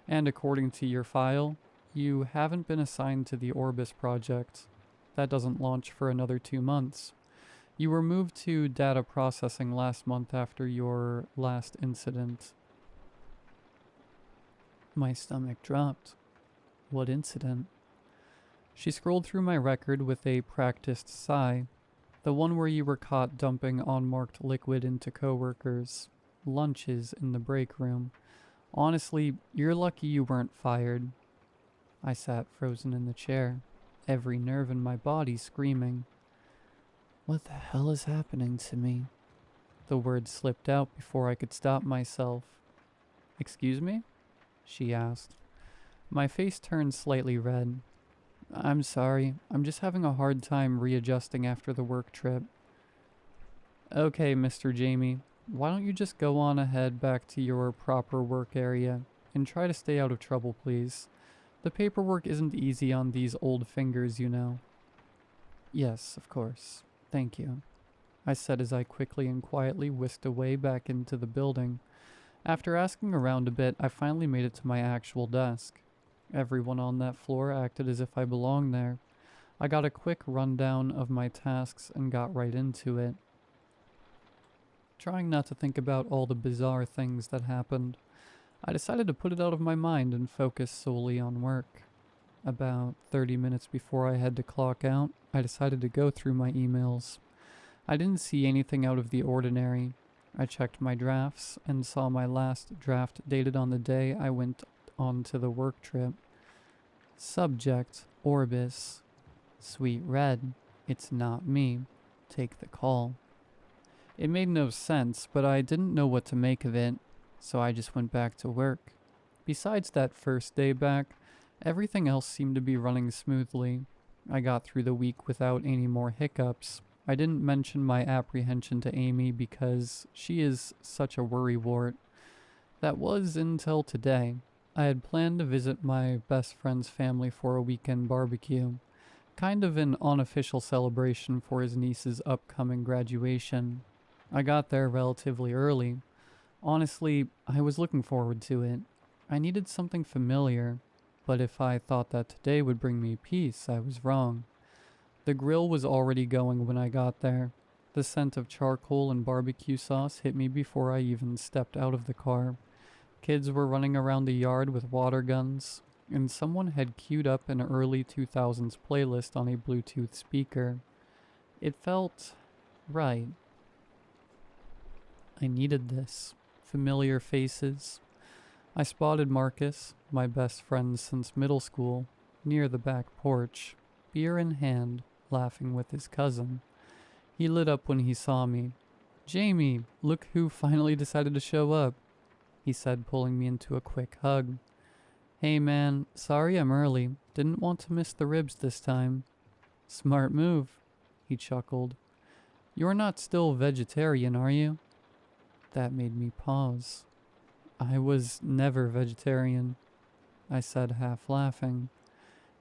And according to your file, you haven't been assigned to the Orbis project. That doesn't launch for another 2 months. You were moved to data processing last month after your last incident. My stomach dropped. What incident? She scrolled through my record with a practiced sigh. The one where you were caught dumping unmarked liquid into coworkers. Lunches in the break room. Honestly, you're lucky you weren't fired. I sat frozen in the chair, every nerve in my body screaming. What the hell is happening to me? The words slipped out before I could stop myself. Excuse me? She asked. My face turned slightly red. I'm sorry, I'm just having a hard time readjusting after the work trip. Okay, Mr. Jamie, why don't you just go on ahead back to your proper work area and try to stay out of trouble, please. The paperwork isn't easy on these old fingers, you know. Yes, of course. Thank you, I said as I quickly and quietly whisked away back into the building. After asking around a bit, I finally made it to my actual desk. Everyone on that floor acted as if I belonged there. I got a quick rundown of my tasks and got right into it. Trying not to think about all the bizarre things that happened, I decided to put it out of my mind and focus solely on work. About 30 minutes before I had to clock out, I decided to go through my emails. I didn't see anything out of the ordinary. I checked my drafts and saw my last draft dated on the day I went on to the work trip. Subject, Orbis. Sweet red, it's not me. Take the call. It made no sense, but I didn't know what to make of it, so I just went back to work. Besides that first day back, everything else seemed to be running smoothly. I got through the week without any more hiccups. I didn't mention my apprehension to Amy because she is such a worrywart. That was until today. I had planned to visit my best friend's family for a weekend barbecue. Kind of an unofficial celebration for his niece's upcoming graduation. I got there relatively early. Honestly, I was looking forward to it. I needed something familiar, but if I thought that today would bring me peace, I was wrong. The grill was already going when I got there. The scent of charcoal and barbecue sauce hit me before I even stepped out of the car. Kids were running around the yard with water guns, and someone had queued up an early 2000s playlist on a Bluetooth speaker. It felt right. I needed this. Familiar faces. I spotted Marcus, my best friend since middle school, near the back porch, beer in hand, laughing with his cousin. He lit up when he saw me. "Jamie, look who finally decided to show up," he said, pulling me into a quick hug. "Hey man, sorry I'm early. Didn't want to miss the ribs this time." "Smart move," he chuckled. "You're not still vegetarian, are you?" That made me pause. "I was never vegetarian," I said, half laughing.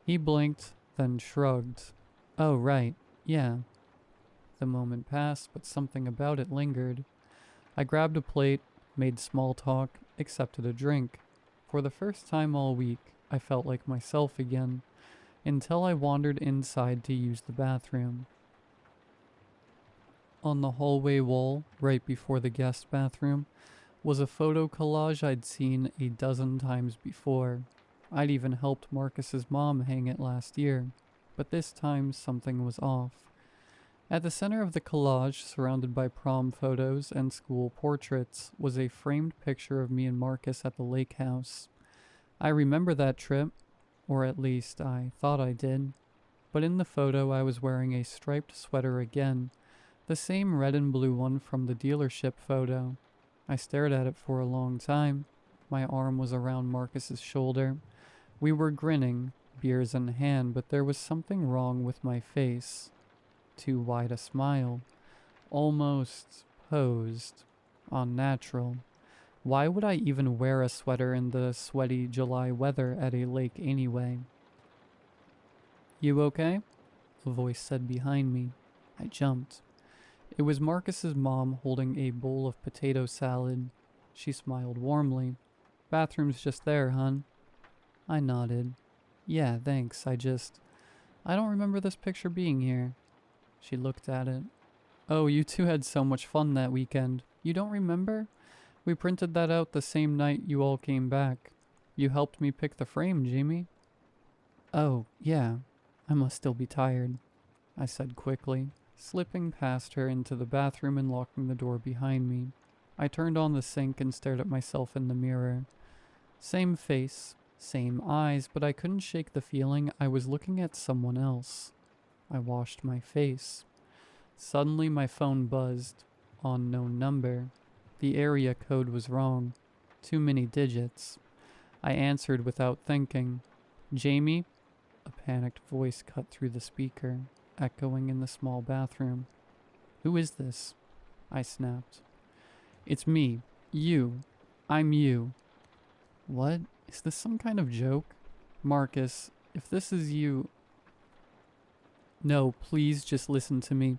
He blinked, then shrugged. "Oh, right, yeah." The moment passed, but something about it lingered. I grabbed a plate, made small talk, accepted a drink. For the first time all week, I felt like myself again, until I wandered inside to use the bathroom. On the hallway wall, right before the guest bathroom, was a photo collage I'd seen a dozen times before. I'd even helped Marcus's mom hang it last year, but this time something was off. At the center of the collage, surrounded by prom photos and school portraits, was a framed picture of me and Marcus at the lake house. I remember that trip, or at least I thought I did, but in the photo I was wearing a striped sweater again, the same red and blue one from the dealership photo. I stared at it for a long time. My arm was around Marcus's shoulder. We were grinning, beers in hand, but there was something wrong with my face. Too wide a smile. Almost posed. Unnatural. Why would I even wear a sweater in the sweaty July weather at a lake anyway? "You okay?" a voice said behind me. I jumped. It was Marcus's mom holding a bowl of potato salad. She smiled warmly. "Bathroom's just there, hun." I nodded. "Yeah, thanks. I don't remember this picture being here." She looked at it. "Oh, you two had so much fun that weekend. You don't remember? We printed that out the same night you all came back. You helped me pick the frame, Jamie." "Oh, yeah. I must still be tired," I said quickly, slipping past her into the bathroom and locking the door behind me. I turned on the sink and stared at myself in the mirror. Same face, same eyes, but I couldn't shake the feeling I was looking at someone else. I washed my face. Suddenly my phone buzzed. Unknown number. The area code was wrong. Too many digits. I answered without thinking. "Jamie?" A panicked voice cut through the speaker, echoing in the small bathroom. "Who is this?" I snapped. "It's me. You. I'm you." What? Is this some kind of joke? "Marcus, if this is you..." "No, please just listen to me.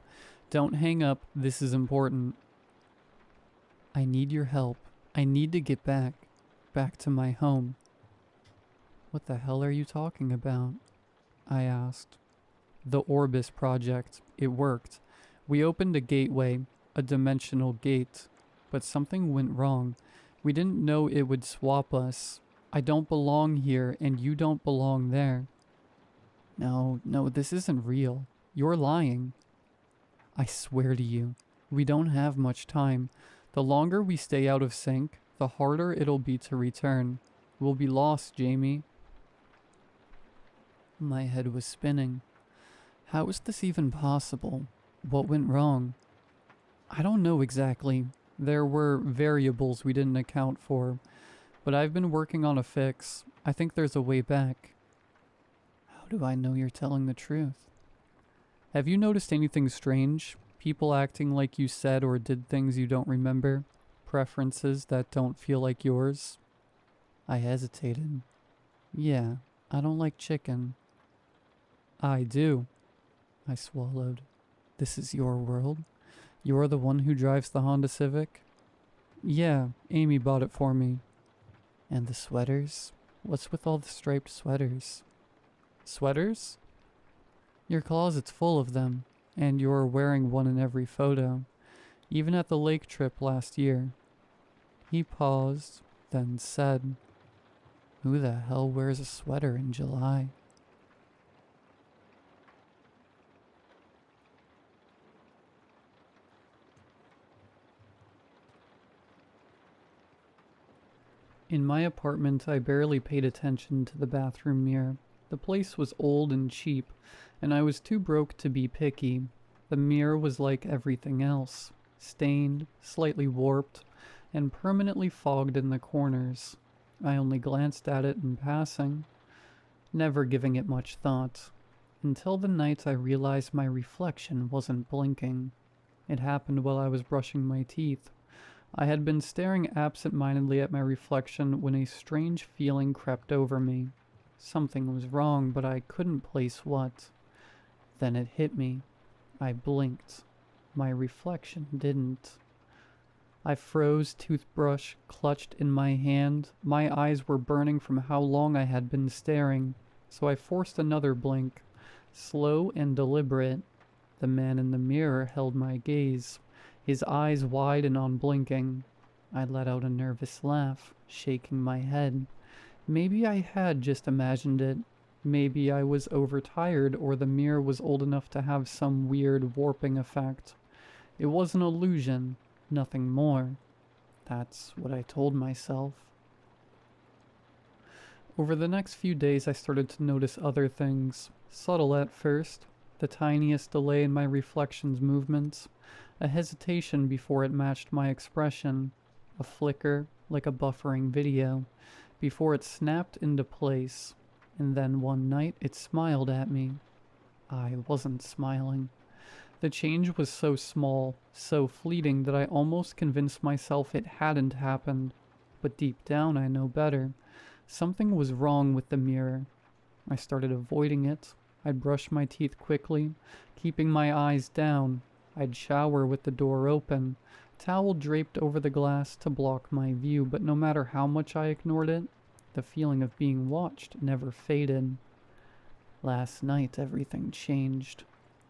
Don't hang up. This is important." "I need your help. I need to get back to my home." "What the hell are you talking about?" I asked. "The Orbis project. It worked. We opened a gateway, a dimensional gate, but something went wrong. We didn't know it would swap us. I don't belong here, and you don't belong there." No, this isn't real. You're lying." "I swear to you, we don't have much time. The longer we stay out of sync, the harder it'll be to return. We'll be lost, Jamie." My head was spinning. How is this even possible? What went wrong? I don't know exactly. There were variables we didn't account for, but I've been working on a fix. I think there's a way back. How do I know you're telling the truth? Have you noticed anything strange? People acting like you said or did things you don't remember? Preferences that don't feel like yours? I hesitated. "Yeah, I don't like chicken." "I do." I swallowed. "This is your world? You're the one who drives the Honda Civic?" "Yeah, Amy bought it for me." "And the sweaters? What's with all the striped sweaters?" "Sweaters?" "Your closet's full of them, and you're wearing one in every photo, even at the lake trip last year." He paused, then said, "Who the hell wears a sweater in July?" In my apartment, I barely paid attention to the bathroom mirror. The place was old and cheap, and I was too broke to be picky. The mirror was like everything else, stained, slightly warped, and permanently fogged in the corners. I only glanced at it in passing, never giving it much thought, until the night I realized my reflection wasn't blinking. It happened while I was brushing my teeth. I had been staring absent-mindedly at my reflection when a strange feeling crept over me. Something was wrong, but I couldn't place what. Then it hit me. I blinked. My reflection didn't. I froze, toothbrush clutched in my hand. My eyes were burning from how long I had been staring, so I forced another blink, slow and deliberate. The man in the mirror held my gaze, his eyes wide and unblinking. I let out a nervous laugh, shaking my head. Maybe I had just imagined it. Maybe I was overtired, or the mirror was old enough to have some weird warping effect. It was an illusion, nothing more. That's what I told myself. Over the next few days I started to notice other things. Subtle at first, the tiniest delay in my reflection's movements, a hesitation before it matched my expression, a flicker like a buffering video, before it snapped into place. And then one night it smiled at me. I wasn't smiling. The change was so small, so fleeting that I almost convinced myself it hadn't happened. But deep down I know better. Something was wrong with the mirror. I started avoiding it. I'd brush my teeth quickly, keeping my eyes down. I'd shower with the door open, towel draped over the glass to block my view, but no matter how much I ignored it, the feeling of being watched never faded. Last night, everything changed.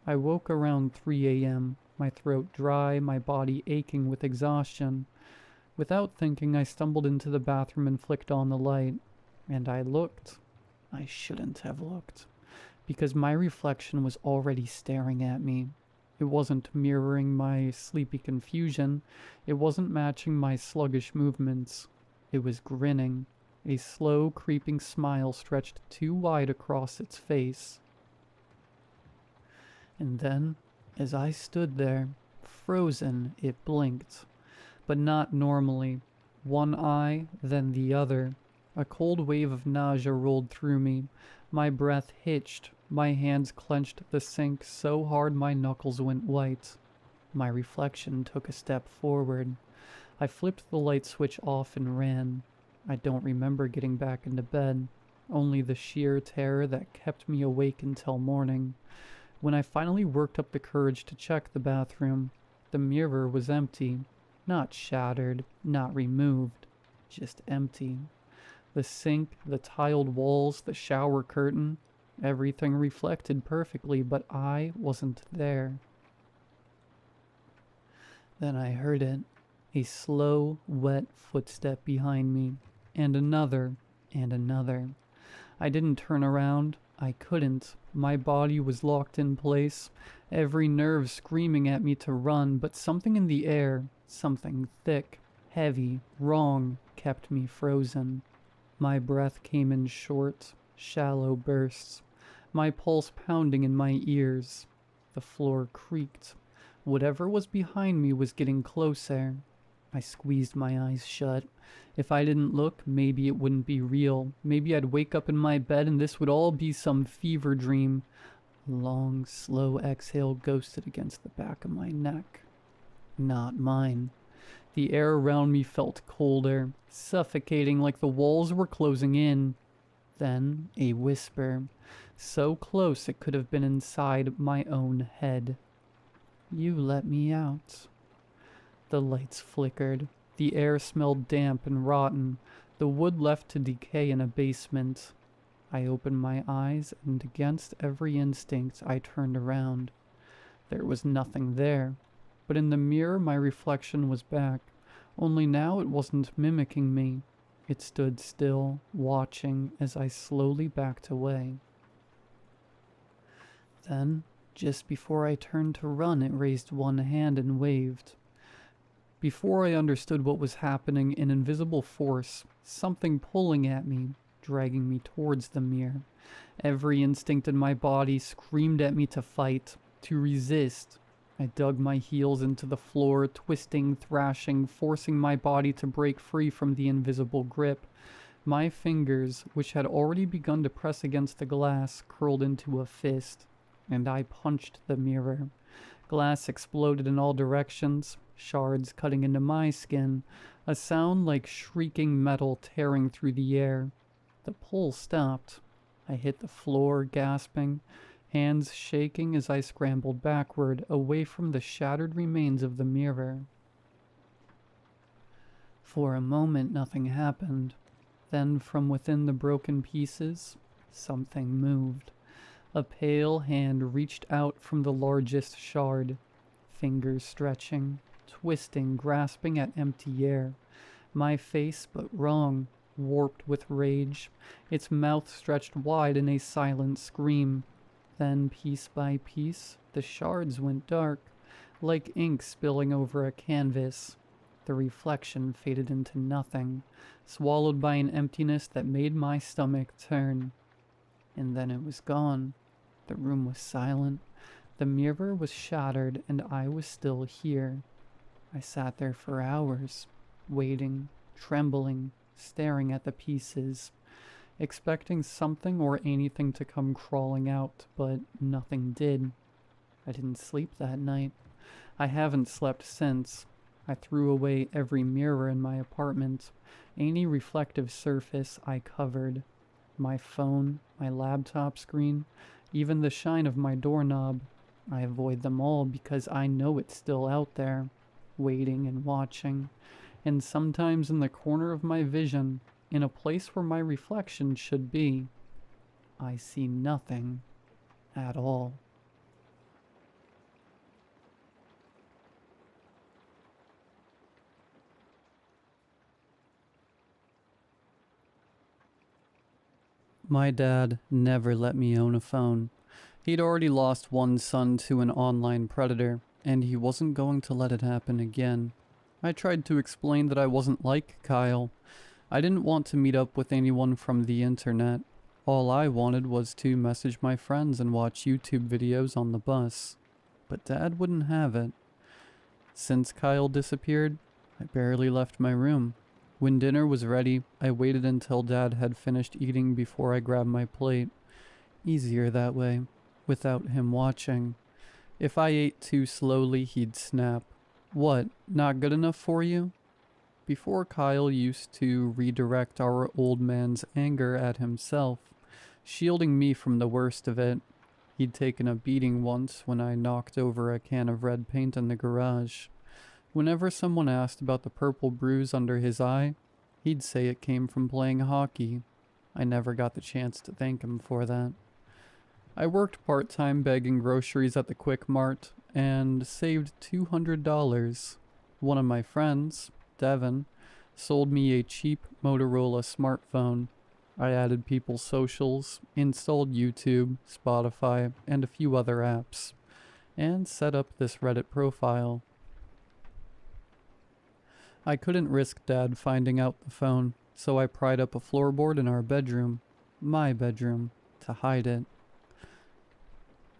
I woke around 3 a.m., my throat dry, my body aching with exhaustion. Without thinking, I stumbled into the bathroom and flicked on the light. And I looked. I shouldn't have looked, because my reflection was already staring at me. It wasn't mirroring my sleepy confusion. It wasn't matching my sluggish movements. It was grinning. A slow, creeping smile stretched too wide across its face. And then, as I stood there, frozen, it blinked. But not normally. One eye, then the other. A cold wave of nausea rolled through me. My breath hitched. My hands clenched the sink so hard my knuckles went white. My reflection took a step forward. I flipped the light switch off and ran. I don't remember getting back into bed, only the sheer terror that kept me awake until morning. When I finally worked up the courage to check the bathroom, the mirror was empty. Not shattered, not removed, just empty. The sink, the tiled walls, the shower curtain, everything reflected perfectly, but I wasn't there. Then I heard it, a slow, wet footstep behind me. And another, and another. I didn't turn around. I couldn't. My body was locked in place, every nerve screaming at me to run, but something in the air, something thick, heavy, wrong, kept me frozen. My breath came in short, shallow bursts, my pulse pounding in my ears. The floor creaked. Whatever was behind me was getting closer. I squeezed my eyes shut. If I didn't look, maybe it wouldn't be real. Maybe I'd wake up in my bed and this would all be some fever dream. A long, slow exhale ghosted against the back of my neck. Not mine. The air around me felt colder, suffocating like the walls were closing in. Then a whisper, so close it could have been inside my own head. "You let me out." The lights flickered. The air smelled damp and rotten, the wood left to decay in a basement. I opened my eyes, and against every instinct, I turned around. There was nothing there, but in the mirror my reflection was back, only now it wasn't mimicking me. It stood still, watching as I slowly backed away. Then, just before I turned to run, it raised one hand and waved. Before I understood what was happening, an invisible force, something pulling at me, dragging me towards the mirror. Every instinct in my body screamed at me to fight, to resist. I dug my heels into the floor, twisting, thrashing, forcing my body to break free from the invisible grip. My fingers, which had already begun to press against the glass, curled into a fist, and I punched the mirror. Glass exploded in all directions, shards cutting into my skin, a sound like shrieking metal tearing through the air. The pull stopped. I hit the floor, gasping, hands shaking as I scrambled backward, away from the shattered remains of the mirror. For a moment, nothing happened. Then, from within the broken pieces, something moved. A pale hand reached out from the largest shard, fingers stretching, twisting, grasping at empty air. My face, but wrong, warped with rage, its mouth stretched wide in a silent scream. Then, piece by piece, the shards went dark, like ink spilling over a canvas. The reflection faded into nothing, swallowed by an emptiness that made my stomach turn. And then it was gone. The room was silent. The mirror was shattered, and I was still here. I sat there for hours, waiting, trembling, staring at the pieces, expecting something or anything to come crawling out, but nothing did. I didn't sleep that night. I haven't slept since. I threw away every mirror in my apartment. Any reflective surface I covered. My phone, my laptop screen, even the shine of my doorknob. I avoid them all because I know it's still out there, waiting and watching. And sometimes in the corner of my vision, in a place where my reflection should be, I see nothing at all. My dad never let me own a phone. He'd already lost one son to an online predator, and he wasn't going to let it happen again. I tried to explain that I wasn't like Kyle. I didn't want to meet up with anyone from the internet. All I wanted was to message my friends and watch YouTube videos on the bus. But Dad wouldn't have it. Since Kyle disappeared, I barely left my room. When dinner was ready, I waited until Dad had finished eating before I grabbed my plate. Easier that way, without him watching. If I ate too slowly, he'd snap. "What, not good enough for you?" Before, Kyle used to redirect our old man's anger at himself, shielding me from the worst of it. He'd taken a beating once when I knocked over a can of red paint in the garage. Whenever someone asked about the purple bruise under his eye, he'd say it came from playing hockey. I never got the chance to thank him for that. I worked part-time bagging groceries at the Quick Mart and saved $200. One of my friends, Devin, sold me a cheap Motorola smartphone. I added people's socials, installed YouTube, Spotify, and a few other apps, and set up this Reddit profile. I couldn't risk Dad finding out the phone, so I pried up a floorboard in our bedroom, my bedroom, to hide it.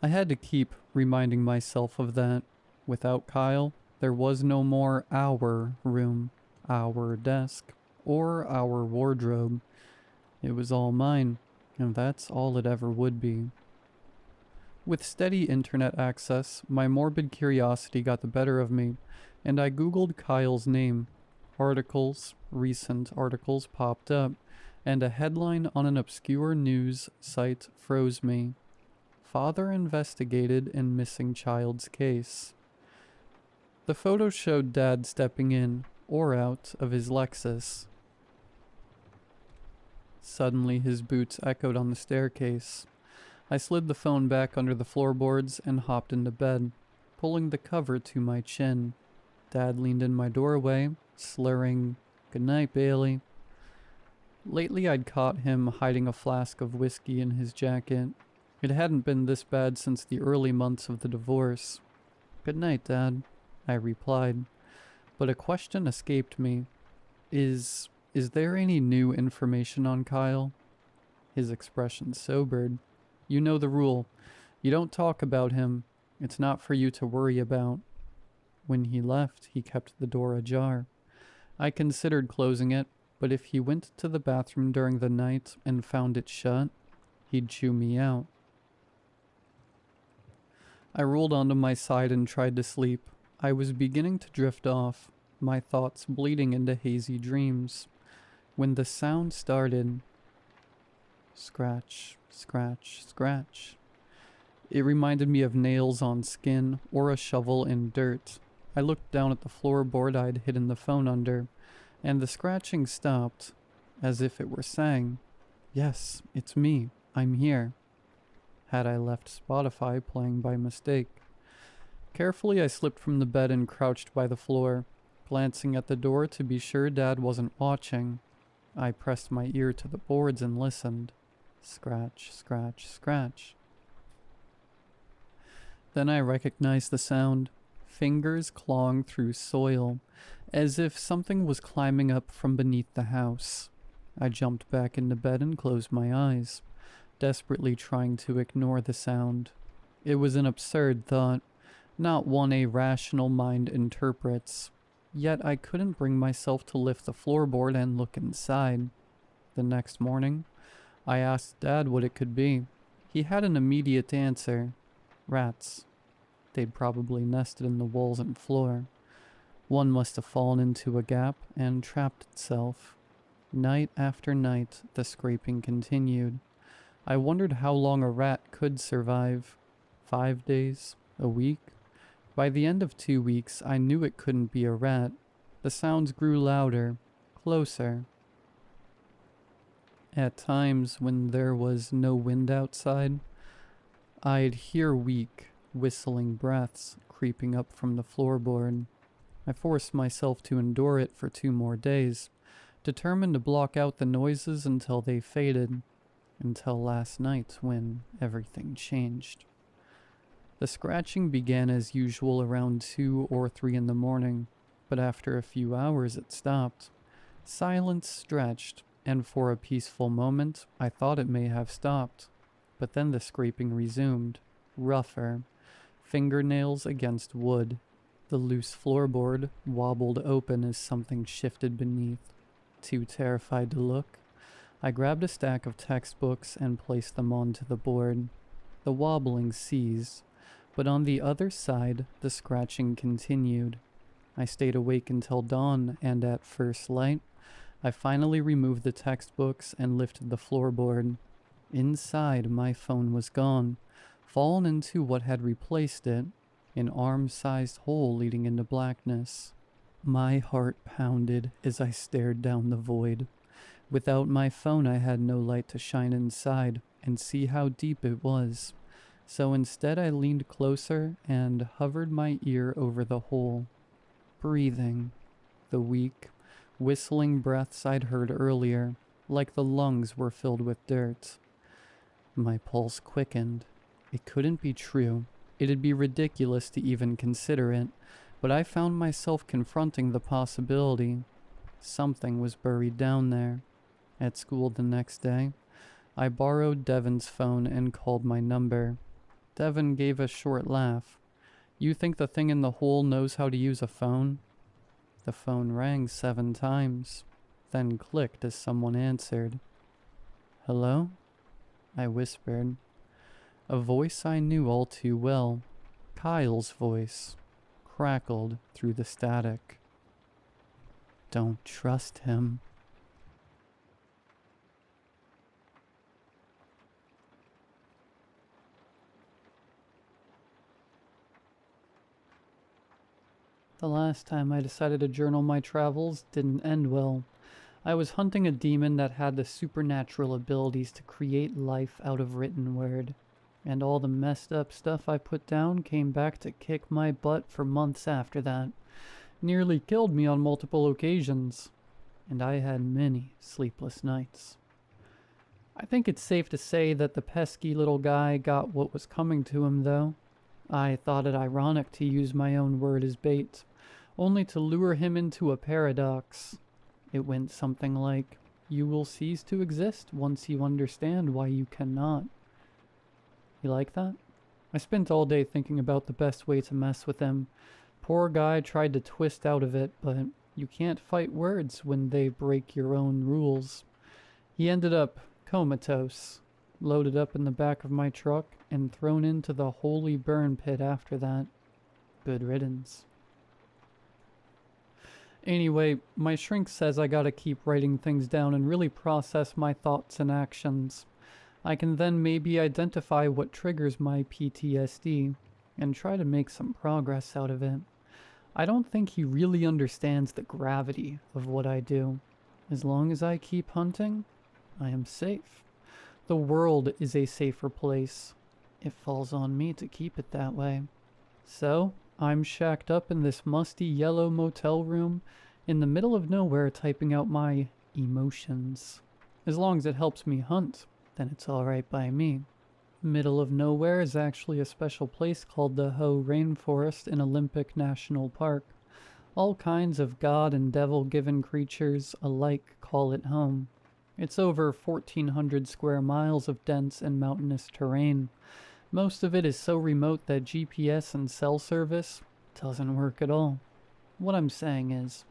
I had to keep reminding myself of that. Without Kyle, there was no more our room, our desk, or our wardrobe. It was all mine, and that's all it ever would be. With steady internet access, my morbid curiosity got the better of me, and I googled Kyle's name. Recent articles popped up, and a headline on an obscure news site froze me. Father investigated in missing child's case. The photo showed Dad stepping in, or out, of his Lexus. Suddenly his boots echoed on the staircase. I slid the phone back under the floorboards and hopped into bed, pulling the cover to my chin. Dad leaned in my doorway, slurring, "Good night, Bailey." Lately I'd caught him hiding a flask of whiskey in his jacket. It hadn't been this bad since the early months of the divorce. "Good night, Dad," I replied. but a question escaped me. Is there any new information on Kyle? His expression sobered. You know the rule. You don't talk about him. It's not for you to worry about. When he left, he kept the door ajar. I considered closing it, but if he went to the bathroom during the night and found it shut, he'd chew me out. I rolled onto my side and tried to sleep. I was beginning to drift off, my thoughts bleeding into hazy dreams, when the sound started. Scratch, scratch, scratch. It reminded me of nails on skin or a shovel in dirt. I looked down at the floorboard I'd hidden the phone under, and the scratching stopped, as if it were saying, "Yes, it's me. I'm here." Had I left Spotify playing by mistake? Carefully, I slipped from the bed and crouched by the floor, glancing at the door to be sure Dad wasn't watching. I pressed my ear to the boards and listened. Scratch, scratch, scratch. Then I recognized the sound. Fingers clawing through soil, as if something was climbing up from beneath the house. I jumped back into bed and closed my eyes, desperately trying to ignore the sound. It was an absurd thought, not one a rational mind interprets. Yet I couldn't bring myself to lift the floorboard and look inside. The next morning, I asked Dad what it could be. He had an immediate answer. Rats. They'd probably nested in the walls and floor. One must have fallen into a gap and trapped itself. Night after night, the scraping continued. I wondered how long a rat could survive. 5 days? A week? By the end of 2 weeks, I knew it couldn't be a rat. The sounds grew louder, closer. At times, when there was no wind outside, I'd hear weak, whistling breaths creeping up from the floorboard. I forced myself to endure it for 2 more days, determined to block out the noises until they faded, until last night when everything changed. The scratching began as usual around 2 or 3 in the morning, but after a few hours it stopped. Silence stretched, and for a peaceful moment I thought it may have stopped, but then the scraping resumed, rougher. Fingernails against wood. The loose floorboard wobbled open as something shifted beneath. Too terrified to look, I grabbed a stack of textbooks and placed them onto the board. The wobbling ceased, but on the other side, the scratching continued. I stayed awake until dawn, and at first light, I finally removed the textbooks and lifted the floorboard. Inside, my phone was gone, fallen into what had replaced it, an arm-sized hole leading into blackness. My heart pounded as I stared down the void. Without my phone, I had no light to shine inside and see how deep it was. So instead, I leaned closer and hovered my ear over the hole. Breathing. The weak, whistling breaths I'd heard earlier, like the lungs were filled with dirt. My pulse quickened. It couldn't be true. It'd be ridiculous to even consider it, but I found myself confronting the possibility. Something was buried down there. At school the next day, I borrowed Devon's phone and called my number. Devon gave a short laugh. "You think the thing in the hole knows how to use a phone?" The phone rang 7 times, then clicked as someone answered. "Hello?" I whispered. A voice I knew all too well. Kyle's voice, crackled through the static. "Don't trust him." The last time I decided to journal my travels didn't end well. I was hunting a demon that had the supernatural abilities to create life out of written word. And all the messed up stuff I put down came back to kick my butt for months after that. Nearly killed me on multiple occasions. And I had many sleepless nights. I think it's safe to say that the pesky little guy got what was coming to him, though. I thought it ironic to use my own word as bait. only to lure him into a paradox. It went something like, "You will cease to exist once you understand why you cannot." You like that? I spent all day thinking about the best way to mess with him. Poor guy tried to twist out of it, but you can't fight words when they break your own rules. He ended up comatose, loaded up in the back of my truck, and thrown into the holy burn pit after that. Good riddance. Anyway, my shrink says I gotta keep writing things down and really process my thoughts and actions. I can then maybe identify what triggers my PTSD and try to make some progress out of it. I don't think he really understands the gravity of what I do. As long as I keep hunting, I am safe. The world is a safer place. It falls on me to keep it that way. So, I'm shacked up in this musty yellow motel room in the middle of nowhere typing out my emotions. As long as it helps me hunt, then it's alright by me. Middle of nowhere is actually a special place called the Ho Rainforest in Olympic National Park. All kinds of god and devil-given creatures alike call it home. It's over 1,400 square miles of dense and mountainous terrain. Most of it is so remote that GPS and cell service doesn't work at all. What I'm saying is,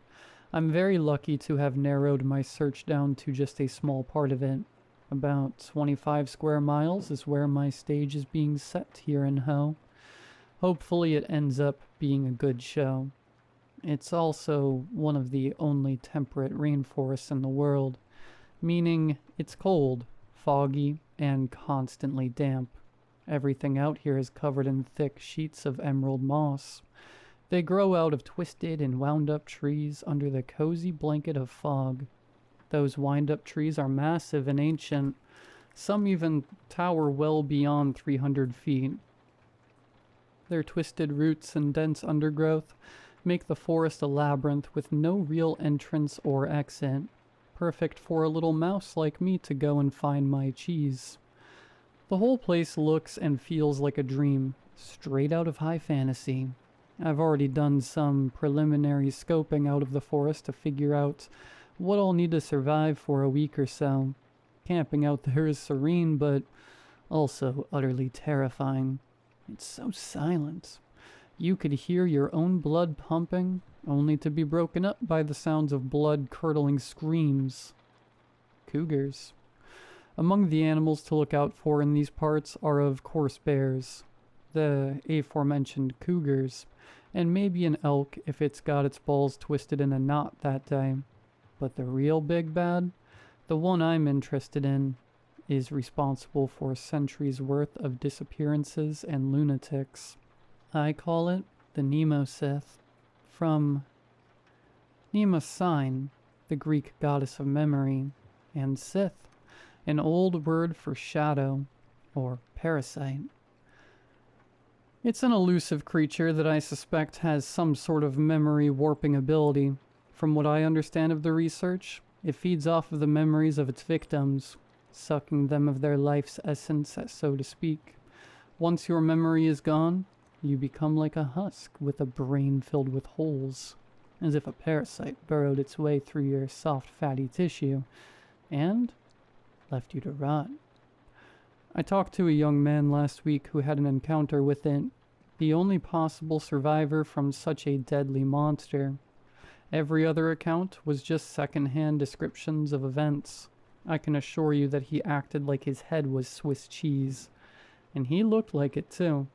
I'm very lucky to have narrowed my search down to just a small part of it. About 25 square miles is where my stage is being set here in Ho. Hopefully it ends up being a good show. It's also one of the only temperate rainforests in the world, meaning it's cold, foggy, and constantly damp. Everything out here is covered in thick sheets of emerald moss. They grow out of twisted and wound-up trees under the cozy blanket of fog. Those wind-up trees are massive and ancient. Some even tower well beyond 300 feet. Their twisted roots and dense undergrowth make the forest a labyrinth with no real entrance or exit. Perfect for a little mouse like me to go and find my cheese. The whole place looks and feels like a dream, straight out of high fantasy. I've already done some preliminary scoping out of the forest to figure out what I'll need to survive for a week or so. Camping out there is serene, but also utterly terrifying. It's so silent. You could hear your own blood pumping, only to be broken up by the sounds of blood-curdling screams. Cougars. Among the animals to look out for in these parts are of course bears, the aforementioned cougars, and maybe an elk if it's got its balls twisted in a knot that day. But the real big bad, the one I'm interested in, is responsible for centuries worth of disappearances and lunatics. I call it the Mnemosyth, from Mnemosyne, the Greek goddess of memory, and Sith, an old word for shadow, or parasite. It's an elusive creature that I suspect has some sort of memory warping ability. From what I understand of the research, it feeds off of the memories of its victims, sucking them of their life's essence, so to speak. Once your memory is gone, you become like a husk with a brain filled with holes, as if a parasite burrowed its way through your soft, fatty tissue, and left you to rot. I talked to a young man last week who had an encounter with it, the only possible survivor from such a deadly monster. Every other account was just second-hand descriptions of events. I can assure you that he acted like his head was Swiss cheese, and he looked like it too.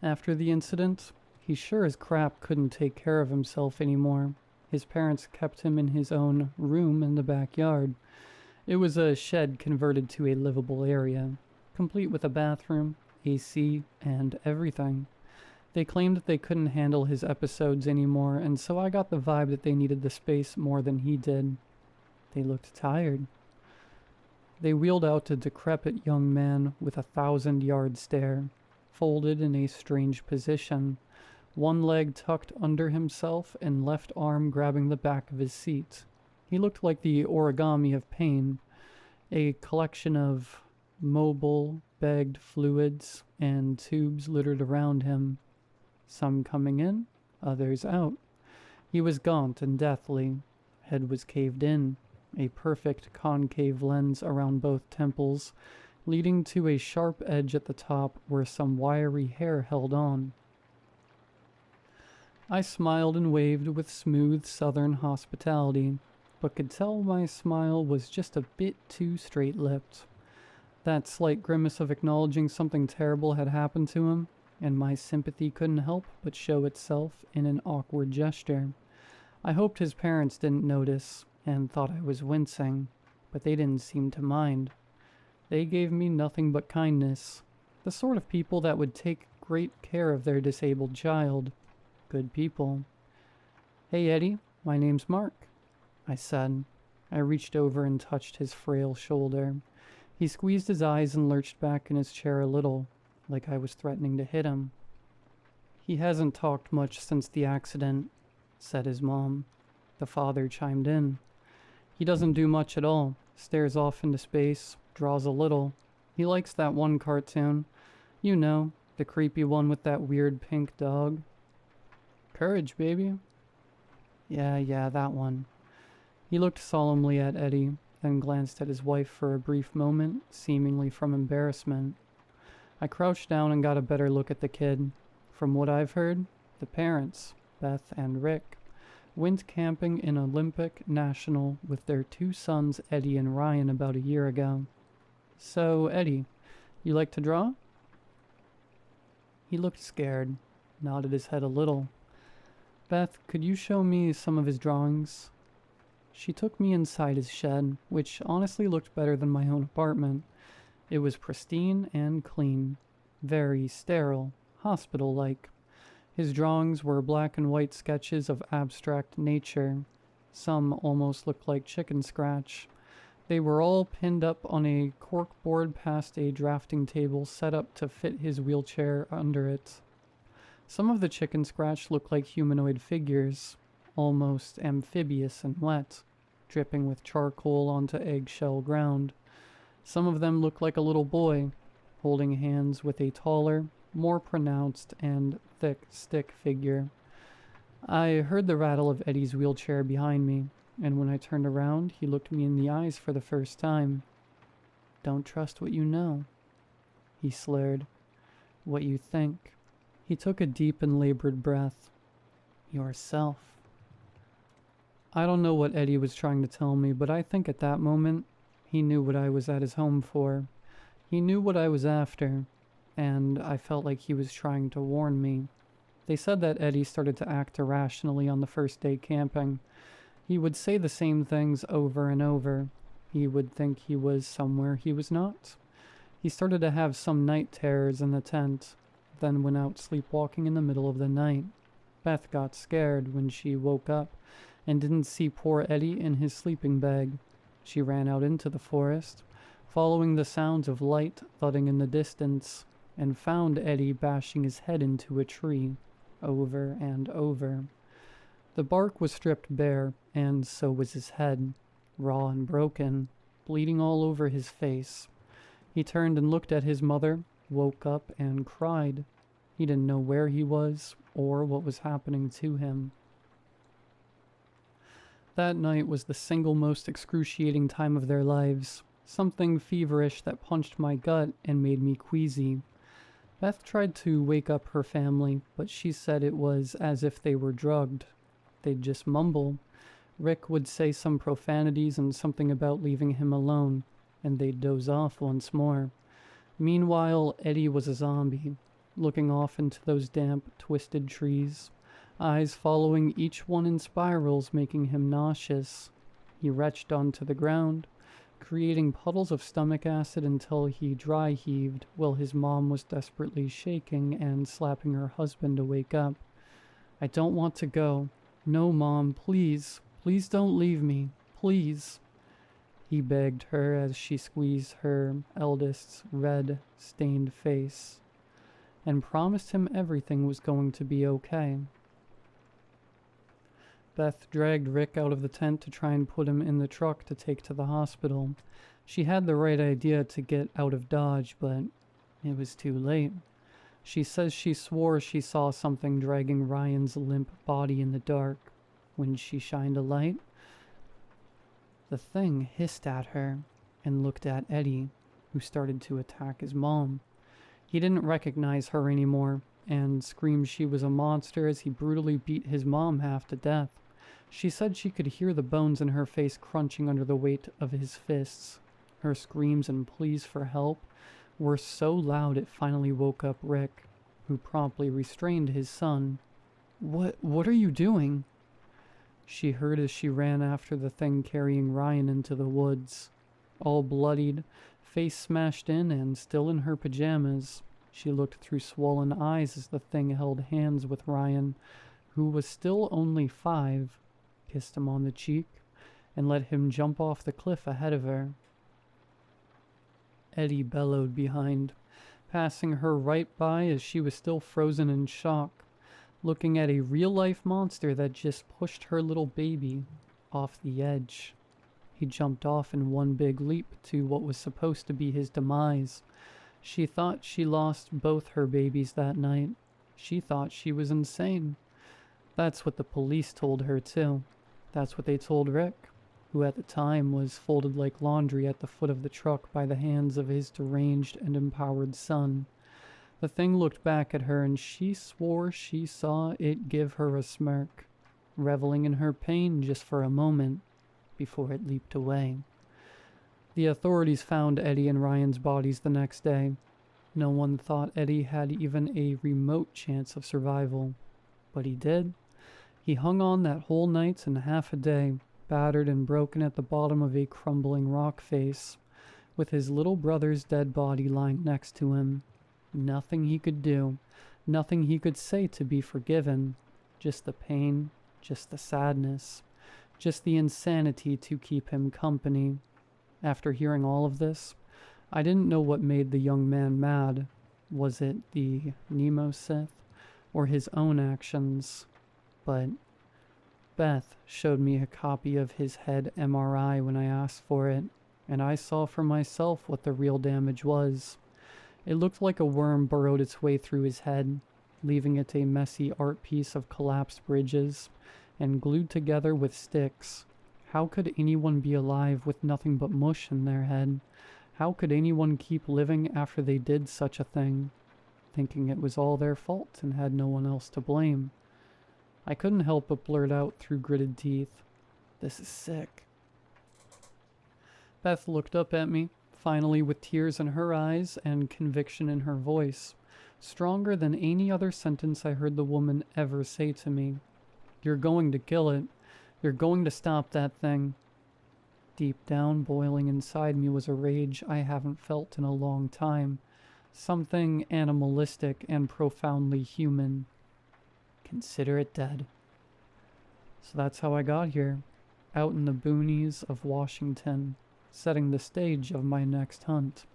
After the incident, he sure as crap couldn't take care of himself anymore. His parents kept him in his own room in the backyard. It was a shed converted to a livable area, complete with a bathroom, AC, and everything. They claimed that they couldn't handle his episodes anymore, and so I got the vibe that they needed the space more than he did. They looked tired. They wheeled out a decrepit young man with 1,000-yard stare, folded in a strange position, one leg tucked under himself and left arm grabbing the back of his seat. He looked like the origami of pain, a collection of mobile, bagged fluids and tubes littered around him. Some coming in, others out. He was gaunt and deathly. Head was caved in, a perfect concave lens around both temples, leading to a sharp edge at the top where some wiry hair held on. I smiled and waved with smooth southern hospitality, but could tell my smile was just a bit too straight-lipped. That slight grimace of acknowledging something terrible had happened to him, and my sympathy couldn't help but show itself in an awkward gesture. I hoped his parents didn't notice and thought I was wincing, but they didn't seem to mind. They gave me nothing but kindness, the sort of people that would take great care of their disabled child. Good people. "Hey, Eddie, my name's Mark," I said. I reached over and touched his frail shoulder. He squeezed his eyes and lurched back in his chair a little, like I was threatening to hit him. "He hasn't talked much since the accident," said his mom. The father chimed in. "He doesn't do much at all, stares off into space, draws a little. He likes that one cartoon. You know, the creepy one with that weird pink dog. Courage, baby." Yeah, that one." He looked solemnly at Eddie, then glanced at his wife for a brief moment, seemingly from embarrassment. I crouched down and got a better look at the kid. From what I've heard, the parents, Beth and Rick, went camping in Olympic National with their 2 sons, Eddie and Ryan, about a year ago. "So, Eddie, you like to draw?" He looked scared, nodded his head a little. "Beth, could you show me some of his drawings?" She took me inside his shed, which honestly looked better than my own apartment. It was pristine and clean, very sterile, hospital-like. His drawings were black and white sketches of abstract nature. Some almost looked like chicken scratch. They were all pinned up on a corkboard past a drafting table set up to fit his wheelchair under it. Some of the chicken scratch looked like humanoid figures, almost amphibious and wet, dripping with charcoal onto eggshell ground. Some of them looked like a little boy, holding hands with a taller, more pronounced and thick stick figure. I heard the rattle of Eddie's wheelchair behind me, and when I turned around, he looked me in the eyes for the first time. "Don't trust what you know," he slurred. "What you think." He took a deep and labored breath. "Yourself." I don't know what Eddie was trying to tell me, but I think at that moment, he knew what I was at his home for. He knew what I was after, and I felt like he was trying to warn me. They said that Eddie started to act irrationally on the first day camping. He would say the same things over and over. He would think he was somewhere he was not. He started to have some night terrors in the tent, then went out sleepwalking in the middle of the night. Beth got scared when she woke up and didn't see poor Eddie in his sleeping bag. She ran out into the forest, following the sounds of light thudding in the distance, and found Eddie bashing his head into a tree, over and over. The bark was stripped bare, and so was his head, raw and broken, bleeding all over his face. He turned and looked at his mother, woke up, and cried. He didn't know where he was or what was happening to him. That night was the single most excruciating time of their lives, something feverish that punched my gut and made me queasy. Beth tried to wake up her family, but she said it was as if they were drugged. They'd just mumble. Rick would say some profanities and something about leaving him alone, and they'd doze off once more. Meanwhile, Eddie was a zombie, looking off into those damp, twisted trees, eyes following each one in spirals, making him nauseous. He retched onto the ground, creating puddles of stomach acid until he dry heaved while his mom was desperately shaking and slapping her husband to wake up. "I don't want to go. No, Mom, please. Please don't leave me. Please." He begged her as she squeezed her eldest's red, stained face, and promised him everything was going to be okay. Beth dragged Rick out of the tent to try and put him in the truck to take to the hospital. She had the right idea to get out of Dodge, but it was too late. She says she swore she saw something dragging Ryan's limp body in the dark. When she shined a light, the thing hissed at her and looked at Eddie, who started to attack his mom. He didn't recognize her anymore and screamed she was a monster as he brutally beat his mom half to death. She said she could hear the bones in her face crunching under the weight of his fists. Her screams and pleas for help were so loud it finally woke up Rick, who promptly restrained his son. What are you doing?" She heard as she ran after the thing carrying Ryan into the woods. All bloodied, face smashed in, and still in her pajamas, she looked through swollen eyes as the thing held hands with Ryan, who was still only 5, kissed him on the cheek, and let him jump off the cliff ahead of her. Eddie bellowed behind, passing her right by as she was still frozen in shock, looking at a real-life monster that just pushed her little baby off the edge. He jumped off in one big leap to what was supposed to be his demise. She thought she lost both her babies that night. She thought she was insane. That's what the police told her, too. That's what they told Rick, who at the time was folded like laundry at the foot of the truck by the hands of his deranged and empowered son. The thing looked back at her and she swore she saw it give her a smirk, reveling in her pain just for a moment before it leaped away. The authorities found Eddie and Ryan's bodies the next day. No one thought Eddie had even a remote chance of survival, but he did. He hung on that whole night and half a day, battered and broken at the bottom of a crumbling rock face, with his little brother's dead body lying next to him. Nothing he could do, nothing he could say to be forgiven, just the pain, just the sadness, just the insanity to keep him company. After hearing all of this, I didn't know what made the young man mad. Was it the Nemosith or his own actions? But Beth showed me a copy of his head MRI when I asked for it, and I saw for myself what the real damage was. It looked like a worm burrowed its way through his head, leaving it a messy art piece of collapsed bridges and glued together with sticks. How could anyone be alive with nothing but mush in their head? How could anyone keep living after they did such a thing, thinking it was all their fault and had no one else to blame? I couldn't help but blurt out through gritted teeth, "This is sick." Beth looked up at me, finally with tears in her eyes and conviction in her voice, stronger than any other sentence I heard the woman ever say to me. "You're going to kill it. You're going to stop that thing." Deep down, boiling inside me, was a rage I haven't felt in a long time. Something animalistic and profoundly human. Consider it dead. So that's how I got here, out in the boonies of Washington, setting the stage of my next hunt.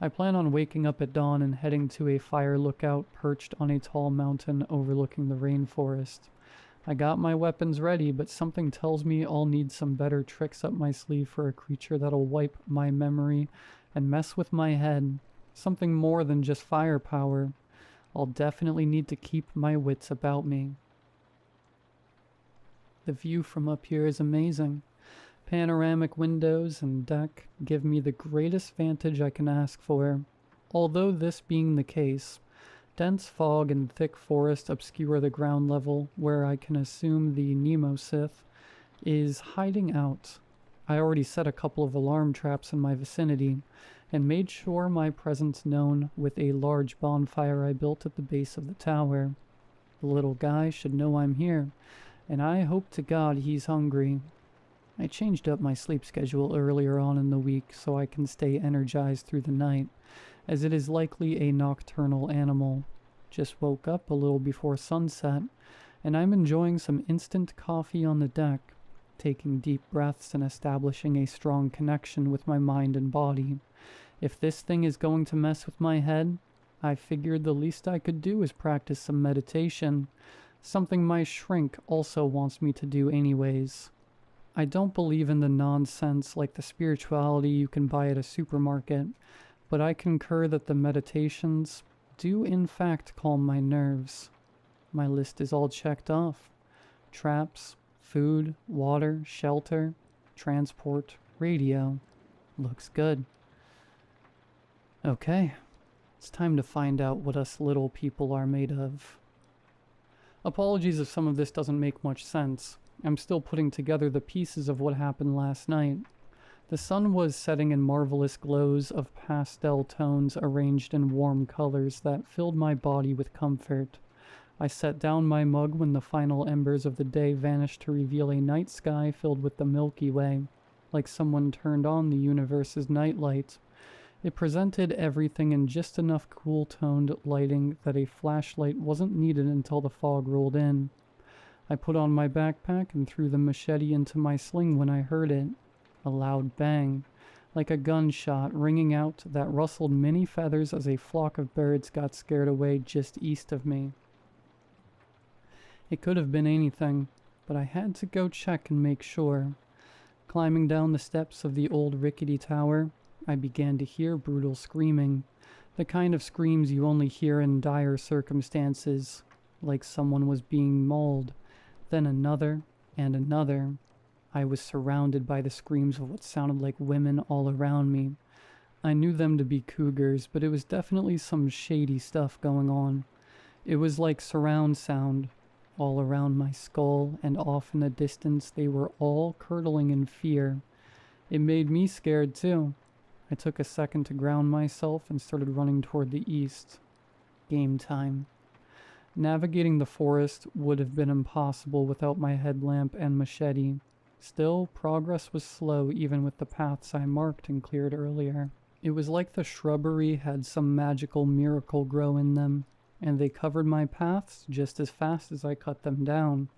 I plan on waking up at dawn and heading to a fire lookout perched on a tall mountain overlooking the rainforest. I got my weapons ready, but something tells me I'll need some better tricks up my sleeve for a creature that'll wipe my memory and mess with my head. Something more than just firepower. I'll definitely need to keep my wits about me. The view from up here is amazing. Panoramic windows and deck give me the greatest vantage I can ask for. Although this being the case, dense fog and thick forest obscure the ground level where I can assume the Nemosith is hiding out. I already set a couple of alarm traps in my vicinity and made sure my presence known with a large bonfire I built at the base of the tower. The little guy should know I'm here, and I hope to God he's hungry. I changed up my sleep schedule earlier on in the week so I can stay energized through the night, as it is likely a nocturnal animal. Just woke up a little before sunset, and I'm enjoying some instant coffee on the deck, taking deep breaths and establishing a strong connection with my mind and body. If this thing is going to mess with my head, I figured the least I could do is practice some meditation, something my shrink also wants me to do anyways. I don't believe in the nonsense like the spirituality you can buy at a supermarket, but I concur that the meditations, do in fact calm my nerves. My list is all checked off. Traps, food, water, shelter, transport, radio. Looks good. Okay, it's time to find out what us little people are made of. Apologies if some of this doesn't make much sense. I'm still putting together the pieces of what happened last night. The sun was setting in marvelous glows of pastel tones arranged in warm colors that filled my body with comfort. I set down my mug when the final embers of the day vanished to reveal a night sky filled with the Milky Way, like someone turned on the universe's nightlight. It presented everything in just enough cool-toned lighting that a flashlight wasn't needed until the fog rolled in. I put on my backpack and threw the machete into my sling when I heard it. A loud bang, like a gunshot ringing out that rustled many feathers as a flock of birds got scared away just east of me. It could have been anything, but I had to go check and make sure. Climbing down the steps of the old rickety tower, I began to hear brutal screaming, the kind of screams you only hear in dire circumstances, like someone was being mauled, then another and another. I was surrounded by the screams of what sounded like women all around me. I knew them to be cougars, but it was definitely some shady stuff going on. It was like surround sound. All around my skull and off in the distance, they were all curdling in fear. It made me scared too. I took a second to ground myself and started running toward the east. Game time. Navigating the forest would have been impossible without my headlamp and machete. Still, progress was slow even with the paths I marked and cleared earlier. It was like the shrubbery had some magical miracle grow in them, and they covered my paths just as fast as I cut them down.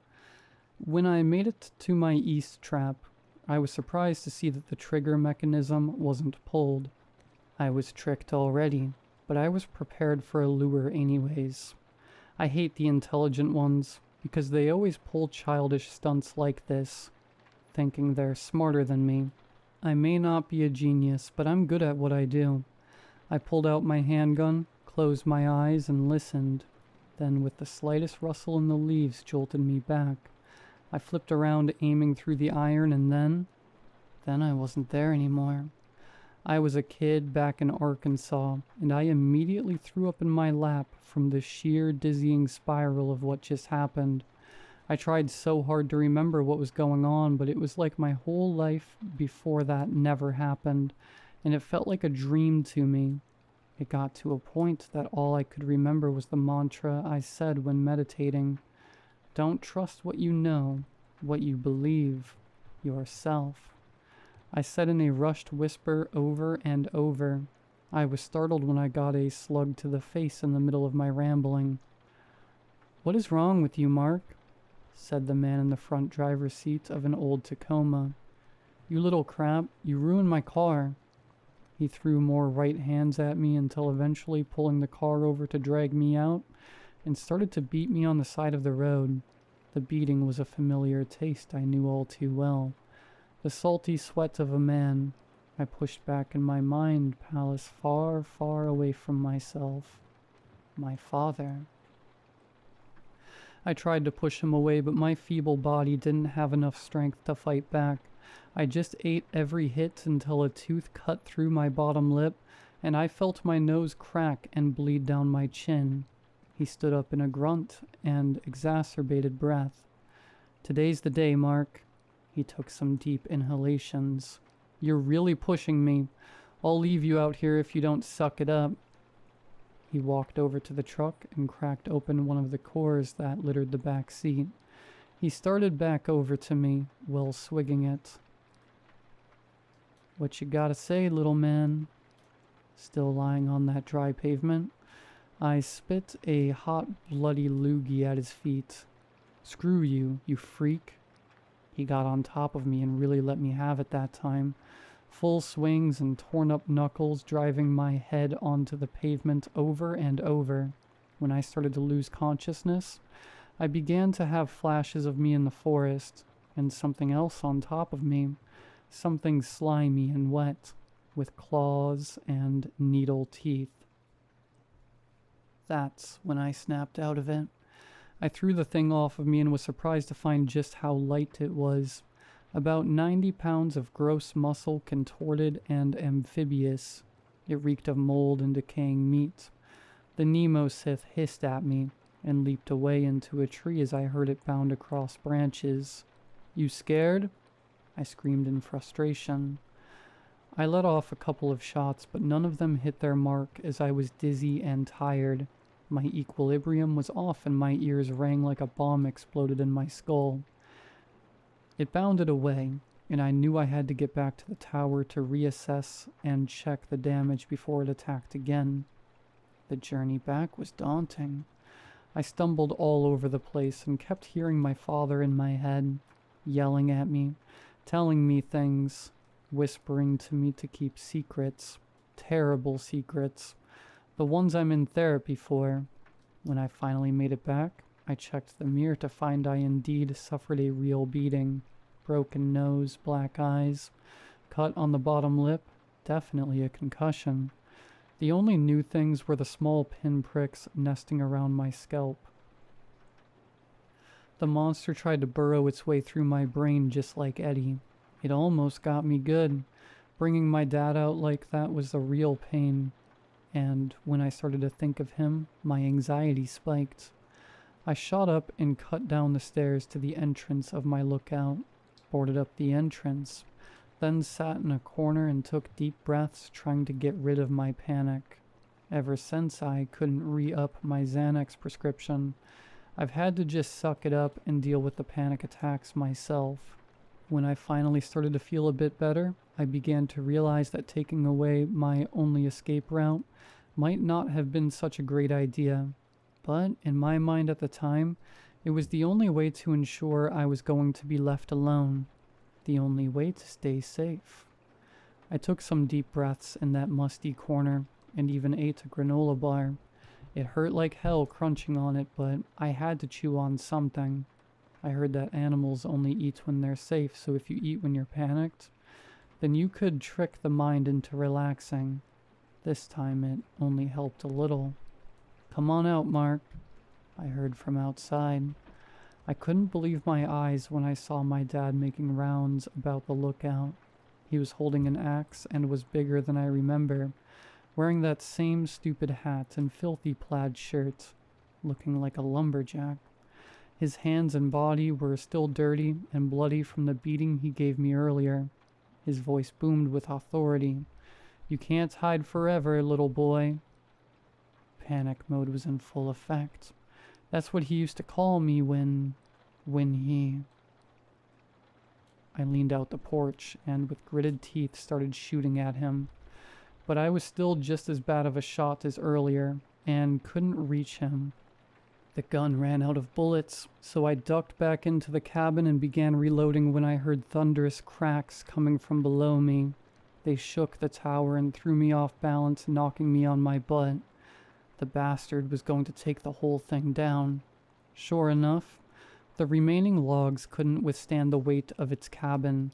When I made it to my east trap, I was surprised to see that the trigger mechanism wasn't pulled. I was tricked already, but I was prepared for a lure anyways. I hate the intelligent ones, because they always pull childish stunts like this, thinking they're smarter than me. I may not be a genius, but I'm good at what I do. I pulled out my handgun, closed my eyes, and listened. Then, with the slightest rustle in the leaves, jolted me back. I flipped around, aiming through the iron, and then I wasn't there anymore. I was a kid back in Arkansas, and I immediately threw up in my lap from the sheer dizzying spiral of what just happened. I tried so hard to remember what was going on, but it was like my whole life before that never happened, and it felt like a dream to me. It got to a point that all I could remember was the mantra I said when meditating. Don't trust what you know, what you believe, yourself. I said in a rushed whisper over and over. I was startled when I got a slug to the face in the middle of my rambling. "What is wrong with you, Mark?" said the man in the front driver's seat of an old Tacoma. "You little crap, you ruined my car." He threw more right hands at me until eventually pulling the car over to drag me out and started to beat me on the side of the road. The beating was a familiar taste I knew all too well. The salty sweat of a man. I pushed back in my mind palace far, far away from myself. My father. I tried to push him away, but my feeble body didn't have enough strength to fight back. I just ate every hit until a tooth cut through my bottom lip, and I felt my nose crack and bleed down my chin. He stood up in a grunt and exacerbated breath. "Today's the day, Mark." He took some deep inhalations. "You're really pushing me. I'll leave you out here if you don't suck it up." He walked over to the truck and cracked open one of the cores that littered the back seat. He started back over to me, well swigging it. "What you gotta say, little man?" Still lying on that dry pavement, I spit a hot, bloody loogie at his feet. "Screw you, you freak." He got on top of me and really let me have it that time. Full swings and torn up knuckles driving my head onto the pavement over and over. When I started to lose consciousness, I began to have flashes of me in the forest, and something else on top of me, something slimy and wet, with claws and needle teeth. That's when I snapped out of it. I threw the thing off of me and was surprised to find just how light it was. About 90 pounds of gross muscle, contorted and amphibious. It reeked of mold and decaying meat. The Nemo-sith hissed at me and leaped away into a tree as I heard it bound across branches. "You scared?" I screamed in frustration. I let off a couple of shots, but none of them hit their mark as I was dizzy and tired. My equilibrium was off and my ears rang like a bomb exploded in my skull. It bounded away, and I knew I had to get back to the tower to reassess and check the damage before it attacked again. The journey back was daunting. I stumbled all over the place and kept hearing my father in my head, yelling at me, telling me things, whispering to me to keep secrets, terrible secrets, the ones I'm in therapy for. When I finally made it back, I checked the mirror to find I indeed suffered a real beating. Broken nose, black eyes, cut on the bottom lip, definitely a concussion. The only new things were the small pinpricks nesting around my scalp. The monster tried to burrow its way through my brain just like Eddie. It almost got me good. Bringing my dad out like that was the real pain. And when I started to think of him, my anxiety spiked. I shot up and cut down the stairs to the entrance of my lookout, boarded up the entrance, then sat in a corner and took deep breaths trying to get rid of my panic. Ever since I couldn't re-up my Xanax prescription, I've had to just suck it up and deal with the panic attacks myself. When I finally started to feel a bit better, I began to realize that taking away my only escape route might not have been such a great idea. But in my mind at the time, it was the only way to ensure I was going to be left alone. The only way to stay safe. I took some deep breaths in that musty corner and even ate a granola bar. It hurt like hell crunching on it, but I had to chew on something. I heard that animals only eat when they're safe, so if you eat when you're panicked, then you could trick the mind into relaxing. This time it only helped a little. "Come on out, Mark," I heard from outside. I couldn't believe my eyes when I saw my dad making rounds about the lookout. He was holding an axe and was bigger than I remember, wearing that same stupid hat and filthy plaid shirt, looking like a lumberjack. His hands and body were still dirty and bloody from the beating he gave me earlier. His voice boomed with authority. "You can't hide forever, little boy." Panic mode was in full effect. That's what he used to call me when he... I leaned out the porch and with gritted teeth started shooting at him. But I was still just as bad of a shot as earlier and couldn't reach him. The gun ran out of bullets, so I ducked back into the cabin and began reloading when I heard thunderous cracks coming from below me. They shook the tower and threw me off balance, knocking me on my butt. The bastard was going to take the whole thing down. Sure enough, the remaining logs couldn't withstand the weight of its cabin,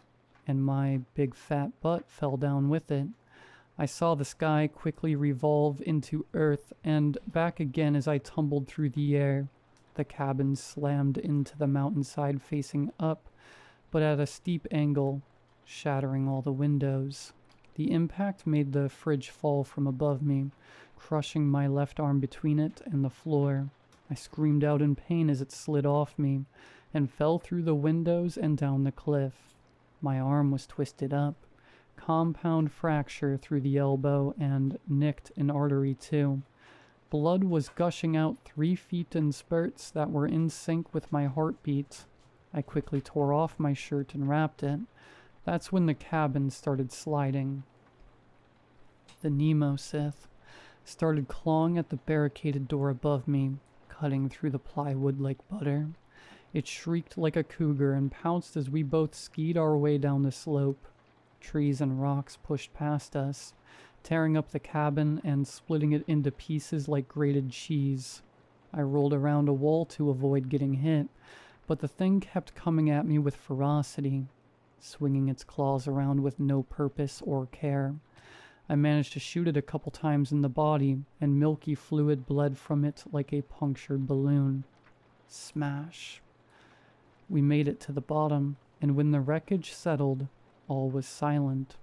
and my big fat butt fell down with it. I saw the sky quickly revolve into earth and back again as I tumbled through the air. The cabin slammed into the mountainside facing up, but at a steep angle, shattering all the windows. The impact made the fridge fall from above me, crushing my left arm between it and the floor. I screamed out in pain as it slid off me and fell through the windows and down the cliff. My arm was twisted up, compound fracture through the elbow and nicked an artery too. Blood was gushing out 3 feet in spurts that were in sync with my heartbeat. I quickly tore off my shirt and wrapped it. That's when the cabin started sliding. The Nemo-sith started clawing at the barricaded door above me, cutting through the plywood like butter. It shrieked like a cougar and pounced as we both skied our way down the slope. Trees and rocks pushed past us, tearing up the cabin and splitting it into pieces like grated cheese. I rolled around a wall to avoid getting hit, but the thing kept coming at me with ferocity, swinging its claws around with no purpose or care. I managed to shoot it a couple times in the body, and milky fluid bled from it like a punctured balloon. Smash. We made it to the bottom, and when the wreckage settled, all was silent.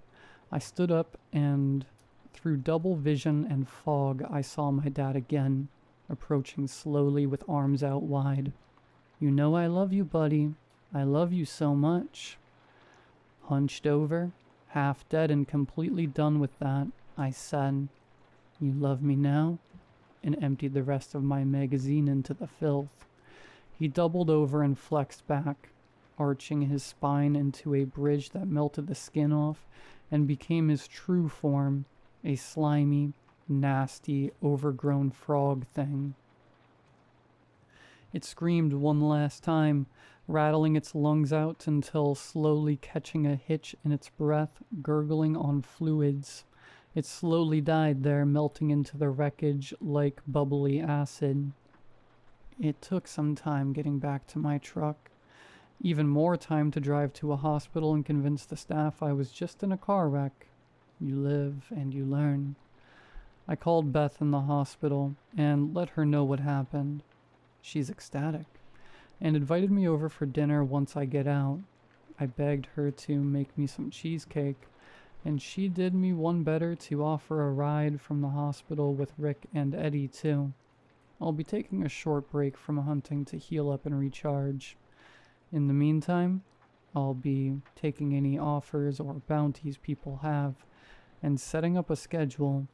I stood up, and through double vision and fog, I saw my dad again, approaching slowly with arms out wide. "You know I love you, buddy. I love you so much." Hunched over, half dead and completely done with that, I said, "You love me now?" and emptied the rest of my magazine into the filth. He doubled over and flexed back, arching his spine into a bridge that melted the skin off and became his true form, a slimy, nasty, overgrown frog thing. It screamed one last time, rattling its lungs out until slowly catching a hitch in its breath, gurgling on fluids. It slowly died there, melting into the wreckage like bubbly acid. It took some time getting back to my truck. Even more time to drive to a hospital and convince the staff I was just in a car wreck. You live and you learn. I called Beth in the hospital and let her know what happened. She's ecstatic, and invited me over for dinner once I get out. I begged her to make me some cheesecake, and she did me one better to offer a ride from the hospital with Rick and Eddie too. I'll be taking a short break from hunting to heal up and recharge. In the meantime, I'll be taking any offers or bounties people have, and setting up a schedule.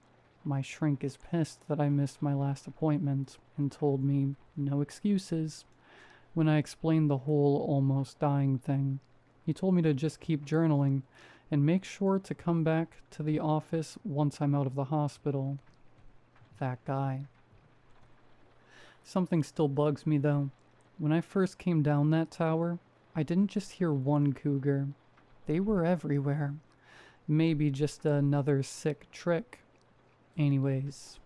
My shrink is pissed that I missed my last appointment and told me no excuses when I explained the whole almost dying thing. He told me to just keep journaling and make sure to come back to the office once I'm out of the hospital. That guy. Something still bugs me though. When I first came down that tower, I didn't just hear one cougar. They were everywhere. Maybe just another sick trick. Anyways,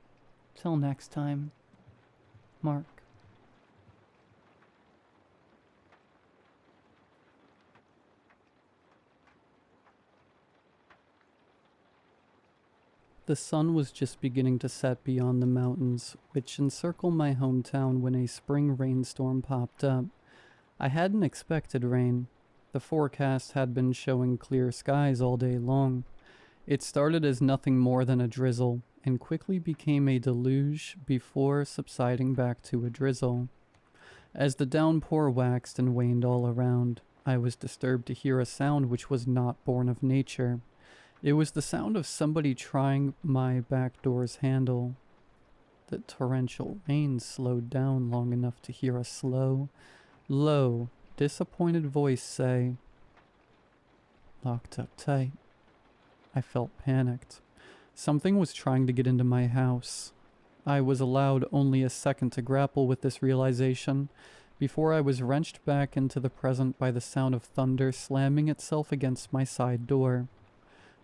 till next time, Mark. The sun was just beginning to set beyond the mountains, which encircle my hometown, when a spring rainstorm popped up. I hadn't expected rain. The forecast had been showing clear skies all day long. It started as nothing more than a drizzle, and quickly became a deluge before subsiding back to a drizzle. As the downpour waxed and waned all around, I was disturbed to hear a sound which was not born of nature. It was the sound of somebody trying my back door's handle. The torrential rain slowed down long enough to hear a slow, low, disappointed voice say, "Locked up tight." I felt panicked. Something was trying to get into my house. I was allowed only a second to grapple with this realization before I was wrenched back into the present by the sound of thunder slamming itself against my side door.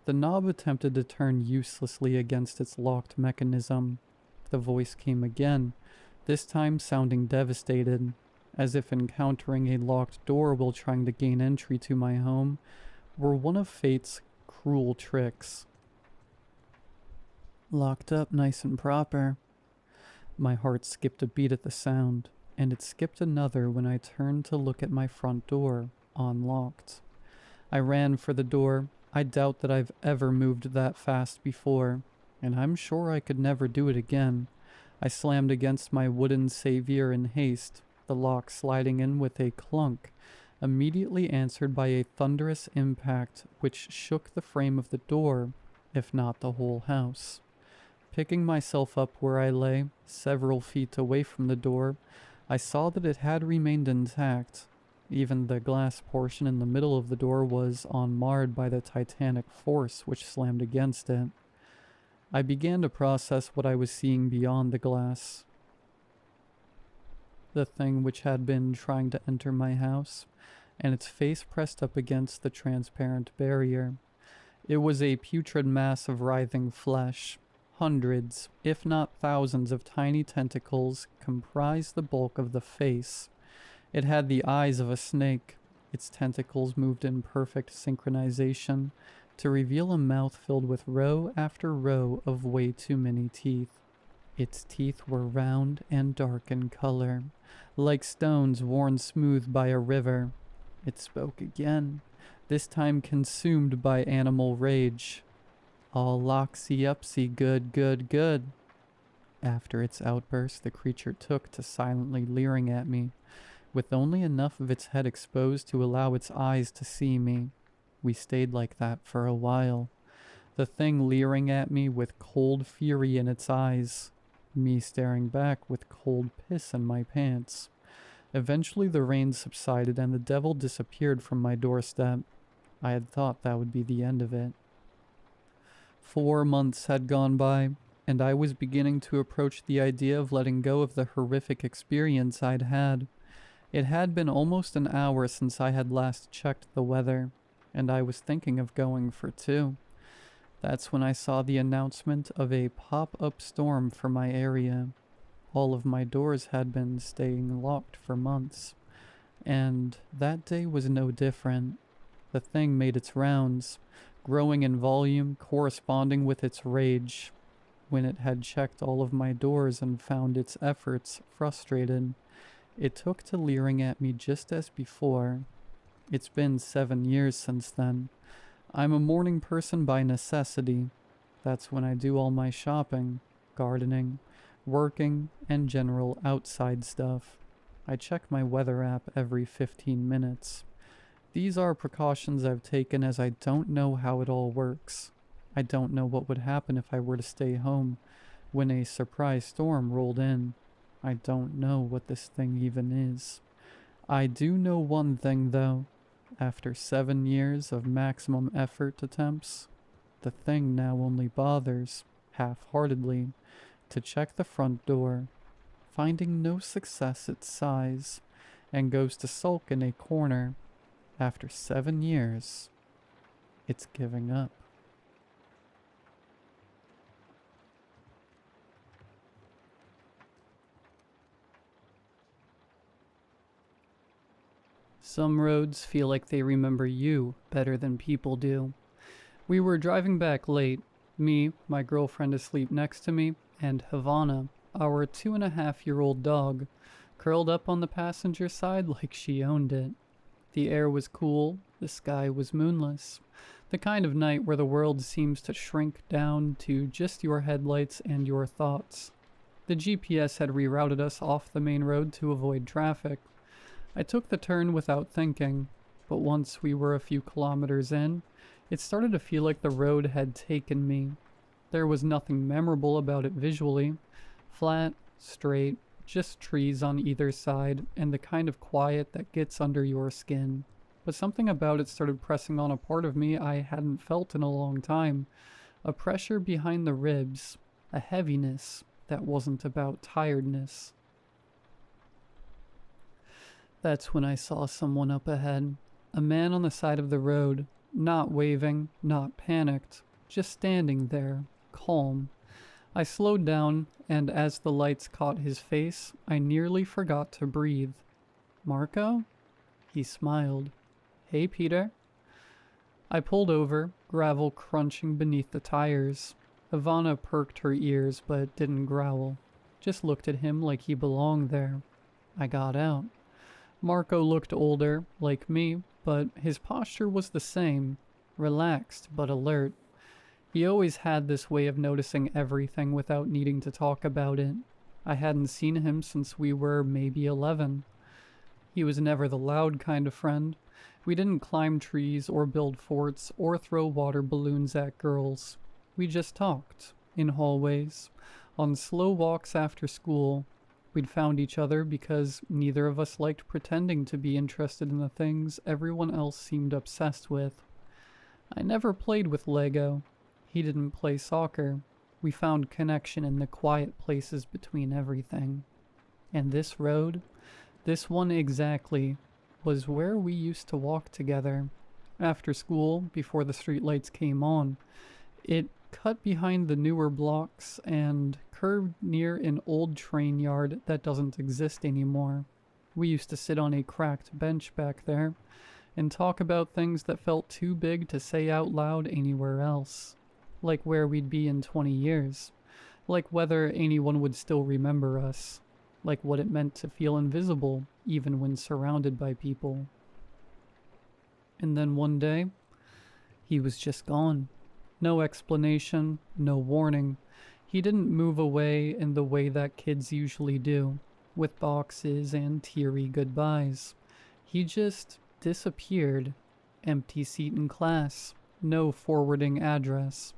The knob attempted to turn uselessly against its locked mechanism. The voice came again, this time sounding devastated, as if encountering a locked door while trying to gain entry to my home were one of fate's cruel tricks. Locked up nice and proper. My heart skipped a beat at the sound, and it skipped another when I turned to look at my front door, unlocked. I ran for the door. I doubt that I've ever moved that fast before, and I'm sure I could never do it again. I slammed against my wooden savior in haste, the lock sliding in with a clunk, immediately answered by a thunderous impact which shook the frame of the door, if not the whole house. Picking myself up where I lay, several feet away from the door, I saw that it had remained intact. Even the glass portion in the middle of the door was unmarred by the titanic force which slammed against it. I began to process what I was seeing beyond the glass. The thing which had been trying to enter my house, and its face pressed up against the transparent barrier. It was a putrid mass of writhing flesh. Hundreds, if not thousands, of tiny tentacles comprised the bulk of the face. It had the eyes of a snake. Its tentacles moved in perfect synchronization, to reveal a mouth filled with row after row of way too many teeth. Its teeth were round and dark in color, like stones worn smooth by a river. It spoke again, this time consumed by animal rage. All loxy-upsy, good, good, good. After its outburst, the creature took to silently leering at me, with only enough of its head exposed to allow its eyes to see me. We stayed like that for a while, the thing leering at me with cold fury in its eyes, me staring back with cold piss in my pants. Eventually the rain subsided and the devil disappeared from my doorstep. I had thought that would be the end of it. 4 months had gone by, and I was beginning to approach the idea of letting go of the horrific experience I'd had. It had been almost an hour since I had last checked the weather, and I was thinking of going for 2. That's when I saw the announcement of a pop-up storm for my area. All of my doors had been staying locked for months, and that day was no different. The thing made its rounds, growing in volume, corresponding with its rage. When it had checked all of my doors and found its efforts frustrated, it took to leering at me just as before. It's been 7 years since then. I'm a morning person by necessity. That's when I do all my shopping, gardening, working, and general outside stuff. I check my weather app every 15 minutes. These are precautions I've taken as I don't know how it all works. I don't know what would happen if I were to stay home when a surprise storm rolled in. I don't know what this thing even is. I do know one thing though. After 7 years of maximum effort attempts, the thing now only bothers, half-heartedly, to check the front door. Finding no success, it sighs, and goes to sulk in a corner. After 7 years, it's giving up. Some roads feel like they remember you better than people do. We were driving back late, me, my girlfriend asleep next to me, and Havana, our 2.5-year-old dog, curled up on the passenger side like she owned it. The air was cool, the sky was moonless, the kind of night where the world seems to shrink down to just your headlights and your thoughts. The GPS had rerouted us off the main road to avoid traffic. I took the turn without thinking, but once we were a few kilometers in, it started to feel like the road had taken me. There was nothing memorable about it visually. Flat, straight, just trees on either side, and the kind of quiet that gets under your skin. But something about it started pressing on a part of me I hadn't felt in a long time. A pressure behind the ribs, a heaviness that wasn't about tiredness. That's when I saw someone up ahead. A man on the side of the road, not waving, not panicked, just standing there, calm. I slowed down, and as the lights caught his face, I nearly forgot to breathe. "Marco?" He smiled. "Hey, Peter." I pulled over, gravel crunching beneath the tires. Ivana perked her ears but didn't growl, just looked at him like he belonged there. I got out. Marco looked older, like me, but his posture was the same, relaxed but alert. He always had this way of noticing everything without needing to talk about it. I hadn't seen him since we were maybe 11. He was never the loud kind of friend. We didn't climb trees or build forts or throw water balloons at girls. We just talked, in hallways, on slow walks after school. We'd found each other because neither of us liked pretending to be interested in the things everyone else seemed obsessed with. I never played with Lego. He didn't play soccer. We found connection in the quiet places between everything. And this road, this one exactly, was where we used to walk together. After school, before the streetlights came on, it cut behind the newer blocks and curved near an old train yard that doesn't exist anymore. We used to sit on a cracked bench back there, and talk about things that felt too big to say out loud anywhere else. Like where we'd be in 20 years. Like whether anyone would still remember us. Like what it meant to feel invisible, even when surrounded by people. And then one day, he was just gone. No explanation, no warning. He didn't move away in the way that kids usually do, with boxes and teary goodbyes. He just disappeared. Empty seat in class. No forwarding address.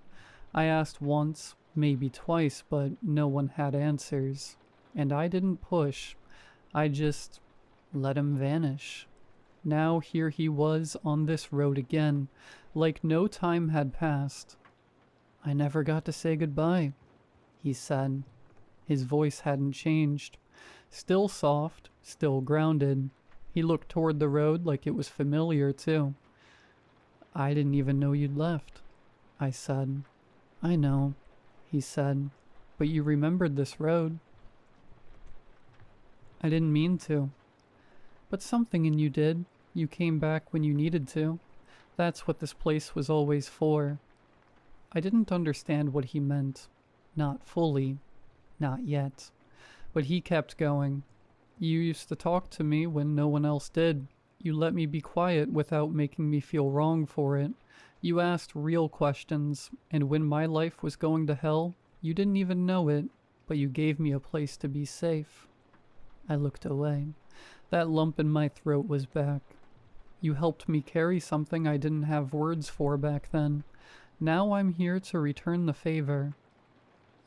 I asked once, maybe twice, but no one had answers. And I didn't push. I just let him vanish. Now here he was on this road again, like no time had passed. "I never got to say goodbye," he said. His voice hadn't changed. Still soft, still grounded. He looked toward the road like it was familiar too. "I didn't even know you'd left," I said. "I know," he said, "but you remembered this road." "I didn't mean to. But something in you did. You came back when you needed to. That's what this place was always for." I didn't understand what he meant. Not fully. Not yet. But he kept going. "You used to talk to me when no one else did. You let me be quiet without making me feel wrong for it. You asked real questions, and when my life was going to hell, you didn't even know it, but you gave me a place to be safe." I looked away. That lump in my throat was back. "You helped me carry something I didn't have words for back then. Now I'm here to return the favor."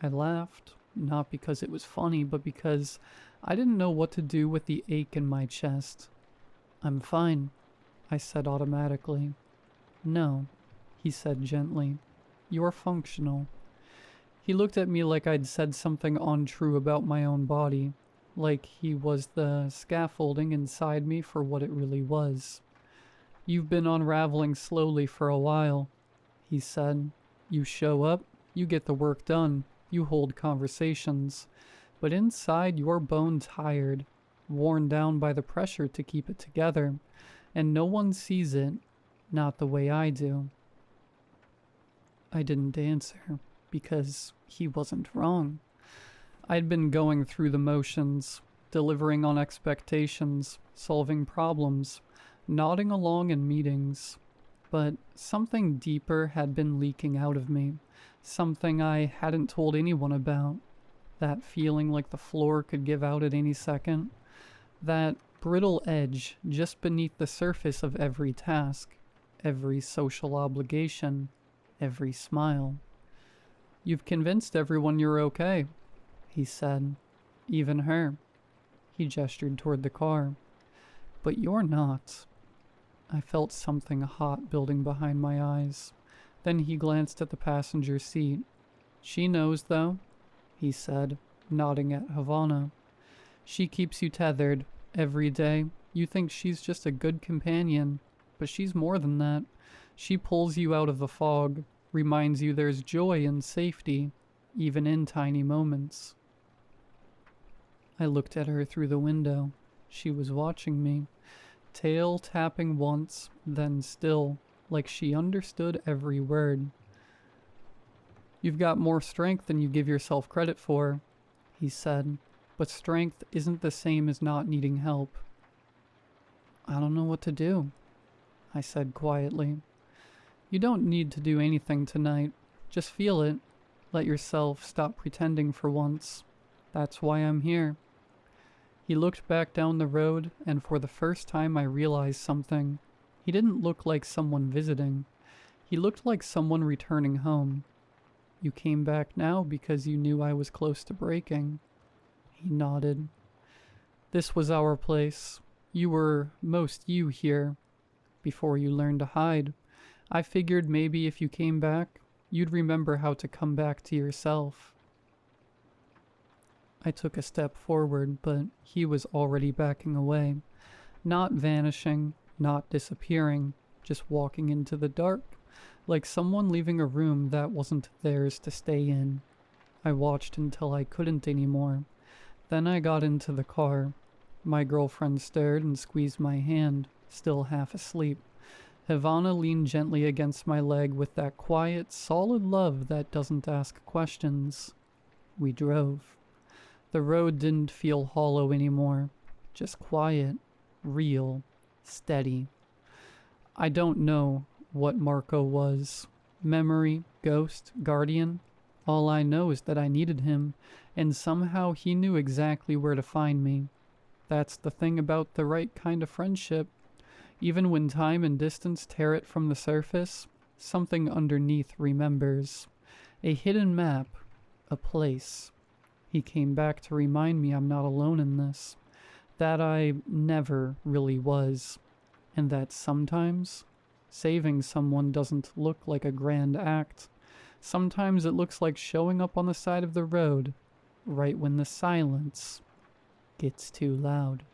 I laughed, not because it was funny, but because I didn't know what to do with the ache in my chest. "I'm fine," I said automatically. "No," he said gently. "You're functional." He looked at me like I'd said something untrue about my own body, like he was the scaffolding inside me for what it really was. "You've been unraveling slowly for a while," he said. "You show up, you get the work done, you hold conversations, but inside you're bone tired, worn down by the pressure to keep it together, and no one sees it, not the way I do." I didn't answer, because he wasn't wrong. I'd been going through the motions, delivering on expectations, solving problems, nodding along in meetings, but something deeper had been leaking out of me, something I hadn't told anyone about. That feeling like the floor could give out at any second, that brittle edge just beneath the surface of every task, every social obligation, every smile. "You've convinced everyone you're okay," he said. "Even her." He gestured toward the car. "But you're not." I felt something hot building behind my eyes. Then he glanced at the passenger seat. "She knows, though," he said, nodding at Havana. "She keeps you tethered every day. You think she's just a good companion, but she's more than that. She pulls you out of the fog, reminds you there's joy and safety, even in tiny moments." I looked at her through the window. She was watching me, tail tapping once, then still, like she understood every word. "You've got more strength than you give yourself credit for," he said, "but strength isn't the same as not needing help." "I don't know what to do," I said quietly. "You don't need to do anything tonight. Just feel it. Let yourself stop pretending for once. That's why I'm here." He looked back down the road, and for the first time I realized something. He didn't look like someone visiting. He looked like someone returning home. "You came back now because you knew I was close to breaking." He nodded. "This was our place. You were most you here. Before you learned to hide. I figured maybe if you came back, you'd remember how to come back to yourself." I took a step forward, but he was already backing away. Not vanishing, not disappearing, just walking into the dark, like someone leaving a room that wasn't theirs to stay in. I watched until I couldn't anymore. Then I got into the car. My girlfriend stared and squeezed my hand. still half asleep. Havana leaned gently against my leg with that quiet, solid love that doesn't ask questions. We drove. The road didn't feel hollow anymore, just quiet, real, steady. I don't know what Marco was. Memory, ghost, guardian. All I know is that I needed him, and somehow he knew exactly where to find me. That's the thing about the right kind of friendship. Even when time and distance tear it from the surface, something underneath remembers. A hidden map, a place. He came back to remind me I'm not alone in this. That I never really was. And that sometimes saving someone doesn't look like a grand act. Sometimes it looks like showing up on the side of the road, right when the silence gets too loud.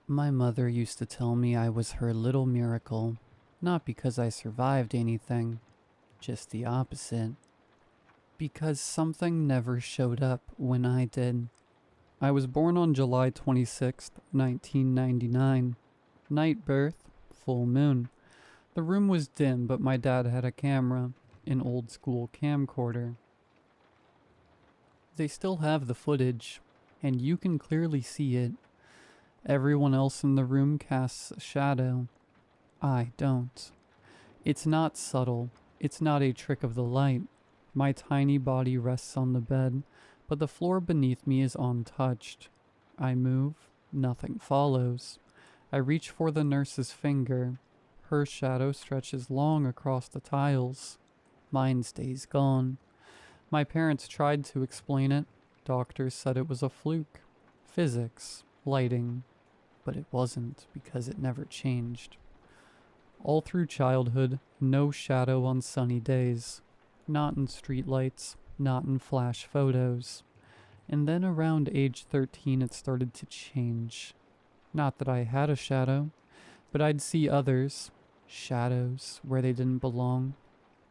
My mother used to tell me I was her little miracle, not because I survived anything, just the opposite. Because something never showed up when I did. I was born on July 26th, 1999. Night birth, full moon. The room was dim, but my dad had a camera, an old school camcorder. They still have the footage, and you can clearly see it. Everyone else in the room casts a shadow. I don't. It's not subtle. It's not a trick of the light. My tiny body rests on the bed, but the floor beneath me is untouched. I move, nothing follows. I reach for the nurse's finger. Her shadow stretches long across the tiles. Mine stays gone. My parents tried to explain it. Doctors said it was a fluke. Physics, lighting. But it wasn't, because it never changed. All through childhood, no shadow on sunny days. Not in streetlights, not in flash photos. And then around age 13 it started to change. Not that I had a shadow, but I'd see others, shadows, where they didn't belong.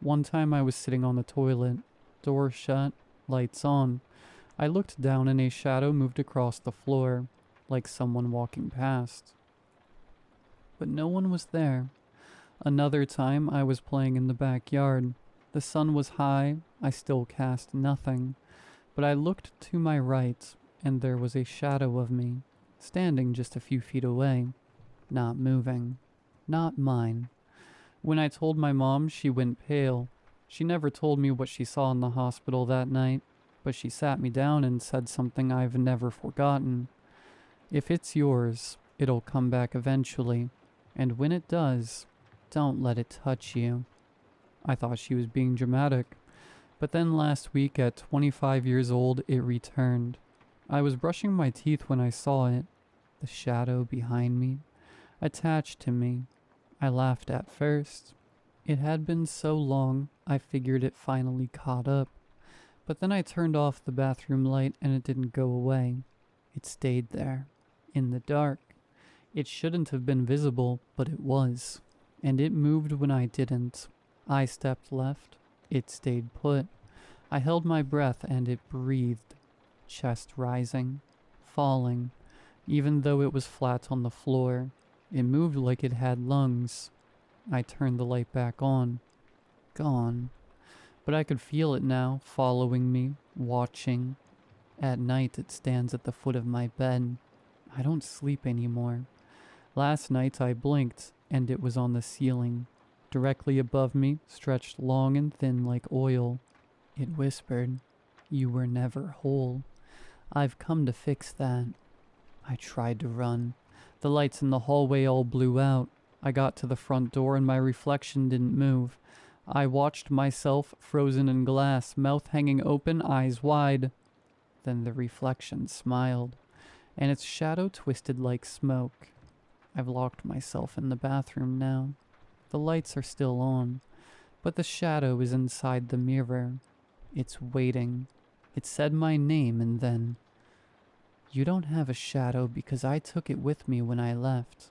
One time I was sitting on the toilet, door shut, lights on. I looked down and a shadow moved across the floor, like someone walking past. But no one was there. Another time I was playing in the backyard. The sun was high, I still cast nothing, but I looked to my right, and there was a shadow of me, standing just a few feet away, not moving, not mine. When I told my mom, she went pale. She never told me what she saw in the hospital that night, but she sat me down and said something I've never forgotten. If it's yours, it'll come back eventually, and when it does, don't let it touch you. I thought she was being dramatic, but then last week at 25 years old, it returned. I was brushing my teeth when I saw it, the shadow behind me, attached to me. I laughed at first. It had been so long, I figured it finally caught up. But then I turned off the bathroom light and it didn't go away. It stayed there, in the dark. It shouldn't have been visible, but it was. And it moved when I didn't. I stepped left. It stayed put. I held my breath and it breathed. Chest rising, falling, even though it was flat on the floor. It moved like it had lungs. I turned the light back on. Gone. But I could feel it now, following me, watching. At night it stands at the foot of my bed. I don't sleep anymore. Last night I blinked, and it was on the ceiling. Directly above me, stretched long and thin like oil. It whispered, "You were never whole. I've come to fix that." I tried to run. The lights in the hallway all blew out. I got to the front door and my reflection didn't move. I watched myself, frozen in glass, mouth hanging open, eyes wide. Then the reflection smiled, and its shadow twisted like smoke. I've locked myself in the bathroom now. The lights are still on, but the shadow is inside the mirror. It's waiting. It said my name and then, "You don't have a shadow because I took it with me when I left.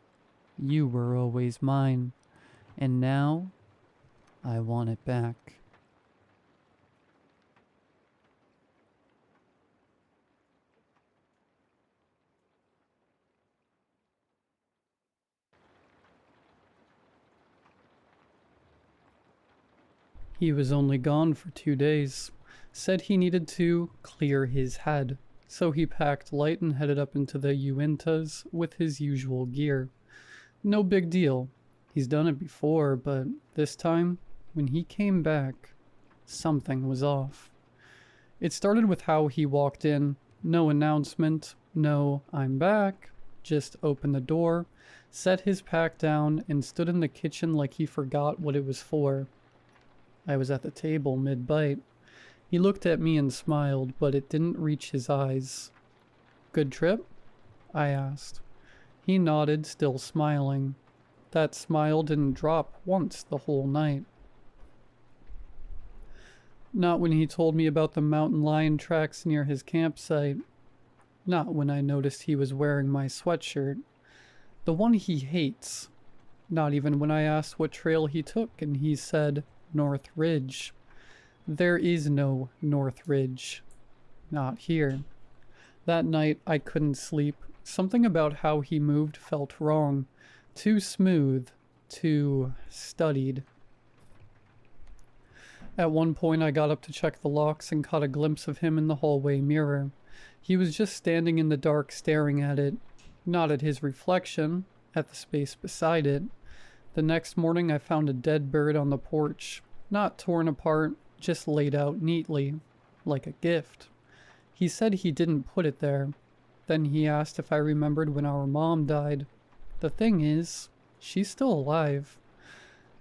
You were always mine. And now, I want it back. He was only gone for 2 days. Said he needed to clear his head, so he packed light and headed up into the Uintas with his usual gear. No big deal. He's done it before, but this time, when he came back, something was off. It started with how he walked in. No announcement, no "I'm back," just opened the door, set his pack down, and stood in the kitchen like he forgot what it was for. I was at the table mid-bite. He looked at me and smiled, but it didn't reach his eyes. "Good trip?" I asked. He nodded, still smiling. That smile didn't drop once the whole night. Not when he told me about the mountain lion tracks near his campsite. Not when I noticed he was wearing my sweatshirt. The one he hates. Not even when I asked what trail he took and he said North Ridge. There is no North Ridge. Not here. That night I couldn't sleep. Something about how he moved felt wrong. Too smooth. Too studied. At one point I got up to check the locks and caught a glimpse of him in the hallway mirror. He was just standing in the dark staring at it. Not at his reflection, at the space beside it. The next morning I found a dead bird on the porch. Not torn apart, just laid out neatly, like a gift. He said he didn't put it there. Then he asked if I remembered when our mom died. The thing is, she's still alive.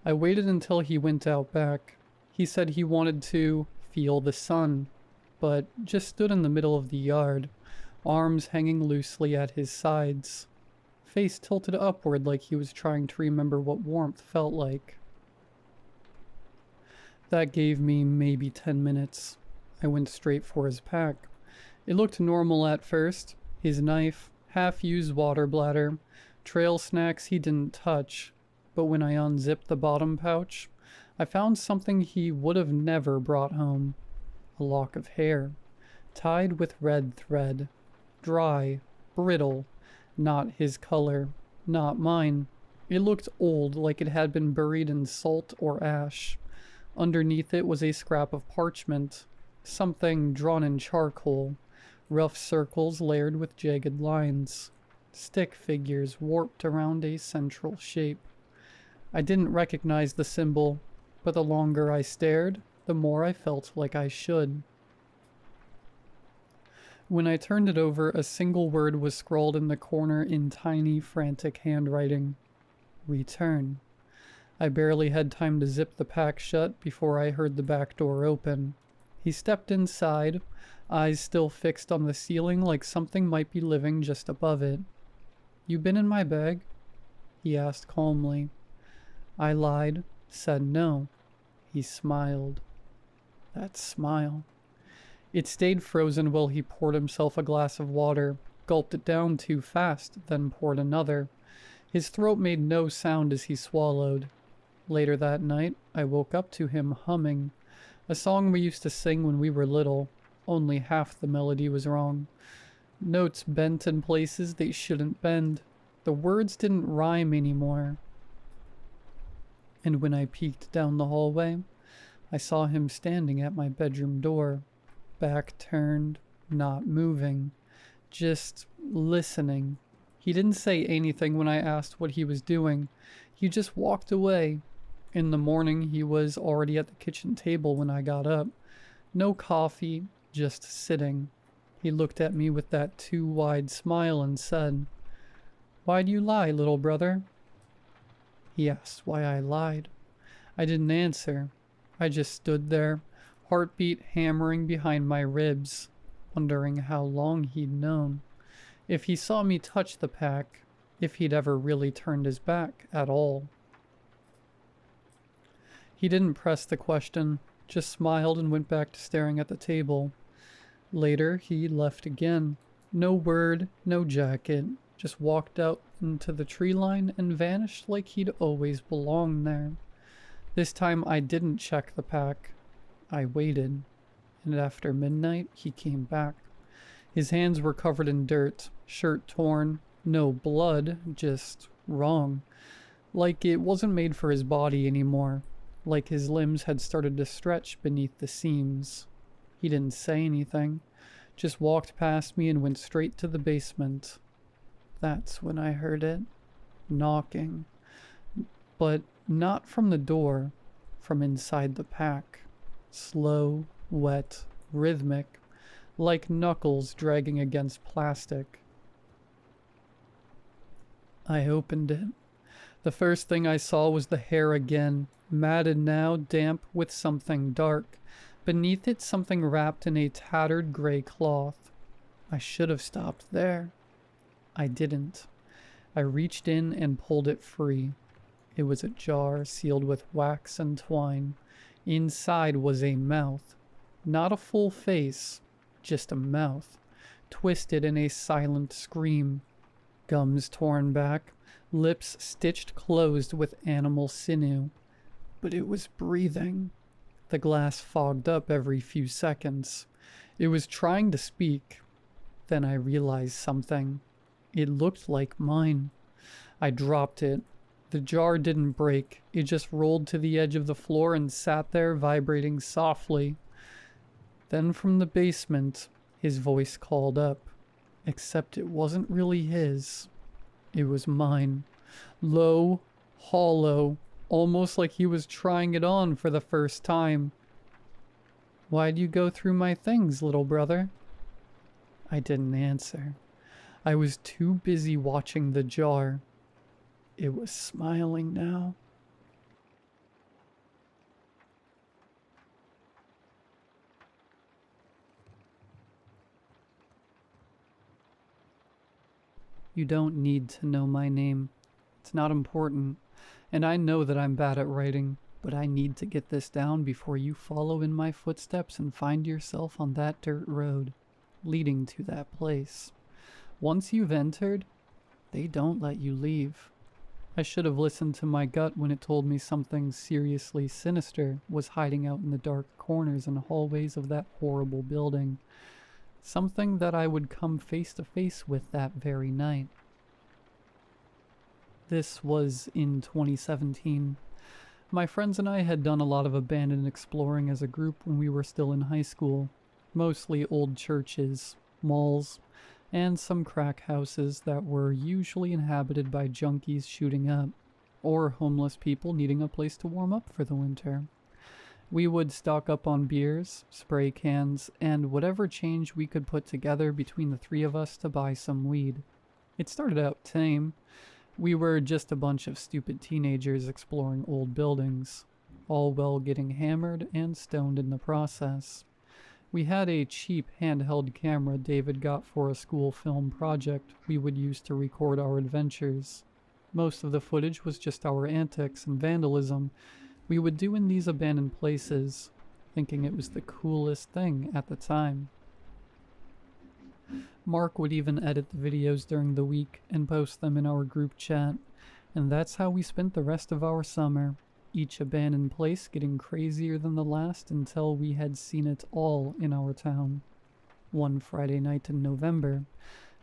I waited until he went out back. He said he wanted to feel the sun, but just stood in the middle of the yard, arms hanging loosely at his sides, face tilted upward like he was trying to remember what warmth felt like. That gave me maybe 10 minutes. I went straight for his pack. It looked normal at first. His knife, half-used water bladder, trail snacks he didn't touch. But when I unzipped the bottom pouch, I found something he would have never brought home. A lock of hair, tied with red thread. Dry, brittle, not his color, not mine. It looked old, like it had been buried in salt or ash. Underneath it was a scrap of parchment, something drawn in charcoal, rough circles layered with jagged lines, stick figures warped around a central shape. I didn't recognize the symbol, but the longer I stared, the more I felt like I should. When I turned it over, a single word was scrawled in the corner in tiny, frantic handwriting. Return. I barely had time to zip the pack shut before I heard the back door open. He stepped inside, eyes still fixed on the ceiling like something might be living just above it. "You been in my bag?" he asked calmly. I lied, said no. He smiled. That smile. It stayed frozen while he poured himself a glass of water, gulped it down too fast, then poured another. His throat made no sound as he swallowed. Later that night, I woke up to him humming, a song we used to sing when we were little. Only half the melody was wrong. Notes bent in places they shouldn't bend. The words didn't rhyme anymore. And when I peeked down the hallway, I saw him standing at my bedroom door, back turned, not moving, just listening. He didn't say anything when I asked what he was doing. He just walked away. In the morning, he was already at the kitchen table when I got up. No coffee, just sitting. He looked at me with that too wide smile and said, "Why'd you lie, little brother?" He asked why I lied. I didn't answer. I just stood there, heartbeat hammering behind my ribs, wondering how long he'd known. If he saw me touch the pack, if he'd ever really turned his back at all. He didn't press the question, just smiled and went back to staring at the table. Later, he left again. No word, no jacket, just walked out into the tree line and vanished like he'd always belonged there. This time I didn't check the pack. I waited, and after midnight he came back. His hands were covered in dirt, shirt torn, no blood, just wrong. Like it wasn't made for his body anymore. Like his limbs had started to stretch beneath the seams. He didn't say anything, just walked past me and went straight to the basement. That's when I heard it. Knocking. But not from the door, from inside the pack. Slow, wet, rhythmic, like knuckles dragging against plastic. I opened it. The first thing I saw was the hair again, matted now, damp with something dark. Beneath it, something wrapped in a tattered gray cloth. I should have stopped there. I didn't. I reached in and pulled it free. It was a jar sealed with wax and twine. Inside was a mouth. Not a full face, just a mouth, twisted in a silent scream. Gums torn back, lips stitched closed with animal sinew. But it was breathing. The glass fogged up every few seconds. It was trying to speak. Then I realized something. It looked like mine. I dropped it. The jar didn't break. It just rolled to the edge of the floor and sat there vibrating softly. Then from the basement, his voice called up. Except it wasn't really his. It was mine. Low, hollow, almost like he was trying it on for the first time. "Why'd you go through my things, little brother?" I didn't answer. I was too busy watching the jar. It was smiling now. You don't need to know my name. It's not important. And I know that I'm bad at writing, but I need to get this down before you follow in my footsteps and find yourself on that dirt road, leading to that place. Once you've entered, they don't let you leave. I should have listened to my gut when it told me something seriously sinister was hiding out in the dark corners and hallways of that horrible building. Something that I would come face to face with that very night. This was in 2017. My friends and I had done a lot of abandoned exploring as a group when we were still in high school. Mostly old churches, malls, and some crack houses that were usually inhabited by junkies shooting up, or homeless people needing a place to warm up for the winter. We would stock up on beers, spray cans, and whatever change we could put together between the three of us to buy some weed. It started out tame. We were just a bunch of stupid teenagers exploring old buildings, all while getting hammered and stoned in the process. We had a cheap handheld camera David got for a school film project we would use to record our adventures. Most of the footage was just our antics and vandalism we would do in these abandoned places, thinking it was the coolest thing at the time. Mark would even edit the videos during the week and post them in our group chat, and that's how we spent the rest of our summer, each abandoned place getting crazier than the last until we had seen it all in our town. One Friday night in November,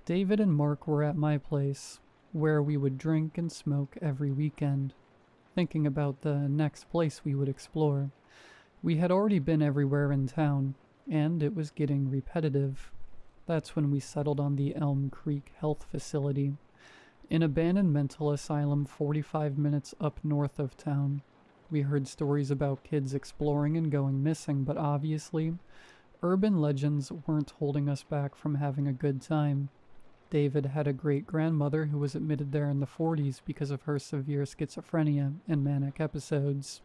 David and Mark were at my place, where we would drink and smoke every weekend, thinking about the next place we would explore. We had already been everywhere in town, and it was getting repetitive. That's when we settled on the Elm Creek Health Facility, an abandoned mental asylum 45 minutes up north of town. We heard stories about kids exploring and going missing, but obviously, urban legends weren't holding us back from having a good time. David had a great-grandmother who was admitted there in the 40s because of her severe schizophrenia and manic episodes.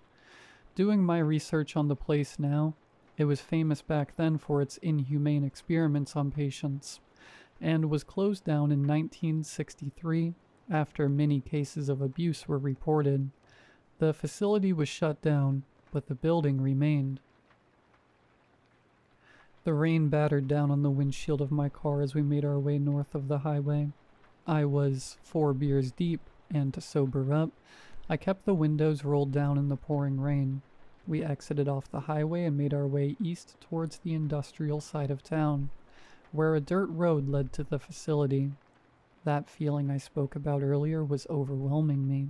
Doing my research on the place now, it was famous back then for its inhumane experiments on patients, and was closed down in 1963 after many cases of abuse were reported. The facility was shut down, but the building remained. The rain battered down on the windshield of my car as we made our way north of the highway. I was 4 beers deep, and to sober up, I kept the windows rolled down in the pouring rain. We exited off the highway and made our way east towards the industrial side of town, where a dirt road led to the facility. That feeling I spoke about earlier was overwhelming me.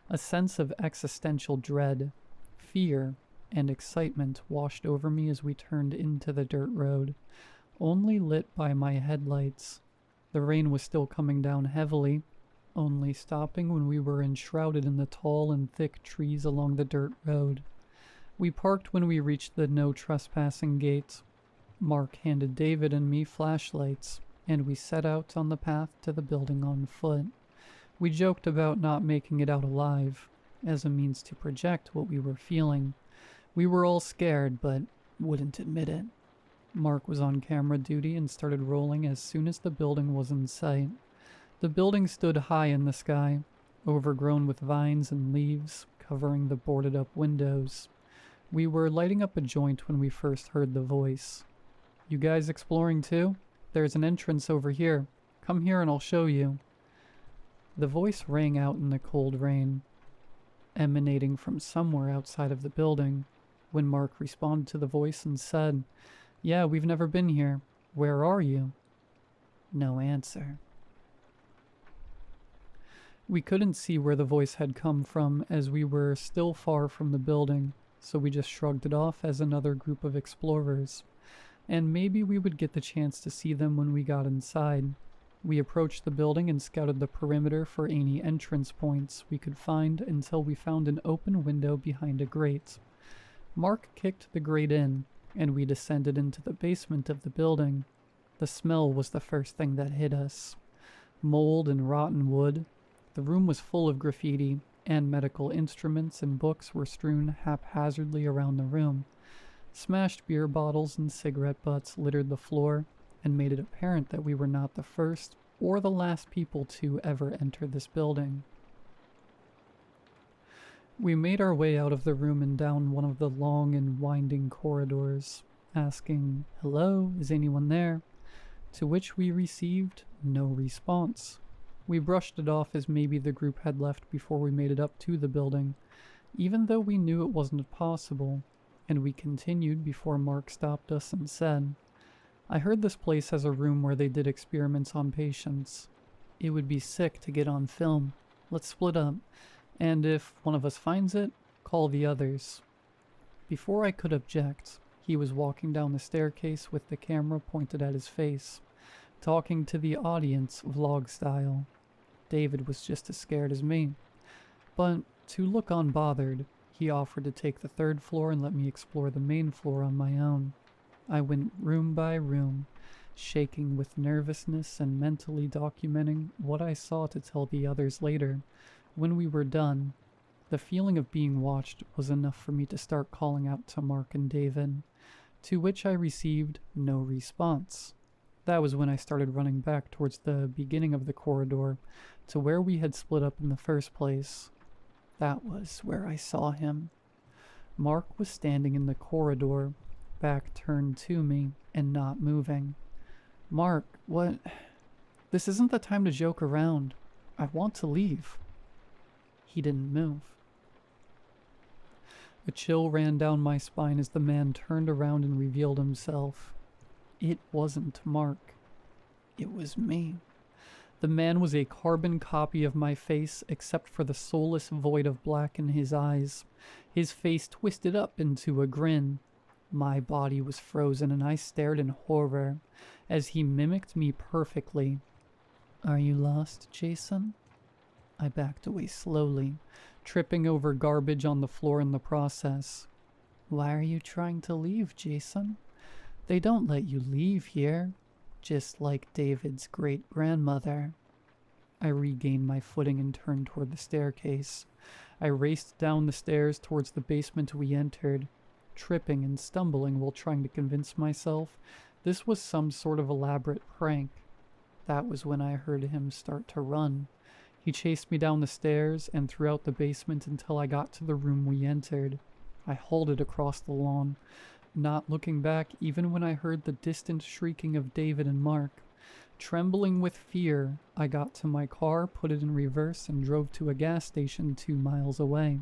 A sense of existential dread, fear, and excitement washed over me as we turned into the dirt road, only lit by my headlights. The rain was still coming down heavily, only stopping when we were enshrouded in the tall and thick trees along the dirt road. We parked when we reached the no trespassing gate. Mark handed David and me flashlights, and we set out on the path to the building on foot. We joked about not making it out alive, as a means to project what we were feeling. We were all scared, but wouldn't admit it. Mark was on camera duty and started rolling as soon as the building was in sight. The building stood high in the sky, overgrown with vines and leaves, covering the boarded-up windows. We were lighting up a joint when we first heard the voice. "You guys exploring too? There's an entrance over here. Come here and I'll show you." The voice rang out in the cold rain, emanating from somewhere outside of the building. When Mark responded to the voice and said, "Yeah, we've never been here. Where are you?" No answer. We couldn't see where the voice had come from as we were still far from the building, so we just shrugged it off as another group of explorers. And maybe we would get the chance to see them when we got inside. We approached the building and scouted the perimeter for any entrance points we could find until we found an open window behind a grate. Mark kicked the grate in, and we descended into the basement of the building. The smell was the first thing that hit us. Mold and rotten wood. The room was full of graffiti, and medical instruments and books were strewn haphazardly around the room. Smashed beer bottles and cigarette butts littered the floor and made it apparent that we were not the first or the last people to ever enter this building. We made our way out of the room and down one of the long and winding corridors, asking, "Hello, is anyone there?" To which we received no response. We brushed it off as maybe the group had left before we made it up to the building, even though we knew it wasn't possible, and we continued before Mark stopped us and said, "I heard this place has a room where they did experiments on patients. It would be sick to get on film. Let's split up, and if one of us finds it, call the others." Before I could object, he was walking down the staircase with the camera pointed at his face, talking to the audience vlog style. David was just as scared as me. But to look unbothered, he offered to take the third floor and let me explore the main floor on my own. I went room by room, shaking with nervousness and mentally documenting what I saw to tell the others later. When we were done, the feeling of being watched was enough for me to start calling out to Mark and David, to which I received no response. That was when I started running back towards the beginning of the corridor to where we had split up in the first place. That was where I saw him. Mark was standing in the corridor, back turned to me and not moving. "Mark, what? This isn't the time to joke around. I want to leave." He didn't move. A chill ran down my spine as the man turned around and revealed himself. It wasn't Mark. It was me. The man was a carbon copy of my face except for the soulless void of black in his eyes. His face twisted up into a grin. My body was frozen and I stared in horror as he mimicked me perfectly. "Are you lost, Jason?" I backed away slowly, tripping over garbage on the floor in the process. "Why are you trying to leave, Jason? They don't let you leave here, just like David's great-grandmother." I regained my footing and turned toward the staircase. I raced down the stairs towards the basement we entered, tripping and stumbling while trying to convince myself this was some sort of elaborate prank. That was when I heard him start to run. He chased me down the stairs and throughout the basement until I got to the room we entered. I halted across the lawn, not looking back even when I heard the distant shrieking of David and Mark. Trembling with fear, I got to my car, put it in reverse, and drove to a gas station 2 miles away.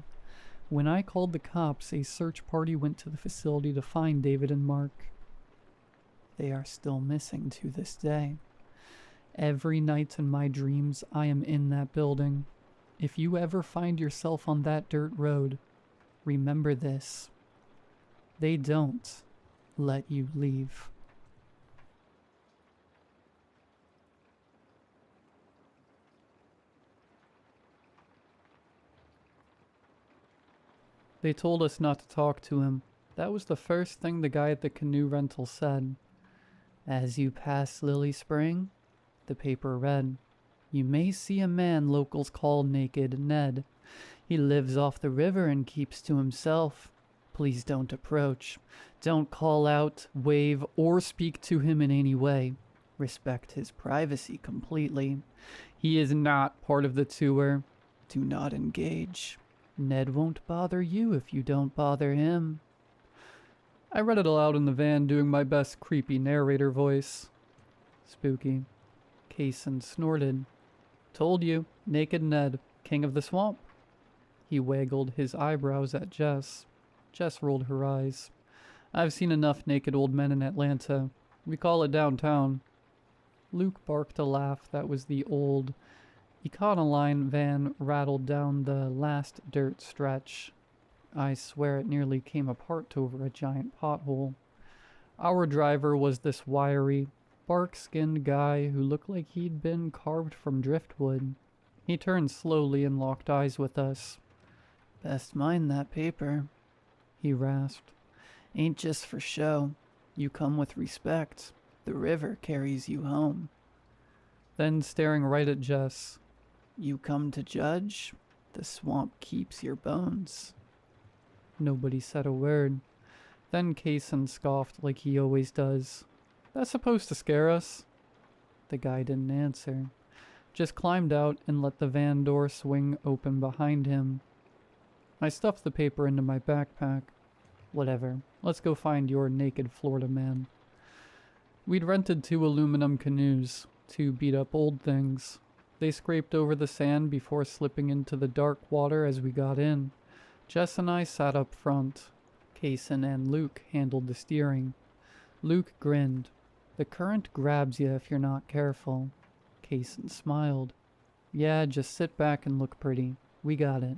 When I called the cops, a search party went to the facility to find David and Mark. They are still missing to this day. Every night in my dreams, I am in that building. If you ever find yourself on that dirt road, remember this. They don't let you leave. They told us not to talk to him. That was the first thing the guy at the canoe rental said. As you pass Lily Spring, the paper read, you may see a man locals call Naked Ned. He lives off the river and keeps to himself. Please don't approach. Don't call out, wave, or speak to him in any way. Respect his privacy completely. He is not part of the tour. Do not engage. Ned won't bother you if you don't bother him. I read it aloud in the van, doing my best creepy narrator voice. Spooky. Kaysen snorted. Told you, Naked Ned, king of the swamp. He waggled his eyebrows at Jess. Jess rolled her eyes. I've seen enough naked old men in Atlanta. We call it downtown. Luke barked a laugh that was the old Econoline van rattled down the last dirt stretch. I swear it nearly came apart over a giant pothole. Our driver was this wiry, bark-skinned guy who looked like he'd been carved from driftwood. He turned slowly and locked eyes with us. Best mind that paper, he rasped. Ain't just for show. You come with respect. The river carries you home. Then staring right at Jess. You come to judge, the swamp keeps your bones. Nobody said a word. Then Kaysen scoffed like he always does. That's supposed to scare us? The guy didn't answer. Just climbed out and let the van door swing open behind him. I stuffed the paper into my backpack. Whatever, let's go find your naked Florida man. We'd rented 2 aluminum canoes, 2 beat-up old things. They scraped over the sand before slipping into the dark water as we got in. Jess and I sat up front. Kaysen and Luke handled the steering. Luke grinned. The current grabs you if you're not careful. Kaysen smiled. Yeah, just sit back and look pretty. We got it.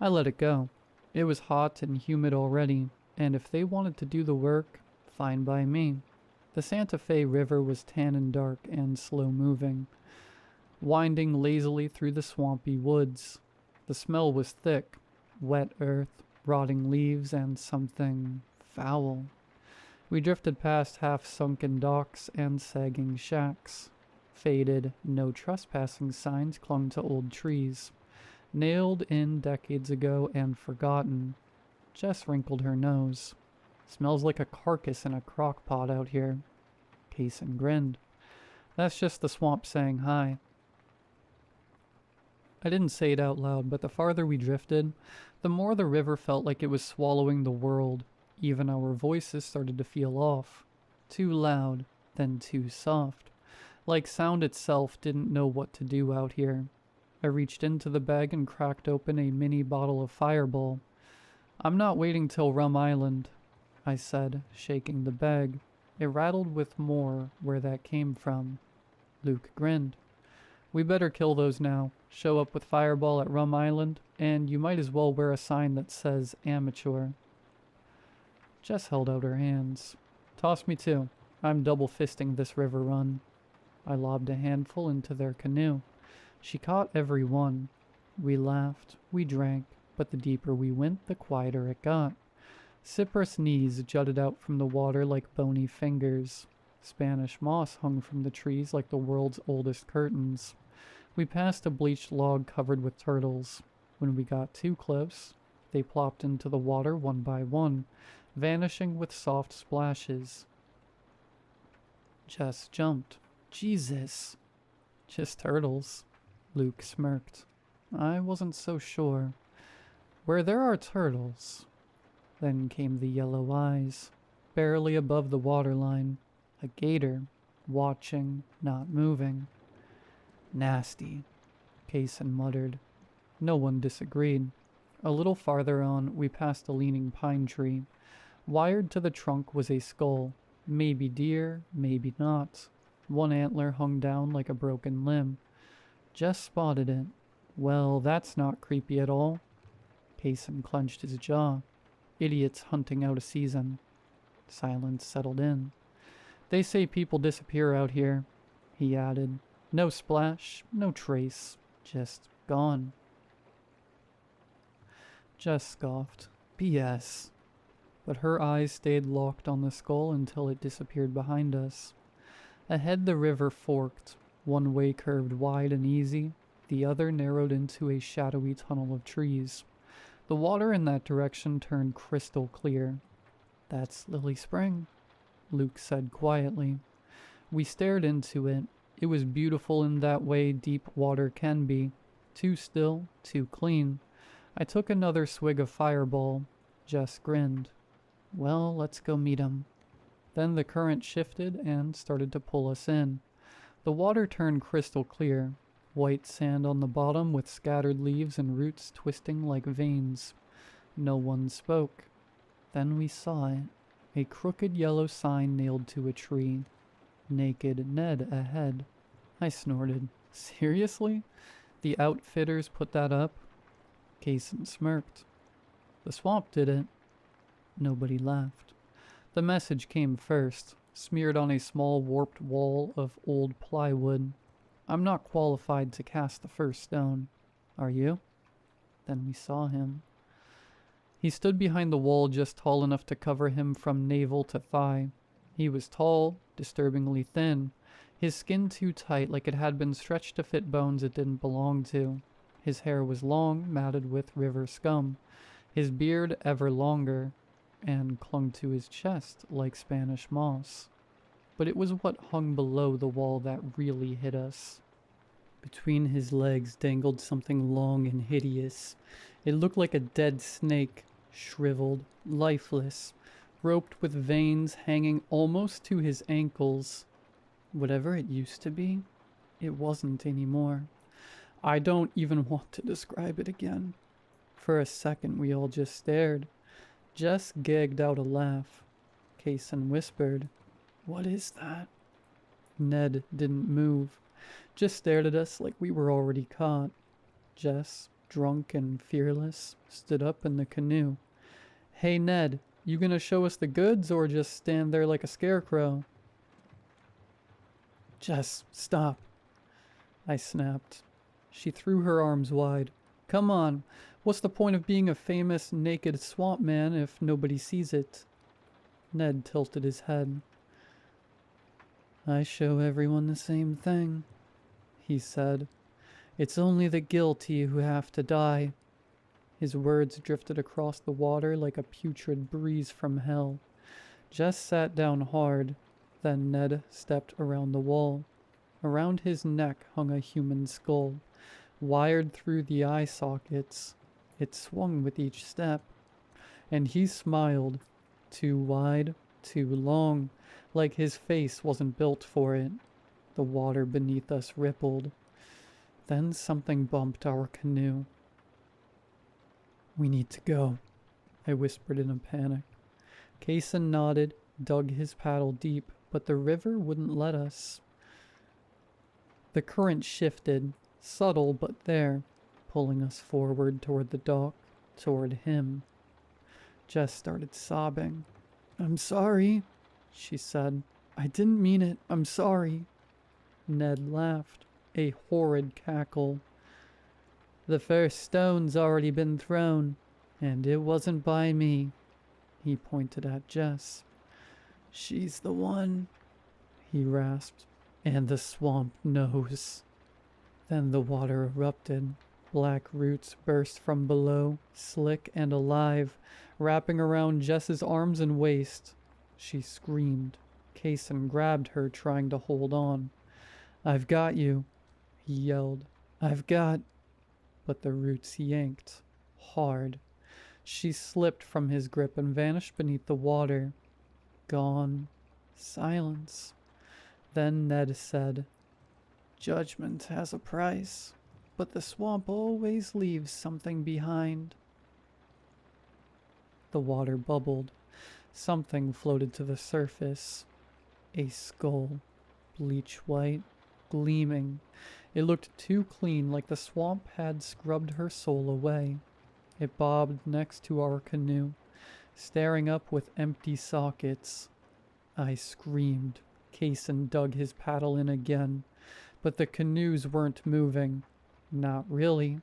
I let it go. It was hot and humid already, and if they wanted to do the work, fine by me. The Santa Fe River was tan and dark and slow-moving, winding lazily through the swampy woods. The smell was thick, wet earth, rotting leaves, and something foul. We drifted past half-sunken docks and sagging shacks. Faded, no trespassing signs clung to old trees, nailed in decades ago and forgotten. Jess wrinkled her nose. Smells like a carcass in a crock pot out here. Kaysen grinned. That's just the swamp saying hi. I didn't say it out loud, but the farther we drifted, the more the river felt like it was swallowing the world. Even our voices started to feel off. Too loud, then too soft. Like sound itself didn't know what to do out here. I reached into the bag and cracked open a mini bottle of Fireball. I'm not waiting till Rum Island, I said, shaking the bag. It rattled with more where that came from. Luke grinned. We better kill those now. Show up with Fireball at Rum Island, and you might as well wear a sign that says amateur. Jess held out her hands. Toss me too. I'm double-fisting this river run. I lobbed a handful into their canoe. She caught every one. We laughed, we drank, but the deeper we went, the quieter it got. Cypress knees jutted out from the water like bony fingers. Spanish moss hung from the trees like the world's oldest curtains. We passed a bleached log covered with turtles. When we got too close, they plopped into the water one by one, vanishing with soft splashes. Jess jumped. Jesus. Just turtles. Luke smirked. I wasn't so sure. Where there are turtles. Then came the yellow eyes, barely above the waterline. A gator. watching, not moving. Nasty, Kaysen muttered. No one disagreed. A little farther on, we passed a leaning pine tree. Wired to the trunk was a skull. Maybe deer, maybe not. One antler hung down like a broken limb. Just spotted it. Well, that's not creepy at all. Kaysen clenched his jaw. Idiots hunting out a season. Silence settled in. They say people disappear out here, he added. No splash, no trace. Just gone. Jess scoffed. BS. But her eyes stayed locked on the skull until it disappeared behind us. Ahead the river forked. One way curved wide and easy, the other narrowed into a shadowy tunnel of trees. The water in that direction turned crystal clear. That's Lily Spring, Luke said quietly. We stared into it. It was beautiful in that way deep water can be. Too still, too clean. I took another swig of Fireball. Jess grinned. Well, let's go meet him. Then the current shifted and started to pull us in. The water turned crystal clear. White sand on the bottom with scattered leaves and roots twisting like veins. No one spoke. Then we saw it. A crooked yellow sign nailed to a tree. Naked Ned ahead. I snorted. Seriously? The outfitters put that up? Kaysen smirked. The swamp did it. Nobody laughed. The message came first, smeared on a small warped wall of old plywood. I'm not qualified to cast the first stone. Are you? Then we saw him. He stood behind the wall just tall enough to cover him from navel to thigh. He was tall, disturbingly thin, his skin too tight like it had been stretched to fit bones it didn't belong to. His hair was long, matted with river scum, his beard ever longer, and clung to his chest like Spanish moss. But it was what hung below the wall that really hit us. Between his legs dangled something long and hideous. It looked like a dead snake, shriveled, lifeless, roped with veins hanging almost to his ankles. Whatever it used to be, it wasn't anymore. I don't even want to describe it again. For a second we all just stared. Jess gagged out a laugh. Kaysen whispered, "What is that?" Ned didn't move, just stared at us like we were already caught. Jess, drunk and fearless, stood up in the canoe. "Hey Ned, you gonna show us the goods or just stand there like a scarecrow?" "Jess, stop," I snapped. She threw her arms wide. "Come on, what's the point of being a famous naked swamp man if nobody sees it?" Ned tilted his head. "I show everyone the same thing," he said. "It's only the guilty who have to die." His words drifted across the water like a putrid breeze from hell. Jess sat down hard. Then Ned stepped around the wall. Around his neck hung a human skull, wired through the eye sockets. It swung with each step. And he smiled, too wide, too long, like his face wasn't built for it. The water beneath us rippled. Then something bumped our canoe. "We need to go," I whispered in a panic. Kaysen nodded, dug his paddle deep, but the river wouldn't let us. The current shifted, subtle but there, pulling us forward toward the dock, toward him. Jess started sobbing. "I'm sorry," she said. "I didn't mean it. I'm sorry." Ned laughed, a horrid cackle. "The first stone's already been thrown, and it wasn't by me." He pointed at Jess. "She's the one," he rasped, "and the swamp knows." Then the water erupted. Black roots burst from below, slick and alive, wrapping around Jess's arms and waist. She screamed. Kaysen grabbed her, trying to hold on. "I've got you," he yelled. "I've got—" But the roots yanked. Hard. She slipped from his grip and vanished beneath the water. Gone. Silence. Then Ned said, "Judgment has a price, but the swamp always leaves something behind." The water bubbled. Something floated to the surface. A skull, bleach white, gleaming. It looked too clean, like the swamp had scrubbed her soul away. It bobbed next to our canoe, staring up with empty sockets. I screamed. Kaysen dug his paddle in again, but the canoes weren't moving. Not really.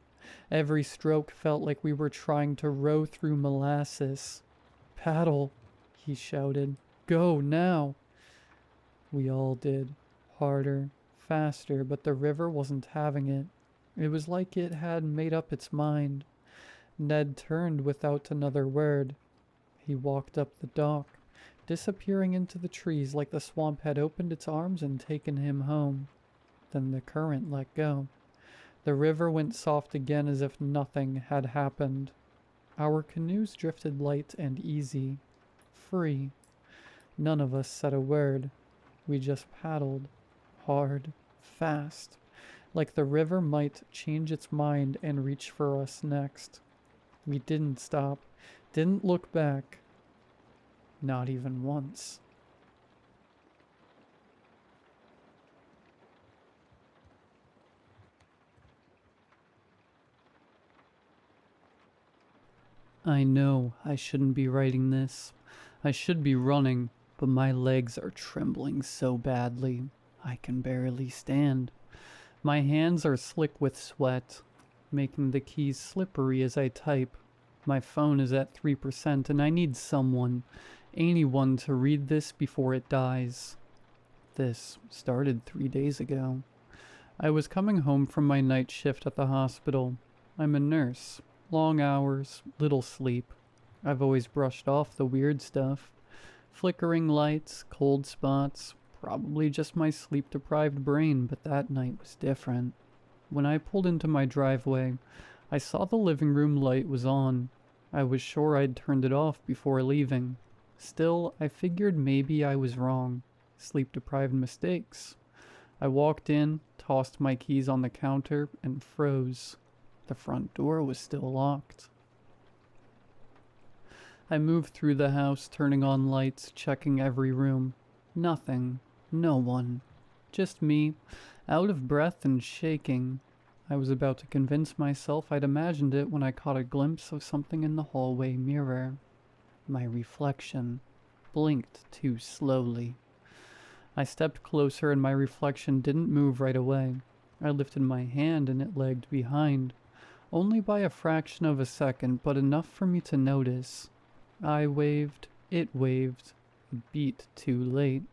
Every stroke felt like we were trying to row through molasses. "Paddle," he shouted. "Go now." We all did. Harder, faster, but the river wasn't having it. It was like it had made up its mind. Ned turned without another word. He walked up the dock, disappearing into the trees like the swamp had opened its arms and taken him home. Then the current let go. The river went soft again as if nothing had happened. Our canoes drifted light and easy, free. None of us said a word. We just paddled, hard, fast, like the river might change its mind and reach for us next. We didn't stop, didn't look back. Not even once. I know I shouldn't be writing this. I should be running, but my legs are trembling so badly I can barely stand. My hands are slick with sweat, making the keys slippery as I type. My phone is at 3% and I need someone, anyone, to read this before it dies. This started 3 days ago. I was coming home from my night shift at the hospital. I'm a nurse. Long hours, little sleep. I've always brushed off the weird stuff. Flickering lights, cold spots, probably just my sleep-deprived brain, but that night was different. When I pulled into my driveway, I saw the living room light was on. I was sure I'd turned it off before leaving. Still, I figured maybe I was wrong. Sleep-deprived mistakes. I walked in, tossed my keys on the counter, and froze. The front door was still locked. I moved through the house, turning on lights, checking every room. Nothing. No one. Just me, out of breath and shaking. I was about to convince myself I'd imagined it when I caught a glimpse of something in the hallway mirror. My reflection blinked too slowly. I stepped closer and my reflection didn't move right away. I lifted my hand and it lagged behind. Only by a fraction of a second, but enough for me to notice. I waved, it waved, a beat too late.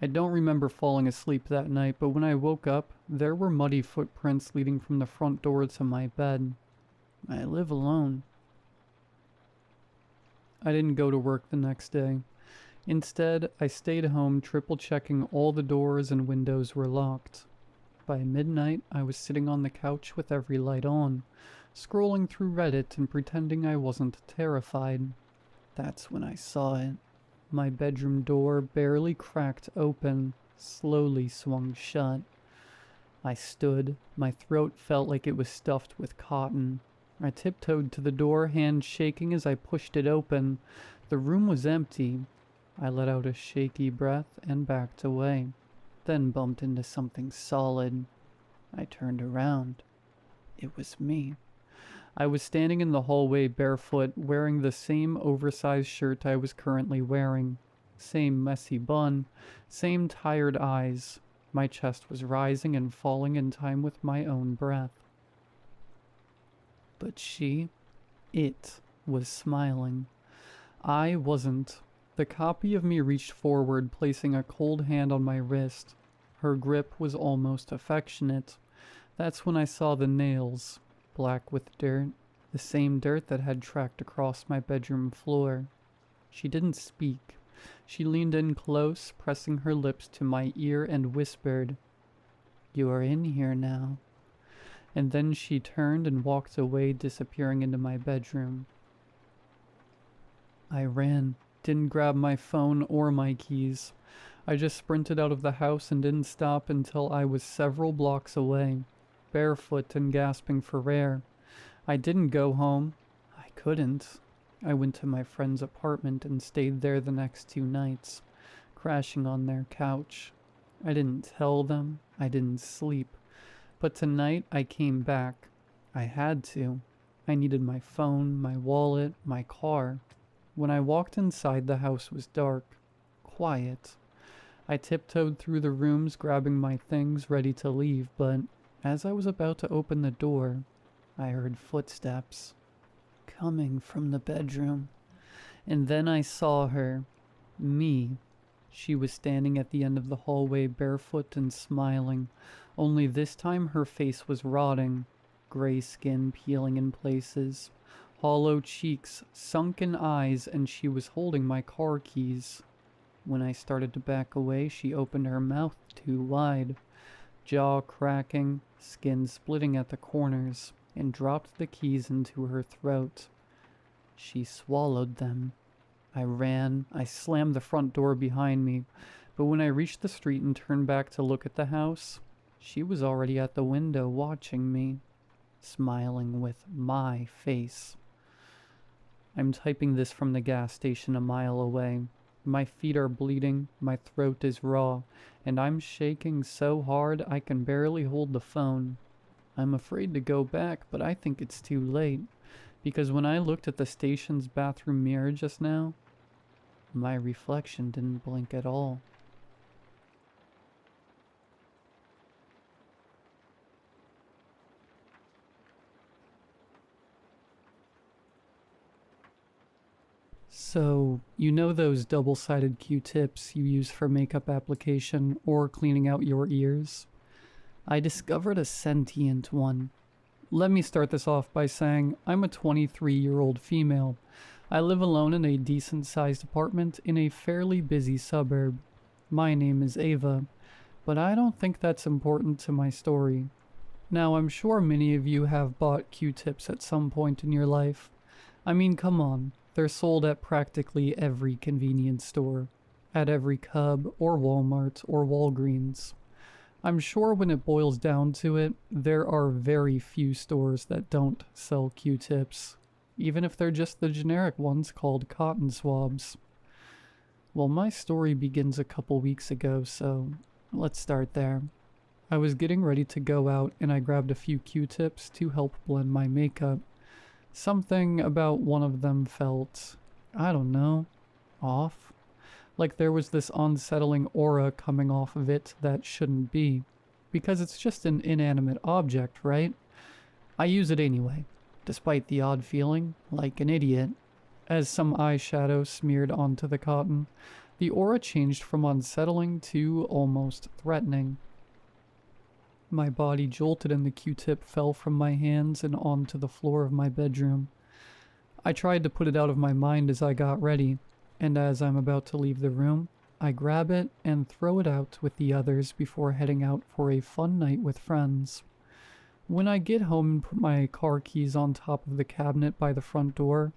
I don't remember falling asleep that night, but when I woke up, there were muddy footprints leading from the front door to my bed. I live alone. I didn't go to work the next day. Instead, I stayed home, triple-checking all the doors and windows were locked. By midnight, I was sitting on the couch with every light on, scrolling through Reddit and pretending I wasn't terrified. That's when I saw it. My bedroom door, barely cracked open, slowly swung shut. I stood. My throat felt like it was stuffed with cotton. I tiptoed to the door, hand shaking as I pushed it open. The room was empty. I let out a shaky breath and backed away, then bumped into something solid. I turned around. It was me. I was standing in the hallway barefoot, wearing the same oversized shirt I was currently wearing. Same messy bun, same tired eyes. My chest was rising and falling in time with my own breath. But it was smiling. I wasn't. The copy of me reached forward, placing a cold hand on my wrist. Her grip was almost affectionate. That's when I saw the nails, black with dirt, the same dirt that had tracked across my bedroom floor. She didn't speak. She leaned in close, pressing her lips to my ear and whispered, "You are in here now." And then she turned and walked away, disappearing into my bedroom. I ran, didn't grab my phone or my keys. I just sprinted out of the house and didn't stop until I was several blocks away, barefoot and gasping for air. I didn't go home. I couldn't. I went to my friend's apartment and stayed there the next 2 nights, crashing on their couch. I didn't tell them. I didn't sleep. But tonight I came back. I had to. I needed my phone, my wallet, my car. When I walked inside, the house was dark, quiet. I tiptoed through the rooms, grabbing my things, ready to leave, but as I was about to open the door, I heard footsteps coming from the bedroom. And then I saw her, me. She was standing at the end of the hallway, barefoot and smiling, only this time her face was rotting, gray skin peeling in places, hollow cheeks, sunken eyes, and she was holding my car keys. When I started to back away, she opened her mouth too wide, jaw cracking, skin splitting at the corners, and dropped the keys into her throat. She swallowed them. I ran. I slammed the front door behind me, but when I reached the street and turned back to look at the house, she was already at the window watching me, smiling with my face. I'm typing this from the gas station a mile away. My feet are bleeding, my throat is raw, and I'm shaking so hard I can barely hold the phone. I'm afraid to go back, but I think it's too late, because when I looked at the station's bathroom mirror just now, my reflection didn't blink at all. So, you know those double-sided Q-tips you use for makeup application or cleaning out your ears? I discovered a sentient one. Let me start this off by saying I'm a 23-year-old female. I live alone in a decent-sized apartment in a fairly busy suburb. My name is Ava, but I don't think that's important to my story. Now, I'm sure many of you have bought Q-tips at some point in your life. I mean, come on. They're sold at practically every convenience store, at every Cub or Walmart or Walgreens. I'm sure when it boils down to it, there are very few stores that don't sell Q-tips, even if they're just the generic ones called cotton swabs. Well, my story begins a couple weeks ago, so let's start there. I was getting ready to go out and I grabbed a few Q-tips to help blend my makeup. Something about one of them felt, I don't know, off. Like there was this unsettling aura coming off of it that shouldn't be. Because it's just an inanimate object, right? I use it anyway, despite the odd feeling, like an idiot. As some eyeshadow smeared onto the cotton, the aura changed from unsettling to almost threatening. My body jolted and the Q-tip fell from my hands and onto the floor of my bedroom. I tried to put it out of my mind as I got ready, and as I'm about to leave the room, I grab it and throw it out with the others before heading out for a fun night with friends. When I get home and put my car keys on top of the cabinet by the front door,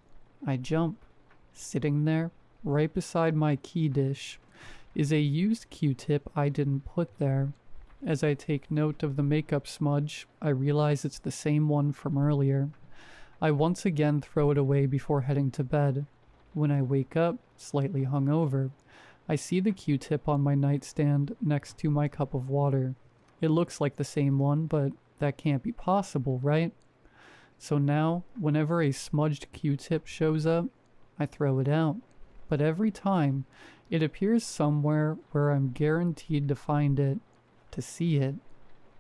I jump. Sitting there, right beside my key dish, is a used Q-tip I didn't put there. As I take note of the makeup smudge, I realize it's the same one from earlier. I once again throw it away before heading to bed. When I wake up, slightly hungover, I see the Q-tip on my nightstand next to my cup of water. It looks like the same one, but that can't be possible, right? So now, whenever a smudged Q-tip shows up, I throw it out. But every time, it appears somewhere where I'm guaranteed to find it, to see it,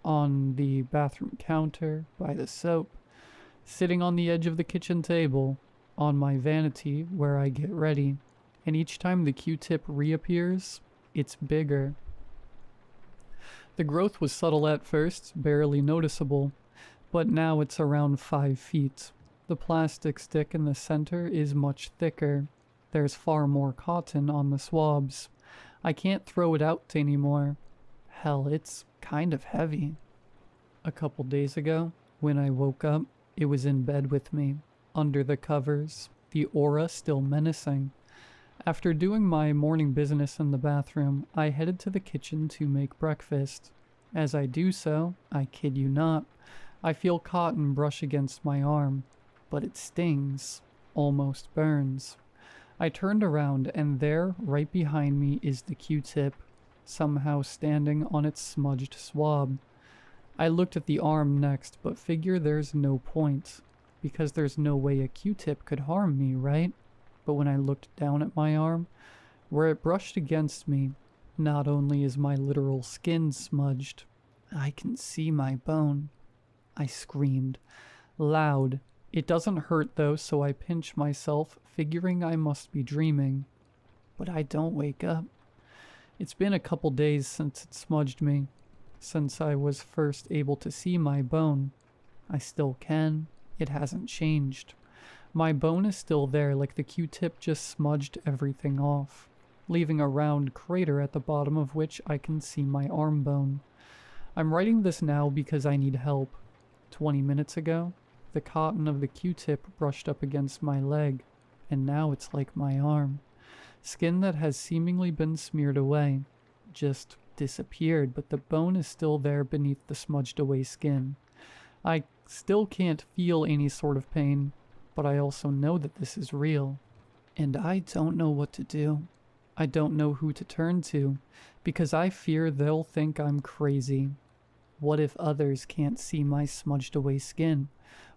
on the bathroom counter, by the soap, sitting on the edge of the kitchen table, on my vanity where I get ready, and each time the Q-tip reappears, it's bigger. The growth was subtle at first, barely noticeable, but now it's around 5 feet. The plastic stick in the center is much thicker. There's far more cotton on the swabs. I can't throw it out anymore. Hell, it's kind of heavy. A couple days ago, when I woke up, it was in bed with me, under the covers, the aura still menacing. After doing my morning business in the bathroom, I headed to the kitchen to make breakfast. As I do so, I kid you not, I feel cotton brush against my arm, but it stings, almost burns. I turned around and there, right behind me, is the Q-tip, somehow standing on its smudged swab. I looked at the arm next, but figure there's no point, because there's no way a Q-tip could harm me, right? But when I looked down at my arm, where it brushed against me, not only is my literal skin smudged, I can see my bone. I screamed. Loud. It doesn't hurt though, so I pinch myself, figuring I must be dreaming. But I don't wake up. It's been a couple days since it smudged me, since I was first able to see my bone. I still can. It hasn't changed. My bone is still there, like the Q-tip just smudged everything off, leaving a round crater at the bottom of which I can see my arm bone. I'm writing this now because I need help. 20 minutes ago, the cotton of the Q-tip brushed up against my leg, and now it's like my arm. Skin that has seemingly been smeared away, just disappeared, but the bone is still there beneath the smudged away skin. I still can't feel any sort of pain, but I also know that this is real. And I don't know what to do. I don't know who to turn to, because I fear they'll think I'm crazy. What if others can't see my smudged away skin?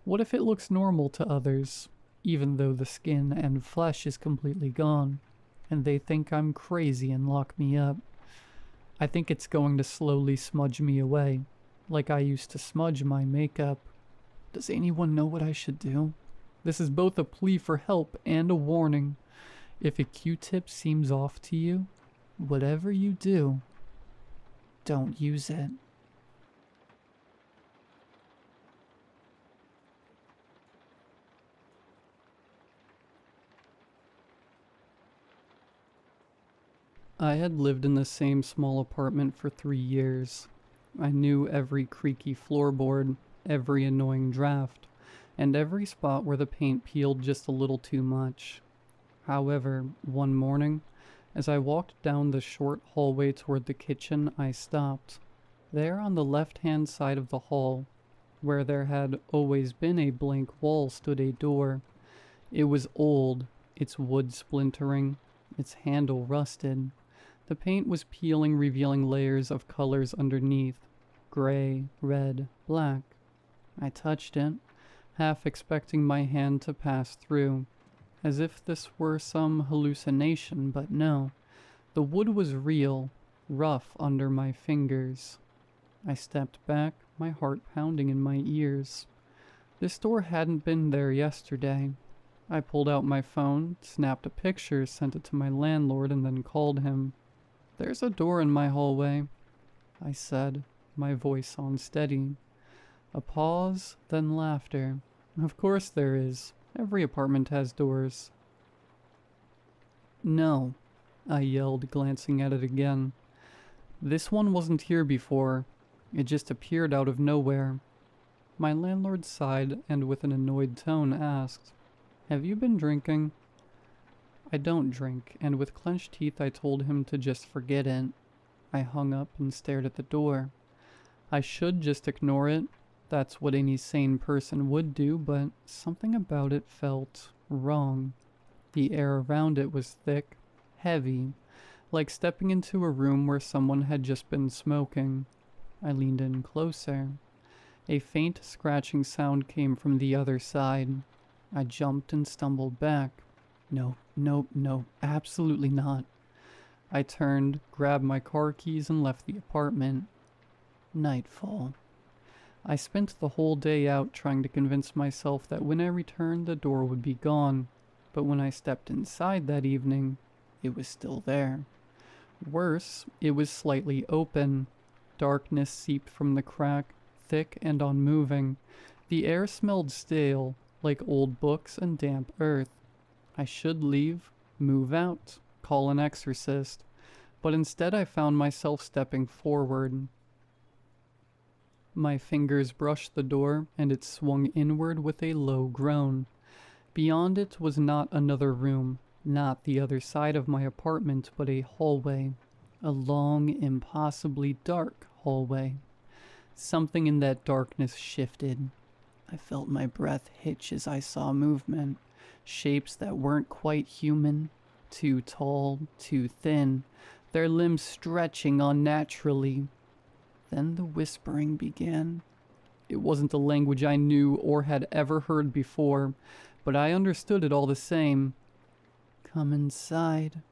What if it looks normal to others, even though the skin and flesh is completely gone, and they think I'm crazy and lock me up? I think it's going to slowly smudge me away, like I used to smudge my makeup. Does anyone know what I should do? This is both a plea for help and a warning. If a Q-tip seems off to you, whatever you do, don't use it. I had lived in the same small apartment for 3 years. I knew every creaky floorboard, every annoying draft, and every spot where the paint peeled just a little too much. However, one morning, as I walked down the short hallway toward the kitchen, I stopped. There on the left-hand side of the hall, where there had always been a blank wall, stood a door. It was old, its wood splintering, its handle rusted. The paint was peeling, revealing layers of colors underneath. Gray, red, black. I touched it, half expecting my hand to pass through, as if this were some hallucination, but no. The wood was real, rough under my fingers. I stepped back, my heart pounding in my ears. This door hadn't been there yesterday. I pulled out my phone, snapped a picture, sent it to my landlord, and then called him. "There's a door in my hallway," I said, my voice unsteady. A pause, then laughter. "Of course there is. Every apartment has doors." "No," I yelled, glancing at it again. "This one wasn't here before. It just appeared out of nowhere." My landlord sighed and with an annoyed tone asked, "Have you been drinking?" "I don't drink," and with clenched teeth I told him to just forget it. I hung up and stared at the door. I should just ignore it. That's what any sane person would do, but something about it felt wrong. The air around it was thick, heavy, like stepping into a room where someone had just been smoking. I leaned in closer. A faint scratching sound came from the other side. I jumped and stumbled back. No, absolutely not. I turned, grabbed my car keys, and left the apartment. Nightfall. I spent the whole day out trying to convince myself that when I returned the door would be gone, but when I stepped inside that evening, it was still there. Worse, it was slightly open. Darkness seeped from the crack, thick and unmoving. The air smelled stale, like old books and damp earth. I should leave, move out, call an exorcist, but instead I found myself stepping forward. My fingers brushed the door, and it swung inward with a low groan. Beyond it was not another room, Not the other side of my apartment, but a hallway. A long, impossibly dark hallway. Something in that darkness shifted. I felt my breath hitch as I saw movement. Shapes that weren't quite human. Too tall, too thin. Their limbs stretching unnaturally. Then the whispering began. It wasn't a language I knew or had ever heard before, but I understood it all the same. Come inside.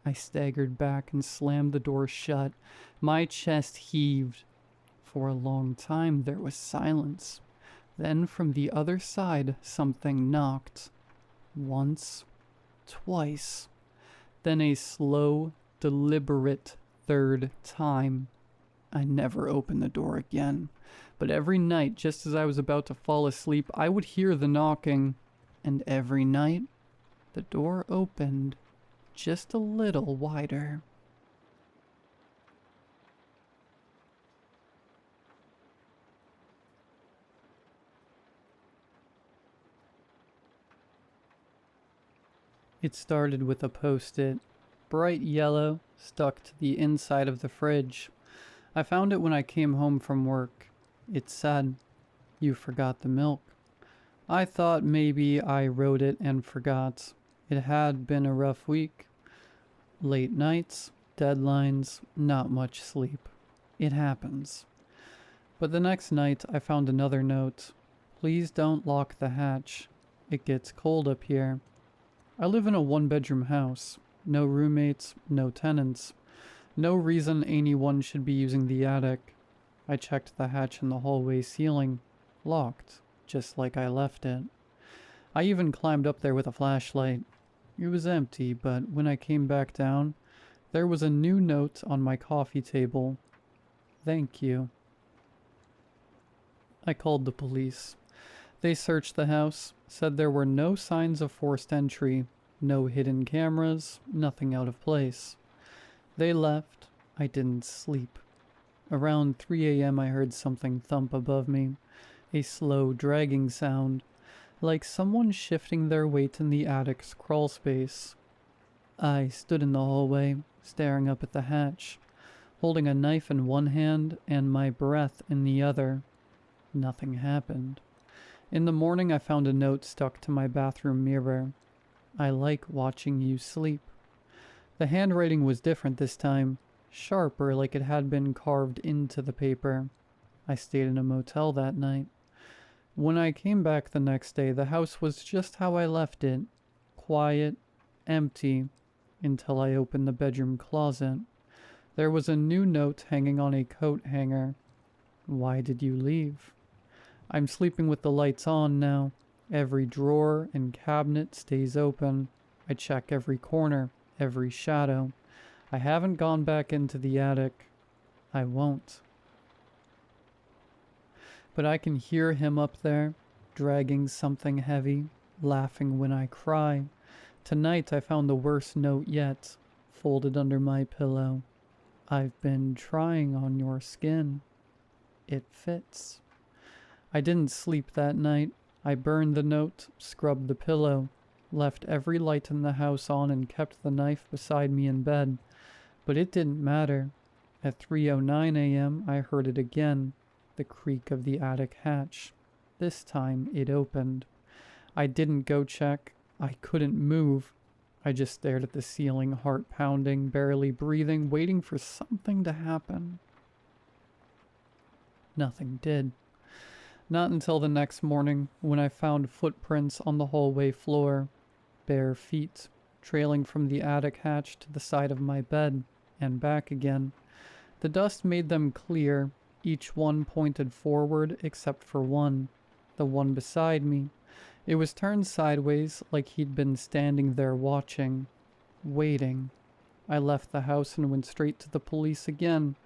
I staggered back and slammed the door shut. My chest heaved. For a long time there was silence. Then from the other side something knocked. Once, twice. Then a slow, deliberate third time. I never opened the door again. But every night, just as I was about to fall asleep, I would hear the knocking. And every night, the door opened just a little wider. It started with a post-it, bright yellow, stuck to the inside of the fridge. I found it when I came home from work. It said, "You forgot the milk." I thought maybe I wrote it and forgot. It had been a rough week. Late nights, deadlines, not much sleep. It happens. But the next night I found another note. "Please don't lock the hatch. It gets cold up here." I live in a one-bedroom house. No roommates, no tenants. No reason anyone should be using the attic. I checked the hatch in the hallway ceiling. Locked, just like I left it. I even climbed up there with a flashlight. It was empty, but when I came back down, there was a new note on my coffee table. "Thank you." I called the police. They searched the house, said there were no signs of forced entry, no hidden cameras, nothing out of place. They left. I didn't sleep. Around 3 a.m. I heard something thump above me, a slow dragging sound, like someone shifting their weight in the attic's crawl space. I stood in the hallway, staring up at the hatch, holding a knife in one hand and my breath in the other. Nothing happened. In the morning I found a note stuck to my bathroom mirror. "I like watching you sleep." The handwriting was different this time, sharper, like it had been carved into the paper. I stayed in a motel that night. When I came back the next day, the house was just how I left it. Quiet, empty, until I opened the bedroom closet. There was a new note hanging on a coat hanger. "Why did you leave?" I'm sleeping with the lights on now. Every drawer and cabinet stays open. I check every corner, every shadow. I haven't gone back into the attic. I won't. But I can hear him up there, dragging something heavy, laughing when I cry. Tonight I found the worst note yet, folded under my pillow. "I've been trying on your skin. It fits." I didn't sleep that night. I burned the note, scrubbed the pillow, left every light in the house on and kept the knife beside me in bed. But it didn't matter. At 3:09 a.m. I heard it again, the creak of the attic hatch. This time it opened. I didn't go check. I couldn't move. I just stared at the ceiling, heart pounding, barely breathing, waiting for something to happen. Nothing did. Not until the next morning, when I found footprints on the hallway floor, bare feet, trailing from the attic hatch to the side of my bed, and back again. The dust made them clear, each one pointed forward except for one, the one beside me. It was turned sideways, like he'd been standing there watching, waiting. I left the house and went straight to the police again.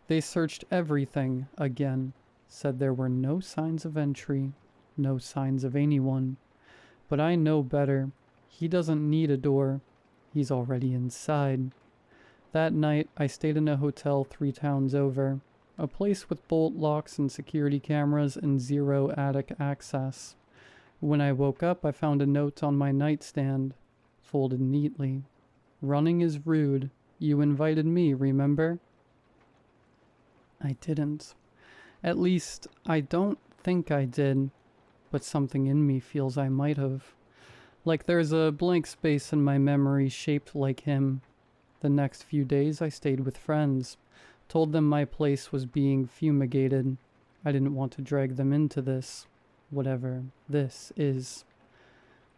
They searched everything again. Said there were no signs of entry, no signs of anyone. But I know better. He doesn't need a door. He's already inside. That night, I stayed in a hotel 3 towns over, a place with bolt locks and security cameras and zero attic access. When I woke up, I found a note on my nightstand. folded neatly. Running is rude. You invited me, remember? I didn't. At least, I don't think I did, but something in me feels I might have. Like there's a blank space in my memory shaped like him. The next few days I stayed with friends, told them my place was being fumigated. I didn't want to drag them into this, whatever this is.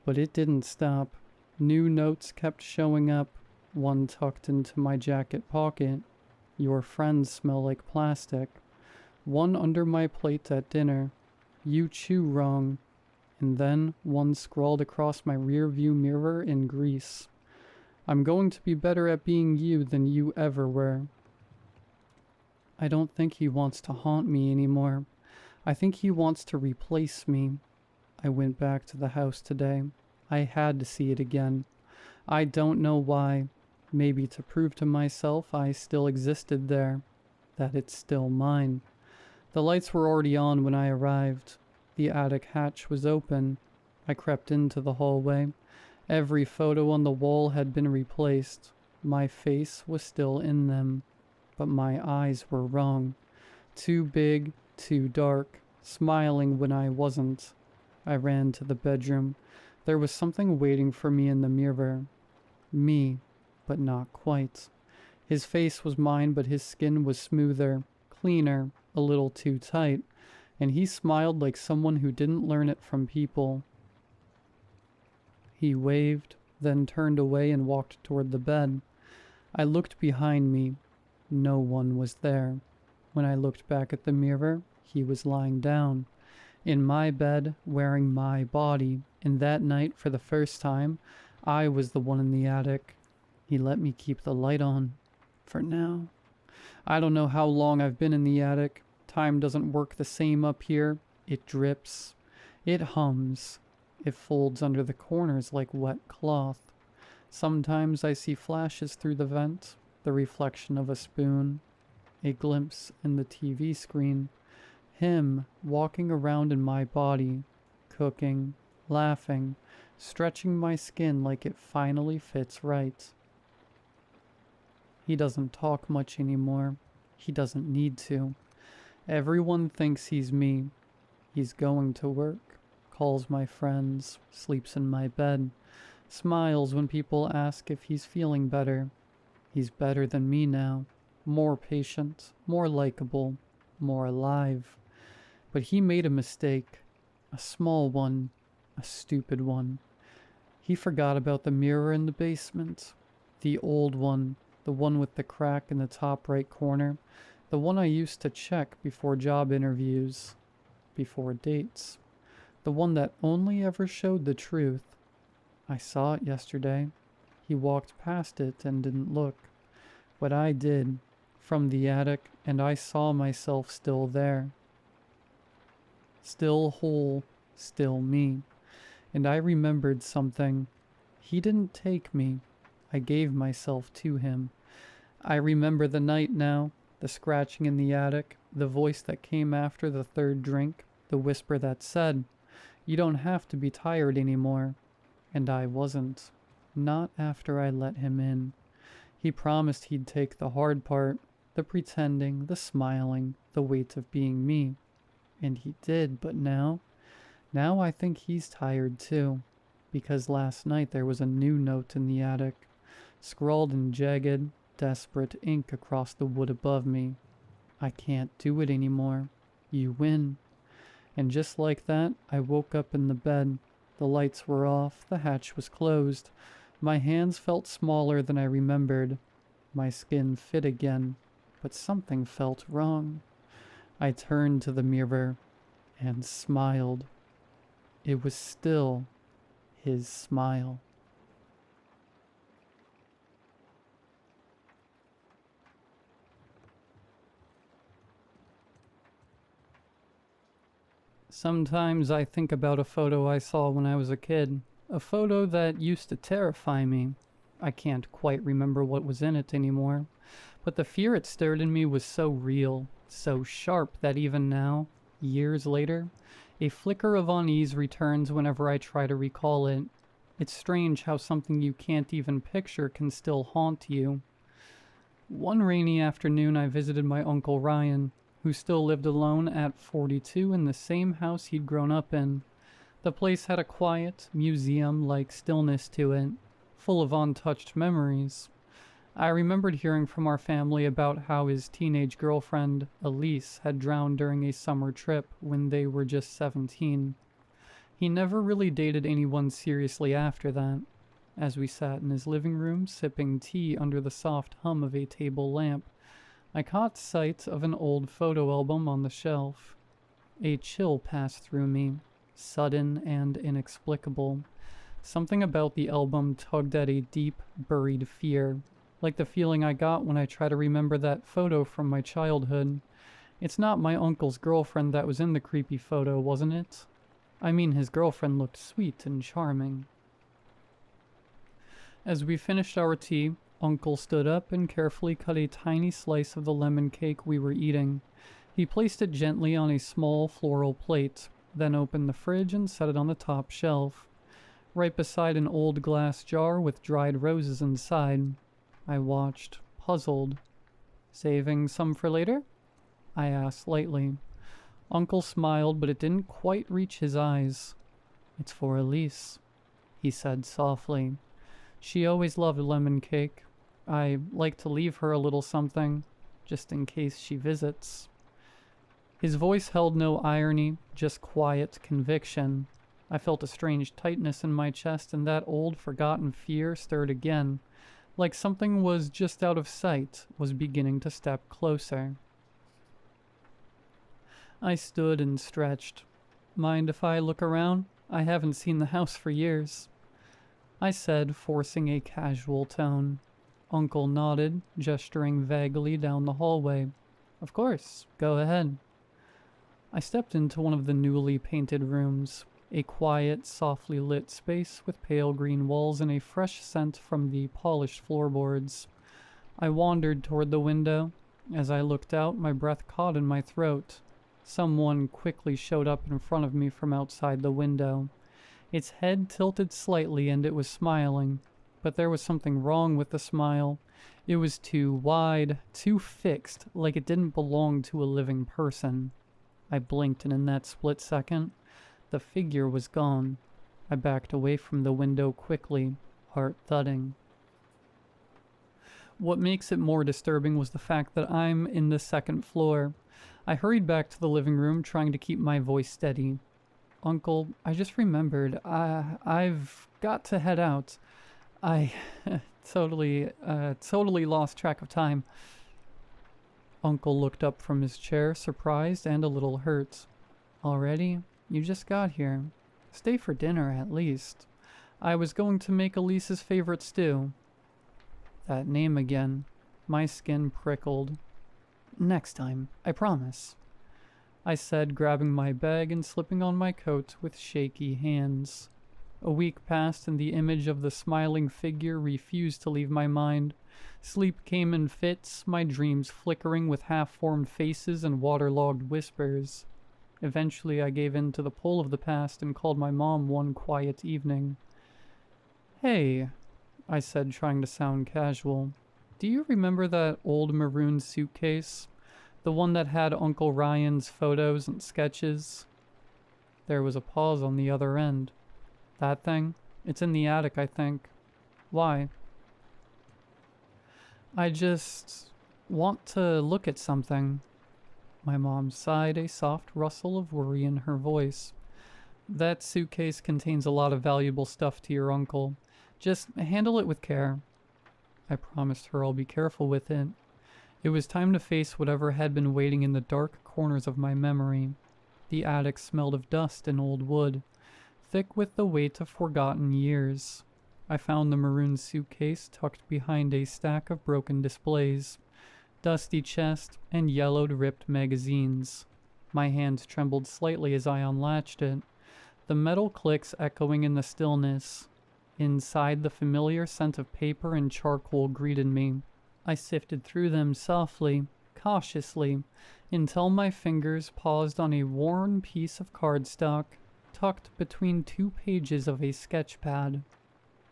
But it didn't stop. New notes kept showing up, one tucked into my jacket pocket. Your friends smell like plastic. One under my plate at dinner. You chew wrong. And then one scrawled across my rear view mirror in grease. I'm going to be better at being you than you ever were. I don't think he wants to haunt me anymore. I think he wants to replace me. I went back to the house today. I had to see it again. I don't know why. Maybe to prove to myself I still existed there. That it's still mine. The lights were already on when I arrived. The attic hatch was open. I crept into the hallway. Every photo on the wall had been replaced. My face was still in them. But my eyes were wrong. Too big, too dark, smiling when I wasn't. I ran to the bedroom. There was something waiting for me in the mirror. Me, but not quite. His face was mine, but his skin was smoother, cleaner, a little too tight, and he smiled like someone who didn't learn it from people. He waved, then turned away and walked toward the bed. I looked behind me. No one was there. When I looked back at the mirror, he was lying down. In my bed, wearing my body, and that night, for the first time, I was the one in the attic. He let me keep the light on. For now. I don't know how long I've been in the attic. Time doesn't work the same up here. It drips. It hums. It folds under the corners like wet cloth. Sometimes I see flashes through the vent, the reflection of a spoon, a glimpse in the TV screen. Him walking around in my body, cooking, laughing, stretching my skin like it finally fits right. He doesn't talk much anymore. He doesn't need to. Everyone thinks he's me. He's going to work, calls my friends, sleeps in my bed, smiles when people ask if he's feeling better. He's better than me now, more patient, more likable, more alive. But he made a mistake, a small one, a stupid one. He forgot about the mirror in the basement, the old one, the one with the crack in the top right corner, the one I used to check before job interviews, before dates, the one that only ever showed the truth. I saw it yesterday. He walked past it and didn't look. But I did, from the attic, and I saw myself still there. Still whole, still me. And I remembered something. He didn't take me. I gave myself to him. I remember the night now, the scratching in the attic, the voice that came after the third drink, the whisper that said, "You don't have to be tired anymore." And I wasn't. Not after I let him in. He promised he'd take the hard part, the pretending, the smiling, the weight of being me. And he did, but now I think he's tired too. Because last night there was a new note in the attic, scrawled in jagged, desperate ink across the wood above me. I can't do it anymore. You win. And just like that, I woke up in the bed. The lights were off, the hatch was closed. My hands felt smaller than I remembered. My skin fit again, but something felt wrong. I turned to the mirror and smiled. It was still his smile. Sometimes I think about a photo I saw when I was a kid. A photo that used to terrify me. I can't quite remember what was in it anymore. But the fear it stirred in me was so real, so sharp that even now, years later, a flicker of unease returns whenever I try to recall it. It's strange how something you can't even picture can still haunt you. One rainy afternoon I visited my Uncle Ryan, who still lived alone at 42 in the same house he'd grown up in. The place had a quiet, museum-like stillness to it, full of untouched memories. I remembered hearing from our family about how his teenage girlfriend, Alice, had drowned during a summer trip when they were just 17. He never really dated anyone seriously after that. As we sat in his living room, sipping tea under the soft hum of a table lamp, I caught sight of an old photo album on the shelf. A chill passed through me, sudden and inexplicable. Something about the album tugged at a deep, buried fear, like the feeling I got when I try to remember that photo from my childhood. It's not my uncle's girlfriend that was in the creepy photo, wasn't it? I mean, his girlfriend looked sweet and charming. As we finished our tea, Uncle stood up and carefully cut a tiny slice of the lemon cake we were eating. He placed it gently on a small floral plate, then opened the fridge and set it on the top shelf, right beside an old glass jar with dried roses inside. I watched, puzzled. "Saving some for later?" I asked lightly. Uncle smiled, but it didn't quite reach his eyes. "It's for Alice," he said softly. "She always loved lemon cake. I like to leave her a little something, just in case she visits." His voice held no irony, just quiet conviction. I felt a strange tightness in my chest, and that old forgotten fear stirred again, like something was just out of sight, was beginning to step closer. I stood and stretched. "Mind if I look around? I haven't seen the house for years," I said, forcing a casual tone. Uncle nodded, gesturing vaguely down the hallway. "Of course, go ahead." I stepped into one of the newly painted rooms, a quiet, softly lit space with pale green walls and a fresh scent from the polished floorboards. I wandered toward the window. As I looked out, my breath caught in my throat. Someone quickly showed up in front of me from outside the window. Its head tilted slightly and it was smiling, but there was something wrong with the smile. It was too wide, too fixed, like it didn't belong to a living person. I blinked, and in that split second, the figure was gone. I backed away from the window quickly, heart thudding. What makes it more disturbing was the fact that I'm in the second floor. I hurried back to the living room, trying to keep my voice steady. "Uncle, I just remembered. I've got to head out. I totally lost track of time." Uncle looked up from his chair, surprised and a little hurt. "Already? You just got here. Stay for dinner, at least. I was going to make Alice's favorite stew." That name again. My skin prickled. "Next time, I promise," I said, grabbing my bag and slipping on my coat with shaky hands. A week passed and the image of the smiling figure refused to leave my mind. Sleep came in fits, my dreams flickering with half-formed faces and waterlogged whispers. Eventually I gave in to the pull of the past and called my mom one quiet evening. "Hey," I said, trying to sound casual. "Do you remember that old maroon suitcase? The one that had Uncle Ryan's photos and sketches?" There was a pause on the other end. "That thing? It's in the attic, I think. Why?" "I just want to look at something." My mom sighed, a soft rustle of worry in her voice. "That suitcase contains a lot of valuable stuff to your uncle. Just handle it with care." I promised her I'll be careful with it. It was time to face whatever had been waiting in the dark corners of my memory. The attic smelled of dust and old wood, thick with the weight of forgotten years. I found the maroon suitcase tucked behind a stack of broken displays, dusty chest, and yellowed, ripped magazines. My hands trembled slightly as I unlatched it, the metal clicks echoing in the stillness. Inside, the familiar scent of paper and charcoal greeted me. I sifted through them softly, cautiously, until my fingers paused on a worn piece of cardstock tucked between 2 pages of a sketch pad.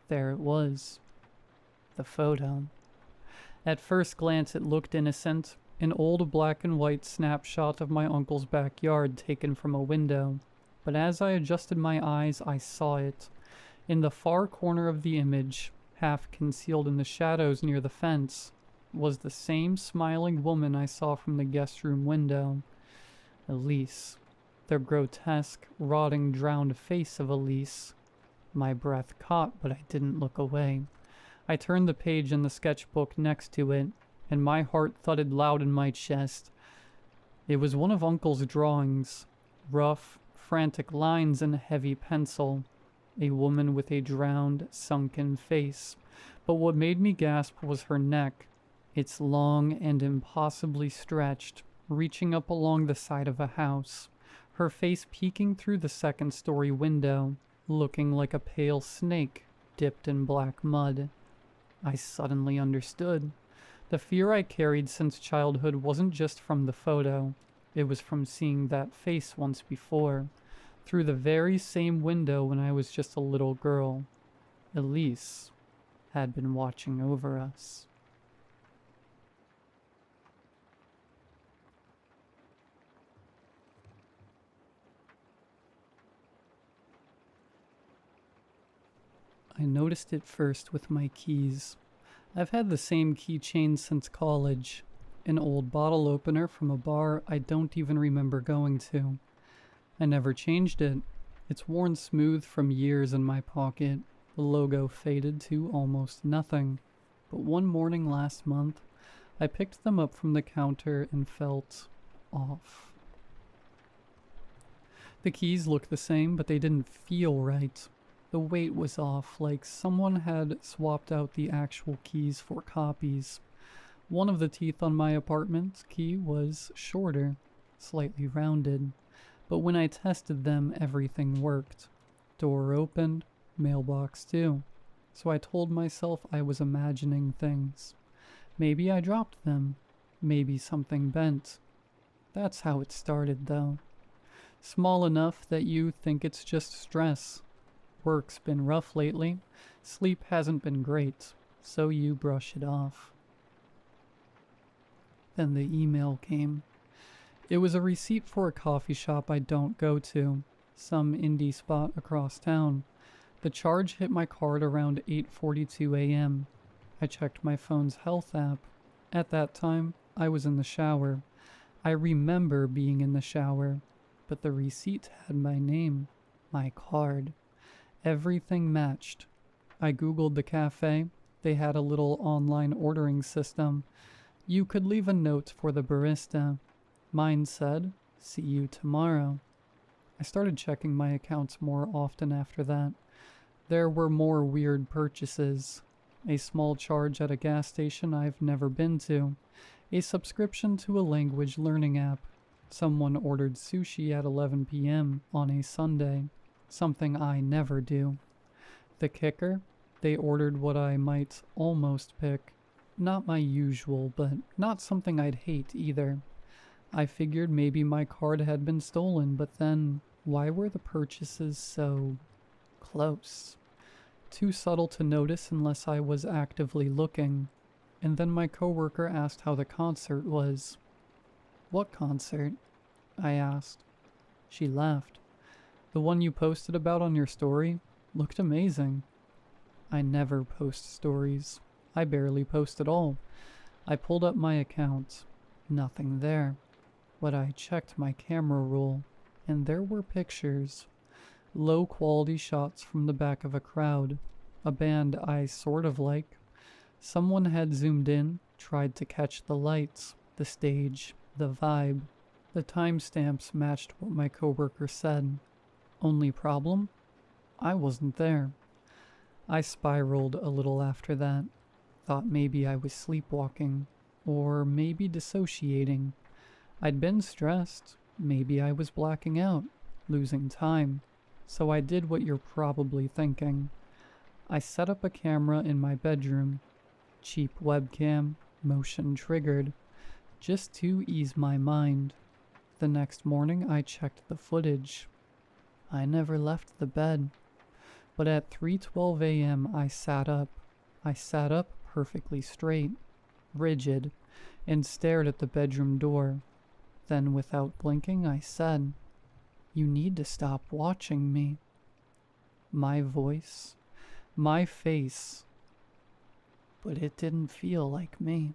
There it was. The photo. At first glance it looked innocent, an old black and white snapshot of my uncle's backyard taken from a window. But as I adjusted my eyes, I saw it. In the far corner of the image, half concealed in the shadows near the fence, was the same smiling woman I saw from the guest room window. Alice. The grotesque, rotting, drowned face of Alice. My breath caught, but I didn't look away. I turned the page in the sketchbook next to it, and my heart thudded loud in my chest. It was one of Uncle's drawings. Rough, frantic lines in heavy pencil. A woman with a drowned, sunken face. But what made me gasp was her neck. It's long and impossibly stretched, reaching up along the side of a house. Her face peeking through the second-story window, looking like a pale snake dipped in black mud. I suddenly understood. The fear I carried since childhood wasn't just from the photo. It was from seeing that face once before, through the very same window when I was just a little girl. Alice had been watching over us. I noticed it first with my keys. I've had the same keychain since college. An old bottle opener from a bar I don't even remember going to. I never changed it. It's worn smooth from years in my pocket. The logo faded to almost nothing. But one morning last month, I picked them up from the counter and felt off. The keys looked the same, but they didn't feel right. The weight was off, like someone had swapped out the actual keys for copies. One of the teeth on my apartment key was shorter, slightly rounded, but when I tested them, everything worked. Door opened, mailbox too. So I told myself I was imagining things. Maybe I dropped them. Maybe something bent. That's how it started, though. Small enough that you think it's just stress. Work's been rough lately. Sleep hasn't been great, so you brush it off. Then the email came. It was a receipt for a coffee shop I don't go to, some indie spot across town. The charge hit my card around 8:42 a.m. I checked my phone's health app. At that time, I was in the shower. I remember being in the shower, but the receipt had my name, my card. Everything matched. I googled the cafe. They had a little online ordering system. You could leave a note for the barista. Mine said, "See you tomorrow." I started checking my accounts more often after that. There were more weird purchases. A small charge at a gas station I've never been to. A subscription to a language learning app. Someone ordered sushi at 11 p.m. on a Sunday. Something I never do. The kicker? They ordered what I might almost pick. Not my usual, but not something I'd hate either. I figured maybe my card had been stolen, but then why were the purchases so close? Too subtle to notice unless I was actively looking. And then my coworker asked how the concert was. "What concert?" I asked. She laughed. "The one you posted about on your story looked amazing." I never post stories. I barely post at all. I pulled up my account. Nothing there. But I checked my camera roll, and there were pictures. Low-quality shots from the back of a crowd. A band I sort of like. Someone had zoomed in, tried to catch the lights, the stage, the vibe. The timestamps matched what my coworker said. Only problem? I wasn't there. I spiraled a little after that. Thought maybe I was sleepwalking, or maybe dissociating. I'd been stressed. Maybe I was blacking out, losing time. So I did what you're probably thinking. I set up a camera in my bedroom. Cheap webcam, motion triggered, just to ease my mind. The next morning I checked the footage. I never left the bed. But at 3:12 a.m. I sat up. I sat up perfectly straight, rigid, and stared at the bedroom door. Then, without blinking, I said, "You need to stop watching me." My voice, my face, but it didn't feel like me.